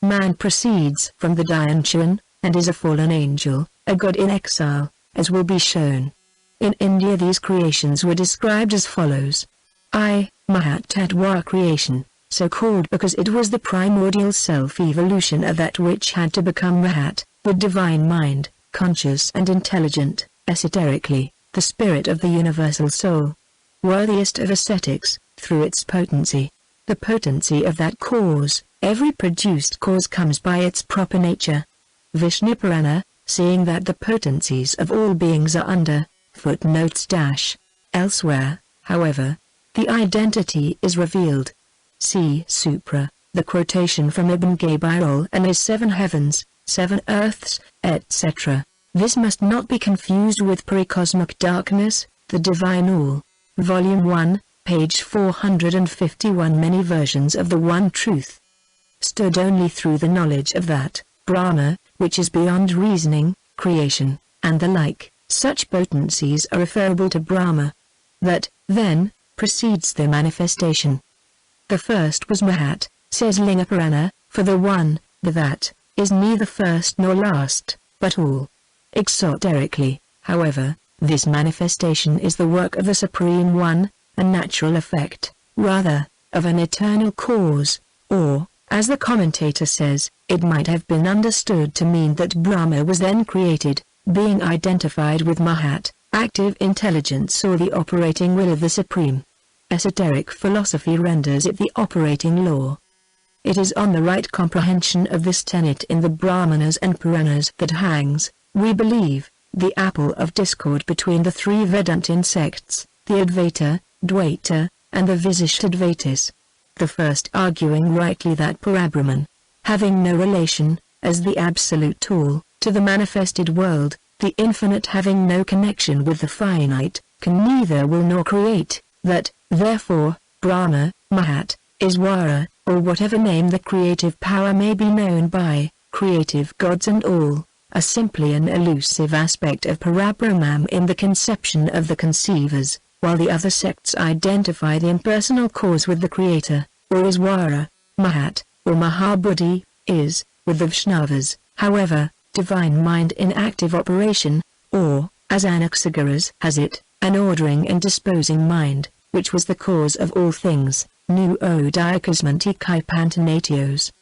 Man proceeds from the Dayanchuan, and is a fallen angel, a god in exile, as will be shown. In India these creations were described as follows. Mahat Tattva creation, so called because it was the primordial self-evolution of that which had to become Mahat, the divine mind, conscious and intelligent, esoterically, the spirit of the universal soul. Worthiest of ascetics, through its potency. The potency of that cause, every produced cause comes by its proper nature. Vishnupurana, seeing that the potencies of all beings are under, footnotes dash. Elsewhere, however, the identity is revealed. See Supra, the quotation from Ibn Gabriel and his 7 heavens, 7 earths, etc. This must not be confused with Pericosmic darkness, the divine all. Volume 1, page 451. Many versions of the one truth. Stood only through the knowledge of that, Brahma, which is beyond reasoning, creation, and the like. Such potencies are referable to Brahma. That, then, precedes their manifestation. The first was Mahat, says Lingapurana, for the one, the that, is neither first nor last, but all. Exoterically, however, this manifestation is the work of the Supreme One, a natural effect, rather, of an eternal cause, or, as the commentator says, it might have been understood to mean that Brahma was then created, being identified with Mahat, active intelligence or the operating will of the Supreme. Esoteric philosophy renders it the operating law. It is on the right comprehension of this tenet in the Brahmanas and Puranas that hangs, we believe, the apple of discord between the 3 Vedantin sects, the Advaita, Dvaita, and the Visishtadvaitas. The first arguing rightly that Parabrahman, having no relation, as the absolute all, to the manifested world, the infinite having no connection with the finite, can neither will nor create, that, therefore, Brahma, Mahat, is Vara, or whatever name the creative power may be known by, creative gods and all, are simply an elusive aspect of Parabrahman in the conception of the conceivers, while the other sects identify the impersonal cause with the creator, or is Vara, Mahat, or Mahabuddhi, is, with the Vaishnavas, however, divine mind in active operation, or, as Anaxagoras has it, an ordering and disposing mind, which was the cause of all things, nu odiacosmanti kai pantanatios.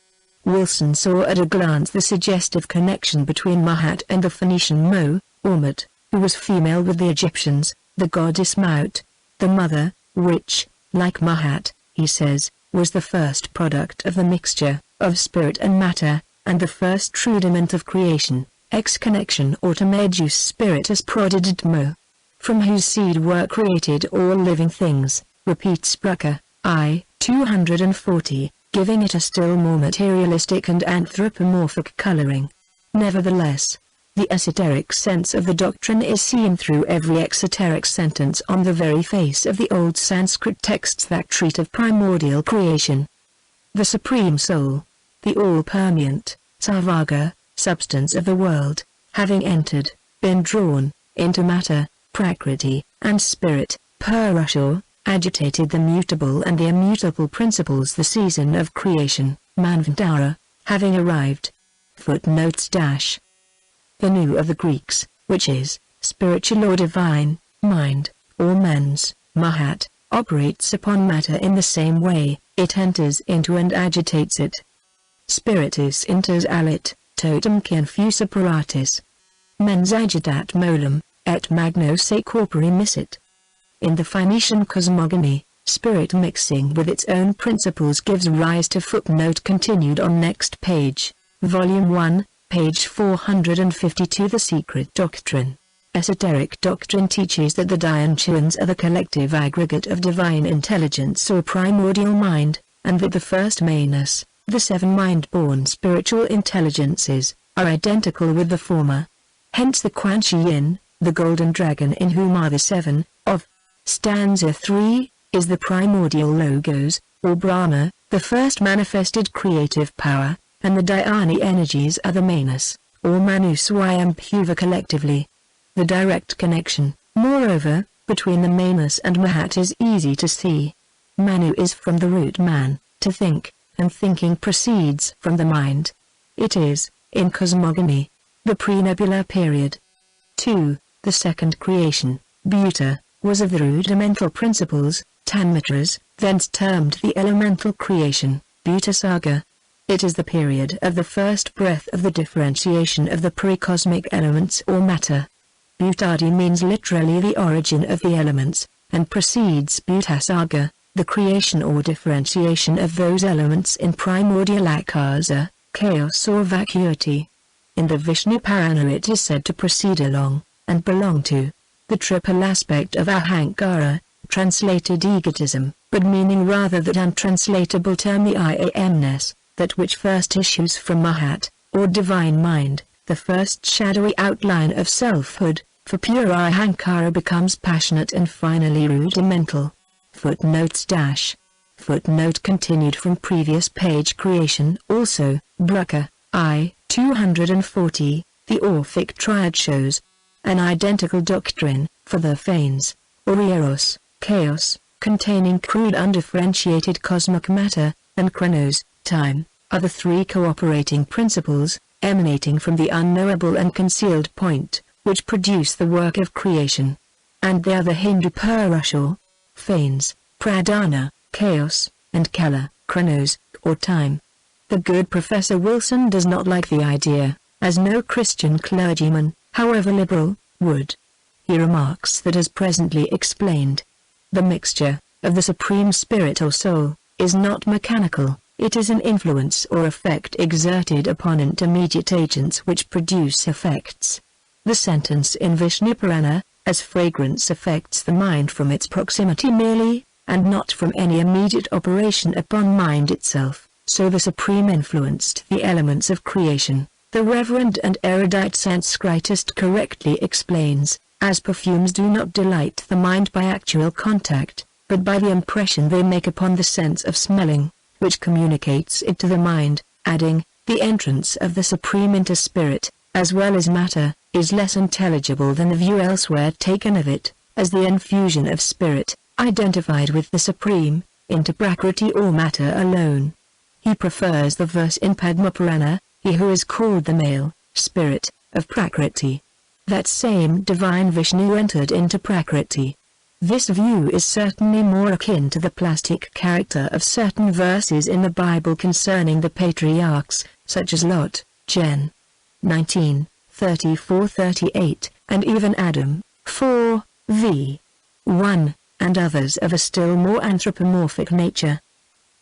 Wilson saw at a glance the suggestive connection between Mahat and the Phoenician Mo, Ormut, who was female with the Egyptians, the goddess Maut, the mother, which, like Mahat, he says, was the first product of the mixture of spirit and matter, and the first rudiment of creation, ex connection automedius spiritus prodidet Mo, from whose seed were created all living things, repeats Brucker, I. 240, giving it a still more materialistic and anthropomorphic coloring. Nevertheless, The esoteric sense of the doctrine is seen through every exoteric sentence on the very face of the old Sanskrit texts that treat of primordial creation. The Supreme Soul, the all-permeant, sarvaga, substance of the world, having entered, been drawn, into matter, prakriti, and spirit, Purusha, agitated the mutable and the immutable principles the season of creation, Manvantara, having arrived. Footnotes dash. The Nu of the Greeks, which is, spiritual or divine, mind, or mens, Mahat, operates upon matter in the same way, it enters into and agitates it. Spiritus inters alit, totem confusa paratis. Mens agitat molem, et magno se corpore missit. In the Phoenician cosmogony, spirit mixing with its own principles gives rise to footnote continued on next page, Volume 1, page 452. The Secret Doctrine. Esoteric doctrine teaches that the Dianchans are the collective aggregate of divine intelligence or primordial mind, and that the first Manus, the seven mind-born spiritual intelligences, are identical with the former. Hence the Quan Shi Yin, the golden dragon in whom are the seven, of stanza 3, is the primordial Logos, or Brahma, the first manifested creative power, and the Dhyani energies are the Manus, or Manu Swayambhuva collectively. The direct connection, moreover, between the Manus and Mahat is easy to see. Manu is from the root man, to think, and thinking proceeds from the mind. It is, in cosmogony, the pre-nebular period. 2. The second creation, Bhuta, was of the rudimental principles, Tanmatras, thence termed the elemental creation, Bhuta Saga. It is the period of the first breath of the differentiation of the pre-cosmic elements or matter. Bhutadi means literally the origin of the elements, and precedes Bhutasaga, the creation or differentiation of those elements in primordial akasa, chaos or vacuity. In the Vishnu Purana it is said to proceed along, and belong to, the triple aspect of Ahankara, translated egotism, but meaning rather that untranslatable term the I-am-ness, that which first issues from Mahat, or divine mind, the first shadowy outline of selfhood, for pure Ahankara becomes passionate and finally rudimental. Footnotes dash. Footnote continued from previous page. Creation also, Brucker, I. 240, the Orphic Triad shows an identical doctrine, for the Phanes, or Eros, chaos, containing crude undifferentiated cosmic matter, and Chronos, time, are the three cooperating principles, emanating from the unknowable and concealed point, which produce the work of creation. And they are the Hindu Purusha, Phanes, Pradhana, chaos, and Kala, Chronos, or time. The good Professor Wilson does not like the idea, as no Christian clergyman, however liberal, would. He remarks that as presently explained, the mixture, of the Supreme Spirit or Soul, is not mechanical, it is an influence or effect exerted upon intermediate agents which produce effects. The sentence in Vishnu Purana, as fragrance affects the mind from its proximity merely, and not from any immediate operation upon mind itself, so the Supreme influenced the elements of creation. The reverend and erudite Sanskritist correctly explains, as perfumes do not delight the mind by actual contact, but by the impression they make upon the sense of smelling, which communicates it to the mind, adding, the entrance of the Supreme into spirit, as well as matter, is less intelligible than the view elsewhere taken of it, as the infusion of spirit, identified with the Supreme, into prakriti or matter alone. He prefers the verse in Padma Purana, he who is called the male, spirit, of prakriti. That same divine Vishnu entered into prakriti. This view is certainly more akin to the plastic character of certain verses in the Bible concerning the patriarchs, such as Lot, Gen. 19, 34-38, and even Adam, 4, v. 1, and others of a still more anthropomorphic nature.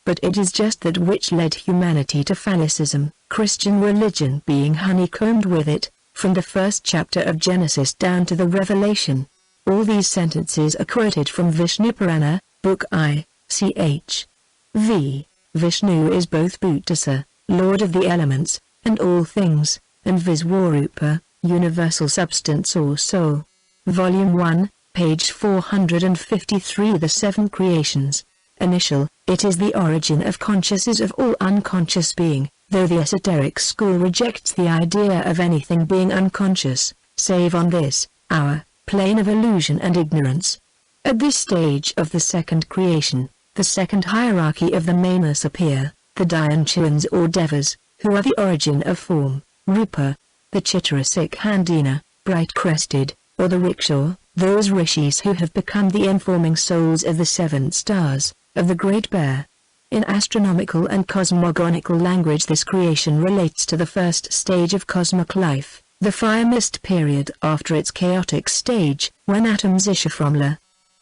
But it is just that which led humanity to phallicism, Christian religion being honeycombed with it, from the first chapter of Genesis down to the Revelation. All these sentences are quoted from Vishnu Purana, Book I, ch. v. Vishnu is both Bhutasa, Lord of the elements, and all things, and Viswarupa, Universal Substance or Soul. Volume 1, page 453. The Seven Creations. Initial, it is the origin of consciousness of all unconscious being, though the esoteric school rejects the idea of anything being unconscious, save on this, our, plane of illusion and ignorance. At this stage of the second creation, the second hierarchy of the Manas appear, the Dyanchans or Devas, who are the origin of form, Rupa, the Chitrasik Handina, bright-crested, or the Rickshaw, those rishis who have become the informing souls of the seven stars, of the Great Bear. In astronomical and cosmogonical language, this creation relates to the first stage of cosmic life, the fire mist period after its chaotic stage, when atoms issue from La.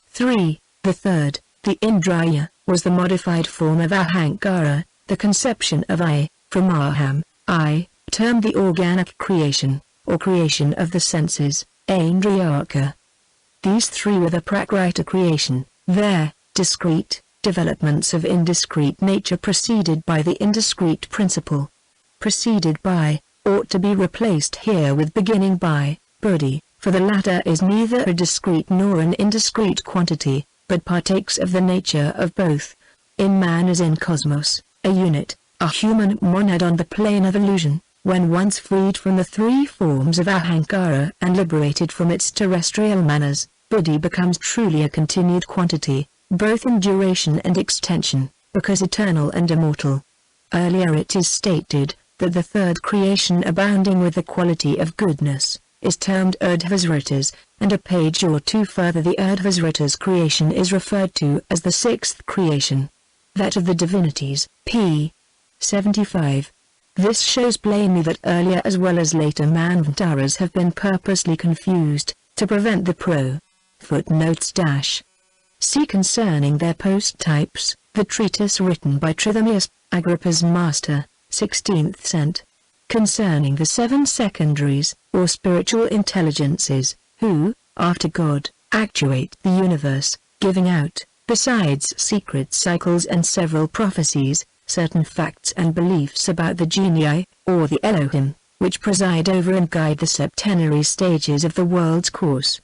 3. The third, the Indraya, was the modified form of Ahankara, the conception of I, from Aham, I, termed the organic creation, or creation of the senses, Aindriyaka. These three were the Prakrita creation, their discrete developments of indiscrete nature preceded by the indiscrete principle. Preceded by ought to be replaced here with beginning by Buddhi, for the latter is neither a discrete nor an indiscrete quantity, but partakes of the nature of both. In man as in cosmos, a unit, a human monad on the plane of illusion, when once freed from the three forms of Ahankara and liberated from its terrestrial manas, Buddhi becomes truly a continued quantity, both in duration and extension, because eternal and immortal. Earlier it is stated that the third creation abounding with the quality of goodness is termed Urdhvasritas, and a page or two further the Urdhvasritas creation is referred to as the sixth creation. That of the divinities, p. 75. This shows plainly that earlier as well as later manvantaras have been purposely confused, to prevent the footnotes dash. See concerning their post-types, the treatise written by Trithemius, Agrippa's master, 16th cent. Concerning the seven secondaries, or spiritual intelligences, who, after God, actuate the universe, giving out, besides secret cycles and several prophecies, certain facts and beliefs about the genii, or the Elohim, which preside over and guide the septenary stages of the world's course.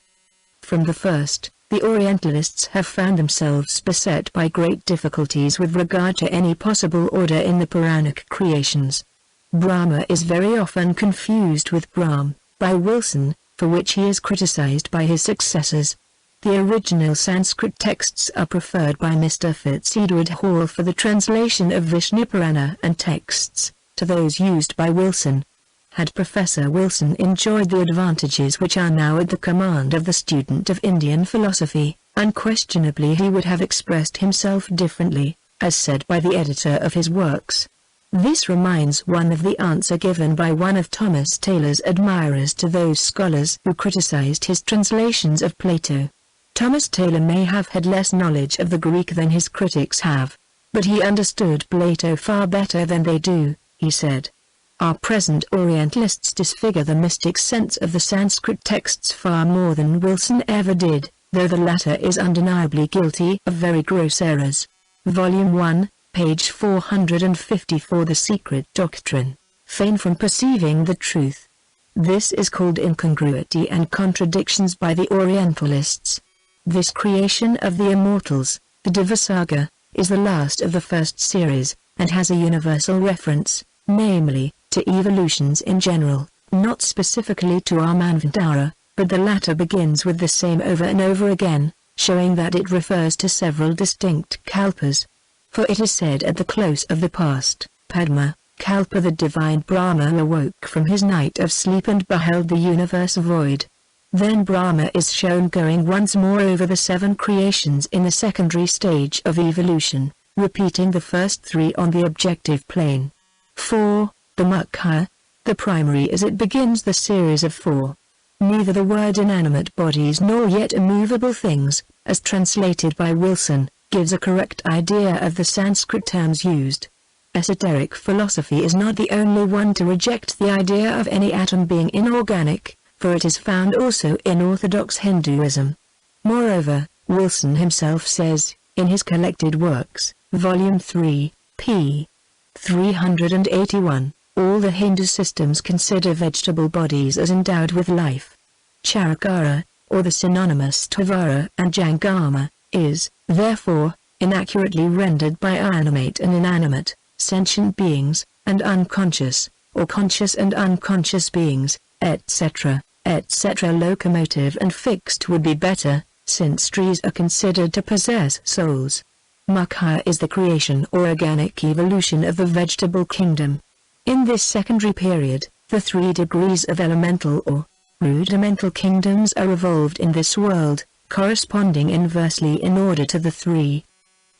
From the first, the Orientalists have found themselves beset by great difficulties with regard to any possible order in the Puranic creations. Brahma is very often confused with Brahm, by Wilson, for which he is criticized by his successors. The original Sanskrit texts are preferred by Mr. Fitzedward Hall for the translation of Vishnu Purana and texts, to those used by Wilson. Had Professor Wilson enjoyed the advantages which are now at the command of the student of Indian philosophy, unquestionably he would have expressed himself differently, as said by the editor of his works. This reminds one of the answer given by one of Thomas Taylor's admirers to those scholars who criticized his translations of Plato. Thomas Taylor may have had less knowledge of the Greek than his critics have, but he understood Plato far better than they do, he said. Our present Orientalists disfigure the mystic sense of the Sanskrit texts far more than Wilson ever did, though the latter is undeniably guilty of very gross errors. Volume 1, page 454. The Secret Doctrine. Feign from perceiving the truth. This is called incongruity and contradictions by the Orientalists. This creation of the immortals, the Divasaga, is the last of the first series, and has a universal reference, namely, to evolutions in general, not specifically to our Manvantara, but the latter begins with the same over and over again, showing that it refers to several distinct kalpas. For it is said at the close of the past, Padma, Kalpa the divine Brahma awoke from his night of sleep and beheld the universe void. Then Brahma is shown going once more over the seven creations in the secondary stage of evolution, repeating the first three on the objective plane. 4. The Mukha, the primary as it begins the series of 4. Neither the word inanimate bodies nor yet immovable things, as translated by Wilson, gives a correct idea of the Sanskrit terms used. Esoteric philosophy is not the only one to reject the idea of any atom being inorganic, for it is found also in Orthodox Hinduism. Moreover, Wilson himself says, in his collected works, Volume 3, p. 381, All the Hindu systems consider vegetable bodies as endowed with life. Charakara, or the synonymous Tvara and Jangama, is, therefore, inaccurately rendered by animate and inanimate, sentient beings, and unconscious, or conscious and unconscious beings, etc., etc. Locomotive and fixed would be better, since trees are considered to possess souls. Mukha is the creation or organic evolution of the vegetable kingdom. In this secondary period, the 3 degrees of elemental or rudimental kingdoms are evolved in this world, corresponding inversely in order to the 3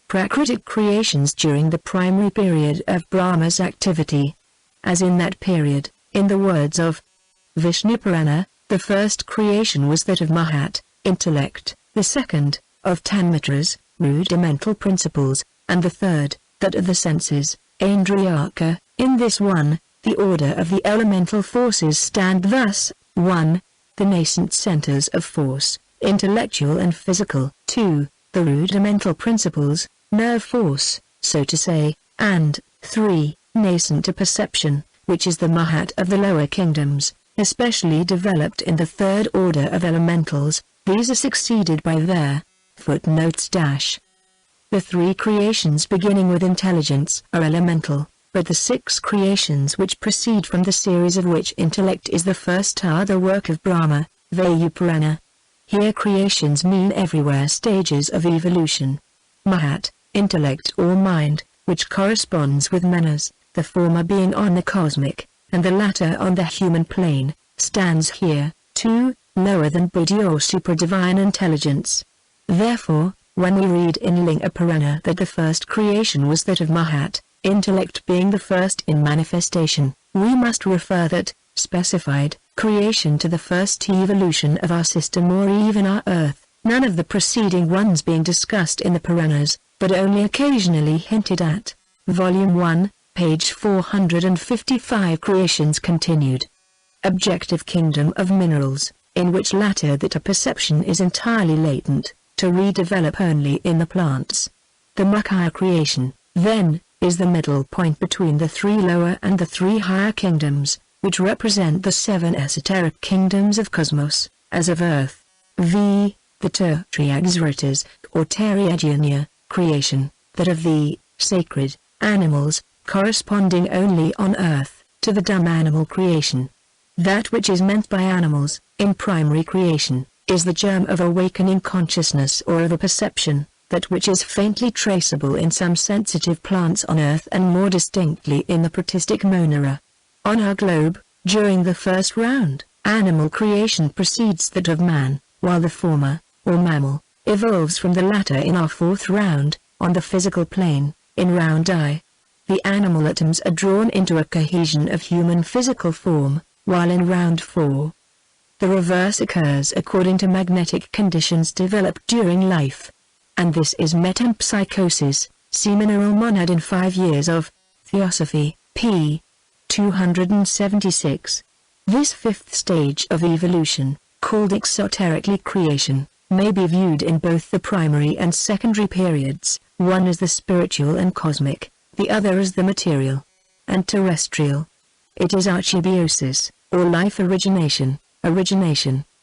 Prakritic creations during the primary period of Brahma's activity. As in that period, in the words of Vishnu Purana, the first creation was that of Mahat, intellect, the second, of Tanmatras, rudimental principles, and the third, that of the senses, Indriyaka. In this one, the order of the elemental forces stand thus: 1. The nascent centers of force, intellectual and physical; 2. The rudimental principles, nerve force, so to say; and 3. Nascent to perception, which is the Mahat of the lower kingdoms, especially developed in the third order of elementals. These are succeeded by their footnotes dash. The 3 creations beginning with intelligence are elemental, but the 6 creations which proceed from the series of which intellect is the first are the work of Brahma, Vayu Purana. Here creations mean everywhere stages of evolution. Mahat, intellect or mind, which corresponds with Manas, the former being on the cosmic, and the latter on the human plane, stands here, 2, lower than Buddhi or super-divine intelligence. Therefore, when we read in Linga Purana that the first creation was that of Mahat, intellect being the first in manifestation, we must refer that specified creation to the first evolution of our system or even our earth, none of the preceding ones being discussed in the Puranas, but only occasionally hinted at. Volume 1, page 455. Creations continued. Objective kingdom of minerals, in which latter that a perception is entirely latent, to redevelop only in the plants. The Mukha creation, then, is the middle point between the 3 lower and the 3 higher kingdoms, which represent the 7 esoteric kingdoms of cosmos, as of earth. The Triaxaritas, or Teriaganya, creation, that of the sacred animals, corresponding only on earth, to the dumb animal creation. That which is meant by animals, in primary creation, is the germ of awakening consciousness or of a perception, that which is faintly traceable in some sensitive plants on earth and more distinctly in the protistic monera. On our globe, during the first round, animal creation precedes that of man, while the former, or mammal, evolves from the latter in our 4th round, on the physical plane, in round I. The animal atoms are drawn into a cohesion of human physical form, while in round 4, the reverse occurs according to magnetic conditions developed during life. And this is metempsychosis. See Mineral Monad in 5 years of Theosophy, p. 276. This 5th stage of evolution, called exoterically creation, may be viewed in both the primary and secondary periods, one as the spiritual and cosmic, the other as the material and terrestrial. It is archebiosis, or life origination,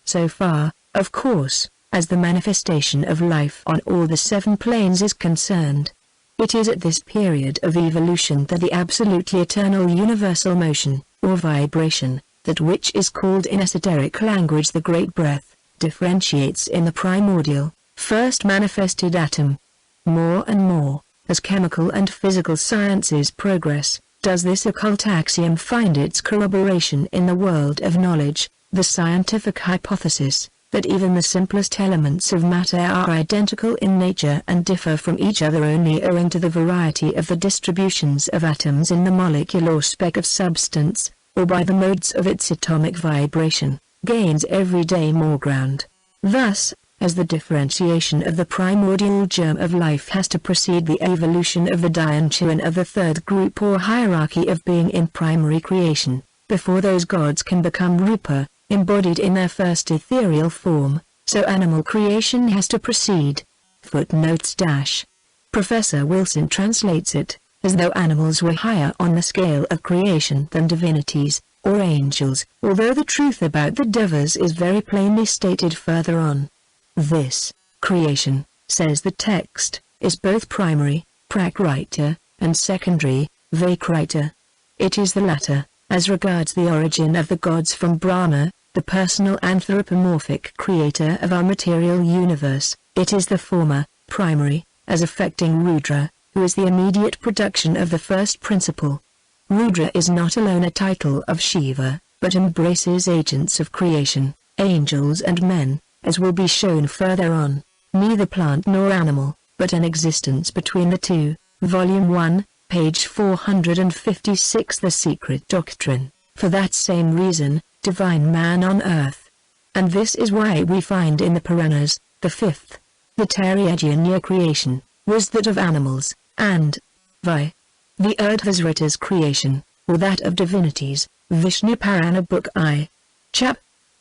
so far, of course, as the manifestation of life on all the 7 planes is concerned. It is at this period of evolution that the absolutely eternal universal motion, or vibration, that which is called in esoteric language the great breath, differentiates in the primordial, first manifested atom. More and more, as chemical and physical sciences progress, does this occult axiom find its corroboration in the world of knowledge, the scientific hypothesis, that even the simplest elements of matter are identical in nature and differ from each other only owing to the variety of the distributions of atoms in the molecule or speck of substance, or by the modes of its atomic vibration, gains every day more ground. Thus, as the differentiation of the primordial germ of life has to precede the evolution of the Dianchuan of the 3rd group or hierarchy of being in primary creation, before those gods can become Rupa, embodied in their first ethereal form, so animal creation has to proceed. Footnotes dash. Professor Wilson translates it. as though animals were higher on the scale of creation than divinities, or angels, although the truth about the devas is very plainly stated further on. This creation, says the text, is both primary, prakrita, and secondary, vakrita. It is the latter, as regards the origin of the gods from Brahma, the personal anthropomorphic creator of our material universe. It is the former, primary, as affecting Rudra, who is the immediate production of the first principle. Rudra is not alone a title of Shiva, but embraces agents of creation, angels and men, as will be shown further on, neither plant nor animal, but an existence between the two. Volume 1, page 456. The Secret Doctrine. For that same reason, divine man on earth. And this is why we find in the Puranas, the fifth, the Tayajanya creation, was that of animals, and the Urdhvasrita's creation, or that of divinities, Vishnu Purana Book I. Chap.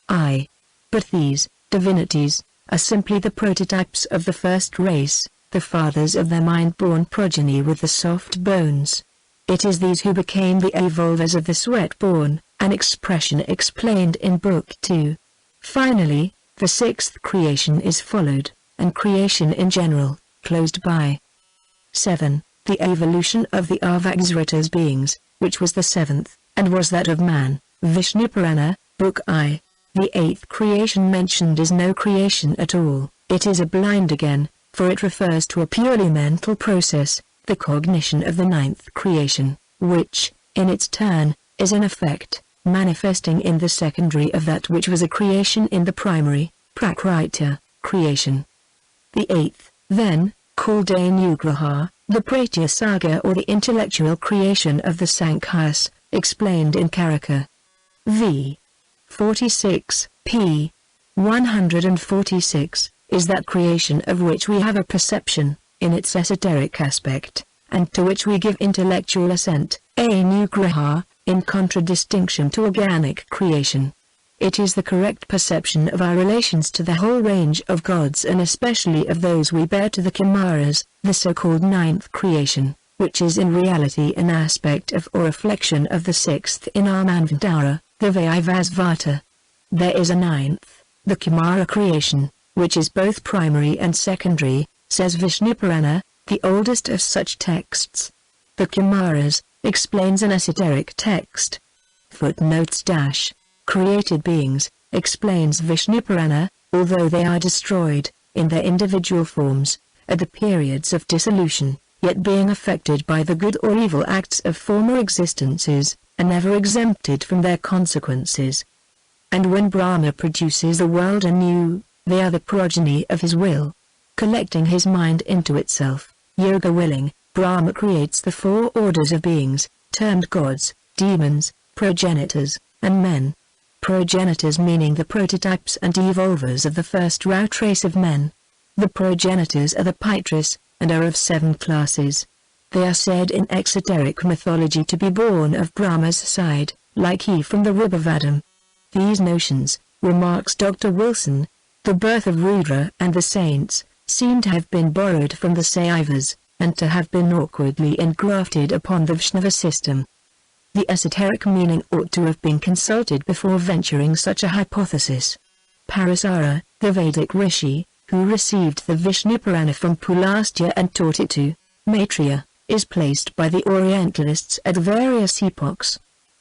I. But these, divinities, are simply the prototypes of the first race, the fathers of their mind-born progeny with the soft bones. It is these who became the evolvers of the sweat-born, an expression explained in Book 2. Finally, the sixth creation is followed, and creation in general, closed by 7. The evolution of the Avagzrita's beings, which was the seventh, and was that of man, Vishnu Purana, Book I. The eighth creation mentioned is no creation at all, it is a blind again, for it refers to a purely mental process, the cognition of the ninth creation, which, in its turn, is in effect, manifesting in the secondary of that which was a creation in the primary, prakrita, creation. The eighth, then, called Anugraha, the Pratya Saga or the intellectual creation of the Sankhas, explained in Karaka. V. 46, p. 146, is that creation of which we have a perception, in its esoteric aspect, and to which we give intellectual assent, Anugraha, in contradistinction to organic creation. It is the correct perception of our relations to the whole range of gods and especially of those we bear to the Kimaras, the so-called ninth creation, which is in reality an aspect of or reflection of the sixth in our Manvantara, the Vaivasvata. There is a ninth, the Kimara creation, which is both primary and secondary, says Vishnu Purana, the oldest of such texts. The Kimaras, explains an esoteric text. Footnotes dash. Created beings, explains Vishnu Purana, although they are destroyed, in their individual forms, at the periods of dissolution, yet being affected by the good or evil acts of former existences, are never exempted from their consequences. And when Brahma produces the world anew, they are the progeny of his will. Collecting his mind into itself, yoga willing, Brahma creates the four orders of beings, termed gods, demons, progenitors, and men. Progenitors meaning the prototypes and evolvers of the first route race of men. The progenitors are the Pitras, and are of 7 classes. They are said in exoteric mythology to be born of Brahma's side, like he from the rib of Adam. These notions, remarks Dr. Wilson, the birth of Rudra and the saints, seem to have been borrowed from the Saivas, and to have been awkwardly engrafted upon the Vaishnava system. The esoteric meaning ought to have been consulted before venturing such a hypothesis. Parasara, the Vedic rishi, who received the Vishnu Purana from Pulastya and taught it to Maitreya, is placed by the Orientalists at various epochs.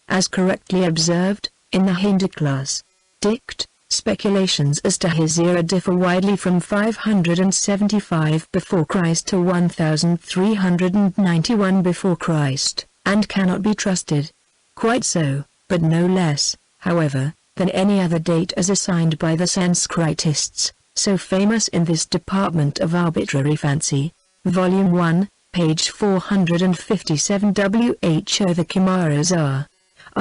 As correctly observed, in the Hindu class, Dict, speculations as to his era differ widely from 575 before Christ to 1391 before Christ, and cannot be trusted. Quite so, but no less, however, than any other date as assigned by the Sanskritists, so famous in this department of arbitrary fancy. Volume 1, page 457. Who the Kimaras are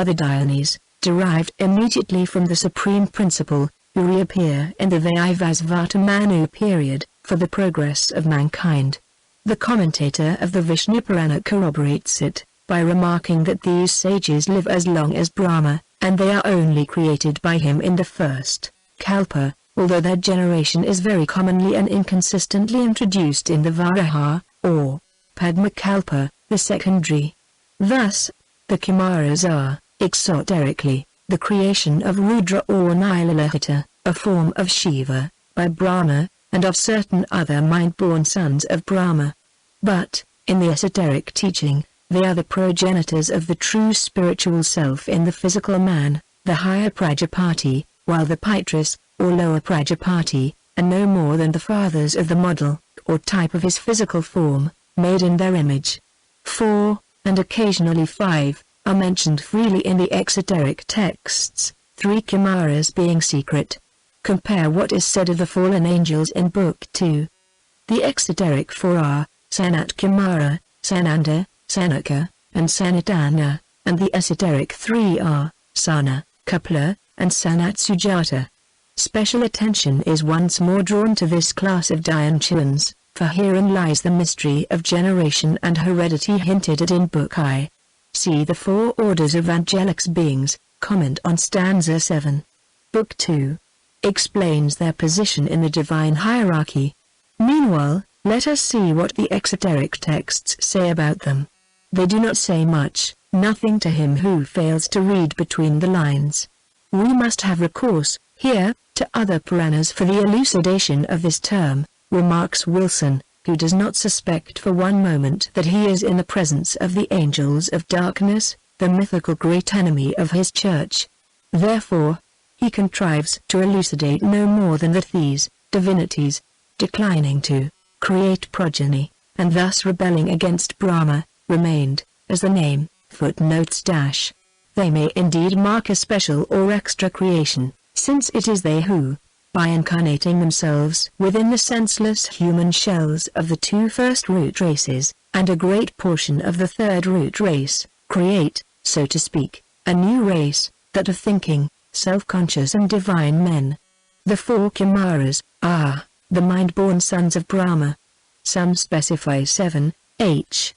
the Dionis, derived immediately from the Supreme Principle, who reappear in the Vaivasvata Manu period, for the progress of mankind. The commentator of the Vishnu Purana corroborates it, by remarking that these sages live as long as Brahma, and they are only created by him in the first Kalpa, although their generation is very commonly and inconsistently introduced in the Varaha, or Padma Kalpa, the secondary. Thus, the Kumaras are, exoterically, the creation of Rudra or Nilalahita, a form of Shiva, by Brahma, and of certain other mind-born sons of Brahma. But, in the esoteric teaching, they are the progenitors of the true spiritual self in the physical man, the higher Prajapati, while the Pitris, or lower Prajapati, are no more than the fathers of the model, or type of his physical form, made in their image. 4, and occasionally 5, are mentioned freely in the exoteric texts, 3 Kumaras being secret. Compare what is said of the fallen angels in Book 2. The exoteric 4 are, Sanat Kumara, Sananda, Sanaka, and Sanatana, and the esoteric 3 are, Sana, Kapla, and Sanat Sujata. Special attention is once more drawn to this class of Dyanchuans, for herein lies the mystery of generation and heredity hinted at in Book I. See the 4 orders of angelic beings, comment on stanza 7. Book 2 explains their position in the divine hierarchy. Meanwhile, let us see what the exoteric texts say about them. They do not say much, nothing to him who fails to read between the lines. We must have recourse, here, to other Puranas for the elucidation of this term, remarks Wilson, who does not suspect for one moment that he is in the presence of the angels of darkness, the mythical great enemy of his church. Therefore, he contrives to elucidate no more than that these divinities, declining to create progeny, and thus rebelling against Brahma, remained, as the name footnotes dash. They may indeed mark a special or extra creation, since it is they who, by incarnating themselves within the senseless human shells of the 2 first root races, and a great portion of the 3rd root race, create, so to speak, a new race, that of thinking, self-conscious and divine men. The 4 Kumaras are the mind-born sons of Brahma. Some specify 7, h.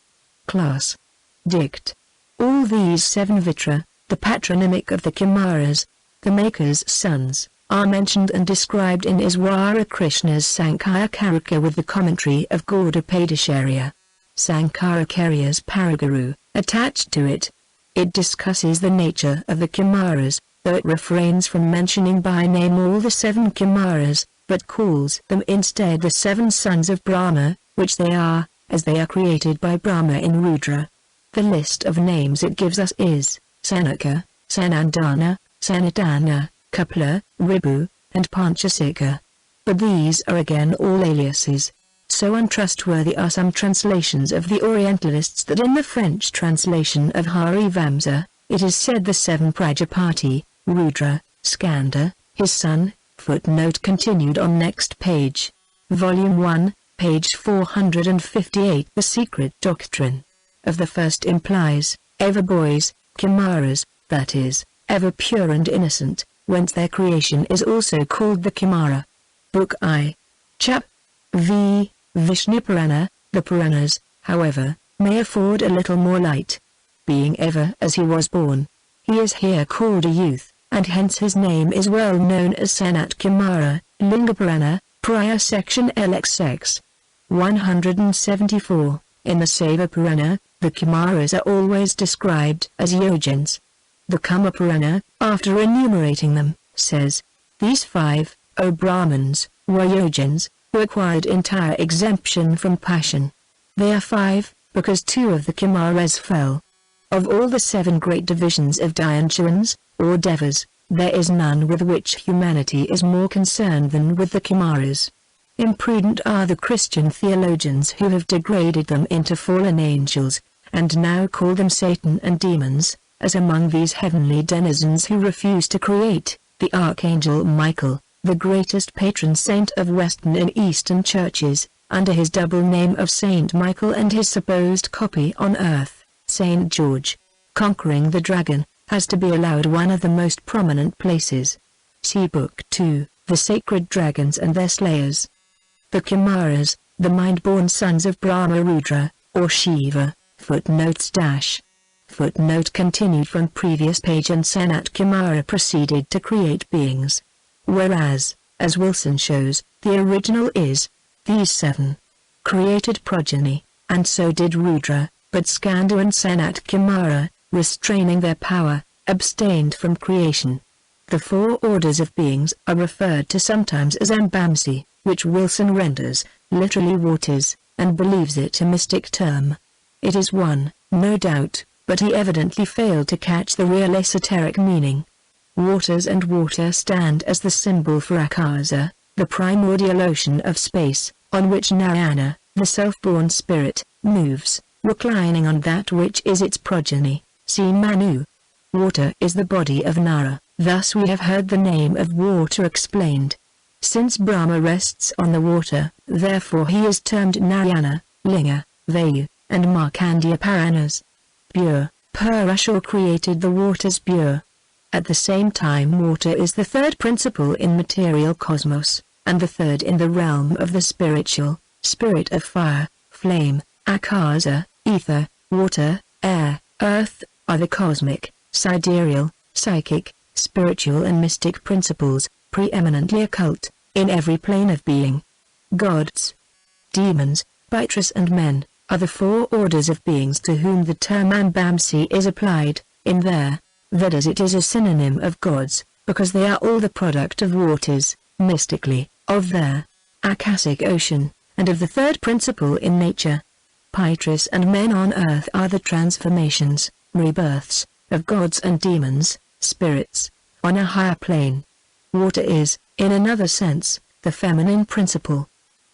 Class. Dict. All these 7 Vitra, the patronymic of the Kumaras, the Maker's sons, are mentioned and described in Iswara Krishna's Sankaracharya with the commentary of Gaudapadacharya. Sankaracharya's Paraguru, attached to it. It discusses the nature of the Kumaras, though it refrains from mentioning by name all the 7 Kumaras, but calls them instead the 7 sons of Brahma, which they are, as they are created by Brahma in Rudra. The list of names it gives us is, Sanaka, Sanandana, Sanatana, Kapla, Ribu, and Panchasika. But these are again all aliases. So untrustworthy are some translations of the Orientalists that in the French translation of Harivamsa, it is said the 7 Prajapati, Rudra, Skanda, his son, footnote continued on next page. Volume 1, page 458. The secret doctrine of the first implies, ever boys, Kumaras, that is, ever pure and innocent, whence their creation is also called the Kumara. Book I. Chap. V. Vishnu Purana. The Puranas, however, may afford a little more light. Being ever as he was born, he is here called a youth, and hence his name is well known as Sanat Kumara, Linga Purana, prior section LXX. 174. In the Seva Purana, the Kumaras are always described as Yojans. The Kama Purana, after enumerating them, says, these 5, O Brahmins, were Yojans, who acquired entire exemption from passion. They are 5, because 2 of the Kumaras fell. Of all the 7 great divisions of Dyanchuans, or Devas, there is none with which humanity is more concerned than with the Kumaras. Imprudent are the Christian theologians who have degraded them into fallen angels, and now call them Satan and demons, as among these heavenly denizens who refuse to create, the Archangel Michael, the greatest patron saint of Western and Eastern churches, under his double name of Saint Michael and his supposed copy on earth, Saint George, conquering the dragon, has to be allowed one of the most prominent places. See Book 2, The Sacred Dragons and Their Slayers. The Kumaras, the mind-born sons of Brahma Rudra, or Shiva, footnotes dash. Footnote continued from previous page, and Sanat Kumara proceeded to create beings. Whereas, as Wilson shows, the original is, these 7 created progeny, and so did Rudra, but Skanda and Sanat Kumara, restraining their power, abstained from creation. The four orders of beings are referred to sometimes as Mbamsi, which Wilson renders, literally waters, and believes it a mystic term. It is one, no doubt, but he evidently failed to catch the real esoteric meaning. Waters and water stand as the symbol for Akasa, the primordial ocean of space, on which Narayana, the self-born spirit, moves, reclining on that which is its progeny. See Manu. Water is the body of Nara, thus we have heard the name of water explained. Since Brahma rests on the water, therefore he is termed Narayana, Linga, Vayu, and Markandeya Puranas. Pure, Purusha created the waters pure. At the same time water is the third principle in material cosmos, and the third in the realm of the spiritual, spirit of fire, flame, akasa, ether, water, air, earth, are the cosmic, sidereal, psychic, spiritual and mystic principles, preeminently occult, in every plane of being. Gods, demons, Pitras and men, are the four orders of beings to whom the term Mbamsi is applied. In their Vedas it is a synonym of gods, because they are all the product of waters, mystically, of their Akasic ocean, and of the third principle in nature. Pitras and men on earth are the transformations, rebirths, of gods and demons, spirits, on a higher plane. Water is, in another sense, the feminine principle.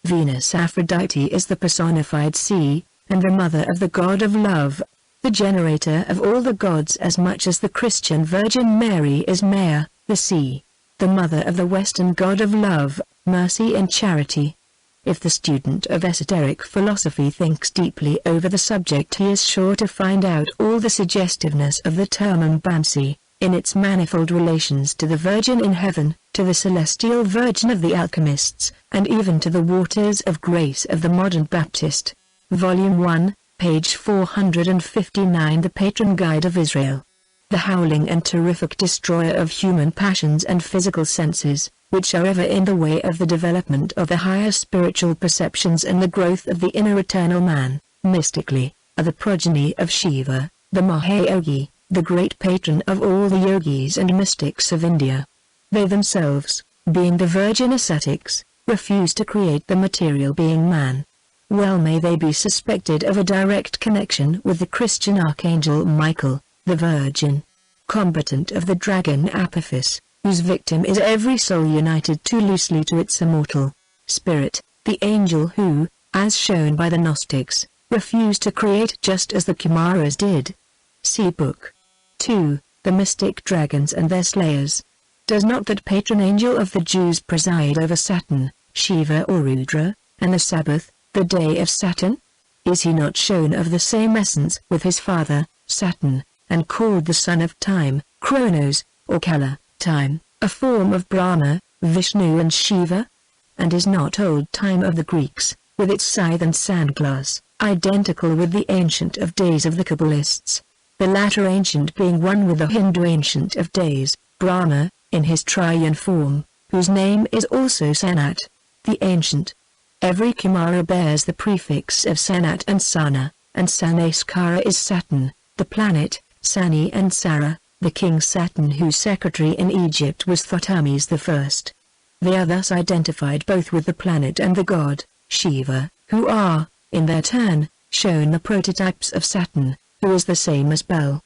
Venus Aphrodite is the personified sea, and the mother of the god of love, the generator of all the gods, as much as the Christian Virgin Mary is Maya, the sea, the mother of the Western god of love, mercy and charity. If the student of esoteric philosophy thinks deeply over the subject, he is sure to find out all the suggestiveness of the term Mbamsi, in its manifold relations to the Virgin in heaven, to the celestial Virgin of the alchemists, and even to the waters of grace of the modern Baptist. Volume 1, page 459. The Patron Guide of Israel. The howling and terrific destroyer of human passions and physical senses, which are ever in the way of the development of the higher spiritual perceptions and the growth of the inner eternal man, mystically, are the progeny of Shiva, the Mahayogi, the great patron of all the yogis and mystics of India. They themselves, being the virgin ascetics, refuse to create the material being man. Well may they be suspected of a direct connection with the Christian archangel Michael, the Virgin, combatant of the dragon Apophis, whose victim is every soul united too loosely to its immortal spirit, the angel who, as shown by the Gnostics, refused to create just as the Kumaras did. See Book 2, The Mystic Dragons and Their Slayers. Does not that patron angel of the Jews preside over Saturn, Shiva or Rudra, and the Sabbath, the day of Saturn? Is he not shown of the same essence with his father, Saturn, and called the son of time, Kronos, or Kala, time, a form of Brahma, Vishnu and Shiva? And is not old time of the Greeks, with its scythe and sandglass, identical with the Ancient of Days of the Kabbalists? The latter ancient being one with the Hindu Ancient of Days, Brahma, in his triune form, whose name is also Sanat, the Ancient. Every Kumara bears the prefix of Sanat and Sana, and Sanaskara is Saturn, the planet, Sani and Sara, the king Saturn whose secretary in Egypt was Thothmes I. They are thus identified both with the planet and the god, Shiva, who are, in their turn, shown the prototypes of Saturn, who is the same as Baal,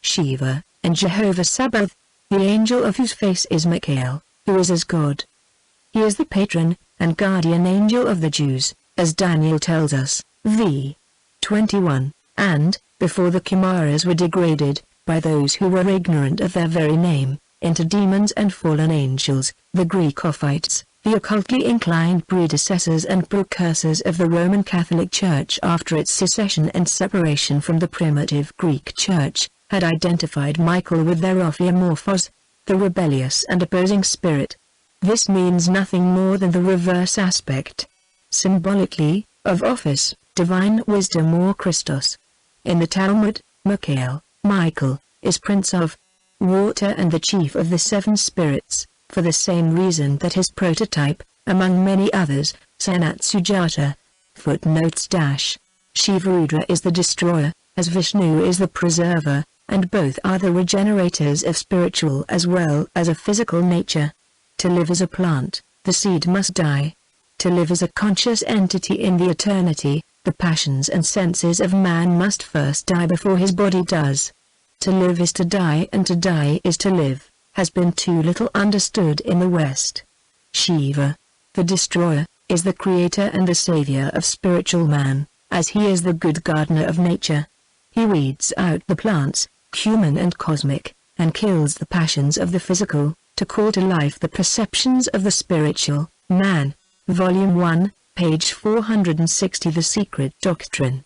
Shiva, and Jehovah Sabaoth, the angel of whose face is Michael, who is as God. He is the patron and guardian angel of the Jews, as Daniel tells us, v. 21, and, before the Kumaras were degraded, by those who were ignorant of their very name, into demons and fallen angels, the Greekophites, the occultly inclined predecessors and precursors of the Roman Catholic Church after its secession and separation from the primitive Greek Church, had identified Michael with their Ophiomorphos, the rebellious and opposing spirit. This means nothing more than the reverse aspect, symbolically, of office, divine wisdom or Christos. In the Talmud, Michael, is prince of water and the chief of the seven spirits, for the same reason that his prototype, among many others, Sanat Sujata, footnotes Shiva Rudra is the destroyer, as Vishnu is the preserver, and both are the regenerators of spiritual as well as a physical nature. To live as a plant, the seed must die. To live as a conscious entity in the eternity, the passions and senses of man must first die before his body does. To live is to die and to die is to live, has been too little understood in the West. Shiva, the destroyer, is the creator and the savior of spiritual man, as he is the good gardener of nature. He weeds out the plants, human and cosmic, and kills the passions of the physical, to call to life the perceptions of the spiritual, man. Volume 1, page 460. The Secret Doctrine.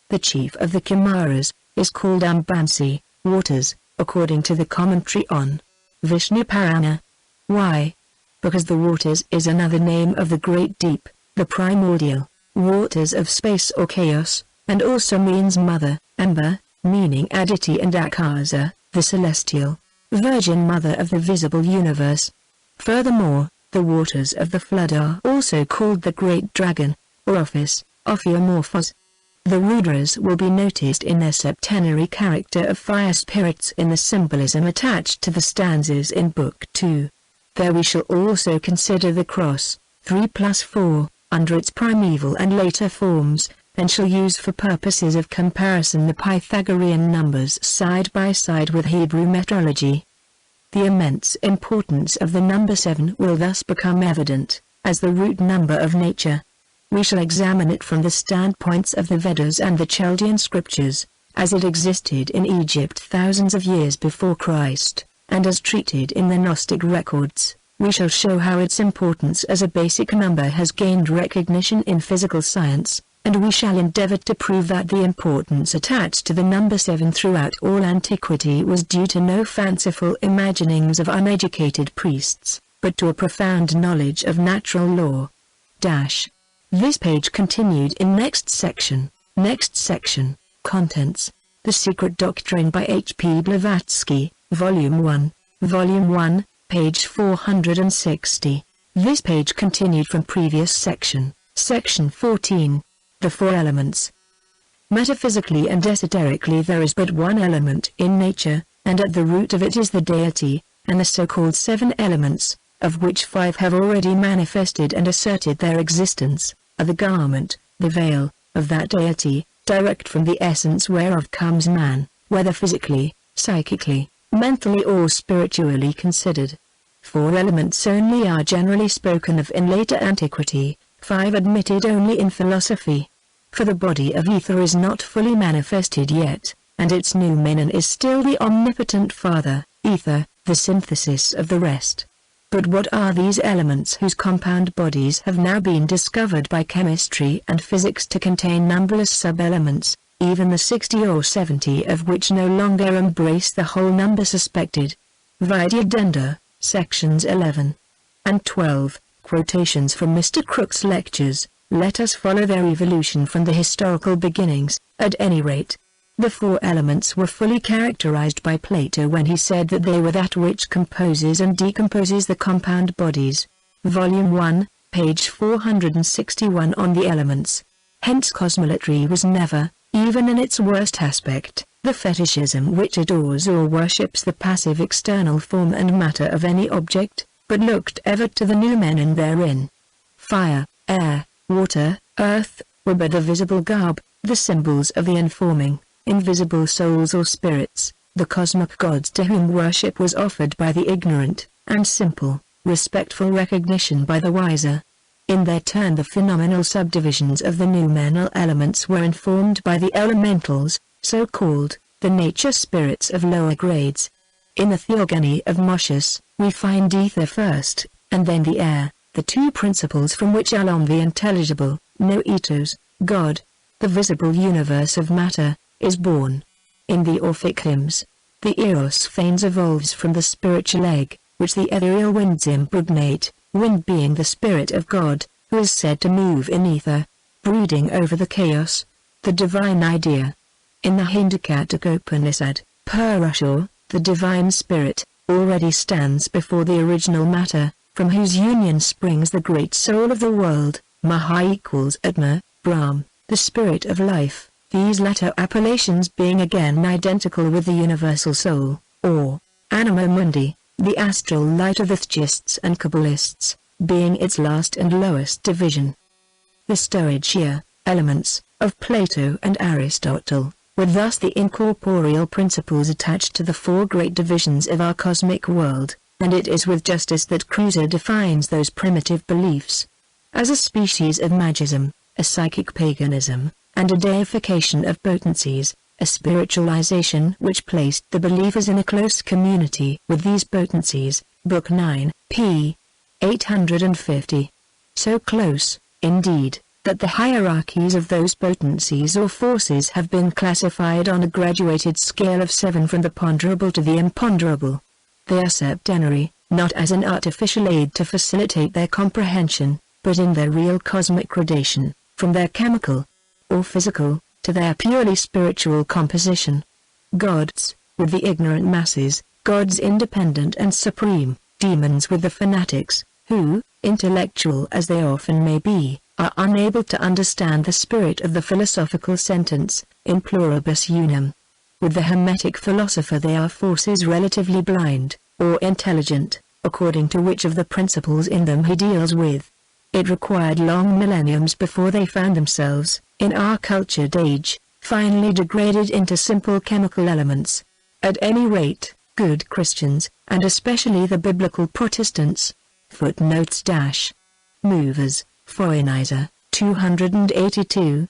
The chief of the Kimaras is called Ambansi, waters, according to the commentary on Vishnu Purana. Why? Because the waters is another name of the great deep, the primordial waters of space or chaos, and also means mother, Amba, meaning Aditi, and Akasa, the celestial, virgin mother of the visible universe. Furthermore, the waters of the flood are also called the great dragon, or Ophiomorphos. The Rudras will be noticed in their septenary character of fire spirits in the symbolism attached to the stanzas in Book 2. There we shall also consider the cross, 3+4, under its primeval and later forms, and shall use for purposes of comparison the Pythagorean numbers side by side with Hebrew metrology. The immense importance of the number 7 will thus become evident, as the root number of nature. We shall examine it from the standpoints of the Vedas and the Chaldean scriptures, as it existed in Egypt thousands of years before Christ, and as treated in the Gnostic records. We shall show how its importance as a basic number has gained recognition in physical science, and we shall endeavor to prove that the importance attached to the number 7 throughout all antiquity was due to no fanciful imaginings of uneducated priests, but to a profound knowledge of natural law. This page continued in next section. Next section, Contents. The Secret Doctrine by H.P. Blavatsky, Volume 1, page 460. This page continued from previous section. Section 14. The Four Elements. Metaphysically and esoterically there is but one element in nature, and at the root of it is the deity, and the so-called 7 elements, of which 5 have already manifested and asserted their existence, are the garment, the veil, of that deity, direct from the essence whereof comes man, whether physically, psychically, mentally or spiritually considered. 4 elements only are generally spoken of in later antiquity, 5 admitted only in philosophy. For the body of ether is not fully manifested yet, and its noumenon is still the omnipotent Father, ether, the synthesis of the rest. But what are these elements whose compound bodies have now been discovered by chemistry and physics to contain numberless sub-elements, even the 60 or 70 of which no longer embrace the whole number suspected? Vidyadenda, sections 11 and 12, quotations from Mr. Crook's lectures. Let us follow their evolution from the historical beginnings, at any rate. The 4 elements were fully characterized by Plato when he said that they were that which composes and decomposes the compound bodies. Volume 1, page 461 on the elements. Hence cosmolatry was never, even in its worst aspect, the fetishism which adores or worships the passive external form and matter of any object, but looked ever to the noumenon therein. Fire, air, water, earth, were but the visible garb, the symbols of the informing, invisible souls or spirits, the cosmic gods to whom worship was offered by the ignorant, and simple, respectful recognition by the wiser. In their turn the phenomenal subdivisions of the noumenal elements were informed by the elementals, so called, the nature spirits of lower grades. In the theogony of Moschus, we find ether first, and then the air, the 2 principles from which alone the intelligible, noetos, God, the visible universe of matter, is born. In the Orphic hymns, the Eros Phanes evolves from the spiritual egg, which the ethereal winds impregnate, wind being the spirit of God, who is said to move in ether, brooding over the chaos, the divine idea. In the Hindukatikopanishad, Purusha, the divine spirit, already stands before the original matter, from whose union springs the great soul of the world, Maha equals Atma, Brahm, the spirit of life, these latter appellations being again identical with the universal soul, or anima mundi, the astral light of the Theists and Kabbalists, being its last and lowest division. The stoicheia, elements, of Plato and Aristotle, were thus the incorporeal principles attached to the four great divisions of our cosmic world, and it is with justice that Kreuzer defines those primitive beliefs as a species of magism, a psychic paganism, and a deification of potencies, a spiritualization which placed the believers in a close community with these potencies, Book 9, p. 850. So close, indeed, that the hierarchies of those potencies or forces have been classified on a graduated scale of 7 from the ponderable to the imponderable. They are septenary, not as an artificial aid to facilitate their comprehension, but in their real cosmic gradation, from their chemical, or physical, to their purely spiritual composition. Gods, with the ignorant masses, gods independent and supreme, demons with the fanatics, who, intellectual as they often may be, are unable to understand the spirit of the philosophical sentence, in pluribus unum. With the Hermetic philosopher they are forces relatively blind, or intelligent, according to which of the principles in them he deals with. It required long millenniums before they found themselves, in our cultured age, finally degraded into simple chemical elements. At any rate, good Christians, and especially the biblical Protestants, footnotes movers, Foreignizer, 282.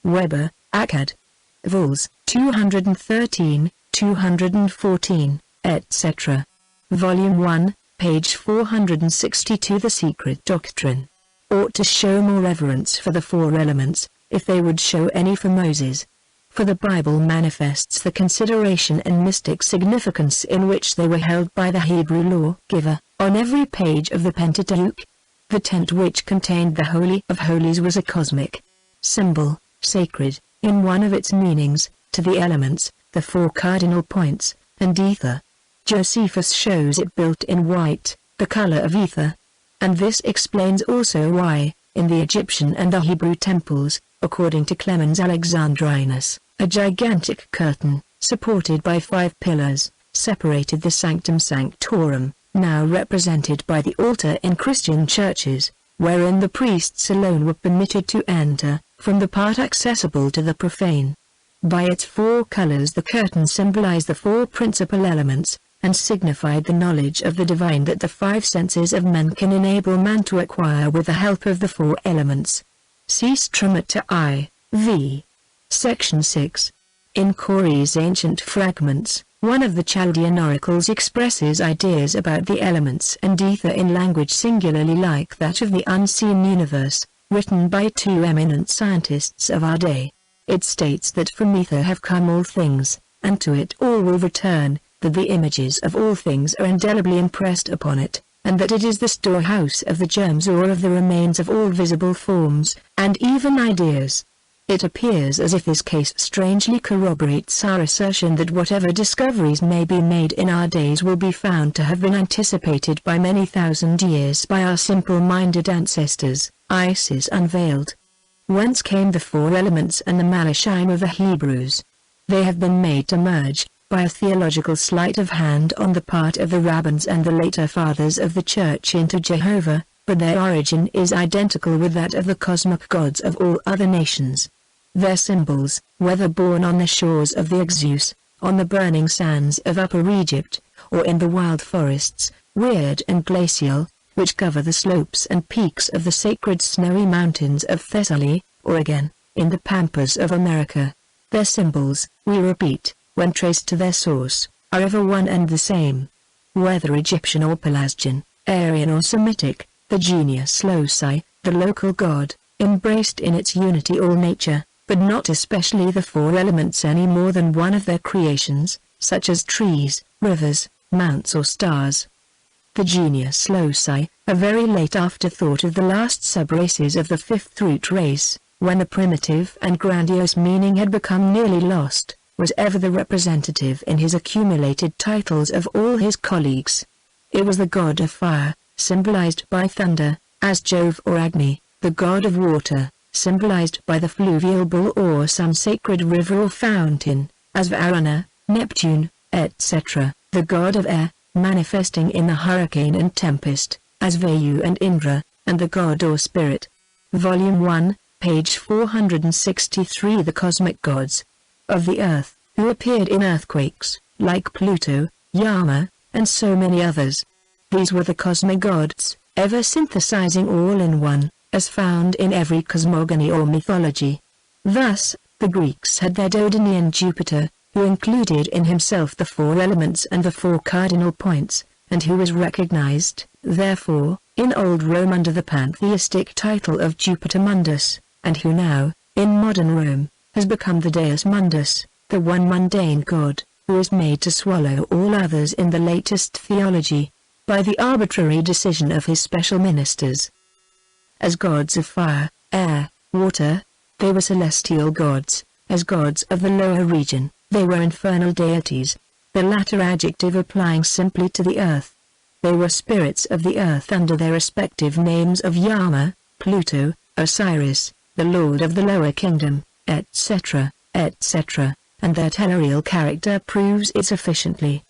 Weber, Akkad. Vols, 213, 214, etc. Volume 1, page 462. The Secret Doctrine ought to show more reverence for the four elements, if they would show any for Moses. For the Bible manifests the consideration and mystic significance in which they were held by the Hebrew lawgiver, on every page of the Pentateuch. The tent which contained the Holy of Holies was a cosmic symbol, sacred, in one of its meanings, to the elements, the four cardinal points, and ether. Josephus shows it built in white, the color of ether. And this explains also why, in the Egyptian and the Hebrew temples, according to Clemens Alexandrinus, a gigantic curtain, supported by 5 pillars, separated the sanctum sanctorum, now represented by the altar in Christian churches, wherein the priests alone were permitted to enter, from the part accessible to the profane. By its 4 colors the curtain symbolized the 4 principal elements, and signified the knowledge of the divine that the 5 senses of men can enable man to acquire with the help of the 4 elements. See Stromata I.V. Section 6. In Corey's Ancient Fragments, one of the Chaldean oracles expresses ideas about the elements and ether in language singularly like that of the unseen universe, written by 2 eminent scientists of our day. It states that from ether have come all things, and to it all will return, that the images of all things are indelibly impressed upon it, and that it is the storehouse of the germs or of the remains of all visible forms, and even ideas. It appears as if this case strangely corroborates our assertion that whatever discoveries may be made in our days will be found to have been anticipated by many thousand years by our simple-minded ancestors. Isis unveiled. Whence came the 4 elements and the malachim of the Hebrews? They have been made to merge, by a theological sleight of hand on the part of the rabbins and the later fathers of the Church into Jehovah, but their origin is identical with that of the cosmic gods of all other nations. Their symbols, whether born on the shores of the Oxus, on the burning sands of Upper Egypt, or in the wild forests, weird and glacial, which cover the slopes and peaks of the sacred snowy mountains of Thessaly, or again, in the pampas of America. Their symbols, we repeat, when traced to their source, are ever one and the same. Whether Egyptian or Pelasgian, Aryan or Semitic, the genius loci, the local god, embraced in its unity all nature, but not especially the 4 elements any more than one of their creations, such as trees, rivers, mounts or stars. The genius loci, a very late afterthought of the last sub-races of the 5th root race, when the primitive and grandiose meaning had become nearly lost, was ever the representative in his accumulated titles of all his colleagues. It was the god of fire, symbolized by thunder, as Jove or Agni, the god of water, symbolized by the fluvial bull or some sacred river or fountain, as Varuna, Neptune, etc., the god of air, manifesting in the hurricane and tempest, as Vayu and Indra, and the god or spirit. Volume 1, page 463. The cosmic gods of the earth, who appeared in earthquakes, like Pluto, Yama, and so many others. These were the cosmic gods, ever synthesizing all in one, as found in every cosmogony or mythology. Thus, the Greeks had their Dodonian Jupiter, who included in himself the four elements and the four cardinal points, and who was recognized, therefore, in Old Rome under the pantheistic title of Jupiter Mundus, and who now, in modern Rome, has become the Deus Mundus, the one mundane god, who is made to swallow all others in the latest theology, by the arbitrary decision of his special ministers. As gods of fire, air, water, they were celestial gods. As gods of the lower region, they were infernal deities, the latter adjective applying simply to the earth. They were spirits of the earth under their respective names of Yama, Pluto, Osiris, the lord of the lower kingdom, etc., etc., and their telerial character proves it sufficiently.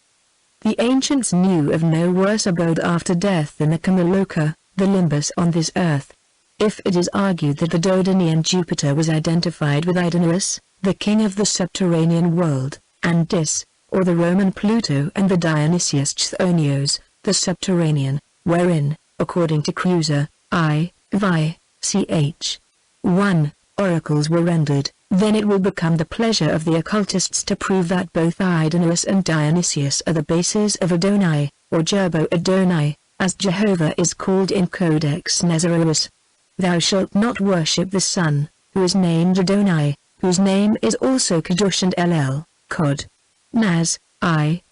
The ancients knew of no worse abode after death than the Kamaloka, the limbus on this earth. If it is argued that the Dodonian Jupiter was identified with Idoneus, the king of the subterranean world, and Dis, or the Roman Pluto, and the Dionysius Chthonios, the subterranean, wherein, according to Cruiser, ch. 1, oracles were rendered, then it will become the pleasure of the occultists to prove that both Idoneus and Dionysius are the bases of Adonai, or Jerbo Adonai, as Jehovah is called in Codex Nesariosus. Thou shalt not worship the Son, who is named Adonai, whose name is also Kadosh and Ll, Kod. Nas,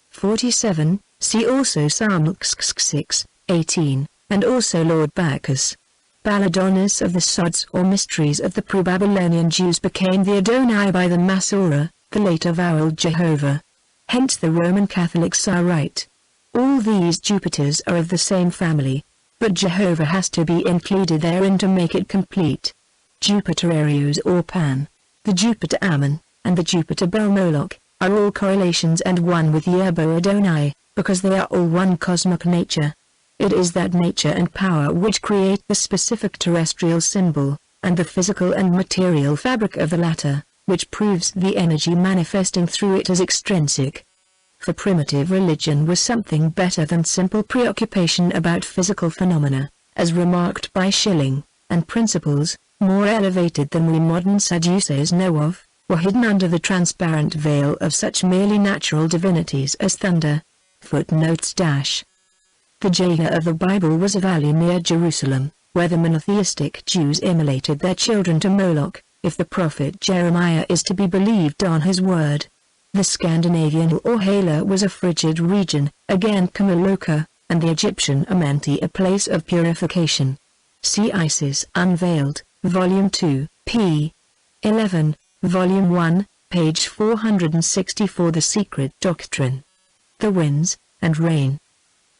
47, see also Psalm 6, 18, and also Lord Bacchus. Balladonis of the Sods or Mysteries of the Pro-Babylonian Jews became the Adonai by the Masorah, the later vowel Jehovah. Hence the Roman Catholics are right. All these Jupiters are of the same family, but Jehovah has to be included therein to make it complete. Jupiter Aries or Pan, the Jupiter Ammon, and the Jupiter Bel Moloch, are all correlations and one with Yerbo Adonai, because they are all one cosmic nature. It is that nature and power which create the specific terrestrial symbol, and the physical and material fabric of the latter, which proves the energy manifesting through it as extrinsic. For primitive religion was something better than simple preoccupation about physical phenomena, as remarked by Schilling, and principles, more elevated than we modern Sadducees know of, were hidden under the transparent veil of such merely natural divinities as thunder. Footnotes The Jeha of the Bible was a valley near Jerusalem, where the monotheistic Jews immolated their children to Moloch, if the prophet Jeremiah is to be believed on his word. The Scandinavian or Hala was a frigid region, again Kamaloka, and the Egyptian Amenti a place of purification. See Isis Unveiled, Volume 2, p. 11, Volume 1, page 464. The Secret Doctrine. The winds, and rain.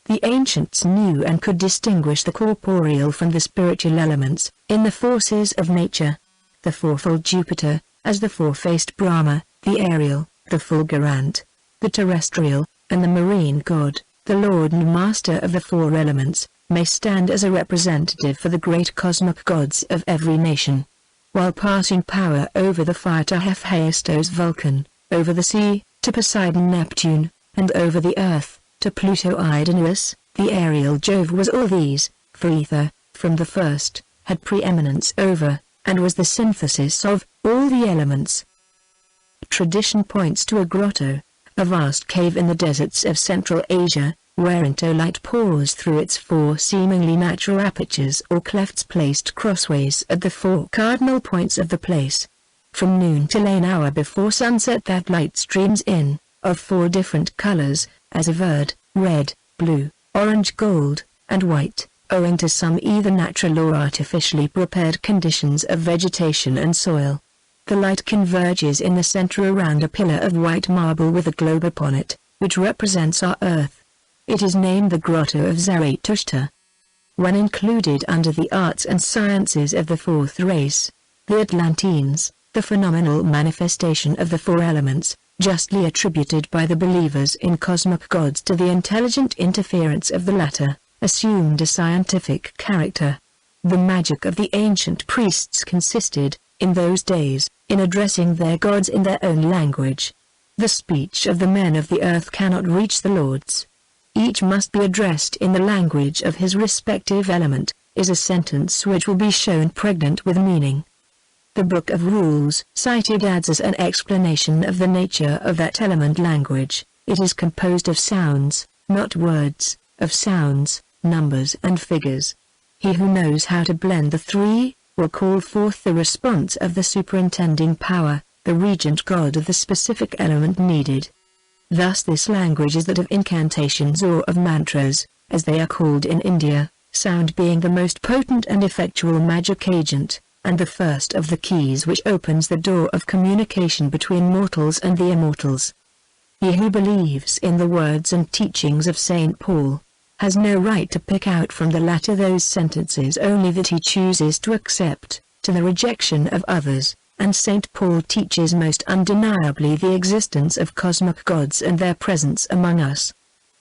The ancients knew and could distinguish the corporeal from the spiritual elements, in the forces of nature. The fourfold Jupiter, as the four-faced Brahma, the aerial, the fulgurant, the terrestrial, and the marine god, the lord and master of the four elements, may stand as a representative for the great cosmic gods of every nation. While passing power over the fire to Hephaestos Vulcan, over the sea, to Poseidon Neptune, and over the earth, to Pluto Idoneus, the aerial Jove was all these, for ether, from the first, had preeminence over, and was the synthesis of, all the elements. Tradition points to a grotto, a vast cave in the deserts of Central Asia, whereinto light pours through its four seemingly natural apertures or clefts placed crossways at the four cardinal points of the place. From noon till an hour before sunset that light streams in, of four different colors, as averred, red, blue, orange, gold, and white, owing to some either natural or artificially prepared conditions of vegetation and soil. The light converges in the center around a pillar of white marble with a globe upon it, which represents our earth. It is named the Grotto of Zarathustra. When included under the arts and sciences of the fourth race, The Atlanteans, the phenomenal manifestation of the four elements, justly attributed by the believers in cosmic gods to the intelligent interference of the latter, assumed a scientific character. The magic of the ancient priests consisted, in those days, in addressing their gods in their own language. The speech of the men of the earth cannot reach the lords. Each must be addressed in the language of his respective element, is a sentence which will be shown pregnant with meaning. The Book of Rules cited adds as an explanation of the nature of that element language. It is composed of sounds, not words, of sounds, numbers and figures. He who knows how to blend the three, will call forth the response of the superintending power, the regent god of the specific element needed. Thus this language is that of incantations or of mantras, as they are called in India, sound being the most potent and effectual magic agent, and the first of the keys which opens the door of communication between mortals and the immortals. He who believes in the words and teachings of St. Paul, has no right to pick out from the latter those sentences only that he chooses to accept, to the rejection of others, and St. Paul teaches most undeniably the existence of cosmic gods and their presence among us.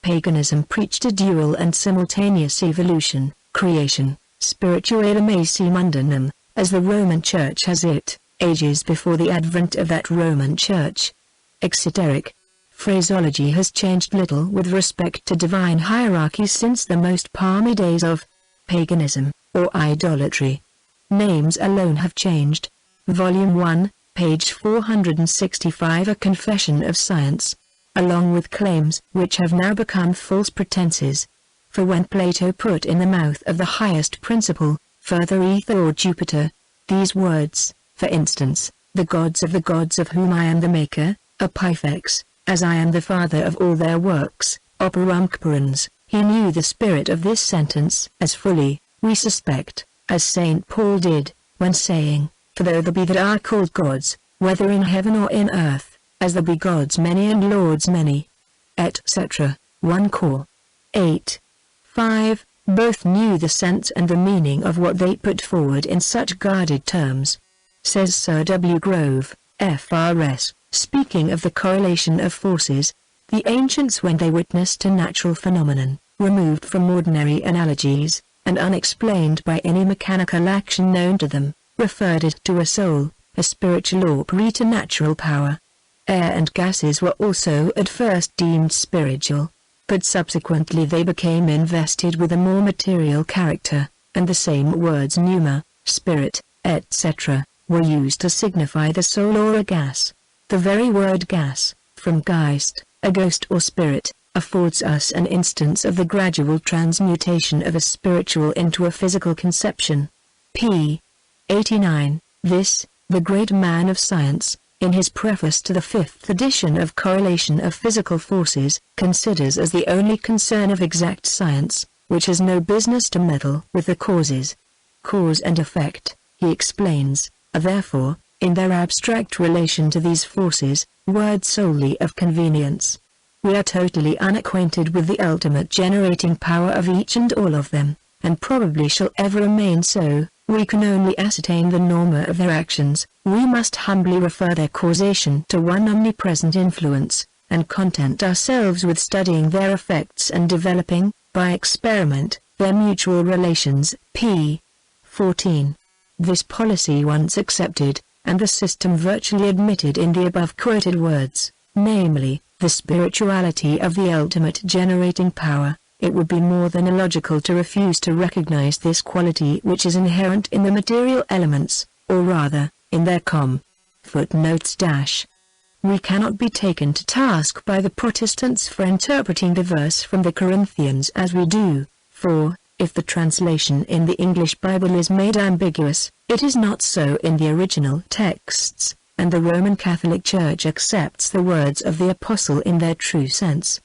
Paganism preached a dual and simultaneous evolution, creation, spiritualem ac mundanum, as the Roman Church has it, ages before the advent of that Roman Church. Exoteric phraseology has changed little with respect to divine hierarchies since the most palmy days of paganism, or idolatry. Names alone have changed. Volume 1, page 465. A Confession of Science. Along with claims which have now become false pretenses. For when Plato put in the mouth of the highest principle, further ether or Jupiter, these words, for instance, the gods of whom I am the maker, Epiphex, as I am the father of all their works, operum caperans, he knew the spirit of this sentence as fully, we suspect, as St. Paul did, when saying, for though there be that are called gods, whether in heaven or in earth, as there be gods many and lords many, etc., 1 Cor. 8. 5. Both knew the sense and the meaning of what they put forward in such guarded terms. Says Sir W. Grove, F.R.S., speaking of the correlation of forces, the ancients when they witnessed a natural phenomenon, removed from ordinary analogies, and unexplained by any mechanical action known to them, referred it to a soul, a spiritual or preternatural power. Air and gases were also at first deemed spiritual, but subsequently they became invested with a more material character, and the same words pneuma, spirit, etc., were used to signify the soul or a gas. The very word gas, from Geist, a ghost or spirit, affords us an instance of the gradual transmutation of a spiritual into a physical conception. p. 89. This, the great man of science, in his preface to the 5th edition of Correlation of Physical Forces, considers as the only concern of exact science, which has no business to meddle with the causes. Cause and effect, he explains, are therefore, in their abstract relation to these forces, words solely of convenience. We are totally unacquainted with the ultimate generating power of each and all of them, and probably shall ever remain so. We can only ascertain the norma of their actions. We must humbly refer their causation to one omnipresent influence, and content ourselves with studying their effects and developing, by experiment, their mutual relations. p. 14. This policy once accepted, and the system virtually admitted in the above quoted words, namely, the spirituality of the ultimate generating power, it would be more than illogical to refuse to recognize this quality which is inherent in the material elements, or rather, in their footnotes - We cannot be taken to task by the Protestants for interpreting the verse from the Corinthians as we do, for, if the translation in the English Bible is made ambiguous, it is not so in the original texts, and the Roman Catholic Church accepts the words of the Apostle in their true sense.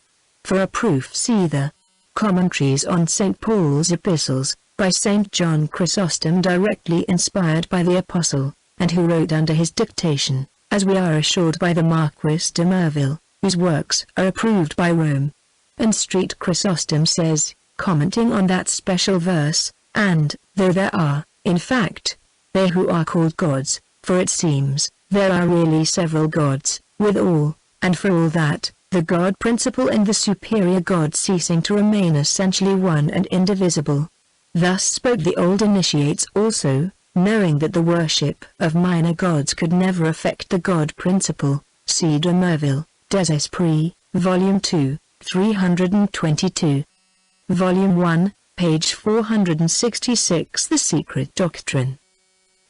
For a proof see the Commentaries on St. Paul's Epistles, by St. John Chrysostom, directly inspired by the Apostle, and who wrote under his dictation, as we are assured by the Marquis de Merville, whose works are approved by Rome. And St. Chrysostom says, commenting on that special verse, and, though there are, in fact, they who are called gods, for it seems, there are really several gods, with all, and for all that, the God principle and the superior God ceasing to remain essentially one and indivisible. Thus spoke the old initiates also, knowing that the worship of minor gods could never affect the God principle. See de Merville, Des Esprits, Volume 2, 322. Volume 1, page 466. The Secret Doctrine.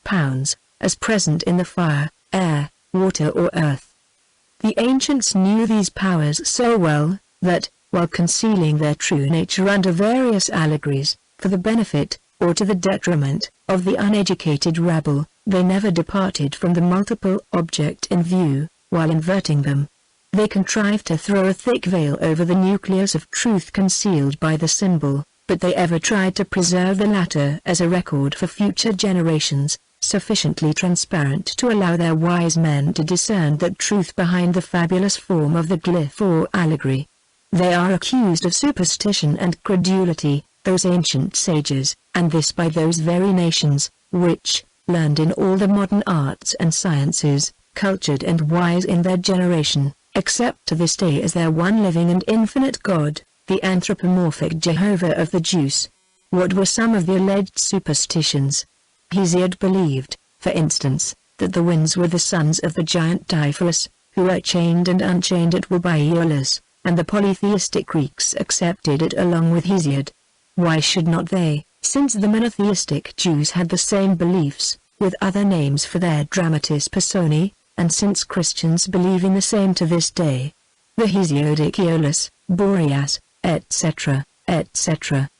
Pounds, as present in the fire, air, water or earth. The ancients knew these powers so well, that, while concealing their true nature under various allegories, for the benefit, or to the detriment, of the uneducated rabble, they never departed from the multiple object in view, while inverting them. They contrived to throw a thick veil over the nucleus of truth concealed by the symbol, but they ever tried to preserve the latter as a record for future generations, sufficiently transparent to allow their wise men to discern that truth behind the fabulous form of the glyph or allegory. They are accused of superstition and credulity, those ancient sages, and this by those very nations, which, learned in all the modern arts and sciences, cultured and wise in their generation, accept to this day as their one living and infinite God, the anthropomorphic Jehovah of the Jews. What were some of the alleged superstitions? Hesiod believed, for instance, that the winds were the sons of the giant Typhus, who were chained and unchained at will by Aeolus, and the polytheistic Greeks accepted it along with Hesiod. Why should not they, since the monotheistic Jews had the same beliefs, with other names for their dramatis personae, and since Christians believe in the same to this day? The Hesiodic Aeolus, Boreas, etc.,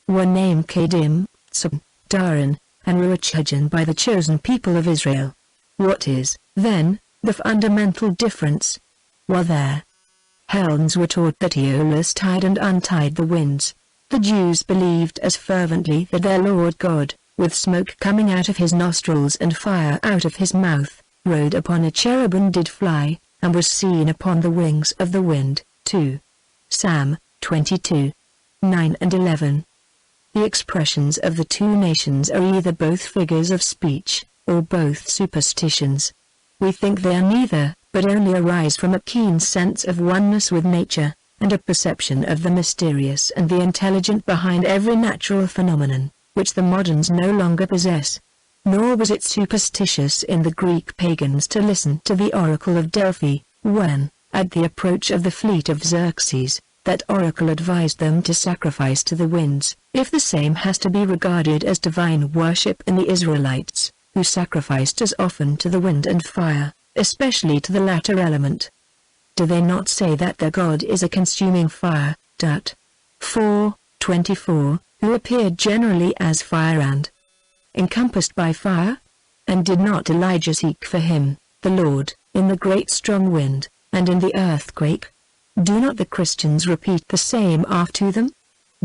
were named Kadim, Tsum, Daran, and Ruachurjan by the chosen people of Israel. What is, then, the fundamental difference? While their Hellenes were taught that Aeolus tied and untied the winds, the Jews believed as fervently that their Lord God, with smoke coming out of his nostrils and fire out of his mouth, rode upon a cherub and did fly, and was seen upon the wings of the wind. 2. Psalm 22. 9 and 11. The expressions of the two nations are either both figures of speech, or both superstitions. We think they are neither, but only arise from a keen sense of oneness with nature, and a perception of the mysterious and the intelligent behind every natural phenomenon, which the moderns no longer possess. Nor was it superstitious in the Greek pagans to listen to the oracle of Delphi, when, at the approach of the fleet of Xerxes, that oracle advised them to sacrifice to the winds, if the same has to be regarded as divine worship in the Israelites, who sacrificed as often to the wind and fire, especially to the latter element. Do they not say that their God is a consuming fire, Dut. 4:24, who appeared generally as fire and encompassed by fire? And did not Elijah seek for him, the Lord, in the great strong wind, and in the earthquake? Do not the Christians repeat the same after them?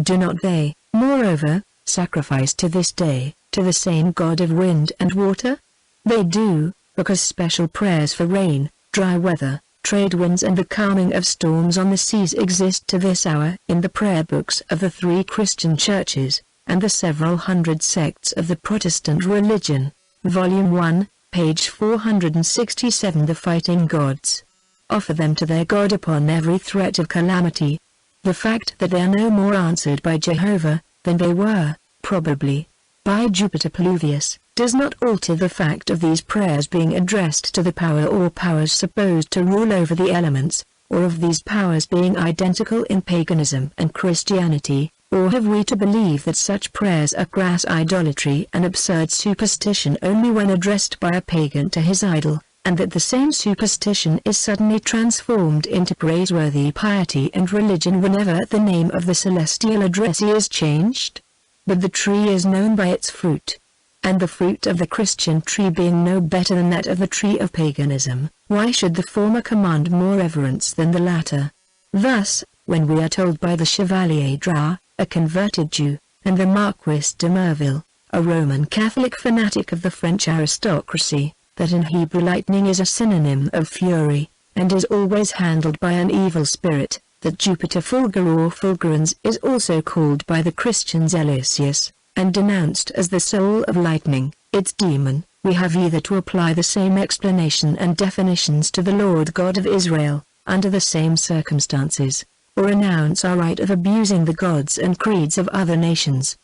Do not they, moreover, sacrifice to this day, to the same God of wind and water? They do, because special prayers for rain, dry weather, trade winds and the calming of storms on the seas exist to this hour in the prayer books of the three Christian churches, and the several hundred sects of the Protestant religion. Volume 1, page 467. The fighting gods offer them to their God upon every threat of calamity. The fact that they are no more answered by Jehovah, than they were, probably, by Jupiter Pluvius, does not alter the fact of these prayers being addressed to the power or powers supposed to rule over the elements, or of these powers being identical in paganism and Christianity. Or have we to believe that such prayers are crass idolatry and absurd superstition only when addressed by a pagan to his idol, and that the same superstition is suddenly transformed into praiseworthy piety and religion whenever the name of the celestial addressee is changed? But the tree is known by its fruit. And the fruit of the Christian tree being no better than that of the tree of paganism, why should the former command more reverence than the latter? Thus, when we are told by the Chevalier Dra, a converted Jew, and the Marquis de Merville, a Roman Catholic fanatic of the French aristocracy, that in Hebrew lightning is a synonym of fury, and is always handled by an evil spirit, that Jupiter Fulgur or Fulgurans is also called by the Christians Eliseus, and denounced as the soul of lightning, its demon, we have either to apply the same explanation and definitions to the Lord God of Israel, under the same circumstances, or renounce our right of abusing the gods and creeds of other nations.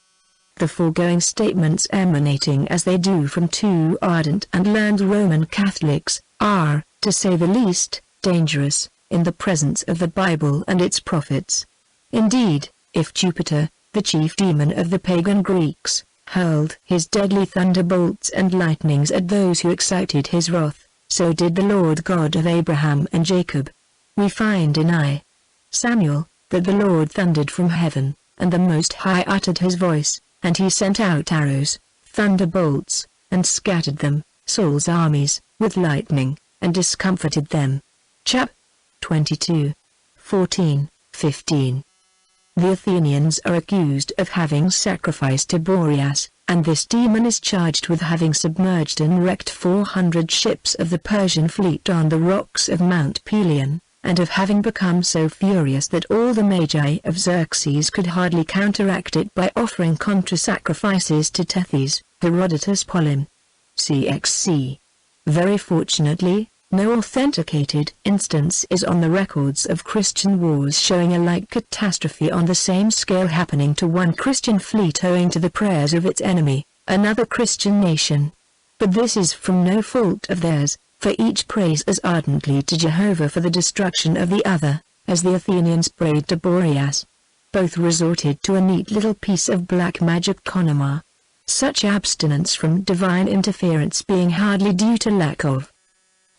The foregoing statements, emanating as they do from two ardent and learned Roman Catholics, are, to say the least, dangerous, in the presence of the Bible and its prophets. Indeed, if Jupiter, the chief demon of the pagan Greeks, hurled his deadly thunderbolts and lightnings at those who excited his wrath, so did the Lord God of Abraham and Jacob. We find in I. Samuel, that the Lord thundered from heaven, and the Most High uttered his voice, and he sent out arrows, thunderbolts, and scattered them, Saul's armies, with lightning, and discomfited them. Chap. 22. 14, 15. The Athenians are accused of having sacrificed to Boreas, and this demon is charged with having submerged and wrecked 400 ships of the Persian fleet on the rocks of Mount Pelion, and of having become so furious that all the magi of Xerxes could hardly counteract it by offering contra-sacrifices to Tethys, Herodotus Polim. CXC. Very fortunately, no authenticated instance is on the records of Christian wars showing a like catastrophe on the same scale happening to one Christian fleet owing to the prayers of its enemy, another Christian nation. But this is from no fault of theirs, for each prays as ardently to Jehovah for the destruction of the other, as the Athenians prayed to Boreas. Both resorted to a neat little piece of black magic konoma. Such abstinence from divine interference being hardly due to lack of.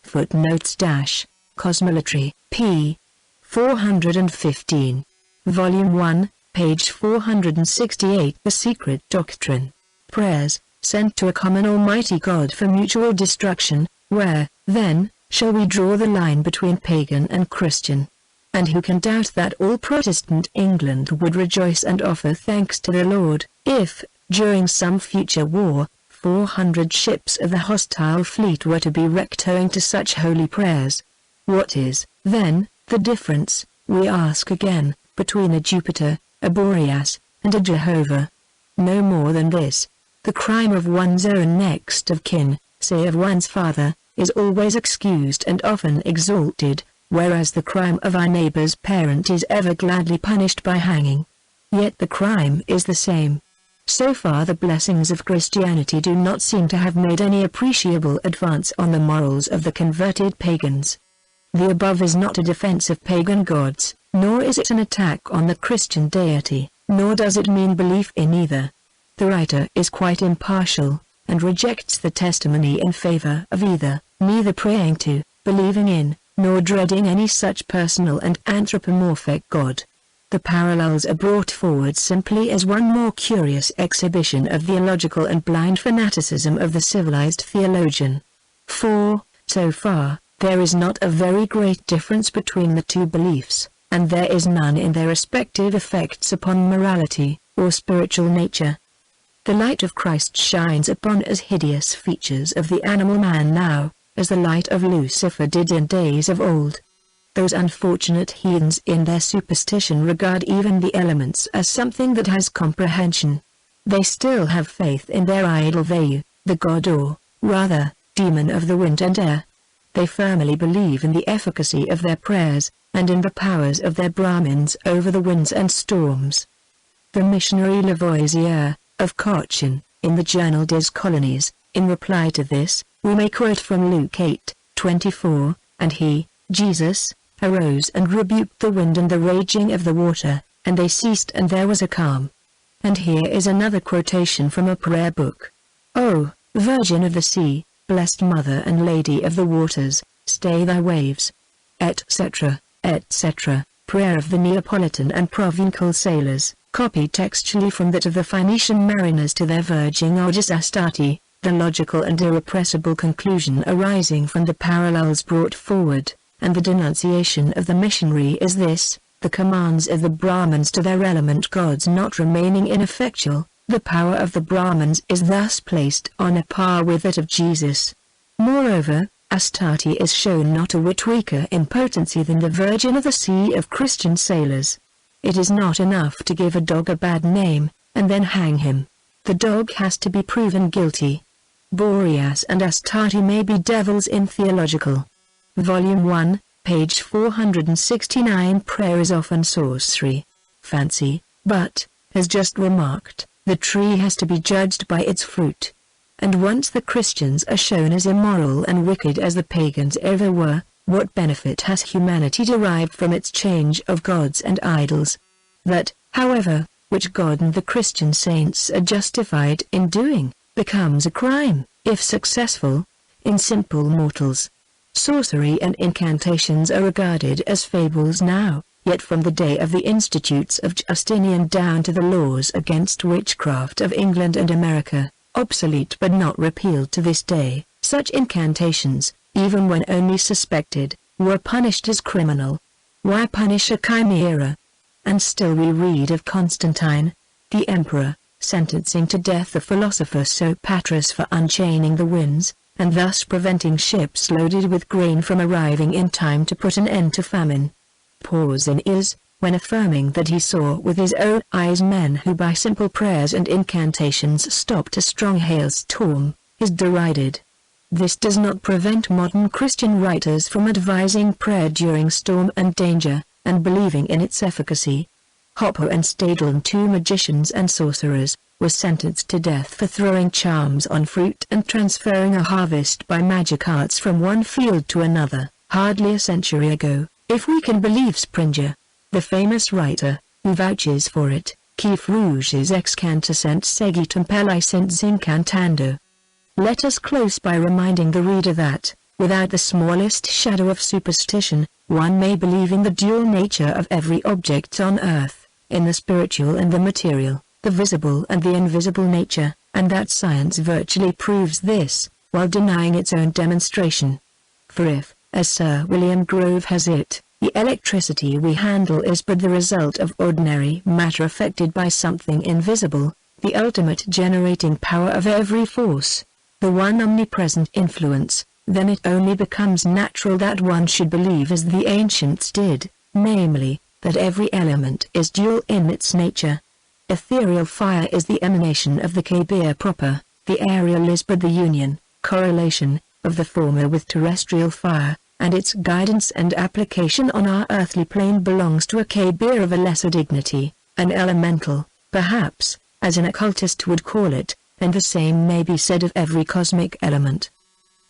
Footnotes - Cosmolatry, p. 415. Volume 1, page 468. The Secret Doctrine. Prayers, sent to a common Almighty God for mutual destruction. Where, then, shall we draw the line between pagan and Christian? And who can doubt that all Protestant England would rejoice and offer thanks to the Lord, if, during some future war, 400 ships of the hostile fleet were to be wrecked owing to such holy prayers? What is, then, the difference, we ask again, between a Jupiter, a Boreas, and a Jehovah? No more than this: the crime of one's own next of kin, say of one's father, is always excused and often exalted, whereas the crime of our neighbor's parent is ever gladly punished by hanging. Yet the crime is the same. So far the blessings of Christianity do not seem to have made any appreciable advance on the morals of the converted pagans. The above is not a defense of pagan gods, nor is it an attack on the Christian deity, nor does it mean belief in either. The writer is quite impartial, and rejects the testimony in favor of either, neither praying to, believing in, nor dreading any such personal and anthropomorphic God. The parallels are brought forward simply as one more curious exhibition of the illogical and blind fanaticism of the civilized theologian. For, so far, there is not a very great difference between the two beliefs, and there is none in their respective effects upon morality, or spiritual nature. The light of Christ shines upon as hideous features of the animal man now, as the light of Lucifer did in days of old. Those unfortunate heathens in their superstition regard even the elements as something that has comprehension. They still have faith in their idol Vayu, the god or, rather, demon of the wind and air. They firmly believe in the efficacy of their prayers, and in the powers of their Brahmins over the winds and storms. The missionary Lavoisier, of Cochin, in the Journal des Colonies, in reply to this, we may quote from Luke 8:24, and he, Jesus, arose and rebuked the wind and the raging of the water, and they ceased and there was a calm. And here is another quotation from a prayer book. O, Virgin of the Sea, blessed Mother and Lady of the Waters, stay thy waves, etc., etc. Prayer of the Neapolitan and Provençal sailors, copied textually from that of the Phoenician mariners to their Virgin Aegis Astarte, the logical and irrepressible conclusion arising from the parallels brought forward, and the denunciation of the missionary is this: the commands of the Brahmins to their element gods not remaining ineffectual, the power of the Brahmins is thus placed on a par with that of Jesus. Moreover, Astarte is shown not a whit weaker in potency than the Virgin of the Sea of Christian sailors. It is not enough to give a dog a bad name, and then hang him. The dog has to be proven guilty. Boreas and Astarte may be devils in theological. Volume 1, page 469. Prayer is often sorcery. Fancy, but, as just remarked, the tree has to be judged by its fruit. And once the Christians are shown as immoral and wicked as the pagans ever were, what benefit has humanity derived from its change of gods and idols? That, however, which God and the Christian saints are justified in doing, becomes a crime, if successful, in simple mortals. Sorcery and incantations are regarded as fables now, yet from the day of the Institutes of Justinian down to the laws against witchcraft of England and America, obsolete but not repealed to this day, such incantations, even when only suspected, were punished as criminal. Why punish a chimera? And still we read of Constantine, the emperor, sentencing to death the philosopher Sopatrus for unchaining the winds, and thus preventing ships loaded with grain from arriving in time to put an end to famine. Pausin is, when affirming that he saw with his own eyes men who by simple prayers and incantations stopped a strong hailstorm, is derided. This does not prevent modern Christian writers from advising prayer during storm and danger, and believing in its efficacy. Hopper and Stadeln, two magicians and sorcerers, were sentenced to death for throwing charms on fruit and transferring a harvest by magic arts from one field to another, hardly a century ago, if we can believe Springer, the famous writer, who vouches for it. Quif rouges ex cantasent segitum pellicent incantando. Let us close by reminding the reader that, without the smallest shadow of superstition, one may believe in the dual nature of every object on earth, in the spiritual and the material, the visible and the invisible nature, and that science virtually proves this, while denying its own demonstration. For if, as Sir William Grove has it, the electricity we handle is but the result of ordinary matter affected by something invisible, the ultimate generating power of every force, the one omnipresent influence, then it only becomes natural that one should believe as the ancients did, namely, that every element is dual in its nature. Ethereal fire is the emanation of the Kabir proper, the aerial is but the union, correlation, of the former with terrestrial fire, and its guidance and application on our earthly plane belongs to a Kabir of a lesser dignity, an elemental, perhaps, as an occultist would call it, and the same may be said of every cosmic element.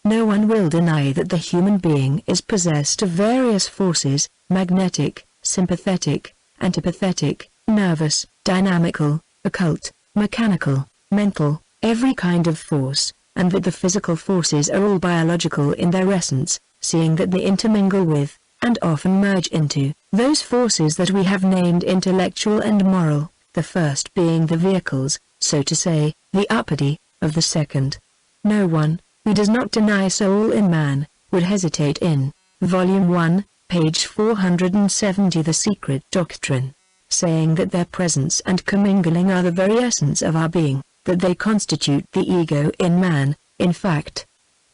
No one will deny that the human being is possessed of various forces, magnetic, sympathetic, antipathetic, nervous, dynamical, occult, mechanical, mental, every kind of force, and that the physical forces are all biological in their essence, seeing that they intermingle with, and often merge into, those forces that we have named intellectual and moral, the first being the vehicles, so to say, the uppity, of the second. No one, who does not deny soul in man, would hesitate in, Volume 1, page 470 The Secret Doctrine, saying that their presence and commingling are the very essence of our being, that they constitute the ego in man. In fact,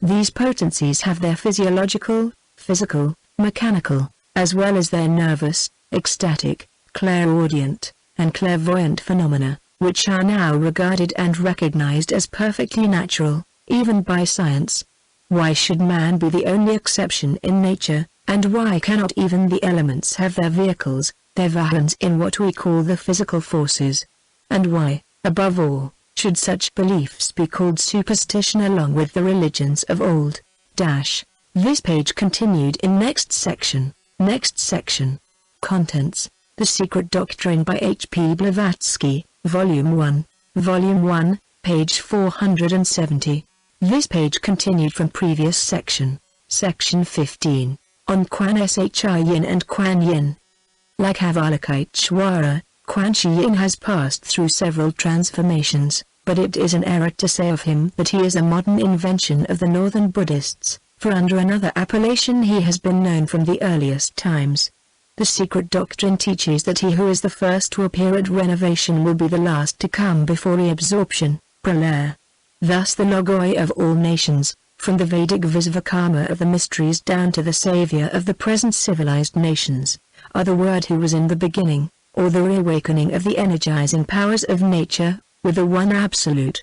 these potencies have their physiological, physical, mechanical, as well as their nervous, ecstatic, clairaudient, and clairvoyant phenomena, which are now regarded and recognized as perfectly natural, even by science. Why should man be the only exception in nature, and why cannot even the elements have their vehicles, their vahans in what we call the physical forces? And why, above all, should such beliefs be called superstition along with the religions of old? This page continued in next section. Contents: The Secret Doctrine by H.P. Blavatsky, Volume 1, page 470. This page continued from previous section. Section 15, on Quan Shi Yin and Quan Yin. Like Avalokiteshvara, Quan Shi Yin has passed through several transformations, but it is an error to say of him that he is a modern invention of the northern Buddhists, for under another appellation he has been known from the earliest times. The Secret Doctrine teaches that he who is the first to appear at renovation will be the last to come before reabsorption, pralaya. Thus the Logoi of all nations, from the Vedic Visvakarma of the mysteries down to the savior of the present civilized nations, are the Word who was in the beginning, or the reawakening of the energizing powers of nature, with the One Absolute.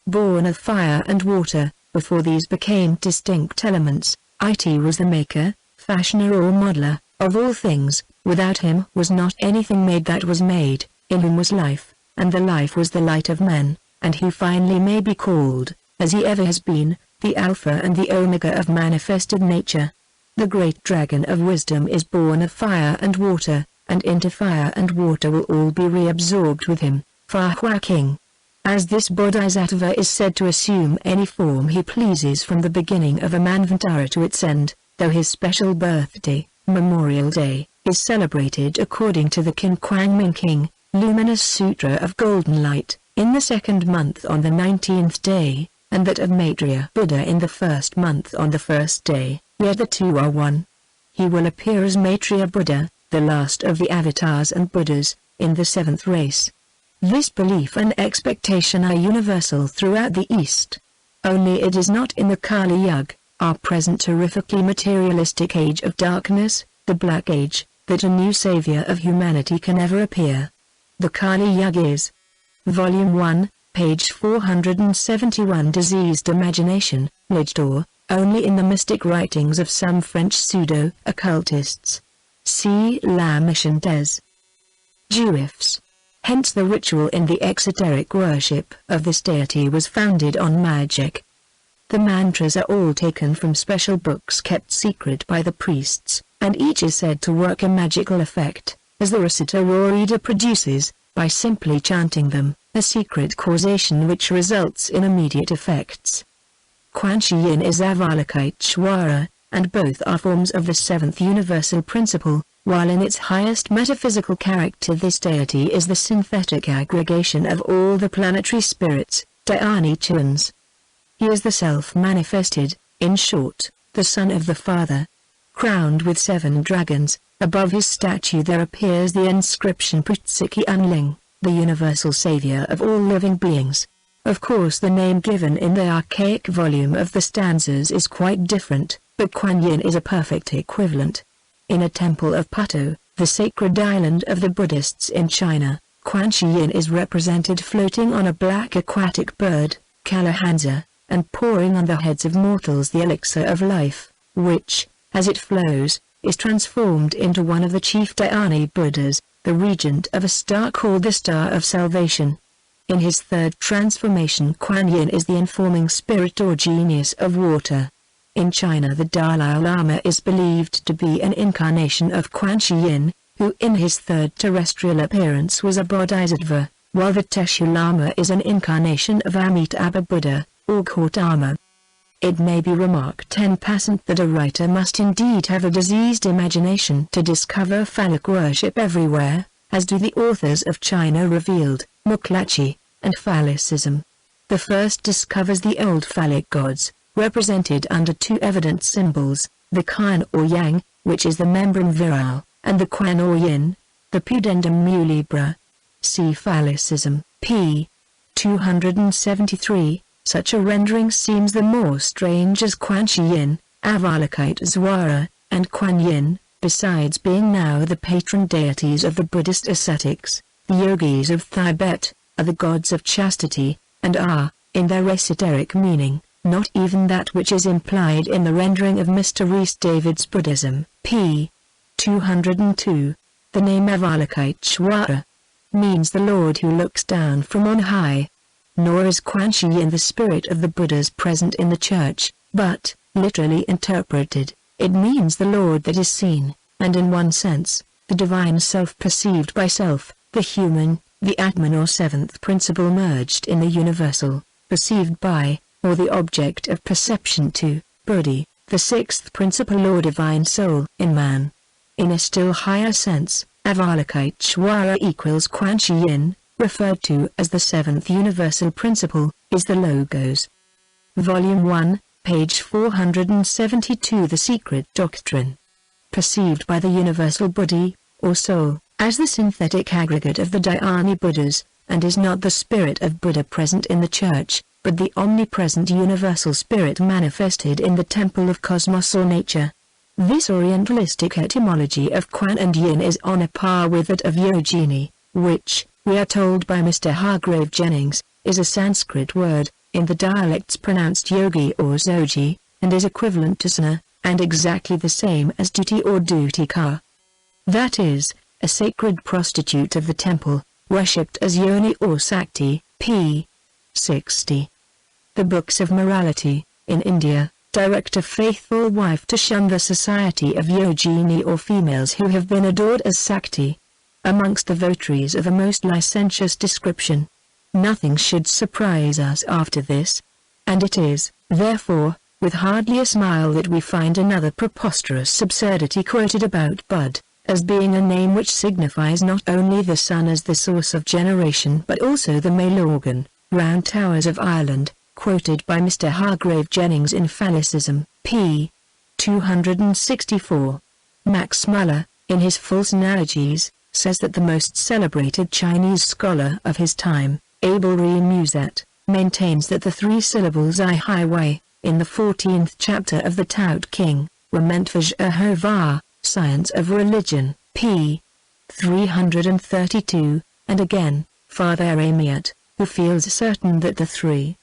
born of fire and water. Before these became distinct elements, it was the maker, fashioner or modeler, of all things. Without him was not anything made that was made, in whom was life, and the life was the light of men, and he finally may be called, as he ever has been, the Alpha and the Omega of manifested nature. The great dragon of wisdom is born of fire and water, and into fire and water will all be reabsorbed with him, Fa Hua King. As this Bodhisattva is said to assume any form he pleases from the beginning of a manvantara to its end, though his special birthday, Memorial Day, is celebrated according to the Kin Kwang Ming King, Luminous Sutra of Golden Light, in the second month on the 19th day, and that of Maitreya Buddha in the first month on the first day, yet the two are one. He will appear as Maitreya Buddha, the last of the avatars and Buddhas, in the seventh race. This belief and expectation are universal throughout the East. Only it is not in the Kali Yuga, our present terrifically materialistic age of darkness, the Black Age, that a new savior of humanity can ever appear. The Kali Yuga is. Volume 1, page 471. Diseased imagination, lived only in the mystic writings of some French pseudo-occultists. See La Mission des Juifs. Hence the ritual in the exoteric worship of this deity was founded on magic. The mantras are all taken from special books kept secret by the priests, and each is said to work a magical effect, as the reciter or reader produces, by simply chanting them, a secret causation which results in immediate effects. Quan Shi Yin is Avalokiteshvara, and both are forms of the seventh universal principle, while in its highest metaphysical character this deity is the synthetic aggregation of all the planetary spirits, Dhyani Chans. He is the self-manifested, in short, the Son of the Father. Crowned with 7 dragons, above his statue there appears the inscription Putsiki Unling, the universal savior of all living beings. Of course the name given in the archaic volume of the stanzas is quite different, but Kuan Yin is a perfect equivalent. In a temple of Pato, the sacred island of the Buddhists in China, Quan Shi Yin is represented floating on a black aquatic bird, Kalahansa, and pouring on the heads of mortals the elixir of life, which, as it flows, is transformed into one of the chief Dhyani Buddhas, the regent of a star called the Star of Salvation. In his third transformation Kuan Yin is the informing spirit or genius of water. In China the Dalai Lama is believed to be an incarnation of Quan Shi Yin, who in his third terrestrial appearance was a bodhisattva, while the Teshu Lama is an incarnation of Amitabha Buddha, or Gautama. It may be remarked en passant that a writer must indeed have a diseased imagination to discover phallic worship everywhere, as do the authors of China Revealed, Muklachi, and Phallicism. The first discovers the old phallic gods, represented under 2 evident symbols, the Qian or Yang, which is the membrane virile, and the Quan or Yin, the pudendum mulibra. See Phallicism, p. 273. Such a rendering seems the more strange as Quan Shi Yin, Avalokiteshvara, and Kuan Yin, besides being now the patron deities of the Buddhist ascetics, the yogis of Tibet, are the gods of chastity, and are, in their esoteric meaning, not even that which is implied in the rendering of Mr. Rhys David's Buddhism, p. 202. The name Avalokiteshvara means the Lord who looks down from on high. Nor is Quan Shi Yin the spirit of the Buddhas present in the church, but, literally interpreted, it means the Lord that is seen, and in one sense, the divine self perceived by self, the human, the Atman or seventh principle merged in the universal, perceived by, or the object of perception to, Buddhi, the sixth principle or divine soul in man. In a still higher sense, Avalokiteshvara equals Quan Shi Yin, referred to as the seventh universal principle, is the Logos. Volume 1, page 472. The Secret Doctrine. Perceived by the universal Buddhi, or soul, as the synthetic aggregate of the Dhyani Buddhas, and is not the spirit of Buddha present in the church, but the omnipresent universal spirit manifested in the temple of cosmos or nature. This Orientalistic etymology of Quan and Yin is on a par with that of Yogini, which, we are told by Mr. Hargrave Jennings, is a Sanskrit word, in the dialects pronounced yogi or zoji, and is equivalent to sana, and exactly the same as duty or dutika. That is, a sacred prostitute of the temple, worshipped as yoni or sakti, p. 60. The books of morality, in India, direct a faithful wife to shun the society of yogini or females who have been adored as sakti. Amongst the votaries of a most licentious description. Nothing should surprise us after this. And it is, therefore, with hardly a smile that we find another preposterous absurdity quoted about Bud, as being a name which signifies not only the sun as the source of generation but also the male organ, round towers of Ireland, quoted by Mr. Hargrave Jennings in Phallicism, p. 264. Max Muller, in his False Analogies, says that the most celebrated Chinese scholar of his time, Abel Musat, maintains that the three syllables I highway, in the 14th chapter of the Tao Te Ching, were meant for Jehovah, Science of Religion, p. 332, and again, Father Amiot, who feels certain that the three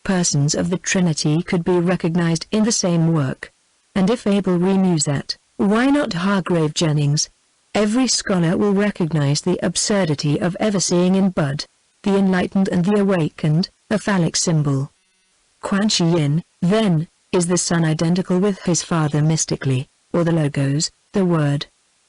persons of the Trinity could be recognized in the same work. And if Abel Musat, why not Hargrave Jennings? Every scholar will recognize the absurdity of ever seeing in Bud, the enlightened and the awakened, a phallic symbol. Quan Shi Yin, then, is the son identical with his father mystically, or the Logos, the Word.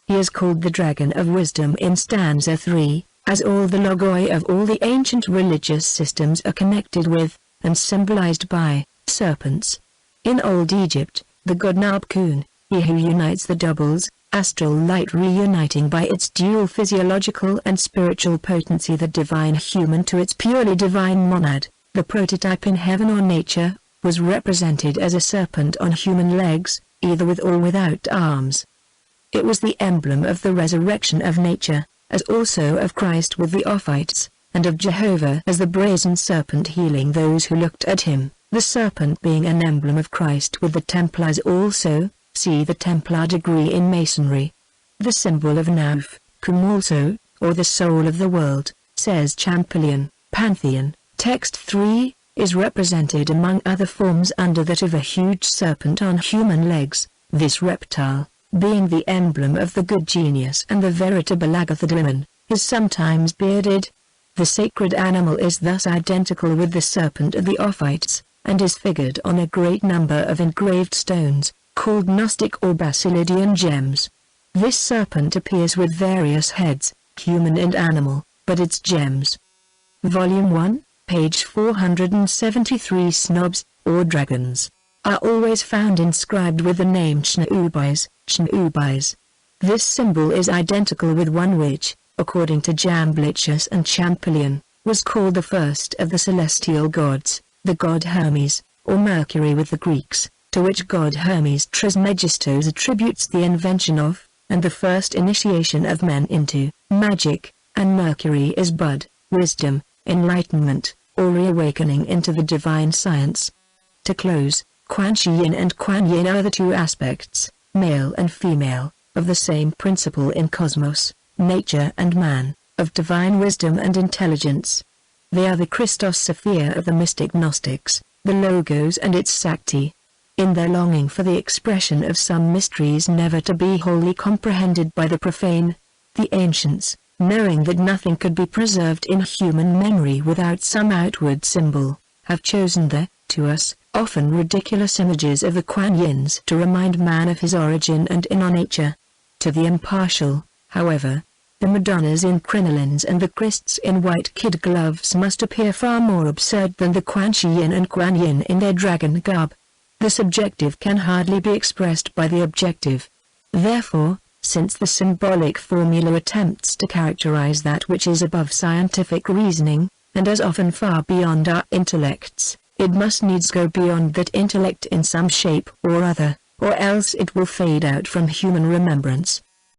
He is called the Dragon of Wisdom in stanza 3, as all the logoi of all the ancient religious systems are connected with, and symbolized by, serpents. In Old Egypt, the god Nabkun, he who unites the doubles, astral light reuniting by its dual physiological and spiritual potency the divine human to its purely divine monad, the prototype in heaven or nature, was represented as a serpent on human legs, either with or without arms. It was the emblem of the resurrection of nature, as also of Christ with the Ophites, and of Jehovah as the brazen serpent healing those who looked at him, the serpent being an emblem of Christ with the Templars also. See the Templar degree in Masonry. The symbol of Nauf, cum also, or the soul of the world, says Champollion, Pantheon, text 3, is represented among other forms under that of a huge serpent on human legs, this reptile, being the emblem of the good genius and the veritable Agathodemon, is sometimes bearded. The sacred animal is thus identical with the serpent of the Ophites, and is figured on a great number of engraved stones, called Gnostic or Basilidian gems. This serpent appears with various heads, human and animal, but its gems. Volume 1, page 473. Snobs, or dragons, are always found inscribed with the name Chnubis. This symbol is identical with one which, according to Jamblichus and Champollion, was called the first of the celestial gods, the god Hermes, or Mercury with the Greeks, to which god Hermes Trismegistos attributes the invention of, and the first initiation of men into, magic, and Mercury is Bud, wisdom, enlightenment, or reawakening into the divine science. To close, Quan Shi Yin and Quan Yin are the two aspects, male and female, of the same principle in cosmos, nature and man, of divine wisdom and intelligence. They are the Christos Sophia of the mystic Gnostics, the Logos and its Sakti. In their longing for the expression of some mysteries never to be wholly comprehended by the profane, the ancients, knowing that nothing could be preserved in human memory without some outward symbol, have chosen the, to us, often ridiculous images of the Quan Yins to remind man of his origin and inner nature. To the impartial, however, the Madonnas in crinolines and the Christs in white kid gloves must appear far more absurd than the Quan Shi Yin and Quan Yin in their dragon garb. The subjective can hardly be expressed by the objective. Therefore, since the symbolic formula attempts to characterize that which is above scientific reasoning, and as often far beyond our intellects, it must needs go beyond that intellect in some shape or other, or else it will fade out from human remembrance.